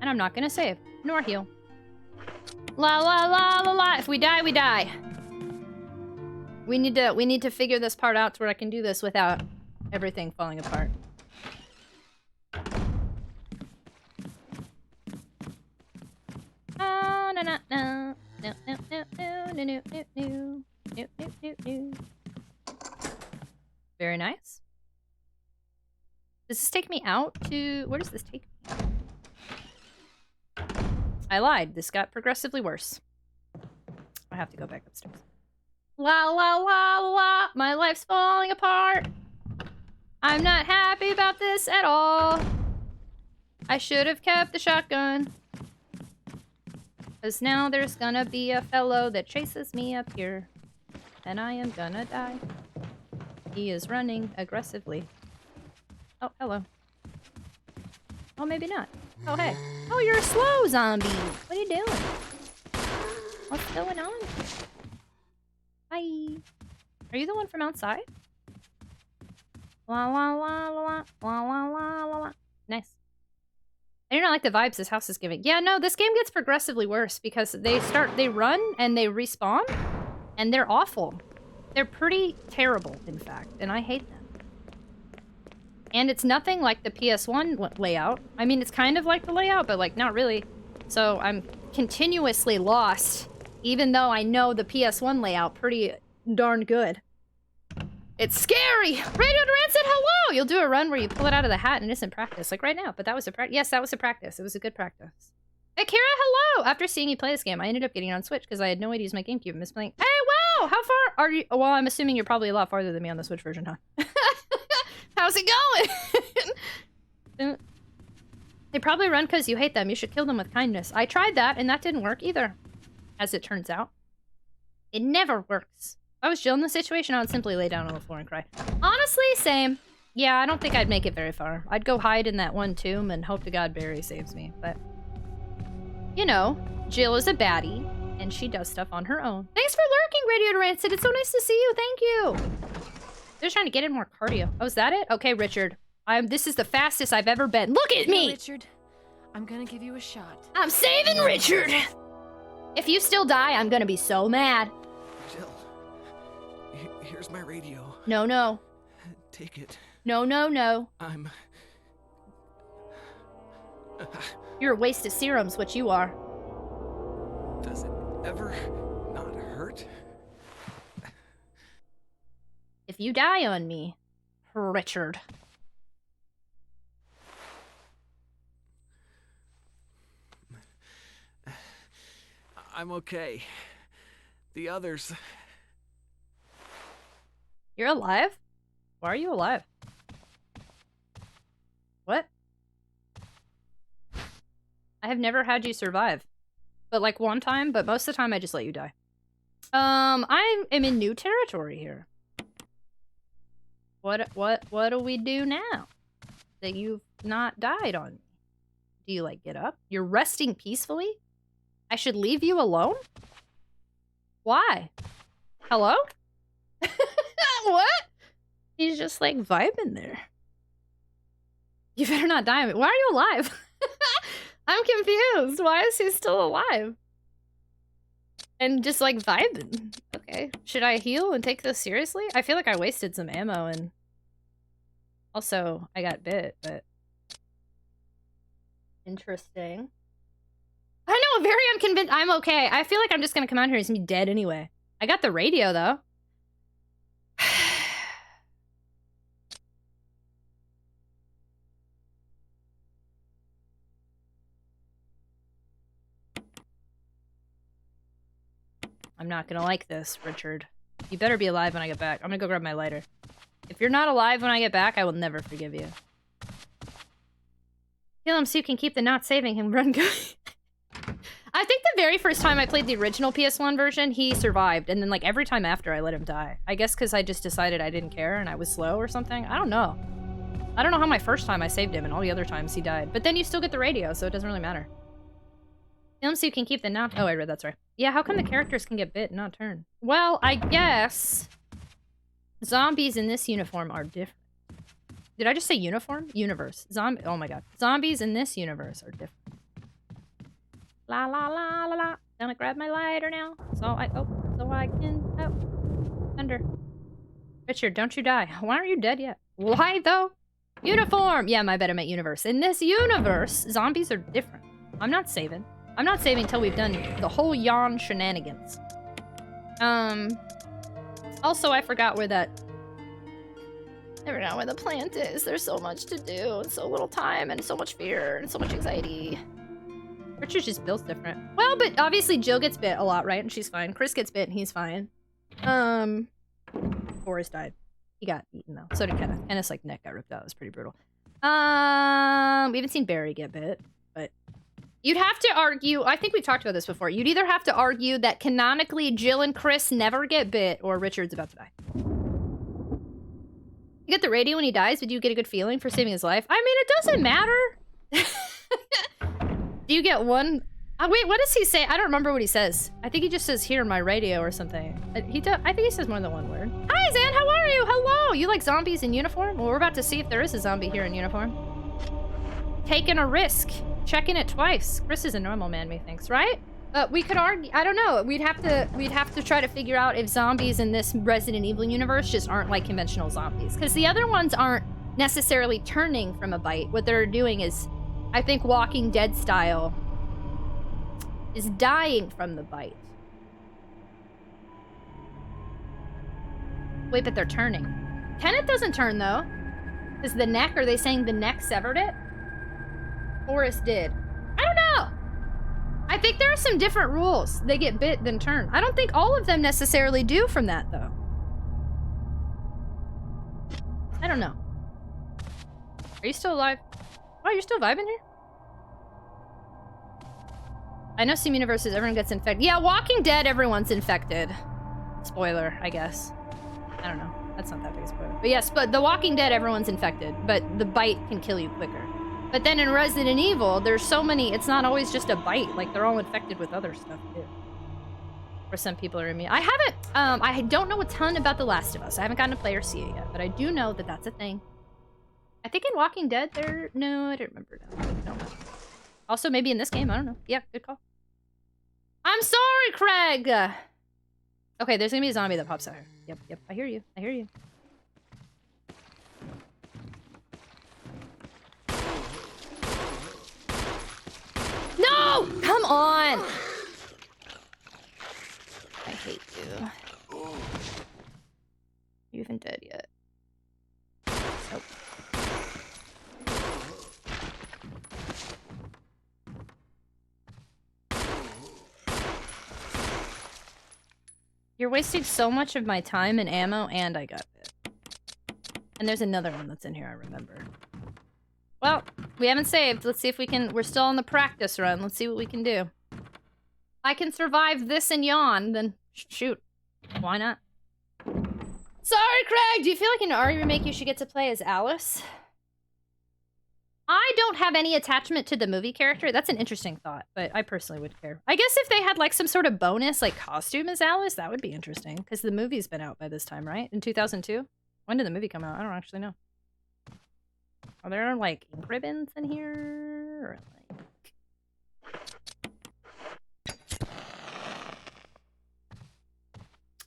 S2: And I'm not gonna save, nor heal. La la la la la. If we die, we die. We need to figure this part out to where I can do this without everything falling apart. Oh, no, no, no. No, no, no, no, no, no, no, no. No, no, no, no. Very nice. Does this take me out to... Where does this take me? I lied. This got progressively worse. I have to go back upstairs. La la la la. My life's falling apart. I'm not happy about this at all. I should have kept the shotgun. Because now there's gonna be a fellow that chases me up here. And I am gonna die. He is running aggressively. Oh, hello. Oh, maybe not. Oh, hey. Oh, you're a slow zombie. What are you doing? What's going on? Hi. Are you the one from outside? La la la la la la la la la la. Nice. I do not like the vibes this house is giving. Yeah, no, this game gets progressively worse because they run and they respawn and they're awful. They're pretty terrible, in fact, and I hate them. And it's nothing like the PS1 layout. I mean, it's kind of like the layout, but like not really. So I'm continuously lost, even though I know the PS1 layout pretty darn good. It's scary! Radio Durant said hello! You'll do a run where you pull it out of the hat and it's in practice, like right now. But that was a practice. Yes, that was a practice. It was a good practice. Akira, hello! After seeing you play this game, I ended up getting it on Switch because I had no way to use my GameCube and misplaying. Hey, wow! How far are you? Well, I'm assuming you're probably a lot farther than me on the Switch version, huh? How's it going? They probably run because you hate them. You should kill them with kindness. I tried that, and that didn't work either, as it turns out. It never works. If I was Jill in the situation, I would simply lay down on the floor and cry. Honestly, same. Yeah, I don't think I'd make it very far. I'd go hide in that one tomb and hope to God Barry saves me, but... You know, Jill is a baddie, and she does stuff on her own. Thanks for lurking, Radio Rancid. It's so nice to see you. Thank you. They're trying to get in more cardio. Oh, is that it? Okay, Richard. This is the fastest I've ever been. Look at me!
S10: Richard, I'm gonna give you a shot.
S2: I'm saving Richard! If you still die, I'm gonna be so mad.
S9: Jill, here's my radio.
S2: No, no.
S9: Take it.
S2: No, no, no.
S9: I'm...
S2: You're a waste of serums, what you are.
S9: Does it ever not hurt?
S2: If you die on me, Richard.
S9: I'm okay. The others...
S2: You're alive? Why are you alive? What? I have never had you survive. But like one time, but most of the time I just let you die. I am in new territory here. What do we do now? That you've not died on me? Do you like get up? You're resting peacefully? I should leave you alone? Why? Hello? What? He's just like vibing there. You better not die. Why are you alive? I'm confused. Why is he still alive? And just like vibing. Okay. Should I heal and take this seriously? I feel like I wasted some ammo and also I got bit, but interesting. I know, very unconvinced. I'm okay. I feel like I'm just gonna come out here and be dead anyway. I got the radio though. I'm not gonna like this, Richard. You better be alive when I get back. I'm gonna go grab my lighter. If you're not alive when I get back, I will never forgive you. Kill him so you can keep the not saving him run going. I think the very first time I played the original PS1 version, he survived. And then like every time after, I let him die. I guess because I just decided I didn't care and I was slow or something. I don't know. I don't know how my first time I saved him and all the other times he died. But then you still get the radio, so it doesn't really matter. Kill him so you can keep the not- Oh, I read that, sorry. Yeah, how come the characters can get bit and not turn? Well, I guess zombies in this uniform are different. Did I just say uniform? Universe. Oh my god. Zombies in this universe are different. La la la la la. Gonna grab my lighter now. So I can thunder. Richard, don't you die. Why aren't you dead yet? Why though? Uniform! Yeah, my bad, I meant universe. In this universe, zombies are different. I'm not saving. I'm not saving until we've done the whole yawn shenanigans. Also, I forgot where that... I forgot where the plant is. There's so much to do, and so little time, and so much fear, and so much anxiety. Richard's just built different. Well, but obviously Jill gets bit a lot, right? And she's fine. Chris gets bit, and he's fine. Boris died. He got eaten, though. So did Kenneth. Kenneth's, like, neck got ripped out. It was pretty brutal. We haven't seen Barry get bit, but... You'd have to argue, I think we've talked about this before, you'd either have to argue that canonically Jill and Chris never get bit, or Richard's about to die. You get the radio when he dies, but do you get a good feeling for saving his life? I mean, it doesn't matter. Do you get one? Wait, what does he say? I don't remember what he says. I think he just says here in my radio or something. I think he says more than one word. Hi, Zan, how are you? Hello, you like zombies in uniform? Well, we're about to see if there is a zombie here in uniform. Taking a risk. Checking it twice. Chris is a normal man, methinks, right? We could argue. I don't know. We'd have to try to figure out if zombies in this Resident Evil universe just aren't like conventional zombies, because the other ones aren't necessarily turning from a bite. What they're doing is, I think, Walking Dead style, is dying from the bite. Wait, but they're turning. Kenneth doesn't turn though. Is the neck? Are they saying the neck severed it? Forrest did. I don't know. I think there are some different rules. They get bit, then turn. I don't think all of them necessarily do from that, though. I don't know. Are you still alive? Oh, you're still vibing here? I know some universes, everyone gets infected. Yeah, Walking Dead, everyone's infected. Spoiler, I guess. I don't know. That's not that big a spoiler. But yes, but The Walking Dead, everyone's infected. But the bite can kill you quicker. But then in Resident Evil, there's so many, it's not always just a bite. Like, they're all infected with other stuff, too. Or some people are immune. I haven't, I don't know a ton about The Last of Us. I haven't gotten to play or see it yet, but I do know that that's a thing. I think in Walking Dead, no, I don't remember now. No. Also, maybe in this game, I don't know. Yeah, good call. I'm sorry, Craig! Okay, there's gonna be a zombie that pops out here. Yep, I hear you, I hear you. No! Come on! I hate you. You even dead yet? Nope. You're wasting so much of my time and ammo, and I got bit. And there's another one that's in here, I remember. Well, we haven't saved. Let's see if we can... We're still on the practice run. Let's see what we can do. If I can survive this and yawn, then shoot. Why not? Sorry, Craig! Do you feel like in an RE remake you should get to play as Alice? I don't have any attachment to the movie character. That's an interesting thought, but I personally would care. I guess if they had like some sort of bonus like costume as Alice, that would be interesting because the movie's been out by this time, right? In 2002? When did the movie come out? I don't actually know. Are there like ink ribbons in here? Or, like...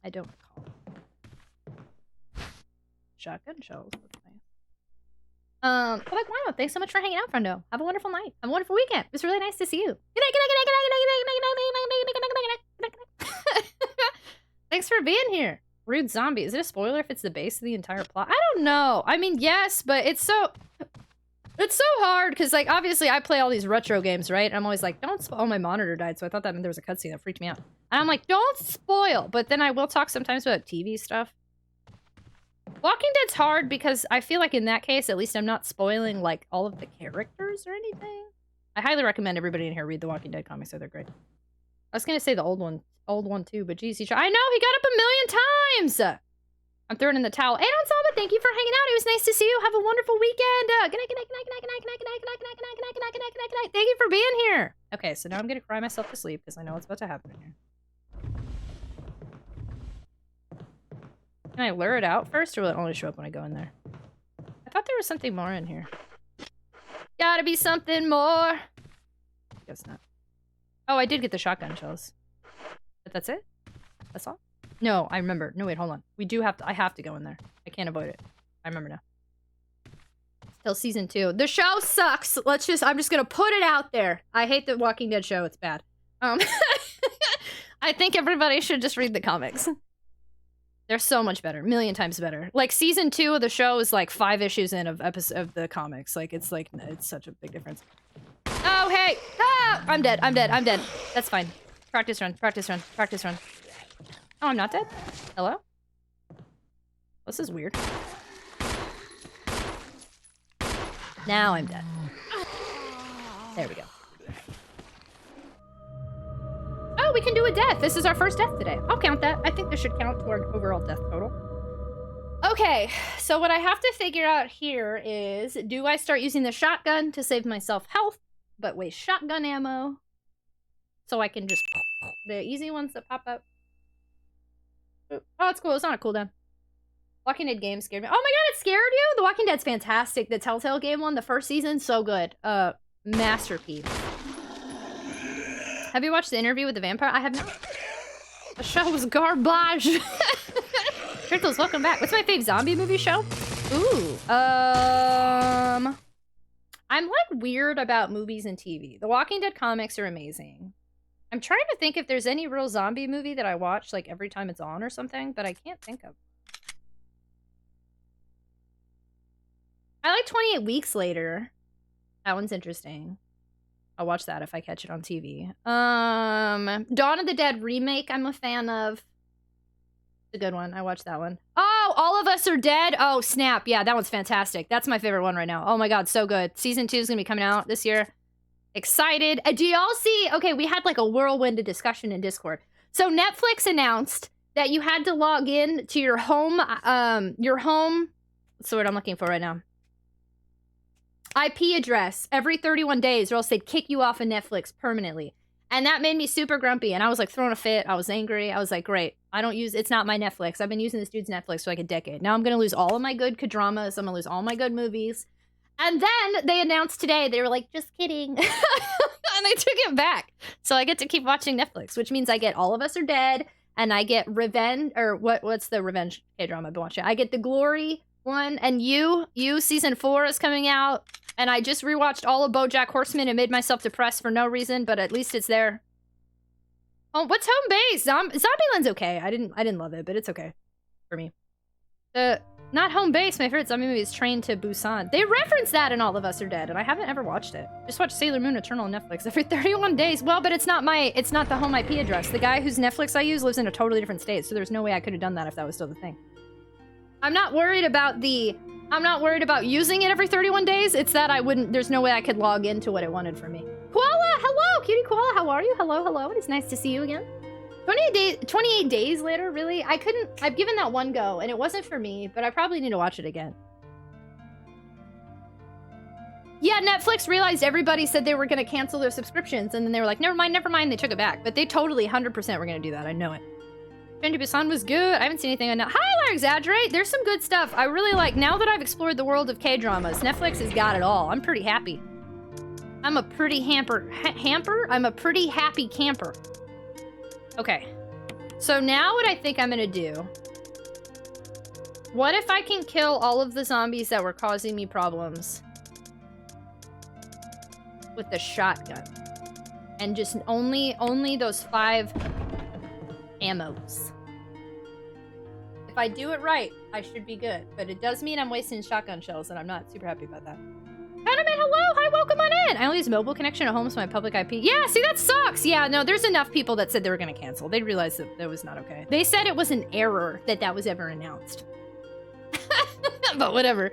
S2: I don't recall. Shotgun shells. That's nice. But like, wow, thanks so much for hanging out, friendo. Have a wonderful night. Have a wonderful weekend. It was really nice to see you. Good night, good night, good night, good night, good night, good night, good night, good night, good night. Thanks for being here. Rude zombie. Is it a spoiler if it's the base of the entire plot? I don't know. I mean, yes, but it's so hard because, like, obviously I play all these retro games, right? And I'm always like, don't spoil. Oh, my monitor died, so I thought that meant there was a cutscene that freaked me out. And I'm like, don't spoil. But then I will talk sometimes about TV stuff. Walking Dead's hard because I feel like in that case, at least I'm not spoiling, like, all of the characters or anything. I highly recommend everybody in here read the Walking Dead comics. They're great. I was gonna say the old one too, but geez, I know, he got up a million times! I'm throwing in the towel. Hey, Don Salma, thank you for hanging out. It was nice to see you. Have a wonderful weekend. Good night, good night, good night, good night, good night, good night, good night, good night, good night, good night, good night, good night, good night, good night. Thank you for being here. Okay, so now I'm gonna cry myself to sleep because I know what's about to happen in here. Can I lure it out first, or will it only show up when I go in there? I thought there was something more in here. Gotta be something more. Guess not. Oh, I did get the shotgun shells. But that's it? That's all? No, I remember. No, wait, hold on. We do have to. I have to go in there. I can't avoid it. I remember now. Till season 2. The show sucks. I'm just gonna put it out there. I hate the Walking Dead show. It's bad. I think everybody should just read the comics. They're so much better. A million times better. Like, season 2 of the show is like 5 issues in of the comics. Like, it's such a big difference. Oh, hey! Ah! I'm dead. I'm dead. I'm dead. That's fine. Practice run. Practice run. Practice run. Oh, I'm not dead? Hello? This is weird. Now I'm dead. There we go. Oh, we can do a death. This is our first death today. I'll count that. I think this should count toward overall death total. Okay, so what I have to figure out here is, do I start using the shotgun to save myself health, but waste shotgun ammo? So I can just... the easy ones that pop up. Oh, it's cool. It's not a cooldown. Walking Dead game scared me. Oh my god, it scared you? The Walking Dead's fantastic. The Telltale game one, the first season, so good. Masterpiece. Have you watched the interview with the vampire? I have not. The show was garbage. Turtles, welcome back. What's my fave zombie movie show? Ooh. I'm like weird about movies and TV. The Walking Dead comics are amazing. I'm trying to think if there's any real zombie movie that I watch like every time it's on or something, but I can't think of. I like 28 Weeks Later. That one's interesting. I'll watch that if I catch it on TV. Dawn of the Dead remake I'm a fan of. It's a good one. I watched that one. Oh, All of Us Are Dead. Oh, snap. Yeah, that one's fantastic. That's my favorite one right now. Oh my god, so good. Season 2 is going to be coming out this year. Excited. Do y'all see? Okay, we had like a whirlwind of discussion in Discord. So Netflix announced that you had to log in to your home, what's the word I'm looking for right now? IP address every 31 days or else they'd kick you off of Netflix permanently. And that made me super grumpy. And I was like throwing a fit. I was angry. I was like, great. It's not my Netflix. I've been using this dude's Netflix for like a decade. Now I'm going to lose all of my good K-dramas. I'm going to lose all my good movies. And then they announced today, they were like, just kidding. And they took it back. So I get to keep watching Netflix, which means I get All of Us Are Dead. And I get Revenge, or what's the Revenge K-drama I've been watching? I get The Glory one. And You season 4 is coming out. And I just rewatched all of BoJack Horseman and made myself depressed for no reason, but at least it's there. Oh, what's Home Base? Zombieland's okay. I didn't love it, but it's okay for me. Not Home Base, my favorite zombie movie is Train to Busan. They reference that in All of Us Are Dead, and I haven't ever watched it. Just watch Sailor Moon Eternal on Netflix every 31 days. Well, but it's not the home IP address. The guy whose Netflix I use lives in a totally different state, so there's no way I could have done that if that was still the thing. I'm not worried about using it every 31 days. It's that there's no way I could log into what it wanted from me. Koala, hello, cutie koala, how are you? Hello, hello, it's nice to see you again. 28 days later, really? I've given that one go, and it wasn't for me, but I probably need to watch it again. Yeah, Netflix realized everybody said they were going to cancel their subscriptions, and then they were like, never mind, they took it back. But they totally 100% were going to do that. I know it. Train to Busan was good. I haven't seen anything on that. Hi, Larry Exaggerate. There's some good stuff. I really like, now that I've explored the world of K-dramas, Netflix has got it all. I'm pretty happy. I'm a pretty I'm a pretty happy camper. Okay. So now what I think I'm gonna do... What if I can kill all of the zombies that were causing me problems with the shotgun? And just only those 5 ammos. If I do it right, I should be good. But it does mean I'm wasting shotgun shells, and I'm not super happy about that. Panaman, hello! Hi, welcome on in! I only use mobile connection at home, so my public IP... Yeah, see, that sucks! Yeah, no, there's enough people that said they were gonna cancel. They realized that was not okay. They said it was an error that was ever announced. But whatever.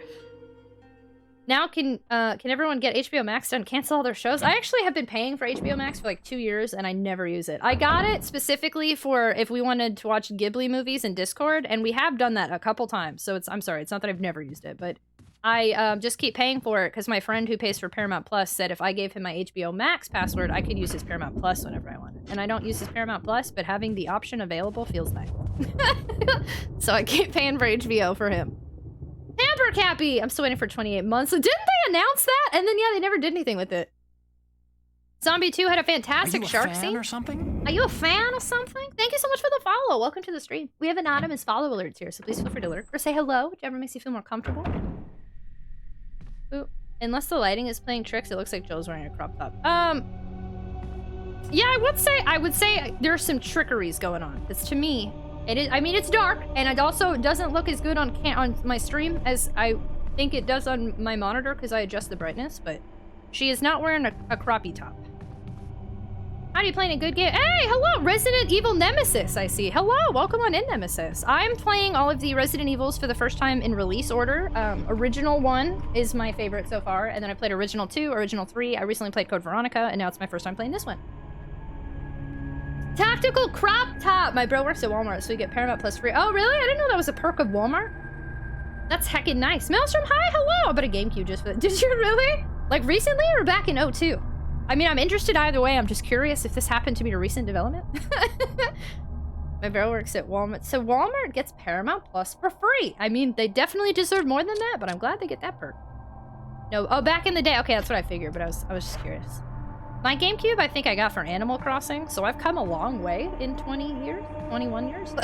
S2: Now can everyone get HBO Max done? Cancel all their shows? I actually have been paying for HBO Max for like 2 years, and I never use it. I got it specifically for if we wanted to watch Ghibli movies in Discord, and we have done that a couple times. So I'm sorry, it's not that I've never used it, but I just keep paying for it because my friend who pays for Paramount Plus said if I gave him my HBO Max password, I could use his Paramount Plus whenever I wanted. And I don't use his Paramount Plus, but having the option available feels nice. So I keep paying for HBO for him. Hamper Cappy! I'm still waiting for 28 months. So didn't they announce that? And then, yeah, they never did anything with it. Zombie 2 had a fantastic shark scene.
S13: Or something?
S2: Are you a fan of something? Thank you so much for the follow. Welcome to the stream. We have anonymous follow alerts here, so please feel free to lurk or say hello, whichever makes you feel more comfortable. Ooh. Unless the lighting is playing tricks, it looks like Joe's wearing a crop top. Yeah, I would say there's some trickeries going on. Because to me, it is. I mean, it's dark, and it also doesn't look as good on my stream as I think it does on my monitor because I adjust the brightness. But she is not wearing a croppy top. How are you playing a good game? Hey, hello, Resident Evil Nemesis, I see. Hello, welcome on in, Nemesis. I'm playing all of the Resident Evils for the first time in release order. Original 1 is my favorite so far, and then I played Original 2, Original 3. I recently played Code Veronica, and now it's my first time playing this one. Tactical crop top! My bro works at Walmart, so we get Paramount Plus free. Oh, really? I didn't know that was a perk of Walmart. That's heckin' nice. Maelstrom, hi, hello! I bought a GameCube just for that. Did you really? Like recently or back in 02? I mean, I'm interested either way. I'm just curious if this happened to be a recent development. My bro works at Walmart. So Walmart gets Paramount Plus for free. I mean, they definitely deserve more than that, but I'm glad they get that perk. No, oh, back in the day. Okay, that's what I figured, but I was just curious. My GameCube, I think I got for Animal Crossing, so I've come a long way in 20 years, 21 years.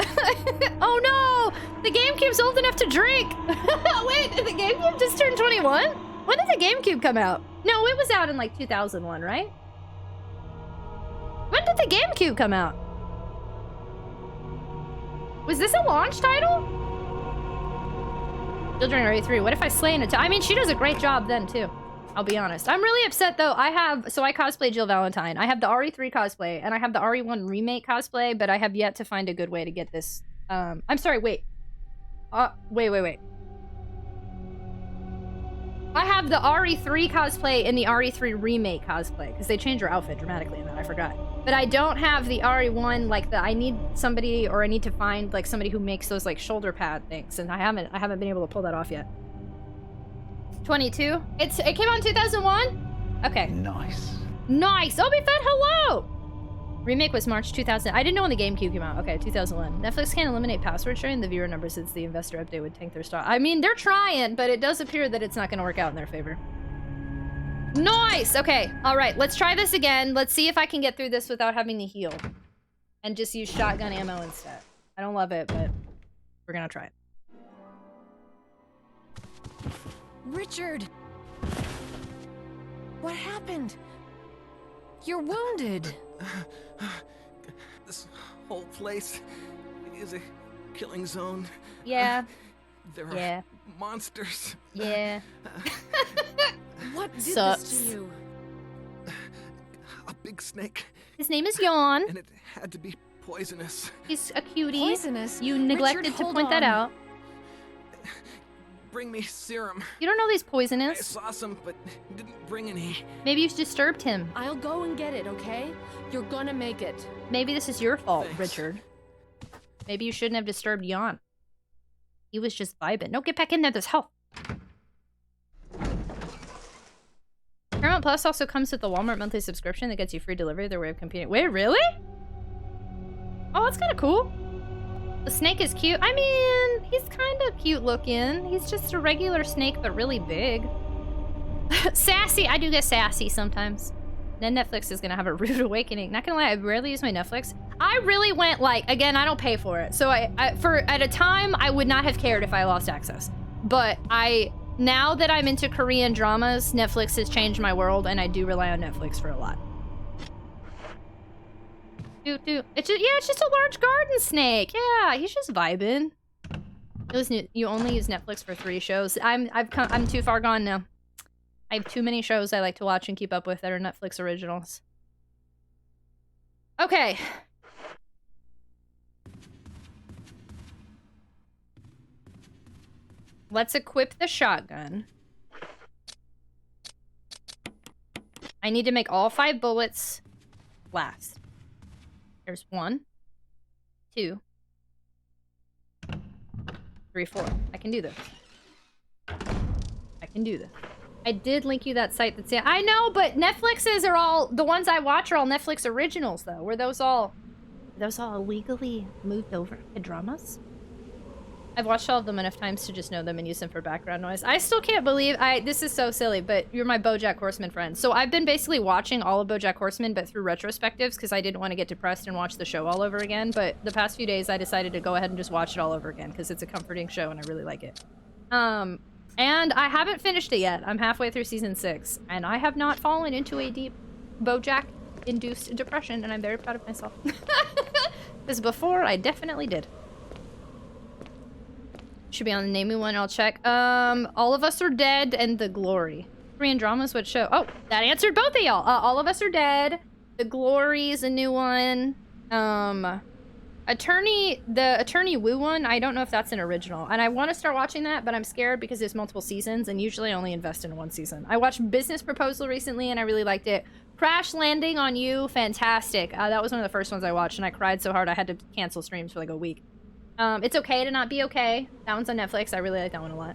S2: Oh no! The GameCube's old enough to drink! Wait, the GameCube just turned 21? When did the GameCube come out? No, it was out in like 2001, right? When did the GameCube come out? Was this a launch title? Children are 3. What if I slay in a I mean, she does a great job then, too. I'll be honest. I'm really upset, though. I cosplay Jill Valentine. I have the RE3 cosplay, and I have the RE1 remake cosplay, but I have yet to find a good way to get this. I'm sorry, wait. Wait. I have the RE3 cosplay and the RE3 remake cosplay, because they changed her outfit dramatically in that, I forgot. But I don't have the RE1, like I need somebody, or I need to find like somebody who makes those like shoulder pad things, and I haven't been able to pull that off yet. 22? It came out in 2001? Okay.
S3: Nice.
S2: Nice! Obi Fett, hello! Remake was March 2000. I didn't know when the GameCube came out. Okay, 2001. Netflix can't eliminate password sharing the viewer numbers since the investor update would tank their stock. I mean, they're trying, but it does appear that it's not going to work out in their favor. Nice! Okay, alright, let's try this again. Let's see if I can get through this without having to heal. And just use shotgun ammo instead. I don't love it, but we're gonna try it.
S10: Richard! What happened? You're wounded.
S9: This whole place is a killing zone.
S2: Yeah.
S9: There are monsters.
S2: Yeah.
S10: What did
S2: Sucks.
S10: this to you?
S9: A big snake.
S2: His name is Yawn.
S9: And it had to be poisonous.
S2: He's a cutie.
S10: Poisonous?
S2: You neglected
S10: Richard,
S2: to
S10: hold
S2: point that
S10: on.
S2: out.
S9: Bring me serum.
S2: You don't know these
S9: I
S2: poisonous.
S9: saw some, but didn't bring any.
S2: Maybe you disturbed him.
S10: I'll go and get it, okay? You're gonna make it.
S2: Maybe this is your fault,
S9: Thanks.
S2: Richard. Maybe you shouldn't have disturbed Yawn. He was just vibing. No, get back in there. There's help. Paramount Plus also comes with the Walmart monthly subscription that gets you free delivery. Their way of competing. Wait, really? Oh, that's kind of cool. The snake is cute. I mean, he's kind of cute looking. He's just a regular snake, but really big. Sassy. I do get sassy sometimes. Then Netflix is gonna have a rude awakening. Not gonna lie, I rarely use my Netflix. I really went like, again, I don't pay for it. So at a time, I would not have cared if I lost access. But now that I'm into Korean dramas, Netflix has changed my world, and I do rely on Netflix for a lot. It's just a large garden snake. Yeah, he's just vibing. You only use Netflix for 3 shows. I'm too far gone now. I have too many shows I like to watch and keep up with that are Netflix originals. Okay. Let's equip the shotgun. I need to make all 5 bullets last. There's 1, 2, 3, 4. I can do this. I can do this. I did link you that site that's... I know, but Netflix's are all... The ones I watch are all Netflix originals, though. Were those all illegally moved over to dramas? I've watched all of them enough times to just know them and use them for background noise. I still can't believe... This is so silly, but you're my BoJack Horseman friend. So I've been basically watching all of BoJack Horseman, but through retrospectives, because I didn't want to get depressed and watch the show all over again. But the past few days, I decided to go ahead and just watch it all over again, because it's a comforting show and I really like it. And I haven't finished it yet. I'm halfway through season 6, and I have not fallen into a deep BoJack-induced depression, and I'm very proud of myself. Because before, I definitely did. Should be on the name me one, I'll check. All of Us Are Dead and The Glory. Korean dramas, what show? Oh, that answered both of y'all. All of Us Are Dead. The Glory is a new one. The Attorney Woo one, I don't know if that's an original. And I want to start watching that, but I'm scared because there's multiple seasons, and usually I only invest in 1 season. I watched Business Proposal recently, and I really liked it. Crash Landing on You, fantastic. That was one of the first ones I watched, and I cried so hard I had to cancel streams for like a week. It's Okay to Not Be Okay. That one's on Netflix. I really like that one a lot.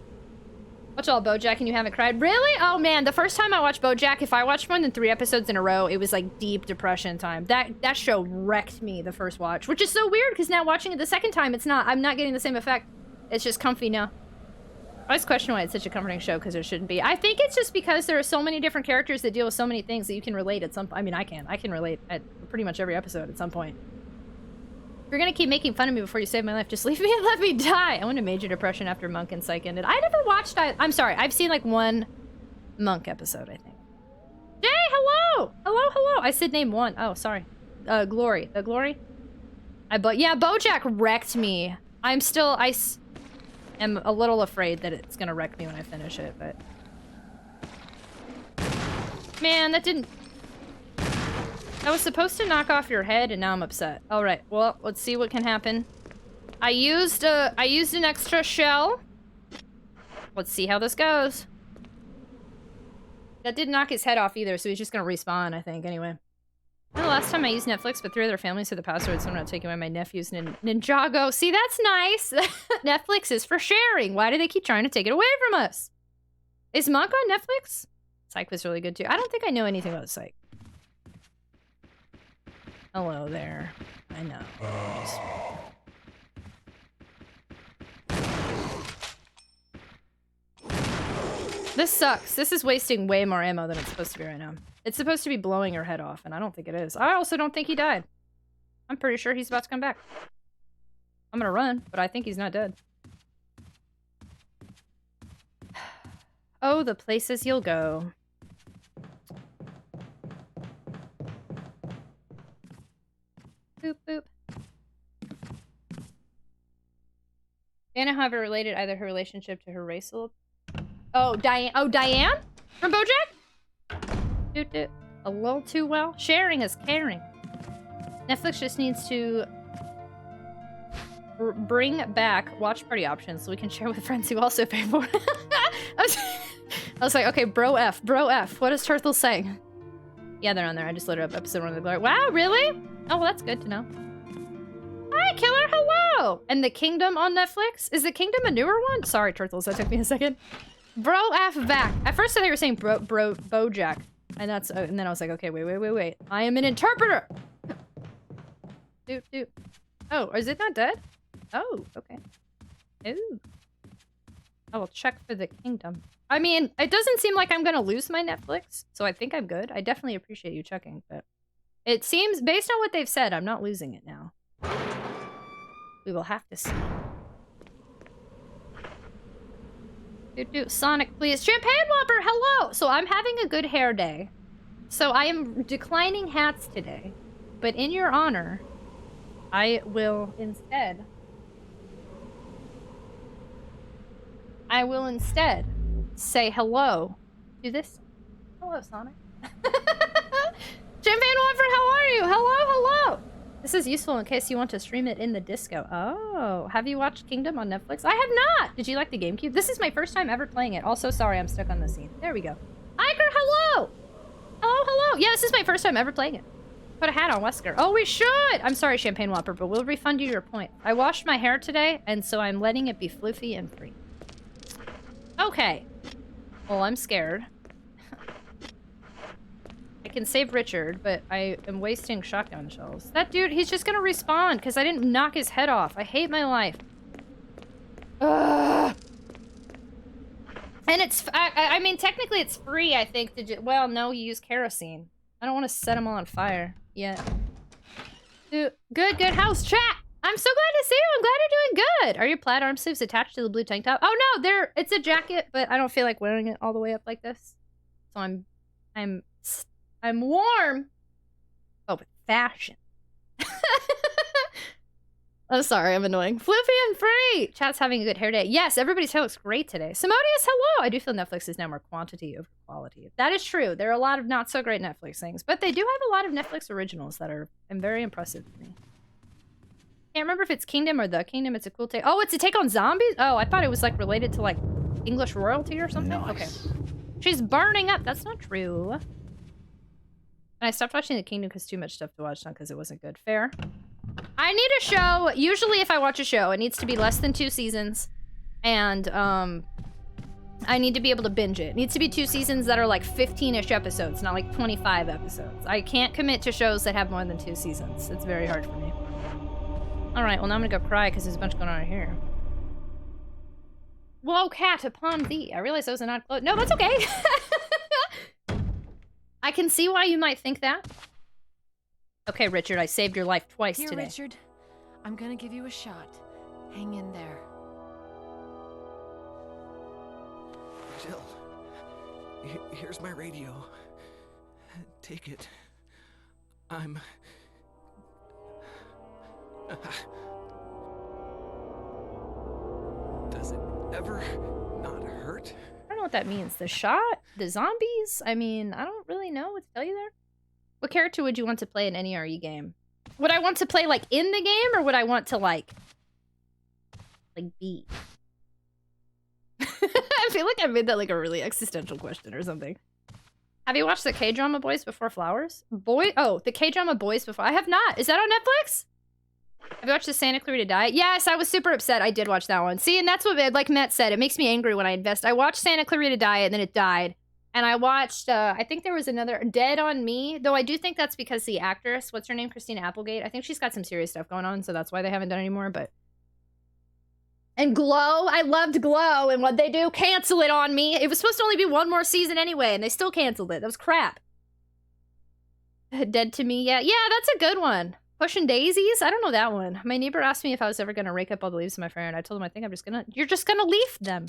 S2: Watch all BoJack and you haven't cried? Really? Oh man, the first time I watched BoJack, if I watched more than 3 episodes in a row, it was like deep depression time. That show wrecked me the first watch, which is so weird because now watching it the second time, I'm not getting the same effect. It's just comfy now. I always question why it's such a comforting show because there shouldn't be. I think it's just because there are so many different characters that deal with so many things that you can relate at some point. I mean, I can relate at pretty much every episode at some point. If you're gonna keep making fun of me before you save my life, just leave me and let me die. I went into major depression after Monk and Psych ended. I never watched... I'm sorry, I've seen like 1 Monk episode, I think. Jay, hello! Hello. I said name 1. Oh, sorry. Glory. The Glory? Yeah, BoJack wrecked me. I am a little afraid that it's gonna wreck me when I finish it, but... Man, that didn't... I was supposed to knock off your head, and now I'm upset. All right, well, let's see what can happen. I used an extra shell. Let's see how this goes. That didn't knock his head off either, so he's just gonna respawn, I think, anyway. The last time I used Netflix, but 3 other families had the password, so I'm not taking away my nephew's Ninjago. See, that's nice. Netflix is for sharing. Why do they keep trying to take it away from us? Is Monk on Netflix? Psych was really good, too. I don't think I know anything about Psych. Hello there. I know. This sucks. This is wasting way more ammo than it's supposed to be right now. It's supposed to be blowing her head off, and I don't think it is. I also don't think he died. I'm pretty sure he's about to come back. I'm gonna run, but I think he's not dead. Oh, the places you'll go. Boop, boop. Diana, however, related either her relationship to her race a little... Oh, Diane? Oh, Diane? From BoJack? A little too well? Sharing is caring. Netflix just needs to bring back watch party options so we can share with friends who also pay for it. I was like, okay, bro F. What is Turtle saying? Yeah, they're on there. I just loaded up episode 1 of The Glory. Wow, really? Oh, well, that's good to know. Hi, Killer, hello! And The Kingdom on Netflix? Is The Kingdom a newer one? Sorry, Turtles, that took me a second. Bro F back. At first I thought you were saying BoJack. And then I was like, okay, wait. I am an interpreter! Doot. Oh, is it not dead? Oh, okay. Ooh. I will check for the kingdom. I mean, it doesn't seem like I'm gonna lose my Netflix, so I think I'm good. I definitely appreciate you checking, but it seems, based on what they've said, I'm not losing it now. We will have to see. Sonic, please. Champagne Whopper, hello! So I'm having a good hair day. So I am declining hats today. But in your honor, I will instead say hello to this. Hello, Sonic. Champagne Whopper, how are you? Hello. This is useful in case you want to stream it in the disco. Oh, have you watched Kingdom on Netflix? I have not! Did you like the GameCube? This is my first time ever playing it. Also, sorry, I'm stuck on the scene. There we go. Iker, hello! Hello. Yeah, this is my first time ever playing it. Put a hat on, Wesker. Oh, we should! I'm sorry, Champagne Whopper, but we'll refund you your point. I washed my hair today, and so I'm letting it be floofy and free. Okay. Well, I'm scared. I can save Richard, but I am wasting shotgun shells. That dude, he's just gonna respawn because I didn't knock his head off. I hate my life. Ugh. And it's, I mean, technically it's free, I think. Well, no, you use kerosene. I don't want to set them all on fire yet. Dude, good house chat. I'm so glad to see you. I'm glad you're doing good. Are your plaid arm sleeves attached to the blue tank top? Oh no, it's a jacket, but I don't feel like wearing it all the way up like this. So I'm warm. Oh, but fashion. I'm sorry, I'm annoying. Flippy and free! Chat's having a good hair day. Yes, everybody's hair looks great today. Simodius, hello! I do feel Netflix is now more quantity over quality. That is true. There are a lot of not so great Netflix things, but they do have a lot of Netflix originals that are very impressive to me. Can't remember if it's Kingdom or The Kingdom. It's a cool take. Oh, it's a take on zombies? Oh, I thought it was like related to like English royalty or something. Nice. Okay. She's burning up. That's not true. And I stopped watching The Kingdom because too much stuff to watch, not because it wasn't good. Fair. I need a show. Usually if I watch a show, it needs to be less than 2 seasons. And I need to be able to binge it. It needs to be 2 seasons that are like 15-ish episodes, not like 25 episodes. I can't commit to shows that have more than 2 seasons. It's very hard for me. Alright, well now I'm gonna go cry because there's a bunch going on here. Whoa, cat, upon thee. I realized I was not close. No, that's okay. I can see why you might think that. Okay, Richard, I saved your life twice today.
S10: Richard, I'm gonna give you a shot. Hang in there.
S9: Jill, here's my radio. Take it. I'm... Does it ever not hurt?
S2: I don't know what that means. The shot? The zombies? I mean, I don't really know what to tell you there. What character would you want to play in any RE game? Would I want to play, like, in the game, or would I want to, like be? I feel like I made that, like, a really existential question or something. Have you watched the K-drama Boys Before Flowers? Oh, the K-drama Boys Before... I have not. Is that on Netflix? Have you watched the Santa Clarita Diet? Yes, I was super upset. I did watch that one. See, and that's what, like Matt said, it makes me angry when I invest. I watched Santa Clarita Diet, and then it died. And I watched, I think there was another, Dead on Me, though I do think that's because the actress, what's her name, Christina Applegate, I think she's got some serious stuff going on, so that's why they haven't done anymore, but... And Glow, I loved Glow, and what'd they do? Cancel it on me! It was supposed to only be 1 more season anyway, and they still canceled it. That was crap. Dead to Me, yeah, that's a good one. Pushing Daisies? I don't know that one. My neighbor asked me if I was ever gonna rake up all the leaves in my fire, and I told him I think you're just gonna leaf them.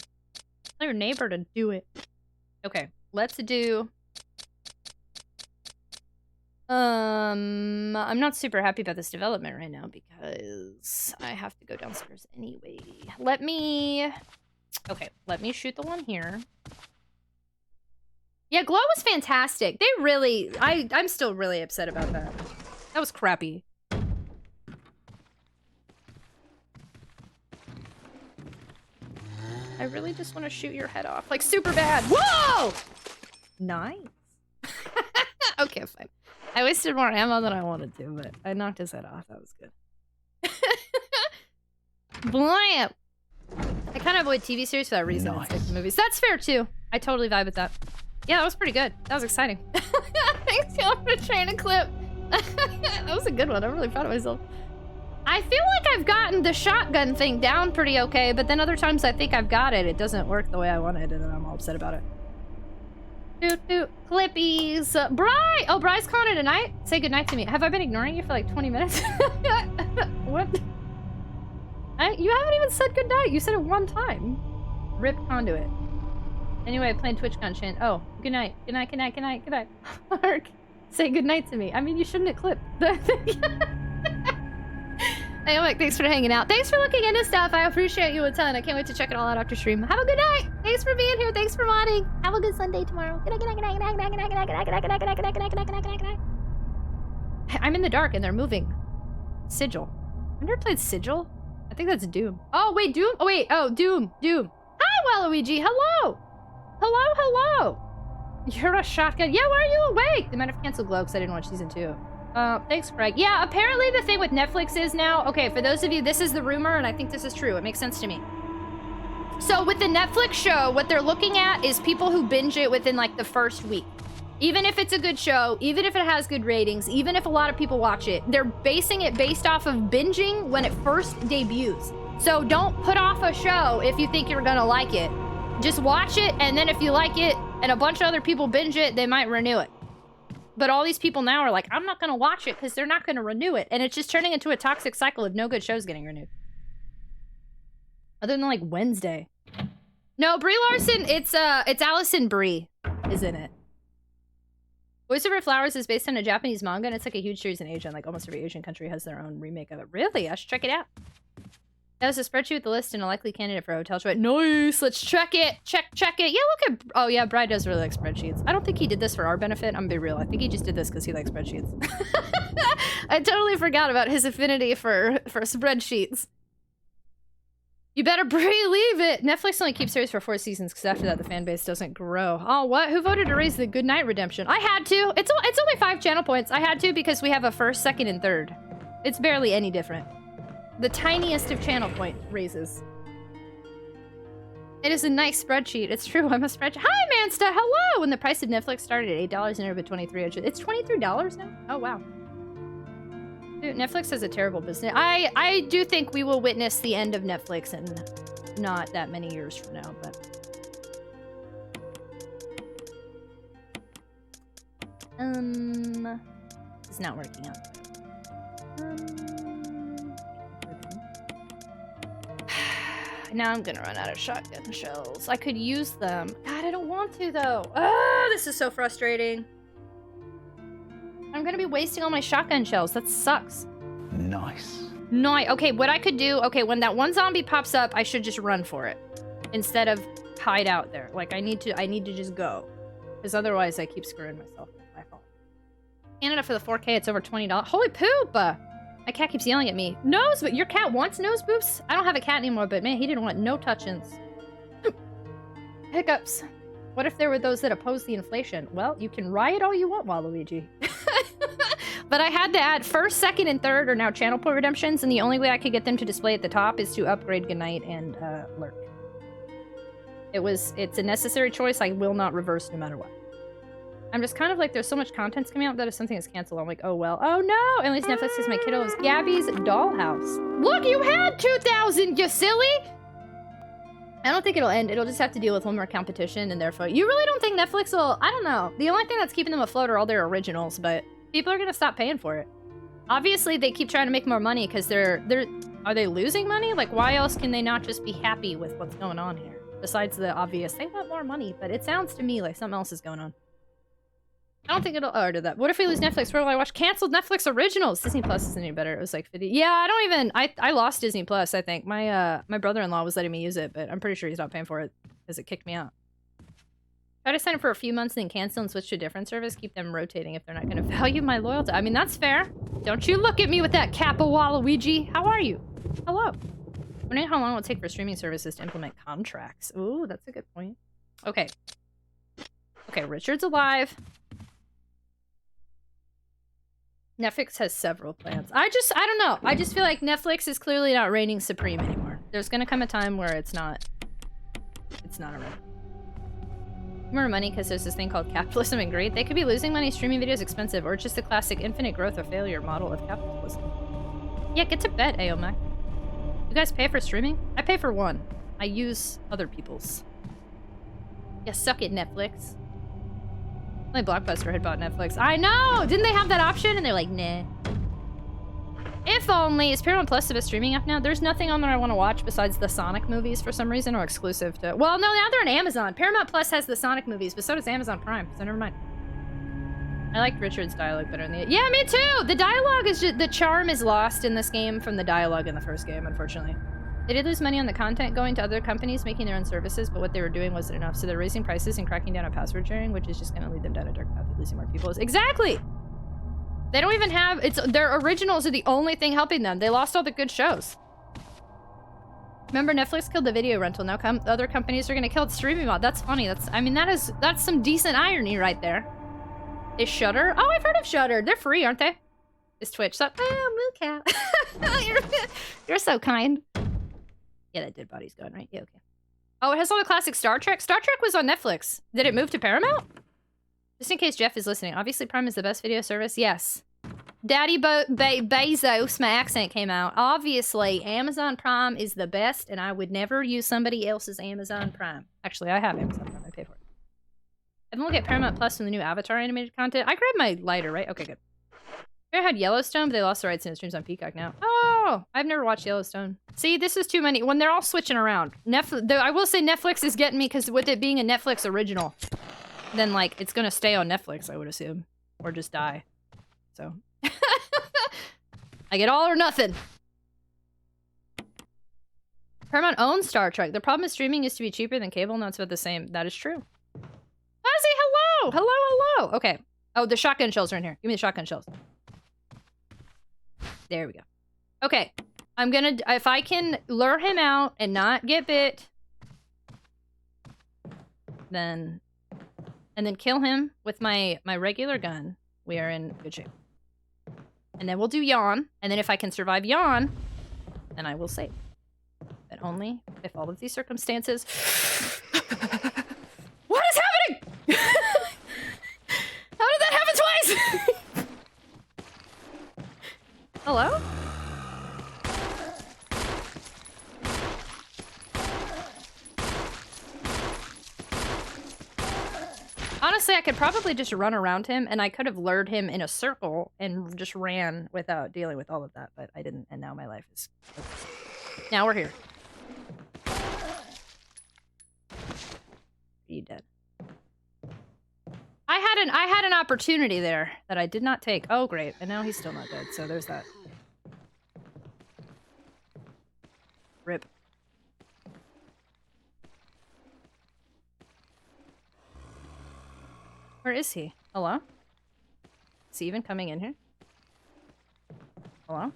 S2: Tell your neighbor to do it. Okay. Let's do... I'm not super happy about this development right now because I have to go downstairs anyway. Let me shoot the one here. Yeah, Glow was fantastic. They really... I'm still really upset about that. That was crappy. I really just want to shoot your head off. Like, super bad. Whoa! Nice. Okay, fine. I wasted more ammo than I wanted to, but I knocked his head off. That was good. Blam! I kind of avoid TV series for that reason. Nice. It's like movies. That's fair, too. I totally vibe with that. Yeah, that was pretty good. That was exciting. Thanks, y'all, for trying to clip. That was a good one. I'm really proud of myself. I feel like I've gotten the shotgun thing down pretty okay, but then other times I think I've got it. It doesn't work the way I wanted, and then I'm all upset about it. Clippies. Bri! Oh, Bri's calling it a night? Say goodnight to me. Have I been ignoring you for like 20 minutes? What? You haven't even said goodnight. You said it one time. Rip conduit. Anyway, playing Twitch content. Oh, good night. Good night, good night, good night, good night. Mark, say good night to me. I mean, you shouldn't have clipped. Hey, Mike, thanks for hanging out. Thanks for looking into stuff. I appreciate you a ton. I can't wait to check it all out after stream. Have a good night. Thanks for being here. Thanks for modding. Have a good Sunday tomorrow. Good night, good night, good night, good night, good night, good night, good night, good night, good night, good night, good night, good night, good night, good night, good night. I'm in the dark and they're moving. Sigil. I've never played Sigil. I think that's Doom. Oh, wait, Doom? Oh, wait. Oh, Doom. Doom. Hi, Waluigi. Hello. Hello, hello. You're a shotgun. Yeah, why are you awake? They might have canceled Glow because I didn't watch season 2. Thanks, Greg. Yeah, apparently the thing with Netflix is now... Okay, for those of you, this is the rumor, and I think this is true. It makes sense to me. So with the Netflix show, what they're looking at is people who binge it within, like, the first week. Even if it's a good show, even if it has good ratings, even if a lot of people watch it, they're basing it based off of binging when it first debuts. So don't put off a show if you think you're gonna like it. Just watch it, and then if you like it, and a bunch of other people binge it, they might renew it. But all these people now are like, I'm not gonna watch it because they're not gonna renew it. And it's just turning into a toxic cycle of no good shows getting renewed. Other than like Wednesday. No, Brie Larson, it's Allison Brie is in it. Voice Over Flowers is based on a Japanese manga, and it's like a huge series in Asia, and like almost every Asian country has their own remake of it. Really? I should check it out. That was a spreadsheet with the list and a likely candidate for a hotel choice. Nice! Let's check it! Check it! Yeah, look at... Oh yeah, Brad does really like spreadsheets. I don't think he did this for our benefit. I'm gonna be real. I think he just did this because he likes spreadsheets. I totally forgot about his affinity for spreadsheets. You better leave it! Netflix only keeps series for 4 seasons because after that the fan base doesn't grow. Oh, what? Who voted to raise the Good Night redemption? I had to! It's only 5 channel points. I had to because we have a 1st, 2nd, and 3rd. It's barely any different. The tiniest of channel point raises. It is a nice spreadsheet. It's true, I'm a spreadsheet. Hi, Mansta! Hello! When the price of Netflix started at $8 and over $23, it's $23 now? Oh, wow. Dude, Netflix has a terrible business. I do think we will witness the end of Netflix in not that many years from now, but... It's not working out. Now I'm gonna run out of shotgun shells. I could use them. God, I don't want to, though. Ah, this is so frustrating. I'm gonna be wasting all my shotgun shells. That sucks.
S3: Nice.
S2: Nice. Okay, what I could do... Okay, when that one zombie pops up, I should just run for it. Instead of hide out there. Like, I need to just go. Because otherwise, I keep screwing myself. It's my fault. Canada for the 4K, it's over $20. Holy poop! My cat keeps yelling at me. Nose, but your cat wants nose boofs? I don't have a cat anymore, but man, he didn't want no touchins. Hiccups. What if there were those that oppose the inflation? Well, you can riot all you want, Waluigi. But I had to add 1st, 2nd, and 3rd are now channel point redemptions, and the only way I could get them to display at the top is to upgrade Goodnight and Lurk. It's a necessary choice I will not reverse no matter what. I'm just kind of like, there's so much content's coming out that if something is canceled, I'm like, oh well. Oh no! At least Netflix is my kiddo's Gabby's Dollhouse. Look, you had 2,000, you silly! I don't think it'll end. It'll just have to deal with one more competition, and therefore... You really don't think Netflix will... I don't know. The only thing that's keeping them afloat are all their originals, but people are gonna stop paying for it. Obviously, they keep trying to make more money because they're... Are they losing money? Like, why else can they not just be happy with what's going on here? Besides the obvious, they want more money, but it sounds to me like something else is going on. I don't think it'll... Oh, I did that. What if we lose Netflix? Where will I watch canceled Netflix originals? Disney Plus isn't any better. It was like 50... Yeah, I don't even... I lost Disney Plus, I think. My brother-in-law was letting me use it, but I'm pretty sure he's not paying for it because it kicked me out. Try to sign up for a few months and then cancel and switch to a different service. Keep them rotating if they're not going to value my loyalty. I mean, that's fair. Don't you look at me with that Kappa Waluigi. How are you? Hello. Wondering how long it will take for streaming services to implement contracts. Ooh, that's a good point. Okay. Okay, Richard's alive. Netflix has several plans. I don't know. I just feel like Netflix is clearly not reigning supreme anymore. There's gonna come a time where it's not around. More money because there's this thing called capitalism and greed. They could be losing money, streaming videos expensive, or just the classic infinite growth or failure model of capitalism. Yeah, get to bed, Aomac. You guys pay for streaming? I pay for one. I use other people's. Yeah, suck it, Netflix. Only Blockbuster had bought Netflix. I know! Didn't they have that option? And they're like, nah. If only. Is Paramount Plus the best streaming app now? There's nothing on there I want to watch besides the Sonic movies for some reason, or exclusive to... Well, no, now they're on Amazon. Paramount Plus has the Sonic movies, but so does Amazon Prime, so never mind. I liked Richard's dialogue better than the... Yeah, me too! The dialogue is just... The charm is lost in this game from the dialogue in the first game, unfortunately. They did lose money on the content going to other companies making their own services, but what they were doing wasn't enough, so they're raising prices and cracking down on password sharing, which is just going to lead them down a dark path of losing more people. Exactly! They don't even have... Their originals are the only thing helping them. They lost all the good shows. Remember, Netflix killed the video rental. Now other companies are going to kill the streaming mod. That's funny. That's some decent irony right there. Is Shudder? Oh, I've heard of Shudder. They're free, aren't they? Is Twitch. So, oh, moo cow. You're so kind. Yeah, that dead body's gone, right? Yeah, okay. Oh, it has all the classic Star Trek. Star Trek was on Netflix. Did it move to Paramount? Just in case Jeff is listening. Obviously, Prime is the best video service. Yes. Daddy Bezos, my accent came out. Obviously, Amazon Prime is the best, and I would never use somebody else's Amazon Prime. Actually, I have Amazon Prime. I pay for it. Everyone will get Paramount Plus from the new Avatar animated content. I grabbed my lighter, right? Okay, good. I had Yellowstone, but they lost the rights and it streams on Peacock now. Oh, I've never watched Yellowstone. See, this is too many. When they're all switching around. I will say Netflix is getting me because with it being a Netflix original, then, like, it's going to stay on Netflix, I would assume. Or just die. So. I get all or nothing. Paramount owns Star Trek. The problem is streaming used to be cheaper than cable. Now it's about the same. That is true. Fuzzy, hello! Hello, hello! Okay. Oh, the shotgun shells are in here. Give me the shotgun shells. There we go. Okay. I'm gonna... If I can lure him out and not get bit, then... And then kill him with my regular gun, we are in good shape. And then we'll do yawn. And then if I can survive yawn, then I will save. But only if all of these circumstances... What is happening? How did that happen twice? Hello? Honestly, I could probably just run around him, and I could have lured him in a circle and just ran without dealing with all of that, but I didn't, and now my life is... Now we're here. Are you dead? I had an opportunity there that I did not take. Oh, great. And now he's still not dead, so there's that. Rip. Where is he? Hello? Is he even coming in here? Hello?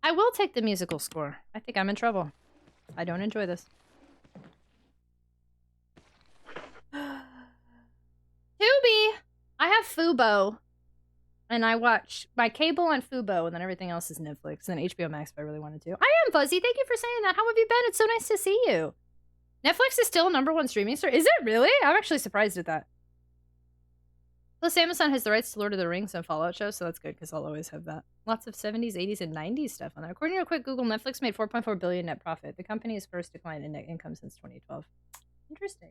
S2: I will take the musical score. I think I'm in trouble. I don't enjoy this. Tubi! I have Fubo. And I watch my cable on Fubo, and then everything else is Netflix, and then HBO Max if I really wanted to. I am Fuzzy. Thank you for saying that. How have you been? It's so nice to see you. Netflix is still '1 streaming service. Is it really? I'm actually surprised at that. Plus, Amazon has the rights to Lord of the Rings and Fallout shows, so that's good because I'll always have that. Lots of 70s, 80s, and 90s stuff on there. According to a quick Google, Netflix made $4.4 billion net profit. The company's first decline in net income since 2012. Interesting.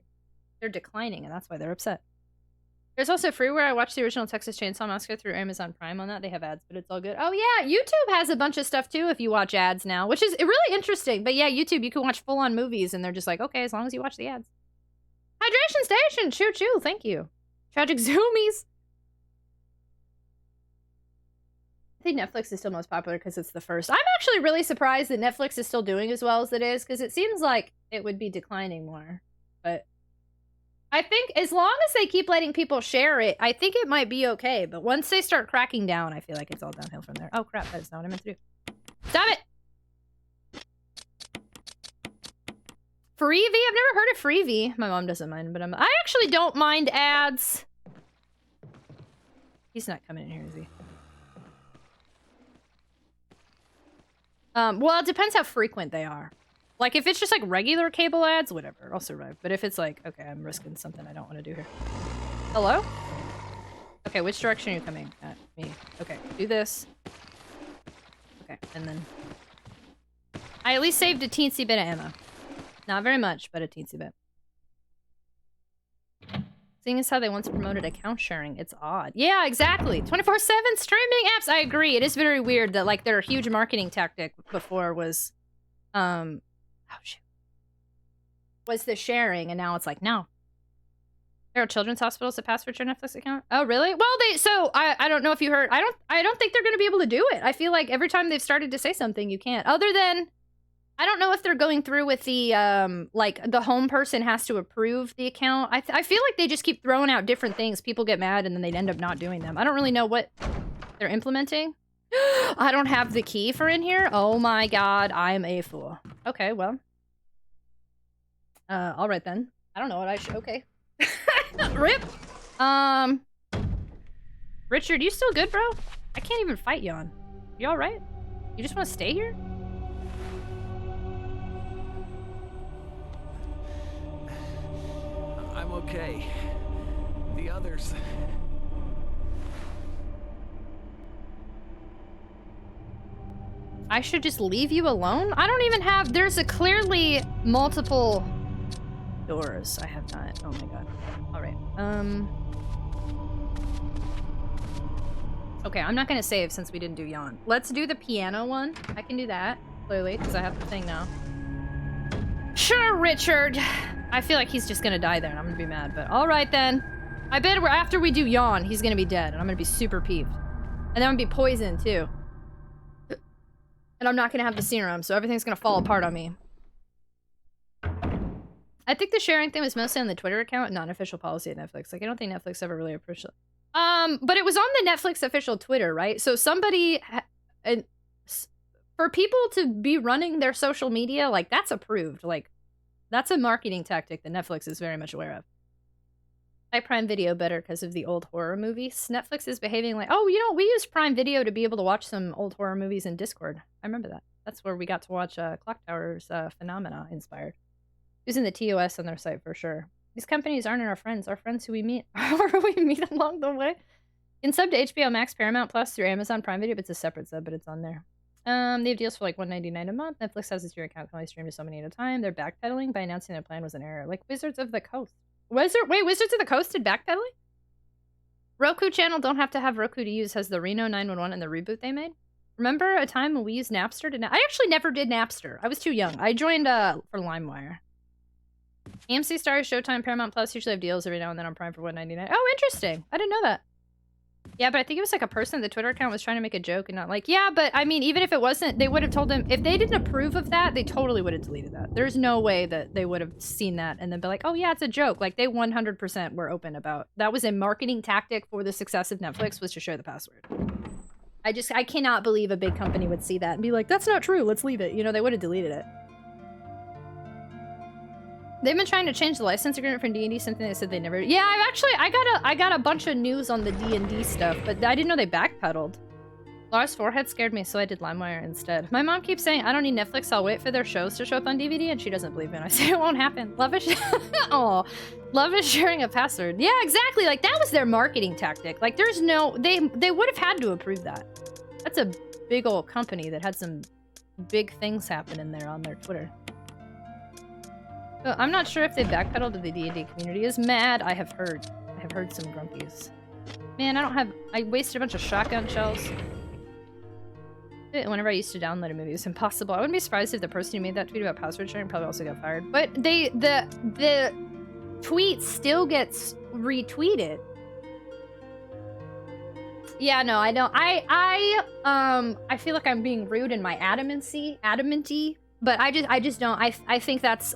S2: They're declining, and that's why they're upset. There's also freeware. I watched the original Texas Chainsaw Massacre through Amazon Prime on that. They have ads, but it's all good. Oh, yeah. YouTube has a bunch of stuff, too, if you watch ads now, which is really interesting. But, yeah, YouTube, you can watch full-on movies, and they're just like, okay, as long as you watch the ads. Hydration Station. Choo-choo. Thank you. Tragic Zoomies. I think Netflix is still most popular because it's the first. I'm actually really surprised that Netflix is still doing as well as it is, because it seems like it would be declining more. But I think as long as they keep letting people share it, I think it might be okay. But once they start cracking down, I feel like it's all downhill from there. Oh, crap. That is not what I meant to do. Stop it! Freevee? I've never heard of Freevee. My mom doesn't mind, but I actually don't mind ads. He's not coming in here, is he? Well, it depends how frequent they are. Like, if it's just, like, regular cable ads, whatever, I'll survive. But if it's like, okay, I'm risking something I don't want to do here. Hello? Okay, which direction are you coming at me? Okay, do this. Okay, and then... I at least saved a teensy bit of ammo. Not very much, but a teensy bit. Seeing as how they once promoted account sharing, it's odd. Yeah, exactly. 24/7 streaming apps. I agree. It is very weird that like their huge marketing tactic before was, oh shit, was the sharing, and now it's like no. There are children's hospitals that password your Netflix account. Oh really? Well, so I don't know if you heard. I don't think they're going to be able to do it. I feel like every time they've started to say something, you can't. Other than. I don't know if they're going through with the, like, the home person has to approve the account. I feel like they just keep throwing out different things. People get mad, and then they'd end up not doing them. I don't really know what they're implementing. I don't have the key for in here? Oh my god, I'm a fool. Okay, well. Alright then. I don't know what I should... Okay. RIP! Richard, you still good, bro? I can't even fight Yon. You alright? You just want to stay here?
S9: I'm okay. The others...
S2: I should just leave you alone? I don't even have... There's a clearly multiple doors. I have not... Oh my god. Alright. Okay, I'm not gonna save since we didn't do Yon. Let's do the piano one. I can do that, clearly, because I have the thing now. Sure, Richard! I feel like he's just gonna die there, and I'm gonna be mad, but alright then. I bet after we do Yawn, he's gonna be dead, and I'm gonna be super peeved. And then I'm gonna be poisoned, too. And I'm not gonna have the serum, so everything's gonna fall apart on me. I think the sharing thing was mostly on the Twitter account, not an official policy at Netflix. Like, I don't think Netflix ever really appreciated it. But it was on the Netflix official Twitter, right? So somebody... for people to be running their social media, like, that's approved. Like, that's a marketing tactic that Netflix is very much aware of. I Prime Video better because of the old horror movies. Netflix is behaving like, oh, you know, we use Prime Video to be able to watch some old horror movies in Discord. I remember that. That's where we got to watch Clock Tower's Phenomena inspired. Using the TOS on their site for sure. These companies aren't our friends who we meet, or we meet along the way. You can sub to HBO Max, Paramount Plus through Amazon Prime Video, but it's a separate sub, but it's on there. They have deals for like $1.99 a month. Netflix has its your account can only stream to so many at a time. They're backpedaling by announcing their plan was an error. Like Wizards of the Coast. Wizards of the Coast did backpedaling? Roku channel don't have to have Roku to use has the Reno 911 and the reboot they made. Remember a time when we used Napster to I actually never did Napster. I was too young. I joined for LimeWire. AMC Stars, Showtime, Paramount Plus usually have deals every now and then on Prime for $1.99. Oh, interesting. I didn't know that. Yeah, but I think it was like a person, the Twitter account was trying to make a joke and not like, yeah, but I mean, even if it wasn't, they would have told him, if they didn't approve of that, they totally would have deleted that. There's no way that they would have seen that and then be like, oh yeah, it's a joke. Like they 100% were open about, that was a marketing tactic for the success of Netflix was to share the password. I cannot believe a big company would see that and be like, that's not true, let's leave it. You know, they would have deleted it. They've been trying to change the license agreement for D&D, something they said they never... Yeah, I got a bunch of news on the D&D stuff, but I didn't know they backpedaled. Laura's forehead scared me, so I did LimeWire instead. My mom keeps saying, I don't need Netflix, I'll wait for their shows to show up on DVD, and she doesn't believe me. And I say it won't happen. Love is... Aw. Love is sharing a password. Yeah, exactly. Like, that was their marketing tactic. Like, there's no... They would have had to approve that. That's a big old company that had some big things happen in there on their Twitter. I'm not sure if they backpedaled to the D&D community is mad. I have heard some grumpies. Man, I wasted a bunch of shotgun shells. Whenever I used to download a movie, it was impossible. I wouldn't be surprised if the person who made that tweet about password sharing probably also got fired. But the tweet still gets retweeted. Yeah, no, I don't. I feel like I'm being rude in my adamanty, but I just don't. I think that's.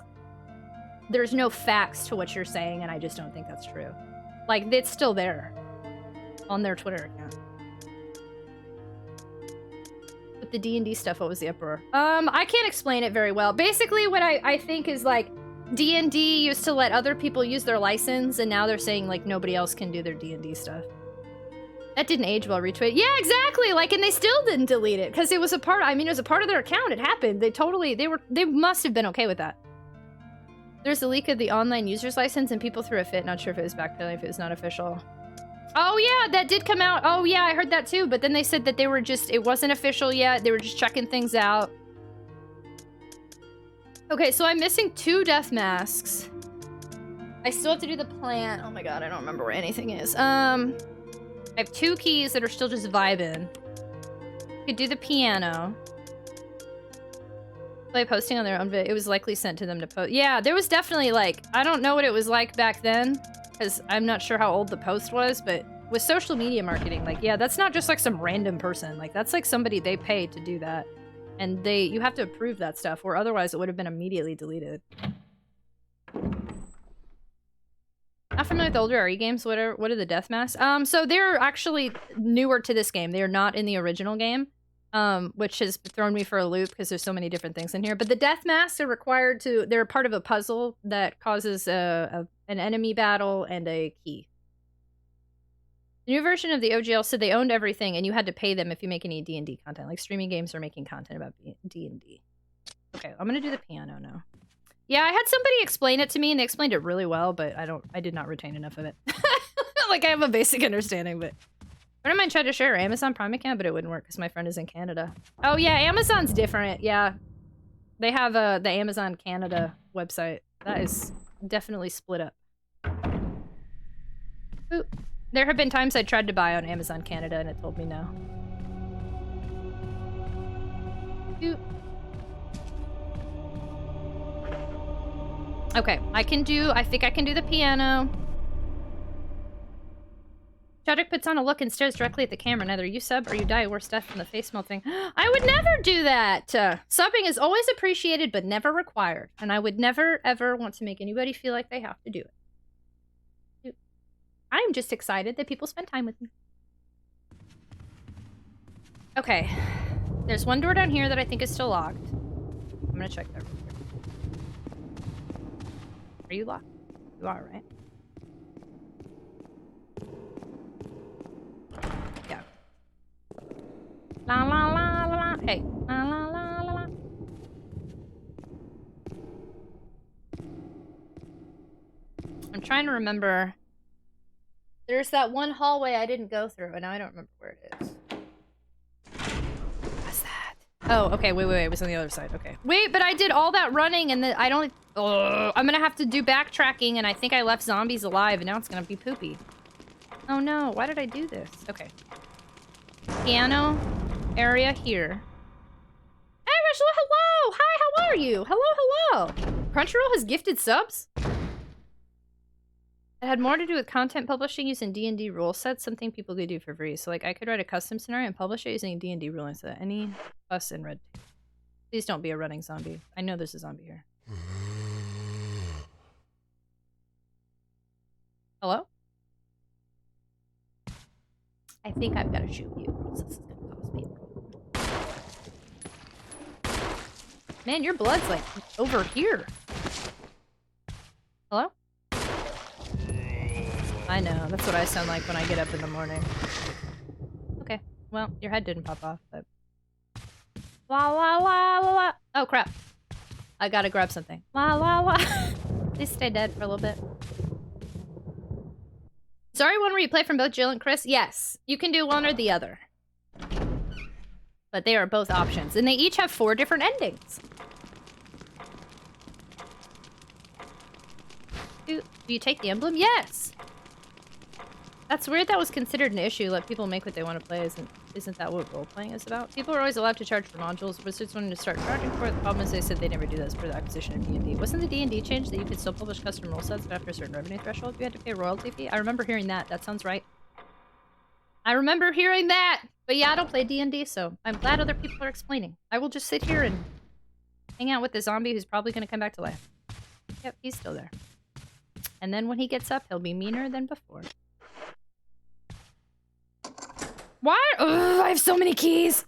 S2: There's no facts to what you're saying, and I just don't think that's true. Like, it's still there on their Twitter account. With the D&D stuff, what was the uproar? I can't explain it very well. Basically, what I think is, like, D&D used to let other people use their license, and now they're saying, like, nobody else can do their D&D stuff. That didn't age well, retweet. Yeah, exactly. Like, and they still didn't delete it because it was a part. I mean, it was a part of their account. It happened. They must have been okay with that. There's a leak of the online user's license and people threw a fit. Not sure if it was backpedaling, if it was not official. Oh yeah, that did come out. Oh yeah, I heard that too. But then they said that they were just, it wasn't official yet. They were just checking things out. Okay, so I'm missing 2 death masks. I still have to do the plant. Oh my god, I don't remember where anything is. I have 2 keys that are still just vibing. Could do the piano. Play posting on their own video. It was likely sent to them to post. Yeah, there was definitely like, I don't know what it was like back then, because I'm not sure how old the post was, but with social media marketing, like, yeah, that's not just like some random person. Like, that's like somebody they pay to do that. And you have to approve that stuff, or otherwise it would have been immediately deleted. Not familiar with older RE games. What are the death masks? So they're actually newer to this game. They are not in the original game, which has thrown me for a loop because there's so many different things in here. But the death masks are required to. They're part of a puzzle that causes an enemy battle and a key. The new version of the OGL said they owned everything, and you had to pay them if you make any D&D content. Like streaming games are making content about D&D. Okay, I'm gonna do the piano now. Yeah, I had somebody explain it to me, and they explained it really well, but I did not retain enough of it. Like, I have a basic understanding, but... I don't mind trying to share Amazon Prime account, but it wouldn't work because my friend is in Canada. Oh, yeah, Amazon's different, yeah. They have the Amazon Canada website. That is definitely split up. Ooh. There have been times I tried to buy on Amazon Canada, and it told me no. Ooh. Okay, I think I can do the piano. Tragic puts on a look and stares directly at the camera. Neither you sub or you die worse death from the face melting. I would never do that! Subbing is always appreciated, but never required. And I would never, ever want to make anybody feel like they have to do it. I'm just excited that people spend time with me. Okay. There's one door down here that I think is still locked. I'm gonna check that real quick. Are you locked? You are, right? Yeah. La la la la la. Hey. La la la la la. I'm trying to remember. There's that one hallway I didn't go through, and now I don't remember where it is. What's that? Oh, okay, wait, it was on the other side, okay. Wait, but I did all that running, and I don't... I'm gonna have to do backtracking, and I think I left zombies alive, and now it's gonna be poopy. Oh no, why did I do this? Okay. Piano area here. Hey, Rachel, hello! Hi, how are you? Hello. Crunchyroll has gifted subs? It had more to do with content publishing using D&D rule sets, something people could do for free. So, like, I could write a custom scenario and publish it using a D&D ruling set. Any fuss and red tape. Please don't be a running zombie. I know there's a zombie here. Hello? I think I've got to shoot you. This is gonna cause me a problem. Man, your blood's like over here. Hello? I know, that's what I sound like when I get up in the morning. Okay, well, your head didn't pop off, but... La la la la la! Oh, crap. I gotta grab something. La la la! Please stay dead for a little bit. Sorry, one where you play from both Jill and Chris? Yes, you can do one or the other. But they are both options, and they each have 4 different endings. Do you take the emblem? Yes! That's weird that was considered an issue. Let people make what they want to play. Isn't that what role-playing is about? People are always allowed to charge for modules. Wizards wanted to start charging for it. The problem is they said they never do this for the acquisition of D&D. Wasn't the D&D change that you could still publish custom rule sets, but after a certain revenue threshold, you had to pay a royalty fee? I remember hearing that. That sounds right. I remember hearing that! But yeah, I don't play D&D, so I'm glad other people are explaining. I will just sit here and hang out with the zombie who's probably going to come back to life. Yep, he's still there. And then when he gets up, he'll be meaner than before. Why? Ugh, I have so many keys.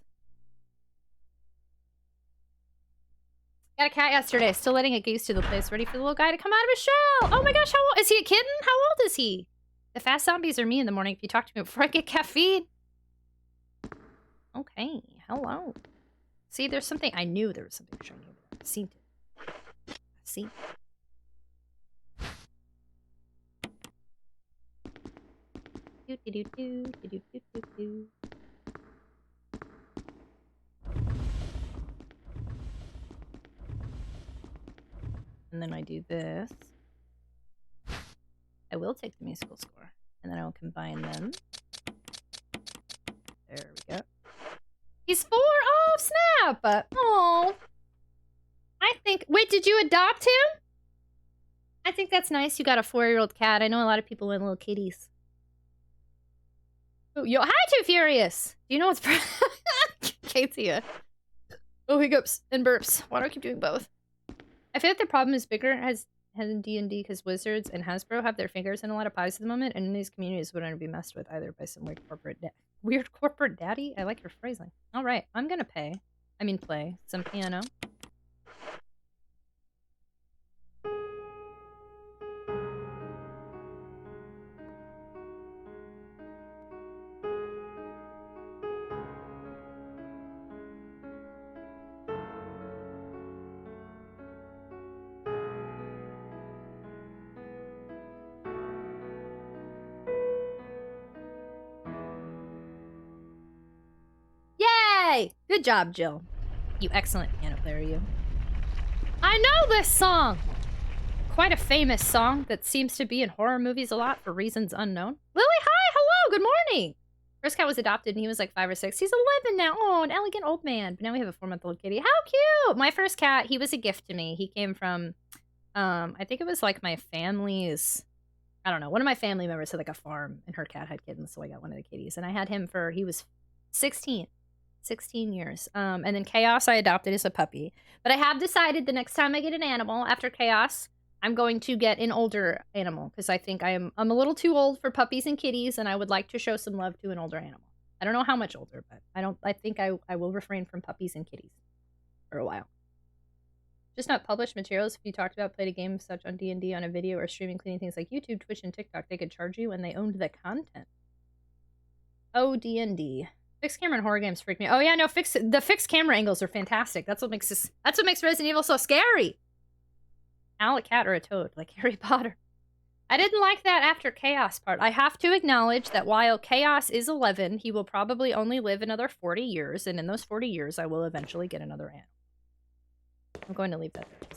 S2: Got a cat yesterday. Still letting it get used to the place. Ready for the little guy to come out of his shell. Oh my gosh, how old is he? A kitten? How old is he? The fast zombies are me in the morning if you talk to me before I get caffeine. Okay, hello. See, there's something. I knew there was something shiny over there. I've seen it. I've seen it. And then I do this. I will take the musical score. And then I will combine them. There we go. He's 4? Oh, snap! Oh. I think... Wait, did you adopt him? I think that's nice. You got a 4-year-old cat. I know a lot of people want little kitties. Oh, yo, hi, Too Furious! Do you know what's... Katia. Oh, hiccups and burps. Why do I keep doing both? I feel like the problem is bigger has in D&D because Wizards and Hasbro have their fingers in a lot of pies at the moment, and in these communities wouldn't be messed with either by some weird corporate daddy. I like your phrasing. All right, I'm gonna play some piano. Yay! Good job, Jill. You excellent piano player, you. I know this song! Quite a famous song that seems to be in horror movies a lot for reasons unknown. Lily, hi! Hello! Good morning! First cat was adopted and he was like 5 or 6. He's 11 now. Oh, an elegant old man. But now we have a 4-month-old kitty. How cute! My first cat, he was a gift to me. He came from, I think it was like my family's, I don't know. One of my family members had like a farm and her cat had kittens, so I got one of the kitties. And I had him for, he was 16 years. And then Chaos I adopted as a puppy. But I have decided the next time I get an animal after Chaos, I'm going to get an older animal because I think I'm a little too old for puppies and kitties, and I would like to show some love to an older animal. I don't know how much older, but I think I will refrain from puppies and kitties for a while. Just not published materials. If you talked about played a game such on D&D on a video or streaming, including things like YouTube, Twitch, and TikTok, they could charge you and they owned the content. Oh, D&D. Fixed camera in horror games freak me. Oh yeah, no, the fixed camera angles are fantastic. That's what makes Resident Evil so scary. Owl, a cat, or a toad, like Harry Potter. I didn't like that after Chaos part. I have to acknowledge that while Chaos is 11, he will probably only live another 40 years, and in those 40 years, I will eventually get another animal. I'm going to leave that there.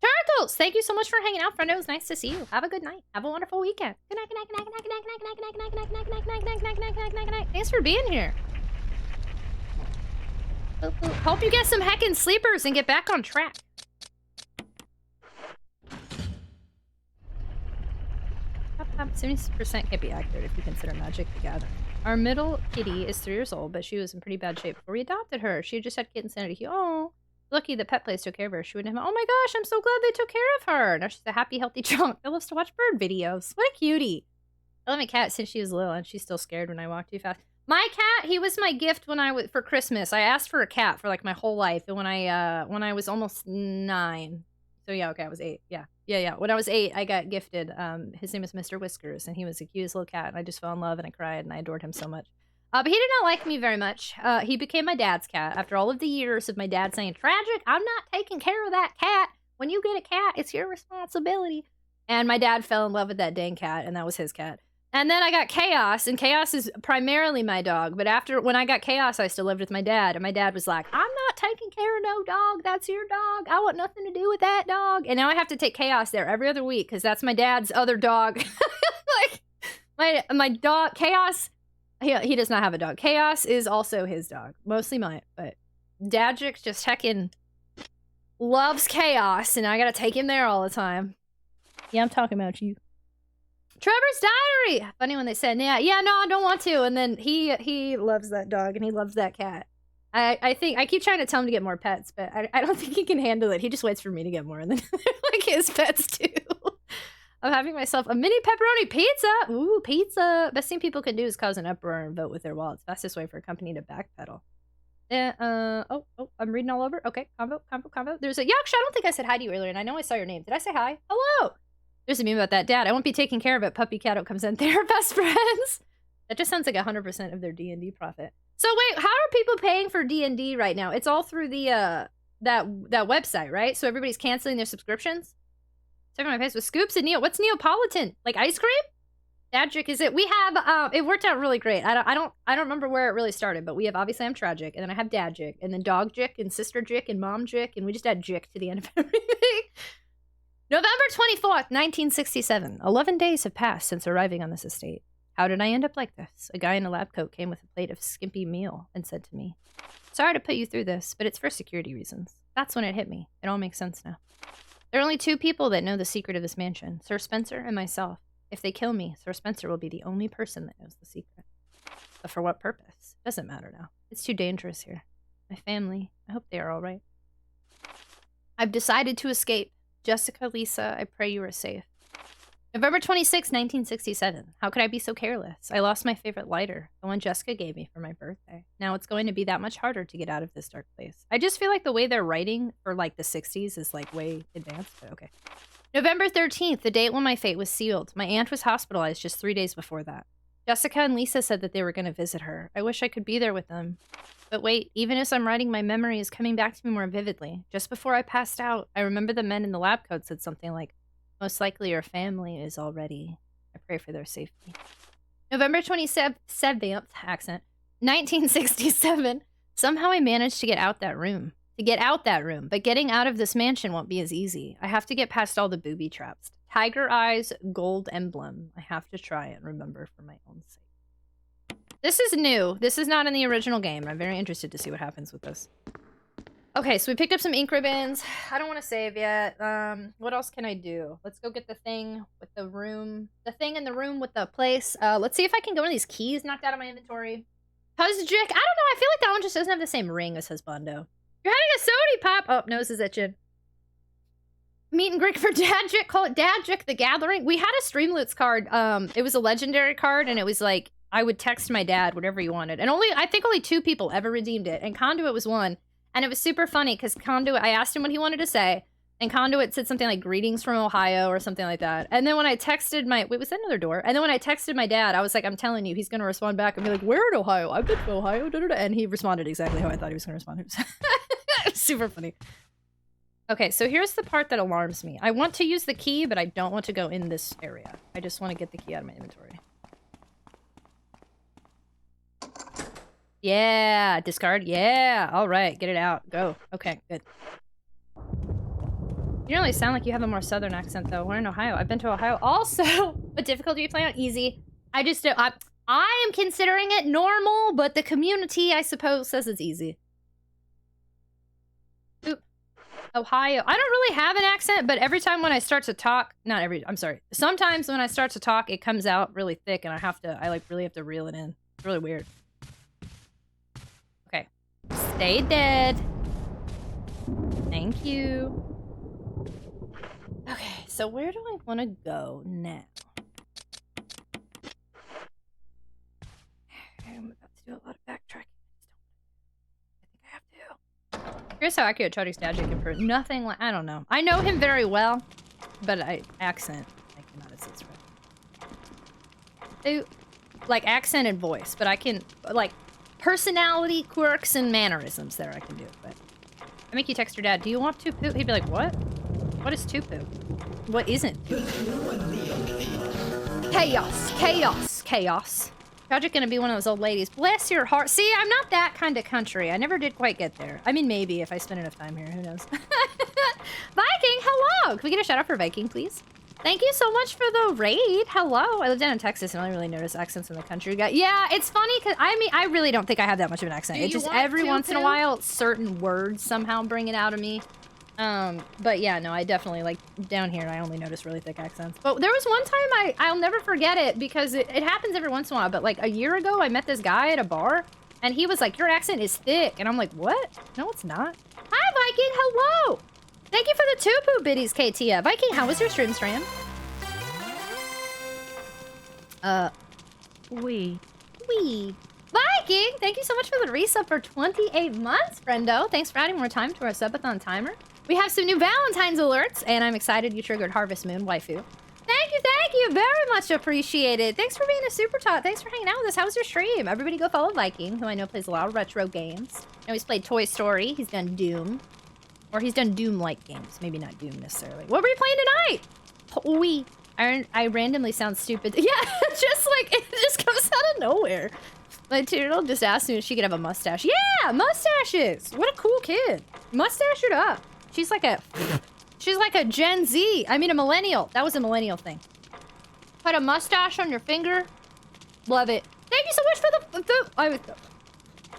S2: Turtles! Thank you so much for hanging out, friend. It was nice to see you. Have a good night. Have a wonderful weekend. Good night, good night, good night, good night, good night, good night, good night, good night, good night, good night, good night, good night, good night, good night. Thanks for being here. Hope you get some heckin' sleepers and get back on track. 70% can't be accurate if you consider Magic the Gathering. Our middle kitty is 3 years old, but she was in pretty bad shape before we adopted her. She had just had kitten sanity. Oh, lucky the pet place took care of her. She wouldn't have. Oh my gosh, I'm so glad they took care of her. Now she's a happy, healthy chunk that loves to watch bird videos. What a cutie. I love my cat since she was little, and she's still scared when I walk too fast. My cat, he was my gift when I was for Christmas. I asked for a cat for like my whole life, and when I was almost 9. So yeah, okay, I was 8. Yeah. When I was 8, I got gifted. His name is Mr. Whiskers, and he was the cutest little cat, and I just fell in love, and I cried, and I adored him so much. But he did not like me very much. He became my dad's cat. After all of the years of my dad saying, Tragic, I'm not taking care of that cat. When you get a cat, it's your responsibility. And my dad fell in love with that dang cat, and that was his cat. And then I got Chaos, and Chaos is primarily my dog. But when I got Chaos, I still lived with my dad. And my dad was like, I'm not taking care of no dog. That's your dog. I want nothing to do with that dog. And now I have to take Chaos there every other week because that's my dad's other dog. Like, my dog, Chaos, he does not have a dog. Chaos is also his dog. Mostly mine. But Dadrick just heckin' loves Chaos, and I gotta take him there all the time. Yeah, I'm talking about you. Trevor's Diary! Funny when they said, no, I don't want to. And then he loves that dog and he loves that cat. I think, I keep trying to tell him to get more pets, but I don't think he can handle it. He just waits for me to get more, and then like his pets too. I'm having myself a mini pepperoni pizza! Ooh, pizza! Best thing people can do is cause an uproar and vote with their wallets. Fastest way for a company to backpedal. I'm reading all over. Okay, combo. There's a Yaksha. I don't think I said hi to you earlier, and I know I saw your name. Did I say hi? Hello! There's a meme about that. Dad, I won't be taking care of it. Puppy Catto comes in. They're best friends. That just sounds like 100% of their D&D profit. So wait, how are people paying for D&D right now? It's all through the that website, right? So everybody's canceling their subscriptions? Serving my face with scoops and What's Neapolitan? Like ice cream? Tragic is it? We have it worked out really great. I don't remember where it really started, but we have obviously I'm Tragic, and then I have Dad Jick, and then Dog Jick, and Sister Jick, and Mom Jick, and we just add Jick to the end of everything. November 24th, 1967. 11 days have passed since arriving on this estate. How did I end up like this? A guy in a lab coat came with a plate of skimpy meal and said to me, "Sorry to put you through this, but it's for security reasons." That's when it hit me. It all makes sense now. There are only two people that know the secret of this mansion, Sir Spencer and myself. If they kill me, Sir Spencer will be the only person that knows the secret. But for what purpose? Doesn't matter now. It's too dangerous here. My family, I hope they are all right. I've decided to escape. Jessica, Lisa, I pray you are safe. November 26, 1967. How could I be so careless? I lost my favorite lighter, the one Jessica gave me for my birthday. Now it's going to be that much harder to get out of this dark place. I just feel like the way they're writing for like the 60s is like way advanced, but okay. November 13th, the date when my fate was sealed. My aunt was hospitalized just 3 days before that. Jessica and Lisa said that they were going to visit her. I wish I could be there with them. But wait, even as I'm writing, my memory is coming back to me more vividly. Just before I passed out, I remember the men in the lab coat said something like, "Most likely your family is already." I pray for their safety. November 27th, accent, 1967. Somehow I managed to get out that room. But getting out of this mansion won't be as easy. I have to get past all the booby traps. Tiger eyes, gold emblem. I have to try and remember for my own sake. This is new. This is not in the original game. I'm very interested to see what happens with this. Okay, so we picked up some ink ribbons. I don't want to save yet. What else can I do? Let's go get the thing with the room. The thing in the room with the place. Let's see if I can get one of these keys knocked out of my inventory. Husjick, I don't know. I feel like that one just doesn't have the same ring as Husbando. You're having a sody pop. Oh, nose is itching. Meet and greet for Dadjick. Call it Dadjick the Gathering. We had a Streamloots card. It was a legendary card, and it was like, I would text my dad whatever he wanted. And I think only 2 people ever redeemed it. And Conduit was one. And it was super funny because Conduit, I asked him what he wanted to say. And Conduit said something like, "Greetings from Ohio," or something like that. And then when I texted wait, was that another door? And then when I texted my dad, I was like, I'm telling you, he's going to respond back and be like, "Where in Ohio? I've been to Ohio." And he responded exactly how I thought he was going to respond. It was super funny. Okay, so here's the part that alarms me. I want to use the key, but I don't want to go in this area. I just want to get the key out of my inventory. Yeah, discard. Yeah, all right, get it out. Go. Okay, good. You don't really sound like you have a more southern accent, though. We're in Ohio. I've been to Ohio also. What difficulty are you playing on? Easy. I am considering it normal, but the community, I suppose, says it's easy. Oop. Ohio. I don't really have an accent, but every time when I start to talk, I'm sorry. Sometimes when I start to talk, it comes out really thick, and I really have to reel it in. It's really weird. Okay. Stay dead. Thank you. Okay, so where do I want to go now? I'm about to do a lot of backtracking. I think I have to. Here's how accurate Tragic's dad can improve. Nothing like, I don't know. I know him very well, but accent, I cannot assist with. Like accent and voice, but I can, like, personality, quirks, and mannerisms there I can do. But I make you text your dad, "Do you want to poop?" He'd be like, "What? What is to poop? What isn't poop?" Chaos, chaos, chaos. Tragic gonna be one of those old ladies. Bless your heart. See, I'm not that kind of country. I never did quite get there. I mean, maybe if I spend enough time here. Who knows? Viking, hello! Can we get a shout out for Viking, please? Thank you so much for the raid. Hello. I live down in Texas and I only really notice accents in the country. Yeah, it's funny because I really don't think I have that much of an accent. It's just every once in a while, certain words somehow bring it out of me. But yeah, no, I definitely, like, down here, I only notice really thick accents. But there was one time, I'll never forget it because it happens every once in a while, but like a year ago, I met this guy at a bar and he was like, "Your accent is thick." And I'm like, "What? No, it's not." Hi, Viking. Hello. Thank you for the 2 poo biddies, KTF. Viking, how was your stream?
S1: Wee.
S2: Viking, thank you so much for the resub for 28 months, friendo. Thanks for adding more time to our subathon timer. We have some new Valentine's alerts, and I'm excited you triggered Harvest Moon, waifu. Thank you, very much appreciated. Thanks for being a super tot. Thanks for hanging out with us. How was your stream? Everybody go follow Viking, who I know plays a lot of retro games. I know he's played Toy Story. He's done Doom. Or he's done Doom-like games. Maybe not Doom necessarily. What were you playing tonight? We. I randomly sound stupid. Yeah, just like, it just comes out of nowhere. My turtle just asked me if she could have a mustache. Yeah, mustaches. What a cool kid. Mustache it up. She's like a Gen Z. I mean, a millennial. That was a millennial thing. Put a mustache on your finger. Love it. Thank you so much for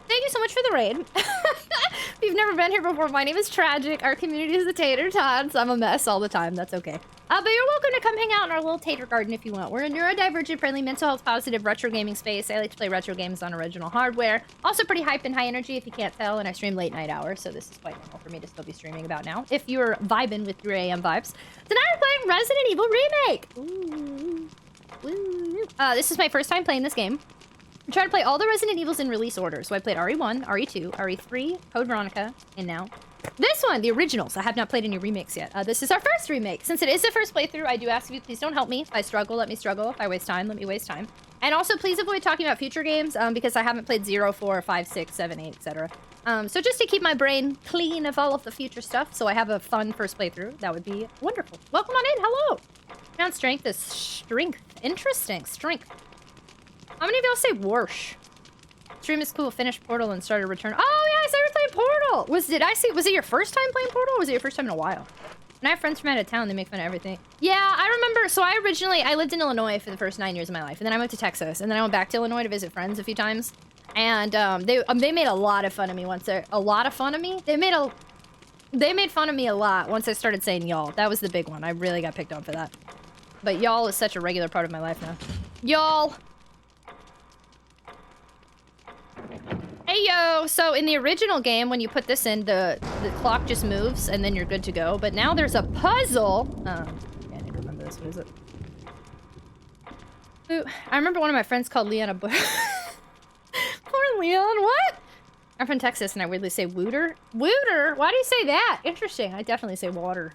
S2: thank you so much for the raid. If you've never been here before, my name is Tragic. Our community is the Tater Tots. I'm a mess all the time. That's okay. But you're welcome to come hang out in our little tater garden if you want. We're a neurodivergent, friendly, mental health positive retro gaming space. I like to play retro games on original hardware. Also pretty hype and high energy if you can't tell, and I stream late night hours, so this is quite normal for me to still be streaming about now. If you're vibing with 3 a.m. vibes. Tonight we're playing Resident Evil Remake. Ooh. Woo. This is my first time playing this game. I'm trying to play all the Resident Evils in release order. So I played RE1, RE2, RE3, Code Veronica, and now this one, the originals. I have not played any remakes yet. This is our first remake. Since it is the first playthrough, I do ask of you, please don't help me. If I struggle, let me struggle. If I waste time, let me waste time. And also, please avoid talking about future games because I haven't played 0, 4, 5, 6, 7, 8, etc. So just to keep my brain clean of all of the future stuff, so I have a fun first playthrough, that would be wonderful. Welcome on in. Hello. Pronounce strength is strength. Interesting. Strength. How many of y'all say Warsh? Stream is cool. Finished Portal and started Return. Oh yeah, I started playing Portal. Was it your first time playing Portal? Or was it your first time in a while? When I have friends from out of town, they make fun of everything. Yeah, I remember. So I lived in Illinois for the first 9 years of my life, and then I moved to Texas, and then I went back to Illinois to visit friends a few times, and they made a lot of fun of me once. A lot of fun of me. They made fun of me a lot once I started saying y'all. That was the big one. I really got picked on for that. But y'all is such a regular part of my life now. Y'all. Hey yo! So in the original game, when you put this in, the clock just moves and then you're good to go. But now there's a puzzle. Yeah, I need to remember this. What is it? Ooh, I remember one of my friends called Leon a Poor Leon, what? I'm from Texas and I weirdly say wooter. Wooter? Why do you say that? Interesting. I definitely say water.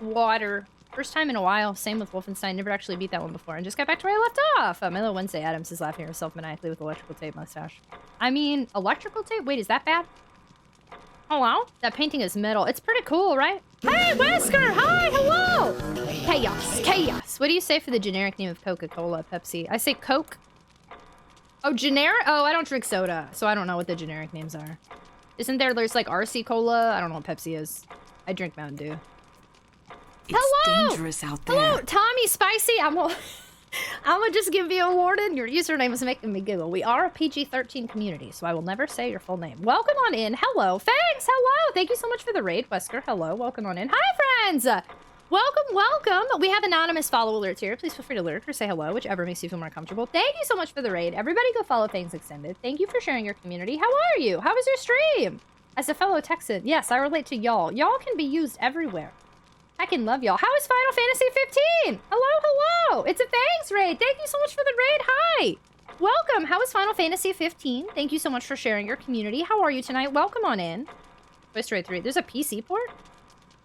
S2: Water. First time in a while. Same with Wolfenstein. Never actually beat that one before. And just got back to where I left off. My little Wednesday Addams is laughing herself maniacally with electrical tape mustache. I mean, electrical tape? Wait, is that bad? Oh, wow. That painting is metal. It's pretty cool, right? Hey, Wesker! Hi! Hello! Chaos. Chaos. What do you say for the generic name of Coca-Cola, Pepsi? I say Coke. Oh, generic? Oh, I don't drink soda, so I don't know what the generic names are. There's like RC Cola? I don't know what Pepsi is. I drink Mountain Dew.
S16: It's dangerous out there.
S2: Hello, Tommy Spicy. I'm gonna just give you a warning. Your username is making me giggle. We are a PG-13 community, so I will never say your full name. Welcome on in. Hello. Thanks. Hello. Thank you so much for the raid, Wesker. Hello. Welcome on in. Hi, friends. Welcome, welcome. We have anonymous follow alerts here. Please feel free to lurk or say hello, whichever makes you feel more comfortable. Thank you so much for the raid. Everybody go follow Things Extended. Thank you for sharing your community. How are you? How was your stream? As a fellow Texan, yes, I relate to y'all. Y'all can be used everywhere. I can love y'all. How is Final Fantasy 15? Hello, hello. It's a thanks raid. Thank you so much for the raid. Hi. Welcome. How is Final Fantasy 15? Thank you so much for sharing your community. How are you tonight? Welcome on in. Toy Story 3. There's a PC port?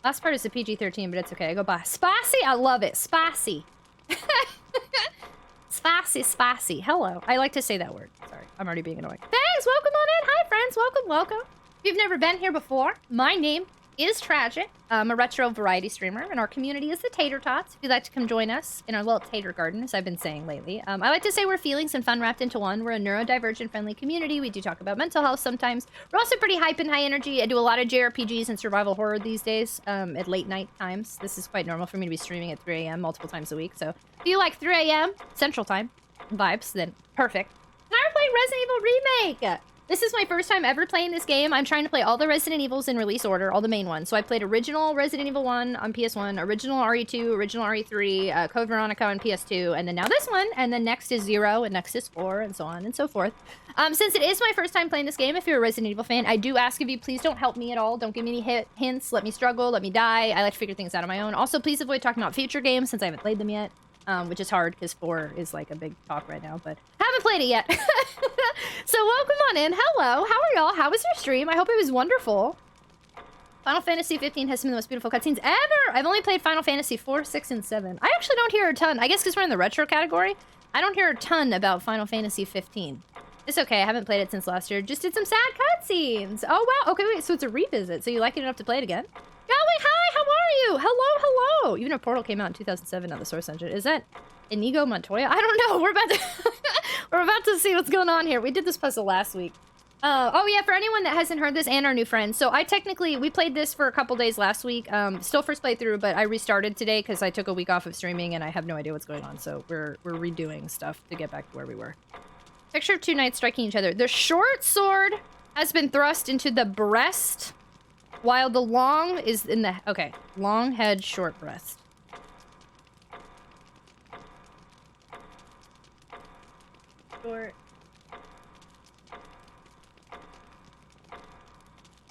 S2: Last part is a PG-13, but it's okay. I go by. Spicy? I love it. Spicy. Spicy, spicy. Hello. I like to say that word. Sorry. I'm already being annoying. Thanks. Welcome on in. Hi, friends. Welcome, welcome. If you've never been here before, my name is Tragic. I'm a retro variety streamer, and our community is the Tater Tots. If you'd like to come join us in our little tater garden, as I've been saying lately. I like to say we're feelings and fun wrapped into one. We're a neurodivergent friendly community. We do talk about mental health sometimes. We're also pretty hype and high energy. I do a lot of JRPGs and survival horror these days at late night times. This is quite normal for me to be streaming at 3 a.m. multiple times a week. So if you like 3 a.m. Central Time vibes, then perfect. And I'm playing Resident Evil Remake. This is my first time ever playing this game. I'm trying to play all the Resident Evils in release order, all the main ones. So I played original Resident Evil 1 on PS1, original RE2, original RE3, Code Veronica on PS2, and then now this one, and then next is 0, and next is 4, and so on and so forth. Since it is my first time playing this game, if you're a Resident Evil fan, I do ask of you, please don't help me at all. Don't give me any hints. Let me struggle. Let me die. I like to figure things out on my own. Also, please avoid talking about future games since I haven't played them yet. Which is hard because 4 is like a big talk right now, but haven't played it yet. So welcome on in. Hello. How are y'all? How was your stream? I hope it was wonderful. Final Fantasy 15 has some of the most beautiful cutscenes ever! I've only played Final Fantasy 4, 6, and 7. I actually don't hear a ton. I guess because we're in the retro category, I don't hear a ton about Final Fantasy 15. It's okay, I haven't played it since last year. Just did some sad cutscenes. Oh, wow. Okay, wait, so it's a revisit. So you like it enough to play it again? Golly, hi, how are you? Hello, hello. Even if Portal came out in 2007 on the Source Engine. Is that Inigo Montoya? I don't know. We're about to we're about to see what's going on here. We did this puzzle last week. Oh yeah, for anyone that hasn't heard this and our new friends. So we played this for a couple days last week. Still first playthrough, but I restarted today because I took a week off of streaming and I have no idea what's going on. So we're redoing stuff to get back to where we were. Picture of two knights striking each other. The short sword has been thrust into the breast, while the long is in the... Okay, long head, short breast. Short.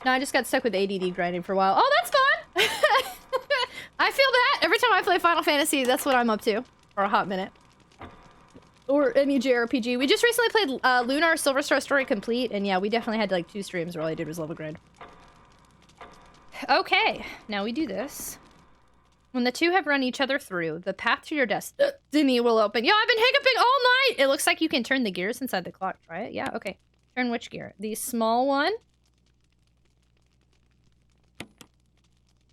S2: No, I just got stuck with ADD grinding for a while. Oh, that's fun! I feel that. Every time I play Final Fantasy, that's what I'm up to. For a hot minute. Or any JRPG. We just recently played Lunar Silver Star Story Complete, and yeah, we definitely had like 2 streams where all I did was level grind. Okay, now we do this. When the two have run each other through, the path to your destiny will open. Yo, I've been hiccuping all night! It looks like you can turn the gears inside the clock. Try it? Yeah, okay. Turn which gear? The small one?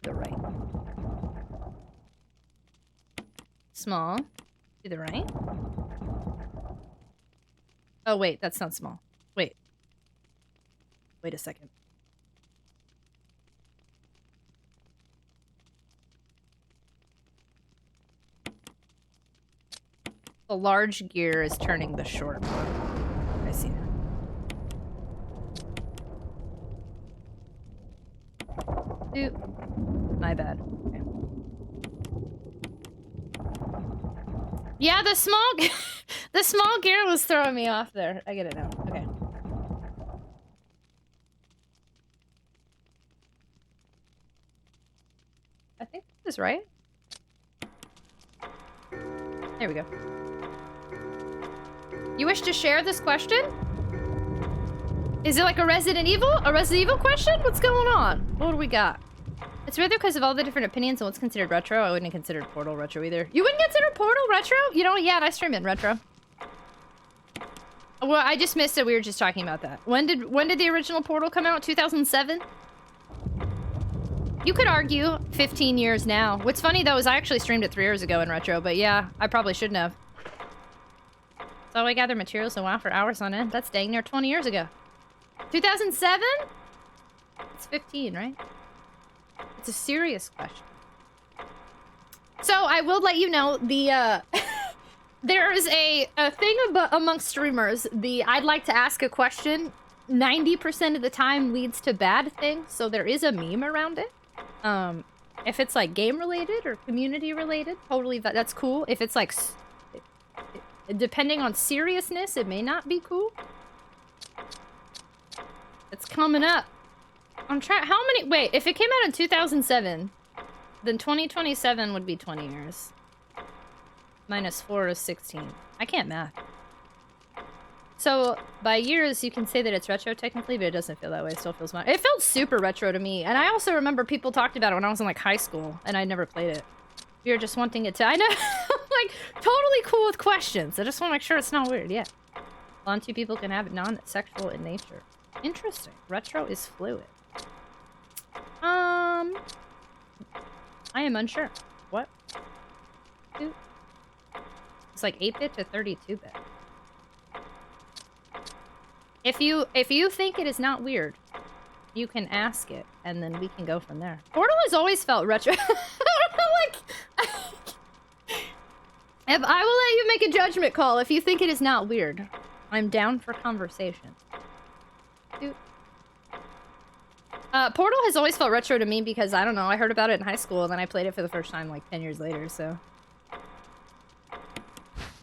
S2: The right. Small. To the right. Oh, wait, that's not small. Wait. Wait a second. The large gear is turning the short one. I see now. Oop. My bad. Okay. Yeah, the small gear was throwing me off there. I get it now. Okay. I think this is right. There we go. You wish to share this question? Is it like a Resident Evil? A Resident Evil question? What's going on? What do we got? It's rather because of all the different opinions on what's considered retro. I wouldn't have considered Portal retro either. You wouldn't consider Portal retro? You know, yeah, and I stream in retro. Well, I just missed it. We were just talking about that. When did the original Portal come out? 2007? You could argue 15 years now. What's funny though is I actually streamed it 3 years ago in retro, but yeah, I probably shouldn't have. So I gather materials and WoW for hours on end. That's dang near 20 years ago. 2007? It's 15, right? It's a serious question. So I will let you know the there is a thing amongst streamers. The I'd like to ask a question 90% of the time leads to bad things. So there is a meme around it. If it's like game related or community related, totally that's cool. If it's like depending on seriousness, it may not be cool. It's coming up. I'm trying. How many? Wait, if it came out in 2007, then 2027 would be 20 years. Minus 4 is 16. I can't math. So by years, you can say that it's retro technically, but it doesn't feel that way. It still feels modern. It felt super retro to me, and I also remember people talked about it when I was in like high school, and I never played it. You're just wanting it to. I know, like totally cool with questions. I just want to make sure it's not weird. Yeah, on two people can have it non-sexual in nature. Interesting. Retro is fluid. I am unsure. What? It's like 8-bit to 32-bit. If you think it is not weird, you can ask it, and then we can go from there. Portal has always felt retro. I will let you make a judgment call if you think it is not weird. I'm down for conversation. Portal has always felt retro to me because, I don't know, I heard about it in high school and then I played it for the first time like 10 years later, so.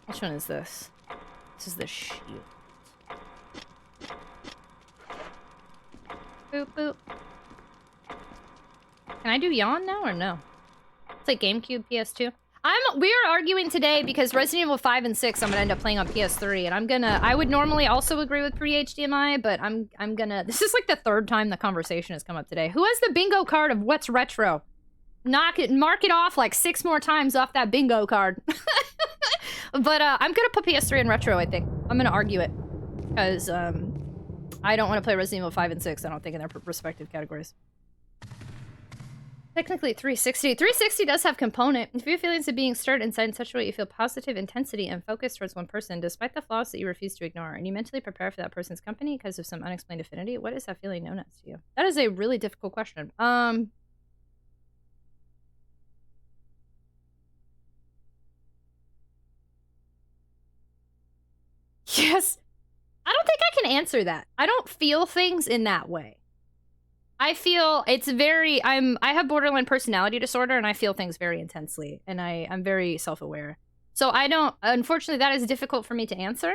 S2: Which one is this? This is the shield. Boop, boop. Can I do yawn now or no? It's like GameCube, PS2. I'm we're arguing today because Resident Evil 5 and 6 I'm gonna end up playing on PS3, and I would normally also agree with pre-HDMI, but I'm gonna, this is like the third time the conversation has come up today. Who has the bingo card of what's retro? Mark it off like 6 more times off that bingo card. But I'm gonna put PS3 in retro, I think. I'm gonna argue it. Because I don't want to play Resident Evil 5 and 6, I don't think, in their respective categories. Technically 360. 360 does have component. If you have feelings of being stirred inside in such a way you feel positive intensity and focus towards one person, despite the flaws that you refuse to ignore, and you mentally prepare for that person's company because of some unexplained affinity, what is that feeling known as to you? That is a really difficult question. Yes. I don't think I can answer that. I don't feel things in that way. I feel it's very, I have borderline personality disorder, and I feel things very intensely, and I'm very self-aware. So I don't, unfortunately, that is difficult for me to answer.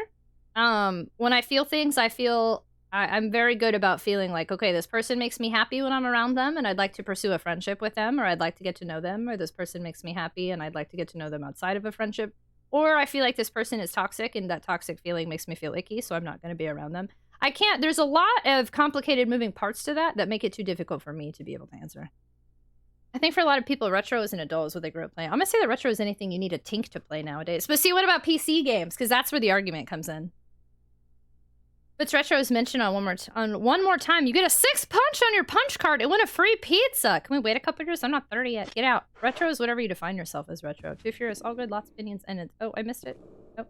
S2: When I feel things, I'm very good about feeling like, okay, this person makes me happy when I'm around them, and I'd like to pursue a friendship with them, or I'd like to get to know them, or this person makes me happy, and I'd like to get to know them outside of a friendship. Or I feel like this person is toxic, and that toxic feeling makes me feel icky, so I'm not going to be around them. I can't, there's a lot of complicated moving parts to that make it too difficult for me to be able to answer. I think for a lot of people, retro as an adult is what they grew up playing. I'm going to say that retro is anything you need a tink to play nowadays. But see, what about PC games? Because that's where the argument comes in. If it's retro is mentioned on one more time, you get a 6 punch on your punch card and win a free pizza. Can we wait a couple years? I'm not 30 yet. Get out. Retro is whatever you define yourself as retro. Too Furious, all good, lots of opinions, and it's... Oh, I missed it. Oh.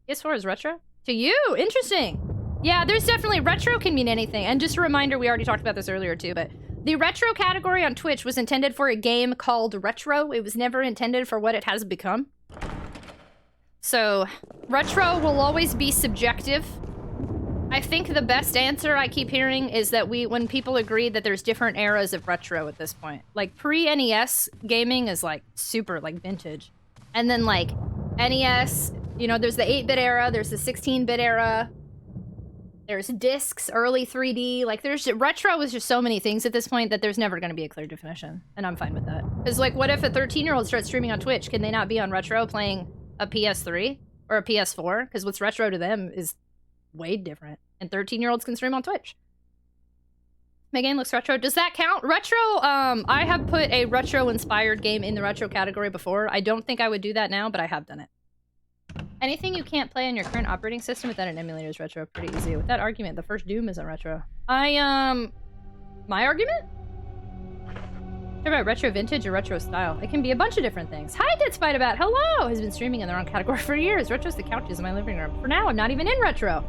S2: PS4 is retro? To you! Interesting! Yeah, there's definitely... Retro can mean anything. And just a reminder, we already talked about this earlier too, but the retro category on Twitch was intended for a game called Retro. It was never intended for what it has become. So, retro will always be subjective. I think the best answer I keep hearing is that when people agree that there's different eras of retro at this point. Like, pre-NES gaming is, like, super, like, vintage. And then, like, NES, you know, there's the 8-bit era, there's the 16-bit era, there's discs, early 3D, like, retro is just so many things at this point that there's never gonna be a clear definition, and I'm fine with that. Because, like, what if a 13-year-old starts streaming on Twitch? Can they not be on retro playing a PS3 or a PS4? Because what's retro to them is way different. And 13-year-olds can stream on Twitch. My game looks retro. Does that count? Retro, I have put a retro-inspired game in the retro category before. I don't think I would do that now, but I have done it. Anything you can't play on your current operating system without an emulator is retro. Pretty easy. With that argument, the first Doom isn't retro. My argument? Talk about retro vintage or retro style. It can be a bunch of different things. Hi, Dead Spider-Bat. Hello! Has been streaming in the wrong category for years. Retro's the couches in my living room. For now, I'm not even in retro.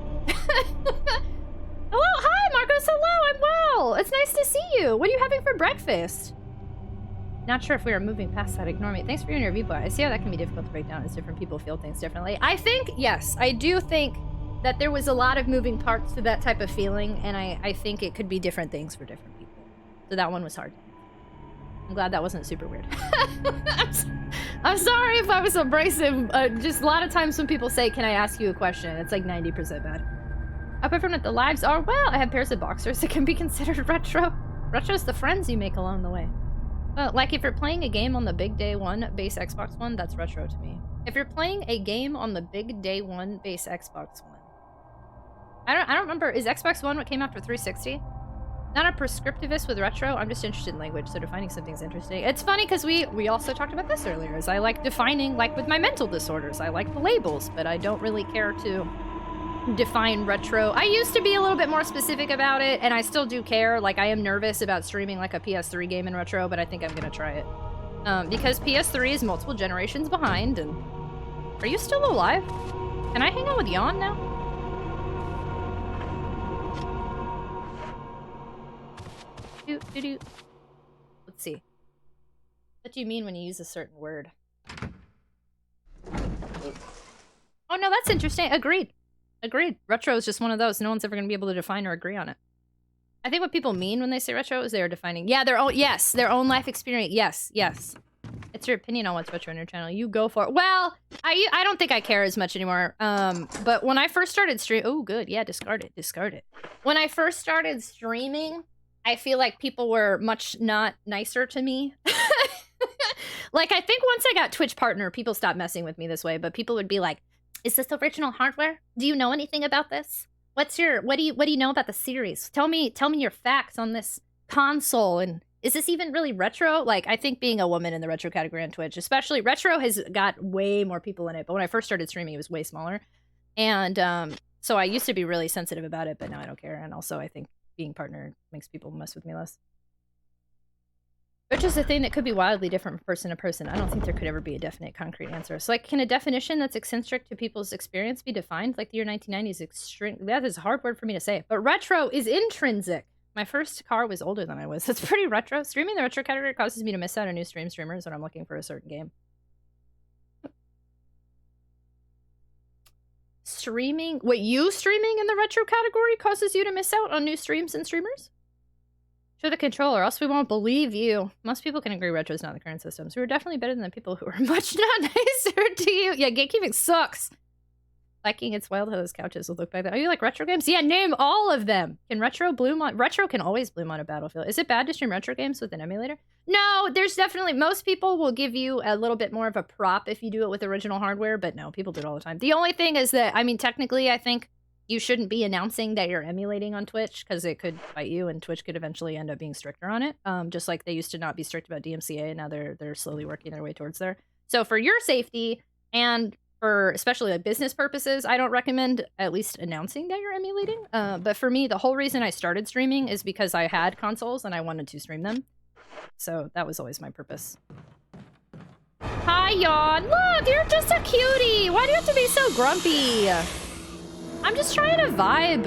S2: Hello, hi, Marcos. Hello, I'm well. It's nice to see you. What are you having for breakfast? Not sure if we are moving past that. Ignore me. Thanks for your viewpoint. I see how that can be difficult to break down as different people feel things differently. I think, yes, I do think that there was a lot of moving parts to that type of feeling, and I think it could be different things for different people. So that one was hard. I'm glad that wasn't super weird. I'm sorry if I was abrasive. Just a lot of times when people say, can I ask you a question? It's like 90% bad. Apart from that, the lives are, well, I have pairs of boxers that can be considered retro. Retro's the friends you make along the way. Well, like if you're playing a game on the big day one base Xbox One, that's retro to me. If you're playing a game on the big day one base Xbox One. I don't remember, is Xbox One what came after 360? Not a prescriptivist with retro, I'm just interested in language, so defining something's interesting. It's funny because we also talked about this earlier, is I like defining, like with my mental disorders, I like the labels, but I don't really care to define retro. I used to be a little bit more specific about it, and I still do care. Like, I am nervous about streaming like a PS3 game in retro, but I think I'm gonna try it. Because PS3 is multiple generations behind, and... Are you still alive? Can I hang out with Jan now? Let's see. What do you mean when you use a certain word? Oh no, that's interesting. Agreed. Agreed. Retro is just one of those. No one's ever going to be able to define or agree on it. I think what people mean when they say retro is they're defining, yeah, their own life experience. Yes, yes. It's your opinion on what's retro on your channel. You go for it. Well, I don't think I care as much anymore. But when I first started oh, good. Yeah, discard it. Discard it. When I first started streaming, I feel like people were much not nicer to me. Like, I think once I got Twitch partner, people stopped messing with me this way, but people would be like, is this original hardware? Do you know anything about this? What do you know about the series? Tell me your facts on this console, and is this even really retro? Like, I think being a woman in the retro category on Twitch, especially retro has got way more people in it, but when I first started streaming, it was way smaller. And so I used to be really sensitive about it, but now I don't care. And also I think being partner makes people mess with me less. Which is a thing that could be wildly different from person to person. I don't think there could ever be a definite, concrete answer. So, like, can a definition that's eccentric to people's experience be defined? Like, the year 1990 is extreme. That is a hard word for me to say. But retro is intrinsic. My first car was older than I was. That's pretty retro. Streaming the retro category causes me to miss out on new streamers when I'm looking for a certain game. Streaming? Wait, you streaming in the retro category causes you to miss out on new streams and streamers? Show the controller, else we won't believe you. Most people can agree retro is not the current system, so we're definitely better than the people who are much not nicer to you. Yeah, gatekeeping sucks. Liking It's Wild how those couches will look like that. Oh, you like retro games? Yeah, name all of them. Can retro bloom on... Retro can always bloom on a battlefield. Is it bad to stream retro games with an emulator? No, there's definitely... Most people will give you a little bit more of a prop if you do it with original hardware, but no, people do it all the time. The only thing is that, I mean, technically, I think you shouldn't be announcing that you're emulating on Twitch, because it could bite you, and Twitch could eventually end up being stricter on it. Just like they used to not be strict about DMCA, and now they're slowly working their way towards there. So for your safety, and for especially like business purposes, I don't recommend at least announcing that you're emulating. But for me, the whole reason I started streaming is because I had consoles and I wanted to stream them. So that was always my purpose. Hi, Yawn. Look, you're just a cutie. Why do you have to be so grumpy? I'm just trying to vibe.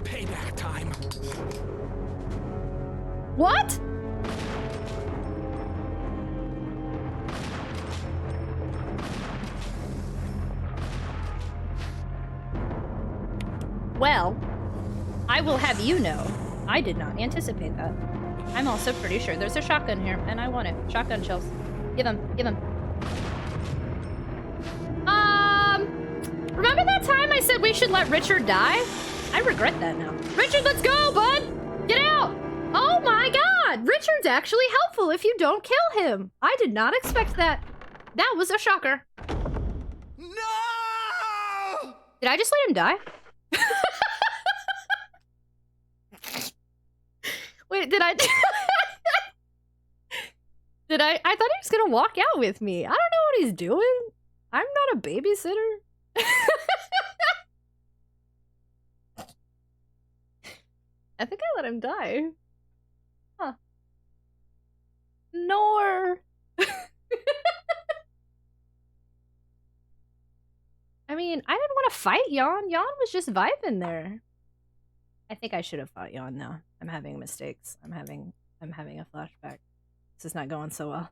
S9: Payback time.
S2: What? Well, I will have you know, I did not anticipate that. I'm also pretty sure there's a shotgun here, and I want it. Shotgun shells. Give them. Give them. Remember that time I said we should let Richard die? I regret that now. Richard, let's go, bud! Get out! Oh my god! Richard's actually helpful if you don't kill him. I did not expect that. That was a shocker.
S9: No!
S2: Did I just let him die? Wait, did I... I thought he was gonna walk out with me. I don't know what he's doing. I'm not a babysitter. I think I let him die. Huh. Nor. I mean, I didn't want to fight Yawn. Yawn was just vibing there. I think I should have fought Yawn now. I'm having mistakes. I'm having a flashback. This is not going so well.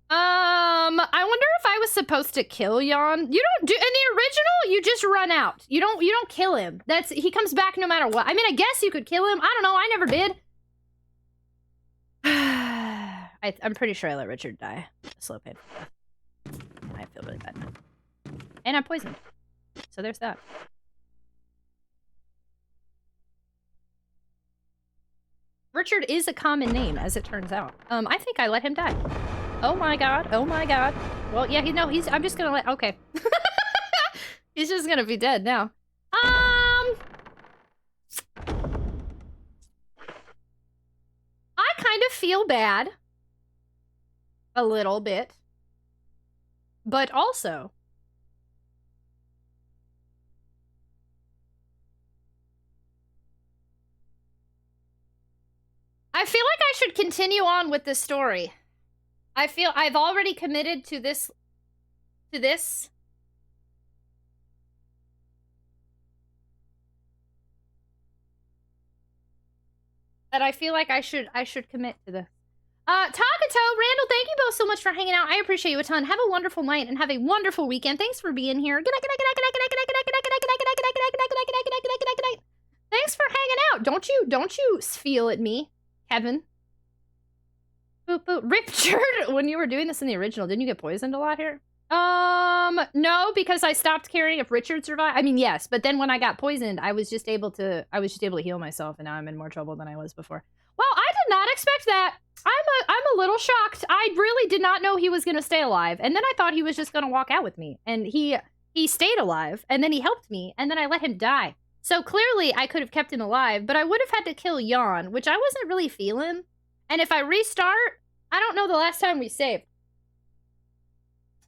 S2: I wonder if I was supposed to kill Yawn. You don't do in the original, you just run out. You don't kill him. He comes back no matter what. I mean, I guess you could kill him. I don't know. I never did. I'm pretty sure I let Richard die. Slow painful death. I feel really bad now. And I'm poisoned. So there's that. Richard is a common name, as it turns out. I think I let him die. Oh my god, oh my god. Well, yeah, I'm just gonna let, okay. He's just gonna be dead now. I kind of feel bad. A little bit. But also, I feel like I should continue on with this story. I feel I've already committed to this. That I feel like I should commit to this. Takato, Randall, thank you both so much for hanging out. I appreciate you a ton. Have a wonderful night and have a wonderful weekend. Thanks for being here. Good night, good night, good night, good night, good night, good night, good night, good night, good night, good night, good night, good night, good night, good night, good night, good night, good night. Thanks for hanging out. Don't you feel at me, Kevin. Boop, boop. Richard, when you were doing this in the original, didn't you get poisoned a lot here? No, because I stopped caring if Richard survived. I mean, yes, but then when I got poisoned, I was just able to heal myself, and now I'm in more trouble than I was before. Well, I did not expect that. I'm a little shocked. I really did not know he was gonna stay alive, and then I thought he was just gonna walk out with me, and he stayed alive, and then he helped me, and then I let him die. So clearly, I could have kept him alive, but I would have had to kill Jan, which I wasn't really feeling. And if I restart, I don't know the last time we saved.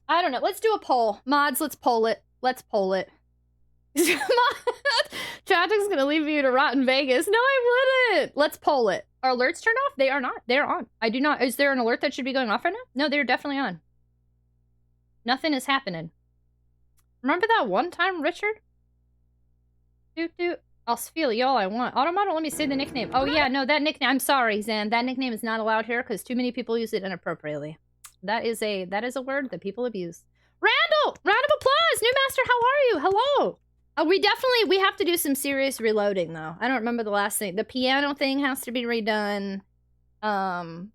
S2: I don't know. Let's do a poll. Mods, let's poll it. Let's poll it. Tragic's gonna leave you to rot in Vegas. No, I wouldn't. Let's poll it. Are alerts turned off? They are not. They're on. I do not. Is there an alert that should be going off right now? No, they're definitely on. Nothing is happening. Remember that one time, Richard? I'll feel y'all I want. Automodel, let me say the nickname. Oh yeah, no, that nickname. I'm sorry, Zan. That nickname is not allowed here because too many people use it inappropriately. That is a word that people abuse. Randall! Round of applause! New Master, how are you? Hello! We have to do some serious reloading, though. I don't remember the last thing. The piano thing has to be redone. I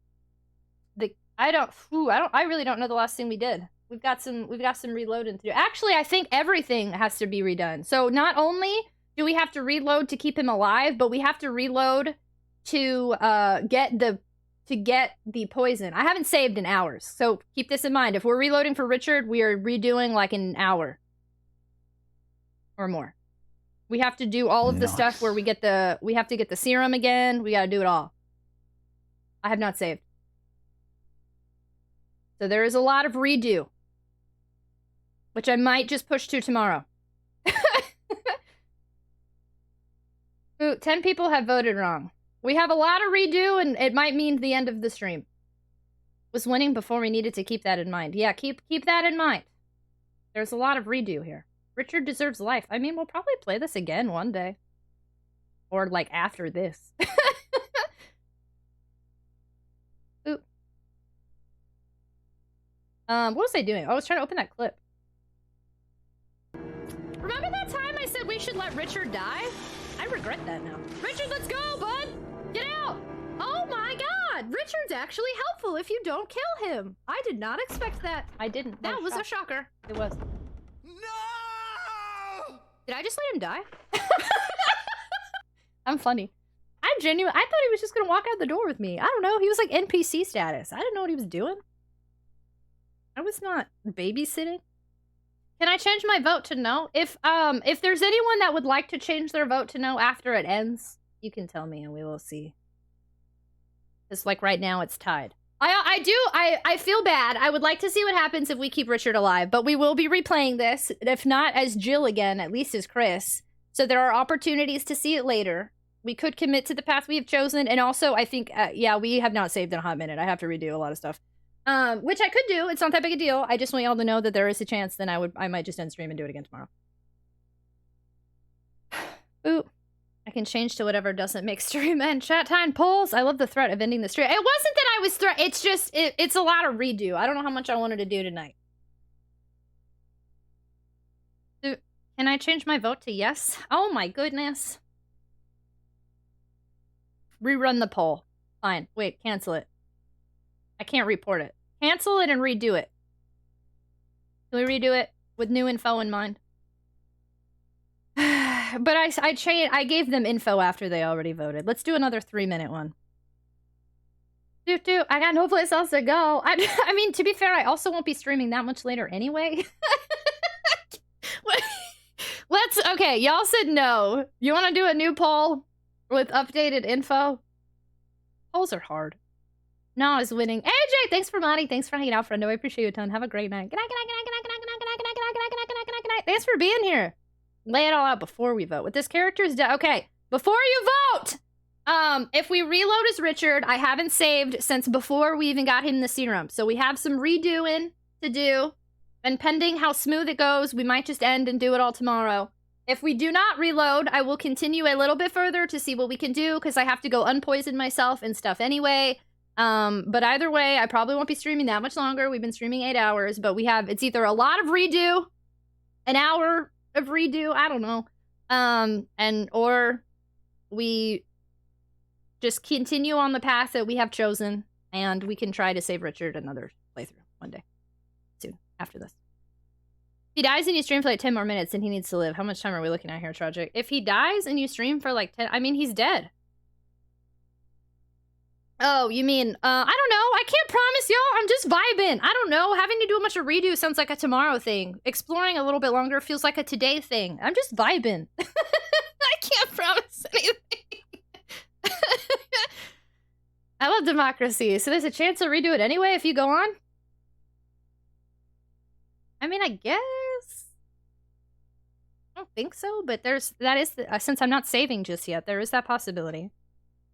S2: really don't know the last thing we did. We've got some reloading to do. Actually, I think everything has to be redone. So not only do we have to reload to keep him alive, but we have to reload to get the poison. I haven't saved in hours, so keep this in mind. If we're reloading for Richard, we are redoing like an hour or more. We have to do all of the stuff where we have to get the serum again. We gotta do it all. I have not saved. So there is a lot of redo, which I might just push to tomorrow. Ooh, 10 people have voted wrong. We have a lot of redo, and it might mean the end of the stream. Was winning before we needed to keep that in mind. Yeah, keep that in mind. There's a lot of redo here. Richard deserves life. I mean, we'll probably play this again one day. Or, like, after this. Ooh. What was I doing? I was trying to open that clip. Remember that time I said we should let Richard die? I regret that now. Richard, let's go, bud! Get out! Oh my god! Richard's actually helpful if you don't kill him! I did not expect that. I didn't. That was a shocker. It was. No! Did I just let him die? I'm funny. I'm genuine. I thought he was just gonna walk out the door with me. I don't know. He was like NPC status. I didn't know what he was doing. I was not babysitting. Can I change my vote to no? If there's anyone that would like to change their vote to no after it ends, you can tell me and we will see. Because like right now it's tied. I feel bad. I would like to see what happens if we keep Richard alive, but we will be replaying this. If not as Jill again, at least as Chris. So there are opportunities to see it later. We could commit to the path we have chosen, and also I think, yeah, we have not saved in a hot minute. I have to redo a lot of stuff. Which I could do. It's not that big a deal. I just want y'all to know that there is a chance. Then I might just end stream and do it again tomorrow. Ooh. I can change to whatever doesn't make stream end. Chat time polls. I love the threat of ending the stream. It wasn't that I was it's just, it's a lot of redo. I don't know how much I wanted to do tonight. Can I change my vote to yes? Oh my goodness. Rerun the poll. Fine. Wait, cancel it. I can't report it. Cancel it and redo it. Can we redo it with new info in mind? But I gave them info after they already voted. Let's do another 3-minute one. I got no place else to go. I mean, to be fair, I also won't be streaming that much later anyway. Okay, y'all said no. You want to do a new poll with updated info? Polls are hard. No is winning. AJ, thanks for modding. Thanks for hanging out, friendo. I appreciate you a ton. Have a great night. Good night, good night, good night, good night, good night, good night, good night, good night, good night, good night, good night, good night, good night. Thanks for being here. Lay it all out before we vote. With this character's okay, before you vote, if we reload as Richard, I haven't saved since before we even got him the serum. So we have some redoing to do. And pending how smooth it goes, we might just end and do it all tomorrow. If we do not reload, I will continue a little bit further to see what we can do, because I have to go unpoison myself and stuff anyway. But either way, I probably won't be streaming that much longer. We've been streaming 8 hours, but it's either a lot of redo, an hour of redo, I don't know. Or we just continue on the path that we have chosen, and we can try to save Richard another playthrough one day. Soon, after this. If he dies and you stream for like 10 more minutes, then he needs to live. How much time are we looking at here, Tragic? If he dies and you stream for like 10... I mean, he's dead. Oh, you mean... I don't know. I can't promise y'all. I'm just vibing. I don't know. Having to do a bunch of redo sounds like a tomorrow thing. Exploring a little bit longer feels like a today thing. I'm just vibing. I can't promise anything. I love democracy. So there's a chance to redo it anyway if you go on? I mean, I guess... I don't think so, but since I'm not saving just yet, there is that possibility.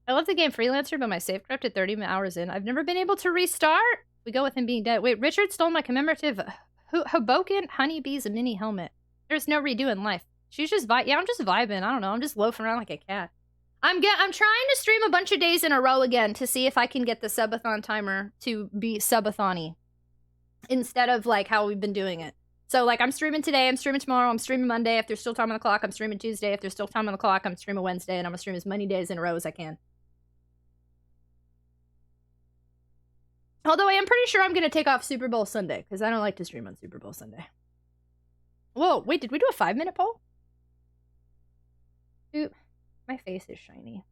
S2: I love the game Freelancer, but my save corrupted 30 hours in. I've never been able to restart. We go with him being dead. Wait, Richard stole my commemorative Hoboken honeybees a mini helmet. There's no redoing life. She's just yeah, I'm just vibing. I don't know. I'm just loafing around like a cat. I'm trying to stream a bunch of days in a row again to see if I can get the subathon timer to be subathon-y instead of like how we've been doing it. So, like, I'm streaming today, I'm streaming tomorrow, I'm streaming Monday. If there's still time on the clock, I'm streaming Tuesday. If there's still time on the clock, I'm streaming Wednesday, and I'm going to stream as many days in a row as I can. Although I am pretty sure I'm going to take off Super Bowl Sunday, because I don't like to stream on Super Bowl Sunday. Whoa, wait, did we do a 5-minute poll? Dude, my face is shiny.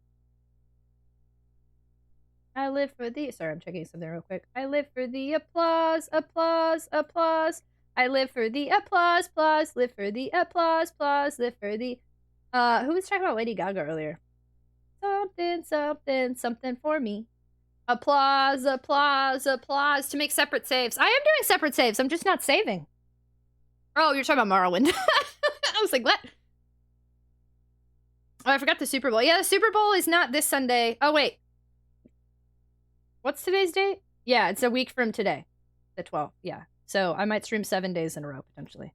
S2: I live for the... Sorry, I'm checking something real quick. I live for the applause, applause, applause. I live for the applause, applause, live for the applause, applause, live for the... who was talking about Lady Gaga earlier? Something, something, something for me. Applause, applause, applause to make separate saves. I am doing separate saves. I'm just not saving. Oh, you're talking about Morrowind. I was like, what? Oh, I forgot the Super Bowl. Yeah, the Super Bowl is not this Sunday. Oh, wait. What's today's date? Yeah, it's a week from today. The 12th, yeah. So I might stream 7 days in a row, potentially.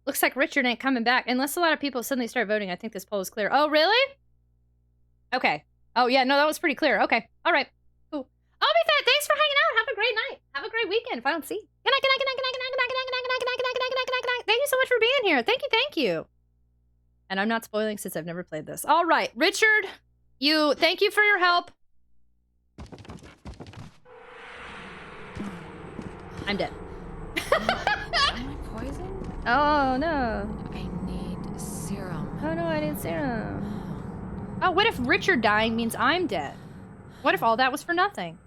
S2: Looks like Richard ain't coming back. Unless a lot of people suddenly start voting, I think this poll is clear. Oh, really? Okay. Oh, yeah, no, that was pretty clear. Okay. All right. Cool. I'll be fat. Thanks for hanging out. Have a great night. Have a great weekend if I don't see you. Good night, good night, good night, good night, good night, good night, good night, good night, good night, good night, good night, good night. Thank you so much for being here. Thank you, thank you. And I'm not spoiling since I've never played this. All right, Richard, thank you for your help. I'm dead.
S10: Am I poisoned?
S2: Oh, no.
S10: I need serum.
S2: Oh, no, I need serum. Oh, what if Richard dying means I'm dead? What if all that was for nothing?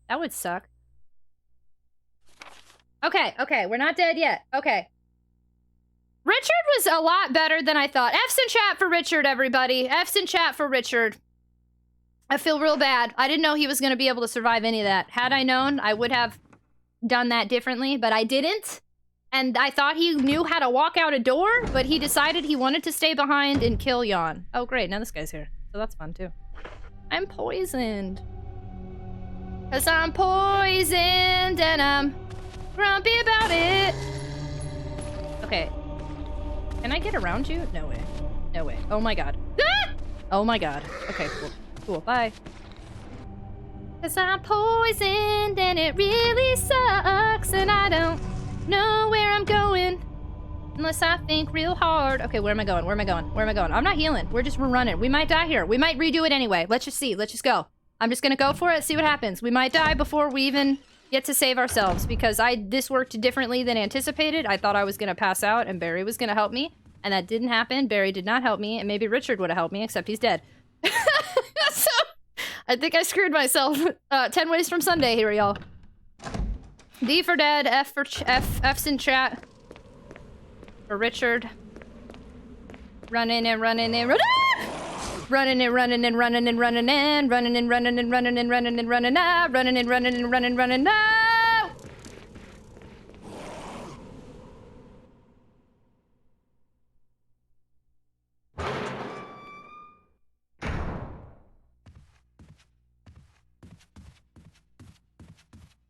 S2: That would suck. Okay, okay, we're not dead yet. Okay. Richard was a lot better than I thought. F's in chat for Richard, everybody. F's in chat for Richard. I feel real bad. I didn't know he was going to be able to survive any of that. Had I known, I would have done that differently, but I didn't. And I thought he knew how to walk out a door, but he decided he wanted to stay behind and kill Jan. Oh, great. Now this guy's here. So that's fun, too. I'm poisoned. 'Cause I'm poisoned and I'm grumpy about it. Okay. Can I get around you? No way. No way. Oh, my God. Ah! Oh, my God. Okay, cool. Cool, bye. 'Cause I'm poisoned and it really sucks and I don't know where I'm going unless I think real hard. Okay, where am I going? Where am I going? Where am I going? I'm not healing. We're running. We might die here. We might redo it anyway. Let's just see. Let's just go. I'm just gonna go for it, see what happens. We might die before we even get to save ourselves because this worked differently than anticipated. I thought I was gonna pass out and Barry was gonna help me, and that didn't happen. Barry did not help me, and maybe Richard would have helped me, except he's dead. So, I think I screwed myself. 10 ways from Sunday here, y'all. D for dead, F for F's in chat. For Richard. Running and running and running. Running and running and running and running and running and running and running and running and running and running and running and running and running now.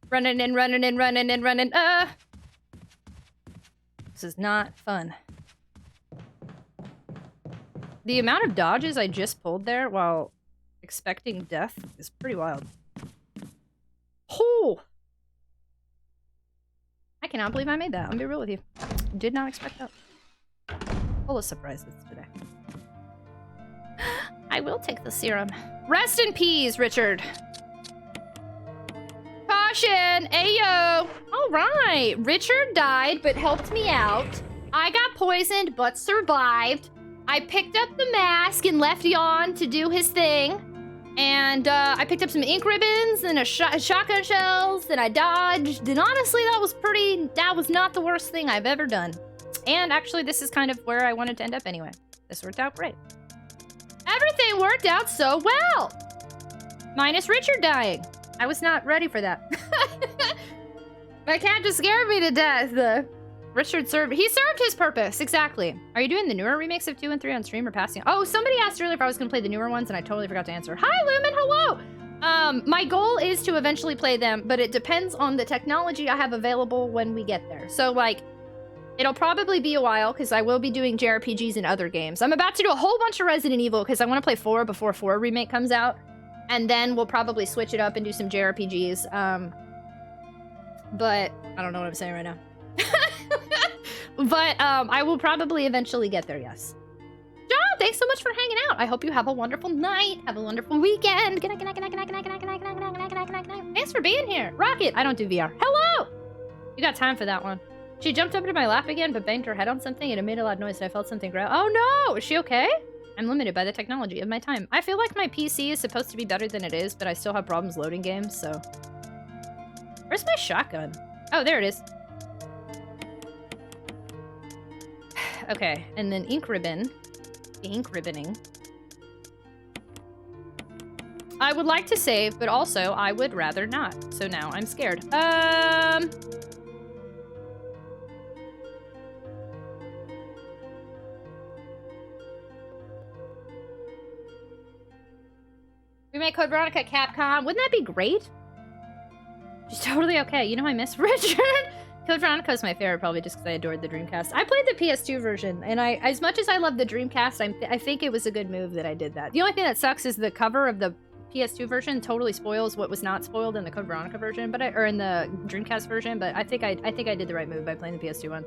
S2: Running and running and running and running. This is not fun. The amount of dodges I just pulled there while expecting death is pretty wild. Oh! I cannot believe I made that. I'm gonna be real with you. Did not expect that. Full of surprises today. I will take the serum. Rest in peace, Richard. Production! Ayo! Alright, Richard died but helped me out. I got poisoned but survived. I picked up the mask and left Jan to do his thing. And I picked up some ink ribbons and shotgun shells, and I dodged. And honestly, that was not the worst thing I've ever done. And actually, this is kind of where I wanted to end up anyway. This worked out great. Everything worked out so well! Minus Richard dying. I was not ready for that. My cat just scared me to death. Richard served his purpose, exactly. Are you doing the newer remakes of 2 and 3 on stream or passing? Oh, somebody asked earlier if I was gonna play the newer ones and I totally forgot to answer. Hi, Lumen, hello! My goal is to eventually play them, but it depends on the technology I have available when we get there. So, like, it'll probably be a while, because I will be doing JRPGs in other games. I'm about to do a whole bunch of Resident Evil, because I want to play 4 before 4 Remake comes out. And then we'll probably switch it up and do some JRPGs. But I don't know what I'm saying right now. But I will probably eventually get there, yes. John, thanks so much for hanging out. I hope you have a wonderful night. Have a wonderful weekend. Good night. Thanks for being here. Rocket, I don't do VR. Hello! You got time for that one. She jumped up into my lap again, but banged her head on something, and it made a loud noise, and I felt something growl. Oh no! Is she okay? I'm limited by the technology of my time. I feel like my PC is supposed to be better than it is, but I still have problems loading games, so... Where's my shotgun? Oh, there it is. Okay, and then ink ribbon. Ink ribboning. I would like to save, but also I would rather not. So now I'm scared. Remake Code Veronica Capcom. Wouldn't that be great? She's totally okay. You know I miss Richard. Code Veronica is my favorite, probably just because I adored the Dreamcast. I played the PS2 version, and as much as I love the Dreamcast, I think it was a good move that I did that. The only thing that sucks is the cover of the PS2 version totally spoils what was not spoiled in the Code Veronica version, or in the Dreamcast version. But I think I did the right move by playing the PS2 one.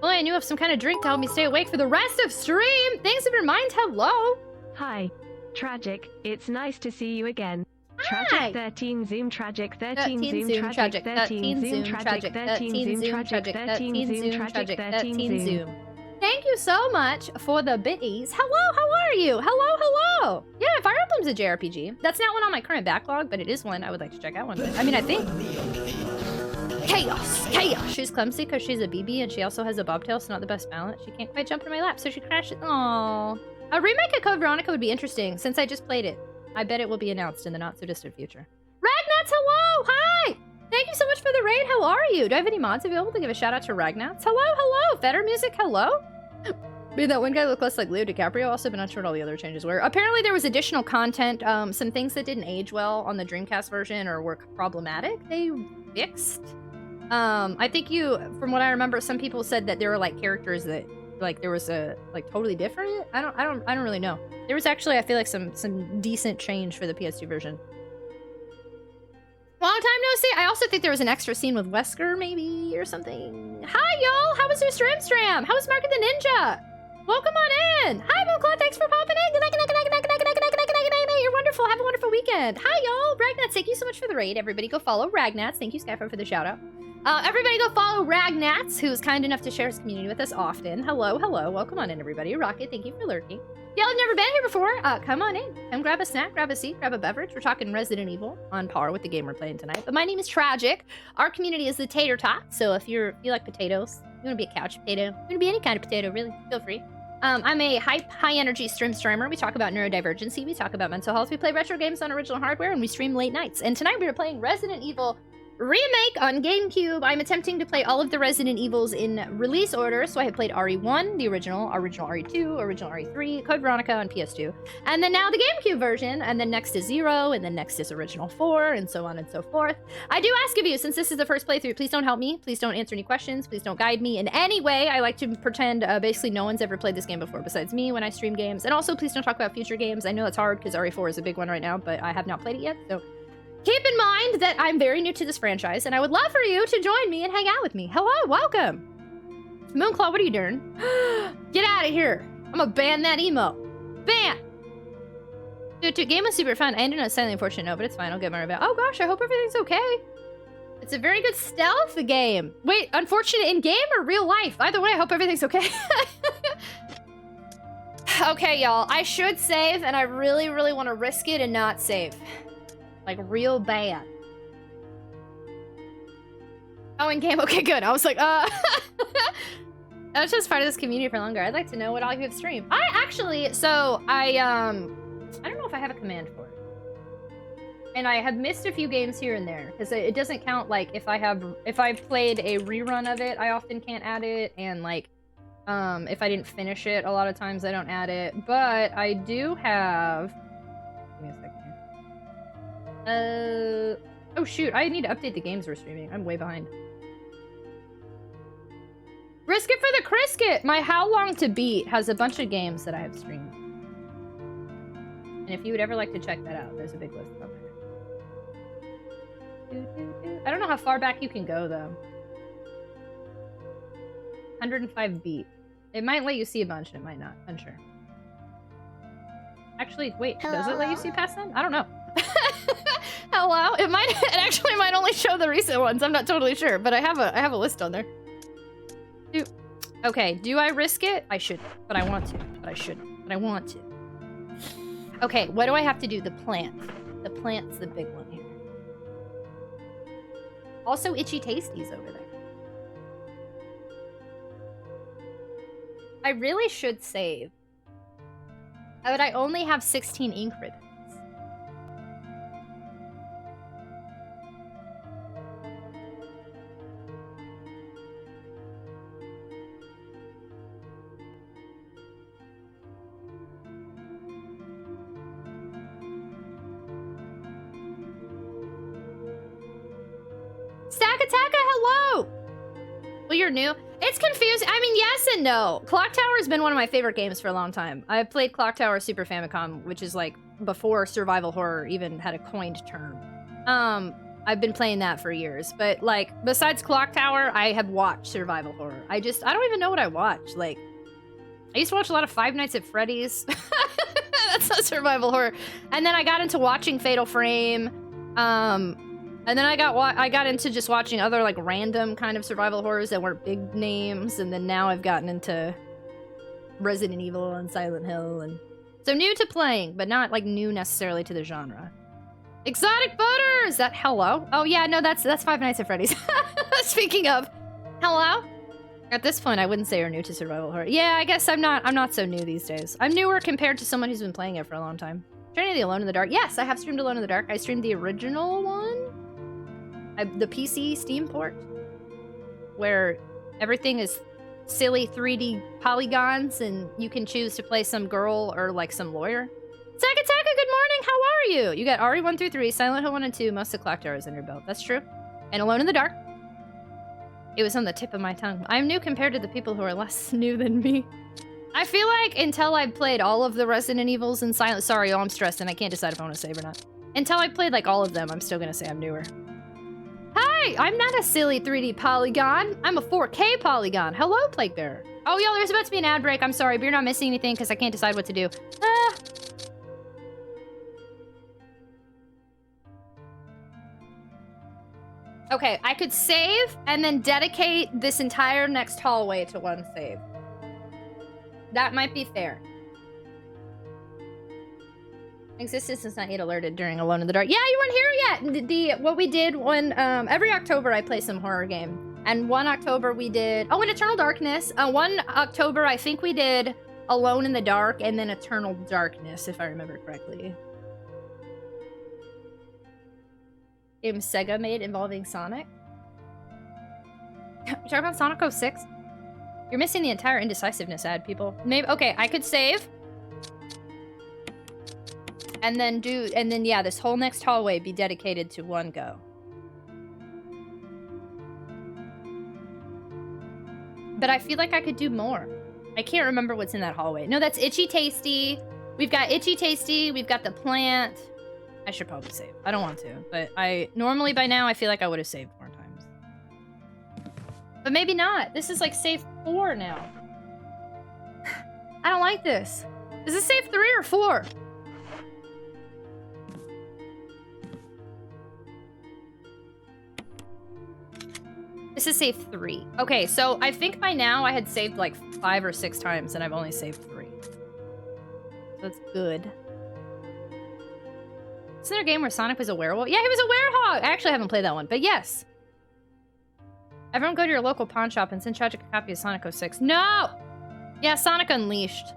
S2: Well, I knew of some kind of drink to help me stay awake for the rest of stream. Thanks of your mind. Hello.
S1: Hi, Tragic. It's nice to see you again.
S2: Hi.
S1: Tragic 13 Zoom Tragic 13 Zoom Tragic 13 Zoom Tragic 13 Zoom Tragic 13 Zoom Tragic 13 Zoom.
S2: Thank you so much for the biddies. Hello, how are you? Hello. Yeah, Fire Emblem's a JRPG. That's not one on my current backlog, but it is one I would like to check out one day. I mean, I think... Chaos! She's clumsy because she's a BB and she also has a bobtail, so not the best balance. She can't quite jump in my lap, so she crashes. Aww. A remake of Code Veronica would be interesting, since I just played it. I bet it will be announced in the not-so-distant future. Ragnats, hello! Hi! Thank you so much for the raid. How are you? Do I have any mods available to give a shout-out to Ragnats? Hello! Better music, hello? Made that one guy look less like Leo DiCaprio also, but not sure what all the other changes were. Apparently there was additional content, some things that didn't age well on the Dreamcast version or were problematic, they fixed. I think from what I remember, some people said that there were like characters that like there was a like totally different. I don't really know. There was actually, I feel like some decent change for the PS2 version. Long time no see. I also think there was an extra scene with Wesker maybe or something. Hi y'all, how was your stream? How was Mark of the Ninja? Welcome on in. Hi Monclaw, thanks for popping in. Good night. You're wonderful. Have a wonderful weekend. Hi y'all, Ragnats. Thank you so much for the raid. Everybody go follow Ragnats. Thank you Skyfire for the shout out. Everybody go follow Ragnats, who's kind enough to share his community with us often. Hello. Welcome on in, everybody. Rocket, thank you for lurking. If y'all have never been here before, come on in. Come grab a snack, grab a seat, grab a beverage. We're talking Resident Evil on par with the game we're playing tonight. But my name is Tragic. Our community is the Tater Tot. So if you like potatoes, you want to be a couch potato, you want to be any kind of potato, really, feel free. I'm a high-energy streamer. We talk about neurodivergency. We talk about mental health. We play retro games on original hardware, and we stream late nights. And tonight we are playing Resident Evil Remake on GameCube. I'm attempting to play all of the Resident Evils in release order, so I have played RE1, the original RE2, original RE3, Code Veronica on PS2, and then now the GameCube version, and then next is 0, and then next is original 4, and so on and so forth. I do ask of you, since this is the first playthrough, please don't help me, please don't answer any questions, please don't guide me in any way. I like to pretend basically no one's ever played this game before besides me when I stream games, and also please don't talk about future games. I know it's hard because RE4 is a big one right now, but I have not played it yet, so keep in mind that I'm very new to this franchise, and I would love for you to join me and hang out with me. Hello, welcome. Moonclaw, what are you doing? Get out of here. I'm gonna ban that emo. Ban! Dude, game was super fun. I ended on a slightly unfortunate note, but it's fine. I'll get my revenge. Oh gosh, I hope everything's okay. It's a very good stealth game. Wait, unfortunate in game or real life? Either way, I hope everything's okay. Okay, y'all. I should save, and I really, really want to risk it and not save. Like, real bad. Oh, in game? Okay, good. I was like, I was just part of this community for longer. I'd like to know what all you have streamed. I actually, so, I don't know if I have a command for it. And I have missed a few games here and there, because it doesn't count, like, if I've played a rerun of it, I often can't add it, and, like, if I didn't finish it, a lot of times I don't add it, but I do have... Give me a second. Oh shoot, I need to update the games we're streaming. I'm way behind. Risk it for the Crisket! My How Long to Beat has a bunch of games that I have streamed. And if you would ever like to check that out, there's a big list on there. I don't know how far back you can go, though. 105 beat. It might let you see a bunch, and it might not. Unsure. Actually, wait, does it let you see past them? I don't know. Hello? It actually might only show the recent ones. I'm not totally sure, but I have a list on there. Okay, do I risk it? I shouldn't, but I want to. But I shouldn't, but I want to. Okay, what do I have to do? The plant. The plant's the big one here. Also, Itchy Tasties over there. I really should save. But I only have 16 ink ribbons. Stack Attacker, hello! Well, you're new. It's confusing. I mean, yes and no. Clock Tower has been one of my favorite games for a long time. I've played Clock Tower Super Famicom, which is like before survival horror even had a coined term. I've been playing that for years. But like, besides Clock Tower, I have watched survival horror. I don't even know what I watch. Like, I used to watch a lot of Five Nights at Freddy's. That's not survival horror. And then I got into watching Fatal Frame. And then I got into just watching other like random kind of survival horrors that weren't big names, and then now I've gotten into Resident Evil and Silent Hill, and so new to playing, but not like new necessarily to the genre. Exotic Butter! Is that hello? Oh yeah, no, that's Five Nights at Freddy's. Speaking of, hello? At this point, I wouldn't say you're new to survival horror. Yeah, I guess I'm not so new these days. I'm newer compared to someone who's been playing it for a long time. Trinity Alone in the Dark. Yes, I have streamed Alone in the Dark. I streamed the original one. The PC Steam port, where everything is silly 3D polygons and you can choose to play some girl or like some lawyer. Taka, good morning, how are you? You got RE 1 through 3, Silent Hill 1 and 2, most of Clock Tower is in your belt. That's true. And Alone in the Dark. It was on the tip of my tongue. I'm new compared to the people who are less new than me. I feel like until I played all of the Resident Evils and Silent... Sorry, I'm stressed and I can't decide if I want to save or not. Until I played like all of them, I'm still gonna say I'm newer. Hi, I'm not a silly 3D polygon. I'm a 4K polygon. Hello, Plague Bearer. Oh, y'all, there's about to be an ad break. I'm sorry, but you're not missing anything because I can't decide what to do. Okay, I could save and then dedicate this entire next hallway to one save. That might be fair. Existence is not yet alerted during Alone in the Dark. Yeah, you weren't here yet! What we did when, every October I play some horror game. And one October we did, oh, and Eternal Darkness. One October I think we did Alone in the Dark and then Eternal Darkness, if I remember correctly. Game Sega made involving Sonic. You talking about Sonic 06? You're missing the entire indecisiveness ad, people. Maybe, okay, I could save. And then yeah, this whole next hallway be dedicated to one go. But I feel like I could do more. I can't remember what's in that hallway. No, that's Itchy Tasty. We've got Itchy Tasty. We've got the plant. I should probably save. I don't want to, but normally by now I feel like I would have saved more times. But maybe not. This is like save 4 now. I don't like this. Is this save 3 or 4? This is save 3. Okay, so I think by now I had saved like 5 or 6 times and I've only saved 3. So that's good. Isn't there a game where Sonic was a werewolf? Yeah, he was a werehog! I actually haven't played that one, but yes. Everyone go to your local pawn shop and send Tragic a copy of Sonic 06. No! Yeah, Sonic Unleashed.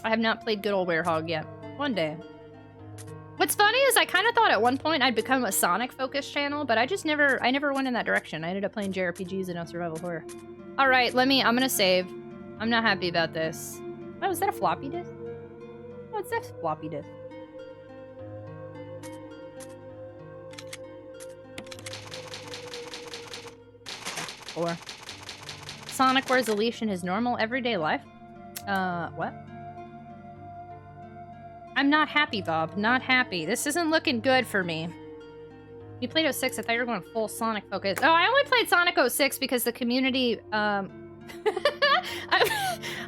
S2: I have not played good old werehog yet. One day. What's funny is I kind of thought at one point I'd become a Sonic-focused channel, but I never went in that direction. I ended up playing JRPGs and now survival horror. All right, I'm gonna save. I'm not happy about this. Oh, is that a floppy disk? Oh, it's a floppy disk. Or Sonic wears a leash in his normal everyday life? What? I'm not happy, Bob. Not happy. This isn't looking good for me. You played 06. I thought you were going full Sonic focus. Oh, I only played Sonic 06 because the community, I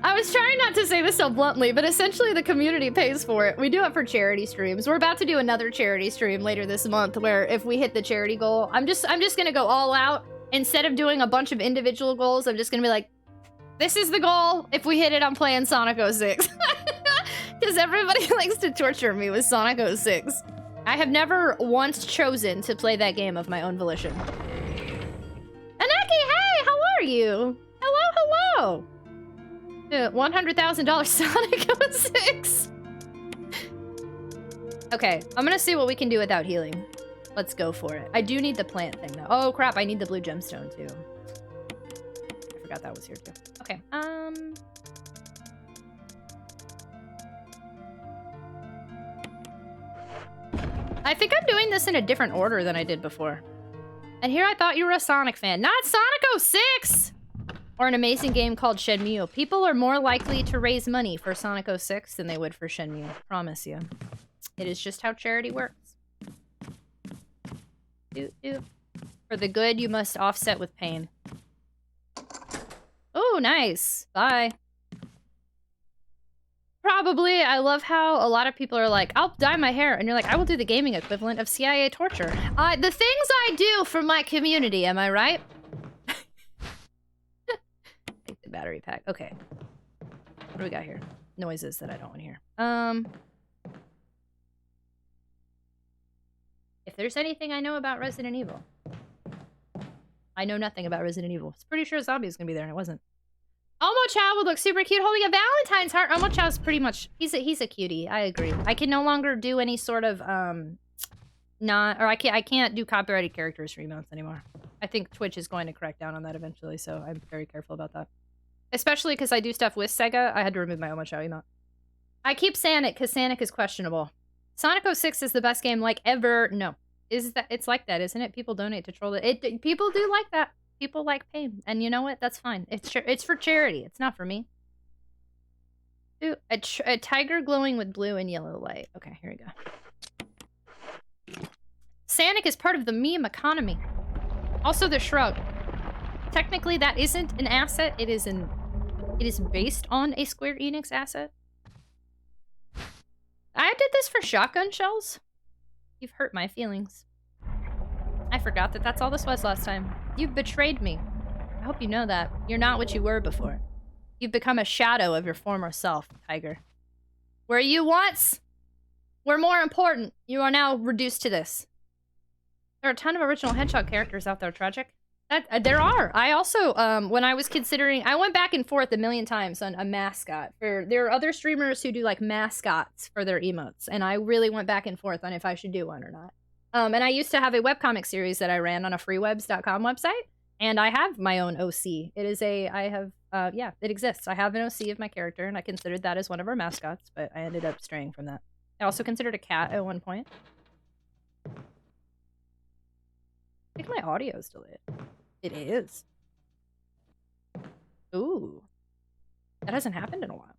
S2: was trying not to say this so bluntly, but essentially the community pays for it. We do it for charity streams. We're about to do another charity stream later this month where if we hit the charity goal, I'm just gonna go all out. Instead of doing a bunch of individual goals, I'm just gonna be like, this is the goal. If we hit it, I'm playing Sonic 06. Because everybody likes to torture me with Sonic 06. I have never once chosen to play that game of my own volition. Anaki, hey, how are you? Hello, hello. $100,000 Sonic 06. Okay, I'm gonna see what we can do without healing. Let's go for it. I do need the plant thing, though. Oh, crap, I need the blue gemstone, too. I forgot that was here, too. Okay, I think I'm doing this in a different order than I did before. And here I thought you were a Sonic fan. Not Sonic 06! Or an amazing game called Shenmue. People are more likely to raise money for Sonic 06 than they would for Shenmue. Promise you. It is just how charity works. For the good, you must offset with pain. Oh, nice. Bye. Probably. I love how a lot of people are like, I'll dye my hair. And you're like, I will do the gaming equivalent of CIA torture. The things I do for my community, am I right? Take the battery pack. Okay. What do we got here? Noises that I don't want to hear. If there's anything I know about Resident Evil. I know nothing about Resident Evil. It's pretty sure a zombie is gonna be there, and it wasn't. Omo Chow would look super cute holding a Valentine's heart. Omo Chow's pretty much, he's a cutie. I agree. I can no longer do any sort of, I can't do copyrighted characters for emotes anymore. I think Twitch is going to crack down on that eventually, so I'm very careful about that. Especially because I do stuff with Sega, I had to remove my Omo Chow emote. I keep Sanic, because Sanic is questionable. Sonic 06 is the best game like ever. No. It's like that, isn't it? People donate to troll it. People do like that. People like pain. And you know what? That's fine. It's for charity. It's not for me. Ooh, a tiger glowing with blue and yellow light. Okay, here we go. Sanic is part of the meme economy. Also the shrug. Technically, that isn't an asset. It is based on a Square Enix asset. I did this for shotgun shells. You've hurt my feelings. I forgot that that's all this was last time. You've betrayed me. I hope you know that. You're not what you were before. You've become a shadow of your former self, Tiger. Where you once were more important, you are now reduced to this. There are a ton of original Hedgehog characters out there, Tragic. There are. I also, when I was considering, I went back and forth a million times on a mascot. There are other streamers who do like mascots for their emotes, and I really went back and forth on if I should do one or not. And I used to have a webcomic series that I ran on a freewebs.com website, and I have my own OC. It exists. I have an OC of my character, and I considered that as one of our mascots, but I ended up straying from that. I also considered a cat at one point. I think my audio is delayed. It is. Ooh. That hasn't happened in a while.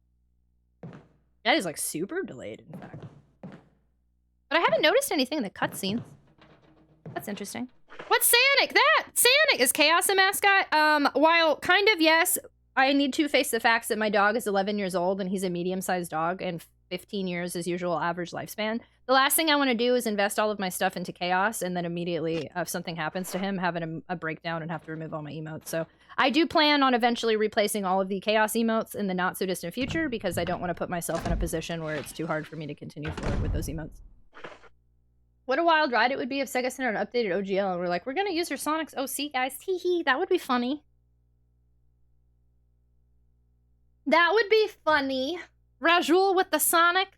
S2: That is like super delayed, in fact. But I haven't noticed anything in the cutscenes. That's interesting. What's Sanic? Sanic! Is Chaos a mascot? While kind of, yes, I need to face the facts that my dog is 11 years old and he's a medium-sized dog, and 15 years as usual average lifespan. The last thing I want to do is invest all of my stuff into Chaos and then immediately, if something happens to him, have a breakdown and have to remove all my emotes. So I do plan on eventually replacing all of the Chaos emotes in the not so distant future because I don't want to put myself in a position where it's too hard for me to continue forward with those emotes. What a wild ride it would be if Sega sent out an updated OGL and we're like, we're going to use your Sonic's OC, guys. Hee hee, that would be funny. That would be funny. Rajul with the Sonic.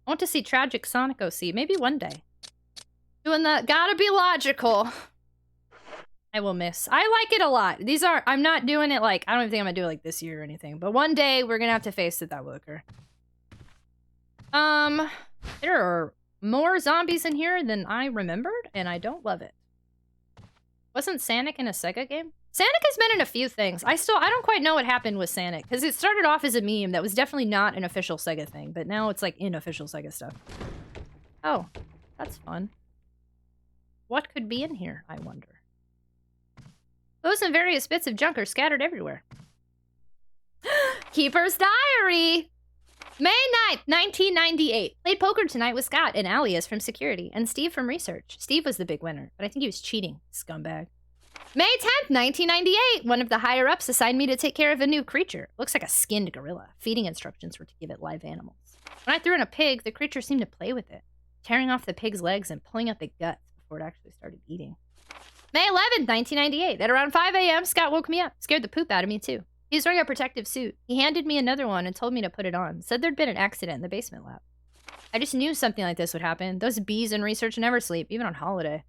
S2: I want to see Tragic Sonic OC. Maybe one day. Doing that. Gotta be logical. I will miss. I like it a lot. These are... I'm not doing it like... I don't even think I'm gonna do it like this year or anything. But one day, we're gonna have to face that will occur. There are more zombies in here than I remembered, and I don't love it. Wasn't Sonic in a Sega game? Sonic has been in a few things. I don't quite know what happened with Sonic, because it started off as a meme that was definitely not an official Sega thing, but now it's like in official Sega stuff. Oh, that's fun. What could be in here, I wonder? Those and various bits of junk are scattered everywhere. Keeper's Diary! May 9th, 1998. Played poker tonight with Scott and Alias from security, and Steve from research. Steve was the big winner, but I think he was cheating, scumbag. May 10th, 1998. One of the higher-ups assigned me to take care of a new creature. Looks like a skinned gorilla. Feeding instructions were to give it live animals. When I threw in a pig, the creature seemed to play with it, tearing off the pig's legs and pulling out the guts before it actually started eating. May 11th, 1998. At around 5 a.m., Scott woke me up. Scared the poop out of me, too. He was wearing a protective suit. He handed me another one and told me to put it on. Said there'd been an accident in the basement lab. I just knew something like this would happen. Those bees in research never sleep, even on holiday.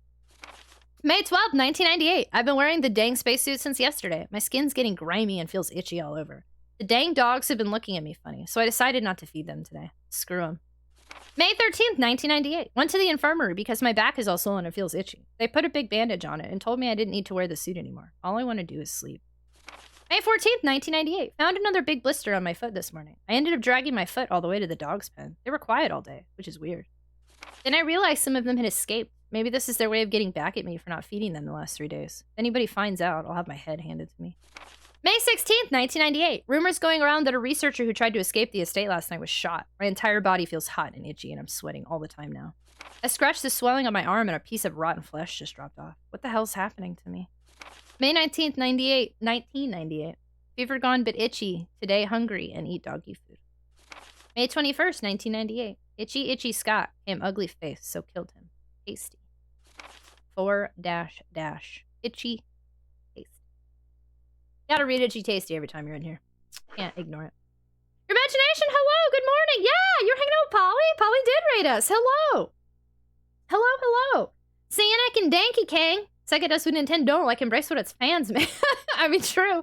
S2: May 12th, 1998. I've been wearing the dang spacesuit since yesterday. My skin's getting grimy and feels itchy all over. The dang dogs have been looking at me funny, so I decided not to feed them today. Screw them. May 13th, 1998. Went to the infirmary because my back is all swollen and feels itchy. They put a big bandage on it and told me I didn't need to wear the suit anymore. All I want to do is sleep. May 14th, 1998. Found another big blister on my foot this morning. I ended up dragging my foot all the way to the dog's pen. They were quiet all day, which is weird. Then I realized some of them had escaped. Maybe this is their way of getting back at me for not feeding them the last 3 days. If anybody finds out, I'll have my head handed to me. May 16th, 1998. Rumors going around that a researcher who tried to escape the estate last night was shot. My entire body feels hot and itchy, and I'm sweating all the time now. I scratched the swelling on my arm, and a piece of rotten flesh just dropped off. What the hell's happening to me? May 19th, 1998. Fever gone but itchy. Today hungry and eat doggy food. May 21st, 1998. Itchy, itchy Scott came ugly face, so killed him. Tasty. 4 -- itchy tasty. Gotta read itchy tasty every time you're in here. Can't ignore it. Your imagination, hello, good morning. Yeah, you're hanging out with Polly. Polly did rate us. Hello. Hello. Sonic and Danky Kang. Sega does what Nintendo like embrace what its fans make. I mean, true.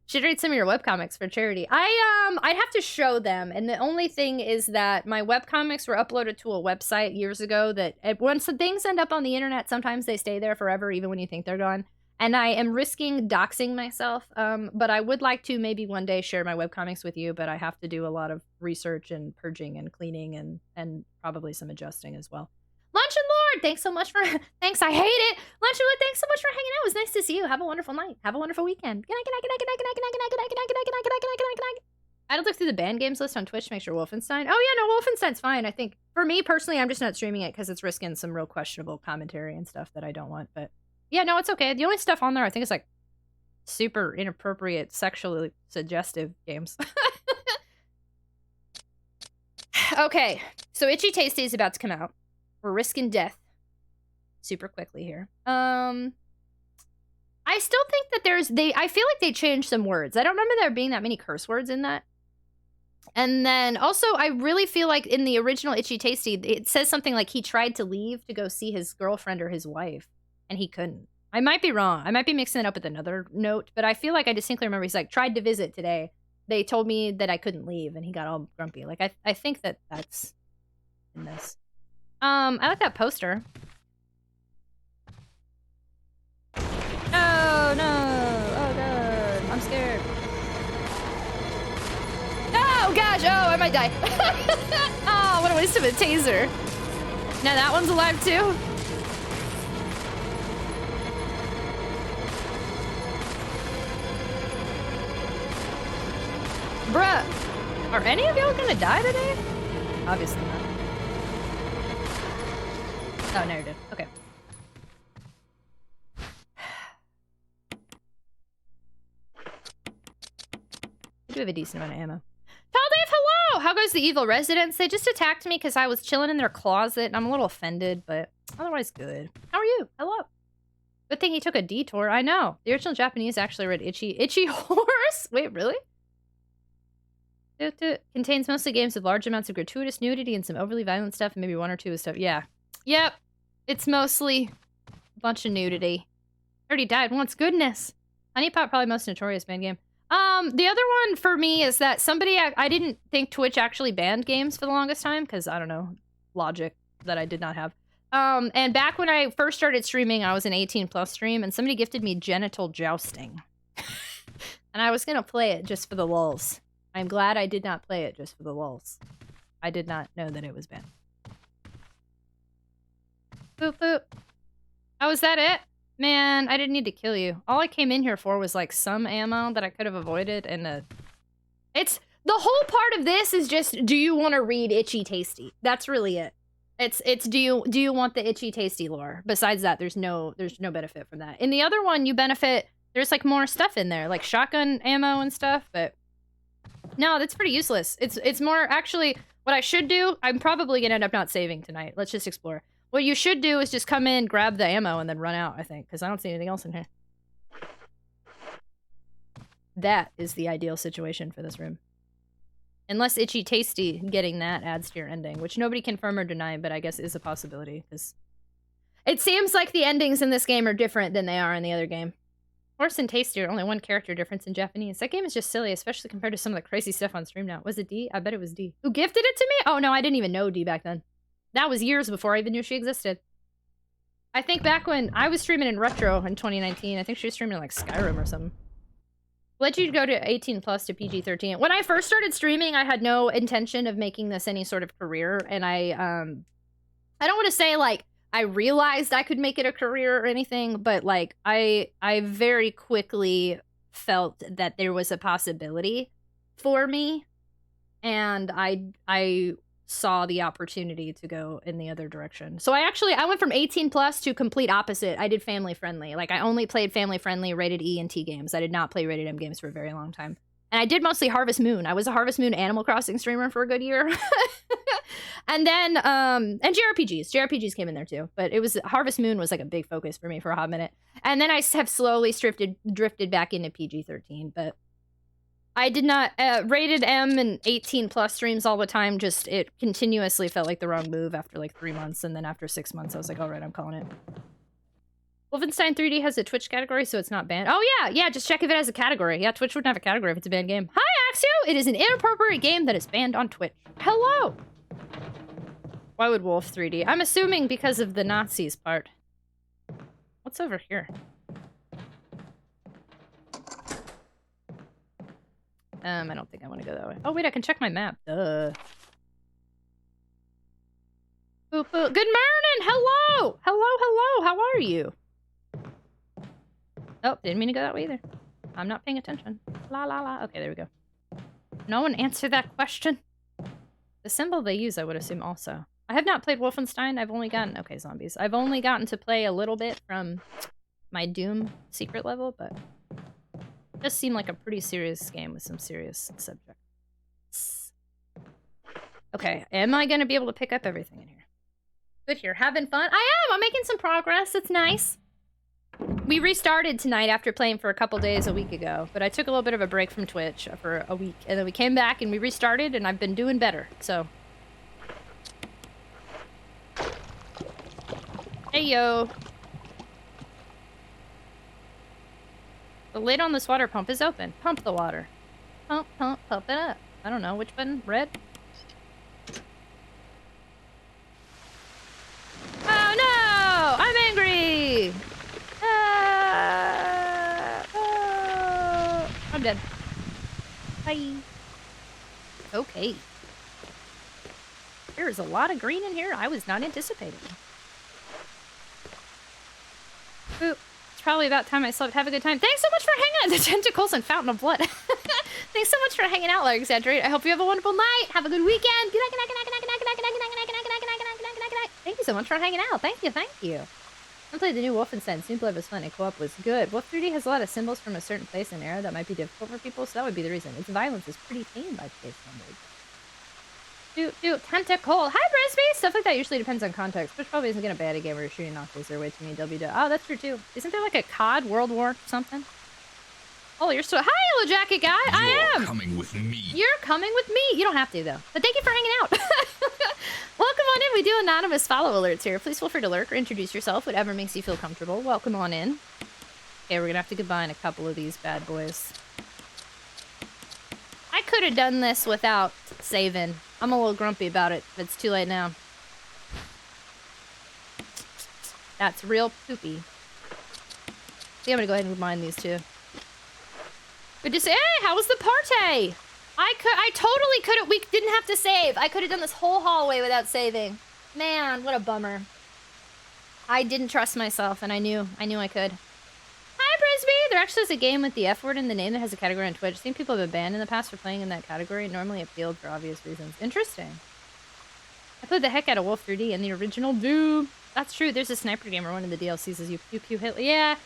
S2: Should read some of your webcomics for charity. I'd have to show them, and the only thing is that my webcomics were uploaded to a website years ago that once the things end up on the internet, sometimes they stay there forever, even when you think they're gone. And I am risking doxing myself, but I would like to maybe one day share my webcomics with you, but I have to do a lot of research and purging and cleaning and probably some adjusting as well. Lunch and Lord, thanks so much for... Thanks, I hate it. Lunch and Lord, thanks so much for hanging out. It was nice to see you. Have a wonderful night. Have a wonderful weekend. Good night, good night, good night, good night, good night, good night, good night, good night, good night, good night, good night, good night, good night, good night. I had to look through the banned games list on Twitch to make sure Wolfenstein... Oh, yeah, no, Wolfenstein's fine. I think, for me, personally, I'm just not streaming it because it's risking some real questionable commentary and stuff that I don't want, but... Yeah, no, it's okay. The only stuff on there, I think, is, like, super inappropriate, sexually suggestive games. Okay, so Itchy Tasty is about to come out. We're risking death super quickly here. I still think that I feel like they changed some words. I don't remember there being that many curse words in that. And then also, I really feel like in the original Itchy Tasty, it says something like he tried to leave to go see his girlfriend or his wife, and he couldn't. I might be wrong. I might be mixing it up with another note, but I feel like I distinctly remember he's like, tried to visit today. They told me that I couldn't leave, and he got all grumpy. Like, I think that that's in this. I like that poster. Oh, no. Oh, God. I'm scared. Oh, gosh. Oh, I might die. Oh, what a waste of a taser. Now that one's alive, too. Bruh. Are any of y'all gonna die today? Obviously not. Oh, no, you're dead. Okay. I do have a decent amount of ammo. Tall Dave, hello! How goes the evil residents? They just attacked me because I was chilling in their closet, and I'm a little offended, but otherwise good. How are you? Hello. Good thing he took a detour. I know. The original Japanese actually read Itchy Horse? Wait, really? It contains mostly games with large amounts of gratuitous nudity and some overly violent stuff, and maybe one or two of stuff. Yeah. Yep. It's mostly a bunch of nudity. Already died once. Goodness. Honeypot, probably most notorious banned game. The other one for me is that I didn't think Twitch actually banned games for the longest time, because, I don't know, logic that I did not have. And back when I first started streaming, I was an 18+ stream, and somebody gifted me Genital Jousting. And I was gonna play it just for the lulz. I'm glad I did not play it just for the lulz. I did not know that it was banned. Boop boop. Oh, is that it? Man, I didn't need to kill you. All I came in here for was like some ammo that I could have avoided, and it's the whole part of this is just, do you want to read Itchy Tasty? That's really it. It's do you want the Itchy Tasty lore? Besides that, there's no benefit from that. In the other one, you benefit. There's like more stuff in there, like shotgun ammo and stuff. But no, that's pretty useless. It's more actually what I should do. I'm probably gonna end up not saving tonight. Let's just explore. What you should do is just come in, grab the ammo, and then run out, I think, because I don't see anything else in here. That is the ideal situation for this room. Unless Itchy Tasty getting that adds to your ending, which nobody confirm or deny, but I guess is a possibility, because it seems like the endings in this game are different than they are in the other game. Horse and Tasty are only one character difference in Japanese. That game is just silly, especially compared to some of the crazy stuff on stream now. Was it D? I bet it was D. Who gifted it to me? Oh no, I didn't even know D back then. That was years before I even knew she existed. I think back when I was streaming in Retro in 2019, I think she was streaming like Skyrim or something. Let you go to 18+ to PG-13. When I first started streaming, I had no intention of making this any sort of career, and I don't want to say like I realized I could make it a career or anything, but like I very quickly felt that there was a possibility for me, and I saw the opportunity to go in the other direction. So I went from 18+ to complete opposite. I did family friendly. Like I only played family friendly rated E and T games. I did not play rated M games for a very long time. And I did mostly Harvest Moon. I was a Harvest Moon Animal Crossing streamer for a good year. And then and JRPGs came in there too. But it was Harvest Moon was like a big focus for me for a hot minute. And then I have slowly drifted back into PG-13, but I did not, rated M and 18+ streams all the time, just, it continuously felt like the wrong move after like 3 months, and then after 6 months I was like, alright, I'm calling it. Wolfenstein 3D has a Twitch category, so it's not banned. Oh yeah, just check if it has a category. Yeah, Twitch wouldn't have a category if it's a banned game. Hi, Axio! It is an inappropriate game that is banned on Twitch. Hello! Why would Wolf 3D? I'm assuming because of the Nazis part. What's over here? I don't think I want to go that way. Oh, wait, I can check my map. Duh. Boop, boop. Good morning! Hello! Hello! How are you? Oh, didn't mean to go that way either. I'm not paying attention. La la la. Okay, there we go. No one answered that question. The symbol they use, I would assume also. I have not played Wolfenstein. I've only gotten... Okay, zombies. I've only gotten to play a little bit from my Doom secret level, but... just seemed like a pretty serious game with some serious subjects. Okay, am I gonna be able to pick up everything in here? Good here, having fun? I am! I'm making some progress, it's nice. We restarted tonight after playing for a couple days a week ago, but I took a little bit of a break from Twitch for a week, and then we came back and we restarted, and I've been doing better, so. Hey yo. The lid on this water pump is open. Pump the water. Pump it up. I don't know, which button? Red? Oh no! I'm angry! Oh, I'm dead. Bye. Okay. There is a lot of green in here I was not anticipating. Boop. Probably about time I slept. Have a good time. Thanks so much for hanging out. The tentacles and fountain of blood. Thanks so much for hanging out, Larry Exaggerate. I hope you have a wonderful night. Have a good weekend. Good night, good night, good night, good night, good night. you so much for hanging out. Thank you, thank you. I played the new Wolfenstein. Single player was fun and co-op was good. Wolf 3D has a lot of symbols from a certain place and era that might be difficult for people, so that would be the reason. Its violence is pretty tame by today's standards. Tentacle. Hi, Brisby! Stuff like that usually depends on context, which probably isn't gonna bad a game where you're shooting noctics or way too many WW. Oh, that's true too. Isn't there like a COD World War something? Oh, you're so. Hi, Yellow Jacket guy! I am!
S15: You're coming with me.
S2: You're coming with me! You don't have to, though. But thank you for hanging out! Welcome on in. We do anonymous follow alerts here. Please feel free to lurk or introduce yourself, whatever makes you feel comfortable. Welcome on in. Okay, we're gonna have to combine a couple of these bad boys. I could have done this without saving. I'm a little grumpy about it, but it's too late now. That's real poopy. See, I'm gonna go ahead and combine these two. Good to say, hey, how was the party? I totally could have, we didn't have to save. I could have done this whole hallway without saving. Man, what a bummer. I didn't trust myself, and I knew I could. Hi, Brisby! There actually is a game with the F word in the name that has a category on Twitch. I've seen people have been banned in the past for playing in that category. It normally appealed for obvious reasons. Interesting. I played the heck out of Wolf 3D and the original Doom. That's true. There's a sniper gamer. One of the DLCs is you hit. Yeah,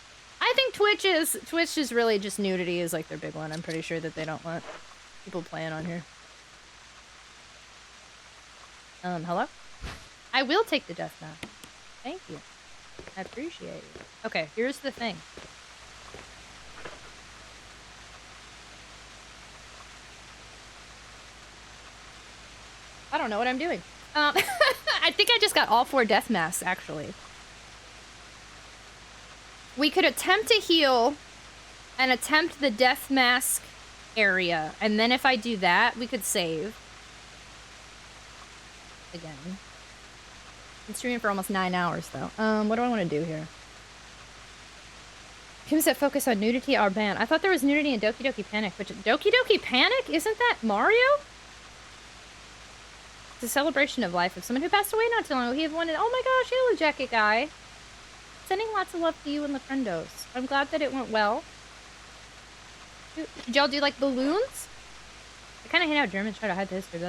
S2: I think Twitch is really just nudity is like their big one. I'm pretty sure that they don't want people playing on here. Hello? I will take the death now. Thank you. I appreciate it. Okay, here's the thing. I don't know what I'm doing. I think I just got all 4 death masks, actually. We could attempt to heal and attempt the death mask area. And then if I do that, we could save. Again. I'm streaming for almost 9 hours, though. What do I want to do here? Games that focus on nudity are banned. I thought there was nudity in Doki Doki Panic, which... Doki Doki Panic? Isn't that Mario? It's a celebration of life of someone who passed away not too long ago. He had wanted... Oh my gosh, Yellow Jacket guy. Sending lots of love to you and the friendos. I'm glad that it went well. Did y'all do, like, balloons? I kind of hate how Germans try to hide the history.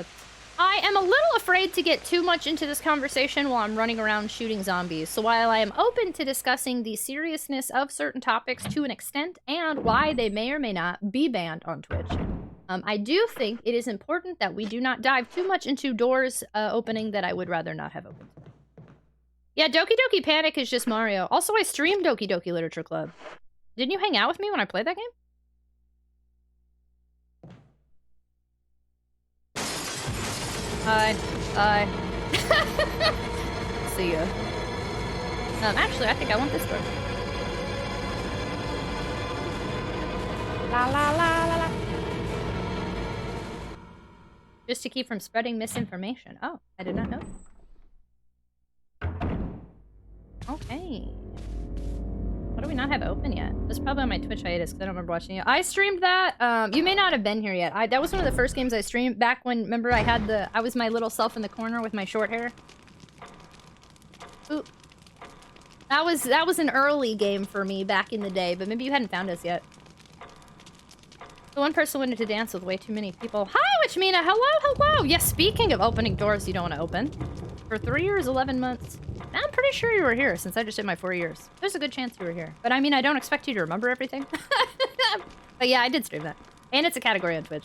S2: I am a little afraid to get too much into this conversation while I'm running around shooting zombies. So while I am open to discussing the seriousness of certain topics to an extent and why they may or may not be banned on Twitch, I do think it is important that we do not dive too much into doors opening that I would rather not have opened. Yeah, Doki Doki Panic is just Mario. Also, I streamed Doki Doki Literature Club. Didn't you hang out with me when I played that game? Hi. See ya. Actually, I think I want this door. La la la la la. Just to keep from spreading misinformation. Oh, I did not know. Okay. What do we not have open yet? That's probably on my Twitch hiatus because I don't remember watching it. I streamed that. You may not have been here yet. That was one of the first games I streamed back when, remember, I was my little self in the corner with my short hair. Ooh. That was an early game for me back in the day, but maybe you hadn't found us yet. The one person wanted to dance with way too many people. Hi, Witchmina! Hello! Yes, speaking of opening doors you don't want to open. For 3 years, 11 months. I'm pretty sure you were here since I just did my 4 years. There's a good chance you were here. But I mean, I don't expect you to remember everything. But yeah, I did stream that. And it's a category on Twitch.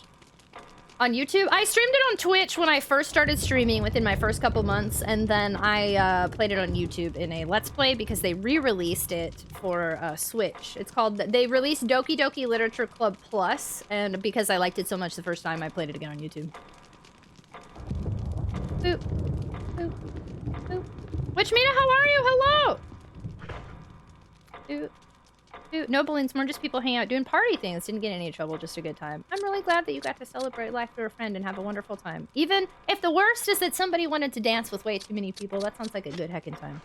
S2: On YouTube? I streamed it on Twitch when I first started streaming within my first couple months. And then I played it on YouTube in a Let's Play because they re-released it for Switch. It's called... They released Doki Doki Literature Club Plus. And because I liked it so much the first time, I played it again on YouTube. Boop. Boop. Boop. Witchmina, how are you? Hello! No balloons, more just people hanging out doing party things. Didn't get in any trouble, just a good time. I'm really glad that you got to celebrate life with a friend and have a wonderful time. Even if the worst is that somebody wanted to dance with way too many people, that sounds like a good heckin' time.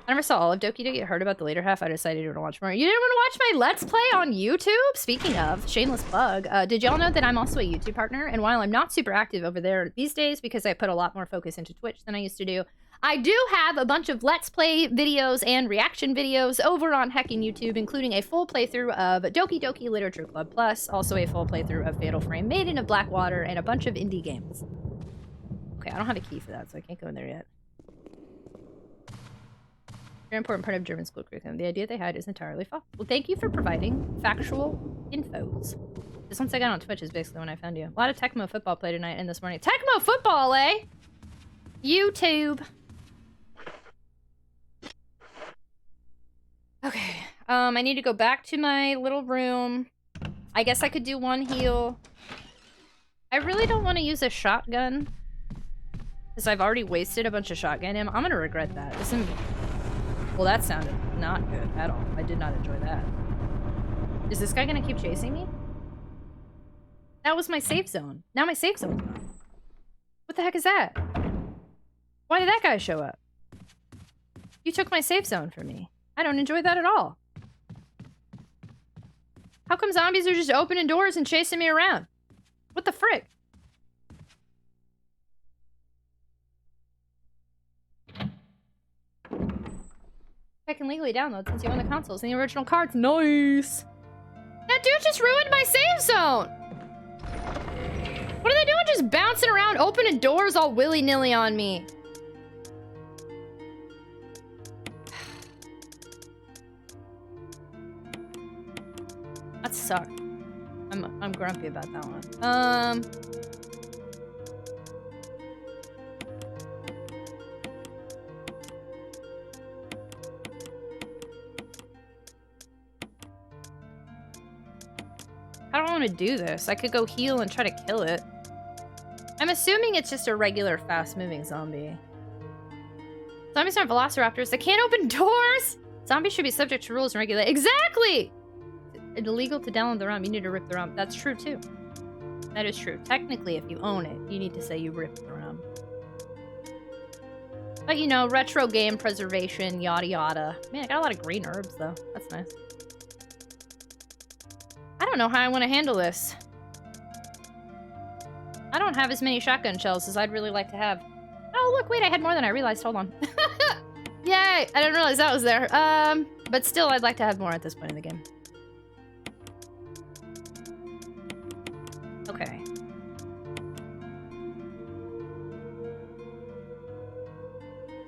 S2: I never saw all of Doki Doki. I heard about the later half. I decided to watch more. You didn't want to watch my Let's Play on YouTube? Speaking of, shameless plug. Did y'all know that I'm also a YouTube partner? And while I'm not super active over there these days because I put a lot more focus into Twitch than I used to do, I do have a bunch of Let's Play videos and reaction videos over on heckin' YouTube, including a full playthrough of Doki Doki Literature Club Plus, also a full playthrough of Fatal Frame, Maiden of Blackwater, and a bunch of indie games. Okay, I don't have a key for that, so I can't go in there yet. Very important part of German school curriculum. The idea they had is entirely false. Well, thank you for providing factual infos. This once I got on Twitch is basically when I found you. A lot of Tecmo football play tonight and this morning. Tecmo football, eh? YouTube. Okay. I need to go back to my little room. I guess I could do one heal. I really don't want to use a shotgun. Because I've already wasted a bunch of shotgun ammo. I'm gonna regret that. Well, that sounded not good at all. I did not enjoy that. Is this guy gonna keep chasing me? That was my safe zone. Now my safe zone's gone. What the heck is that? Why did that guy show up? You took my safe zone from me. I don't enjoy that at all. How come zombies are just opening doors and chasing me around? What the frick? I can legally download since you own the consoles and the original cards. Nice! That dude just ruined my save zone! What are they doing just bouncing around, opening doors all willy-nilly on me? That sucked. I'm grumpy about that one. I don't want to do this. I could go heal and try to kill it. I'm assuming it's just a regular fast-moving zombie. Zombies aren't velociraptors. They can't open doors! Zombies should be subject to rules and regulate. Exactly! It's illegal to download the ROM. You need to rip the ROM. That's true, too. That is true. Technically, if you own it, you need to say you ripped the ROM. But, you know, retro game preservation, yada yada. Man, I got a lot of green herbs, though. That's nice. I don't know how I want to handle this. I don't have as many shotgun shells as I'd really like to have. Oh, look, wait, I had more than I realized. Hold on. Yay! I didn't realize that was there. But still, I'd like to have more at this point in the game. Okay.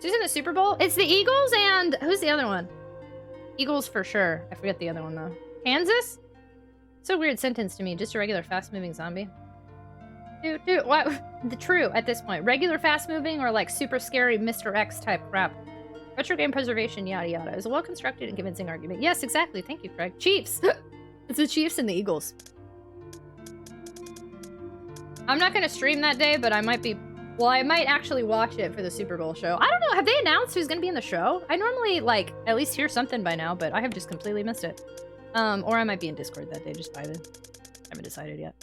S2: Who's in the Super Bowl? It's the Eagles and... Who's the other one? Eagles for sure. I forget the other one, though. Kansas? It's a weird sentence to me. Just a regular fast-moving zombie. Dude, what? The true at this point. Regular fast-moving or like super scary Mr. X type crap. Retro game preservation, yada yada. Is a well-constructed and convincing argument. Yes, exactly. Thank you, Craig. Chiefs! It's the Chiefs and the Eagles. I'm not gonna stream that day, but I might be... Well, I might actually watch it for the Super Bowl show. I don't know. Have they announced who's gonna be in the show? I normally, like, at least hear something by now, but I have just completely missed it. Or I might be in Discord that day, just vibing. I haven't decided yet.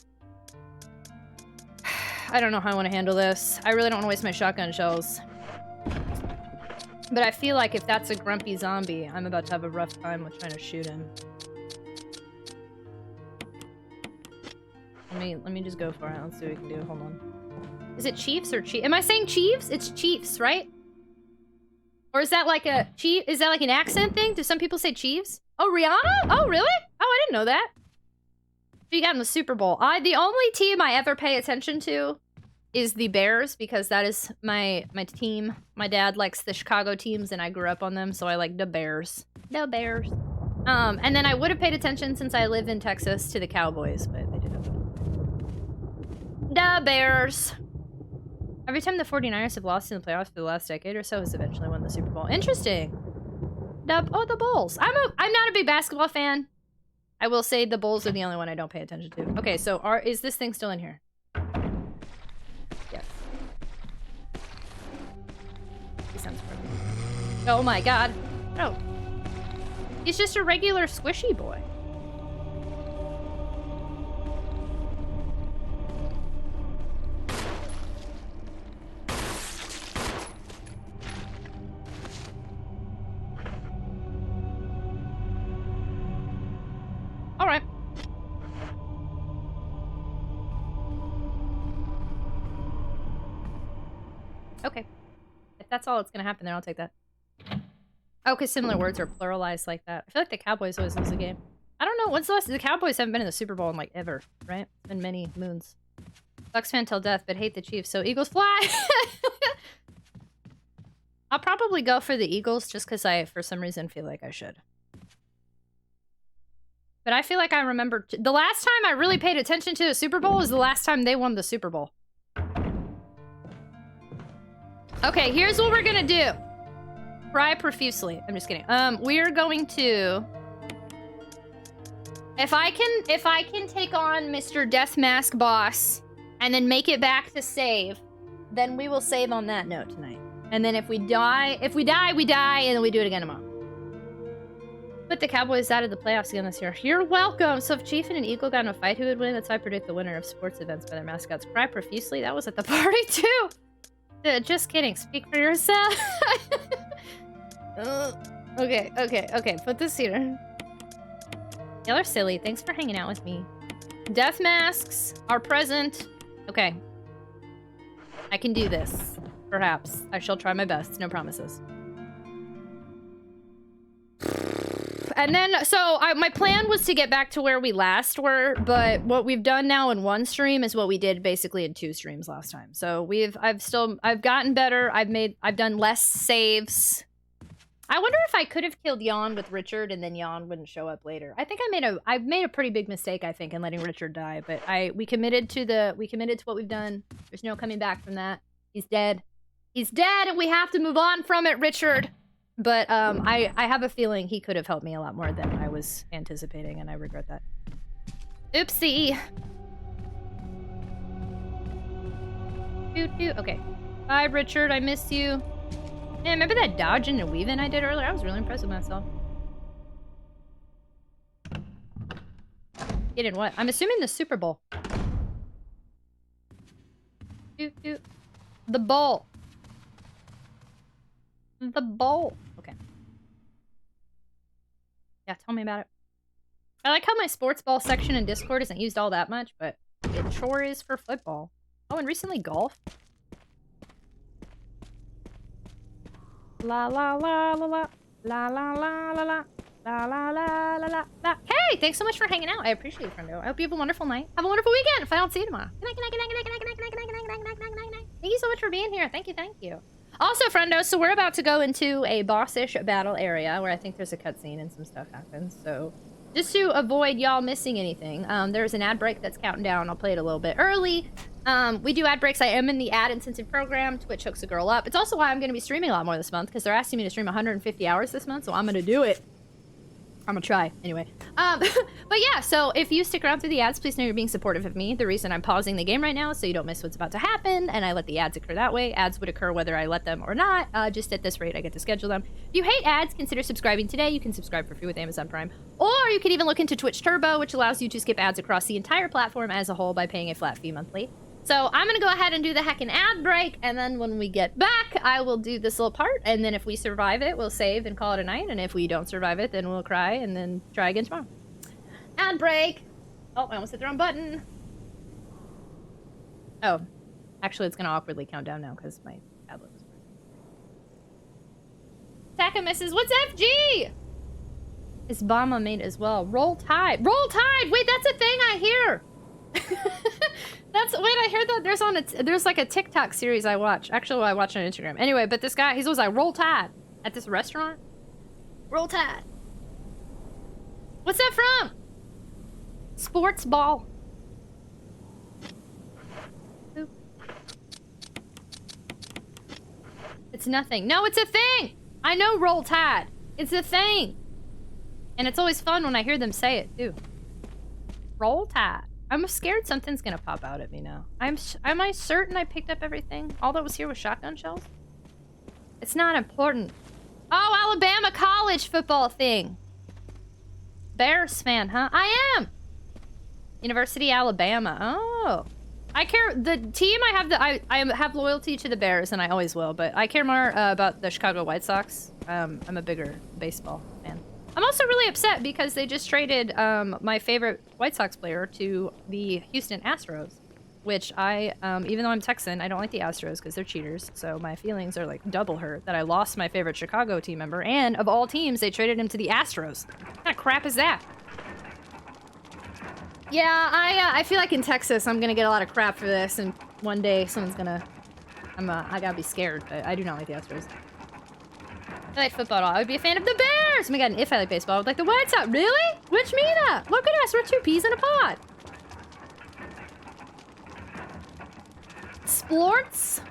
S2: I don't know how I want to handle this. I really don't want to waste my shotgun shells. But I feel like if that's a grumpy zombie, I'm about to have a rough time with trying to shoot him. Let me just go for it. Let's see what we can do. Hold on. Is it Chiefs or Chiefs? Am I saying Chiefs? It's Chiefs, right? Or is that like a Chief? Is that like an accent thing? Do some people say Chiefs? Oh, Rihanna? Oh, really? Oh, I didn't know that. Who you got in the Super Bowl? The only team I ever pay attention to is the Bears, because that is my team. My dad likes the Chicago teams, and I grew up on them, so I like the Bears. The Bears. And then I would have paid attention, since I live in Texas, to the Cowboys, but they didn't. The Bears. Every time the 49ers have lost in the playoffs for the last decade or so, has eventually won the Super Bowl. Interesting. The Bulls. I'm not a big basketball fan. I will say the Bulls are the only one I don't pay attention to. Okay, so is this thing still in here? Yes. He sounds friendly. Oh my god. Oh. He's just a regular squishy boy. Alright. Okay. If that's all that's gonna happen there, I'll take that. Oh, because similar words are pluralized like that. I feel like the Cowboys always lose a game. I don't know, when's the last... The Cowboys haven't been in the Super Bowl in, like, ever, right? It's been many moons. Bucks fan till death, but hate the Chiefs, so Eagles fly! I'll probably go for the Eagles just because I, for some reason, feel like I should. But I feel like I remember... The last time I really paid attention to the Super Bowl was the last time they won the Super Bowl. Okay, here's what we're gonna do. Cry profusely. I'm just kidding. We're going to... If I can take on Mr. Death Mask Boss and then make it back to save, then we will save on that note tonight. And then if we die, we die, and then we do it again tomorrow. Put the Cowboys out of the playoffs again this year. You're welcome. So if Chief and an Eagle got in a fight, who would win? That's how I predict the winner of sports events by their mascots. Cry profusely. That was at the party too. Just kidding. Speak for yourself. Okay. Put this here. Y'all are silly. Thanks for hanging out with me. Death masks are present. Okay. I can do this. Perhaps. I shall try my best. No promises. And then, so my plan was to get back to where we last were, but what we've done now in one stream is what we did basically in 2 streams last time. So I've gotten better. I've done less saves. I wonder if I could have killed Jan with Richard and then Jan wouldn't show up later. I think I've made a pretty big mistake, I think, in letting Richard die, but we committed to what we've done. There's no coming back from that. He's dead. He's dead and we have to move on from it, Richard. But I have a feeling he could have helped me a lot more than I was anticipating, and I regret that. Oopsie. Okay. Bye, Richard. I miss you. Man, remember that dodging and weaving I did earlier? I was really impressed with myself. Get in what? I'm assuming the Super Bowl. The bowl. The bowl. Okay. Yeah, tell me about it. I like how my sports ball section in Discord isn't used all that much, but it sure is for football. Oh, and recently golf. La la la la la la la la la la la la la la la. Hey, thanks so much for hanging out. I appreciate it, friendo. I hope you have a wonderful night. Have a wonderful weekend if I don't see you tomorrow. Good night. Thank you so much for being here. Thank you. Also, friendo, so we're about to go into a boss-ish battle area where I think there's a cutscene and some stuff happens. So just to avoid y'all missing anything, there's an ad break that's counting down. I'll play it a little bit early. We do ad breaks. I am in the ad incentive program. Twitch hooks a girl up. It's also why I'm going to be streaming a lot more this month because they're asking me to stream 150 hours this month, so I'm going to do it. I'm gonna try. Anyway. But yeah, so if you stick around through the ads, please know you're being supportive of me. The reason I'm pausing the game right now is so you don't miss what's about to happen, and I let the ads occur that way. Ads would occur whether I let them or not. Just at this rate, I get to schedule them. If you hate ads, consider subscribing today. You can subscribe for free with Amazon Prime. Or you can even look into Twitch Turbo, which allows you to skip ads across the entire platform as a whole by paying a flat fee monthly. So I'm gonna go ahead and do the heckin' ad break, and then when we get back, I will do this little part, and then if we survive it, we'll save and call it a night, and if we don't survive it, then we'll cry and then try again tomorrow. Ad break! Oh, I almost hit the wrong button. Oh, actually it's gonna awkwardly count down now, because my tablet was working. Taka misses, what's FG? Is Bama made as well? Roll Tide. Roll Tide! Wait, that's a thing I hear! Wait, I heard that there's like a TikTok series I watch. Actually, I watch on Instagram. Anyway, but this guy, he's always like, Roll Tide at this restaurant. Roll Tide. What's that from? Sports ball. Ooh. It's nothing. No, it's a thing. I know Roll Tide. It's a thing. And it's always fun when I hear them say it too. Roll Tide. I'm scared something's gonna pop out at me now. Am I certain I picked up everything? All that was here was shotgun shells? It's not important. Oh, Alabama college football thing. Bears fan, huh? I am! University Alabama. Oh. I care, the team I have loyalty to the Bears, and I always will, but I care more about the Chicago White Sox. I'm a bigger baseball fan. I'm also really upset because they just traded my favorite White Sox player to the Houston Astros, which even though I'm Texan, I don't like the Astros because they're cheaters, so my feelings are like double hurt that I lost my favorite Chicago team member, and of all teams, they traded him to the Astros. What kind of crap is that? Yeah, I feel like in Texas, I'm gonna get a lot of crap for this, and one day someone's gonna... I gotta be scared, but I do not like the Astros. I like football. I would be a fan of the Bears. Oh my god, and if I like baseball, I would like the White Sox. Really? Which meetup? Look at us. We're 2 peas in a pod. Sports?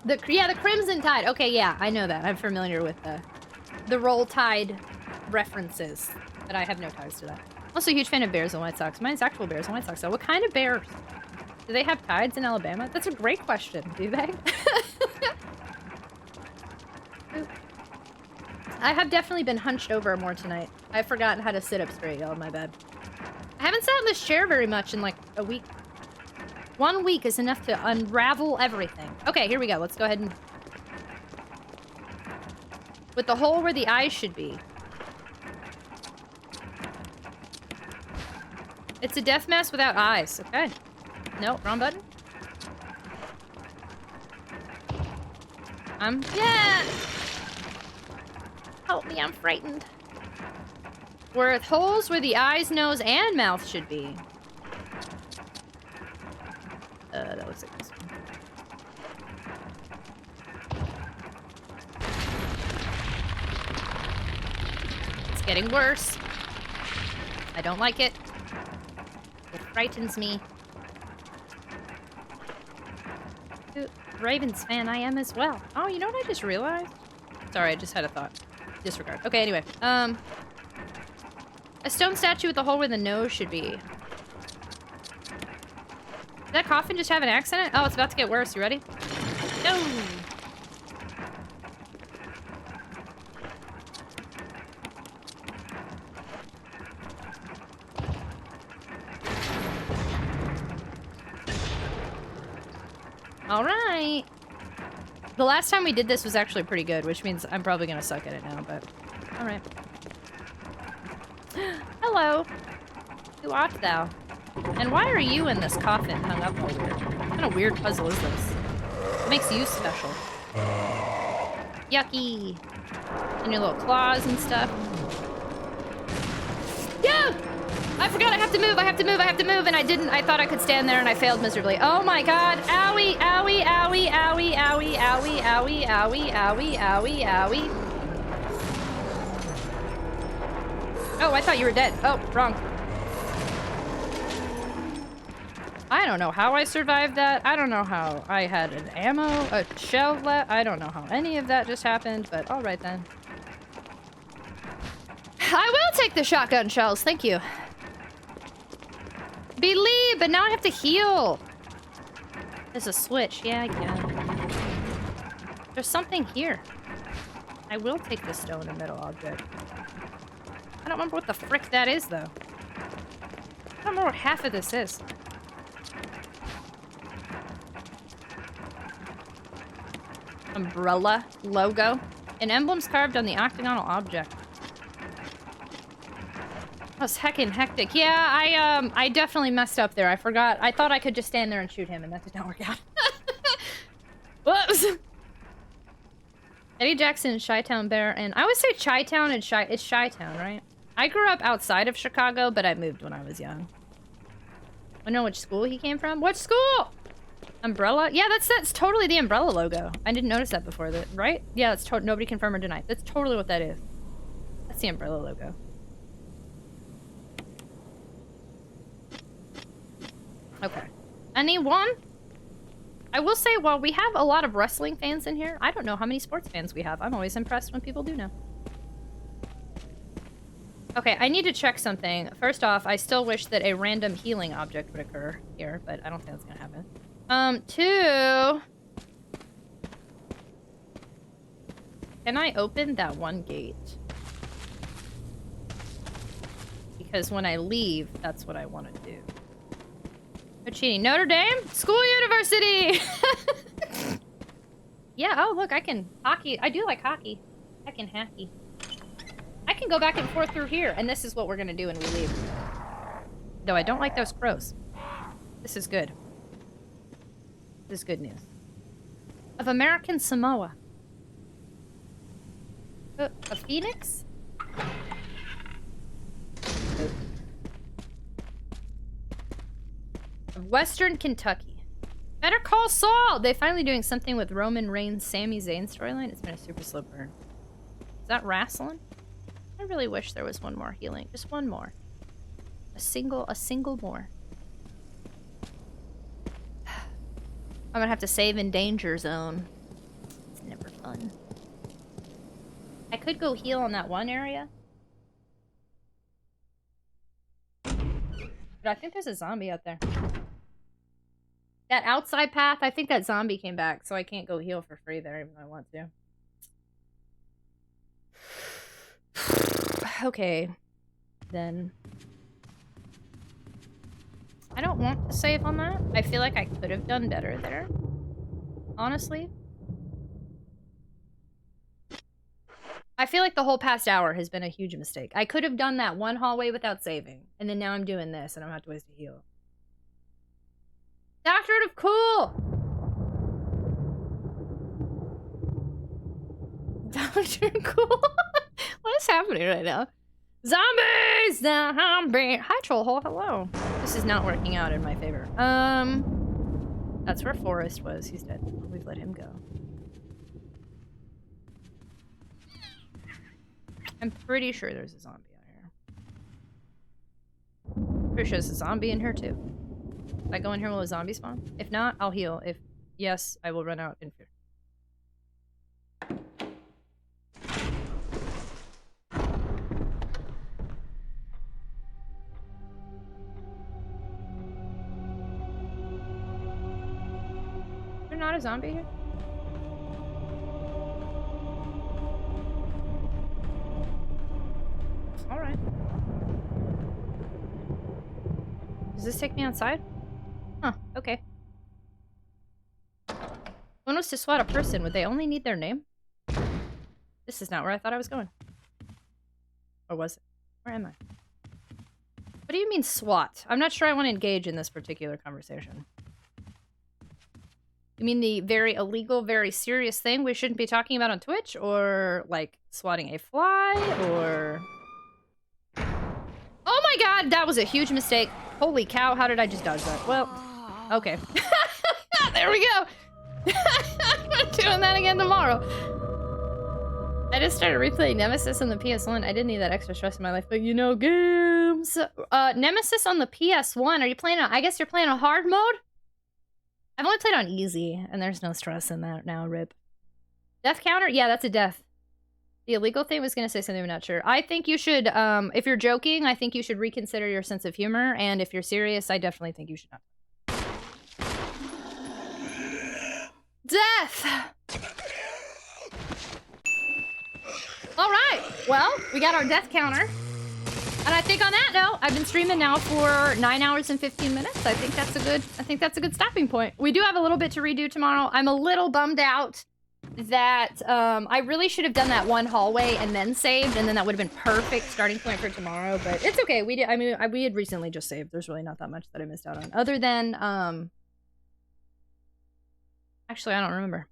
S2: The Crimson Tide. Okay, yeah, I know that. I'm familiar with the Roll Tide references, but I have no ties to that. Also a huge fan of Bears and White Sox. Mine's actual Bears and White Sox. So what kind of bears? Do they have tides in Alabama? That's a great question. Do they? I have definitely been hunched over more tonight. I've forgotten how to sit up straight, y'all. My bad. I haven't sat in this chair very much in like a week. 1 week is enough to unravel everything. Okay, here we go. Let's go ahead and... With the hole where the eyes should be. It's a death mask without eyes. Okay. No, wrong button. Yeah! Help me, I'm frightened. With holes where the eyes, nose, and mouth should be. That looks like this one. It's getting worse. I don't like it. It frightens me. Ravens fan I am as well. Oh, you know what I just realized? Sorry, I just had a thought. Disregard. Okay, anyway. A stone statue with a hole where the nose should be. Did that coffin just have an axe in it? Oh, it's about to get worse. You ready? No! Alright. The last time we did this was actually pretty good, which means I'm probably gonna suck at it now, but... Alright. Hello. Who art thou? And why are you in this coffin hung up all weird? What kind of weird puzzle is this? What makes you special? Yucky. And your little claws and stuff. Yeah! I forgot I have to move, I have to move, I have to move, and I didn't. I thought I could stand there and I failed miserably. Oh my god. Owie, owie, owie, owie, owie, owie, owie, owie, owie, owie, owie. Oh, I thought you were dead. Oh, wrong. I don't know how I survived that. I don't know how I had an a shell left. I don't know how any of that just happened, but alright then. I will take the shotgun shells, thank you. Believe, but now I have to heal. There's a switch, yeah, I can. There's something here. I will take the stone and metal object. I don't remember what the frick that is, though. I don't remember what half of this is. Umbrella logo. An emblem's carved on the octagonal object. That's heckin' hectic. Yeah, I definitely messed up there. I forgot. I thought I could just stand there and shoot him, and that did not work out. Whoops. Eddie Jackson and Chi-Town Bear, and I would say Chi-Town and it's Chi-Town, right? I grew up outside of Chicago, but I moved when I was young. I know which school he came from. What school? Umbrella? Yeah, that's totally the Umbrella logo. I didn't notice that before, right? Yeah, that's nobody confirmed or denied. That's totally what that is. That's the Umbrella logo. Okay. Anyone? I will say, while we have a lot of wrestling fans in here, I don't know how many sports fans we have. I'm always impressed when people do know. Okay, I need to check something. First off, I still wish that a random healing object would occur here, but I don't think that's gonna happen. Two... Can I open that one gate? Because when I leave, that's what I want to do. No cheating. Notre Dame? School University! Yeah, oh look, I can hockey. I do like hockey. I can hacky. I can go back and forth through here, and this is what we're gonna do when we leave. Though I don't like those crows. This is good. This is good news. Of American Samoa. A phoenix? Of Western Kentucky. Better Call Saul! They finally doing something with Roman Reigns, Sami Zayn storyline. It's been a super slow burn. Is that wrestling? I really wish there was one more healing. Just one more. A single more. I'm gonna have to save in danger zone. It's never fun. I could go heal on that one area. But I think there's a zombie out there. That outside path, I think that zombie came back, so I can't go heal for free there even though I want to. Okay. Then. I don't want to save on that. I feel like I could have done better there. Honestly. I feel like the whole past hour has been a huge mistake. I could have done that one hallway without saving. And then now I'm doing this and I'm gonna have to waste a heal. Doctorate of Cool! Doctorate of Cool? What is happening right now? Zombies! Zombie! Hi, Trollhole. Hello. This is not working out in my favor. That's where Forrest was. He's dead. We've let him go. I'm pretty sure there's a zombie out here. Pretty sure there's a zombie in here, too. If I go in here, will a zombie spawn? If not, I'll heal. If yes, I will run out in fear. Is there not a zombie here? Alright. Does this take me outside? Huh, okay. When was to SWAT a person? Would they only need their name? This is not where I thought I was going. Or was it? Where am I? What do you mean SWAT? I'm not sure I want to engage in this particular conversation. You mean the very illegal, very serious thing we shouldn't be talking about on Twitch? Or, like, swatting a fly? Or... Oh my god, that was a huge mistake. Holy cow, how did I just dodge that? Well, okay. There we go. I'm doing that again tomorrow. I just started replaying Nemesis on the PS1. I didn't need that extra stress in my life, but you know, games. Nemesis on the PS1. Are you playing on, I guess you're playing on hard mode? I've only played on easy, and there's no stress in that now, rip. Death counter? Yeah, that's a death. The illegal thing was going to say something, I'm not sure. I think you should, if you're joking, I think you should reconsider your sense of humor. And if you're serious, I definitely think you should not. Death! All right. Well, we got our death counter. And I think on that note, I've been streaming now for 9 hours and 15 minutes. I think that's a good stopping point. We do have a little bit to redo tomorrow. I'm a little bummed out that I really should have done that one hallway and then saved, and then that would have been perfect starting point for tomorrow, but it's okay. We did, I mean, we had recently just saved. There's really not that much that I missed out on, other than actually I don't remember.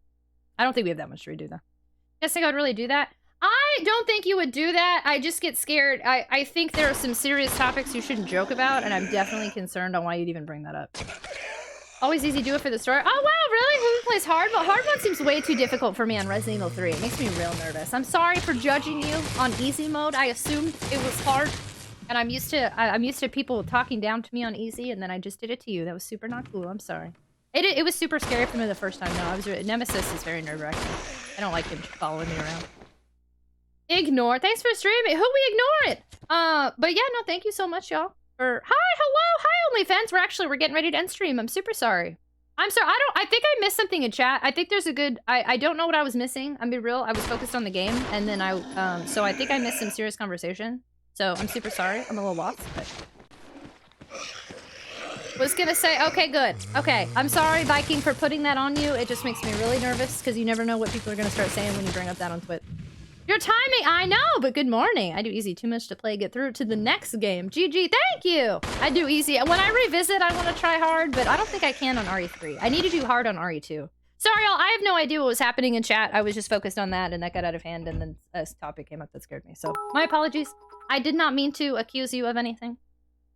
S2: I don't think we have that much to redo though. I think I would really do that. I don't think you would do that. I just get scared. I think there are some serious topics you shouldn't joke about, and I'm definitely concerned on why you'd even bring that up. Always easy, do it for the story. Oh wow, really? Who plays hard mode? Hard mode seems way too difficult for me on Resident Evil 3. It makes me real nervous. I'm sorry for judging you on easy mode. I assumed it was hard, and I'm used to people talking down to me on easy, and then I just did it to you. That was super not cool. I'm sorry. It was super scary for me the first time. No, Nemesis is very nerve-wracking. I don't like him following me around. Ignore. Thanks for streaming. Who we ignore it? But yeah, no, thank you so much, y'all. Hi, hello, hi OnlyFans. We're getting ready to end stream. I'm super sorry. I'm sorry. I think I missed something in chat. I think there's a good. I don't know what I was missing. I'm being real. I was focused on the game, and then so I think I missed some serious conversation. So I'm super sorry. I'm a little lost. But... was gonna say, okay, good. Okay, I'm sorry, Viking, for putting that on you. It just makes me really nervous because you never know what people are gonna start saying when you bring up that on Twitch. Your timing, I know, but good morning. I do easy, too much to play, get through to the next game. GG, thank you. I do easy. When I revisit, I want to try hard, but I don't think I can on RE3. I need to do hard on RE2. Sorry, y'all, I have no idea what was happening in chat. I was just focused on that, and that got out of hand, and then a topic came up that scared me. So, my apologies. I did not mean to accuse you of anything.